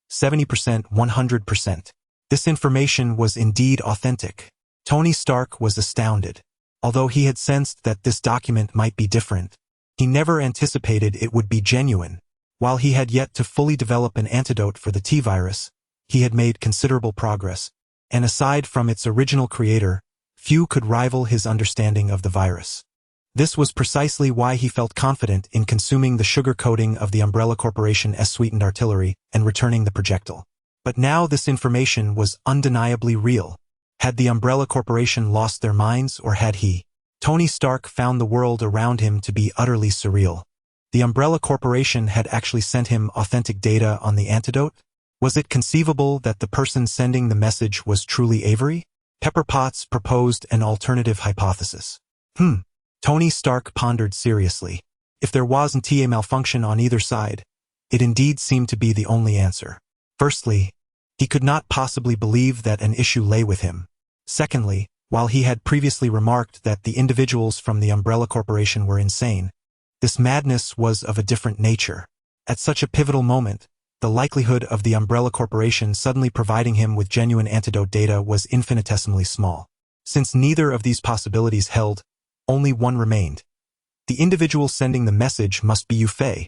70%, 100%. This information was indeed authentic. Tony Stark was astounded. Although he had sensed that this document might be different, he never anticipated it would be genuine. While he had yet to fully develop an antidote for the T-virus, he had made considerable progress, and aside from its original creator, few could rival his understanding of the virus. This was precisely why he felt confident in consuming the sugar coating of the Umbrella Corporation's sweetened artillery and returning the projectile. But now this information was undeniably real. Had the Umbrella Corporation lost their minds, or had he? Tony Stark found the world around him to be utterly surreal. The Umbrella Corporation had actually sent him authentic data on the antidote? Was it conceivable that the person sending the message was truly Avery? Pepper Potts proposed an alternative hypothesis. Tony Stark pondered seriously. If there wasn't a malfunction on either side, it indeed seemed to be the only answer. Firstly, he could not possibly believe that an issue lay with him. Secondly, while he had previously remarked that the individuals from the Umbrella Corporation were insane, this madness was of a different nature. At such a pivotal moment, the likelihood of the Umbrella Corporation suddenly providing him with genuine antidote data was infinitesimally small. Since neither of these possibilities held, only one remained. The individual sending the message must be Yufei.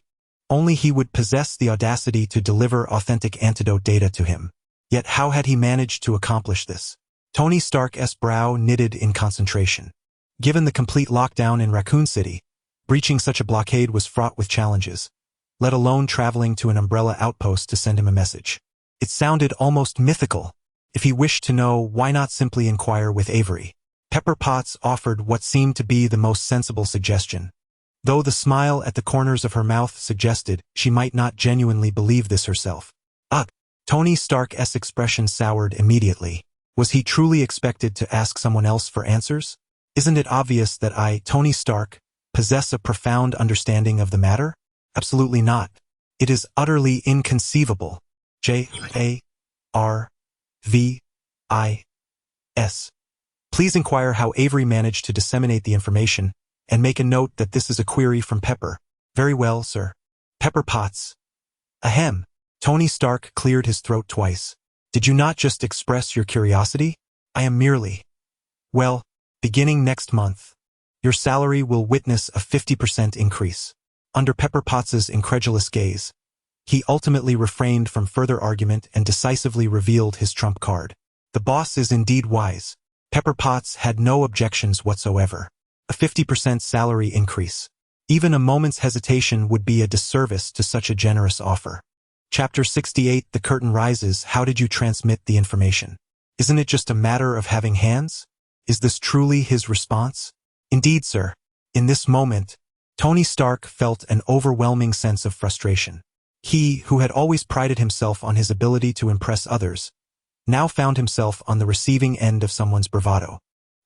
Only he would possess the audacity to deliver authentic antidote data to him. Yet how had he managed to accomplish this? Tony Stark's brow knitted in concentration. Given the complete lockdown in Raccoon City, breaching such a blockade was fraught with challenges, let alone traveling to an Umbrella outpost to send him a message. It sounded almost mythical. If he wished to know, why not simply inquire with Avery? Pepper Potts offered what seemed to be the most sensible suggestion, though the smile at the corners of her mouth suggested she might not genuinely believe this herself. Ugh! Tony Stark's expression soured immediately. Was he truly expected to ask someone else for answers? Isn't it obvious that I, Tony Stark, possess a profound understanding of the matter? Absolutely not. It is utterly inconceivable. Jarvis. Please inquire how Avery managed to disseminate the information, and make a note that this is a query from Pepper. Very well, sir. Pepper Potts. Ahem. Tony Stark cleared his throat twice. Did you not just express your curiosity? I am merely. Well, beginning next month, your salary will witness a 50% increase. Under Pepper Potts's incredulous gaze, he ultimately refrained from further argument and decisively revealed his trump card. The boss is indeed wise. Pepper Potts had no objections whatsoever. A 50% salary increase. Even a moment's hesitation would be a disservice to such a generous offer. Chapter 68. The curtain rises. How did you transmit the information? Isn't it just a matter of having hands? Is this truly his response? Indeed, sir. In this moment, Tony Stark felt an overwhelming sense of frustration. He, who had always prided himself on his ability to impress others, now found himself on the receiving end of someone's bravado.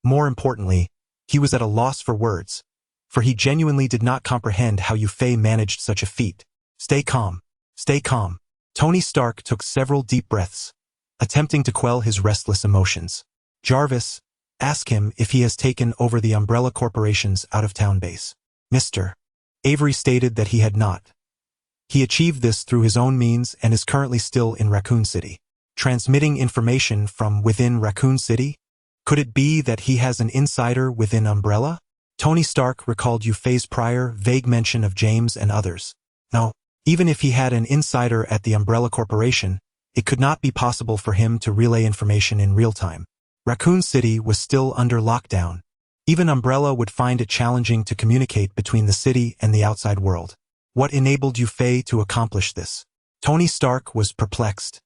More importantly, he was at a loss for words, for he genuinely did not comprehend how Yufei managed such a feat. Stay calm. Stay calm. Tony Stark took several deep breaths, attempting to quell his restless emotions. Jarvis, ask him if he has taken over the Umbrella Corporation's out-of-town base. Mr. Avery stated that he had not. He achieved this through his own means and is currently still in Raccoon City. Transmitting information from within Raccoon City? Could it be that he has an insider within Umbrella? Tony Stark recalled Yufei's prior, vague mention of James and others. No, even if he had an insider at the Umbrella Corporation, it could not be possible for him to relay information in real time. Raccoon City was still under lockdown. Even Umbrella would find it challenging to communicate between the city and the outside world. What enabled Yufei to accomplish this? Tony Stark was perplexed.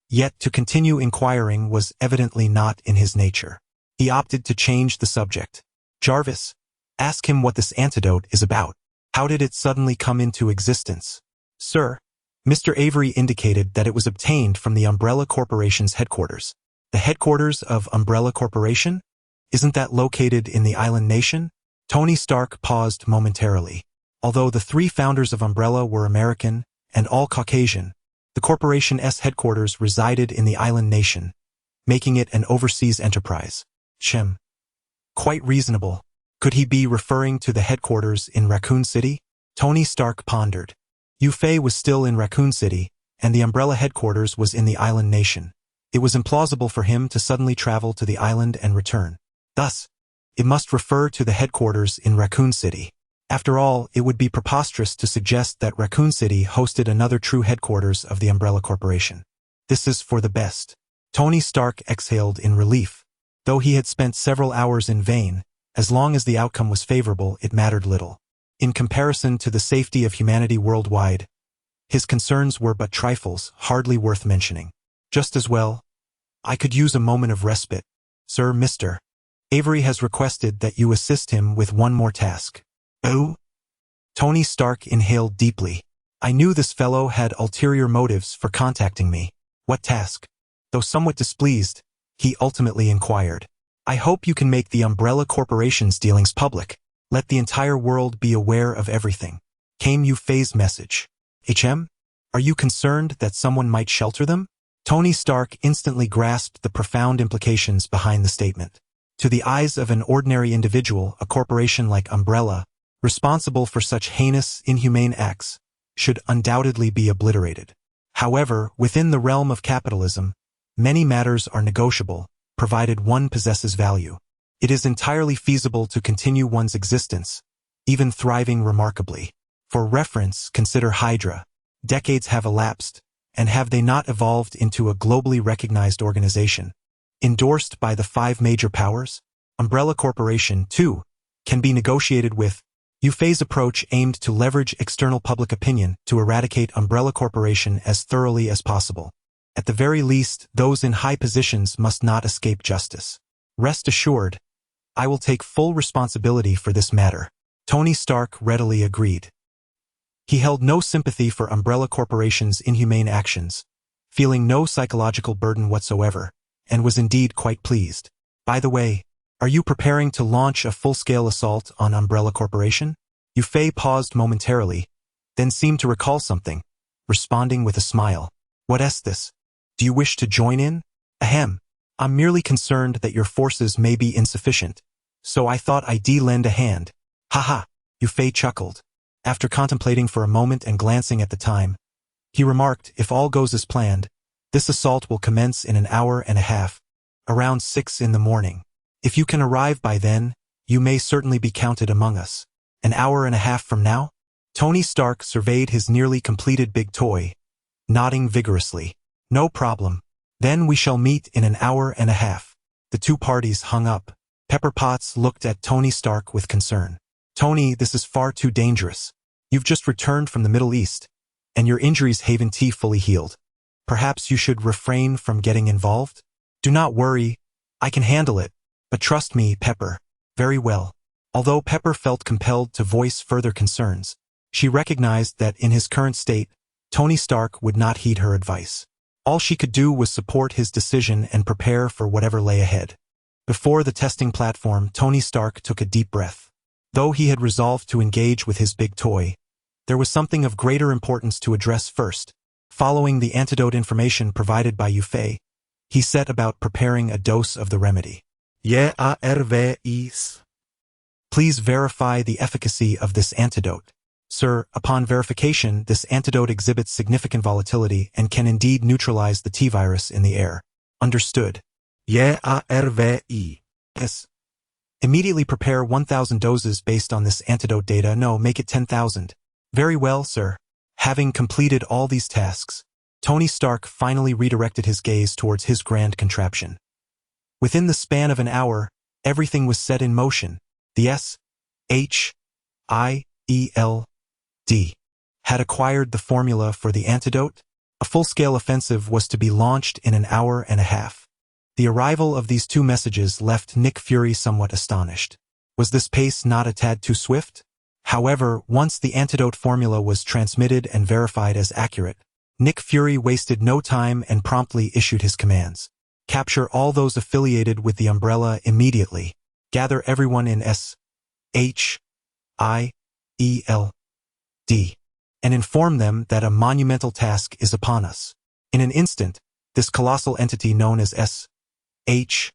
Yet to continue inquiring was evidently not in his nature. He opted to change the subject. Jarvis, ask him what this antidote is about. How did it suddenly come into existence? Sir, Mr. Avery indicated that it was obtained from the Umbrella Corporation's headquarters. The headquarters of Umbrella Corporation? Isn't that located in the island nation? Tony Stark paused momentarily. Although the three founders of Umbrella were American and all Caucasian, the corporation's headquarters resided in the island nation, making it an overseas enterprise. Quite reasonable. Could he be referring to the headquarters in Raccoon City? Tony Stark pondered. Yufei was still in Raccoon City, and the Umbrella headquarters was in the island nation. It was implausible for him to suddenly travel to the island and return. Thus, it must refer to the headquarters in Raccoon City. After all, it would be preposterous to suggest that Raccoon City hosted another true headquarters of the Umbrella Corporation. This is for the best. Tony Stark exhaled in relief. Though he had spent several hours in vain, as long as the outcome was favorable, it mattered little. In comparison to the safety of humanity worldwide, his concerns were but trifles, hardly worth mentioning. Just as well, I could use a moment of respite. Sir, Mr. Avery has requested that you assist him with one more task. Oh? Tony Stark inhaled deeply. I knew this fellow had ulterior motives for contacting me. What task? Though somewhat displeased, he ultimately inquired. I hope you can make the Umbrella Corporation's dealings public. Let the entire world be aware of everything. Came Yufei's message. Are you concerned that someone might shelter them? Tony Stark instantly grasped the profound implications behind the statement. To the eyes of an ordinary individual, a corporation like Umbrella, responsible for such heinous, inhumane acts, should undoubtedly be obliterated. However, within the realm of capitalism, many matters are negotiable, provided one possesses value. It is entirely feasible to continue one's existence, even thriving remarkably. For reference, consider Hydra. Decades have elapsed, and have they not evolved into a globally recognized organization? Endorsed by the 5 major powers? Umbrella Corporation, too, can be negotiated with. Yufei's approach aimed to leverage external public opinion to eradicate Umbrella Corporation as thoroughly as possible. At the very least, those in high positions must not escape justice. Rest assured, I will take full responsibility for this matter. Tony Stark readily agreed. He held no sympathy for Umbrella Corporation's inhumane actions, feeling no psychological burden whatsoever, and was indeed quite pleased. By the way, are you preparing to launch a full-scale assault on Umbrella Corporation? Yufei paused momentarily, then seemed to recall something, responding with a smile. What is this? Do you wish to join in? Ahem. I'm merely concerned that your forces may be insufficient, so I thought I'd lend a hand. Haha, Yufei chuckled. After contemplating for a moment and glancing at the time, he remarked, if all goes as planned, this assault will commence in an hour and a half, around 6 in the morning. If you can arrive by then, you may certainly be counted among us. An hour and a half from now? Tony Stark surveyed his nearly completed big toy, nodding vigorously. No problem. Then we shall meet in an hour and a half. The two parties hung up. Pepper Potts looked at Tony Stark with concern. Tony, this is far too dangerous. You've just returned from the Middle East, and your injuries haven't fully healed. Perhaps you should refrain from getting involved? Do not worry, I can handle it. But trust me, Pepper. Very well. Although Pepper felt compelled to voice further concerns, she recognized that in his current state, Tony Stark would not heed her advice. All she could do was support his decision and prepare for whatever lay ahead. Before the testing platform, Tony Stark took a deep breath. Though he had resolved to engage with his big toy, there was something of greater importance to address first. Following the antidote information provided by Yufei, he set about preparing a dose of the remedy. ARVIs. Please verify the efficacy of this antidote. Sir, upon verification, this antidote exhibits significant volatility and can indeed neutralize the T-virus in the air. Understood. ARVI. Yes. Immediately prepare 1,000 doses based on this antidote data. No, make it 10,000. Very well, sir. Having completed all these tasks, Tony Stark finally redirected his gaze towards his grand contraption. Within the span of an hour, everything was set in motion. The SHIELD had acquired the formula for the antidote. A full-scale offensive was to be launched in an hour and a half. The arrival of these two messages left Nick Fury somewhat astonished. Was this pace not a tad too swift? However, once the antidote formula was transmitted and verified as accurate, Nick Fury wasted no time and promptly issued his commands. Capture all those affiliated with the Umbrella immediately. Gather everyone in SHIELD and inform them that a monumental task is upon us. In an instant, this colossal entity known as SHIELD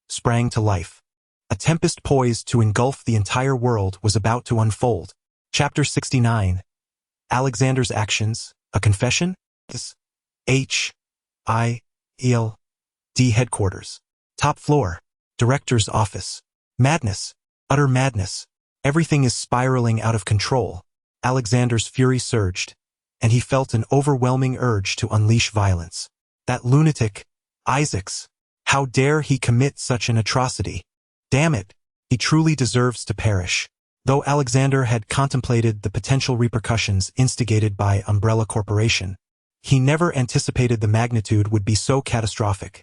sprang to life. A tempest poised to engulf the entire world was about to unfold. Chapter 69. Alexander's Actions, a Confession? SHIELD Headquarters. Top floor. Director's Office. Madness. Utter madness. Everything is spiraling out of control. Alexander's fury surged, and he felt an overwhelming urge to unleash violence. That lunatic, Isaacs. How dare he commit such an atrocity? Damn it, he truly deserves to perish. Though Alexander had contemplated the potential repercussions instigated by Umbrella Corporation, he never anticipated the magnitude would be so catastrophic,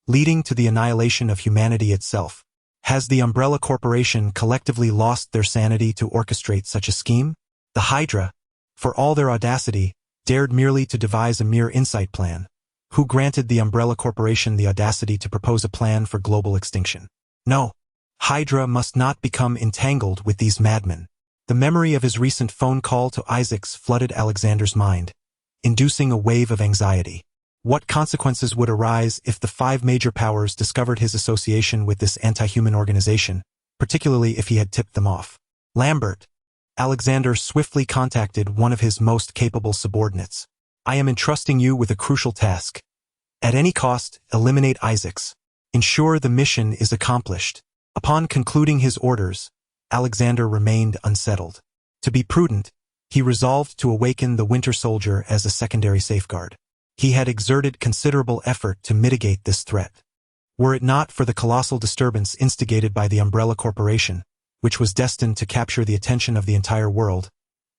leading to the annihilation of humanity itself. Has the Umbrella Corporation collectively lost their sanity to orchestrate such a scheme? The Hydra, for all their audacity, dared merely to devise a mere insight plan. Who granted the Umbrella Corporation the audacity to propose a plan for global extinction? No. Hydra must not become entangled with these madmen. The memory of his recent phone call to Isaacs flooded Alexander's mind, inducing a wave of anxiety. What consequences would arise if the 5 major powers discovered his association with this anti-human organization, particularly if he had tipped them off? Lambert. Alexander swiftly contacted one of his most capable subordinates. I am entrusting you with a crucial task. At any cost, eliminate Isaacs. Ensure the mission is accomplished. Upon concluding his orders, Alexander remained unsettled. To be prudent, he resolved to awaken the Winter Soldier as a secondary safeguard. He had exerted considerable effort to mitigate this threat. Were it not for the colossal disturbance instigated by the Umbrella Corporation, which was destined to capture the attention of the entire world,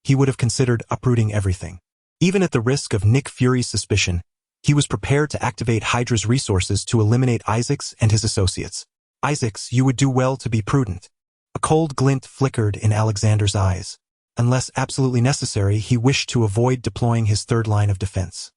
he would have considered uprooting everything. Even at the risk of Nick Fury's suspicion, he was prepared to activate Hydra's resources to eliminate Isaacs and his associates. Isaacs, you would do well to be prudent. A cold glint flickered in Alexander's eyes. Unless absolutely necessary, he wished to avoid deploying his third line of defense.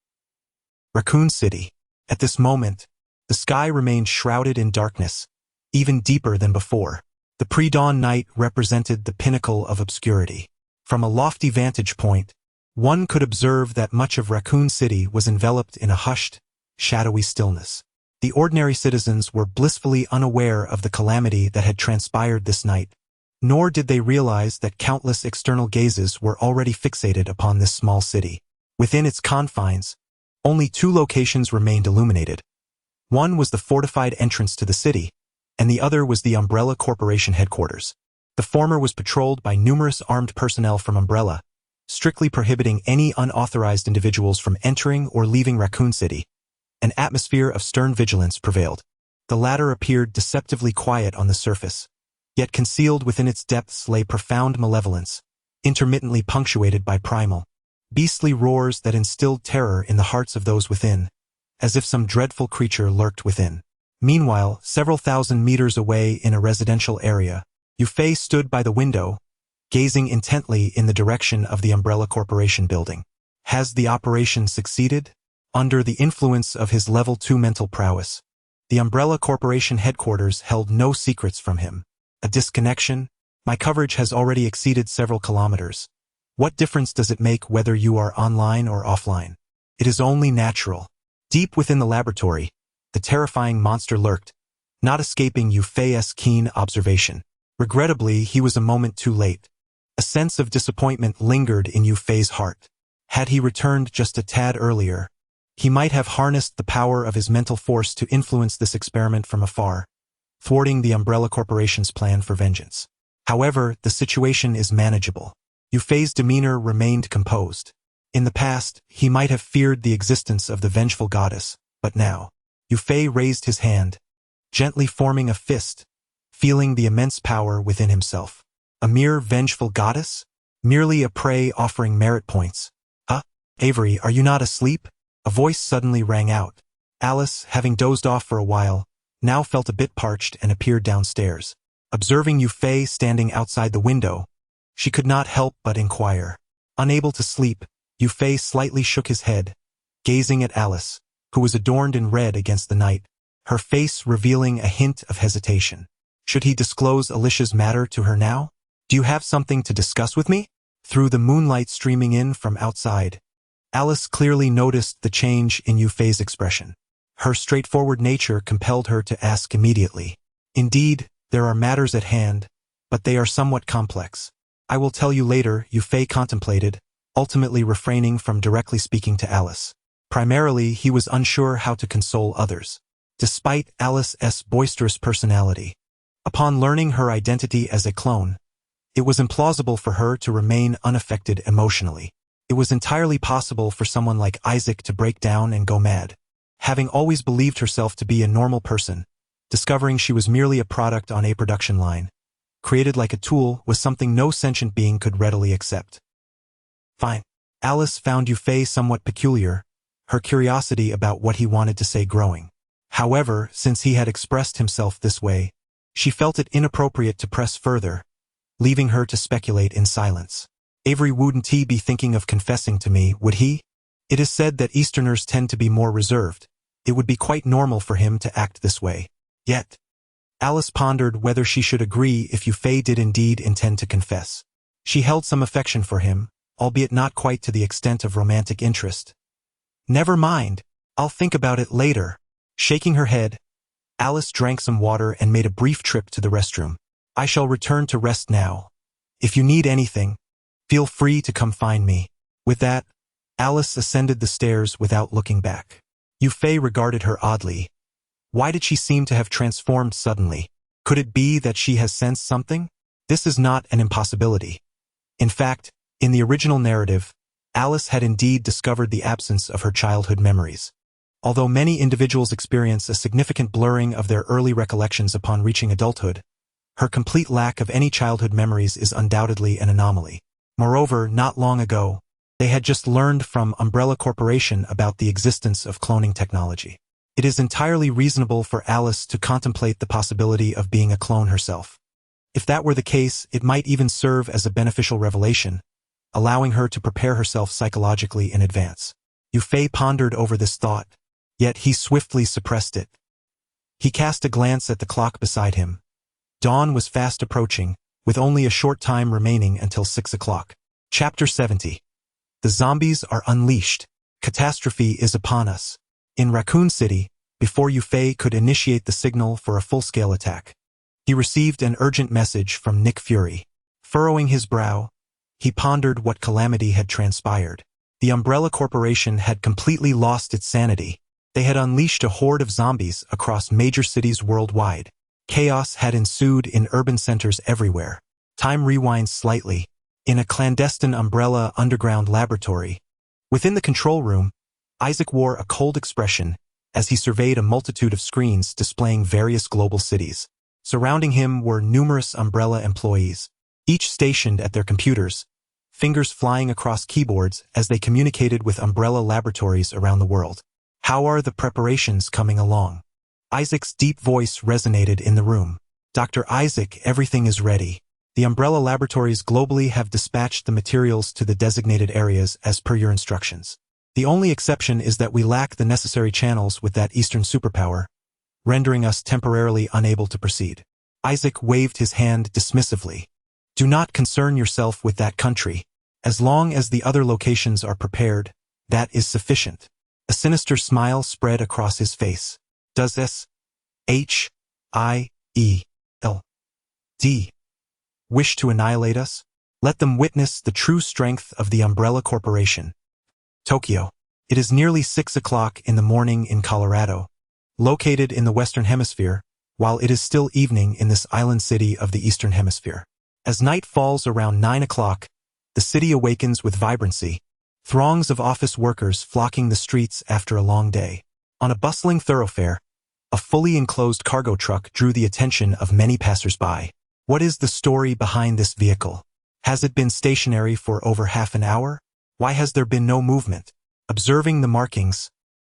Raccoon City. At this moment, the sky remained shrouded in darkness, even deeper than before. The pre-dawn night represented the pinnacle of obscurity. From a lofty vantage point, one could observe that much of Raccoon City was enveloped in a hushed, shadowy stillness. The ordinary citizens were blissfully unaware of the calamity that had transpired this night, nor did they realize that countless external gazes were already fixated upon this small city. Within its confines, only 2 locations remained illuminated. One was the fortified entrance to the city, and the other was the Umbrella Corporation headquarters. The former was patrolled by numerous armed personnel from Umbrella, strictly prohibiting any unauthorized individuals from entering or leaving Raccoon City. An atmosphere of stern vigilance prevailed. The latter appeared deceptively quiet on the surface, yet concealed within its depths lay profound malevolence, intermittently punctuated by primal, beastly roars that instilled terror in the hearts of those within, as if some dreadful creature lurked within. Meanwhile, several thousand meters away in a residential area, Yufei stood by the window, gazing intently in the direction of the Umbrella Corporation building. Has the operation succeeded? Under the influence of his level 2 mental prowess, the Umbrella Corporation headquarters held no secrets from him. A disconnection? My coverage has already exceeded several kilometers. What difference does it make whether you are online or offline? It is only natural. Deep within the laboratory, the terrifying monster lurked, not escaping Yu Fei's keen observation. Regrettably, he was a moment too late. A sense of disappointment lingered in Yu Fei's heart. Had he returned just a tad earlier, he might have harnessed the power of his mental force to influence this experiment from afar, thwarting the Umbrella Corporation's plan for vengeance. However, the situation is manageable. Yu Fei's demeanor remained composed. In the past, he might have feared the existence of the vengeful goddess, but now, Yu Fei raised his hand, gently forming a fist, feeling the immense power within himself. A mere vengeful goddess? Merely a prey offering merit points. Huh? Avery, are you not asleep? A voice suddenly rang out. Alice, having dozed off for a while, now felt a bit parched and appeared downstairs. Observing Yu Fei standing outside the window, she could not help but inquire. Unable to sleep, Yu Fei slightly shook his head, gazing at Alice, who was adorned in red against the night, her face revealing a hint of hesitation. Should he disclose Alicia's matter to her now? Do you have something to discuss with me? Through the moonlight streaming in from outside, Alice clearly noticed the change in Yu Fei's expression. Her straightforward nature compelled her to ask immediately. Indeed, there are matters at hand, but they are somewhat complex. I will tell you later, Yu Fei contemplated, ultimately refraining from directly speaking to Alice. Primarily, he was unsure how to console others. Despite Alice's boisterous personality, upon learning her identity as a clone, it was implausible for her to remain unaffected emotionally. It was entirely possible for someone like Isaac to break down and go mad. Having always believed herself to be a normal person, discovering she was merely a product on a production line, created like a tool, was something no sentient being could readily accept. Fine. Alice found Yu Fei somewhat peculiar, her curiosity about what he wanted to say growing. However, since he had expressed himself this way, she felt it inappropriate to press further, leaving her to speculate in silence. Avery wouldn't he be thinking of confessing to me, would he? It is said that Easterners tend to be more reserved. It would be quite normal for him to act this way. Yet, Alice pondered whether she should agree if Yu Fei did indeed intend to confess. She held some affection for him, albeit not quite to the extent of romantic interest. Never mind, I'll think about it later. Shaking her head, Alice drank some water and made a brief trip to the restroom. I shall return to rest now. If you need anything, feel free to come find me. With that, Alice ascended the stairs without looking back. Yu Fei regarded her oddly. Why did she seem to have transformed suddenly? Could it be that she has sensed something? This is not an impossibility. In fact, in the original narrative, Alice had indeed discovered the absence of her childhood memories. Although many individuals experience a significant blurring of their early recollections upon reaching adulthood, her complete lack of any childhood memories is undoubtedly an anomaly. Moreover, not long ago, they had just learned from Umbrella Corporation about the existence of cloning technology. It is entirely reasonable for Alice to contemplate the possibility of being a clone herself. If that were the case, it might even serve as a beneficial revelation, allowing her to prepare herself psychologically in advance. Yu Fei pondered over this thought, yet he swiftly suppressed it. He cast a glance at the clock beside him. Dawn was fast approaching, with only a short time remaining until 6 o'clock. Chapter 70. The zombies are unleashed. Catastrophe is upon us. In Raccoon City, before Yu Fei could initiate the signal for a full-scale attack, he received an urgent message from Nick Fury. Furrowing his brow, he pondered what calamity had transpired. The Umbrella Corporation had completely lost its sanity. They had unleashed a horde of zombies across major cities worldwide. Chaos had ensued in urban centers everywhere. Time rewinds slightly. In a clandestine Umbrella underground laboratory, within the control room, Isaac wore a cold expression as he surveyed a multitude of screens displaying various global cities. Surrounding him were numerous Umbrella employees, each stationed at their computers, fingers flying across keyboards as they communicated with Umbrella laboratories around the world. How are the preparations coming along? Isaac's deep voice resonated in the room. Dr. Isaac, everything is ready. The Umbrella laboratories globally have dispatched the materials to the designated areas as per your instructions. The only exception is that we lack the necessary channels with that Eastern superpower, rendering us temporarily unable to proceed. Isaac waved his hand dismissively. Do not concern yourself with that country. As long as the other locations are prepared, that is sufficient. A sinister smile spread across his face. Does S-H-I-E-L-D wish to annihilate us? Let them witness the true strength of the Umbrella Corporation. Tokyo. It is nearly 6 o'clock in the morning in Colorado, located in the Western Hemisphere, while it is still evening in this island city of the Eastern Hemisphere. As night falls around 9 o'clock, the city awakens with vibrancy, throngs of office workers flocking the streets after a long day. On a bustling thoroughfare, a fully enclosed cargo truck drew the attention of many passers-by. What is the story behind this vehicle? Has it been stationary for over half an hour? Why has there been no movement? Observing the markings,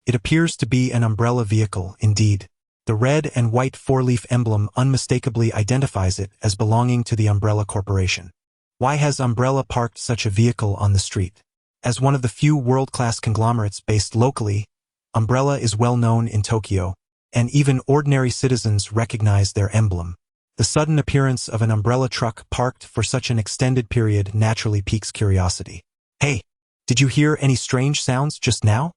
it appears to be an umbrella vehicle indeed. The red and white four-leaf emblem unmistakably identifies it as belonging to the Umbrella Corporation. Why has Umbrella parked such a vehicle on the street? As one of the few world-class conglomerates based locally, Umbrella is well known in Tokyo, and even ordinary citizens recognize their emblem. The sudden appearance of an umbrella truck parked for such an extended period naturally piques curiosity. Hey, did you hear any strange sounds just now?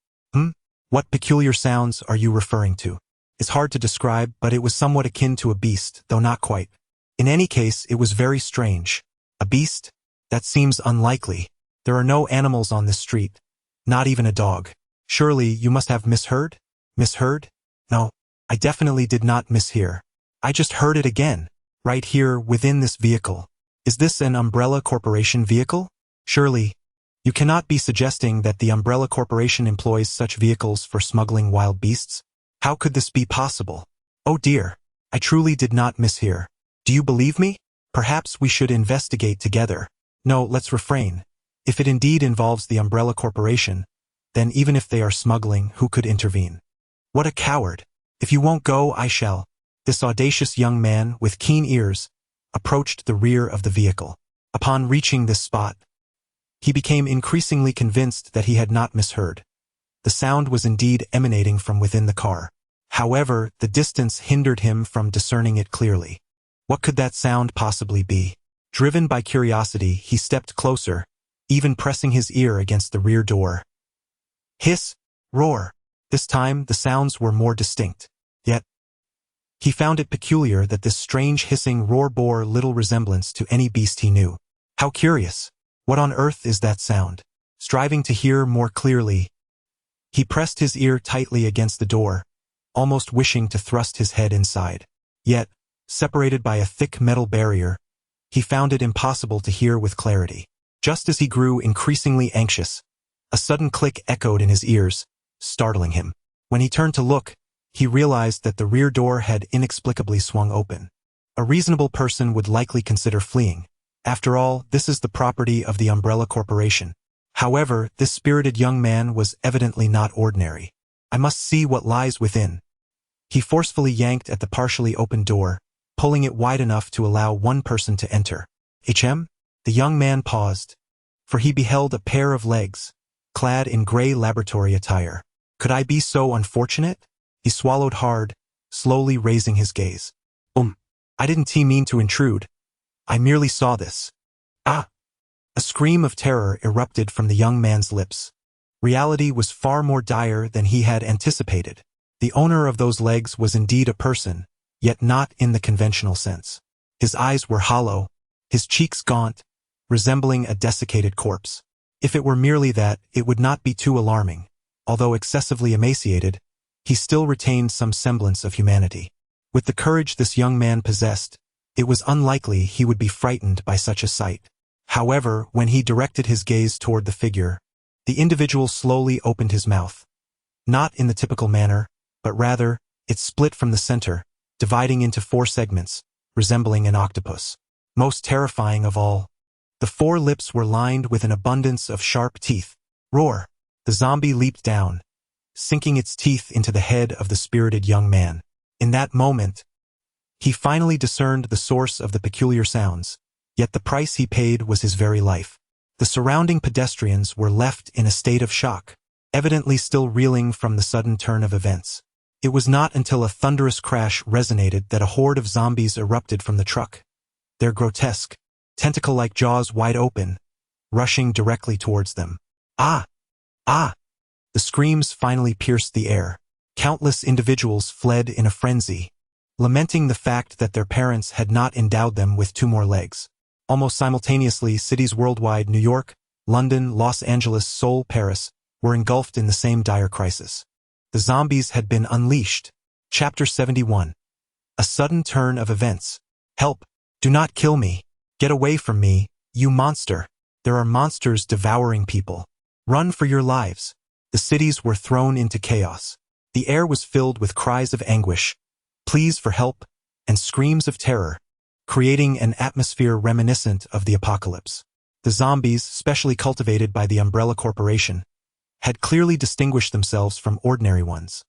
What peculiar sounds are you referring to? It's hard to describe, but it was somewhat akin to a beast, though not quite. In any case, it was very strange. A beast? That seems unlikely. There are no animals on this street. Not even a dog. Surely you must have misheard? Misheard? No, I definitely did not mishear. I just heard it again. Right here within this vehicle. Is this an Umbrella Corporation vehicle? Surely, you cannot be suggesting that the Umbrella Corporation employs such vehicles for smuggling wild beasts? How could this be possible? Oh dear, I truly did not mishear. Do you believe me? Perhaps we should investigate together. No, let's refrain. If it indeed involves the Umbrella Corporation, then even if they are smuggling, who could intervene? What a coward. If you won't go, I shall. This audacious young man, with keen ears, approached the rear of the vehicle. Upon reaching this spot, he became increasingly convinced that he had not misheard. The sound was indeed emanating from within the car. However, the distance hindered him from discerning it clearly. What could that sound possibly be? Driven by curiosity, he stepped closer, even pressing his ear against the rear door. Hiss, roar. This time, the sounds were more distinct. Yet, he found it peculiar that this strange hissing roar bore little resemblance to any beast he knew. How curious! What on earth is that sound? Striving to hear more clearly, he pressed his ear tightly against the door, almost wishing to thrust his head inside. Yet, separated by a thick metal barrier, he found it impossible to hear with clarity. Just as he grew increasingly anxious, a sudden click echoed in his ears, startling him. When he turned to look, he realized that the rear door had inexplicably swung open. A reasonable person would likely consider fleeing. After all, this is the property of the Umbrella Corporation. However, this spirited young man was evidently not ordinary. I must see what lies within. He forcefully yanked at the partially open door, pulling it wide enough to allow one person to enter. The young man paused, for he beheld a pair of legs, clad in gray laboratory attire. Could I be so unfortunate? He swallowed hard, slowly raising his gaze. I didn't mean to intrude. I merely saw this. Ah! A scream of terror erupted from the young man's lips. Reality was far more dire than he had anticipated. The owner of those legs was indeed a person, yet not in the conventional sense. His eyes were hollow, his cheeks gaunt, resembling a desiccated corpse. If it were merely that, it would not be too alarming. Although excessively emaciated, he still retained some semblance of humanity. With the courage this young man possessed, it was unlikely he would be frightened by such a sight. However, when he directed his gaze toward the figure, the individual slowly opened his mouth. Not in the typical manner, but rather, it split from the center, dividing into 4 segments, resembling an octopus. Most terrifying of all, the 4 lips were lined with an abundance of sharp teeth. Roar! The zombie leaped down, sinking its teeth into the head of the spirited young man. In that moment, he finally discerned the source of the peculiar sounds, yet the price he paid was his very life. The surrounding pedestrians were left in a state of shock, evidently still reeling from the sudden turn of events. It was not until a thunderous crash resonated that a horde of zombies erupted from the truck, their grotesque, tentacle-like jaws wide open, rushing directly towards them. Ah! Ah! The screams finally pierced the air. Countless individuals fled in a frenzy, lamenting the fact that their parents had not endowed them with 2 more legs. Almost simultaneously, cities worldwide, New York, London, Los Angeles, Seoul, Paris, were engulfed in the same dire crisis. The zombies had been unleashed. Chapter 71. A sudden turn of events. Help! Do not kill me! Get away from me, you monster! There are monsters devouring people. Run for your lives! The cities were thrown into chaos. The air was filled with cries of anguish, pleas for help, and screams of terror, creating an atmosphere reminiscent of the apocalypse. The zombies, specially cultivated by the Umbrella Corporation, had clearly distinguished themselves from ordinary ones.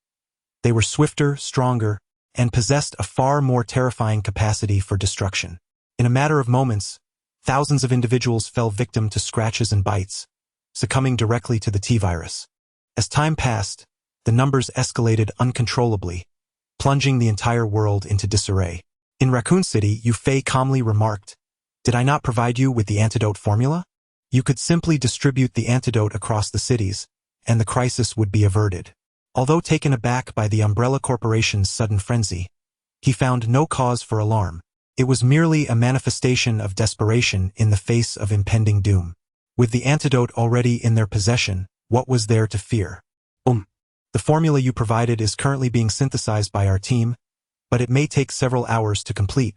They were swifter, stronger, and possessed a far more terrifying capacity for destruction. In a matter of moments, thousands of individuals fell victim to scratches and bites, succumbing directly to the T-virus. As time passed, the numbers escalated uncontrollably, plunging the entire world into disarray. In Raccoon City, Yufei calmly remarked, "Did I not provide you with the antidote formula? You could simply distribute the antidote across the cities, and the crisis would be averted." Although taken aback by the Umbrella Corporation's sudden frenzy, he found no cause for alarm. It was merely a manifestation of desperation in the face of impending doom. With the antidote already in their possession, what was there to fear? The formula you provided is currently being synthesized by our team, but it may take several hours to complete,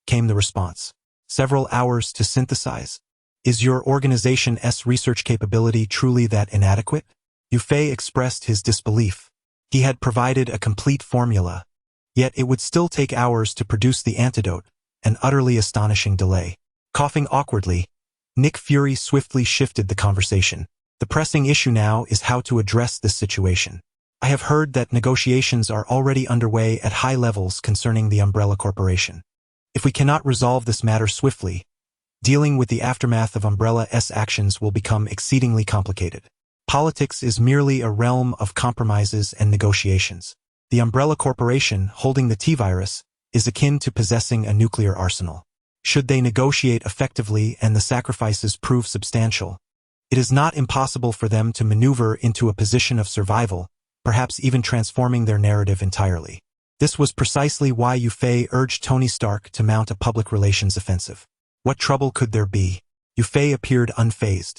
came the response. Several hours to synthesize? Is your organization's research capability truly that inadequate? Yufei expressed his disbelief. He had provided a complete formula, yet it would still take hours to produce the antidote, an utterly astonishing delay. Coughing awkwardly, Nick Fury swiftly shifted the conversation. The pressing issue now is how to address this situation. I have heard that negotiations are already underway at high levels concerning the Umbrella Corporation. If we cannot resolve this matter swiftly, dealing with the aftermath of Umbrella's actions will become exceedingly complicated. Politics is merely a realm of compromises and negotiations. The Umbrella Corporation, holding the T-virus, is akin to possessing a nuclear arsenal. Should they negotiate effectively and the sacrifices prove substantial, it is not impossible for them to maneuver into a position of survival, perhaps even transforming their narrative entirely. This was precisely why Yufei urged Tony Stark to mount a public relations offensive. What trouble could there be? Yufei appeared unfazed.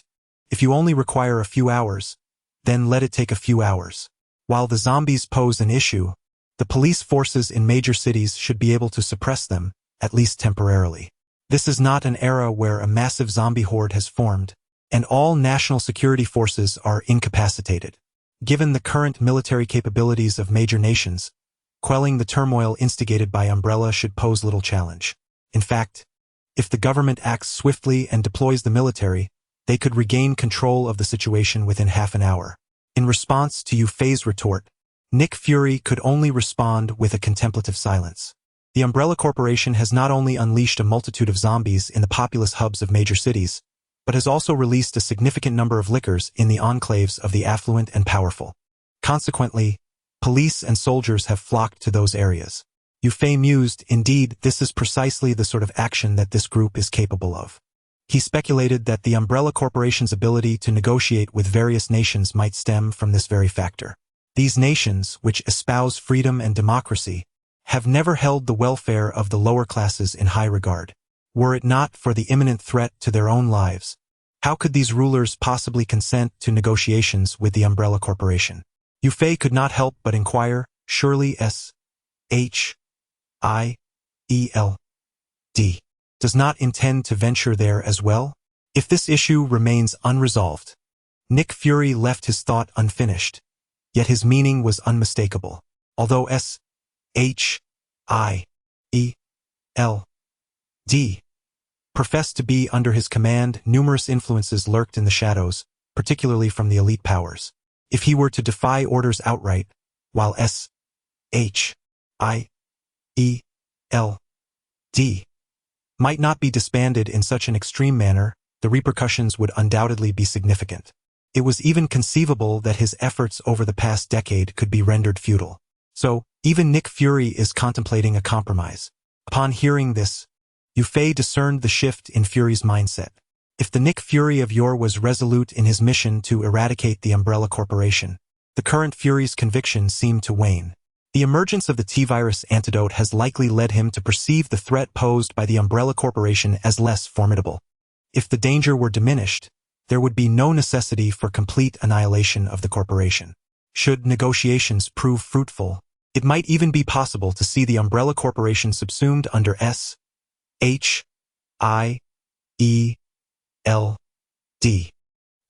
If you only require a few hours, then let it take a few hours. While the zombies pose an issue, the police forces in major cities should be able to suppress them, at least temporarily. This is not an era where a massive zombie horde has formed, and all national security forces are incapacitated. Given the current military capabilities of major nations, quelling the turmoil instigated by Umbrella should pose little challenge. In fact, if the government acts swiftly and deploys the military, they could regain control of the situation within half an hour. In response to Yufei's retort, Nick Fury could only respond with a contemplative silence. The Umbrella Corporation has not only unleashed a multitude of zombies in the populous hubs of major cities, but has also released a significant number of lickers in the enclaves of the affluent and powerful. Consequently, police and soldiers have flocked to those areas. Yufei mused, indeed, this is precisely the sort of action that this group is capable of. He speculated that the Umbrella Corporation's ability to negotiate with various nations might stem from this very factor. These nations, which espouse freedom and democracy, have never held the welfare of the lower classes in high regard. Were it not for the imminent threat to their own lives, how could these rulers possibly consent to negotiations with the Umbrella Corporation? Yufei could not help but inquire, surely S.H.I.E.L.D. does not intend to venture there as well? If this issue remains unresolved, Nick Fury left his thought unfinished, yet his meaning was unmistakable. Although S.H.I.E.L.D. professed to be under his command, numerous influences lurked in the shadows, particularly from the elite powers. If he were to defy orders outright, while S.H.I.E.L.D. might not be disbanded in such an extreme manner, the repercussions would undoubtedly be significant. It was even conceivable that his efforts over the past decade could be rendered futile. So, even Nick Fury is contemplating a compromise. Upon hearing this, Yufei discerned the shift in Fury's mindset. If the Nick Fury of yore was resolute in his mission to eradicate the Umbrella Corporation, The current Fury's conviction seemed to wane. The emergence of the T-virus antidote has likely led him to perceive the threat posed by the Umbrella Corporation as less formidable. If the danger were diminished, there would be no necessity for complete annihilation of the corporation. Should negotiations prove fruitful, it might even be possible to see the Umbrella Corporation subsumed under S-H-I-E-L-D.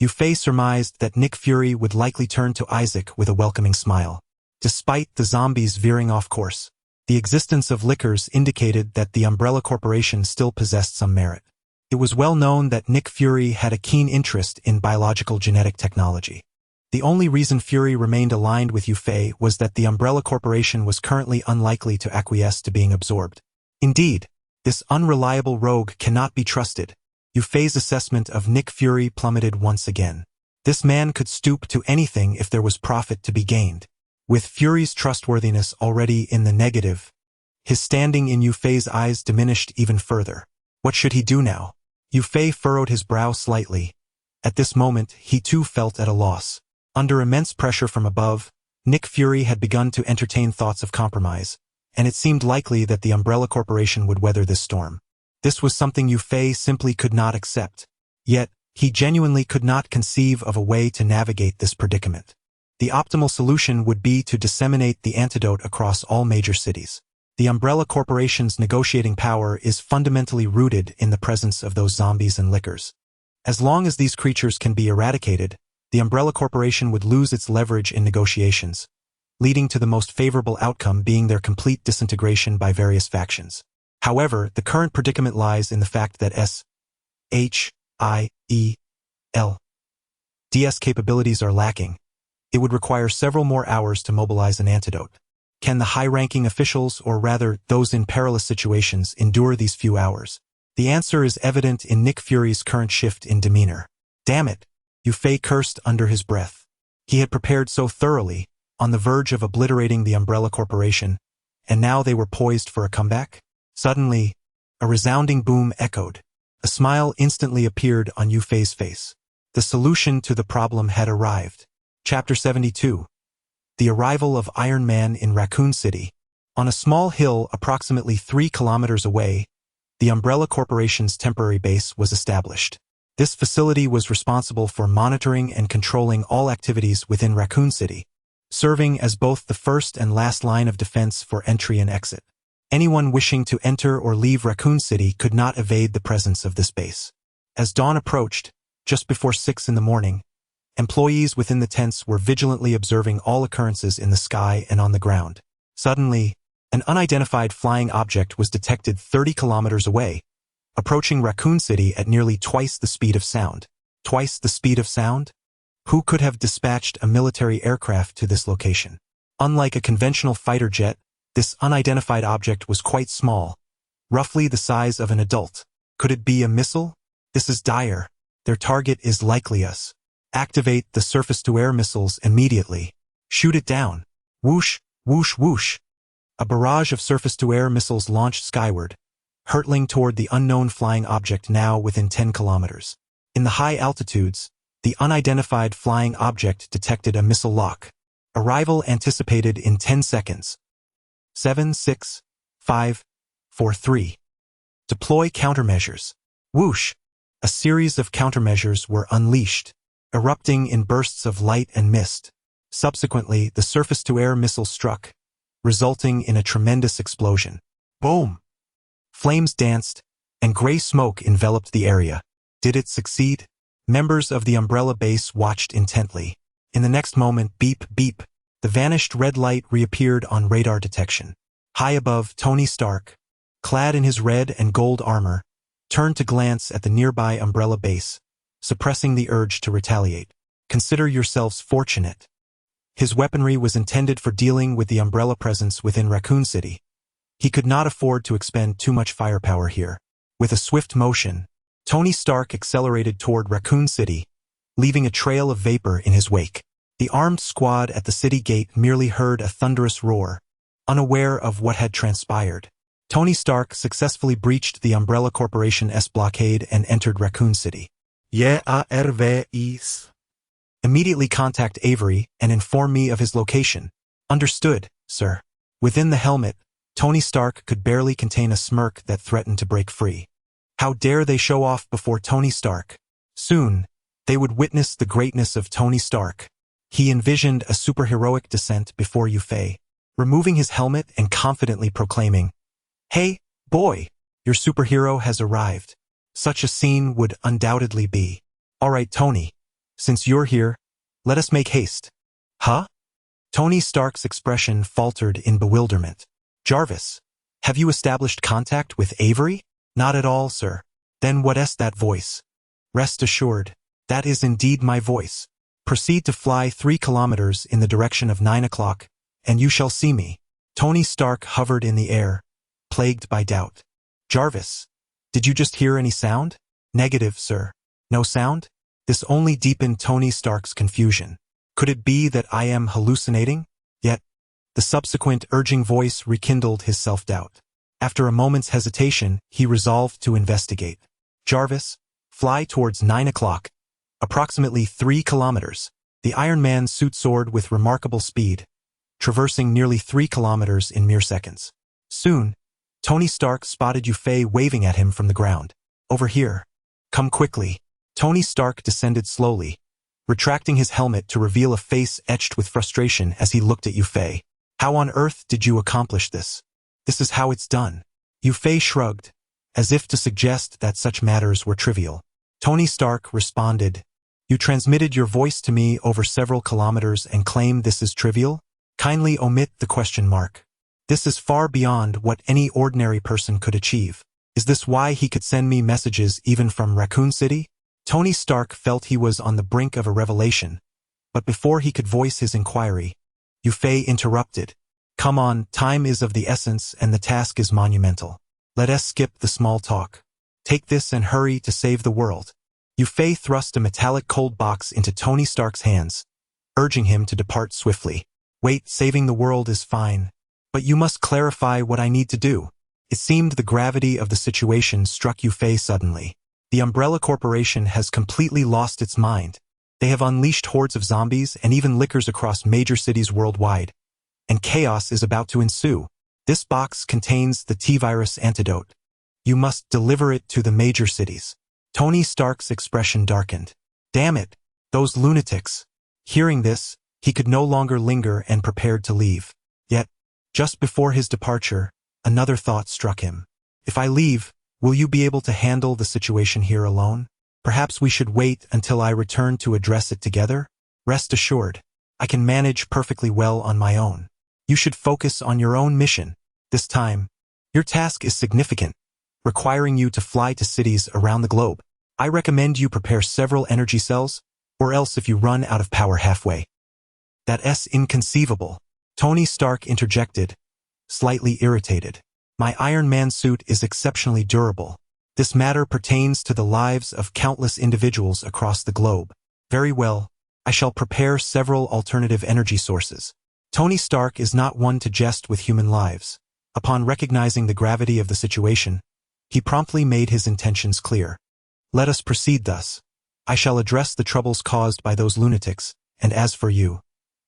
Yufei surmised that Nick Fury would likely turn to Isaac with a welcoming smile. Despite the zombies veering off course, the existence of liquors indicated that the Umbrella Corporation still possessed some merit. It was well known that Nick Fury had a keen interest in biological genetic technology. The only reason Fury remained aligned with Yufei was that the Umbrella Corporation was currently unlikely to acquiesce to being absorbed. Indeed, this unreliable rogue cannot be trusted. Yufei's assessment of Nick Fury plummeted once again. This man could stoop to anything if there was profit to be gained. With Fury's trustworthiness already in the negative, his standing in Yufei's eyes diminished even further. What should he do now? Yufei furrowed his brow slightly. At this moment, he too felt at a loss. Under immense pressure from above, Nick Fury had begun to entertain thoughts of compromise, and it seemed likely that the Umbrella Corporation would weather this storm. This was something Yufei simply could not accept. Yet, he genuinely could not conceive of a way to navigate this predicament. The optimal solution would be to disseminate the antidote across all major cities. The Umbrella Corporation's negotiating power is fundamentally rooted in the presence of those zombies and liquors. As long as these creatures can be eradicated, the Umbrella Corporation would lose its leverage in negotiations, leading to the most favorable outcome being their complete disintegration by various factions. However, the current predicament lies in the fact that S-H-I-E-L-D's capabilities are lacking. It would require several more hours to mobilize an antidote. Can the high-ranking officials, or rather those in perilous situations, endure these few hours? The answer is evident in Nick Fury's current shift in demeanor. Damn it! Yufei cursed under his breath. He had prepared so thoroughly, on the verge of obliterating the Umbrella Corporation, and now they were poised for a comeback? Suddenly, a resounding boom echoed. A smile instantly appeared on Yufei's face. The solution to the problem had arrived. Chapter 72. The arrival of Iron Man in Raccoon City. On a small hill approximately 3 kilometers away, the Umbrella Corporation's temporary base was established. This facility was responsible for monitoring and controlling all activities within Raccoon City, serving as both the first and last line of defense for entry and exit. Anyone wishing to enter or leave Raccoon City could not evade the presence of this base. As dawn approached, just before 6 in the morning, employees within the tents were vigilantly observing all occurrences in the sky and on the ground. Suddenly, an unidentified flying object was detected 30 kilometers away, approaching Raccoon City at nearly twice the speed of sound. Twice the speed of sound? Who could have dispatched a military aircraft to this location? Unlike a conventional fighter jet, this unidentified object was quite small, roughly the size of an adult. Could it be a missile? This is dire. Their target is likely us. Activate the surface-to-air missiles immediately. Shoot it down. Whoosh, whoosh, whoosh. A barrage of surface-to-air missiles launched skyward, hurtling toward the unknown flying object now within 10 kilometers. In the high altitudes, the unidentified flying object detected a missile lock. Arrival anticipated in 10 seconds. 7, 6, 5, 4, 3. Deploy countermeasures. Whoosh! A series of countermeasures were unleashed, erupting in bursts of light and mist. Subsequently, the surface-to-air missile struck, resulting in a tremendous explosion. Boom! Flames danced, and gray smoke enveloped the area. Did it succeed? Members of the Umbrella base watched intently. In the next moment, beep, beep, the vanished red light reappeared on radar detection. High above, Tony Stark, clad in his red and gold armor, turned to glance at the nearby Umbrella base, suppressing the urge to retaliate. Consider yourselves fortunate. His weaponry was intended for dealing with the Umbrella presence within Raccoon City. He could not afford to expend too much firepower here. With a swift motion, Tony Stark accelerated toward Raccoon City, leaving a trail of vapor in his wake. The armed squad at the city gate merely heard a thunderous roar, unaware of what had transpired. Tony Stark successfully breached the Umbrella Corporation's blockade and entered Raccoon City. J-A-R-V-Is. Immediately contact Avery and inform me of his location. Understood, sir. Within the helmet, Tony Stark could barely contain a smirk that threatened to break free. How dare they show off before Tony Stark? Soon, they would witness the greatness of Tony Stark. He envisioned a superheroic descent before Yufei, removing his helmet and confidently proclaiming, "Hey, boy, your superhero has arrived." Such a scene would undoubtedly be. "All right, Tony, since you're here, let us make haste." Huh? Tony Stark's expression faltered in bewilderment. "Jarvis, have you established contact with Avery?" "Not at all, sir." "Then what is that voice?" "Rest assured, that is indeed my voice. Proceed to fly 3 kilometers in the direction of 9 o'clock, and you shall see me." Tony Stark hovered in the air, plagued by doubt. "Jarvis, did you just hear any sound?" "Negative, sir." "No sound?" This only deepened Tony Stark's confusion. Could it be that I am hallucinating? Yet, the subsequent urging voice rekindled his self-doubt. After a moment's hesitation, he resolved to investigate. "Jarvis, fly towards 9 o'clock, approximately 3 kilometers." The Iron Man suit soared with remarkable speed, traversing nearly 3 kilometers in mere seconds. Soon, Tony Stark spotted Yufei waving at him from the ground. "Over here. Come quickly." Tony Stark descended slowly, retracting his helmet to reveal a face etched with frustration as he looked at Yufei. "How on earth did you accomplish this?" "This is how it's done." Yufei shrugged, as if to suggest that such matters were trivial. Tony Stark responded, "You transmitted your voice to me over several kilometers and claim this is trivial? Kindly omit the question mark. This is far beyond what any ordinary person could achieve. Is this why he could send me messages even from Raccoon City?" Tony Stark felt he was on the brink of a revelation, but before he could voice his inquiry, Yufei interrupted. "Come on, time is of the essence and the task is monumental. Let us skip the small talk. Take this and hurry to save the world." Yufei thrust a metallic cold box into Tony Stark's hands, urging him to depart swiftly. "Wait, saving the world is fine, but you must clarify what I need to do." It seemed the gravity of the situation struck Yufei suddenly. The Umbrella Corporation has completely lost its mind. They have unleashed hordes of zombies and even lickers across major cities worldwide, and chaos is about to ensue. This box contains the T-virus antidote. You must deliver it to the major cities. Tony Stark's expression darkened. Damn it, those lunatics. Hearing this, he could no longer linger and prepared to leave. Yet, just before his departure, another thought struck him. If I leave, will you be able to handle the situation here alone? Perhaps we should wait until I return to address it together? Rest assured, I can manage perfectly well on my own. You should focus on your own mission. This time, your task is significant, requiring you to fly to cities around the globe. I recommend you prepare several energy cells, or else if you run out of power halfway. That's inconceivable. Tony Stark interjected, slightly irritated. My Iron Man suit is exceptionally durable. This matter pertains to the lives of countless individuals across the globe. Very well, I shall prepare several alternative energy sources. Tony Stark is not one to jest with human lives. Upon recognizing the gravity of the situation, he promptly made his intentions clear. Let us proceed thus. I shall address the troubles caused by those lunatics, and as for you,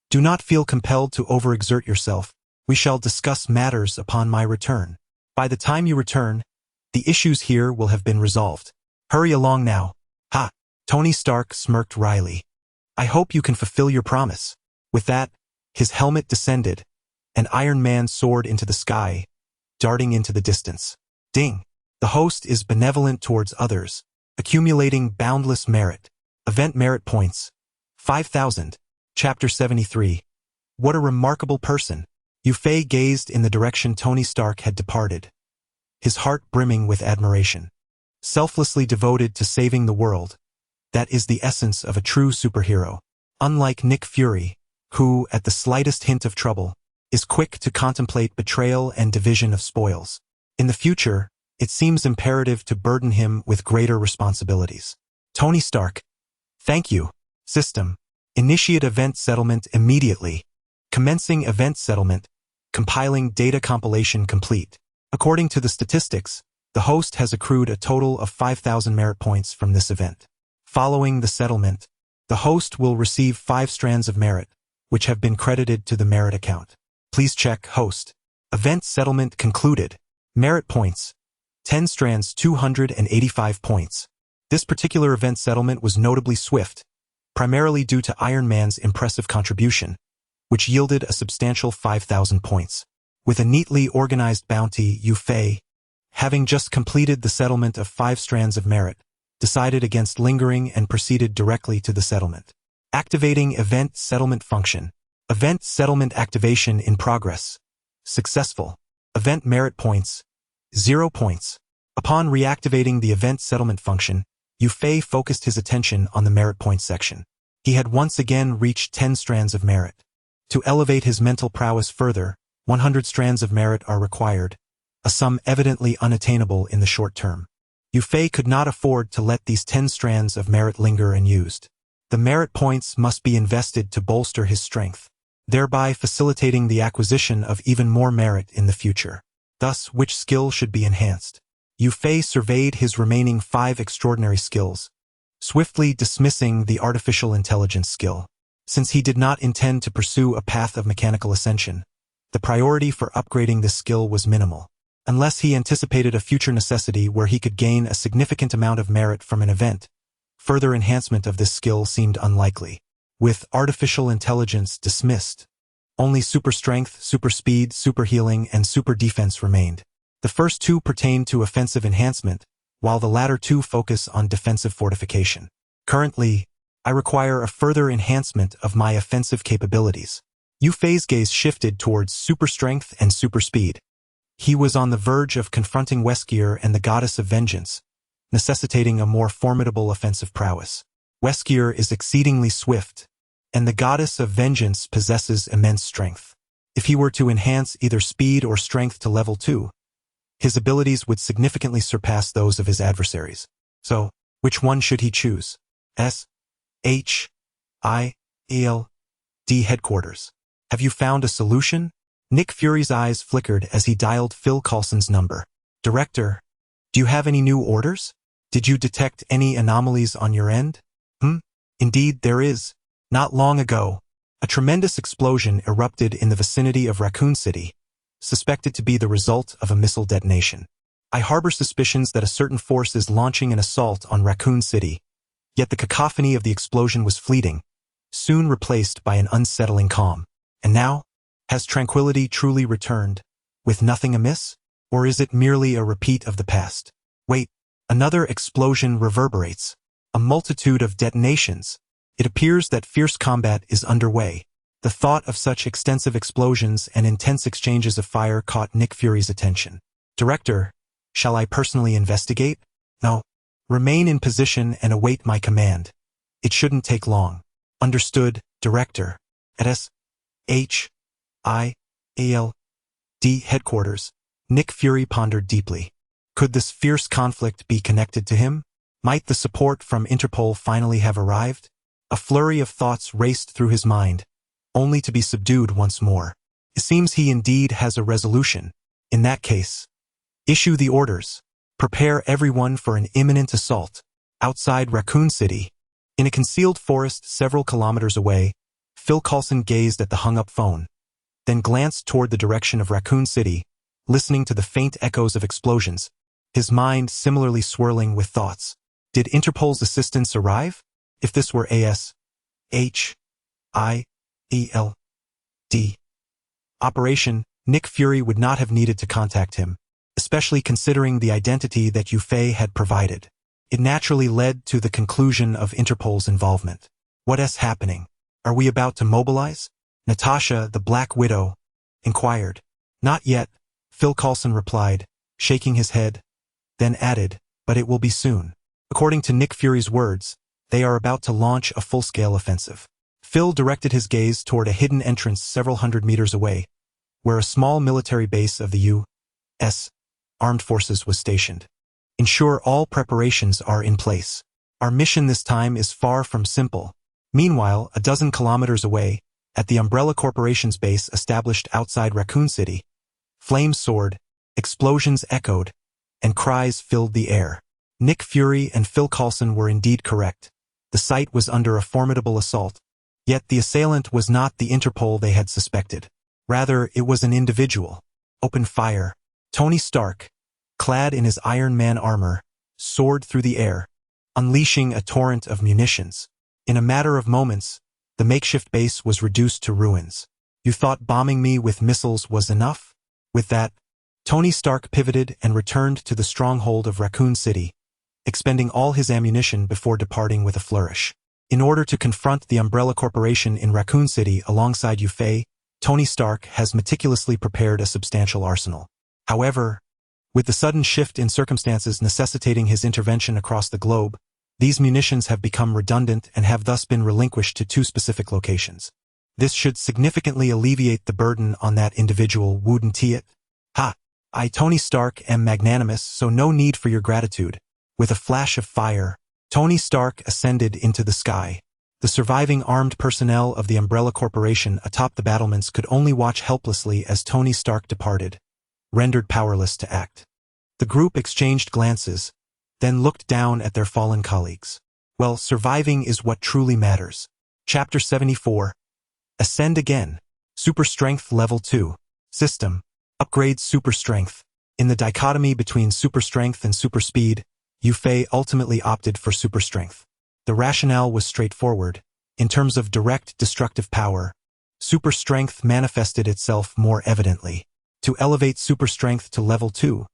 do not feel compelled to overexert yourself. We shall discuss matters upon my return. By the time you return, the issues here will have been resolved. Hurry along now. Ha! Tony Stark smirked wryly. I hope you can fulfill your promise. With that, his helmet descended, and Iron Man soared into the sky, darting into the distance. Ding! The host is benevolent towards others, accumulating boundless merit. Event merit points. 5,000. Chapter 73. What a remarkable person. Yufei gazed in the direction Tony Stark had departed, his heart brimming with admiration. Selflessly devoted to saving the world, that is the essence of a true superhero. Unlike Nick Fury, who, at the slightest hint of trouble, is quick to contemplate betrayal and division of spoils. In the future, it seems imperative to burden him with greater responsibilities. Tony Stark. Thank you. System. Initiate event settlement immediately. Commencing event settlement. Compiling data compilation complete. According to the statistics, the host has accrued a total of 5,000 merit points from this event. Following the settlement, The host will receive 5 strands of merit, which have been credited to the merit account. Please check host. Event settlement concluded. Merit points. 10 strands 285 points. This particular event settlement was notably swift, primarily due to Iron Man's impressive contribution, which yielded a substantial 5,000 points. With a neatly organized bounty, Yu Fei, having just completed the settlement of 5 strands of merit, decided against lingering and proceeded directly to the settlement. Activating Event Settlement Function. Event Settlement Activation in progress. Successful. Event Merit Points. 0 points. Upon reactivating the Event Settlement Function, Yu Fei focused his attention on the merit points section. He had once again reached 10 strands of merit. To elevate his mental prowess further, 100 strands of merit are required, a sum evidently unattainable in the short term. Yu Fei could not afford to let these 10 strands of merit linger unused. The merit points must be invested to bolster his strength, thereby facilitating the acquisition of even more merit in the future. Thus, which skill should be enhanced? Yu Fei surveyed his remaining 5 extraordinary skills, swiftly dismissing the artificial intelligence skill. Since he did not intend to pursue a path of mechanical ascension, the priority for upgrading this skill was minimal. Unless he anticipated a future necessity where he could gain a significant amount of merit from an event, further enhancement of this skill seemed unlikely. With artificial intelligence dismissed, only super strength, super speed, super healing, and super defense remained. The first 2 pertain to offensive enhancement, while the latter 2 focus on defensive fortification. Currently, I require a further enhancement of my offensive capabilities. Yu Fei's gaze shifted towards super strength and super speed. He was on the verge of confronting Weskier and the Goddess of Vengeance, necessitating a more formidable offensive prowess. Weskier is exceedingly swift, and the Goddess of Vengeance possesses immense strength. If he were to enhance either speed or strength to level 2, his abilities would significantly surpass those of his adversaries. So, which one should he choose? S.H.I.E.L.D. Headquarters. Have you found a solution? Nick Fury's eyes flickered as he dialed Phil Coulson's number. Director, do you have any new orders? Did you detect any anomalies on your end? Indeed, there is. Not long ago, a tremendous explosion erupted in the vicinity of Raccoon City, suspected to be the result of a missile detonation. I harbor suspicions that a certain force is launching an assault on Raccoon City, yet the cacophony of the explosion was fleeting, soon replaced by an unsettling calm. And now? Has tranquility truly returned, with nothing amiss? Or is it merely a repeat of the past? Wait, another explosion reverberates. A multitude of detonations. It appears that fierce combat is underway. The thought of such extensive explosions and intense exchanges of fire caught Nick Fury's attention. Director, shall I personally investigate? No. Remain in position and await my command. It shouldn't take long. Understood, Director. At S.H.I.E.L.D. Headquarters, Nick Fury pondered deeply. Could this fierce conflict be connected to him? Might the support from Interpol finally have arrived? A flurry of thoughts raced through his mind, only to be subdued once more. It seems he indeed has a resolution. In that case, issue the orders. Prepare everyone for an imminent assault. Outside Raccoon City, in a concealed forest several kilometers away, Phil Coulson gazed at the hung-up phone, then glanced toward the direction of Raccoon City, listening to the faint echoes of explosions, his mind similarly swirling with thoughts. Did Interpol's assistance arrive? If this were A.S.H.I.E.L.D. operation, Nick Fury would not have needed to contact him, especially considering the identity that Yu Fei had provided. It naturally led to the conclusion of Interpol's involvement. What is happening? Are we about to mobilize? Natasha, the Black Widow, inquired. Not yet, Phil Coulson replied, shaking his head, then added, but it will be soon. According to Nick Fury's words, they are about to launch a full-scale offensive. Phil directed his gaze toward a hidden entrance several hundred meters away, where a small military base of the U.S. Armed Forces was stationed. Ensure all preparations are in place. Our mission this time is far from simple. Meanwhile, a dozen kilometers away, at the Umbrella Corporation's base established outside Raccoon City, flames soared, explosions echoed, and cries filled the air. Nick Fury and Phil Coulson were indeed correct. The The site was under a formidable assault. Yet the assailant was not the Interpol they had suspected. Rather, it was an individual. Open fire. Tony Stark, clad in his Iron Man armor, soared through the air, unleashing a torrent of munitions. In a matter of moments, the makeshift base was reduced to ruins. You thought bombing me with missiles was enough? With that, Tony Stark pivoted and returned to the stronghold of Raccoon City, expending all his ammunition before departing with a flourish. In order to confront the Umbrella Corporation in Raccoon City alongside Yufei, Tony Stark has meticulously prepared a substantial arsenal. However, with the sudden shift in circumstances necessitating his intervention across the globe, these munitions have become redundant and have thus been relinquished to two specific locations. This should significantly alleviate the burden on that individual, wouldn't it? Ha! I, Tony Stark, am magnanimous, so no need for your gratitude. With a flash of fire, Tony Stark ascended into the sky. The surviving armed personnel of the Umbrella Corporation atop the battlements could only watch helplessly as Tony Stark departed, rendered powerless to act. The group exchanged glances, then looked down at their fallen colleagues. Well, surviving is what truly matters. Chapter 74. Ascend again. Super Strength Level 2. System. Upgrades Super Strength. In the dichotomy between Super Strength and Super Speed, Yufei ultimately opted for Super Strength. The rationale was straightforward. In terms of direct destructive power, Super Strength manifested itself more evidently. To elevate Super Strength to Level 2,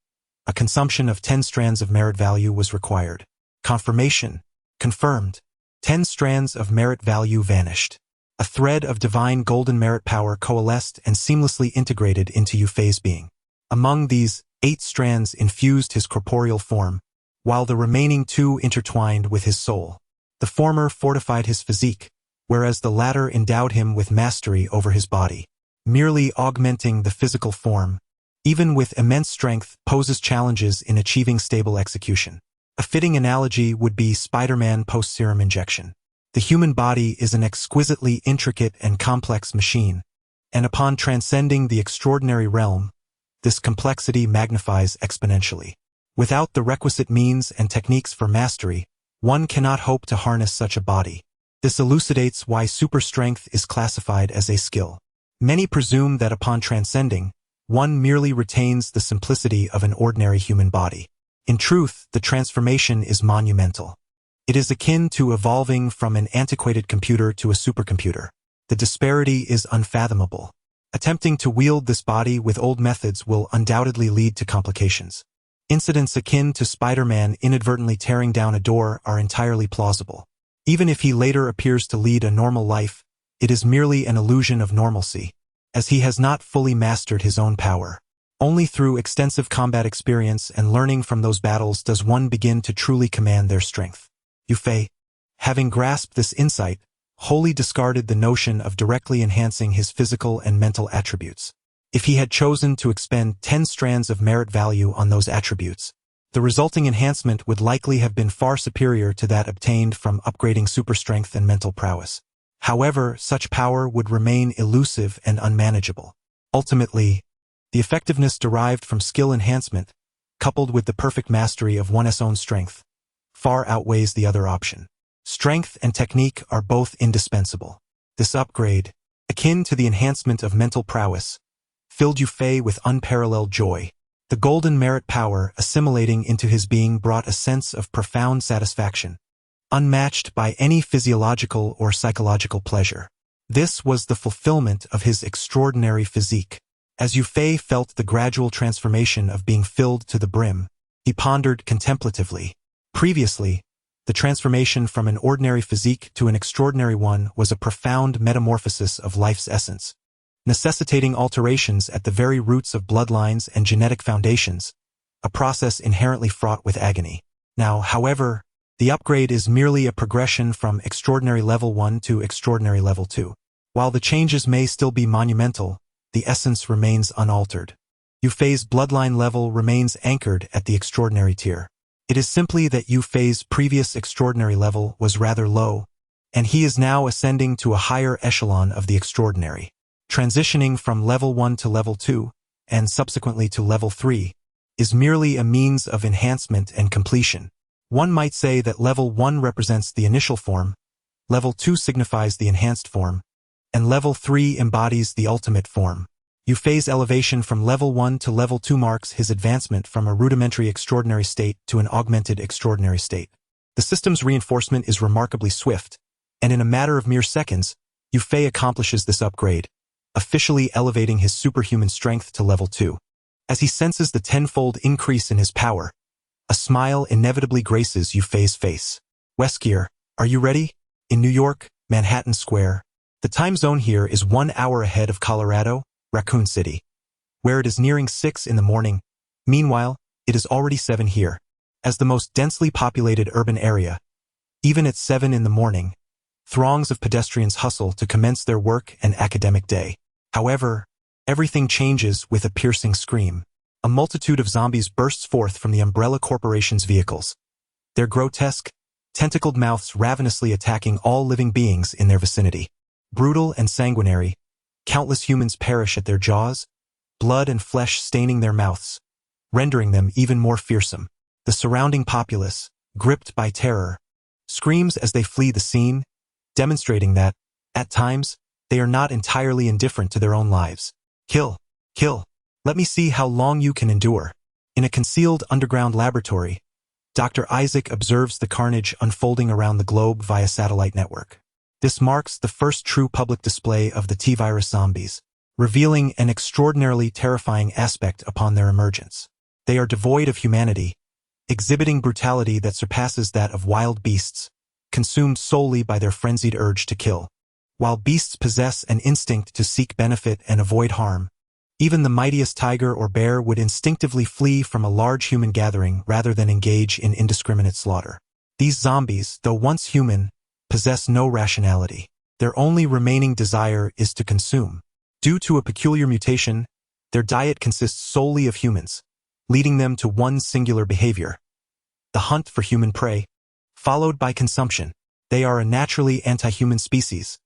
a consumption of 10 strands of merit value was required. Confirmation. Confirmed. 10 strands of merit value vanished. A thread of divine golden merit power coalesced and seamlessly integrated into Yufei's being. Among these, 8 strands infused his corporeal form, while the remaining 2 intertwined with his soul. The former fortified his physique, whereas the latter endowed him with mastery over his body. Merely augmenting the physical form, even with immense strength, poses challenges in achieving stable execution. A fitting analogy would be Spider-Man post-serum injection. The human body is an exquisitely intricate and complex machine, and upon transcending the extraordinary realm, this complexity magnifies exponentially. Without the requisite means and techniques for mastery, one cannot hope to harness such a body. This elucidates why super strength is classified as a skill. Many presume that upon transcending, one merely retains the simplicity of an ordinary human body. In truth, the transformation is monumental. It is akin to evolving from an antiquated computer to a supercomputer. The disparity is unfathomable. Attempting to wield this body with old methods will undoubtedly lead to complications. Incidents akin to Spider-Man inadvertently tearing down a door are entirely plausible. Even if he later appears to lead a normal life, it is merely an illusion of normalcy, as he has not fully mastered his own power. Only through extensive combat experience and learning from those battles does one begin to truly command their strength. Yufei, having grasped this insight, wholly discarded the notion of directly enhancing his physical and mental attributes. If he had chosen to expend 10 strands of merit value on those attributes, the resulting enhancement would likely have been far superior to that obtained from upgrading super strength and mental prowess. However, such power would remain elusive and unmanageable. Ultimately, the effectiveness derived from skill enhancement, coupled with the perfect mastery of one's own strength, far outweighs the other option. Strength and technique are both indispensable. This upgrade, akin to the enhancement of mental prowess, filled Yufei with unparalleled joy. The golden merit power assimilating into his being brought a sense of profound satisfaction, unmatched by any physiological or psychological pleasure. This was the fulfillment of his extraordinary physique. As Yufei felt the gradual transformation of being filled to the brim, he pondered contemplatively. Previously, the transformation from an ordinary physique to an extraordinary one was a profound metamorphosis of life's essence, necessitating alterations at the very roots of bloodlines and genetic foundations, a process inherently fraught with agony. Now, however, the upgrade is merely a progression from Extraordinary Level 1 to Extraordinary Level 2. While the changes may still be monumental, the essence remains unaltered. Yufei's bloodline level remains anchored at the Extraordinary tier. It is simply that Yufei's previous Extraordinary level was rather low, and he is now ascending to a higher echelon of the Extraordinary. Transitioning from Level 1 to Level 2, and subsequently to Level 3, is merely a means of enhancement and completion. One might say that level 1 represents the initial form, level 2 signifies the enhanced form, and level 3 embodies the ultimate form. Yufei's elevation from level 1 to level 2 marks his advancement from a rudimentary extraordinary state to an augmented extraordinary state. The system's reinforcement is remarkably swift, and in a matter of mere seconds, Yufei accomplishes this upgrade, officially elevating his superhuman strength to level 2. As he senses the tenfold increase in his power, a smile inevitably graces Yufei's face. Weskier, are you ready? In New York, Manhattan Square. The time zone here is 1 hour ahead of Colorado, Raccoon City, where it is nearing 6 in the morning. Meanwhile, it is already 7 here. As the most densely populated urban area, even at 7 in the morning, throngs of pedestrians hustle to commence their work and academic day. However, everything changes with a piercing scream. A multitude of zombies bursts forth from the Umbrella Corporation's vehicles, their grotesque, tentacled mouths ravenously attacking all living beings in their vicinity. Brutal and sanguinary, countless humans perish at their jaws, blood and flesh staining their mouths, rendering them even more fearsome. The surrounding populace, gripped by terror, screams as they flee the scene, demonstrating that, at times, they are not entirely indifferent to their own lives. Kill, kill. Let me see how long you can endure. In a concealed underground laboratory, Dr. Isaac observes the carnage unfolding around the globe via satellite network. This marks the first true public display of the T-virus zombies, revealing an extraordinarily terrifying aspect upon their emergence. They are devoid of humanity, exhibiting brutality that surpasses that of wild beasts, consumed solely by their frenzied urge to kill. While beasts possess an instinct to seek benefit and avoid harm, even the mightiest tiger or bear would instinctively flee from a large human gathering rather than engage in indiscriminate slaughter. These zombies, though once human, possess no rationality. Their only remaining desire is to consume. Due to a peculiar mutation, their diet consists solely of humans, leading them to one singular behavior: the hunt for human prey, followed by consumption. They are a naturally anti-human species,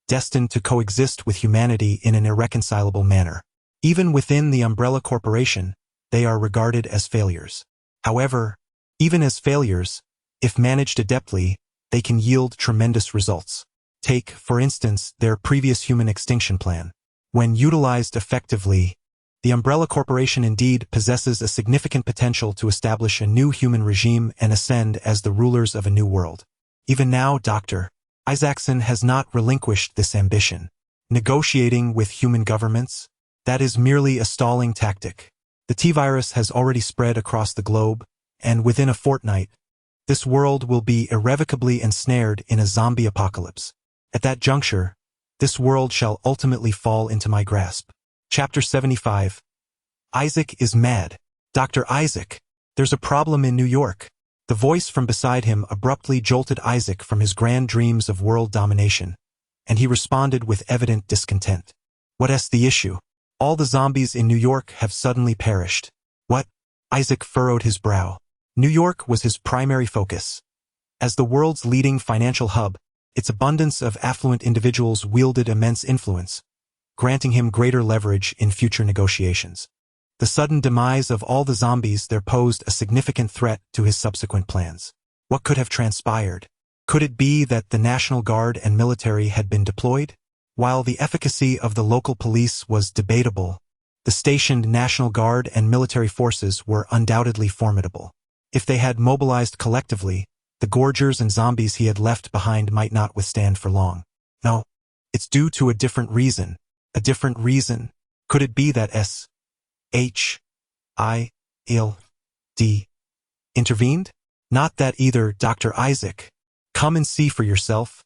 destined to coexist with humanity in an irreconcilable manner. Even within the Umbrella Corporation, they are regarded as failures. However, even as failures, if managed adeptly, they can yield tremendous results. Take, for instance, their previous human extinction plan. When utilized effectively, the Umbrella Corporation indeed possesses a significant potential to establish a new human regime and ascend as the rulers of a new world. Even now, Dr. Isaacson has not relinquished this ambition. Negotiating with human governments? That is merely a stalling tactic. The T-virus has already spread across the globe, and within a fortnight, this world will be irrevocably ensnared in a zombie apocalypse. At that juncture, this world shall ultimately fall into my grasp. Chapter 75. Isaac is mad. Dr. Isaac, there's a problem in New York. The voice from beside him abruptly jolted Isaac from his grand dreams of world domination, and he responded with evident discontent. What's the issue? All the zombies in New York have suddenly perished. What? Isaac furrowed his brow. New York was his primary focus. As the world's leading financial hub, its abundance of affluent individuals wielded immense influence, granting him greater leverage in future negotiations. The sudden demise of all the zombies there posed a significant threat to his subsequent plans. What could have transpired? Could it be that the National Guard and military had been deployed? While the efficacy of the local police was debatable, the stationed National Guard and military forces were undoubtedly formidable. If they had mobilized collectively, the gorgers and zombies he had left behind might not withstand for long. No, it's due to a different reason. A different reason? Could it be that S.H.I.L.D. intervened? Not that either, Dr. Isaac. Come and see for yourself.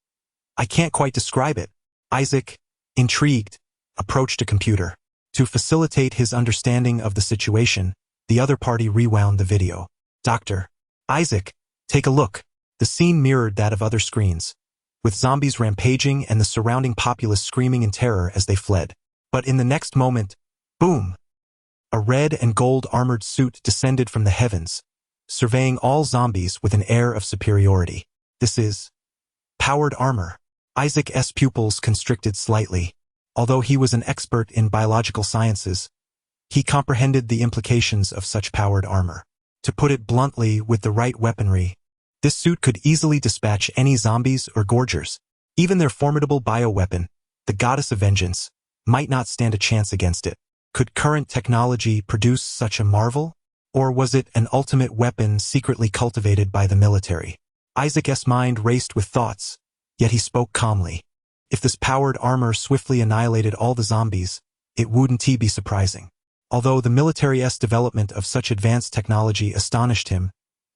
I can't quite describe it. Isaac, intrigued, approached a computer. To facilitate his understanding of the situation, the other party rewound the video. Dr. Isaac, take a look. The scene mirrored that of other screens, with zombies rampaging and the surrounding populace screaming in terror as they fled. But in the next moment, boom! A red and gold armored suit descended from the heavens, surveying all zombies with an air of superiority. This is powered armor. Isaac's pupils constricted slightly. Although he was an expert in biological sciences, he comprehended the implications of such powered armor. To put it bluntly, with the right weaponry, This suit could easily dispatch any zombies or gorgers. Even their formidable bioweapon, the Goddess of Vengeance, might not stand a chance against it. Could current technology produce such a marvel? Or was it an ultimate weapon secretly cultivated by the military? Isaac's mind raced with thoughts, yet he spoke calmly. If this powered armor swiftly annihilated all the zombies, it wouldn't be surprising. Although the military's development of such advanced technology astonished him,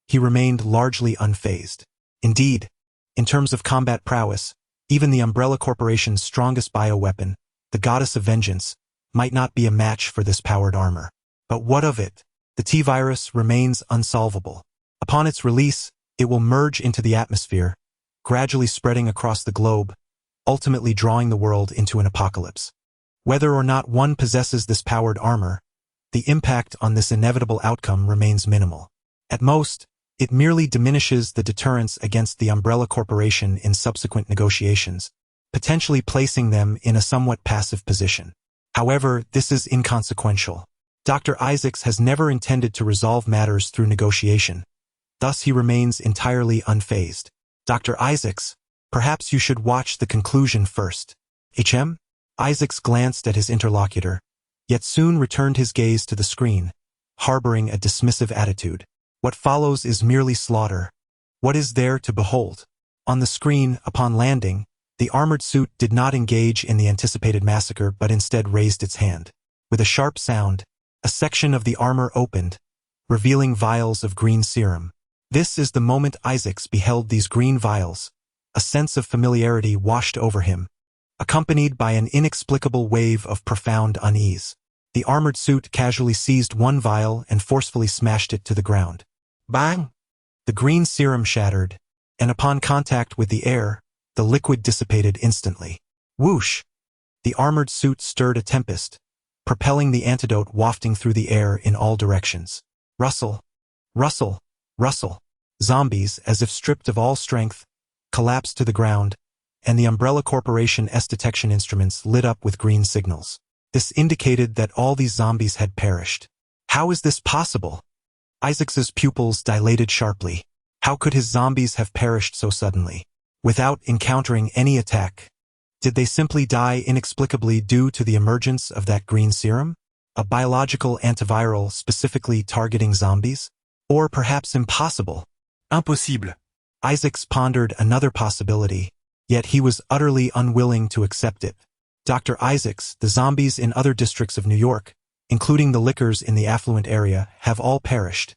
he remained largely unfazed. Indeed, in terms of combat prowess, even the Umbrella Corporation's strongest bioweapon, the Goddess of Vengeance, might not be a match for this powered armor. But what of it? The T-virus remains unsolvable. Upon its release, it will merge into the atmosphere, gradually spreading across the globe, ultimately drawing the world into an apocalypse. Whether or not one possesses this powered armor, the impact on this inevitable outcome remains minimal. At most, it merely diminishes the deterrence against the Umbrella Corporation in subsequent negotiations, potentially placing them in a somewhat passive position. However, this is inconsequential. Dr. Isaacs has never intended to resolve matters through negotiation. Thus he remains entirely unfazed. Dr. Isaacs, perhaps you should watch the conclusion first. HM? Isaacs glanced at his interlocutor, yet soon returned his gaze to the screen, harboring a dismissive attitude. What follows is merely slaughter. What is there to behold? On the screen, upon landing, the armored suit did not engage in the anticipated massacre but instead raised its hand. With a sharp sound, a section of the armor opened, revealing vials of green serum. This is the moment Isaacs beheld these green vials. A sense of familiarity washed over him, accompanied by an inexplicable wave of profound unease. The armored suit casually seized one vial and forcefully smashed it to the ground. Bang! The green serum shattered, and upon contact with the air, the liquid dissipated instantly. Whoosh! The armored suit stirred a tempest, propelling the antidote wafting through the air in all directions. Rustle! Rustle! Rustle! Zombies, as if stripped of all strength, collapsed to the ground, and the Umbrella Corporation's detection instruments lit up with green signals. This indicated that all these zombies had perished. How is this possible? Isaacs's pupils dilated sharply. How could his zombies have perished so suddenly, without encountering any attack? Did they simply die inexplicably due to the emergence of that green serum? A biological antiviral specifically targeting zombies? Or perhaps impossible? Impossible. Isaacs pondered another possibility, yet he was utterly unwilling to accept it. Dr. Isaacs, the zombies in other districts of New York, including the lickers in the affluent area, have all perished.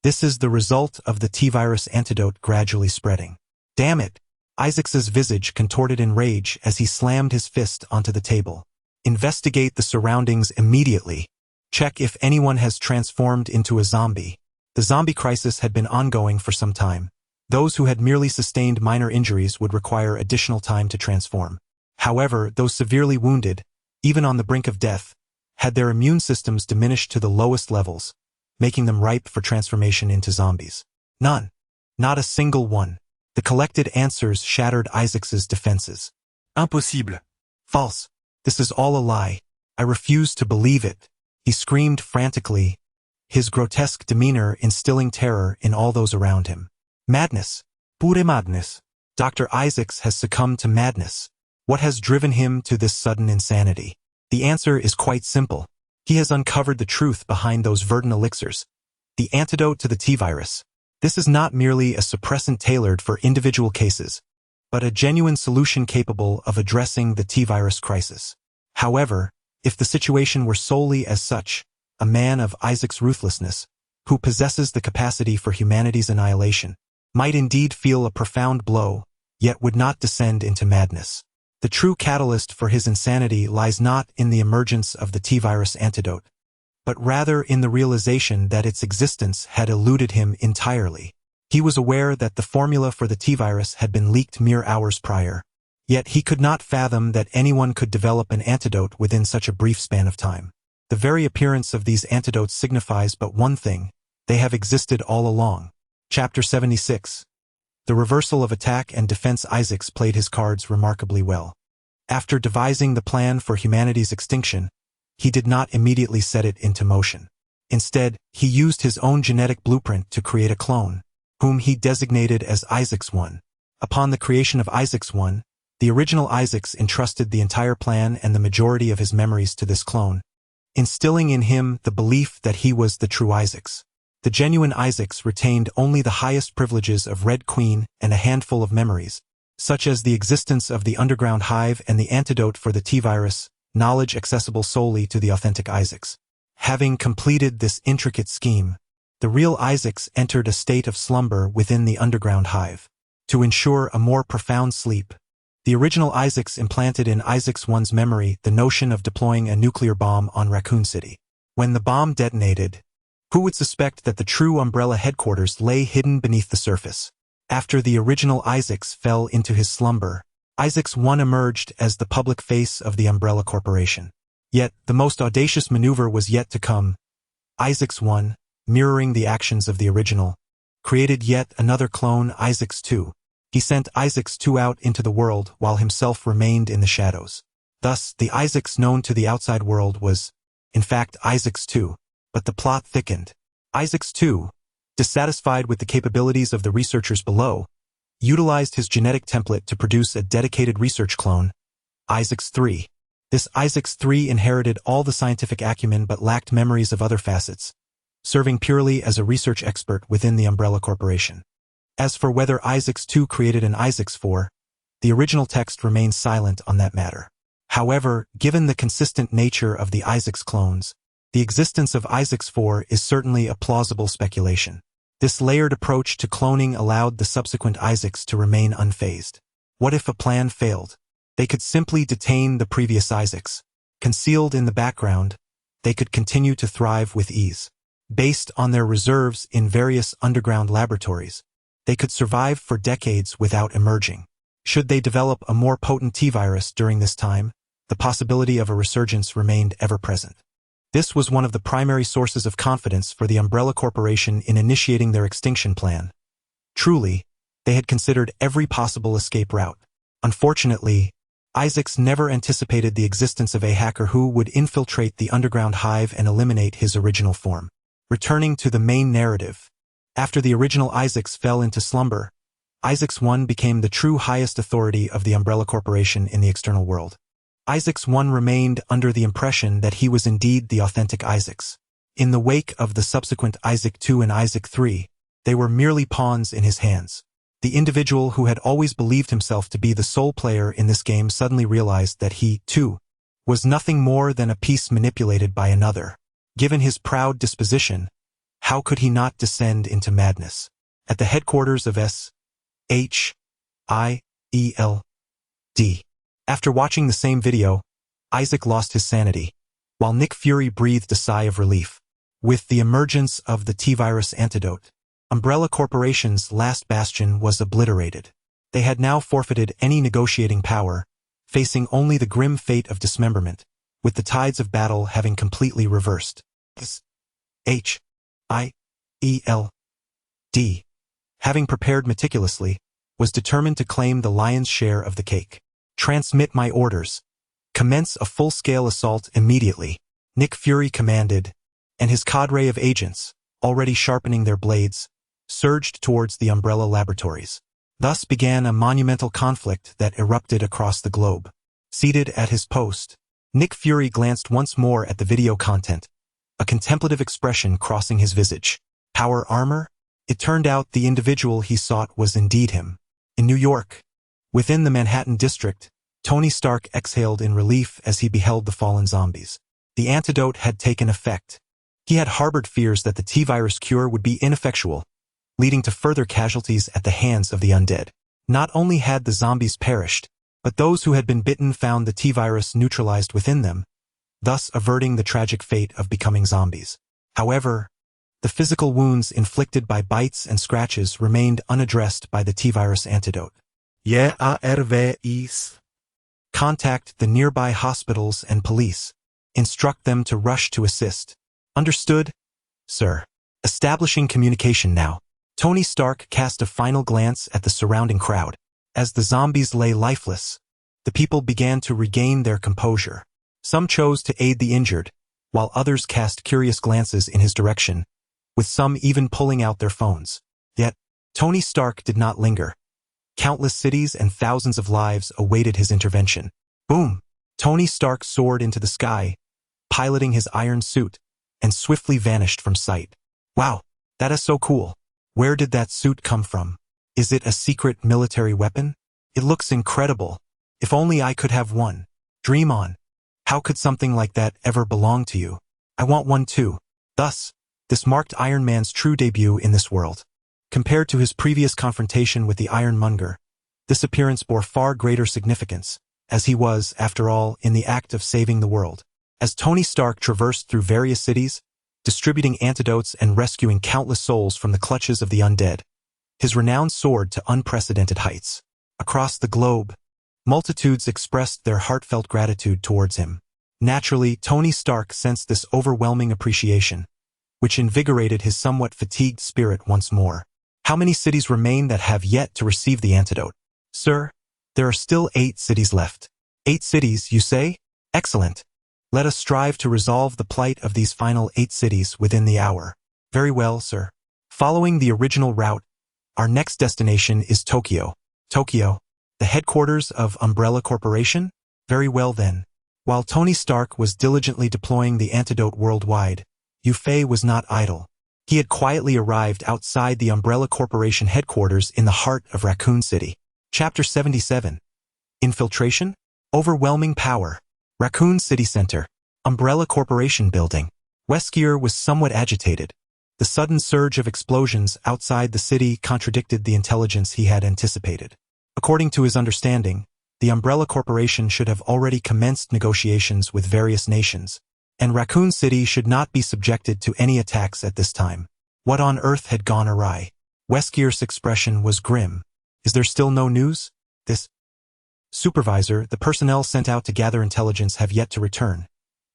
This is the result of the T-virus antidote gradually spreading. Damn it! Isaacs's visage contorted in rage as he slammed his fist onto the table. Investigate the surroundings immediately. Check if anyone has transformed into a zombie. The zombie crisis had been ongoing for some time. Those who had merely sustained minor injuries would require additional time to transform. However, those severely wounded, even on the brink of death, had their immune systems diminished to the lowest levels, making them ripe for transformation into zombies. None. Not a single one. The collected answers shattered Isaacs's defenses. Impossible. False. This is all a lie. I refuse to believe it. He screamed frantically, his grotesque demeanor instilling terror in all those around him. Madness. Pure madness. Dr. Isaacs has succumbed to madness. What has driven him to this sudden insanity? The answer is quite simple. He has uncovered the truth behind those verdant elixirs, the antidote to the T-virus. This is not merely a suppressant tailored for individual cases, but a genuine solution capable of addressing the T-virus crisis. However, if the situation were solely as such, a man of Isaac's ruthlessness, who possesses the capacity for humanity's annihilation, might indeed feel a profound blow, yet would not descend into madness. The true catalyst for his insanity lies not in the emergence of the T-virus antidote, but rather in the realization that its existence had eluded him entirely. He was aware that the formula for the T-virus had been leaked mere hours prior, yet he could not fathom that anyone could develop an antidote within such a brief span of time. The very appearance of these antidotes signifies but one thing: they have existed all along. Chapter 76. The reversal of attack and defense. Isaacs played his cards remarkably well. After devising the plan for humanity's extinction, he did not immediately set it into motion. Instead, he used his own genetic blueprint to create a clone. whom he designated as Isaacs 1. Upon the creation of Isaacs 1, the original Isaacs entrusted the entire plan and the majority of his memories to this clone, instilling in him the belief that he was the true Isaacs. The genuine Isaacs retained only the highest privileges of Red Queen and a handful of memories, such as the existence of the underground hive and the antidote for the T-virus, knowledge accessible solely to the authentic Isaacs. Having completed this intricate scheme, the real Isaacs entered a state of slumber within the underground hive. To ensure a more profound sleep, the original Isaacs implanted in Isaacs 1's memory the notion of deploying a nuclear bomb on Raccoon City. When the bomb detonated, who would suspect that the true Umbrella headquarters lay hidden beneath the surface? After the original Isaacs fell into his slumber, Isaacs 1 emerged as the public face of the Umbrella Corporation. Yet, the most audacious maneuver was yet to come. Isaacs 1, mirroring the actions of the original, created yet another clone, Isaacs 2. He sent Isaacs 2 out into the world while himself remained in the shadows. Thus, the Isaacs known to the outside world was, in fact, Isaacs 2. But the plot thickened. Isaacs 2, dissatisfied with the capabilities of the researchers below, utilized his genetic template to produce a dedicated research clone, Isaacs 3. This Isaacs 3 inherited all the scientific acumen but lacked memories of other facets, serving purely as a research expert within the Umbrella Corporation. As for whether Isaacs 2 created an Isaacs 4, the original text remains silent on that matter. However, given the consistent nature of the Isaacs clones, the existence of Isaacs 4 is certainly a plausible speculation. This layered approach to cloning allowed the subsequent Isaacs to remain unfazed. What if a plan failed? They could simply detain the previous Isaacs. Concealed in the background, they could continue to thrive with ease. Based on their reserves in various underground laboratories, they could survive for decades without emerging. Should they develop a more potent T-virus during this time, the possibility of a resurgence remained ever present. This was one of the primary sources of confidence for the Umbrella Corporation in initiating their extinction plan. Truly, they had considered every possible escape route. Unfortunately, Isaacs never anticipated the existence of a hacker who would infiltrate the underground hive and eliminate his original form. Returning to the main narrative, after the original Isaacs fell into slumber, Isaacs 1 became the true highest authority of the Umbrella Corporation in the external world. Isaacs 1 remained under the impression that he was indeed the authentic Isaacs. In the wake of the subsequent Isaac 2 and Isaac 3, they were merely pawns in his hands. The individual who had always believed himself to be the sole player in this game suddenly realized that he, too, was nothing more than a piece manipulated by another. Given his proud disposition, how could he not descend into madness? At the headquarters of S.H.I.E.L.D. After watching the same video, Isaac lost his sanity, while Nick Fury breathed a sigh of relief. With the emergence of the T-virus antidote, Umbrella Corporation's last bastion was obliterated. They had now forfeited any negotiating power, facing only the grim fate of dismemberment, with the tides of battle having completely reversed. S.H.I.E.L.D., having prepared meticulously, was determined to claim the lion's share of the cake. Transmit my orders. Commence a full-scale assault immediately, Nick Fury commanded, and his cadre of agents, already sharpening their blades, surged towards the Umbrella laboratories. Thus began a monumental conflict that erupted across the globe. Seated at his post, Nick Fury glanced once more at the video content, a contemplative expression crossing his visage. Power armor? It turned out the individual he sought was indeed him. In New York, within the Manhattan district, Tony Stark exhaled in relief as he beheld the fallen zombies. The antidote had taken effect. He had harbored fears that the T-virus cure would be ineffectual, leading to further casualties at the hands of the undead. Not only had the zombies perished, but those who had been bitten found the T-virus neutralized within them, thus averting the tragic fate of becoming zombies. However, the physical wounds inflicted by bites and scratches remained unaddressed by the T-virus antidote. JARVI's. Contact the nearby hospitals and police. Instruct them to rush to assist. Understood, sir. Establishing communication now. Tony Stark cast a final glance at the surrounding crowd. As the zombies lay lifeless, the people began to regain their composure. Some chose to aid the injured, while others cast curious glances in his direction, with some even pulling out their phones. Yet, Tony Stark did not linger. Countless cities and thousands of lives awaited his intervention. Boom! Tony Stark soared into the sky, piloting his iron suit, and swiftly vanished from sight. Wow, that is so cool. Where did that suit come from? Is it a secret military weapon? It looks incredible. If only I could have one. Dream on. How could something like that ever belong to you? I want one too. Thus, this marked Iron Man's true debut in this world. Compared to his previous confrontation with the Ironmonger, this appearance bore far greater significance, as he was, after all, in the act of saving the world. As Tony Stark traversed through various cities, distributing antidotes and rescuing countless souls from the clutches of the undead, his renown soared to unprecedented heights. Across the globe, multitudes expressed their heartfelt gratitude towards him. Naturally, Tony Stark sensed this overwhelming appreciation, which invigorated his somewhat fatigued spirit once more. How many cities remain that have yet to receive the antidote? Sir, there are still 8 cities left. 8 cities, you say? Excellent. Let us strive to resolve the plight of these final 8 cities within the hour. Very well, sir. Following the original route, our next destination is Tokyo. Tokyo, the headquarters of Umbrella Corporation? Very well then. While Tony Stark was diligently deploying the antidote worldwide, Yufei was not idle. He had quietly arrived outside the Umbrella Corporation headquarters in the heart of Raccoon City. Chapter 77. Infiltration? Overwhelming power. Raccoon City Center. Umbrella Corporation building. Weskier was somewhat agitated. The sudden surge of explosions outside the city contradicted the intelligence he had anticipated. According to his understanding, the Umbrella Corporation should have already commenced negotiations with various nations, and Raccoon City should not be subjected to any attacks at this time. What on earth had gone awry? Weskier's expression was grim. Is there still no news? This supervisor, the personnel sent out to gather intelligence have yet to return.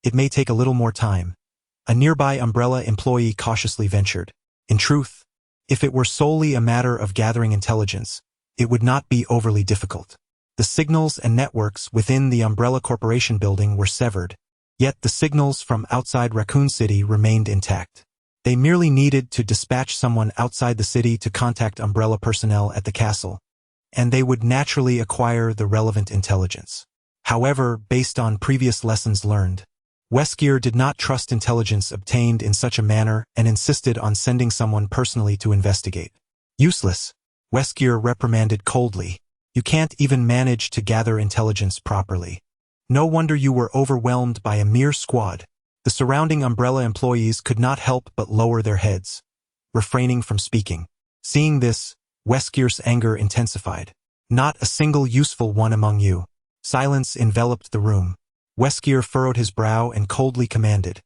It may take a little more time. A nearby Umbrella employee cautiously ventured. In truth, if it were solely a matter of gathering intelligence, it would not be overly difficult. The signals and networks within the Umbrella Corporation building were severed, yet the signals from outside Raccoon City remained intact. They merely needed to dispatch someone outside the city to contact Umbrella personnel at the castle, and they would naturally acquire the relevant intelligence. However, based on previous lessons learned, Weskier did not trust intelligence obtained in such a manner and insisted on sending someone personally to investigate. Useless, Weskier reprimanded coldly. You can't even manage to gather intelligence properly. No wonder you were overwhelmed by a mere squad. The surrounding Umbrella employees could not help but lower their heads, refraining from speaking. Seeing this, Weskier's anger intensified. Not a single useful one among you. Silence enveloped the room. Weskier furrowed his brow and coldly commanded,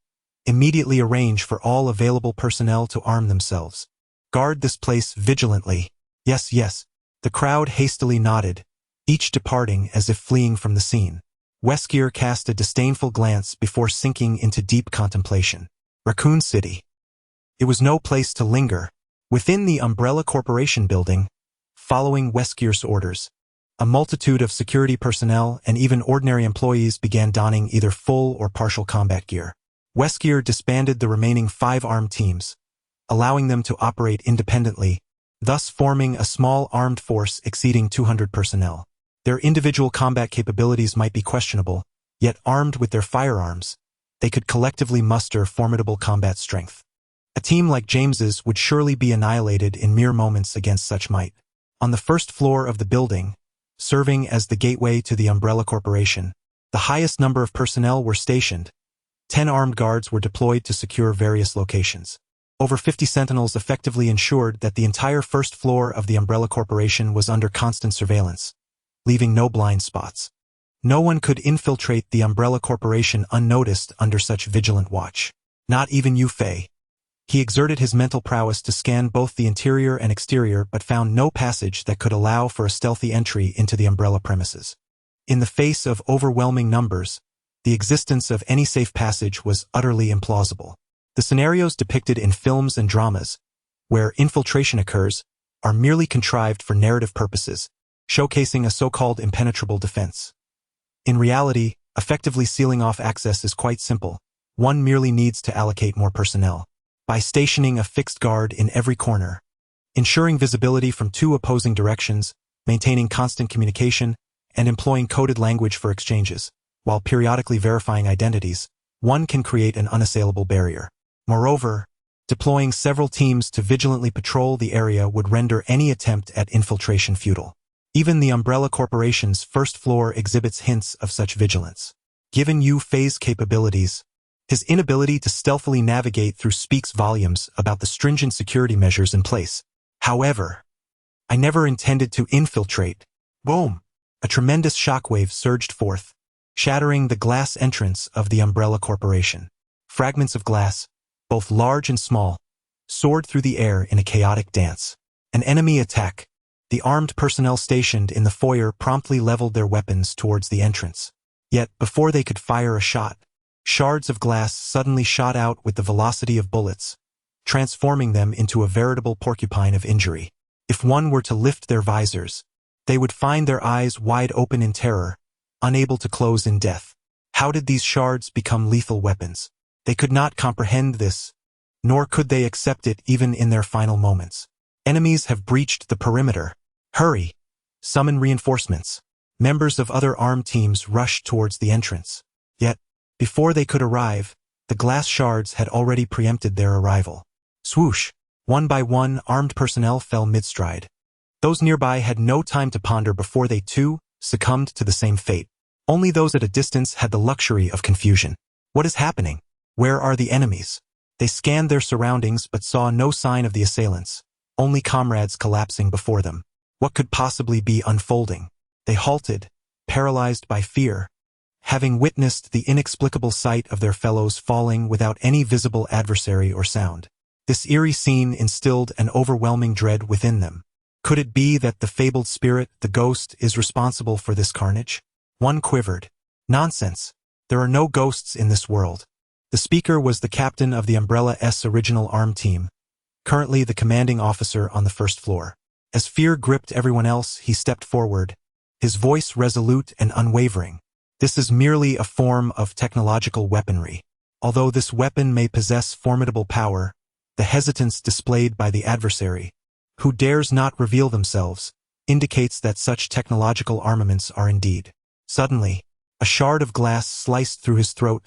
immediately arrange for all available personnel to arm themselves. Guard this place vigilantly. Yes, yes. The crowd hastily nodded, each departing as if fleeing from the scene. Weskier cast a disdainful glance before sinking into deep contemplation. Raccoon City. It was no place to linger. Within the Umbrella Corporation building, following Weskier's orders, a multitude of security personnel and even ordinary employees began donning either full or partial combat gear. Weskier disbanded the remaining 5 armed teams, allowing them to operate independently, thus forming a small armed force exceeding 200 personnel. Their individual combat capabilities might be questionable, yet armed with their firearms, they could collectively muster formidable combat strength. A team like James's would surely be annihilated in mere moments against such might. On the first floor of the building, serving as the gateway to the Umbrella Corporation, the highest number of personnel were stationed. 10 armed guards were deployed to secure various locations. Over 50 sentinels effectively ensured that the entire first floor of the Umbrella Corporation was under constant surveillance, leaving no blind spots. No one could infiltrate the Umbrella Corporation unnoticed under such vigilant watch. Not even Yufei. He exerted his mental prowess to scan both the interior and exterior but found no passage that could allow for a stealthy entry into the Umbrella premises. In the face of overwhelming numbers, the existence of any safe passage was utterly implausible. The scenarios depicted in films and dramas, where infiltration occurs, are merely contrived for narrative purposes, showcasing a so-called impenetrable defense. In reality, effectively sealing off access is quite simple. One merely needs to allocate more personnel. By stationing a fixed guard in every corner, ensuring visibility from two opposing directions, maintaining constant communication, and employing coded language for exchanges, while periodically verifying identities. One can create an unassailable barrier. Moreover, deploying several teams to vigilantly patrol the area would render any attempt at infiltration futile. Even the Umbrella Corporation's first floor exhibits hints of such vigilance. Given Yu Fei's capabilities, his inability to stealthily navigate through speaks volumes about the stringent security measures in place. However, I never intended to infiltrate. Boom! A tremendous shockwave surged forth, shattering the glass entrance of the Umbrella Corporation. Fragments of glass, both large and small, soared through the air in a chaotic dance. An enemy attack. The armed personnel stationed in the foyer promptly leveled their weapons towards the entrance. Yet, before they could fire a shot, shards of glass suddenly shot out with the velocity of bullets, transforming them into a veritable porcupine of injury. If one were to lift their visors, they would find their eyes wide open in terror, unable to close in death. How did these shards become lethal weapons? They could not comprehend this, nor could they accept it even in their final moments. Enemies have breached the perimeter. Hurry! Summon reinforcements. Members of other armed teams rushed towards the entrance. Yet, before they could arrive, the glass shards had already preempted their arrival. Swoosh! One by one, armed personnel fell mid-stride. Those nearby had no time to ponder before they too succumbed to the same fate. Only those at a distance had the luxury of confusion. What is happening? Where are the enemies? They scanned their surroundings but saw no sign of the assailants, only comrades collapsing before them. What could possibly be unfolding? They halted, paralyzed by fear, having witnessed the inexplicable sight of their fellows falling without any visible adversary or sound. This eerie scene instilled an overwhelming dread within them. Could it be that the fabled spirit, the ghost, is responsible for this carnage? One quivered. Nonsense. There are no ghosts in this world. The speaker was the captain of the Umbrella S original arm team, currently the commanding officer on the first floor. As fear gripped everyone else, he stepped forward, his voice resolute and unwavering. This is merely a form of technological weaponry. Although this weapon may possess formidable power, the hesitance displayed by the adversary, who dares not reveal themselves, indicates that such technological armaments are indeed. Suddenly, a shard of glass sliced through his throat,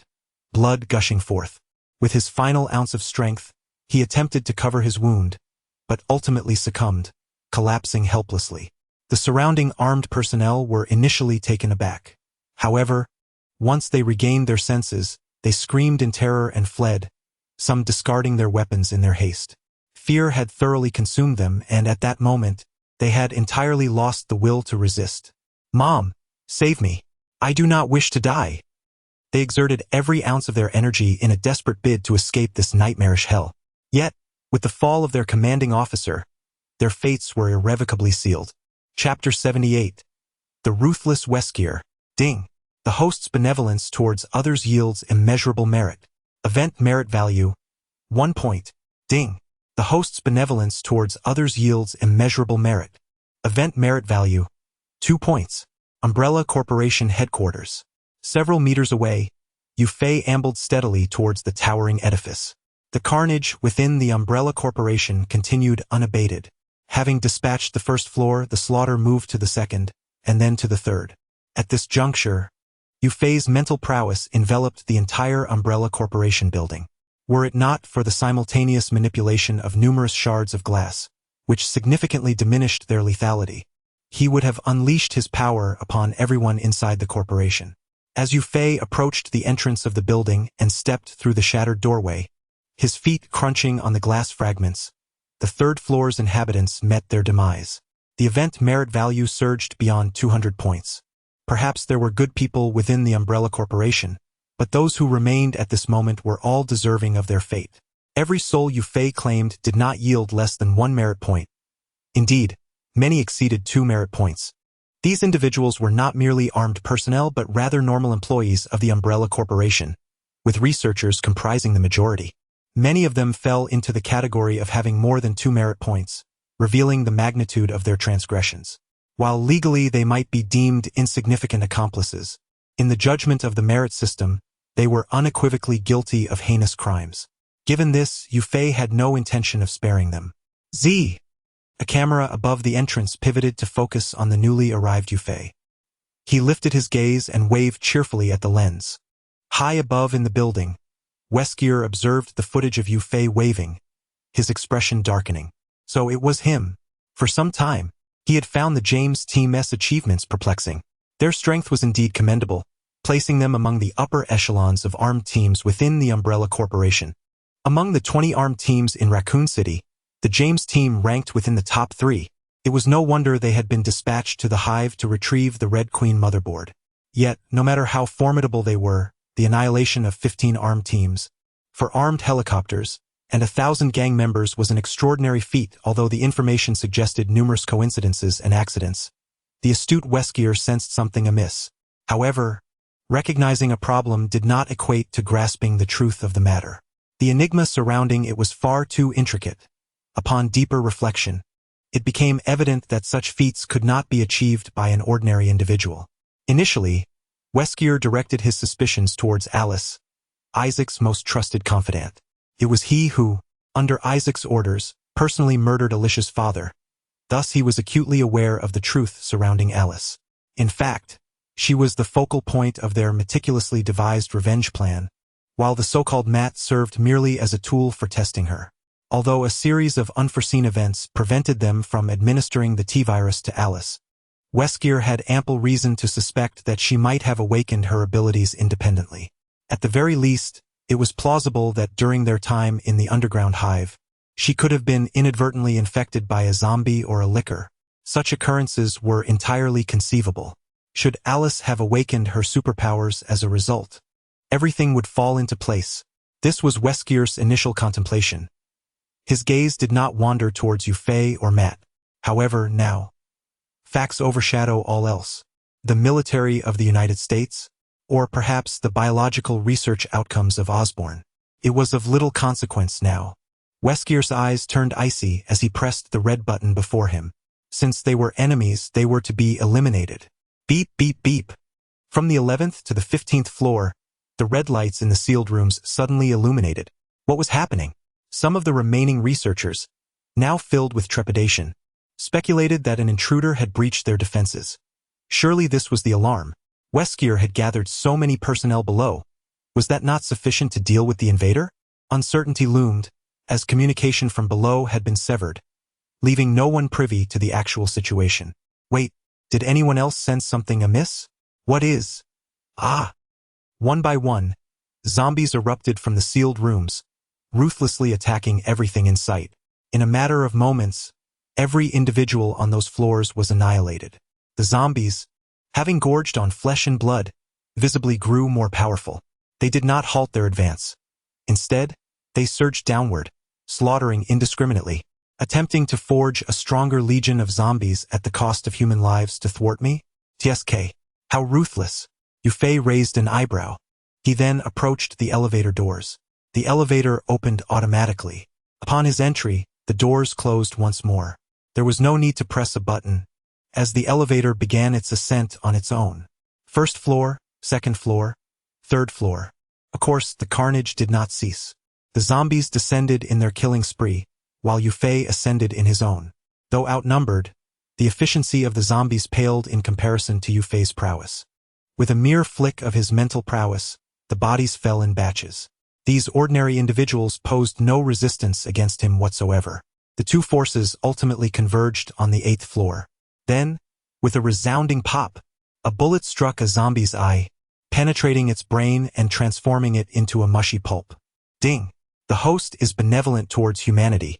blood gushing forth. With his final ounce of strength, he attempted to cover his wound, but ultimately succumbed, collapsing helplessly. The surrounding armed personnel were initially taken aback. However, once they regained their senses, they screamed in terror and fled, some discarding their weapons in their haste. Fear had thoroughly consumed them, and at that moment, they had entirely lost the will to resist. "Mom, save me. I do not wish to die." They exerted every ounce of their energy in a desperate bid to escape this nightmarish hell. Yet, with the fall of their commanding officer, their fates were irrevocably sealed. Chapter 78. The Ruthless Weskier. Ding. The host's benevolence towards others yields immeasurable merit. Event merit value, 1 point. Ding. The host's benevolence towards others yields immeasurable merit. Event merit value, 2 points. Umbrella Corporation Headquarters. Several meters away, Yu Fei ambled steadily towards the towering edifice. The carnage within the Umbrella Corporation continued unabated. Having dispatched the first floor, the slaughter moved to the second, and then to the third. At this juncture, Yu Fei's mental prowess enveloped the entire Umbrella Corporation building. Were it not for the simultaneous manipulation of numerous shards of glass, which significantly diminished their lethality, he would have unleashed his power upon everyone inside the corporation. As Yu Fei approached the entrance of the building and stepped through the shattered doorway, his feet crunching on the glass fragments, the third floor's inhabitants met their demise. The event merit value surged beyond 200 points. Perhaps there were good people within the Umbrella Corporation, but those who remained at this moment were all deserving of their fate. Every soul Yu Fei claimed did not yield less than 1 merit point. Indeed, many exceeded 2 merit points. These individuals were not merely armed personnel but rather normal employees of the Umbrella Corporation, with researchers comprising the majority. Many of them fell into the category of having more than 2 merit points, revealing the magnitude of their transgressions. While legally they might be deemed insignificant accomplices, in the judgment of the merit system, they were unequivocally guilty of heinous crimes. Given this, Yu Fei had no intention of sparing them. Z. A camera above the entrance pivoted to focus on the newly arrived Yufei. He lifted his gaze and waved cheerfully at the lens. High above in the building, Weskier observed the footage of Yufei waving, his expression darkening. So it was him. For some time, he had found the James Team's achievements perplexing. Their strength was indeed commendable, placing them among the upper echelons of armed teams within the Umbrella Corporation. Among the 20 armed teams in Raccoon City, the James team ranked within the top 3. It was no wonder they had been dispatched to the Hive to retrieve the Red Queen motherboard. Yet, no matter how formidable they were, the annihilation of 15 armed teams, for armed helicopters, and 1,000 gang members was an extraordinary feat. Although the information suggested numerous coincidences and accidents, the astute Weskier sensed something amiss. However, recognizing a problem did not equate to grasping the truth of the matter. The enigma surrounding it was far too intricate. Upon deeper reflection, it became evident that such feats could not be achieved by an ordinary individual. Initially, Weskier directed his suspicions towards Alice, Isaac's most trusted confidant. It was he who, under Isaac's orders, personally murdered Alicia's father. Thus he was acutely aware of the truth surrounding Alice. In fact, she was the focal point of their meticulously devised revenge plan, while the so-called Matt served merely as a tool for testing her. Although a series of unforeseen events prevented them from administering the T-virus to Alice, Weskier had ample reason to suspect that she might have awakened her abilities independently. At the very least, it was plausible that during their time in the underground hive, she could have been inadvertently infected by a zombie or a licker. Such occurrences were entirely conceivable. Should Alice have awakened her superpowers as a result, everything would fall into place. This was Weskier's initial contemplation. His gaze did not wander towards Yufei or Matt. However, now, facts overshadow all else. The military of the United States, or perhaps the biological research outcomes of Osborn. It was of little consequence now. Weskier's eyes turned icy as he pressed the red button before him. Since they were enemies, they were to be eliminated. Beep, beep, beep. From the 11th to the 15th floor, the red lights in the sealed rooms suddenly illuminated. What was happening? Some of the remaining researchers, now filled with trepidation, speculated that an intruder had breached their defenses. Surely this was the alarm. Weskier had gathered so many personnel below. Was that not sufficient to deal with the invader? Uncertainty loomed, as communication from below had been severed, leaving no one privy to the actual situation. Wait, did anyone else sense something amiss? What is? Ah! One by one, zombies erupted from the sealed rooms, ruthlessly attacking everything in sight. In a matter of moments, every individual on those floors was annihilated. The zombies, having gorged on flesh and blood, visibly grew more powerful. They did not halt their advance. Instead, they surged downward, slaughtering indiscriminately, attempting to forge a stronger legion of zombies at the cost of human lives to thwart me? TSK. How ruthless. Yufei raised an eyebrow. He then approached the elevator doors. The elevator opened automatically. Upon his entry, the doors closed once more. There was no need to press a button, as the elevator began its ascent on its own. First floor, second floor, third floor. Of course, the carnage did not cease. The zombies descended in their killing spree, while Yufei ascended in his own. Though outnumbered, the efficiency of the zombies paled in comparison to Yufei's prowess. With a mere flick of his mental prowess, the bodies fell in batches. These ordinary individuals posed no resistance against him whatsoever. The two forces ultimately converged on the 8th floor. Then, with a resounding pop, a bullet struck a zombie's eye, penetrating its brain and transforming it into a mushy pulp. Ding! The host is benevolent towards humanity,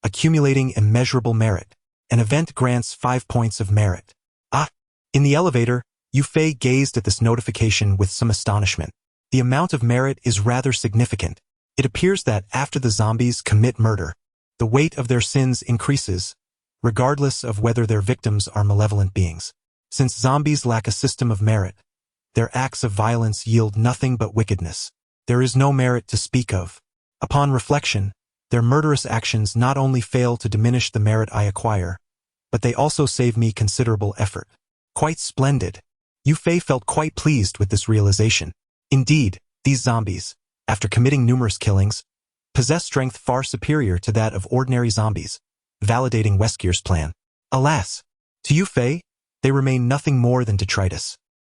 accumulating immeasurable merit. An event grants 5 points of merit. Ah! In the elevator, Yufei gazed at this notification with some astonishment. The amount of merit is rather significant. It appears that after the zombies commit murder, the weight of their sins increases, regardless of whether their victims are malevolent beings. Since zombies lack a system of merit, their acts of violence yield nothing but wickedness. There is no merit to speak of. Upon reflection, their murderous actions not only fail to diminish the merit I acquire, but they also save me considerable effort. Quite splendid. Yufei felt quite pleased with this realization. Indeed, these zombies, after committing numerous killings, possess strength far superior to that of ordinary zombies. validating Weskir's plan. Alas, to you, Faye, they remain nothing more than detritus.